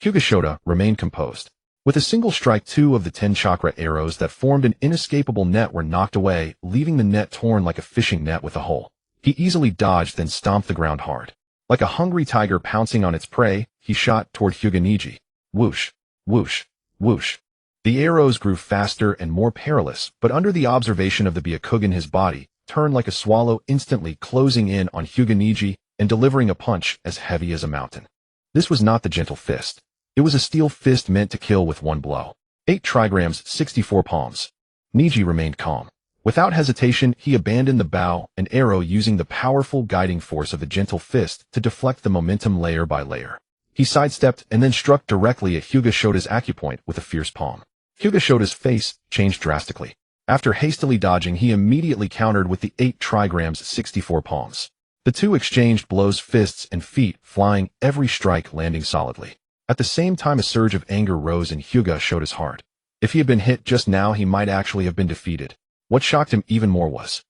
Hyuga Shota remained composed. With a single strike, 2 of the 10 chakra arrows that formed an inescapable net were knocked away, leaving the net torn like a fishing net with a hole. He easily dodged, then stomped the ground hard. Like a hungry tiger pouncing on its prey, he shot toward Hyuga Neji. Whoosh, whoosh, whoosh. The arrows grew faster and more perilous, but under the observation of the Byakugan, his body turned like a swallow, instantly closing in on Hyuga Neji and delivering a punch as heavy as a mountain. This was not the gentle fist. It was a steel fist meant to kill with one blow. 8 trigrams, 64 palms. Neji remained calm. Without hesitation, he abandoned the bow and arrow, using the powerful guiding force of the gentle fist to deflect the momentum layer by layer. He sidestepped and then struck directly at Hyuga Shota's acupoint with a fierce palm. Hyuga Shota's face changed drastically. After hastily dodging, he immediately countered with the 8 trigrams, 64 palms. The two exchanged blows, fists and feet flying, every strike landing solidly. At the same time, a surge of anger rose in Hyuga Shota's heart. If he had been hit just now, he might actually have been defeated. What shocked him even more was,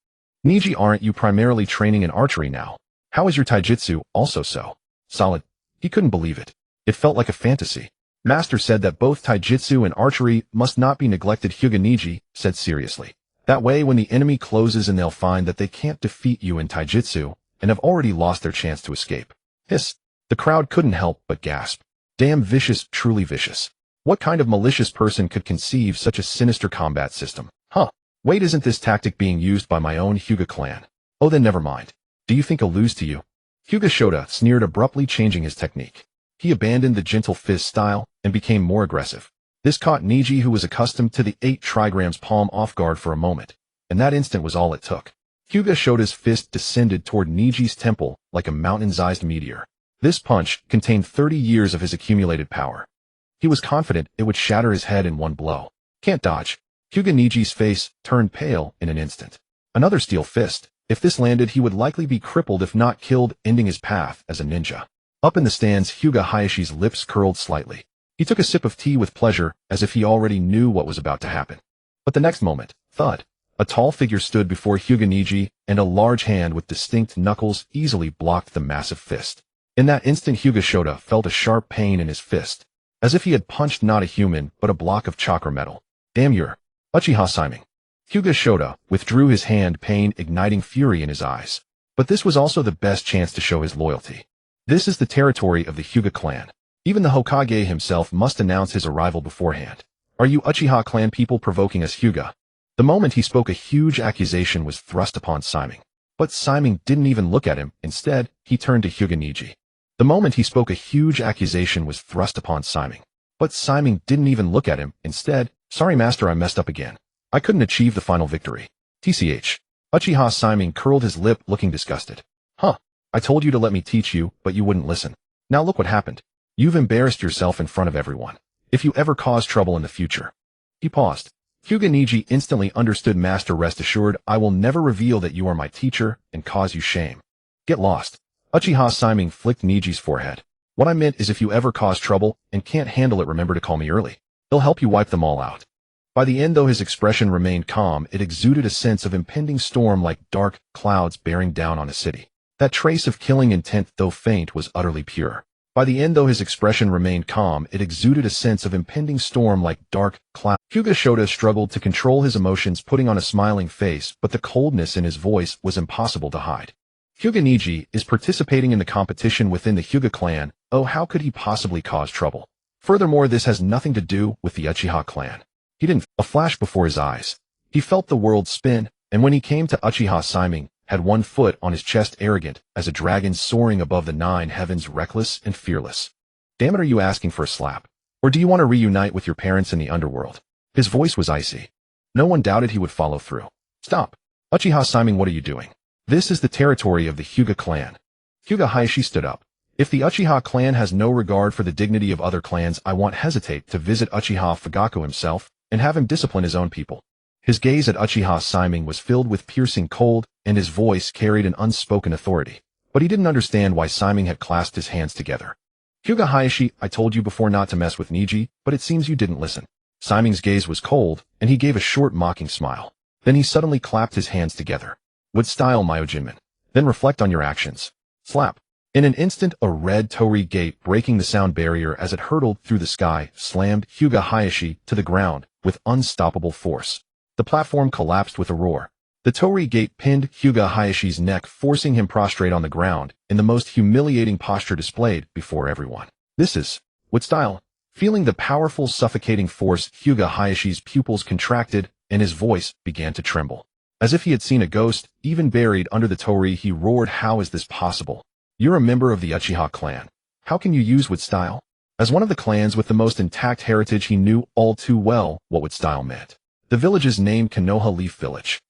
Neji, aren't you primarily training in archery now? How is your taijutsu also so solid? He couldn't believe it. It felt like a fantasy. Master said that both taijutsu and archery must not be neglected, Hyuga Neji said seriously. That way, when the enemy closes and they'll find that they can't defeat you in taijutsu and have already lost their chance to escape. Hiss. The crowd couldn't help but gasp. Damn vicious, truly vicious. What kind of malicious person could conceive such a sinister combat system? Huh. Wait, isn't this tactic being used by my own Hyuga clan? Oh, then never mind. Do you think I'll lose to you? Hyuga Shota sneered, abruptly changing his technique. He abandoned the gentle fist style and became more aggressive. This caught Neji, who was accustomed to the 8 trigrams palm, off guard for a moment, and that instant was all it took. Hyuga Shota's fist descended toward Neji's temple like a mountain-sized meteor. This punch contained 30 years of his accumulated power. He was confident it would shatter his head in one blow. Can't dodge. Hyuga Neji's face turned pale in an instant. Another steel fist. If this landed, he would likely be crippled if not killed, ending his path as a ninja. Up in the stands, Hyuga Hayashi's lips curled slightly. He took a sip of tea with pleasure, as if he already knew what was about to happen. But the next moment, thud. A tall figure stood before Hyuga Neji, and a large hand with distinct knuckles easily blocked the massive fist. In that instant, Hyuga Shota felt a sharp pain in his fist. as if he had punched not a human but a block of chakra metal. Damn your Uchiha Shimei. Hyuga Shota withdrew his hand, pain igniting fury in his eyes. But this was also the best chance to show his loyalty. This is the territory of the Hyuga clan. Even the Hokage himself must announce his arrival beforehand. Are you Uchiha clan people provoking us, Hyuga? The moment he spoke, a huge accusation was thrust upon Shimei. But Shimei didn't even look at him. Instead, he turned to Hyuga Neji. The moment he spoke, a huge accusation was thrust upon Shimei. But Shimei didn't even look at him. Instead, sorry master, I messed up again. I couldn't achieve the final victory. TCH. Uchiha Shimei curled his lip, looking disgusted. Huh. I told you to let me teach you, but you wouldn't listen. Now look what happened. You've embarrassed yourself in front of everyone. If you ever cause trouble in the future. He paused. Hyuga Neji instantly understood. Master, rest assured, I will never reveal that you are my teacher and cause you shame. Get lost. Uchiha Shimei flicked Neji's forehead. What I meant is if you ever cause trouble and can't handle it, remember to call me early. He'll help you wipe them all out. By the end, though his expression remained calm, it exuded a sense of impending storm like dark clouds bearing down on a city. That trace of killing intent, though faint, was utterly pure. By the end, though his expression remained calm, it exuded a sense of impending storm like dark clouds. Hyuga Shota struggled to control his emotions, putting on a smiling face, but the coldness in his voice was impossible to hide. Hyuga Neji is participating in the competition within the Hyuga clan. Oh, how could he possibly cause trouble? Furthermore, this has nothing to do with the Uchiha clan. He didn't. A flash before his eyes. He felt the world spin, and when he came to Uchiha Shimei, had one foot on his chest, arrogant as a dragon soaring above the 9 heavens, reckless and fearless. Damn it, are you asking for a slap? Or do you want to reunite with your parents in the underworld? His voice was icy. No one doubted he would follow through. Stop. Uchiha Shimei, what are you doing? This is the territory of the Hyuga clan. Hyuga Hayashi stood up. If the Uchiha clan has no regard for the dignity of other clans, I won't hesitate to visit Uchiha Fugaku himself and have him discipline his own people. His gaze at Uchiha Shimei was filled with piercing cold, and his voice carried an unspoken authority. But he didn't understand why Shimei had clasped his hands together. Hyuga Hayashi, I told you before not to mess with Neji, but it seems you didn't listen. Shimei's gaze was cold, and he gave a short mocking smile. Then he suddenly clapped his hands together. With style, Myojinman. Then reflect on your actions. Slap. In an instant, a red torii gate, breaking the sound barrier as it hurtled through the sky, slammed Hyuga Hayashi to the ground with unstoppable force. The platform collapsed with a roar. The torii gate pinned Hyuga Hayashi's neck, forcing him prostrate on the ground in the most humiliating posture displayed before everyone. This is with style. Feeling the powerful, suffocating force, Hyuga Hayashi's pupils contracted and his voice began to tremble. As if he had seen a ghost, even buried under the torii, he roared, how is this possible? You're a member of the Uchiha clan. How can you use with style? As one of the clans with the most intact heritage, he knew all too well what with style meant. The village's name, Konoha Leaf Village,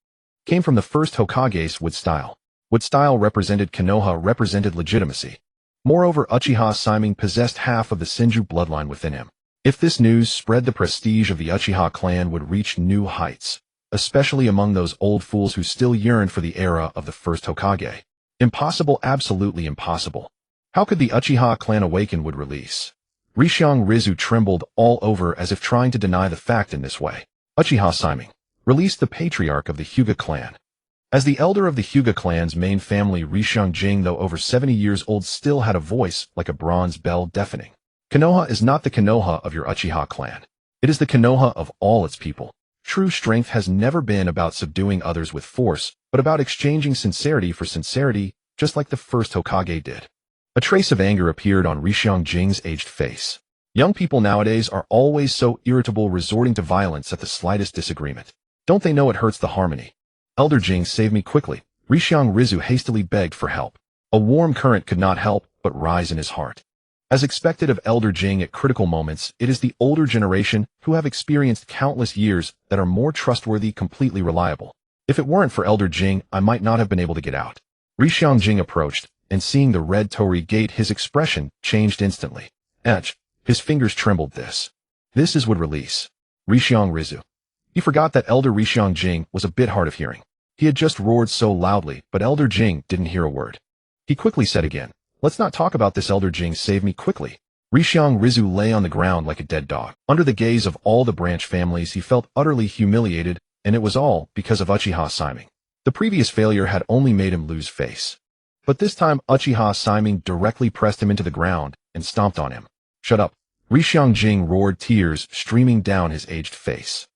came from the first Hokage's with style. With style represented Konoha, represented legitimacy. Moreover, Uchiha Shimei possessed half of the Senju bloodline within him. If this news spread, the prestige of the Uchiha clan would reach new heights, especially among those old fools who still yearned for the era of the first Hokage. Impossible, absolutely impossible. How could the Uchiha clan awaken would release? Rishiang Rizu trembled all over as if trying to deny the fact in this way. Uchiha Shimei released the patriarch of the Hyuga clan. As the elder of the Hyuga clan's main family, Rishiang Jing, though over 70 years old, still had a voice like a bronze bell, deafening. Konoha is not the Konoha of your Uchiha clan. It is the Konoha of all its people. True strength has never been about subduing others with force, but about exchanging sincerity for sincerity, just like the first Hokage did. A trace of anger appeared on Rishiang Jing's aged face. Young people nowadays are always so irritable, resorting to violence at the slightest disagreement. Don't they know it hurts the harmony? Elder Jing, save me quickly. Rishiang Rizu hastily begged for help. A warm current could not help but rise in his heart. As expected of Elder Jing at critical moments, it is the older generation who have experienced countless years that are more trustworthy, completely reliable. If it weren't for Elder Jing, I might not have been able to get out. Rishiang Jing approached, and seeing the red torii gate, his expression changed instantly. Edge. His fingers trembled. This is would release. Rishiang Rizu. He forgot that Elder Rishiang Jing was a bit hard of hearing. He had just roared so loudly, but Elder Jing didn't hear a word. He quickly said again, let's not talk about this. Elder Jing, save me quickly. Rishiang Rizu lay on the ground like a dead dog. Under the gaze of all the branch families, he felt utterly humiliated, and it was all because of Uchiha Shimei. The previous failure had only made him lose face. But this time, Uchiha Shimei directly pressed him into the ground and stomped on him. Shut up. Jing roared, tears streaming down his aged face.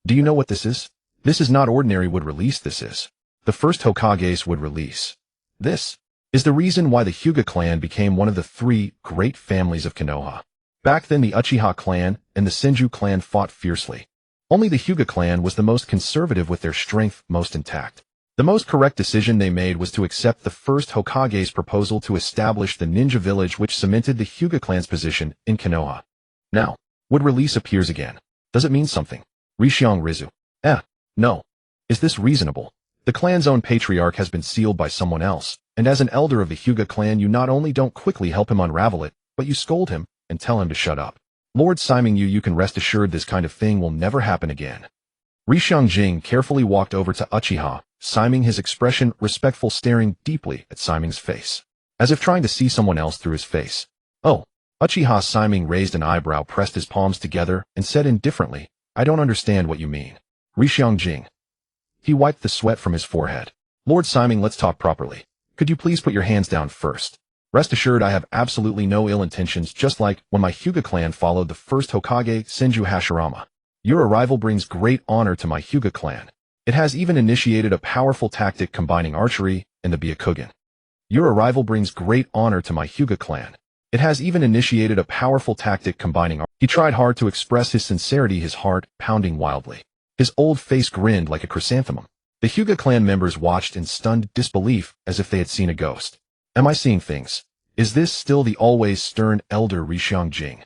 Do you know what this is? This is not ordinary would release, this is. The first Hokage's would release. This is the reason why the Hyuga clan became one of the three great families of Konoha. Back then the Uchiha clan and the Senju clan fought fiercely. Only the Hyuga clan was the most conservative with their strength most intact. The most correct decision they made was to accept the first Hokage's proposal to establish the ninja village, which cemented the Hyuga clan's position in Konoha. Now, would release appears again. Does it mean something? Rishiang Rizu. No. Is this reasonable? The clan's own patriarch has been sealed by someone else, and as an elder of the Hyuga clan you not only don't quickly help him unravel it, but you scold him and tell him to shut up. Lord Siming, you can rest assured this kind of thing will never happen again. Rishiang Jing carefully walked over to Uchiha, Siming, his expression respectful, staring deeply at Siming's face, as if trying to see someone else through his face. Oh. Uchiha Siming raised an eyebrow, pressed his palms together, and said indifferently, I don't understand what you mean. Rishiang Jing. He wiped the sweat from his forehead. Lord Siming, let's talk properly. Could you please put your hands down first? Rest assured I have absolutely no ill intentions, just like when my Hyuga clan followed the first Hokage, Senju Hashirama. Your arrival brings great honor to my Hyuga clan. It has even initiated a powerful tactic combining archery and the Byakugan. Your arrival brings great honor to my Hyuga clan. It has even initiated a powerful tactic combining. He tried hard to express his sincerity, his heart pounding wildly. His old face grinned like a chrysanthemum. The Hyuga clan members watched in stunned disbelief as if they had seen a ghost. Am I seeing things? Is this still the always stern elder Rishiang Jing?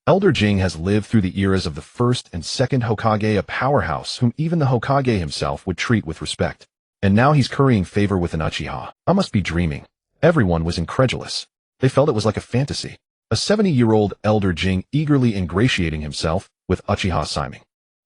Elder Jing has lived through the eras of the first and second Hokage, a powerhouse whom even the Hokage himself would treat with respect. And now he's currying favor with an Uchiha. I must be dreaming. Everyone was incredulous. They felt it was like a fantasy. A 70-year-old elder Jing eagerly ingratiating himself with Uchiha Siming.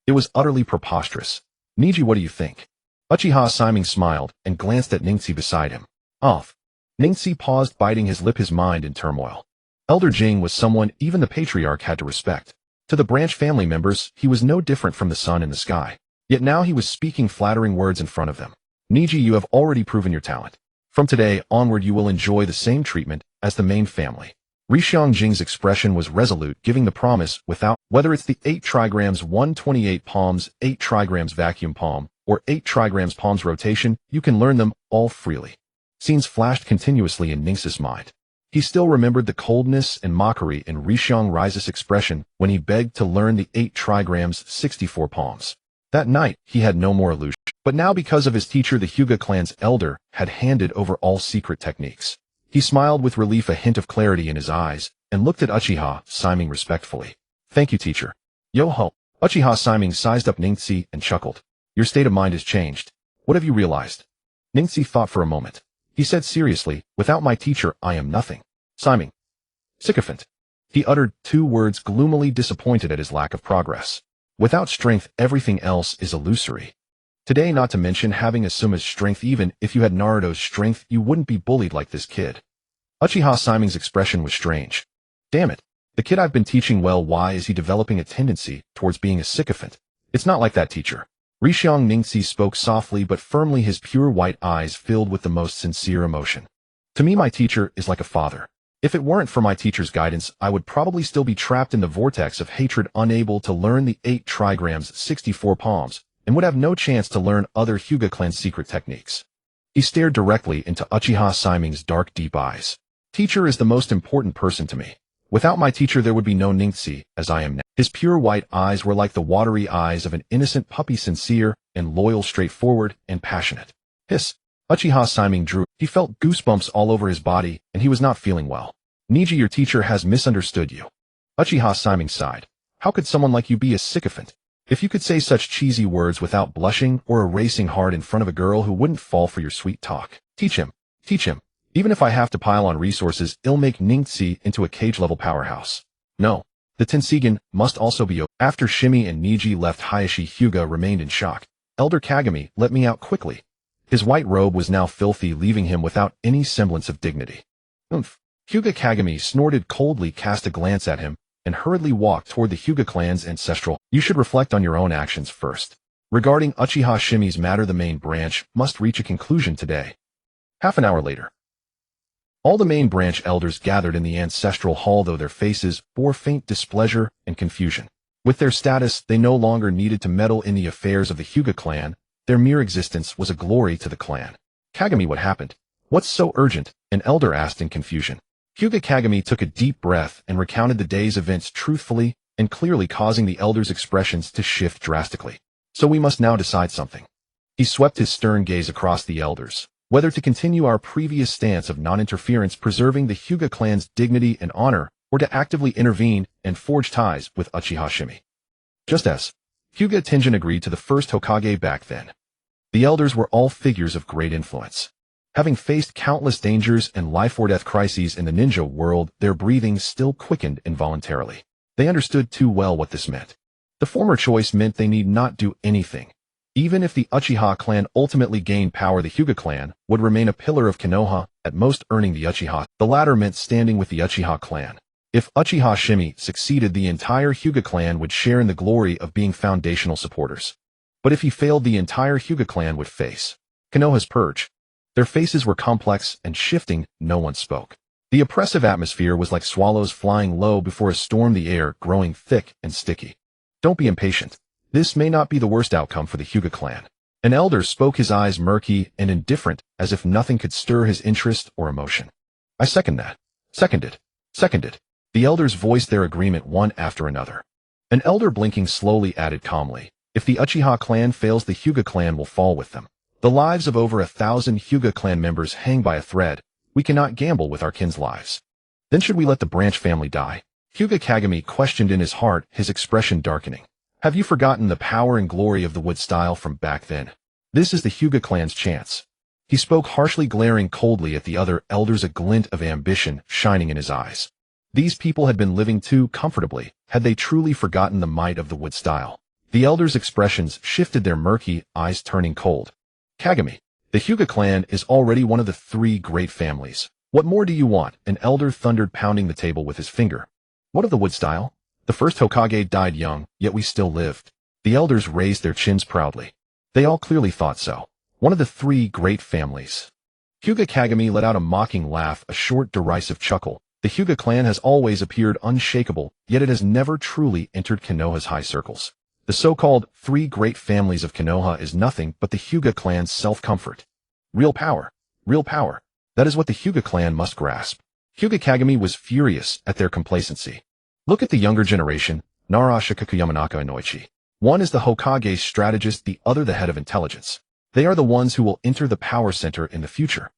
It was utterly preposterous. Niji, what do you think? Uchiha Siming smiled and glanced at Ningxi beside him. Off. Ningxi paused, biting his lip, his mind in turmoil. Elder Jing was someone even the patriarch had to respect. To the branch family members, he was no different from the sun in the sky. Yet now he was speaking flattering words in front of them. Niji, you have already proven your talent. From today onward you will enjoy the same treatment as the main family. Rishiang Jing's expression was resolute, giving the promise without, whether it's the 8 trigrams 128 palms, 8 trigrams vacuum palm, or 8 trigrams palms rotation, you can learn them all freely. Scenes flashed continuously in Ningxi's mind. He still remembered the coldness and mockery in Rishiang Rise's expression when he begged to learn the 8 trigrams 64 palms. That night, he had no more illusion. But now, because of his teacher, the Hyuga clan's elder had handed over all secret techniques. He smiled with relief, a hint of clarity in his eyes, and looked at Uchiha Siming respectfully. Thank you, teacher. Yo-ho. Uchiha Siming sized up Ningxi and chuckled. Your state of mind has changed. What have you realized? Ningxi thought for a moment. He said seriously, without my teacher, I am nothing. Siming. Sycophant. He uttered 2 words, gloomily disappointed at his lack of progress. Without strength, everything else is illusory. Today, not to mention having Asuma's strength, even if you had Naruto's strength, you wouldn't be bullied like this kid. Uchiha Siming's expression was strange. Damn it. The kid I've been teaching well, why is he developing a tendency towards being a sycophant? It's not like that, teacher. Rishiang Ningxi spoke softly but firmly, his pure white eyes filled with the most sincere emotion. To me, my teacher is like a father. If it weren't for my teacher's guidance, I would probably still be trapped in the vortex of hatred, unable to learn the 8 trigrams 64 palms, and would have no chance to learn other Hyuga clan secret techniques. He stared directly into Uchiha Siming's dark, deep eyes. Teacher is the most important person to me. Without my teacher there would be no Ningxi, as I am now. His pure white eyes were like the watery eyes of an innocent puppy, sincere and loyal, straightforward and passionate. Hiss. Uchiha Siming drew. He felt goosebumps all over his body, and he was not feeling well. Niji, your teacher has misunderstood you. Uchiha Siming sighed. How could someone like you be a sycophant? If you could say such cheesy words without blushing or erasing hard in front of a girl who wouldn't fall for your sweet talk. Teach him. Teach him. Even if I have to pile on resources, it'll make Ningxi into a cage-level powerhouse. No. The Tensigen must also be. After Shimei and Niji left, Hayashi Hyuga remained in shock. Elder Kagami, let me out quickly. His white robe was now filthy, leaving him without any semblance of dignity. Oomph. Hyuga Kagami snorted coldly, cast a glance at him, and hurriedly walked toward the Hyuga clan's ancestral. You should reflect on your own actions first. Regarding Uchiha Shimei's matter, the main branch must reach a conclusion today. Half an hour later. All the main branch elders gathered in the ancestral hall, though their faces bore faint displeasure and confusion. With their status, they no longer needed to meddle in the affairs of the Hyuga clan. Their mere existence was a glory to the clan. Kagami, what happened? What's so urgent? An elder asked in confusion. Hyuga Kagami took a deep breath and recounted the day's events truthfully and clearly, causing the elder's expressions to shift drastically. So we must now decide something. He swept his stern gaze across the elders. Whether to continue our previous stance of non-interference, preserving the Hyuga clan's dignity and honor, or to actively intervene and forge ties with Uchiha Shimei. Just as Hyuga Tenjin agreed to the first Hokage back then. The elders were all figures of great influence. Having faced countless dangers and life-or-death crises in the ninja world, their breathing still quickened involuntarily. They understood too well what this meant. The former choice meant they need not do anything. Even if the Uchiha clan ultimately gained power, the Hyuga clan would remain a pillar of Konoha, at most earning the Uchiha. The latter meant standing with the Uchiha clan. If Uchiha Shimei succeeded, the entire Hyuga clan would share in the glory of being foundational supporters. But if he failed, the entire Hyuga clan would face Konoha's purge. Their faces were complex and shifting. No one spoke. The oppressive atmosphere was like swallows flying low before a storm, the air growing thick and sticky. Don't be impatient. This may not be the worst outcome for the Hyuga clan. An elder spoke, his eyes murky and indifferent, as if nothing could stir his interest or emotion. I second that. Seconded. Seconded. The elders voiced their agreement one after another. An elder, blinking slowly, added calmly, if the Uchiha clan fails, the Hyuga clan will fall with them. The lives of over 1,000 Hyuga clan members hang by a thread. We cannot gamble with our kin's lives. Then should we let the branch family die? Hyuga Kagami questioned in his heart, his expression darkening. Have you forgotten the power and glory of the wood style from back then? This is the Hyuga clan's chance. He spoke harshly, glaring coldly at the other elders, a glint of ambition shining in his eyes. These people had been living too comfortably. Had they truly forgotten the might of the wood style? The elders' expressions shifted, their murky eyes turning cold. Kagami, the Hyuga clan is already one of the 3 great families. What more do you want? An elder thundered, pounding the table with his finger. What of the wood style? The first Hokage died young, yet we still lived. The elders raised their chins proudly. They all clearly thought so. One of the 3 great families. Hyuga Kagami let out a mocking laugh, a short derisive chuckle. The Hyuga clan has always appeared unshakable, yet it has never truly entered Konoha's high circles. The so-called 3 great families of Konoha is nothing but the Hyuga clan's self-comfort. Real power. Real power. That is what the Hyuga clan must grasp. Hyuga Kagami was furious at their complacency. Look at the younger generation, Narashikaku, Yamanaka, and Oichi. One is the Hokage's strategist, the other the head of intelligence. They are the ones who will enter the power center in the future.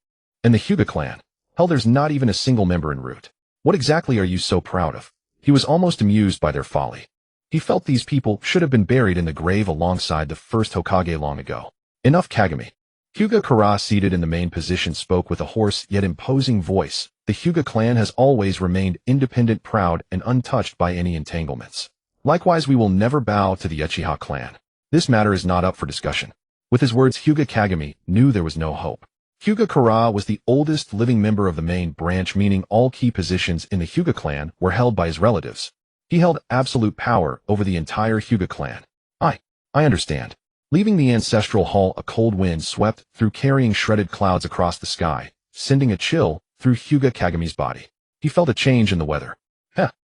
And the Hyuga clan? Hell, there's not even a single member en route. What exactly are you so proud of? He was almost amused by their folly. He felt these people should have been buried in the grave alongside the first Hokage long ago. Enough, Kagami. Hyuga Kara, seated in the main position, spoke with a hoarse yet imposing voice. The Hyuga clan has always remained independent, proud, and untouched by any entanglements. Likewise, we will never bow to the Uchiha clan. This matter is not up for discussion. With his words, Hyuga Kagami knew there was no hope. Hyuga Kara was the oldest living member of the main branch, meaning all key positions in the Hyuga clan were held by his relatives. He held absolute power over the entire Hyuga clan. I understand. Leaving the ancestral hall, a cold wind swept through, carrying shredded clouds across the sky, sending a chill through Hyuga Kagami's body. He felt a change in the weather.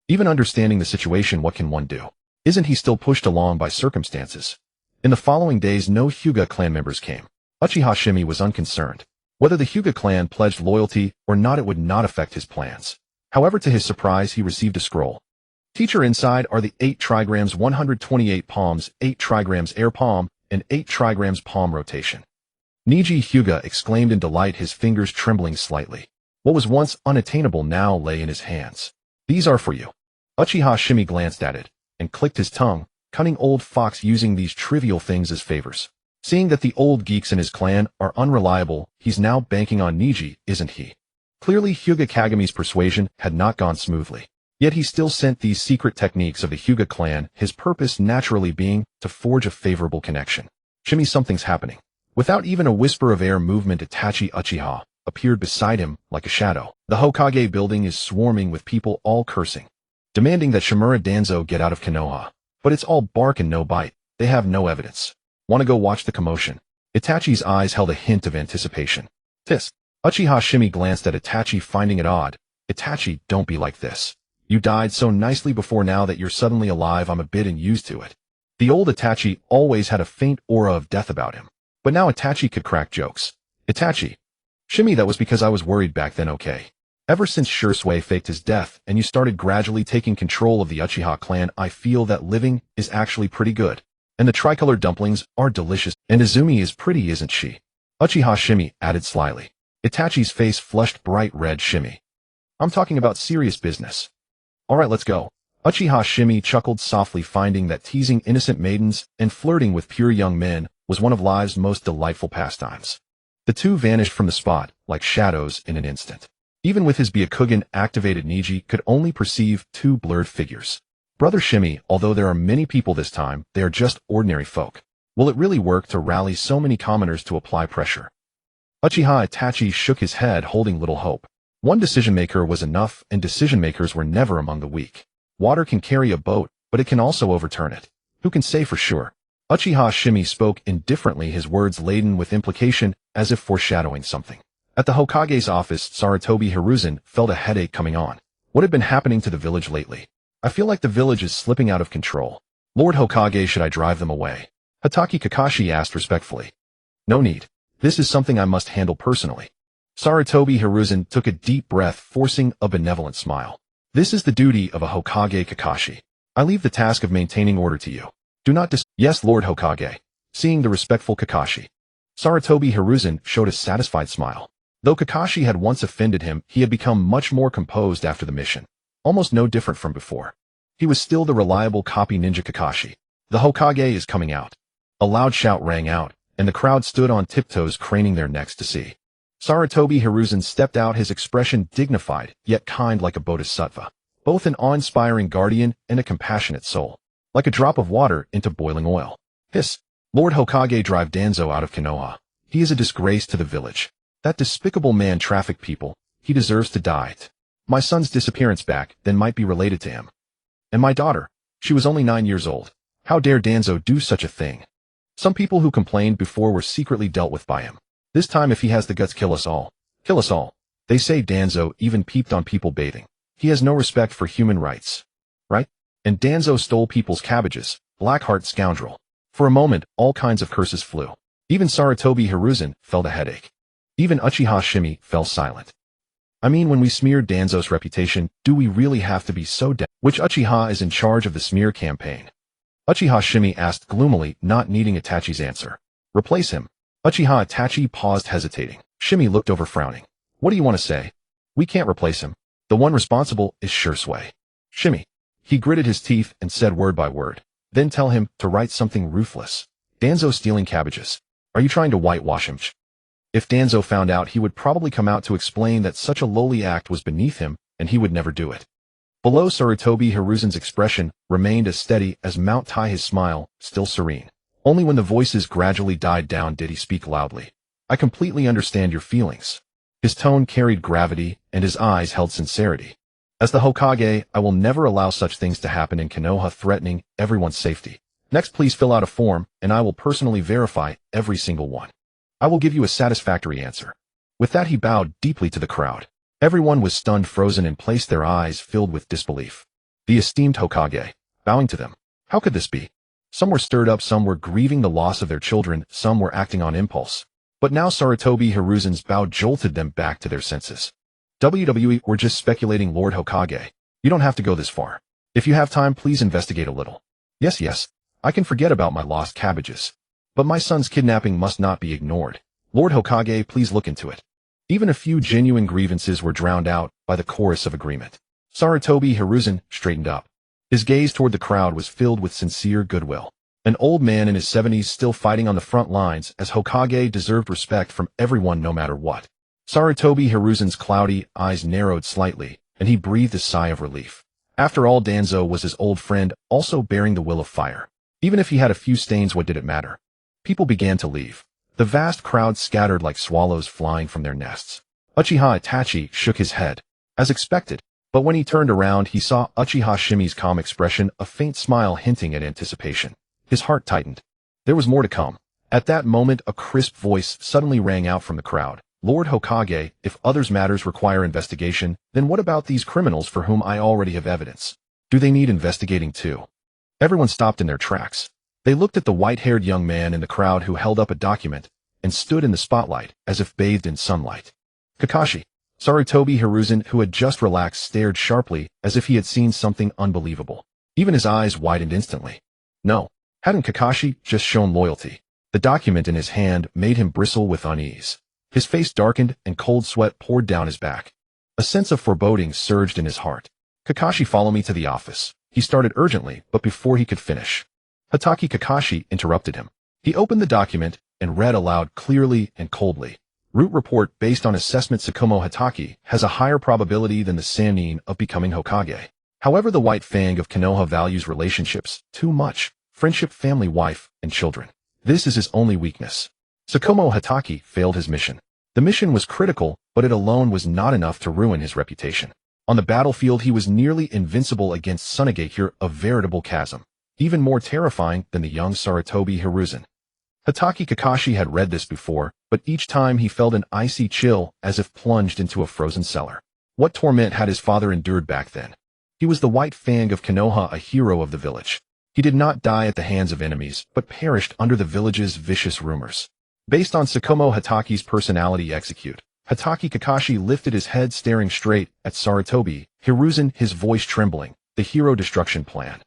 Even understanding the situation, what can one do? Isn't he still pushed along by circumstances? In the following days, no Hyuga clan members came. Uchiha Shimei was unconcerned. Whether the Hyuga clan pledged loyalty or not, it would not affect his plans. However, to his surprise, he received a scroll. Teacher, inside are the 8 trigrams, 128 palms, 8 trigrams air palm, and 8 trigrams palm rotation. Niji Hyuga exclaimed in delight, his fingers trembling slightly. What was once unattainable now lay in his hands. These are for you. Uchiha Shimei glanced at it and clicked his tongue, cunning old fox, using these trivial things as favors. Seeing that the old geeks in his clan are unreliable, he's now banking on Niji, isn't he? Clearly, Hyuga Kagami's persuasion had not gone smoothly. Yet he still sent these secret techniques of the Hyuga clan, his purpose naturally being to forge a favorable connection. Shimei, something's happening. Without even a whisper of air movement, Itachi Uchiha appeared beside him like a shadow. The Hokage building is swarming with people, all cursing, demanding that Shimura Danzo get out of Konoha. But it's all bark and no bite. They have no evidence. Want to go watch the commotion? Itachi's eyes held a hint of anticipation. Tisk. Uchiha Shimei glanced at Itachi, finding it odd. Itachi, don't be like this. You died so nicely before, now that you're suddenly alive I'm a bit unused to it. The old Itachi always had a faint aura of death about him. But now Itachi could crack jokes. Itachi. Shimei, that was because I was worried back then, okay? Ever since Shisui faked his death and you started gradually taking control of the Uchiha clan, I feel that living is actually pretty good. And the tricolor dumplings are delicious. And Izumi is pretty, isn't she? Uchiha Shimei added slyly. Itachi's face flushed bright red. Shimei. I'm talking about serious business. Alright, let's go. Uchiha Shimei chuckled softly, finding that teasing innocent maidens and flirting with pure young men was one of life's most delightful pastimes. The two vanished from the spot like shadows in an instant. Even with his Byakugan-activated Niji could only perceive two blurred figures. Brother Shimei, although there are many people this time, they are just ordinary folk. Will it really work to rally so many commoners to apply pressure? Uchiha Itachi shook his head, holding little hope. One decision-maker was enough, and decision-makers were never among the weak. Water can carry a boat, but it can also overturn it. Who can say for sure? Uchiha Shimei spoke indifferently, his words laden with implication, as if foreshadowing something. At the Hokage's office, Sarutobi Hiruzen felt a headache coming on. What had been happening to the village lately? I feel like the village is slipping out of control. Lord Hokage, should I drive them away? Hatake Kakashi asked respectfully. No need. This is something I must handle personally. Sarutobi Hiruzen took a deep breath, forcing a benevolent smile. This is the duty of a Hokage, Kakashi. I leave the task of maintaining order to you. Do not Yes, Lord Hokage. Seeing the respectful Kakashi, Sarutobi Hiruzen showed a satisfied smile. Though Kakashi had once offended him, he had become much more composed after the mission. Almost no different from before. He was still the reliable copy ninja Kakashi. The Hokage is coming out. A loud shout rang out, and the crowd stood on tiptoes, craning their necks to see. Sarutobi Hiruzen stepped out, his expression dignified, yet kind like a bodhisattva. Both an awe-inspiring guardian and a compassionate soul. Like a drop of water into boiling oil. Hiss. Lord Hokage, drive Danzo out of Konoha. He is a disgrace to the village. That despicable man trafficked people. He deserves to die. My son's disappearance back then might be related to him. And my daughter. She was only 9 years old. How dare Danzo do such a thing? Some people who complained before were secretly dealt with by him. This time, if he has the guts, kill us all. Kill us all. They say Danzo even peeped on people bathing. He has no respect for human rights. Right? And Danzo stole people's cabbages. Blackheart scoundrel. For a moment, all kinds of curses flew. Even Sarutobi Hiruzen felt a headache. Even Uchiha Shimei fell silent. I mean, when we smeared Danzo's reputation, do we really have to be so dead? Which Uchiha is in charge of the smear campaign? Uchiha Shimei asked gloomily, not needing Itachi's answer. Replace him. Uchiha Itachi paused, hesitating. Shimei looked over, frowning. What do you want to say? We can't replace him. The one responsible is Shisui. Shimei. He gritted his teeth and said word by word. Then tell him to write something ruthless. Danzo stealing cabbages. Are you trying to whitewash him? If Danzo found out, he would probably come out to explain that such a lowly act was beneath him, and he would never do it. Below, Sarutobi Hiruzen's expression remained as steady as Mount Tai, his smile still serene. Only when the voices gradually died down did he speak loudly. I completely understand your feelings. His tone carried gravity, and his eyes held sincerity. As the Hokage, I will never allow such things to happen in Konoha, threatening everyone's safety. Next, please fill out a form, and I will personally verify every single one. I will give you a satisfactory answer. With that, he bowed deeply to the crowd. Everyone was stunned, frozen in place, their eyes filled with disbelief. The esteemed Hokage, bowing to them. How could this be? Some were stirred up, some were grieving the loss of their children, some were acting on impulse. But now Sarutobi Hiruzen's bow jolted them back to their senses. WWE, we're just speculating, Lord Hokage. You don't have to go this far. If you have time, please investigate a little. Yes, I can forget about my lost cabbages. But my son's kidnapping must not be ignored. Lord Hokage, please look into it. Even a few genuine grievances were drowned out by the chorus of agreement. Sarutobi Hiruzen straightened up. His gaze toward the crowd was filled with sincere goodwill. An old man in his 70s still fighting on the front lines as Hokage deserved respect from everyone no matter what. Sarutobi Hiruzen's cloudy eyes narrowed slightly, and he breathed a sigh of relief. After all, Danzo was his old friend, also bearing the will of fire. Even if he had a few stains, what did it matter? People began to leave. The vast crowd scattered like swallows flying from their nests. Uchiha Itachi shook his head. As expected. But when he turned around, he saw Uchiha Shimei's calm expression, a faint smile hinting at anticipation. His heart tightened. There was more to come. At that moment, a crisp voice suddenly rang out from the crowd. Lord Hokage, if others' matters require investigation, then what about these criminals for whom I already have evidence? Do they need investigating too? Everyone stopped in their tracks. They looked at the white-haired young man in the crowd who held up a document and stood in the spotlight as if bathed in sunlight. Kakashi, Sarutobi Hiruzen, who had just relaxed, stared sharply as if he had seen something unbelievable. Even his eyes widened instantly. No, hadn't Kakashi just shown loyalty? The document in his hand made him bristle with unease. His face darkened and cold sweat poured down his back. A sense of foreboding surged in his heart. Kakashi, follow me to the office. He started urgently, but before he could finish, Hatake Kakashi interrupted him. He opened the document and read aloud clearly and coldly. Root report based on assessment Tsukumo Hatake has a higher probability than the Sannin of becoming Hokage. However, the White Fang of Konoha values relationships too much. Friendship, family, wife, and children. This is his only weakness. Tsukumo Hatake failed his mission. The mission was critical, but it alone was not enough to ruin his reputation. On the battlefield, he was nearly invincible against Tsunegakure, a veritable chasm, even more terrifying than the young Sarutobi Hiruzen. Hatake Kakashi had read this before, but each time he felt an icy chill as if plunged into a frozen cellar. What torment had his father endured back then? He was the White Fang of Konoha, a hero of the village. He did not die at the hands of enemies, but perished under the village's vicious rumors. Based on Tsukumo Hatake's personality execute, Hatake Kakashi lifted his head, staring straight at Sarutobi Hiruzen, his voice trembling. The hero destruction plan.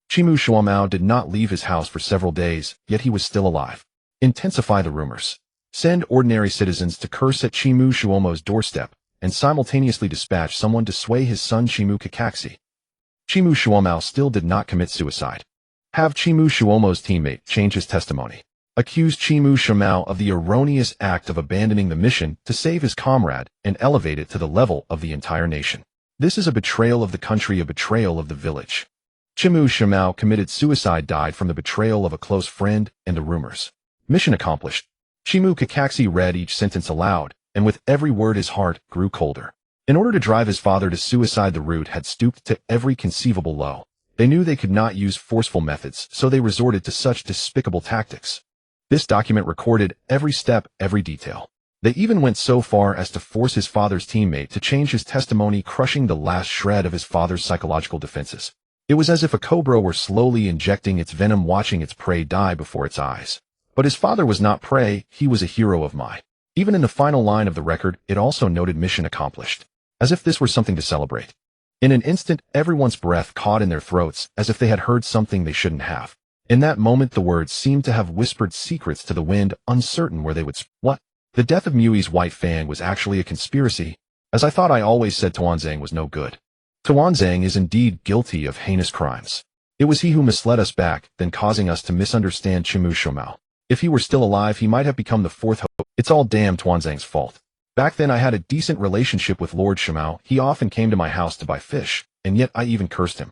Chimu Shuomao did not leave his house for several days, yet he was still alive. Intensify the rumors. Send ordinary citizens to curse at Chimu Shuomao's doorstep, and simultaneously dispatch someone to sway his son Chimu Kakashi. Chimu Shuomao still did not commit suicide. Have Chimu Shuomao's teammate change his testimony. Accuse Chimu Shuomao of the erroneous act of abandoning the mission to save his comrade and elevate it to the level of the entire nation. This is a betrayal of the country, a betrayal of the village. Chimu Shuomao committed suicide, died from the betrayal of a close friend and the rumors. Mission accomplished. Chimu Kakashi read each sentence aloud, and with every word his heart grew colder. In order to drive his father to suicide, the root had stooped to every conceivable low. They knew they could not use forceful methods, so they resorted to such despicable tactics. This document recorded every step, every detail. They even went so far as to force his father's teammate to change his testimony, crushing the last shred of his father's psychological defenses. It was as if a cobra were slowly injecting its venom, watching its prey die before its eyes. But his father was not prey, he was a hero of mine. Even in the final line of the record, it also noted mission accomplished. As if this were something to celebrate. In an instant, everyone's breath caught in their throats, as if they had heard something they shouldn't have. In that moment, the words seemed to have whispered secrets to the wind, uncertain where they would What? The death of Mui's White Fang was actually a conspiracy. As I thought, I always said Tuanzang was no good. Tuanzang is indeed guilty of heinous crimes. It was he who misled us back, then causing us to misunderstand Chimu Shuomao. If he were still alive, he might have become the fourth hope. It's all damn Tuanzang's fault. Back then I had a decent relationship with Lord Shimao. He often came to my house to buy fish, and yet I even cursed him.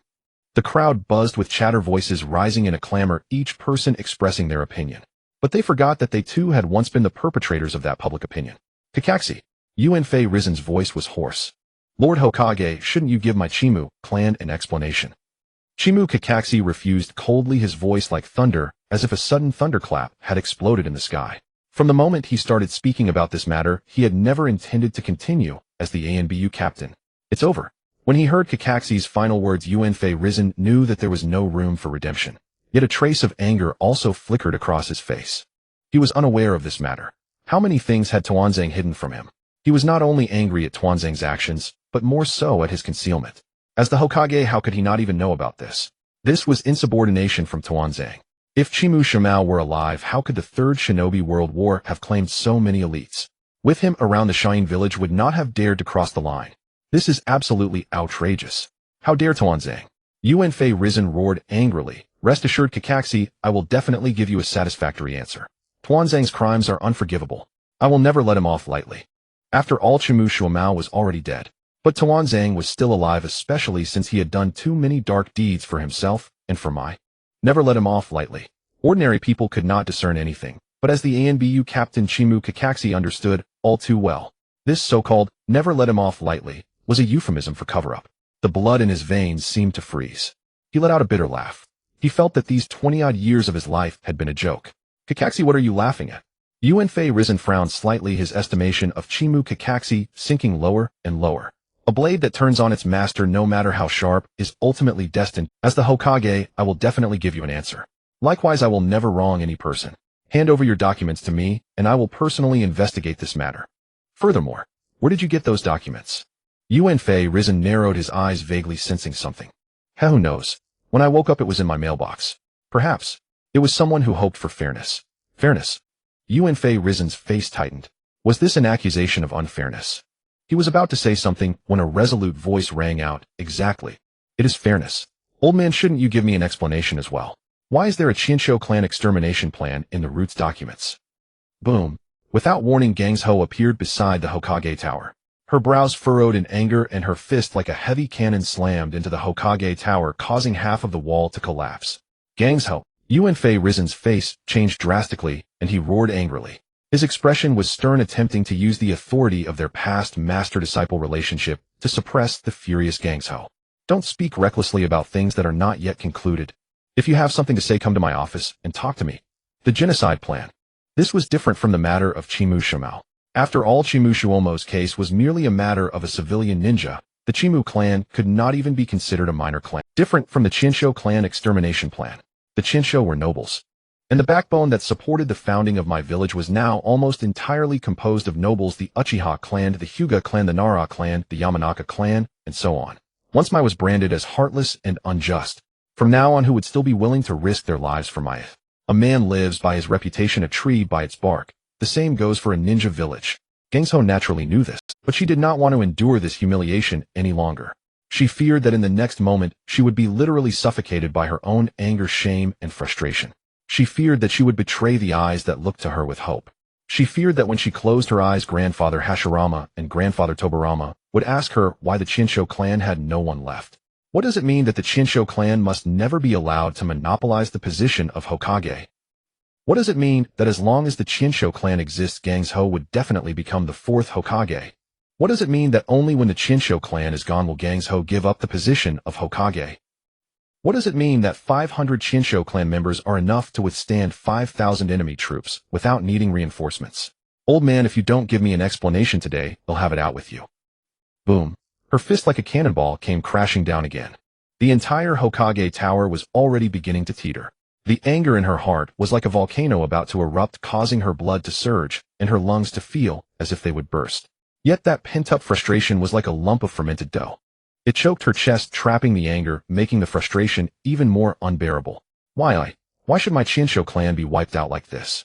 The crowd buzzed with chatter, voices rising in a clamor, each person expressing their opinion. But they forgot that they too had once been the perpetrators of that public opinion. Kakashi. Yuenfei Rizen's voice was hoarse. Lord Hokage, shouldn't you give my Chimu clan an explanation? Chimu Kakashi refused coldly, his voice like thunder, as if a sudden thunderclap had exploded in the sky. From the moment he started speaking about this matter, he had never intended to continue as the ANBU captain. It's over. When he heard Kakashi's final words, Yuenfei Rizen knew that there was no room for redemption. Yet a trace of anger also flickered across his face. He was unaware of this matter. How many things had Tuanzang hidden from him? He was not only angry at Tuanzang's actions, but more so at his concealment. As the Hokage, how could he not even know about this? This was insubordination from Tuanzang. If Chimu Shuomao were alive, how could the Third Shinobi World War have claimed so many elites? With him around, the Shine Village would not have dared to cross the line. This is absolutely outrageous. How dare Tuanzang? Yuenfei Rizen roared angrily. Rest assured, Kakashi, I will definitely give you a satisfactory answer. Tuanzang's crimes are unforgivable. I will never let him off lightly. After all, Chimu Shuomao was already dead. But Tuanzang was still alive, especially since he had done too many dark deeds for himself and for my. Never let him off lightly. Ordinary people could not discern anything, but as the ANBU captain, Chimu Kakashi understood all too well. This so-called never let him off lightly was a euphemism for cover-up. The blood in his veins seemed to freeze. He let out a bitter laugh. He felt that these 20-odd years of his life had been a joke. Kakashi, what are you laughing at? Yuanfei Risen frowned slightly, his estimation of Chimu Kakashi sinking lower and lower. A blade that turns on its master no matter how sharp is ultimately destined. As the Hokage, I will definitely give you an answer. Likewise, I will never wrong any person. Hand over your documents to me, and I will personally investigate this matter. Furthermore, where did you get those documents? Yuanfei Risen narrowed his eyes, vaguely sensing something. Who knows? When I woke up it was in my mailbox. Perhaps. It was someone who hoped for fairness. Fairness? Yuanfei Risen's face tightened. Was this an accusation of unfairness? He was about to say something when a resolute voice rang out. Exactly. It is fairness. Old man, shouldn't you give me an explanation as well? Why is there a Chinsho clan extermination plan in the Roots documents? Boom. Without warning, Gang's-ho appeared beside the Hokage tower. Her brows furrowed in anger and her fist like a heavy cannon slammed into the Hokage tower, causing half of the wall to collapse. Gang's-ho. Yuanfei Risen's face changed drastically, and he roared angrily. His expression was stern, attempting to use the authority of their past master-disciple relationship to suppress the furious Gang's-ho. Don't speak recklessly about things that are not yet concluded. If you have something to say, come to my office and talk to me. The genocide plan. This was different from the matter of Chimu Shimei. After all, Chimu Shumo's case was merely a matter of a civilian ninja. The Chimu clan could not even be considered a minor clan. Different from the Chinsho clan extermination plan. The Chinsho were nobles. And the backbone that supported the founding of my village was now almost entirely composed of nobles: the Uchiha clan, the Hyuga clan, the Nara clan, the Yamanaka clan, and so on. Once I was branded as heartless and unjust. From now on, who would still be willing to risk their lives for my? A man lives by his reputation, a tree by its bark. The same goes for a ninja village. Gang's-ho naturally knew this, but she did not want to endure this humiliation any longer. She feared that in the next moment, she would be literally suffocated by her own anger, shame, and frustration. She feared that she would betray the eyes that looked to her with hope. She feared that when she closed her eyes, Grandfather Hashirama and Grandfather Tobirama would ask her why the Chinsho clan had no one left. What does it mean that the Chinsho clan must never be allowed to monopolize the position of Hokage? What does it mean that as long as the Chinsho clan exists, Gang's-ho would definitely become the fourth Hokage? What does it mean that only when the Chinsho clan is gone will Gang's-ho give up the position of Hokage? What does it mean that 500 Chinsho clan members are enough to withstand 5,000 enemy troops without needing reinforcements? Old man, if you don't give me an explanation today, I'll have it out with you. Boom. Her fist like a cannonball came crashing down again. The entire Hokage tower was already beginning to teeter. The anger in her heart was like a volcano about to erupt, causing her blood to surge and her lungs to feel as if they would burst. Yet that pent-up frustration was like a lump of fermented dough. It choked her chest, trapping the anger, making the frustration even more unbearable. Why should my Chinsho clan be wiped out like this?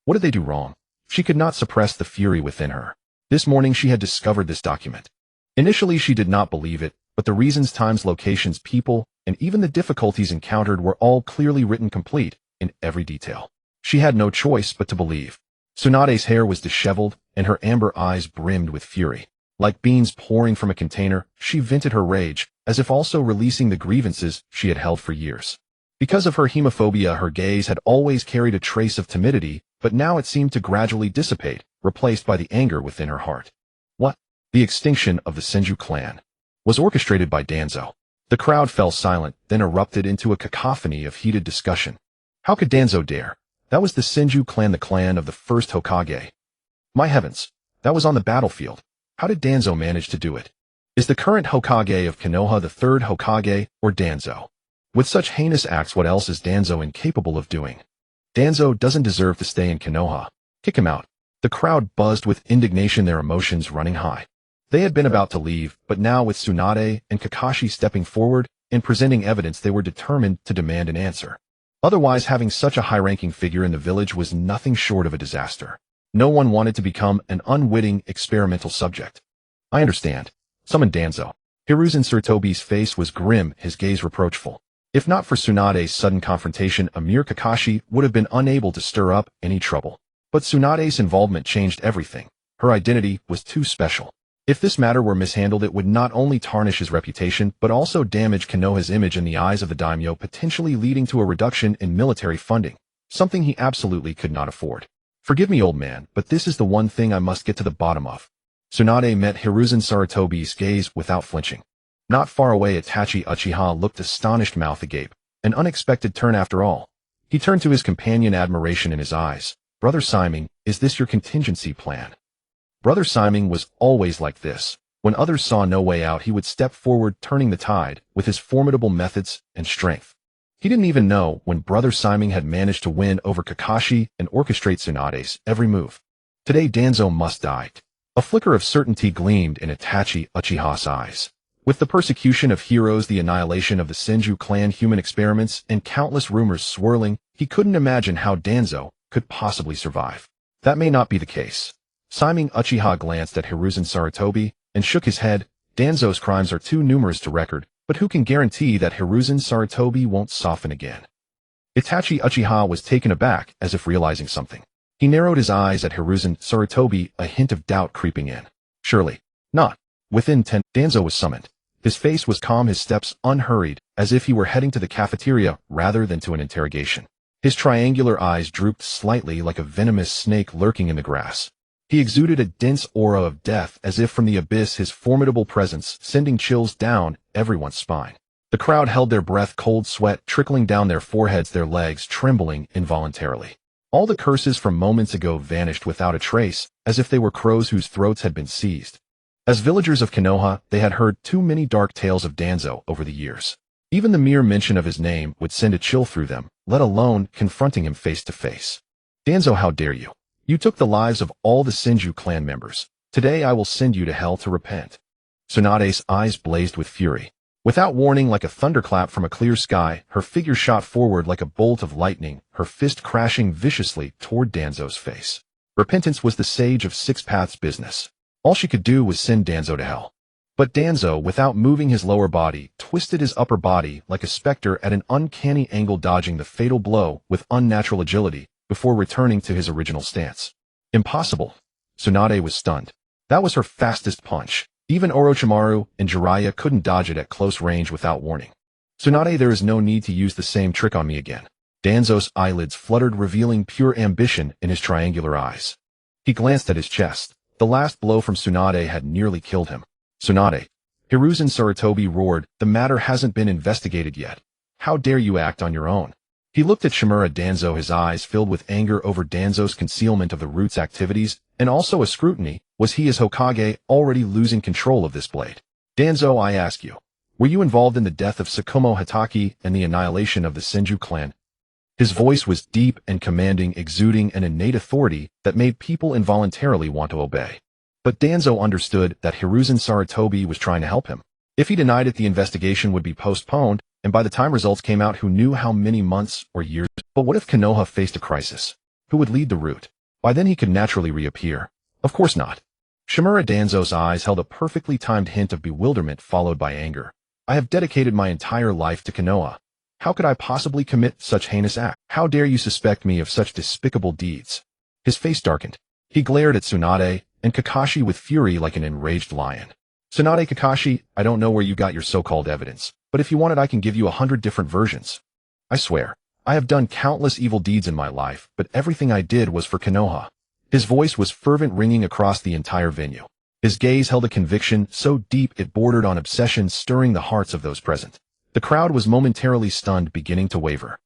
What did they do wrong? She could not suppress the fury within her. This morning she had discovered this document. Initially she did not believe it, but the reasons, times, locations, people, and even the difficulties encountered were all clearly written, complete in every detail. She had no choice but to believe. Tsunade's hair was disheveled, and her amber eyes brimmed with fury. Like beans pouring from a container, she vented her rage, as if also releasing the grievances she had held for years. Because of her hemophobia, her gaze had always carried a trace of timidity, but now it seemed to gradually dissipate, replaced by the anger within her heart. What? The extinction of the Senju clan was orchestrated by Danzo. The crowd fell silent, then erupted into a cacophony of heated discussion. How could Danzo dare? That was the Senju clan, the clan of the first Hokage. My heavens, that was on the battlefield. How did Danzo manage to do it? Is the current Hokage of Konoha the third Hokage, or Danzo? With such heinous acts, what else is Danzo incapable of doing? Danzo doesn't deserve to stay in Konoha. Kick him out. The crowd buzzed with indignation, their emotions running high. They had been about to leave, but now with Tsunade and Kakashi stepping forward and presenting evidence, they were determined to demand an answer. Otherwise, having such a high-ranking figure in the village was nothing short of a disaster. No one wanted to become an unwitting experimental subject. I understand. Summon Danzo. Hiruzen Sarutobi's face was grim, his gaze reproachful. If not for Tsunade's sudden confrontation, a mere Kakashi would have been unable to stir up any trouble. But Tsunade's involvement changed everything. Her identity was too special. If this matter were mishandled, it would not only tarnish his reputation, but also damage Konoha's image in the eyes of the daimyo, potentially leading to a reduction in military funding, something he absolutely could not afford. Forgive me, old man, but this is the one thing I must get to the bottom of. Tsunade met Hiruzen Sarutobi's gaze without flinching. Not far away, Itachi Uchiha looked astonished, mouth agape. An unexpected turn after all. He turned to his companion, admiration in his eyes. Brother Simon, is this your contingency plan? Brother Simon was always like this. When others saw no way out, he would step forward, turning the tide with his formidable methods and strength. He didn't even know when Brother Simon had managed to win over Kakashi and orchestrate Tsunade's every move. Today Danzo must die. A flicker of certainty gleamed in Itachi Uchiha's eyes. With the persecution of heroes, the annihilation of the Senju clan, human experiments, and countless rumors swirling, he couldn't imagine how Danzo could possibly survive. That may not be the case. Simon Uchiha glanced at Hiruzen Sarutobi and shook his head. Danzo's crimes are too numerous to record, but who can guarantee that Hiruzen Sarutobi won't soften again? Itachi Uchiha was taken aback, as if realizing something. He narrowed his eyes at Hiruzen Sarutobi, a hint of doubt creeping in. Surely not. Within 10, Danzo was summoned. His face was calm, his steps unhurried, as if he were heading to the cafeteria rather than to an interrogation. His triangular eyes drooped slightly like a venomous snake lurking in the grass. He exuded a dense aura of death, as if from the abyss, his formidable presence sending chills down everyone's spine. The crowd held their breath, cold sweat trickling down their foreheads, their legs trembling involuntarily. All the curses from moments ago vanished without a trace, as if they were crows whose throats had been seized. As villagers of Konoha, they had heard too many dark tales of Danzo over the years. Even the mere mention of his name would send a chill through them, let alone confronting him face to face. Danzo, how dare you? You took the lives of all the Senju clan members. Today I will send you to hell to repent. Tsunade's eyes blazed with fury. Without warning, like a thunderclap from a clear sky, her figure shot forward like a bolt of lightning, her fist crashing viciously toward Danzo's face. Repentance was the sage of Six Paths business. All she could do was send Danzo to hell. But Danzo, without moving his lower body, twisted his upper body like a specter at an uncanny angle, dodging the fatal blow with unnatural agility before returning to his original stance. Impossible. Tsunade was stunned. That was her fastest punch. Even Orochimaru and Jiraiya couldn't dodge it at close range without warning. Tsunade, there is no need to use the same trick on me again. Danzo's eyelids fluttered, revealing pure ambition in his triangular eyes. He glanced at his chest. The last blow from Tsunade had nearly killed him. Tsunade. Hiruzen Sarutobi roared, the matter hasn't been investigated yet. How dare you act on your own? He looked at Shimura Danzo, his eyes filled with anger over Danzo's concealment of the root's activities, and also a scrutiny. Was he, as Hokage, already losing control of this blade? Danzo, I ask you, were you involved in the death of Tsukumo Hatake and the annihilation of the Senju clan? His voice was deep and commanding, exuding an innate authority that made people involuntarily want to obey. But Danzo understood that Hiruzen Sarutobi was trying to help him. If he denied it, the investigation would be postponed, and by the time results came out, who knew how many months or years? But what if Konoha faced a crisis? Who would lead the root? By then he could naturally reappear. Of course not. Shimura Danzo's eyes held a perfectly timed hint of bewilderment followed by anger. I have dedicated my entire life to Konoha. How could I possibly commit such heinous act? How dare you suspect me of such despicable deeds? His face darkened. He glared at Tsunade and Kakashi with fury like an enraged lion. Tsunade, Kakashi, I don't know where you got your so-called evidence, but if you want it, I can give you 100 different versions. I swear, I have done countless evil deeds in my life, but everything I did was for Konoha. His voice was fervent, ringing across the entire venue. His gaze held a conviction so deep it bordered on obsession, stirring the hearts of those present. The crowd was momentarily stunned, beginning to waver.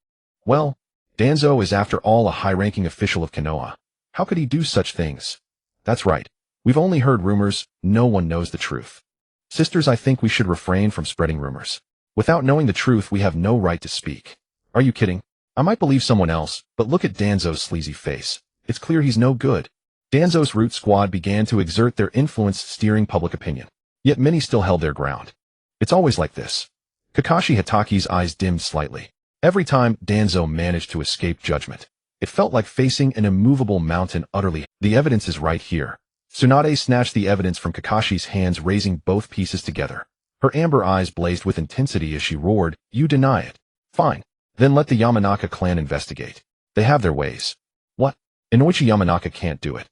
Well, Danzo is after all a high-ranking official of Konoha. How could he do such things? That's right. We've only heard rumors. No one knows the truth. Sisters, I think we should refrain from spreading rumors. Without knowing the truth, we have no right to speak. Are you kidding? I might believe someone else, but look at Danzo's sleazy face. It's clear he's no good. Danzo's root squad began to exert their influence, steering public opinion. Yet many still held their ground. It's always like this. Kakashi Hatake's eyes dimmed slightly. Every time Danzo managed to escape judgment, it felt like facing an immovable mountain utterly. The evidence is right here. Tsunade snatched the evidence from Kakashi's hands, raising both pieces together. Her amber eyes blazed with intensity as she roared, you deny it. Fine. Then let the Yamanaka clan investigate. They have their ways. What? Inoichi Yamanaka can't do it.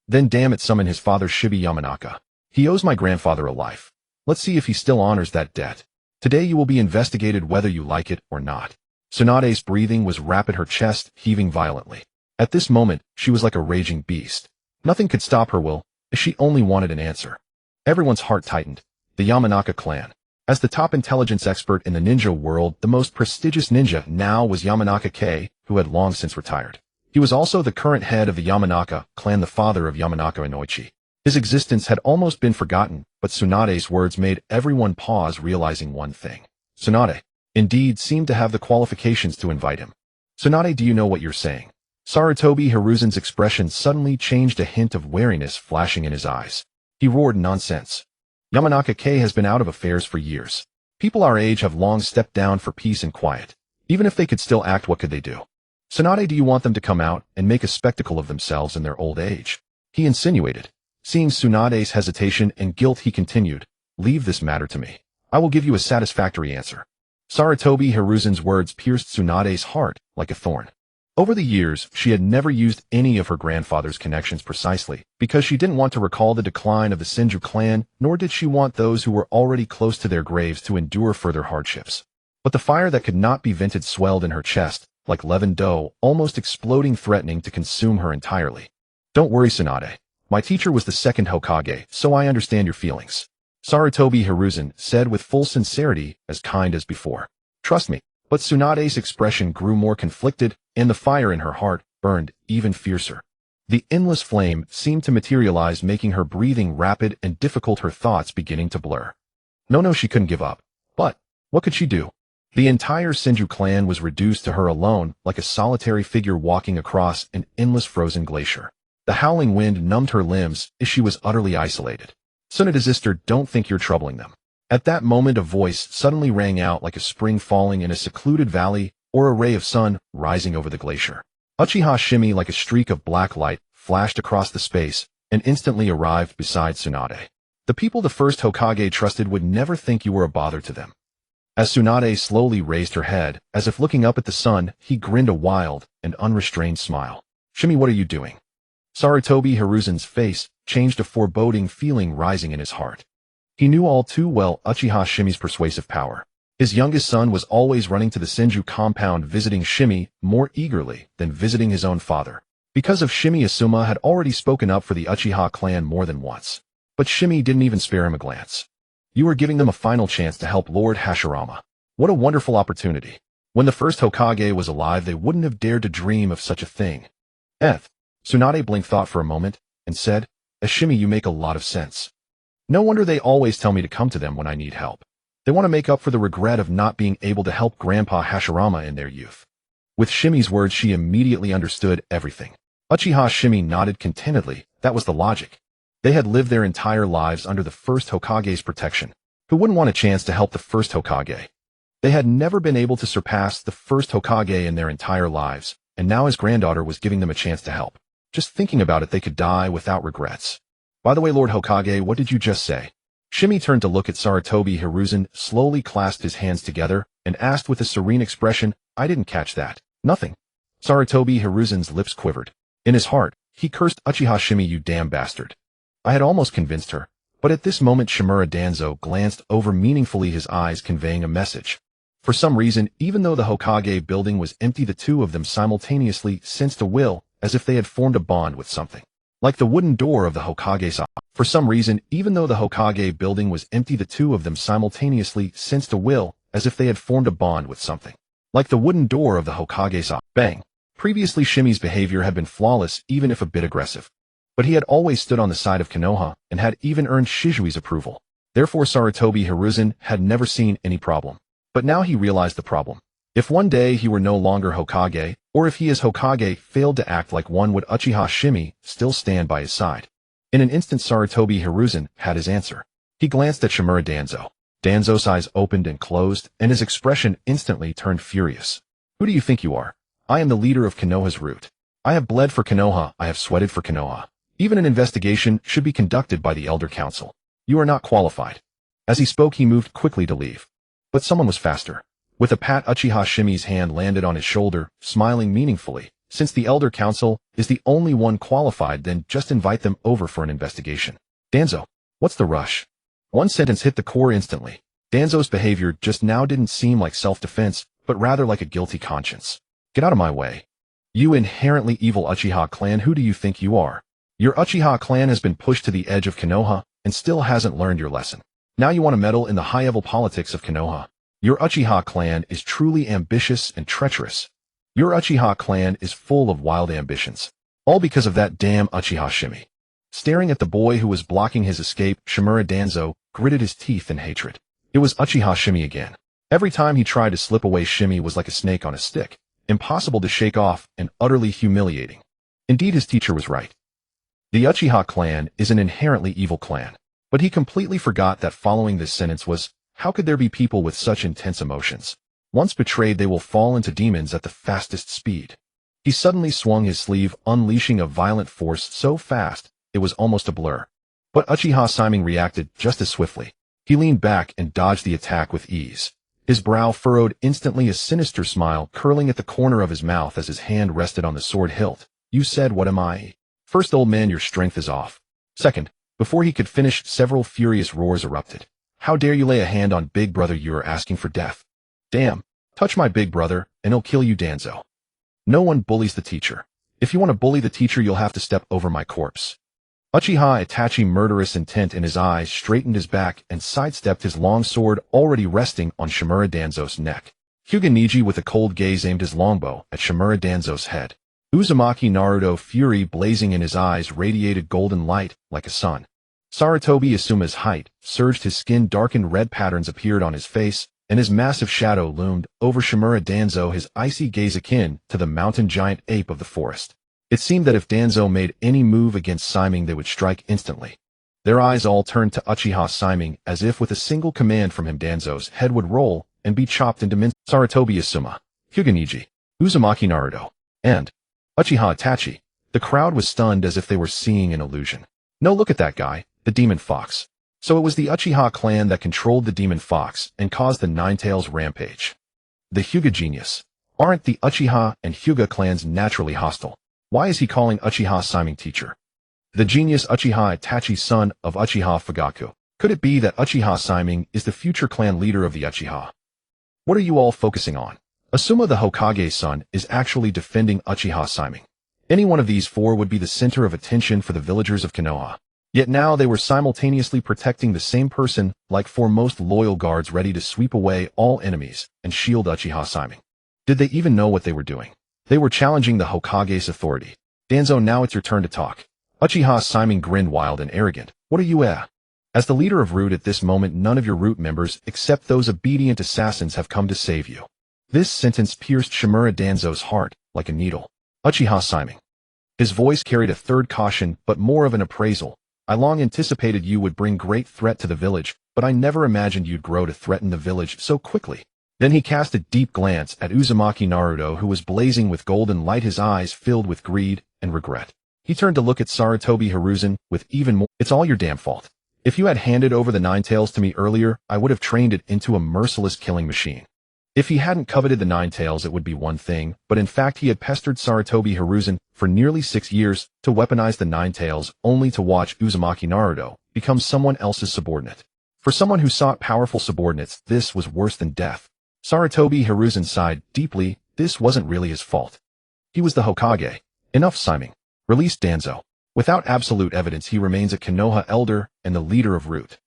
Then damn it, summon his father Shibi Yamanaka. He owes my grandfather a life. Let's see if he still honors that debt. Today you will be investigated whether you like it or not. Tsunade's breathing was rapid, her chest heaving violently. At this moment, she was like a raging beast. Nothing could stop her will, if she only wanted an answer. Everyone's heart tightened. The Yamanaka clan. As the top intelligence expert in the ninja world, the most prestigious ninja now was Yamanaka K, who had long since retired. He was also the current head of the Yamanaka clan, the father of Yamanaka Inoichi. His existence had almost been forgotten, but Tsunade's words made everyone pause, realizing one thing. Tsunade, indeed, seemed to have the qualifications to invite him. Tsunade, do you know what you're saying? Sarutobi Hiruzen's expression suddenly changed, a hint of wariness flashing in his eyes. He roared, nonsense. Yamanaka K has been out of affairs for years. People our age have long stepped down for peace and quiet. Even if they could still act, what could they do? Tsunade, do you want them to come out and make a spectacle of themselves in their old age? He insinuated. Seeing Tsunade's hesitation and guilt, he continued, leave this matter to me. I will give you a satisfactory answer. Sarutobi Hiruzen's words pierced Tsunade's heart like a thorn. Over the years, she had never used any of her grandfather's connections precisely because she didn't want to recall the decline of the Senju clan, nor did she want those who were already close to their graves to endure further hardships. But the fire that could not be vented swelled in her chest, like leavened dough, almost exploding, threatening to consume her entirely. Don't worry, Tsunade. My teacher was the second Hokage, so I understand your feelings. Sarutobi Hiruzen said with full sincerity, as kind as before. Trust me. But Tsunade's expression grew more conflicted, and the fire in her heart burned even fiercer. The endless flame seemed to materialize, making her breathing rapid and difficult, her thoughts beginning to blur. No, she couldn't give up. But what could she do? The entire Senju clan was reduced to her alone, like a solitary figure walking across an endless frozen glacier. The howling wind numbed her limbs as she was utterly isolated. Tsunade, sister, don't think you're troubling them. At that moment, a voice suddenly rang out like a spring falling in a secluded valley or a ray of sun rising over the glacier. Uchiha Shimei, like a streak of black light, flashed across the space and instantly arrived beside Tsunade. The people the first Hokage trusted would never think you were a bother to them. As Tsunade slowly raised her head, as if looking up at the sun, he grinned a wild and unrestrained smile. Shimei, what are you doing? Sarutobi Hiruzen's face changed, a foreboding feeling rising in his heart. He knew all too well Uchiha Shimei's persuasive power. His youngest son was always running to the Senju compound, visiting Shimei more eagerly than visiting his own father. Because of Shimei, Asuma had already spoken up for the Uchiha clan more than once. But Shimei didn't even spare him a glance. You were giving them a final chance to help Lord Hashirama. What a wonderful opportunity. When the first Hokage was alive, they wouldn't have dared to dream of such a thing. Tsunade blinked thought for a moment and said, as Shimei, you make a lot of sense. No wonder they always tell me to come to them when I need help. They want to make up for the regret of not being able to help Grandpa Hashirama in their youth. With Shimei's words, she immediately understood everything. Uchiha Shimei nodded contentedly. That was the logic. They had lived their entire lives under the first Hokage's protection. Who wouldn't want a chance to help the first Hokage? They had never been able to surpass the first Hokage in their entire lives, and now his granddaughter was giving them a chance to help. Just thinking about it, they could die without regrets. By the way, Lord Hokage, what did you just say? Shimei turned to look at Sarutobi Hiruzen, slowly clasped his hands together, and asked with a serene expression, I didn't catch that. Nothing. Sarutobi Hiruzen's lips quivered. In his heart, he cursed Uchiha Shimei, you damn bastard. I had almost convinced her, but at this moment Shimura Danzo glanced over meaningfully, his eyes conveying a message. For some reason, even though the Hokage building was empty, the two of them simultaneously sensed a will, as if they had formed a bond with something. Like the wooden door of the Hokage's office. For some reason, even though the Hokage building was empty, the two of them simultaneously sensed a will, as if they had formed a bond with something. Like the wooden door of the Hokage's office. Bang! Previously, Shimei's behavior had been flawless, even if a bit aggressive. But he had always stood on the side of Konoha, and had even earned Shizui's approval. Therefore, Sarutobi Hiruzen had never seen any problem. But now he realized the problem. If one day he were no longer Hokage, or if he as Hokage failed to act like one, would Uchiha Shimei still stand by his side? In an instant, Sarutobi Hiruzen had his answer. He glanced at Shimura Danzo. Danzo's eyes opened and closed, and his expression instantly turned furious. Who do you think you are? I am the leader of Konoha's root. I have bled for Konoha, I have sweated for Konoha. Even an investigation should be conducted by the Elder Council. You are not qualified. As he spoke, he moved quickly to leave. But someone was faster. With a pat, Uchiha Shimei's hand landed on his shoulder, smiling meaningfully. Since the Elder Council is the only one qualified, then just invite them over for an investigation. Danzo, what's the rush? One sentence hit the core instantly. Danzo's behavior just now didn't seem like self-defense, but rather like a guilty conscience. Get out of my way. You inherently evil Uchiha clan, who do you think you are? Your Uchiha clan has been pushed to the edge of Konoha and still hasn't learned your lesson. Now you want to meddle in the high-level politics of Konoha. Your Uchiha clan is truly ambitious and treacherous. Your Uchiha clan is full of wild ambitions. All because of that damn Uchiha Shimei. Staring at the boy who was blocking his escape, Shimura Danzo gritted his teeth in hatred. It was Uchiha Shimei again. Every time he tried to slip away, Shimei was like a snake on a stick, impossible to shake off and utterly humiliating. Indeed, his teacher was right. The Uchiha clan is an inherently evil clan. But he completely forgot that following this sentence was, how could there be people with such intense emotions? Once betrayed, they will fall into demons at the fastest speed. He suddenly swung his sleeve, unleashing a violent force so fast, it was almost a blur. But Uchiha Shimei reacted just as swiftly. He leaned back and dodged the attack with ease. His brow furrowed instantly, a sinister smile curling at the corner of his mouth as his hand rested on the sword hilt. You said, what am I? First, old man, your strength is off. Second, before he could finish, several furious roars erupted. How dare you lay a hand on big brother? You are asking for death. Damn, touch my big brother, and he'll kill you, Danzo. No one bullies the teacher. If you want to bully the teacher, you'll have to step over my corpse. Uchiha Itachi, murderous intent in his eyes, straightened his back and sidestepped his long sword already resting on Shimura Danzo's neck. Hyuga Niji with a cold gaze aimed his longbow at Shimura Danzo's head. Uzumaki Naruto, fury blazing in his eyes, radiated golden light like a sun. Sarutobi Asuma's height surged, his skin darkened, red patterns appeared on his face, and his massive shadow loomed over Shimura Danzo, his icy gaze akin to the mountain giant ape of the forest. It seemed that if Danzo made any move against Shimei, they would strike instantly. Their eyes all turned to Uchiha Shimei, as if with a single command from him, Danzo's head would roll and be chopped into mince. Sarutobi Asuma, Hyuga Niji, Uzumaki Naruto, and Uchiha Itachi. The crowd was stunned as if they were seeing an illusion. No, look at that guy, the Demon Fox. So it was the Uchiha clan that controlled the Demon Fox and caused the Ninetales rampage. The Hyuga genius. Aren't the Uchiha and Hyuga clans naturally hostile? Why is he calling Uchiha Shimei teacher? The genius Uchiha Itachi, son of Uchiha Fugaku. Could it be that Uchiha Shimei is the future clan leader of the Uchiha? What are you all focusing on? Asuma, the Hokage's son, is actually defending Uchiha Shimei. Any one of these four would be the center of attention for the villagers of Konoha. Yet now they were simultaneously protecting the same person, like four most loyal guards ready to sweep away all enemies and shield Uchiha Shimei. Did they even know what they were doing? They were challenging the Hokage's authority. Danzo, now it's your turn to talk. Uchiha Shimei grinned wild and arrogant. What are you As the leader of Root at this moment, none of your Root members, except those obedient assassins, have come to save you. This sentence pierced Shimura Danzo's heart like a needle. Uchiha Shimei. His voice carried a third caution, but more of an appraisal. I long anticipated you would bring great threat to the village, but I never imagined you'd grow to threaten the village so quickly. Then he cast a deep glance at Uzumaki Naruto, who was blazing with golden light, his eyes filled with greed and regret. He turned to look at Sarutobi Hiruzen with even more. It's all your damn fault. If you had handed over the Ninetales to me earlier, I would have trained it into a merciless killing machine. If he hadn't coveted the Ninetales, it would be one thing, but in fact he had pestered Sarutobi Hiruzen for nearly 6 years to weaponize the Ninetales, only to watch Uzumaki Naruto become someone else's subordinate. For someone who sought powerful subordinates, this was worse than death. Sarutobi Hiruzen sighed deeply. This wasn't really his fault. He was the Hokage. Enough, Shimei. Release Danzo. Without absolute evidence, he remains a Konoha elder and the leader of Root.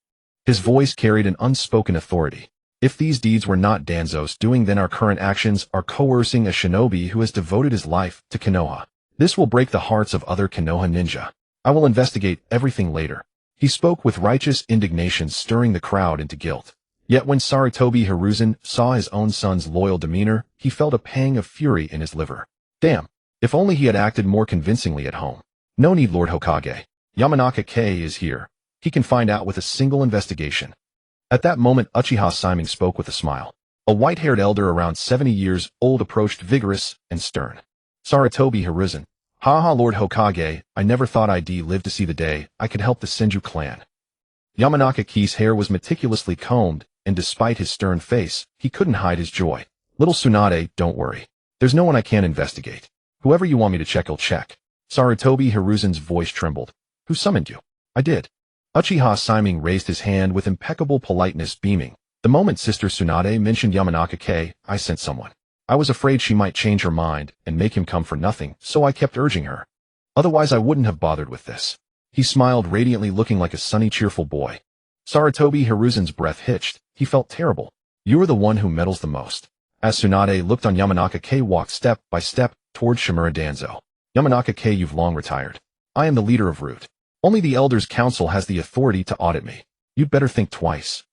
His voice carried an unspoken authority. If these deeds were not Danzo's doing, then our current actions are coercing a shinobi who has devoted his life to Konoha. This will break the hearts of other Konoha ninja. I will investigate everything later. He spoke with righteous indignation, stirring the crowd into guilt. Yet when Sarutobi Hiruzen saw his own son's loyal demeanor, he felt a pang of fury in his liver. Damn, if only he had acted more convincingly at home. No need, Lord Hokage. Yamanaka K is here. He can find out with a single investigation. At that moment, Uchiha Shimei spoke with a smile. A white-haired elder around 70 years old approached, vigorous and stern. Sarutobi Hiruzen. Haha, Lord Hokage, I never thought I'd live to see the day I could help the Senju clan. Yamanaka K's hair was meticulously combed, and despite his stern face, he couldn't hide his joy. Little Tsunade, don't worry. There's no one I can't investigate. Whoever you want me to check, I'll check. Sarutobi Hiruzen's voice trembled. Who summoned you? I did. Uchiha Shimei raised his hand with impeccable politeness, beaming. The moment Sister Tsunade mentioned Yamanaka K, I sent someone. I was afraid she might change her mind and make him come for nothing, so I kept urging her. Otherwise I wouldn't have bothered with this. He smiled radiantly, looking like a sunny, cheerful boy. Sarutobi Hiruzen's breath hitched. He felt terrible. You're the one who meddles the most. As Tsunade looked on, Yamanaka-Kei walked step by step towards Shimura Danzo. Yamanaka-Kei, you've long retired. I am the leader of Root. Only the Elders' Council has the authority to audit me. You'd better think twice.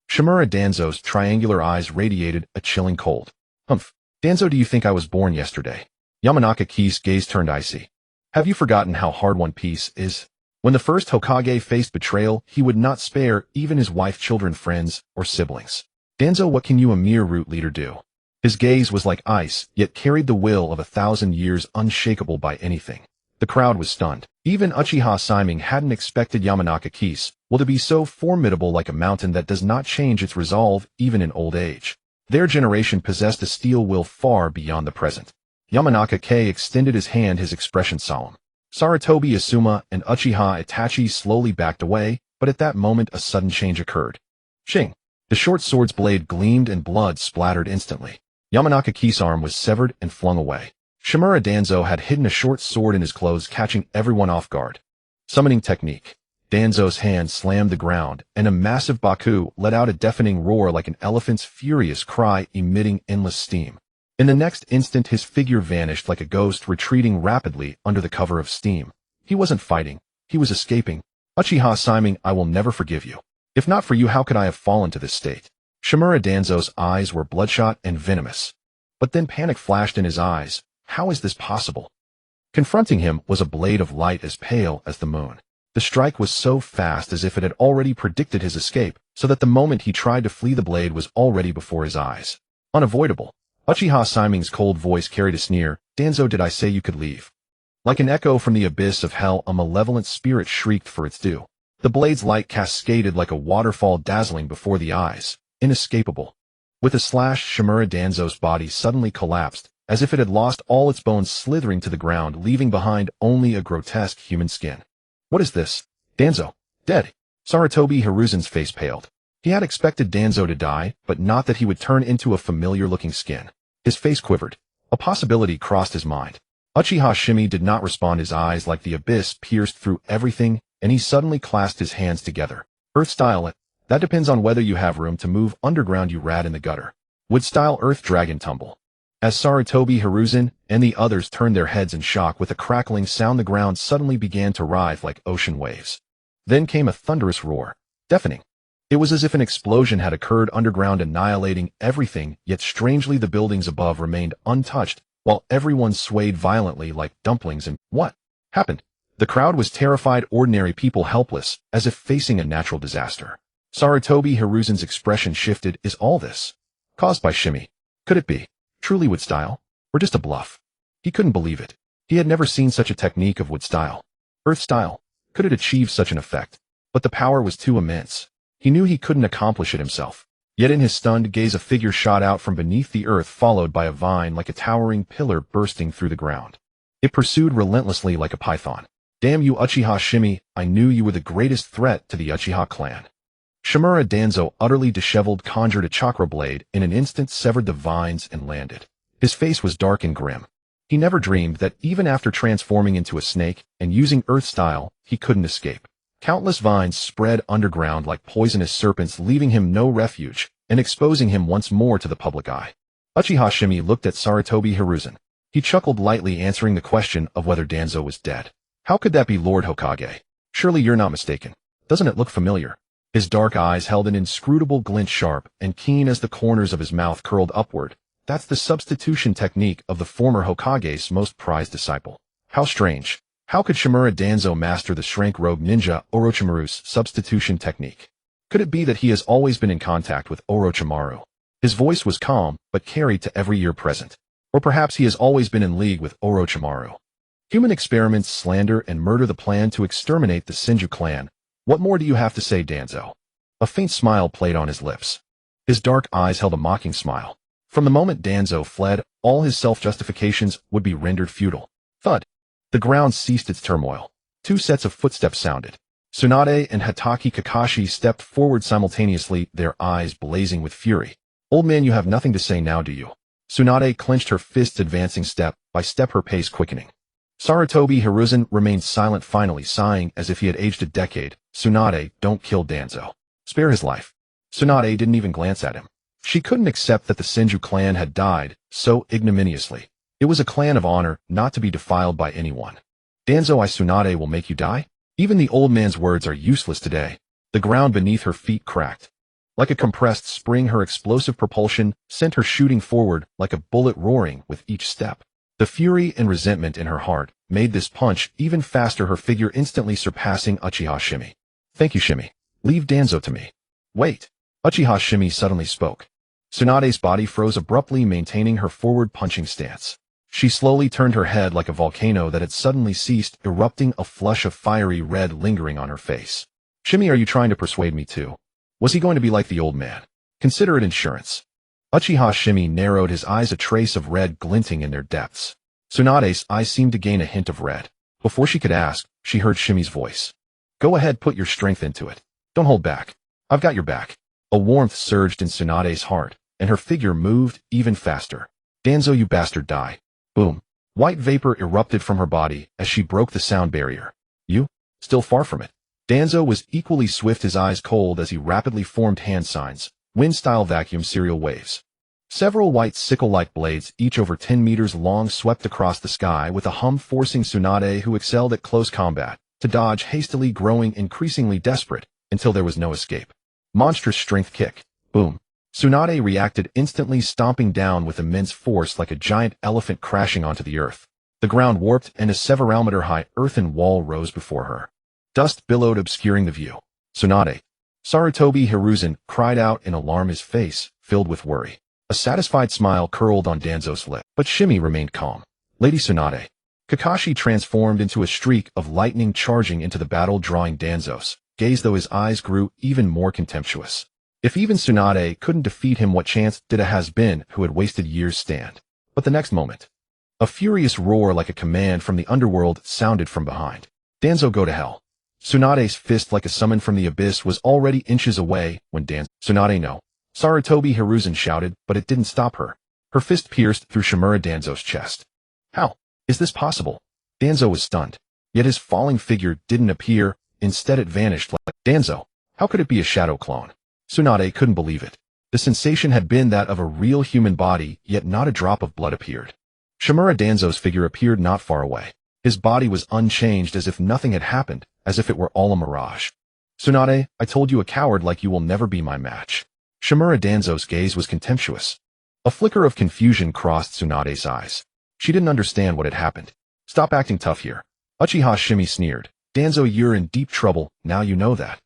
Shimura Danzo's triangular eyes radiated a chilling cold. Humph. Danzo, do you think I was born yesterday? Yamanaka-Kei's gaze turned icy. Have you forgotten how hard One Piece is? When the first Hokage faced betrayal, he would not spare even his wife, children, friends, or siblings. Danzo, what can you, a mere Root leader, do? His gaze was like ice, yet carried the will of 1,000 years, unshakable by anything. The crowd was stunned. Even Uchiha Shimei hadn't expected Yamanaka-Kei's will to be so formidable, like a mountain that does not change its resolve even in old age. Their generation possessed a steel will far beyond the present. Yamanaka-Kei extended his hand, his expression solemn. Sarutobi Asuma and Uchiha Itachi slowly backed away, but at that moment a sudden change occurred. Shing! The short sword's blade gleamed and blood splattered instantly. Yamanaka-Kei's arm was severed and flung away. Shimura Danzo had hidden a short sword in his clothes, catching everyone off guard. Summoning technique. Danzo's hand slammed the ground, and a massive Baku let out a deafening roar like an elephant's furious cry, emitting endless steam. In the next instant, his figure vanished like a ghost, retreating rapidly under the cover of steam. He wasn't fighting. He was escaping. Uchiha Shimei, I will never forgive you. If not for you, how could I have fallen to this state? Shimura Danzo's eyes were bloodshot and venomous. But then panic flashed in his eyes. How is this possible? Confronting him was a blade of light as pale as the moon. The strike was so fast, as if it had already predicted his escape, so that the moment he tried to flee, the blade was already before his eyes. Unavoidable. Uchiha Shimei's cold voice carried a sneer. Danzo, did I say you could leave? Like an echo from the abyss of hell, a malevolent spirit shrieked for its due. The blade's light cascaded like a waterfall, dazzling before the eyes. Inescapable. With a slash, Shimura Danzo's body suddenly collapsed, as if it had lost all its bones, slithering to the ground, leaving behind only a grotesque human skin. What is this? Danzo. Dead. Sarutobi Hiruzen's face paled. He had expected Danzo to die, but not that he would turn into a familiar-looking skin. His face quivered. A possibility crossed his mind. Uchiha Shimei did not respond. His eyes, like the abyss, pierced through everything, and he suddenly clasped his hands together. Earth-style. That depends on whether you have room to move underground, you rat in the gutter. Wood-style Earth Dragon tumble. As Sarutobi Hiruzen and the others turned their heads in shock, with a crackling sound, the ground suddenly began to writhe like ocean waves. Then came a thunderous roar. Deafening. It was as if an explosion had occurred underground, annihilating everything, yet strangely the buildings above remained untouched, while everyone swayed violently like dumplings. And what happened? The crowd was terrified, ordinary people helpless, as if facing a natural disaster. Sarutobi Hiruzen's expression shifted. Is all this caused by Shimei? Could it be truly wood style, or just a bluff? He couldn't believe it. He had never seen such a technique of wood style. Earth style. Could it achieve such an effect? But the power was too immense. He knew he couldn't accomplish it himself. Yet in his stunned gaze, a figure shot out from beneath the earth, followed by a vine like a towering pillar bursting through the ground. It pursued relentlessly like a python. Damn you, Uchiha Shimei, I knew you were the greatest threat to the Uchiha clan. Shimura Danzo, utterly disheveled, conjured a chakra blade, in an instant severed the vines and landed. His face was dark and grim. He never dreamed that even after transforming into a snake and using earth style, he couldn't escape. Countless vines spread underground like poisonous serpents, leaving him no refuge and exposing him once more to the public eye. Uchiha Shimei looked at Sarutobi Hiruzen. He chuckled lightly, answering the question of whether Danzo was dead. How could that be, Lord Hokage? Surely you're not mistaken. Doesn't it look familiar? His dark eyes held an inscrutable glint, sharp and keen as the corners of his mouth curled upward. That's the substitution technique of the former Hokage's most prized disciple. How strange. How could Shimura Danzo master the Shrank Rogue Ninja Orochimaru's substitution technique? Could it be that he has always been in contact with Orochimaru? His voice was calm, but carried to every ear present. Or perhaps he has always been in league with Orochimaru. Human experiments, slander, and murder, the plan to exterminate the Senju clan. What more do you have to say, Danzo? A faint smile played on his lips. His dark eyes held a mocking smile. From the moment Danzo fled, all his self-justifications would be rendered futile. Thud. The ground ceased its turmoil. Two sets of footsteps sounded. Tsunade and Hatake Kakashi stepped forward simultaneously, their eyes blazing with fury. Old man, you have nothing to say now, do you? Tsunade clenched her fists, advancing step by step, her pace quickening. Sarutobi Hiruzen remained silent, finally sighing as if he had aged a decade. Tsunade, don't kill Danzo. Spare his life. Tsunade didn't even glance at him. She couldn't accept that the Senju clan had died so ignominiously. It was a clan of honor, not to be defiled by anyone. Danzo I Tsunade will make you die? Even the old man's words are useless today. The ground beneath her feet cracked. Like a compressed spring, her explosive propulsion sent her shooting forward like a bullet, roaring with each step. The fury and resentment in her heart made this punch even faster, her figure instantly surpassing Uchiha Shimei. Thank you, Shimei. Leave Danzo to me. Wait. Uchiha Shimei suddenly spoke. Tsunade's body froze abruptly, maintaining her forward punching stance. She slowly turned her head like a volcano that had suddenly ceased, erupting, a flush of fiery red lingering on her face. Shimei, are you trying to persuade me too? Was he going to be like the old man? Consider it insurance. Uchiha Shimei narrowed his eyes, a trace of red glinting in their depths. Tsunade's eyes seemed to gain a hint of red. Before she could ask, she heard Shimei's voice. Go ahead, put your strength into it. Don't hold back. I've got your back. A warmth surged in Tsunade's heart, and her figure moved even faster. Danzo, you bastard, die. Boom. White vapor erupted from her body as she broke the sound barrier. You? Still far from it. Danzo was equally swift, his eyes cold as he rapidly formed hand signs, wind-style vacuum serial waves. Several white sickle-like blades, each over 10 meters long, swept across the sky with a hum, forcing Tsunade, who excelled at close combat, to dodge hastily, growing increasingly desperate until there was no escape. Monstrous strength kick. Boom. Tsunade reacted instantly, stomping down with immense force like a giant elephant crashing onto the earth. The ground warped and a several-meter-high earthen wall rose before her. Dust billowed, obscuring the view. Tsunade. Sarutobi Hiruzen cried out in alarm, his face filled with worry. A satisfied smile curled on Danzo's lip, but Shimei remained calm. Lady Tsunade. Kakashi transformed into a streak of lightning, charging into the battle, drawing Danzo's gaze, though his eyes grew even more contemptuous. If even Tsunade couldn't defeat him, what chance did a has-been who had wasted years stand? But the next moment, a furious roar like a command from the underworld sounded from behind. Danzo, go to hell. Tsunade's fist, like a summon from the abyss, was already inches away when Tsunade, no. Sarutobi Hiruzen shouted, but it didn't stop her. Her fist pierced through Shimura Danzo's chest. How is this possible? Danzo was stunned. Yet his falling figure didn't appear. Instead, it vanished like Danzo. How could it be a shadow clone? Tsunade couldn't believe it. The sensation had been that of a real human body, yet not a drop of blood appeared. Shimura Danzo's figure appeared not far away. His body was unchanged, as if nothing had happened, as if it were all a mirage. Tsunade, I told you, a coward like you will never be my match. Shimura Danzo's gaze was contemptuous. A flicker of confusion crossed Tsunade's eyes. She didn't understand what had happened. Stop acting tough here. Uchiha Shimei sneered. Danzo, you're in deep trouble, now you know that.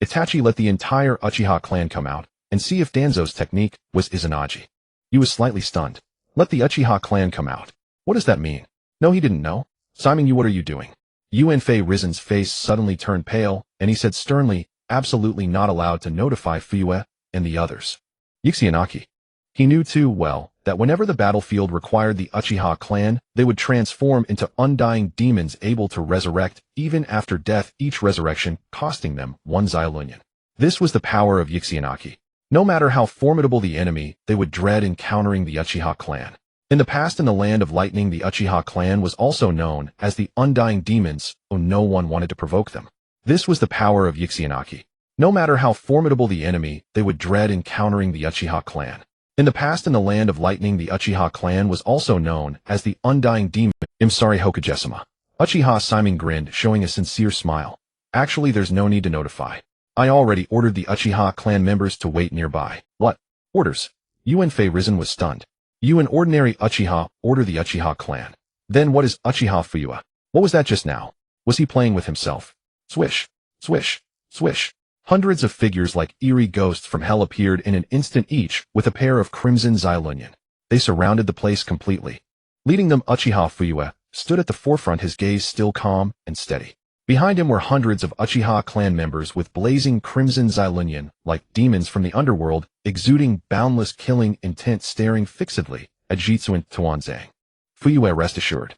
Itachi let the entire Uchiha clan come out and see if Danzo's technique was Izanagi. He was slightly stunned. Let the Uchiha clan come out. What does that mean? No, he didn't know. Simon, you, what are you doing? Uenfei Rizen's face suddenly turned pale, and he said sternly, absolutely not allowed to notify Fuyue and the others. Yixianaki. He knew too well that whenever the battlefield required the Uchiha clan, they would transform into undying demons able to resurrect even after death, each resurrection costing them 1 Xylunya. This was the power of Yixianaki. No matter how formidable the enemy, they would dread encountering the Uchiha clan. In the past, in the land of lightning, the Uchiha clan was also known as the Undying Demons, though no one wanted to provoke them. This was the power of Yixianaki. No matter how formidable the enemy, they would dread encountering the Uchiha clan. In the past, in the land of lightning, the Uchiha clan was also known as the Undying Demon. I'm sorry, Hokage-sama. Uchiha Simon grinned, showing a sincere smile. Actually, there's no need to notify. I already ordered the Uchiha clan members to wait nearby. What? Orders? Uenfei Rizen was stunned. You, an ordinary Uchiha, order the Uchiha clan. Then what is Uchiha Fuyue? What was that just now? Was he playing with himself? Swish, swish, swish. Hundreds of figures like eerie ghosts from hell appeared in an instant, each with a pair of crimson Xylunya. They surrounded the place completely. Leading them, Uchiha Fuyue stood at the forefront, his gaze still calm and steady. Behind him were hundreds of Uchiha clan members with blazing crimson Xylunya, like demons from the underworld, exuding boundless killing intent, staring fixedly at Jitsu and Tuanzang. Fuyue, rest assured.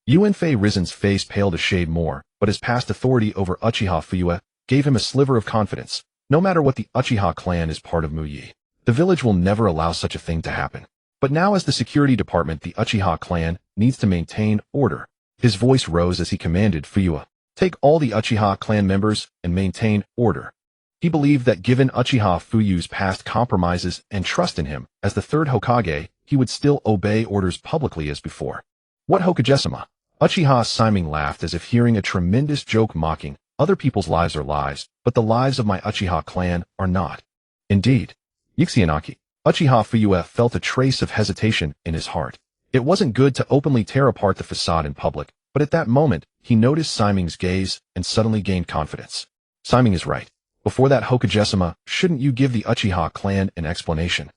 Uenfei Rizen's face paled a shade more, but his past authority over Uchiha Fuyue gave him a sliver of confidence. No matter what, the Uchiha clan is part of Muyi. The village will never allow such a thing to happen. But now, as the security department, the Uchiha clan needs to maintain order. His voice rose as he commanded Fuyue. Take all the Uchiha clan members and maintain order. He believed that given Uchiha Fuyu's past compromises and trust in him as the third Hokage, he would still obey orders publicly as before. What Hokage-sama? Uchiha Shimei laughed as if hearing a tremendous joke mocking, other people's lives are lives, but the lives of my Uchiha clan are not. Indeed. Yixianaki. Uchiha Fuyue felt a trace of hesitation in his heart. It wasn't good to openly tear apart the facade in public, but at that moment, he noticed Shimei's gaze and suddenly gained confidence. Shimei is right. Before that Hokage-sama, shouldn't you give the Uchiha clan an explanation?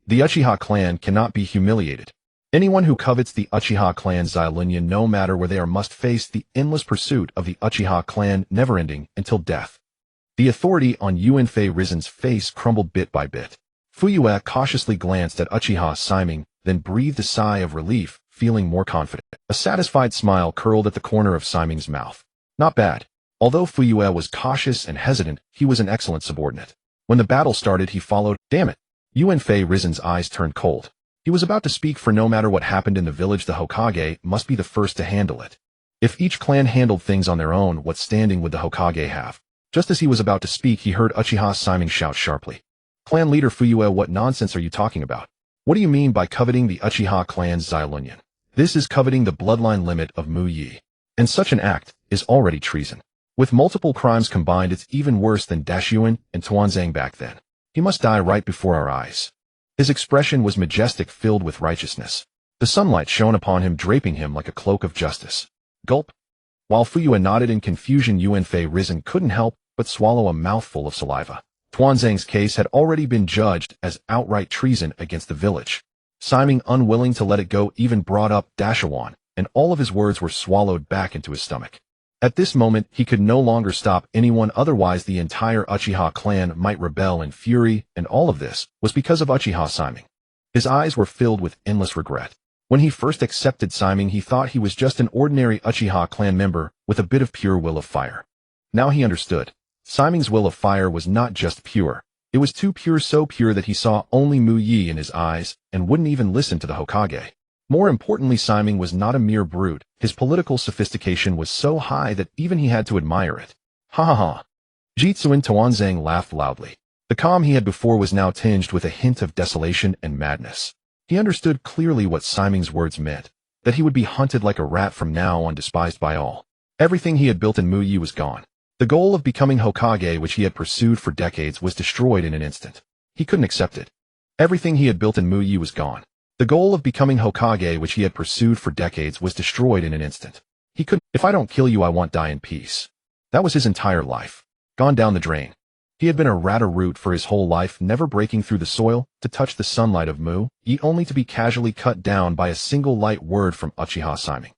The Uchiha clan cannot be humiliated. Anyone who covets the Uchiha clan's Xylunion no matter where they are must face the endless pursuit of the Uchiha clan never-ending until death. The authority on Yuanfei Rizen's face crumbled bit by bit. Fuyue cautiously glanced at Uchiha Shimei, then breathed a sigh of relief, feeling more confident. A satisfied smile curled at the corner of Shimei's mouth. Not bad. Although Fuyue was cautious and hesitant, he was an excellent subordinate. When the battle started, he followed. Damn it. Yuanfei Rizen's eyes turned cold. He was about to speak, for no matter what happened in the village, the Hokage must be the first to handle it. If each clan handled things on their own, what standing would the Hokage have? Just as he was about to speak, he heard Uchiha Shimei shout sharply. Clan leader Fuyue, what nonsense are you talking about? What do you mean by coveting the Uchiha clan's Xylunion? This is coveting the bloodline limit of Mu Yi. And such an act is already treason. With multiple crimes combined, it's even worse than Dashuan and Tuanzang back then. He must die right before our eyes. His expression was majestic, filled with righteousness. The sunlight shone upon him, draping him like a cloak of justice. Gulp. While Fuyue nodded in confusion, Yuanfei Rizen couldn't help but swallow a mouthful of saliva. Tuanzang's case had already been judged as outright treason against the village. Shimei, unwilling to let it go, even brought up Dashuan, and all of his words were swallowed back into his stomach. At this moment, he could no longer stop anyone, otherwise the entire Uchiha clan might rebel in fury, and all of this was because of Uchiha Shimei. His eyes were filled with endless regret. When he first accepted Shimei, he thought he was just an ordinary Uchiha clan member with a bit of pure will of fire. Now he understood. Shimei's will of fire was not just pure. It was too pure, so pure that he saw only Mu Yi in his eyes and wouldn't even listen to the Hokage. More importantly, Shimei was not a mere brute. His political sophistication was so high that even he had to admire it. Ha ha ha. Jitsuin Tuanzang laughed loudly. The calm he had before was now tinged with a hint of desolation and madness. He understood clearly what Shimei's words meant, that he would be hunted like a rat from now on, despised by all. Everything he had built in Mu Yi was gone. The goal of becoming Hokage, which he had pursued for decades, was destroyed in an instant. He couldn't accept it. Everything he had built in Mu Yi was gone. The goal of becoming Hokage, which he had pursued for decades, was destroyed in an instant. He couldn't. If I don't kill you, I want die in peace. That was his entire life. Gone down the drain. He had been a rata root for his whole life, never breaking through the soil to touch the sunlight of Mu Yi, only to be casually cut down by a single light word from Uchiha Shimei.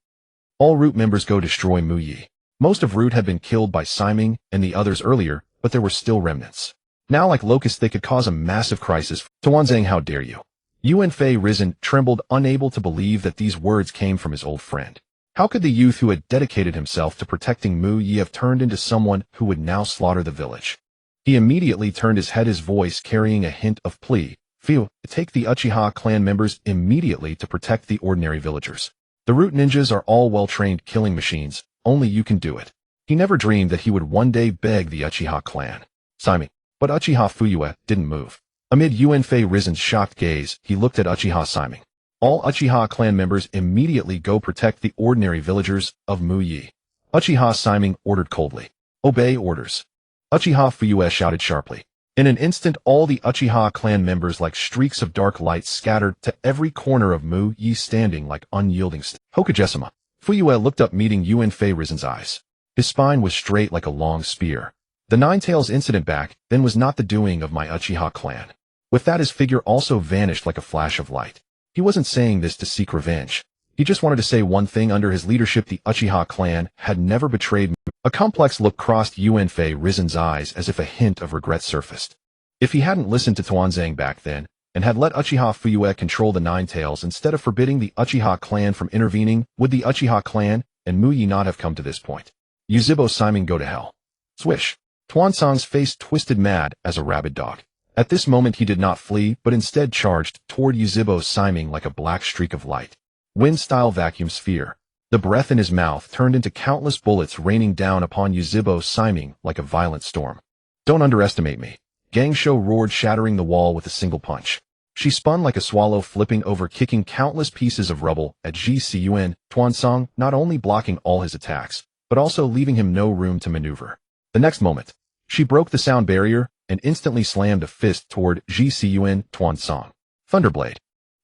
All root members go destroy Mu Yi. Most of root had been killed by Shimei and the others earlier, but there were still remnants. Now, like locusts, they could cause a massive crisis. Tuanzang, how dare you? Yuanfei Rizen trembled, unable to believe that these words came from his old friend. How could the youth who had dedicated himself to protecting Mu Yi have turned into someone who would now slaughter the village? He immediately turned his head, his voice carrying a hint of plea. Feel, take the Uchiha clan members immediately to protect the ordinary villagers. The root ninjas are all well-trained killing machines. Only you can do it. He never dreamed that he would one day beg the Uchiha clan. Shimei. But Uchiha Fuyue didn't move. Amid Yuanfei Rizen's shocked gaze, he looked at Uchiha Shimei. All Uchiha clan members immediately go protect the ordinary villagers of Mu Yi. Uchiha Shimei ordered coldly. Obey orders. Uchiha Fuyue shouted sharply. In an instant, all the Uchiha clan members, like streaks of dark light, scattered to every corner of Mu Yi, standing like unyielding Hokage-sama. Fuyue looked up, meeting Yuanfei Rizen's eyes. His spine was straight like a long spear. The Nine Tails incident back then was not the doing of my Uchiha clan. With that, his figure also vanished like a flash of light. He wasn't saying this to seek revenge. He just wanted to say one thing: under his leadership, the Uchiha clan had never betrayed me. A complex look crossed Yuanfei Rizen's eyes, as if a hint of regret surfaced. If he hadn't listened to Tuanzang back then, and had let Uchiha Fuyue control the Nine Tails instead of forbidding the Uchiha clan from intervening, would the Uchiha clan and Mu Yi not have come to this point? Yuzhibo Shimei, go to hell. Swish. Tuanzang's face twisted mad as a rabid dog. At this moment he did not flee, but instead charged toward Yuzhibo Shimei like a black streak of light. Wind-style vacuum sphere. The breath in his mouth turned into countless bullets, raining down upon Yuzhibo Shimei like a violent storm. Don't underestimate me. Gangsho roared, shattering the wall with a single punch. She spun like a swallow, flipping over, kicking countless pieces of rubble at Ji Cun, Tuansong, not only blocking all his attacks, but also leaving him no room to maneuver. The next moment, she broke the sound barrier and instantly slammed a fist toward Ji Cun, Tuansong. Thunderblade.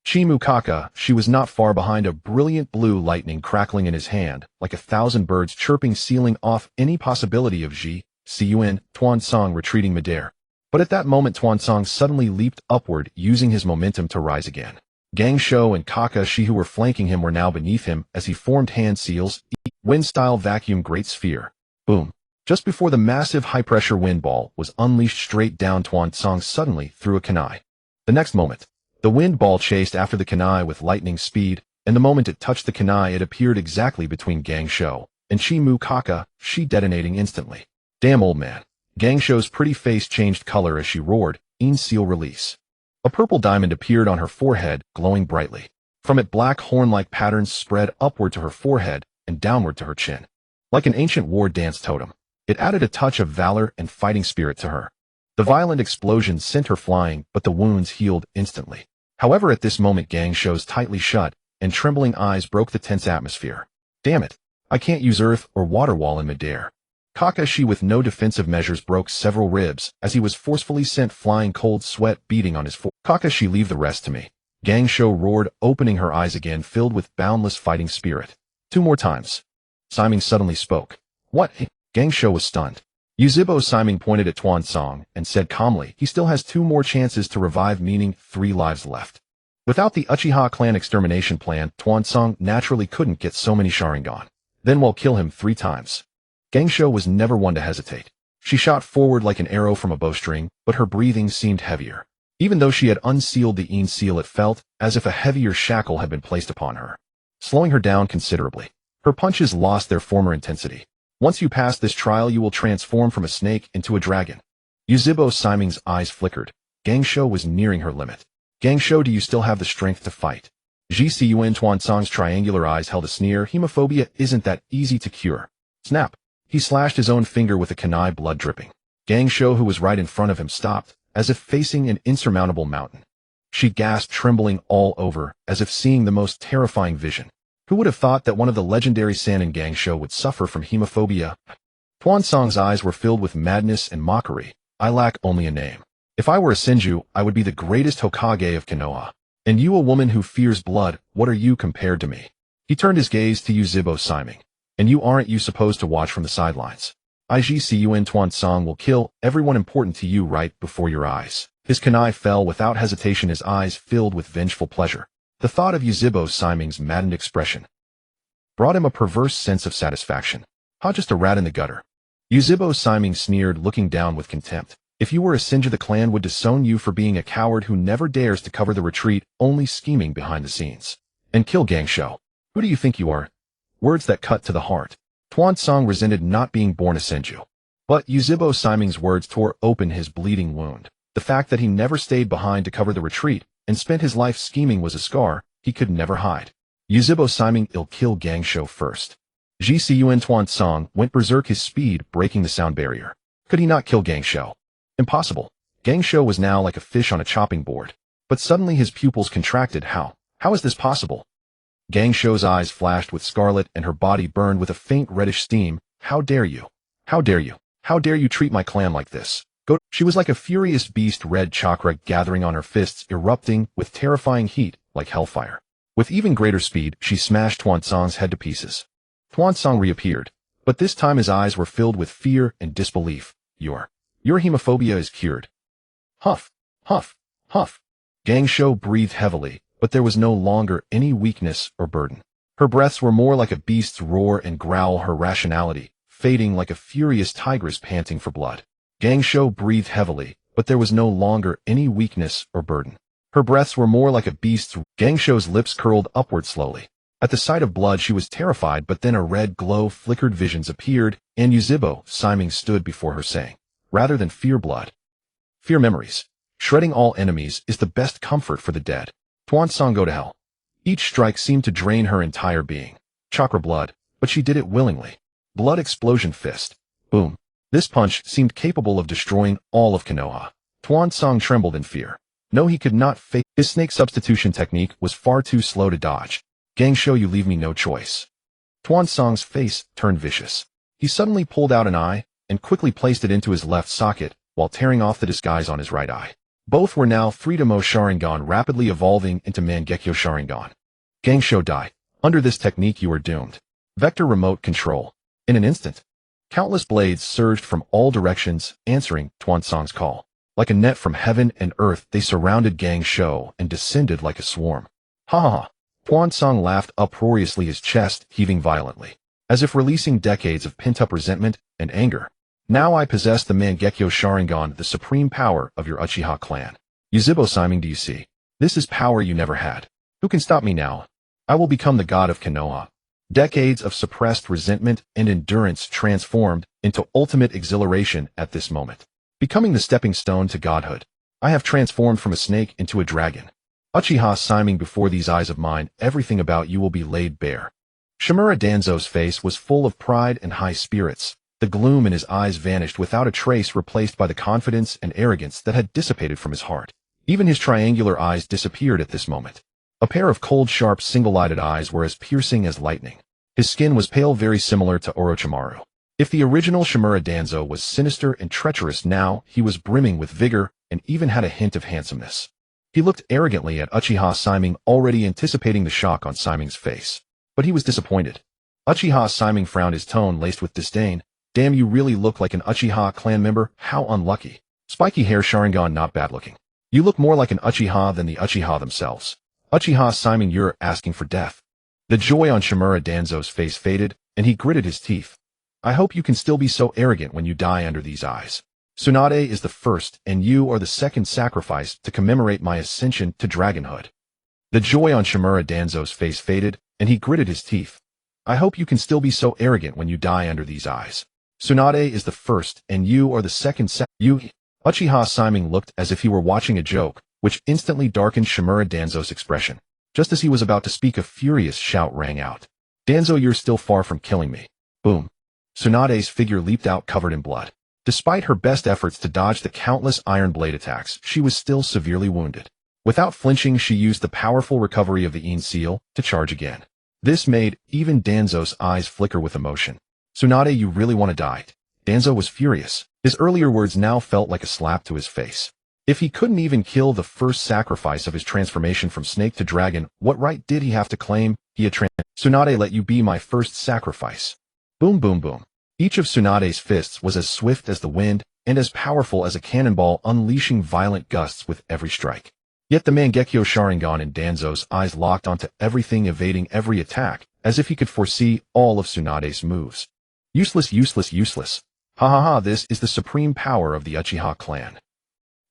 Chimukaka, she was not far behind, a brilliant blue lightning crackling in his hand, like 1,000 birds chirping, sealing off any possibility of Ji Cun, Tuansong retreating midair. But at that moment, Tuansong suddenly leaped upward, using his momentum to rise again. Gangsho and Kakashi, who were flanking him, were now beneath him as he formed hand seals, wind-style vacuum great sphere. Boom. Just before the massive high-pressure wind ball was unleashed straight down, Tuansong suddenly threw a kunai. The next moment, the wind ball chased after the kunai with lightning speed, and the moment it touched the kunai, it appeared exactly between Gangsho and Chimukaka, she detonating instantly. Damn, old man. Gangsho's pretty face changed color as she roared, "In seal release." A purple diamond appeared on her forehead, glowing brightly. From it, black horn-like patterns spread upward to her forehead and downward to her chin. Like an ancient war dance totem, it added a touch of valor and fighting spirit to her. The violent explosion sent her flying, but the wounds healed instantly. However, at this moment, Gangsho's tightly shut and trembling eyes broke the tense atmosphere. Damn it, I can't use earth or water wall in midair. Kakashi, with no defensive measures, broke several ribs as he was forcefully sent flying, cold sweat beading on his forehead. Kakashi, leave the rest to me. Gangsho roared, opening her eyes again, filled with boundless fighting spirit. 2 more times. Siming suddenly spoke. What? Gangsho was stunned. Yuzhibo Siming pointed at Tuansong and said calmly, he still has 2 more chances to revive, meaning 3 lives left. Without the Uchiha clan extermination plan, Tuansong naturally couldn't get so many Sharingan. Then we'll kill him 3 times. Gangsho was never one to hesitate. She shot forward like an arrow from a bowstring, but her breathing seemed heavier. Even though she had unsealed the In seal, it felt as if a heavier shackle had been placed upon her, slowing her down considerably. Her punches lost their former intensity. Once you pass this trial, you will transform from a snake into a dragon. Yuzhibo Siming's eyes flickered. Gangsho was nearing her limit. Gangsho, do you still have the strength to fight? Ji Cun, Tuansong's triangular eyes held a sneer. Hemophobia isn't that easy to cure. Snap. He slashed his own finger with a kunai, blood dripping. Gangsho, who was right in front of him, stopped, as if facing an insurmountable mountain. She gasped, trembling all over, as if seeing the most terrifying vision. Who would have thought that one of the legendary Sannin Gangsho would suffer from hemophobia? Tuansong's eyes were filled with madness and mockery. I lack only a name. If I were a Senju, I would be the greatest Hokage of Konoha. And you, a woman who fears blood, what are you compared to me? He turned his gaze to Yuzhibo Siming. And you aren't you supposed to watch from the sidelines? Ji Cun, Tuansong will kill everyone important to you right before your eyes. His kunai fell without hesitation, his eyes filled with vengeful pleasure. The thought of Yuzhibo Siming's maddened expression brought him a perverse sense of satisfaction. How just a rat in the gutter. Yuzhibo Siming sneered, looking down with contempt. If you were a Senju, the clan would disown you for being a coward who never dares to cover the retreat, only scheming behind the scenes. And kill Gangsho. Who do you think you are? Words that cut to the heart. Tuansong resented not being born a Senju. But Yuzhibo Siming's words tore open his bleeding wound. The fact that he never stayed behind to cover the retreat and spent his life scheming was a scar he could never hide. Yuzhibo Siming, he'll kill Gangsho first. Ji Cun, Tuansong went berserk, his speed breaking the sound barrier. Could he not kill Gangsho? Impossible. Gangsho was now like a fish on a chopping board. But suddenly his pupils contracted. How is this possible? Gangsho's eyes flashed with scarlet and her body burned with a faint reddish steam. How dare you? How dare you? How dare you treat my clan like this? Go. She was like a furious beast, red chakra gathering on her fists, erupting with terrifying heat like hellfire. With even greater speed, she smashed Tuansong's head to pieces. Tuansong reappeared, but this time his eyes were filled with fear and disbelief. Your hemophobia is cured. Huff, huff, huff. Gangsho breathed heavily, but there was no longer any weakness or burden. Her breaths were more like a beast's roar and growl, her rationality fading like a furious tigress panting for blood. Gangsho breathed heavily, but there was no longer any weakness or burden. Her breaths were more like a beast's. Gangsho's lips curled upward slowly. At the sight of blood, she was terrified, but then a red glow flickered, visions appeared, and Yuzhibo Siming stood before her saying, rather than fear blood, fear memories. Shredding all enemies is the best comfort for the dead. Tuansong, go to hell. Each strike seemed to drain her entire being. Chakra blood, but she did it willingly. Blood explosion fist. Boom. This punch seemed capable of destroying all of Konoha. Tuan Song trembled in fear. No, he could not face. His snake substitution technique was far too slow to dodge. Gangsho, you leave me no choice. Tuan Song's face turned vicious. He suddenly pulled out an eye and quickly placed it into his left socket while tearing off the disguise on his right eye. Both were now Tobirama Sharingan, rapidly evolving into Mangekyō Sharingan. Gangsho, die. Under this technique you are doomed. Vector remote control. In an instant, countless blades surged from all directions, answering Tuan Song's call. Like a net from heaven and earth, they surrounded Gangsho and descended like a swarm. Ha ha ha. Tuan Song laughed uproariously, his chest heaving violently, as if releasing decades of pent-up resentment and anger. Now I possess the Mangekyō Sharingan, the supreme power of your Uchiha clan. Yuzhibo Siming, do you see? This is power you never had. Who can stop me now? I will become the god of Konoha. Decades of suppressed resentment and endurance transformed into ultimate exhilaration at this moment, becoming the stepping stone to godhood. I have transformed from a snake into a dragon. Uchiha Shimei, before these eyes of mine, everything about you will be laid bare. Shimura Danzo's face was full of pride and high spirits. The gloom in his eyes vanished without a trace, replaced by the confidence and arrogance that had dissipated from his heart. Even his triangular eyes disappeared at this moment. A pair of cold, sharp, single-eyed eyes were as piercing as lightning. His skin was pale, very similar to Orochimaru. If the original Shimura Danzo was sinister and treacherous, now he was brimming with vigor and even had a hint of handsomeness. He looked arrogantly at Uchiha Shimei, already anticipating the shock on Shimei's face. But he was disappointed. Uchiha Shimei frowned, his tone laced with disdain. Damn, you really look like an Uchiha clan member? How unlucky. Spiky hair Sharingan, not bad looking. You look more like an Uchiha than the Uchiha themselves. Uchiha Shimei, you're asking for death. The joy on Shimura Danzo's face faded, and he gritted his teeth. I hope you can still be so arrogant when you die under these eyes. Tsunade is the first, and you are the second sacrifice to commemorate my ascension to dragonhood. The joy on Shimura Danzo's face faded, and he gritted his teeth. I hope you can still be so arrogant when you die under these eyes. Tsunade is the first, and you are the second Uchiha Shimei looked as if he were watching a joke, which instantly darkened Shimura Danzo's expression. Just as he was about to speak, a furious shout rang out. Danzo, you're still far from killing me. Boom. Tsunade's figure leaped out covered in blood. Despite her best efforts to dodge the countless iron blade attacks, she was still severely wounded. Without flinching, she used the powerful recovery of the Yin seal to charge again. This made even Danzo's eyes flicker with emotion. Tsunade, you really want to die? Danzo was furious. His earlier words now felt like a slap to his face. If he couldn't even kill the first sacrifice of his transformation from snake to dragon, what right did he have to claim he had Tsunade, let you be my first sacrifice. Boom, boom, boom. Each of Tsunade's fists was as swift as the wind and as powerful as a cannonball, unleashing violent gusts with every strike. Yet the Mangekyō Sharingan in Danzo's eyes locked onto everything, evading every attack, as if he could foresee all of Tsunade's moves. Useless, useless, useless. Ha ha ha, this is the supreme power of the Uchiha clan.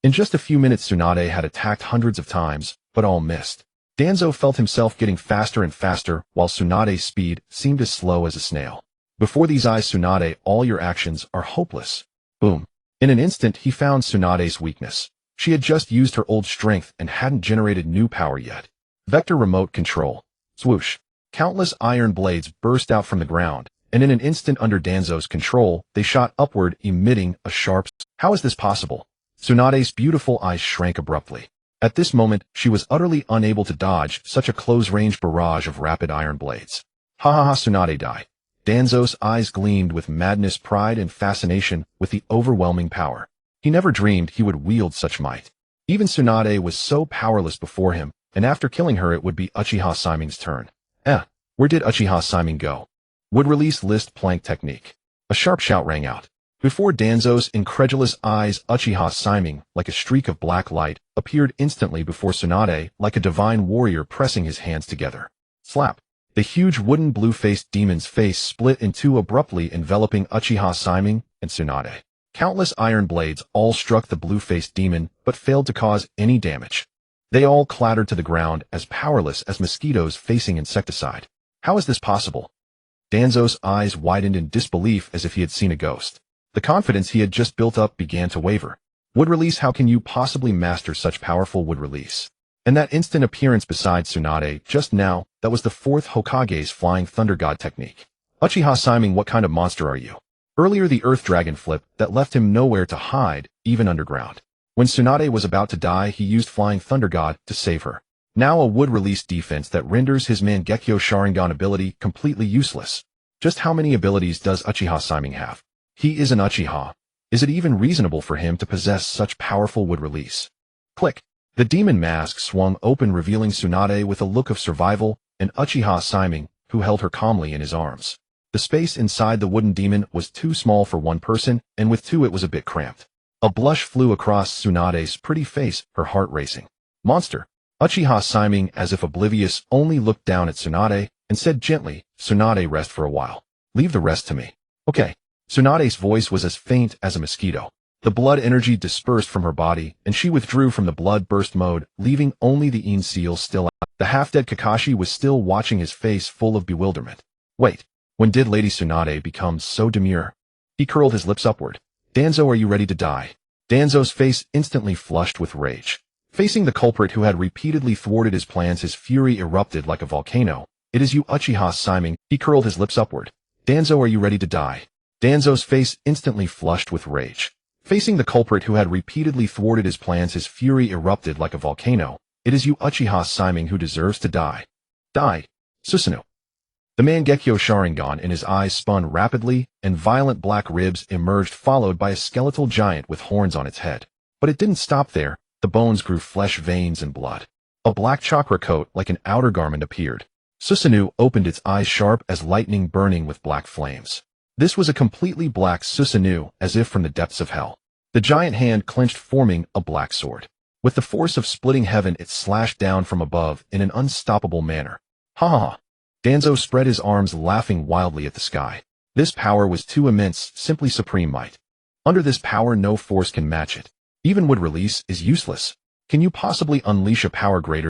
In just a few minutes, Tsunade had attacked hundreds of times, but all missed. Danzo felt himself getting faster and faster, while Tsunade's speed seemed as slow as a snail. Before these eyes, Tsunade, all your actions are hopeless. Boom. In an instant, he found Tsunade's weakness. She had just used her old strength and hadn't generated new power yet. Vector remote control. Swoosh. Countless iron blades burst out from the ground, and in an instant, under Danzo's control, they shot upward, emitting a sharp. How is this possible? Tsunade's beautiful eyes shrank abruptly. At this moment, she was utterly unable to dodge such a close-range barrage of rapid iron blades. Ha ha ha, Tsunade, die. Danzo's eyes gleamed with madness, pride, and fascination with the overwhelming power. He never dreamed he would wield such might. Even Tsunade was so powerless before him, and after killing her it would be Uchiha Shimei's turn. Where did Uchiha Shimei go? Would release list plank technique. A sharp shout rang out. Before Danzo's incredulous eyes, Uchiha Shimei, like a streak of black light, appeared instantly before Tsunade, like a divine warrior pressing his hands together. Slap. The huge wooden blue-faced demon's face split in two abruptly, enveloping Uchiha Shimei and Tsunade. Countless iron blades all struck the blue-faced demon, but failed to cause any damage. They all clattered to the ground, as powerless as mosquitoes facing insecticide. How is this possible? Danzo's eyes widened in disbelief, as if he had seen a ghost. The confidence he had just built up began to waver. Wood release, how can you possibly master such powerful wood release? And that instant appearance beside Tsunade just now, that was the fourth Hokage's flying thunder god technique. Uchiha Shimei, what kind of monster are you? Earlier the Earth Dragon flip that left him nowhere to hide, even underground. When Tsunade was about to die, he used Flying Thunder God to save her. Now a wood-release defense that renders his Mangekyō Sharingan ability completely useless. Just how many abilities does Uchiha Shimei have? He is an Uchiha. Is it even reasonable for him to possess such powerful wood release? Click. The demon mask swung open, revealing Tsunade with a look of survival, and Uchiha Shimei, who held her calmly in his arms. The space inside the wooden demon was too small for one person, and with two it was a bit cramped. A blush flew across Tsunade's pretty face, her heart racing. Monster. Uchiha Shimei, as if oblivious, only looked down at Tsunade and said gently, "Tsunade, rest for a while. Leave the rest to me." Okay. Tsunade's voice was as faint as a mosquito. The blood energy dispersed from her body, and she withdrew from the blood burst mode, leaving only the Yin seal still out. The half-dead Kakashi was still watching, his face full of bewilderment. Wait, when did Lady Tsunade become so demure? He curled his lips upward. Danzo, are you ready to die? Danzo's face instantly flushed with rage. Facing the culprit who had repeatedly thwarted his plans, his fury erupted like a volcano. It is you, Uchiha Shimei. He curled his lips upward. Danzo, are you ready to die? Danzo's face instantly flushed with rage. Facing the culprit who had repeatedly thwarted his plans, his fury erupted like a volcano. It is you, Uchiha Shimei, who deserves to die. Die. Susanoo. The Mangekyō Sharingan in his eyes spun rapidly, and violent black ribs emerged, followed by a skeletal giant with horns on its head. But it didn't stop there. The bones grew flesh, veins, and blood. A black chakra coat like an outer garment appeared. Susanoo opened its eyes, sharp as lightning, burning with black flames. This was a completely black Susanoo, as if from the depths of hell. The giant hand clenched, forming a black sword. With the force of splitting heaven, it slashed down from above in an unstoppable manner. Ha ha ha. Danzo spread his arms, laughing wildly at the sky. This power was too immense, simply supreme might. Under this power, no force can match it. Even wood release is useless. Can you possibly unleash a power greater?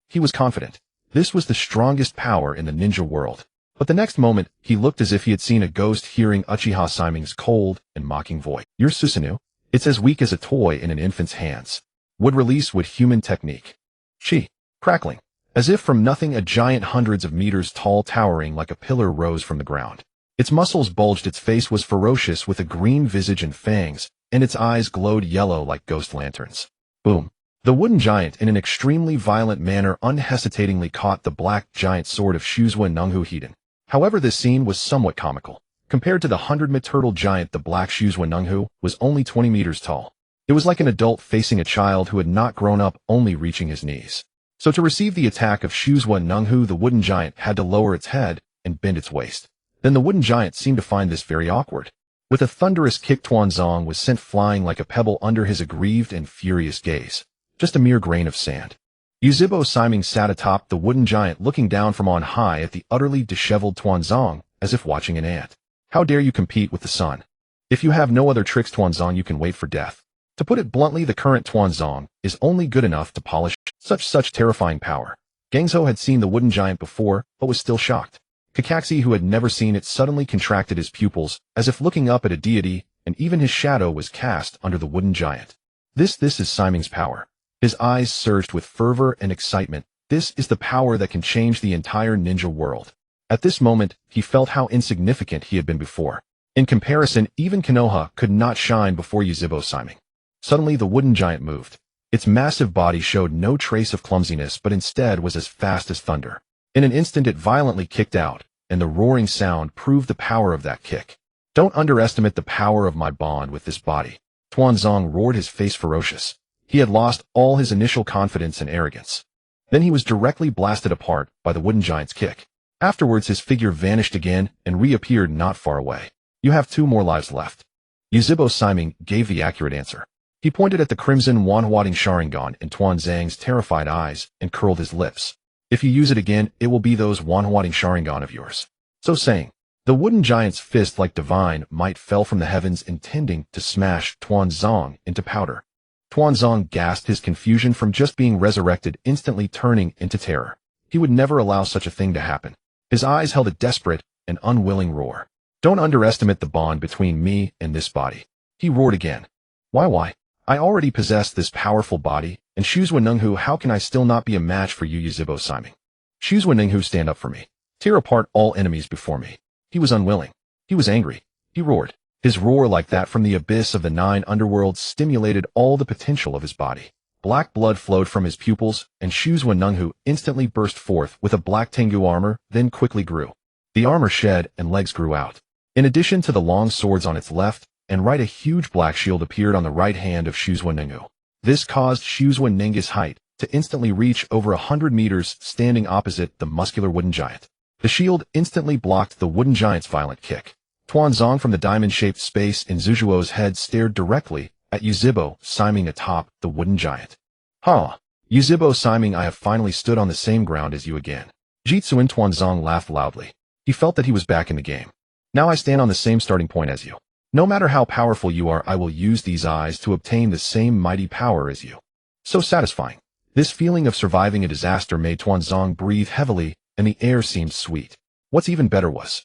He was confident. This was the strongest power in the ninja world. But the next moment, he looked as if he had seen a ghost, hearing Uchiha Shimei's cold and mocking voice. Your Susanoo? It's as weak as a toy in an infant's hands. Would release with human technique. Chi. Crackling. As if from nothing, a giant hundreds of meters tall, towering like a pillar, rose from the ground. Its muscles bulged, its face was ferocious with a green visage and fangs, and its eyes glowed yellow like ghost lanterns. Boom. The wooden giant, in an extremely violent manner, unhesitatingly caught the black giant sword of Shuzwa Nunghu Hiden. However, this scene was somewhat comical. Compared to the 100-meter turtle giant, the black Shuzwa Nunghu was only 20 meters tall. It was like an adult facing a child who had not grown up, only reaching his knees. So to receive the attack of Shuzwa Nunghu, the wooden giant had to lower its head and bend its waist. Then the wooden giant seemed to find this very awkward. With a thunderous kick, Tuanzong was sent flying like a pebble under his aggrieved and furious gaze. Just a mere grain of sand. Uchiha Shimei sat atop the wooden giant, looking down from on high at the utterly disheveled Tuanzong, as if watching an ant. How dare you compete with the sun? If you have no other tricks, Tuanzong, you can wait for death. To put it bluntly, the current Tuanzong is only good enough to polish such terrifying power. Gangzhou had seen the wooden giant before, but was still shocked. Kakashi, who had never seen it, suddenly contracted his pupils, as if looking up at a deity, and even his shadow was cast under the wooden giant. This is Shimei's power. His eyes surged with fervor and excitement. This is the power that can change the entire ninja world. At this moment, he felt how insignificant he had been before. In comparison, even Konoha could not shine before Uchiha Shimei. Suddenly, the wooden giant moved. Its massive body showed no trace of clumsiness, but instead was as fast as thunder. In an instant, it violently kicked out, and the roaring sound proved the power of that kick. Don't underestimate the power of my bond with this body. Tuanzong roared, his face ferocious. He had lost all his initial confidence and arrogance. Then he was directly blasted apart by the wooden giant's kick. Afterwards, his figure vanished again and reappeared not far away. You have 2 more lives left. Uchiha Shimei gave the accurate answer. He pointed at the crimson Wanhuating Sharingan in Tuanzang's terrified eyes and curled his lips. If you use it again, it will be those Wanhuating Sharingan of yours. So saying, the wooden giant's fist like divine might fell from the heavens, intending to smash Tuanzong into powder. Tuanzong gasped, his confusion from just being resurrected instantly turning into terror. He would never allow such a thing to happen. His eyes held a desperate and unwilling roar. Don't underestimate the bond between me and this body. He roared again. Why? I already possess this powerful body, and Shuzwa Nunghu, how can I still not be a match for you, Uchiha Shimei? Shuzwa Nunghu, stand up for me. Tear apart all enemies before me. He was unwilling. He was angry. He roared. His roar like that from the abyss of the 9 underworlds stimulated all the potential of his body. Black blood flowed from his pupils, and Shuzwen Nunghu instantly burst forth with a black Tengu armor, then quickly grew. The armor shed, and legs grew out. In addition to the long swords on its left and right, a huge black shield appeared on the right hand of Shuzwen Nunghu. This caused Shuzwen Nunghu's height to instantly reach over 100 meters, standing opposite the muscular wooden giant. The shield instantly blocked the wooden giant's violent kick. Tuanzong from the diamond-shaped space in Zhuzuo's head stared directly at Yuzhibo Shimei atop the wooden giant. Huh. Yuzhibo Shimei, I have finally stood on the same ground as you again. Jitsuin Tuanzong laughed loudly. He felt that he was back in the game. Now I stand on the same starting point as you. No matter how powerful you are, I will use these eyes to obtain the same mighty power as you. So satisfying. This feeling of surviving a disaster made Tuanzong breathe heavily, and the air seemed sweet. What's even better was,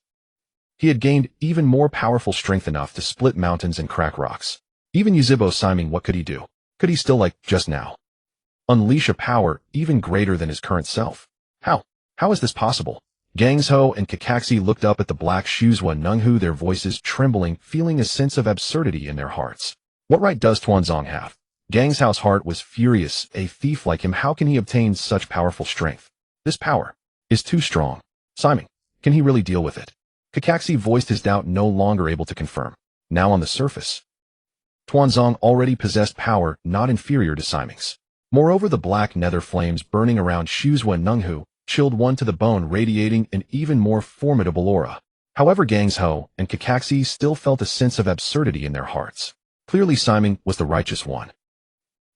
he had gained even more powerful strength enough to split mountains and crack rocks. Even Yuzhibo Shimei, what could he do? Could he still, like just now, unleash a power even greater than his current self? How? How is this possible? Gangzhou and Kakashi looked up at the black Shuzwen Nunghu, their voices trembling, feeling a sense of absurdity in their hearts. What right does Tuanzong have? Gangzhou's heart was furious. A thief like him, how can he obtain such powerful strength? This power is too strong. Shimei, can he really deal with it? Kakashi voiced his doubt, no longer able to confirm. Now on the surface, Tuanzong already possessed power not inferior to Shimei's. Moreover, the black nether flames burning around Shuzwen Nunghu chilled one to the bone, radiating an even more formidable aura. However, Gangzhou and Kakashi still felt a sense of absurdity in their hearts. Clearly Shimei was the righteous one,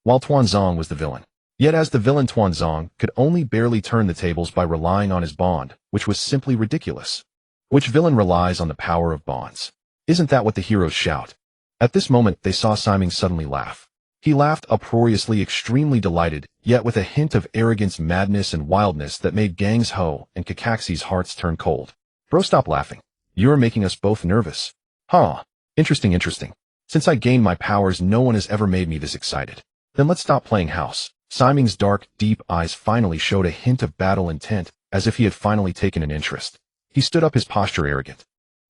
while Tuanzong was the villain. Yet as the villain, Tuanzong could only barely turn the tables by relying on his bond, which was simply ridiculous. Which villain relies on the power of bonds? Isn't that what the heroes shout? At this moment they saw Shimei suddenly laugh. He laughed uproariously, extremely delighted, yet with a hint of arrogance, madness, and wildness that made Gangzhou and Kakashi's hearts turn cold. Bro, stop laughing. You're making us both nervous. Huh. Interesting. Since I gained my powers, no one has ever made me this excited. Then let's stop playing house. Shimei's dark, deep eyes finally showed a hint of battle intent, as if he had finally taken an interest. He stood up, his posture arrogant.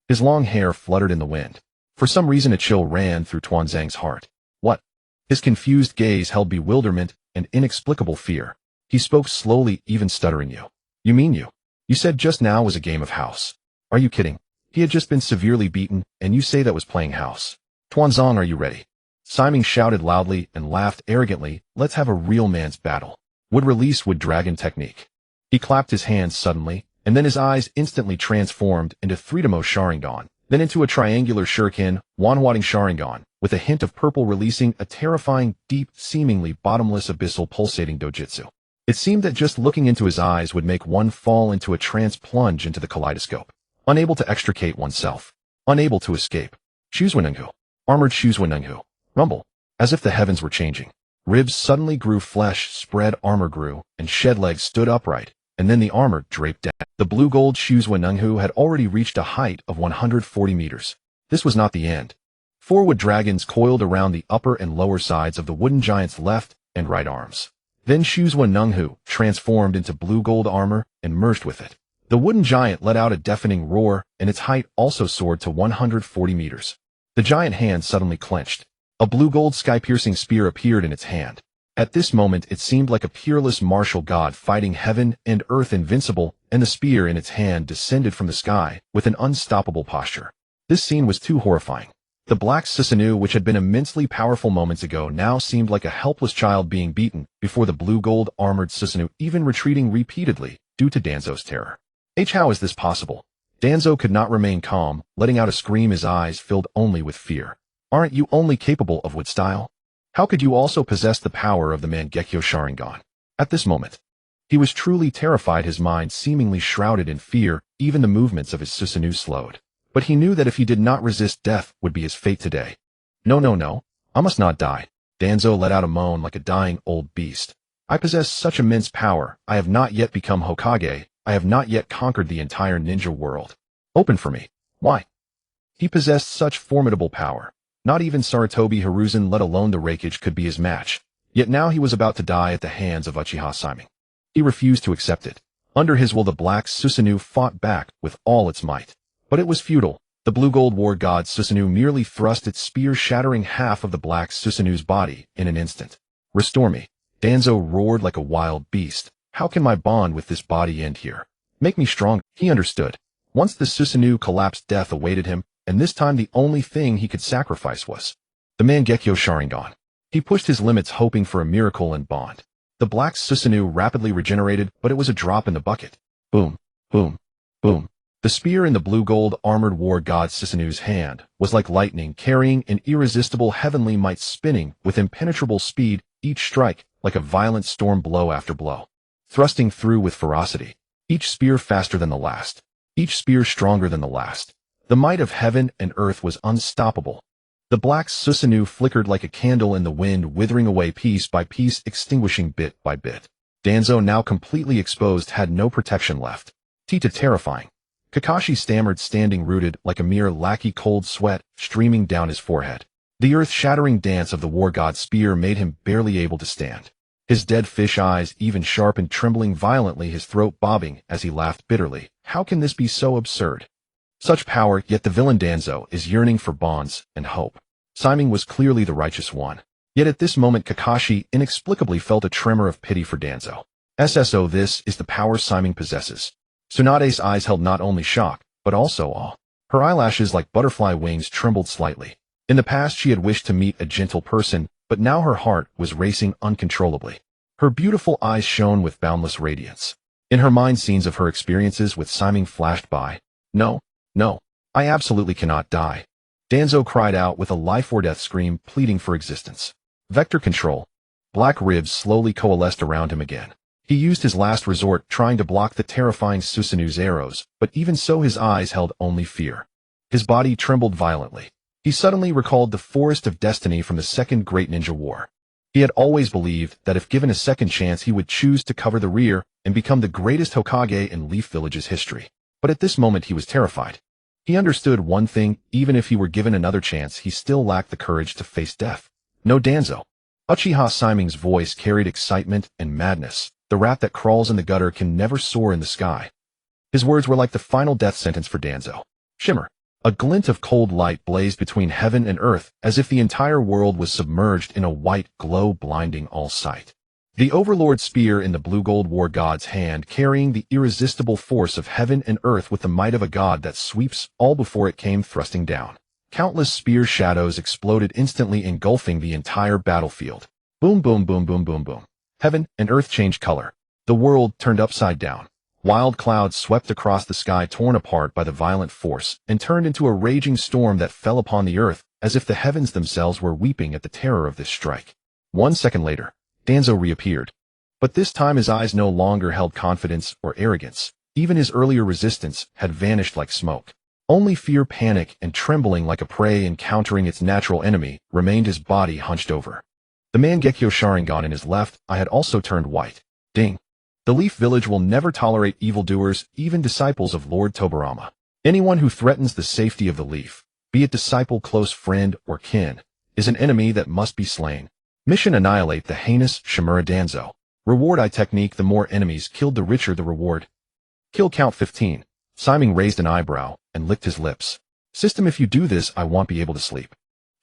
His long hair fluttered in the wind. For some reason a chill ran through Tuanzong's heart. What? His confused gaze held bewilderment and inexplicable fear. He spoke slowly, even stuttering. You mean you said just now was a game of house. Are you kidding? He had just been severely beaten, and you say that was playing house. Tuanzong, are you ready? Shimei shouted loudly and laughed arrogantly. Let's have a real man's battle. Would release wood dragon technique. He clapped his hands suddenly, and then his eyes instantly transformed into Three-Demo Sharingan, then into a triangular shuriken, Wanwading Sharingan, with a hint of purple, releasing a terrifying, deep, seemingly bottomless abyssal pulsating dojutsu. It seemed that just looking into his eyes would make one fall into a trance, plunge into the kaleidoscope. Unable to extricate oneself. Unable to escape. Shuzwen Nunghu. Armored Shuzwen Nunghu. Rumble. As if the heavens were changing. Ribs suddenly grew, flesh spread, armor grew, and shed legs stood upright, and then the armor draped down. The blue-gold Shuzwen Nunghu had already reached a height of 140 meters. This was not the end. 4 wood dragons coiled around the upper and lower sides of the wooden giant's left and right arms. Then Shuzwen Nunghu transformed into blue-gold armor and merged with it. The wooden giant let out a deafening roar, and its height also soared to 140 meters. The giant hand suddenly clenched. A blue-gold sky-piercing spear appeared in its hand. At this moment it seemed like a peerless martial god fighting heaven and earth, invincible, and the spear in its hand descended from the sky with an unstoppable posture. This scene was too horrifying. The black Susanoo, which had been immensely powerful moments ago, now seemed like a helpless child being beaten before the blue-gold armored Susanoo, even retreating repeatedly due to Danzo's terror. How is this possible? Danzo could not remain calm, letting out a scream, his eyes filled only with fear. Aren't you only capable of wood style? How could you also possess the power of the Mangekyō Sharingan? At this moment, he was truly terrified, his mind seemingly shrouded in fear, even the movements of his Susanoo slowed. But he knew that if he did not resist, death would be his fate today. No, I must not die. Danzo let out a moan like a dying old beast. I possess such immense power. I have not yet become Hokage. I have not yet conquered the entire ninja world. Open for me. Why? He possessed such formidable power. Not even Sarutobi Hiruzen, let alone the Raikage, could be his match. Yet now he was about to die at the hands of Uchiha Shimei. He refused to accept it. Under his will, the black Susanoo fought back with all its might. But it was futile. The blue-gold war god Susanoo merely thrust its spear, shattering half of the black Susanoo's body in an instant. Restore me. Danzo roared like a wild beast. How can my bond with this body end here? Make me strong. He understood. Once the Susanoo collapsed, death awaited him, and this time the only thing he could sacrifice was the Mangekyō Sharingan. He pushed his limits, hoping for a miracle and bond. The black Susanoo rapidly regenerated, but it was a drop in the bucket. Boom, boom, boom. The spear in the blue-gold armored war god Susanoo's hand was like lightning, carrying an irresistible heavenly might, spinning with impenetrable speed, each strike like a violent storm, blow after blow, thrusting through with ferocity. Each spear faster than the last. Each spear stronger than the last. The might of heaven and earth was unstoppable. The black Susanoo flickered like a candle in the wind, withering away piece by piece, extinguishing bit by bit. Danzo, now completely exposed, had no protection left. Tita, terrifying. Kakashi stammered, standing rooted like a mere lackey, cold sweat streaming down his forehead. The earth-shattering dance of the war god's spear made him barely able to stand. His dead fish eyes even sharpened, trembling violently, his throat bobbing as he laughed bitterly. How can this be so absurd? Such power, yet the villain Danzo is yearning for bonds and hope. Simon was clearly the righteous one. Yet at this moment Kakashi inexplicably felt a tremor of pity for Danzo. SSO, this is the power Simon possesses. Tsunade's eyes held not only shock, but also awe. Her eyelashes like butterfly wings trembled slightly. In the past she had wished to meet a gentle person, but now her heart was racing uncontrollably. Her beautiful eyes shone with boundless radiance. In her mind, scenes of her experiences with Simon flashed by. No, no, I absolutely cannot die. Danzo cried out with a life-or-death scream, pleading for existence. Vector control. Black ribs slowly coalesced around him again. He used his last resort, trying to block the terrifying Susanoo's arrows, but even so his eyes held only fear. His body trembled violently. He suddenly recalled the Forest of Destiny from the Second Great Ninja War. He had always believed that if given a second chance he would choose to cover the rear and become the greatest Hokage in Leaf Village's history. But at this moment he was terrified. He understood one thing: even if he were given another chance, he still lacked the courage to face death. No, Danzo. Uchiha Shime's voice carried excitement and madness. The rat that crawls in the gutter can never soar in the sky. His words were like the final death sentence for Danzo. Shimmer. A glint of cold light blazed between heaven and earth, as if the entire world was submerged in a white glow, blinding all sight. The Overlord spear in the blue-gold war god's hand, carrying the irresistible force of heaven and earth with the might of a god that sweeps all before it came thrusting down. Countless spear shadows exploded instantly, engulfing the entire battlefield. Boom, boom, boom, boom, boom, boom. Heaven and earth changed color. The world turned upside down. Wild clouds swept across the sky, torn apart by the violent force, and turned into a raging storm that fell upon the earth, as if the heavens themselves were weeping at the terror of this strike. 1 second later, Danzo reappeared. But this time his eyes no longer held confidence or arrogance. Even his earlier resistance had vanished like smoke. Only fear, panic, and trembling like a prey encountering its natural enemy remained. His body hunched over. The Mangekyō Sharingan in his left eye had also turned white. Ding. The Leaf Village will never tolerate evildoers, even disciples of Lord Tobirama. Anyone who threatens the safety of the Leaf, be it disciple, close friend, or kin, is an enemy that must be slain. Mission: annihilate the heinous Shimura Danzo. Reward: I technique: the more enemies killed, the richer the reward. Kill count 15. Simon raised an eyebrow and licked his lips. System: if you do this, I won't be able to sleep.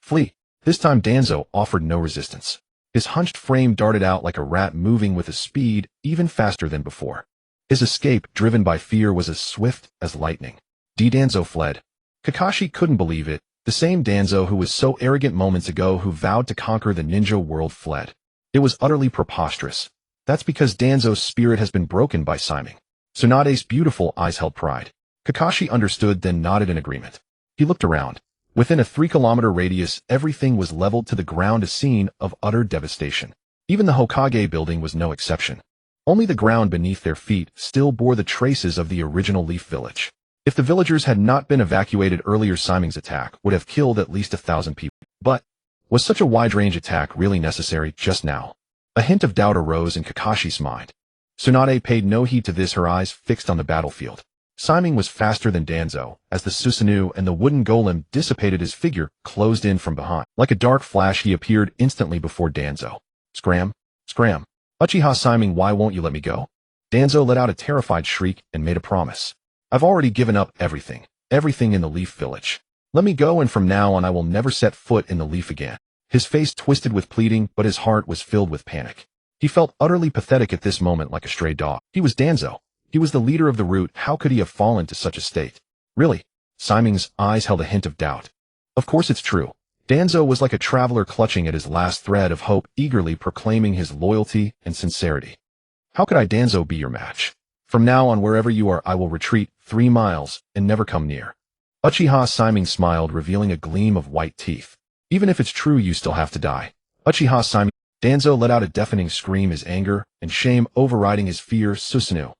Flee. This time Danzo offered no resistance. His hunched frame darted out like a rat, moving with a speed even faster than before. His escape, driven by fear, was as swift as lightning. Danzo fled. Kakashi couldn't believe it. The same Danzo who was so arrogant moments ago, who vowed to conquer the ninja world, fled. It was utterly preposterous. That's because Danzo's spirit has been broken by Simon. Tsunade's beautiful eyes held pride. Kakashi understood, then nodded in agreement. He looked around. Within a 3-kilometer radius, everything was leveled to the ground, a scene of utter devastation. Even the Hokage building was no exception. Only the ground beneath their feet still bore the traces of the original Leaf Village. If the villagers had not been evacuated earlier, Simon's attack would have killed at least 1,000 people. But was such a wide-range attack really necessary just now? A hint of doubt arose in Kakashi's mind. Tsunade paid no heed to this, her eyes fixed on the battlefield. Simon was faster than Danzo. As the Susanoo and the wooden golem dissipated, his figure closed in from behind. Like a dark flash, he appeared instantly before Danzo. Scram! Scram! Uchiha Simon, why won't you let me go? Danzo let out a terrified shriek and made a promise. I've already given up everything. everything in the Leaf Village. Let me go, and from now on I will never set foot in the Leaf again. His face twisted with pleading, but his heart was filled with panic. He felt utterly pathetic at this moment, like a stray dog. He was Danzo. He was the leader of the Root. How could he have fallen to such a state? Really? Simon's eyes held a hint of doubt. Of course it's true. Danzo was like a traveler clutching at his last thread of hope, eagerly proclaiming his loyalty and sincerity. How could I, Danzo, be your match? From now on, wherever you are, I will retreat 3 miles and never come near. Uchiha Shimei smiled, revealing a gleam of white teeth. Even if it's true, you still have to die. Uchiha Shimei. Danzo let out a deafening scream, his anger and shame overriding his fear. Susanoo.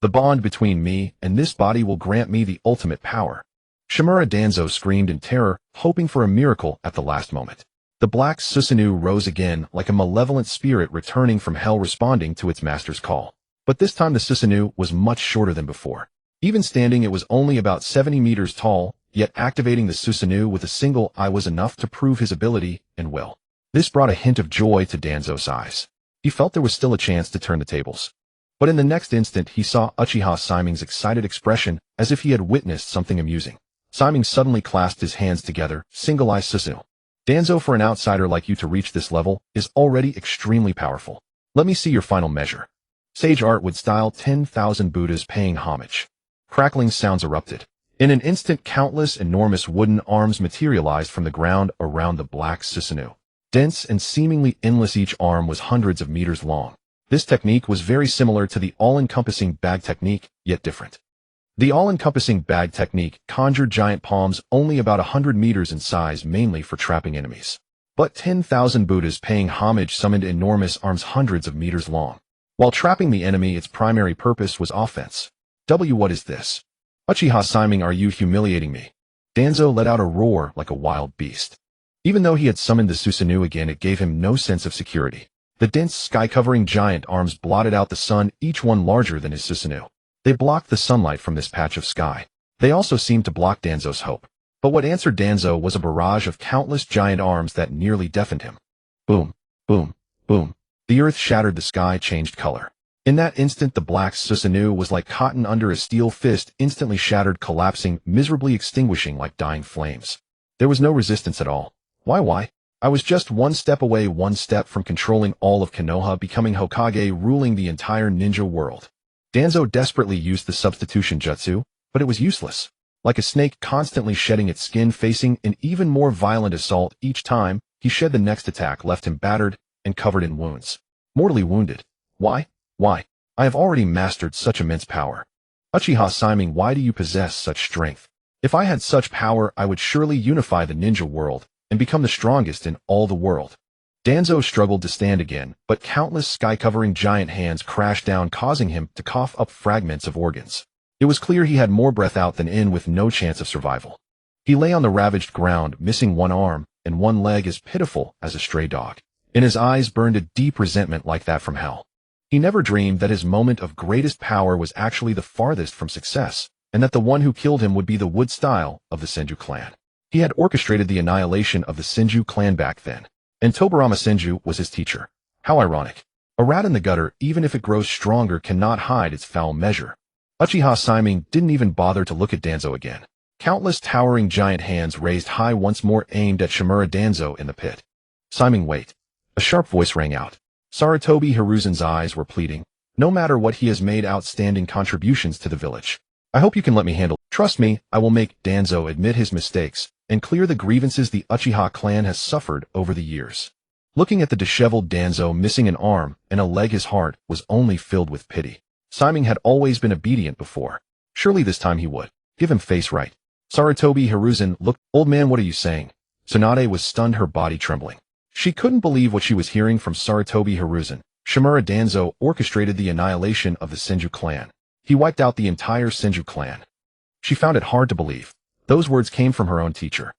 The bond between me and this body will grant me the ultimate power. Shimura. Danzo screamed in terror, hoping for a miracle at the last moment. The black Susanoo rose again, like a malevolent spirit returning from hell, responding to its master's call. But this time the Susanoo was much shorter than before. Even standing, it was only about 70 meters tall, yet activating the Susanoo with a single eye was enough to prove his ability and will. This brought a hint of joy to Danzo's eyes. He felt there was still a chance to turn the tables. But in the next instant he saw Uchiha Shimei's excited expression, as if he had witnessed something amusing. Shimei suddenly clasped his hands together, single-eye. Susanoo. Danzo, for an outsider like you to reach this level is already extremely powerful. Let me see your final measure. Sage art would style 10,000 Buddhas paying homage. Crackling sounds erupted. In an instant, countless enormous wooden arms materialized from the ground around the black Susanoo. Dense and seemingly endless, each arm was hundreds of meters long. This technique was very similar to the all-encompassing bag technique, yet different. The all-encompassing bag technique conjured giant palms only about 100 meters in size, mainly for trapping enemies. But 10,000 Buddhas paying homage summoned enormous arms hundreds of meters long. While trapping the enemy, its primary purpose was offense. What is this? Uchiha Shimei, are you humiliating me? Danzo let out a roar like a wild beast. Even though he had summoned the Susanoo again, it gave him no sense of security. The dense sky-covering giant arms blotted out the sun, each one larger than his Susanoo. They blocked the sunlight from this patch of sky. They also seemed to block Danzo's hope. But what answered Danzo was a barrage of countless giant arms that nearly deafened him. Boom, boom, boom. The earth shattered, the sky changed color. In that instant, the black Susanoo was like cotton under a steel fist, instantly shattered, collapsing, miserably extinguishing like dying flames. There was no resistance at all. Why? I was just one step away, one step from controlling all of Konoha, becoming Hokage, ruling the entire ninja world. Danzo desperately used the substitution jutsu, but it was useless. Like a snake constantly shedding its skin, facing an even more violent assault each time he shed, the next attack left him battered and covered in wounds. Mortally wounded. Why? I have already mastered such immense power. Uchiha Shimei, why do you possess such strength? If I had such power, I would surely unify the ninja world and become the strongest in all the world. Danzo struggled to stand again, but countless sky-covering giant hands crashed down, causing him to cough up fragments of organs. It was clear he had more breath out than in, with no chance of survival. He lay on the ravaged ground, missing one arm and one leg, as pitiful as a stray dog. In his eyes burned a deep resentment like that from hell. He never dreamed that his moment of greatest power was actually the farthest from success, and that the one who killed him would be the wood style of the Senju clan. He had orchestrated the annihilation of the Senju clan back then, and Tobirama Senju was his teacher. How ironic. A rat in the gutter, even if it grows stronger, cannot hide its foul measure. Uchiha Shimei didn't even bother to look at Danzo again. Countless towering giant hands raised high once more, aimed at Shimura. Danzo in the pit. Shimei, wait. A sharp voice rang out. Sarutobi Hiruzen's eyes were pleading. No matter what, he has made outstanding contributions to the village. I hope you can let me handle. Trust me, I will make Danzo admit his mistakes and clear the grievances the Uchiha clan has suffered over the years. Looking at the disheveled Danzo, missing an arm and a leg, his heart was only filled with pity. Shimei had always been obedient before. Surely this time he would give him face right. Sarutobi Hiruzen looked. Old man, what are you saying? Tsunade was stunned, her body trembling. She couldn't believe what she was hearing from Sarutobi Hiruzen. Shimura. Danzo orchestrated the annihilation of the Senju clan. He wiped out the entire Senju clan. She found it hard to believe. Those words came from her own teacher.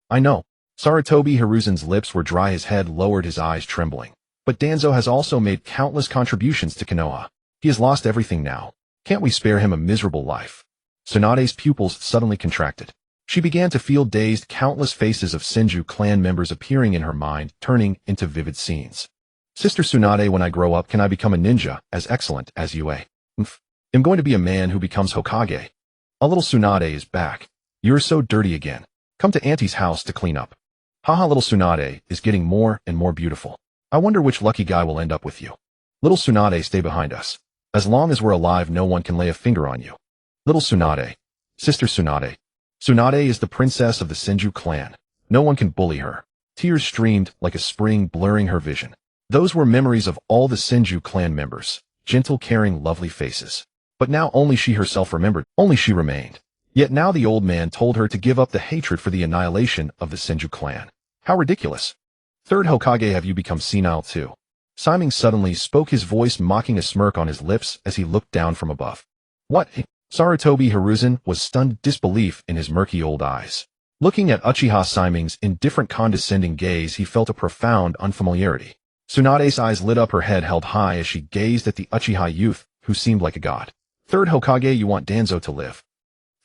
I know. Sarutobi Hiruzen's lips were dry, his head lowered, his eyes trembling. But Danzo has also made countless contributions to Konoha. He has lost everything now. Can't we spare him a miserable life? Tsunade's pupils suddenly contracted. She began to feel dazed, countless faces of Senju clan members appearing in her mind, turning into vivid scenes. Sister Tsunade, when I grow up, can I become a ninja as excellent as you? I'm going to be a man who becomes Hokage. A little Tsunade is back. You're so dirty again. Come to Auntie's house to clean up. Haha, little Tsunade is getting more and more beautiful. I wonder which lucky guy will end up with you. Little Tsunade, stay behind us. As long as we're alive, no one can lay a finger on you. Little Tsunade. Sister Tsunade. Tsunade is the princess of the Senju clan. No one can bully her. Tears streamed like a spring, blurring her vision. Those were memories of all the Senju clan members. Gentle, caring, lovely faces. But now only she herself remembered. Only she remained. Yet now the old man told her to give up the hatred for the annihilation of the Senju clan. How ridiculous. Third Hokage, have you become senile too? Simon suddenly spoke, his voice mocking, a smirk on his lips as he looked down from above. What? Sarutobi Hiruzen was stunned disbelief in his murky old eyes. Looking at Uchiha Shime's indifferent condescending gaze, he felt a profound unfamiliarity. Tsunade's eyes lit up, her head held high as she gazed at the Uchiha youth, who seemed like a god. Third Hokage, you want Danzo to live?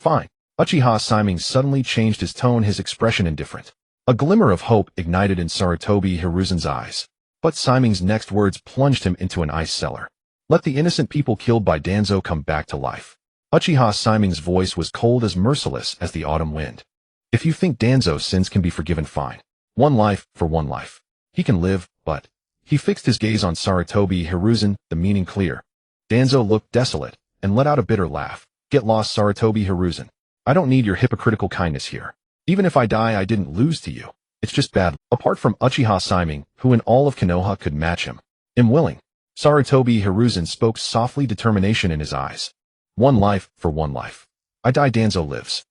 Fine. Uchiha Shimei suddenly changed his tone, his expression indifferent. A glimmer of hope ignited in Sarutobi Hiruzen's eyes. But Shime's next words plunged him into an ice cellar. Let the innocent people killed by Danzo come back to life. Uchiha Shime's voice was cold, as merciless as the autumn wind. If you think Danzo's sins can be forgiven, fine. One life for one life. He can live, but... He fixed his gaze on Sarutobi Hiruzen, the meaning clear. Danzo looked desolate, and let out a bitter laugh. Get lost, Sarutobi Hiruzen. I don't need your hypocritical kindness here. Even if I die, I didn't lose to you. It's just bad. Apart from Uchiha Shimei, who in all of Konoha could match him. I'm willing. Sarutobi Hiruzen spoke softly, determination in his eyes. One life for one life. I die, Danzo lives.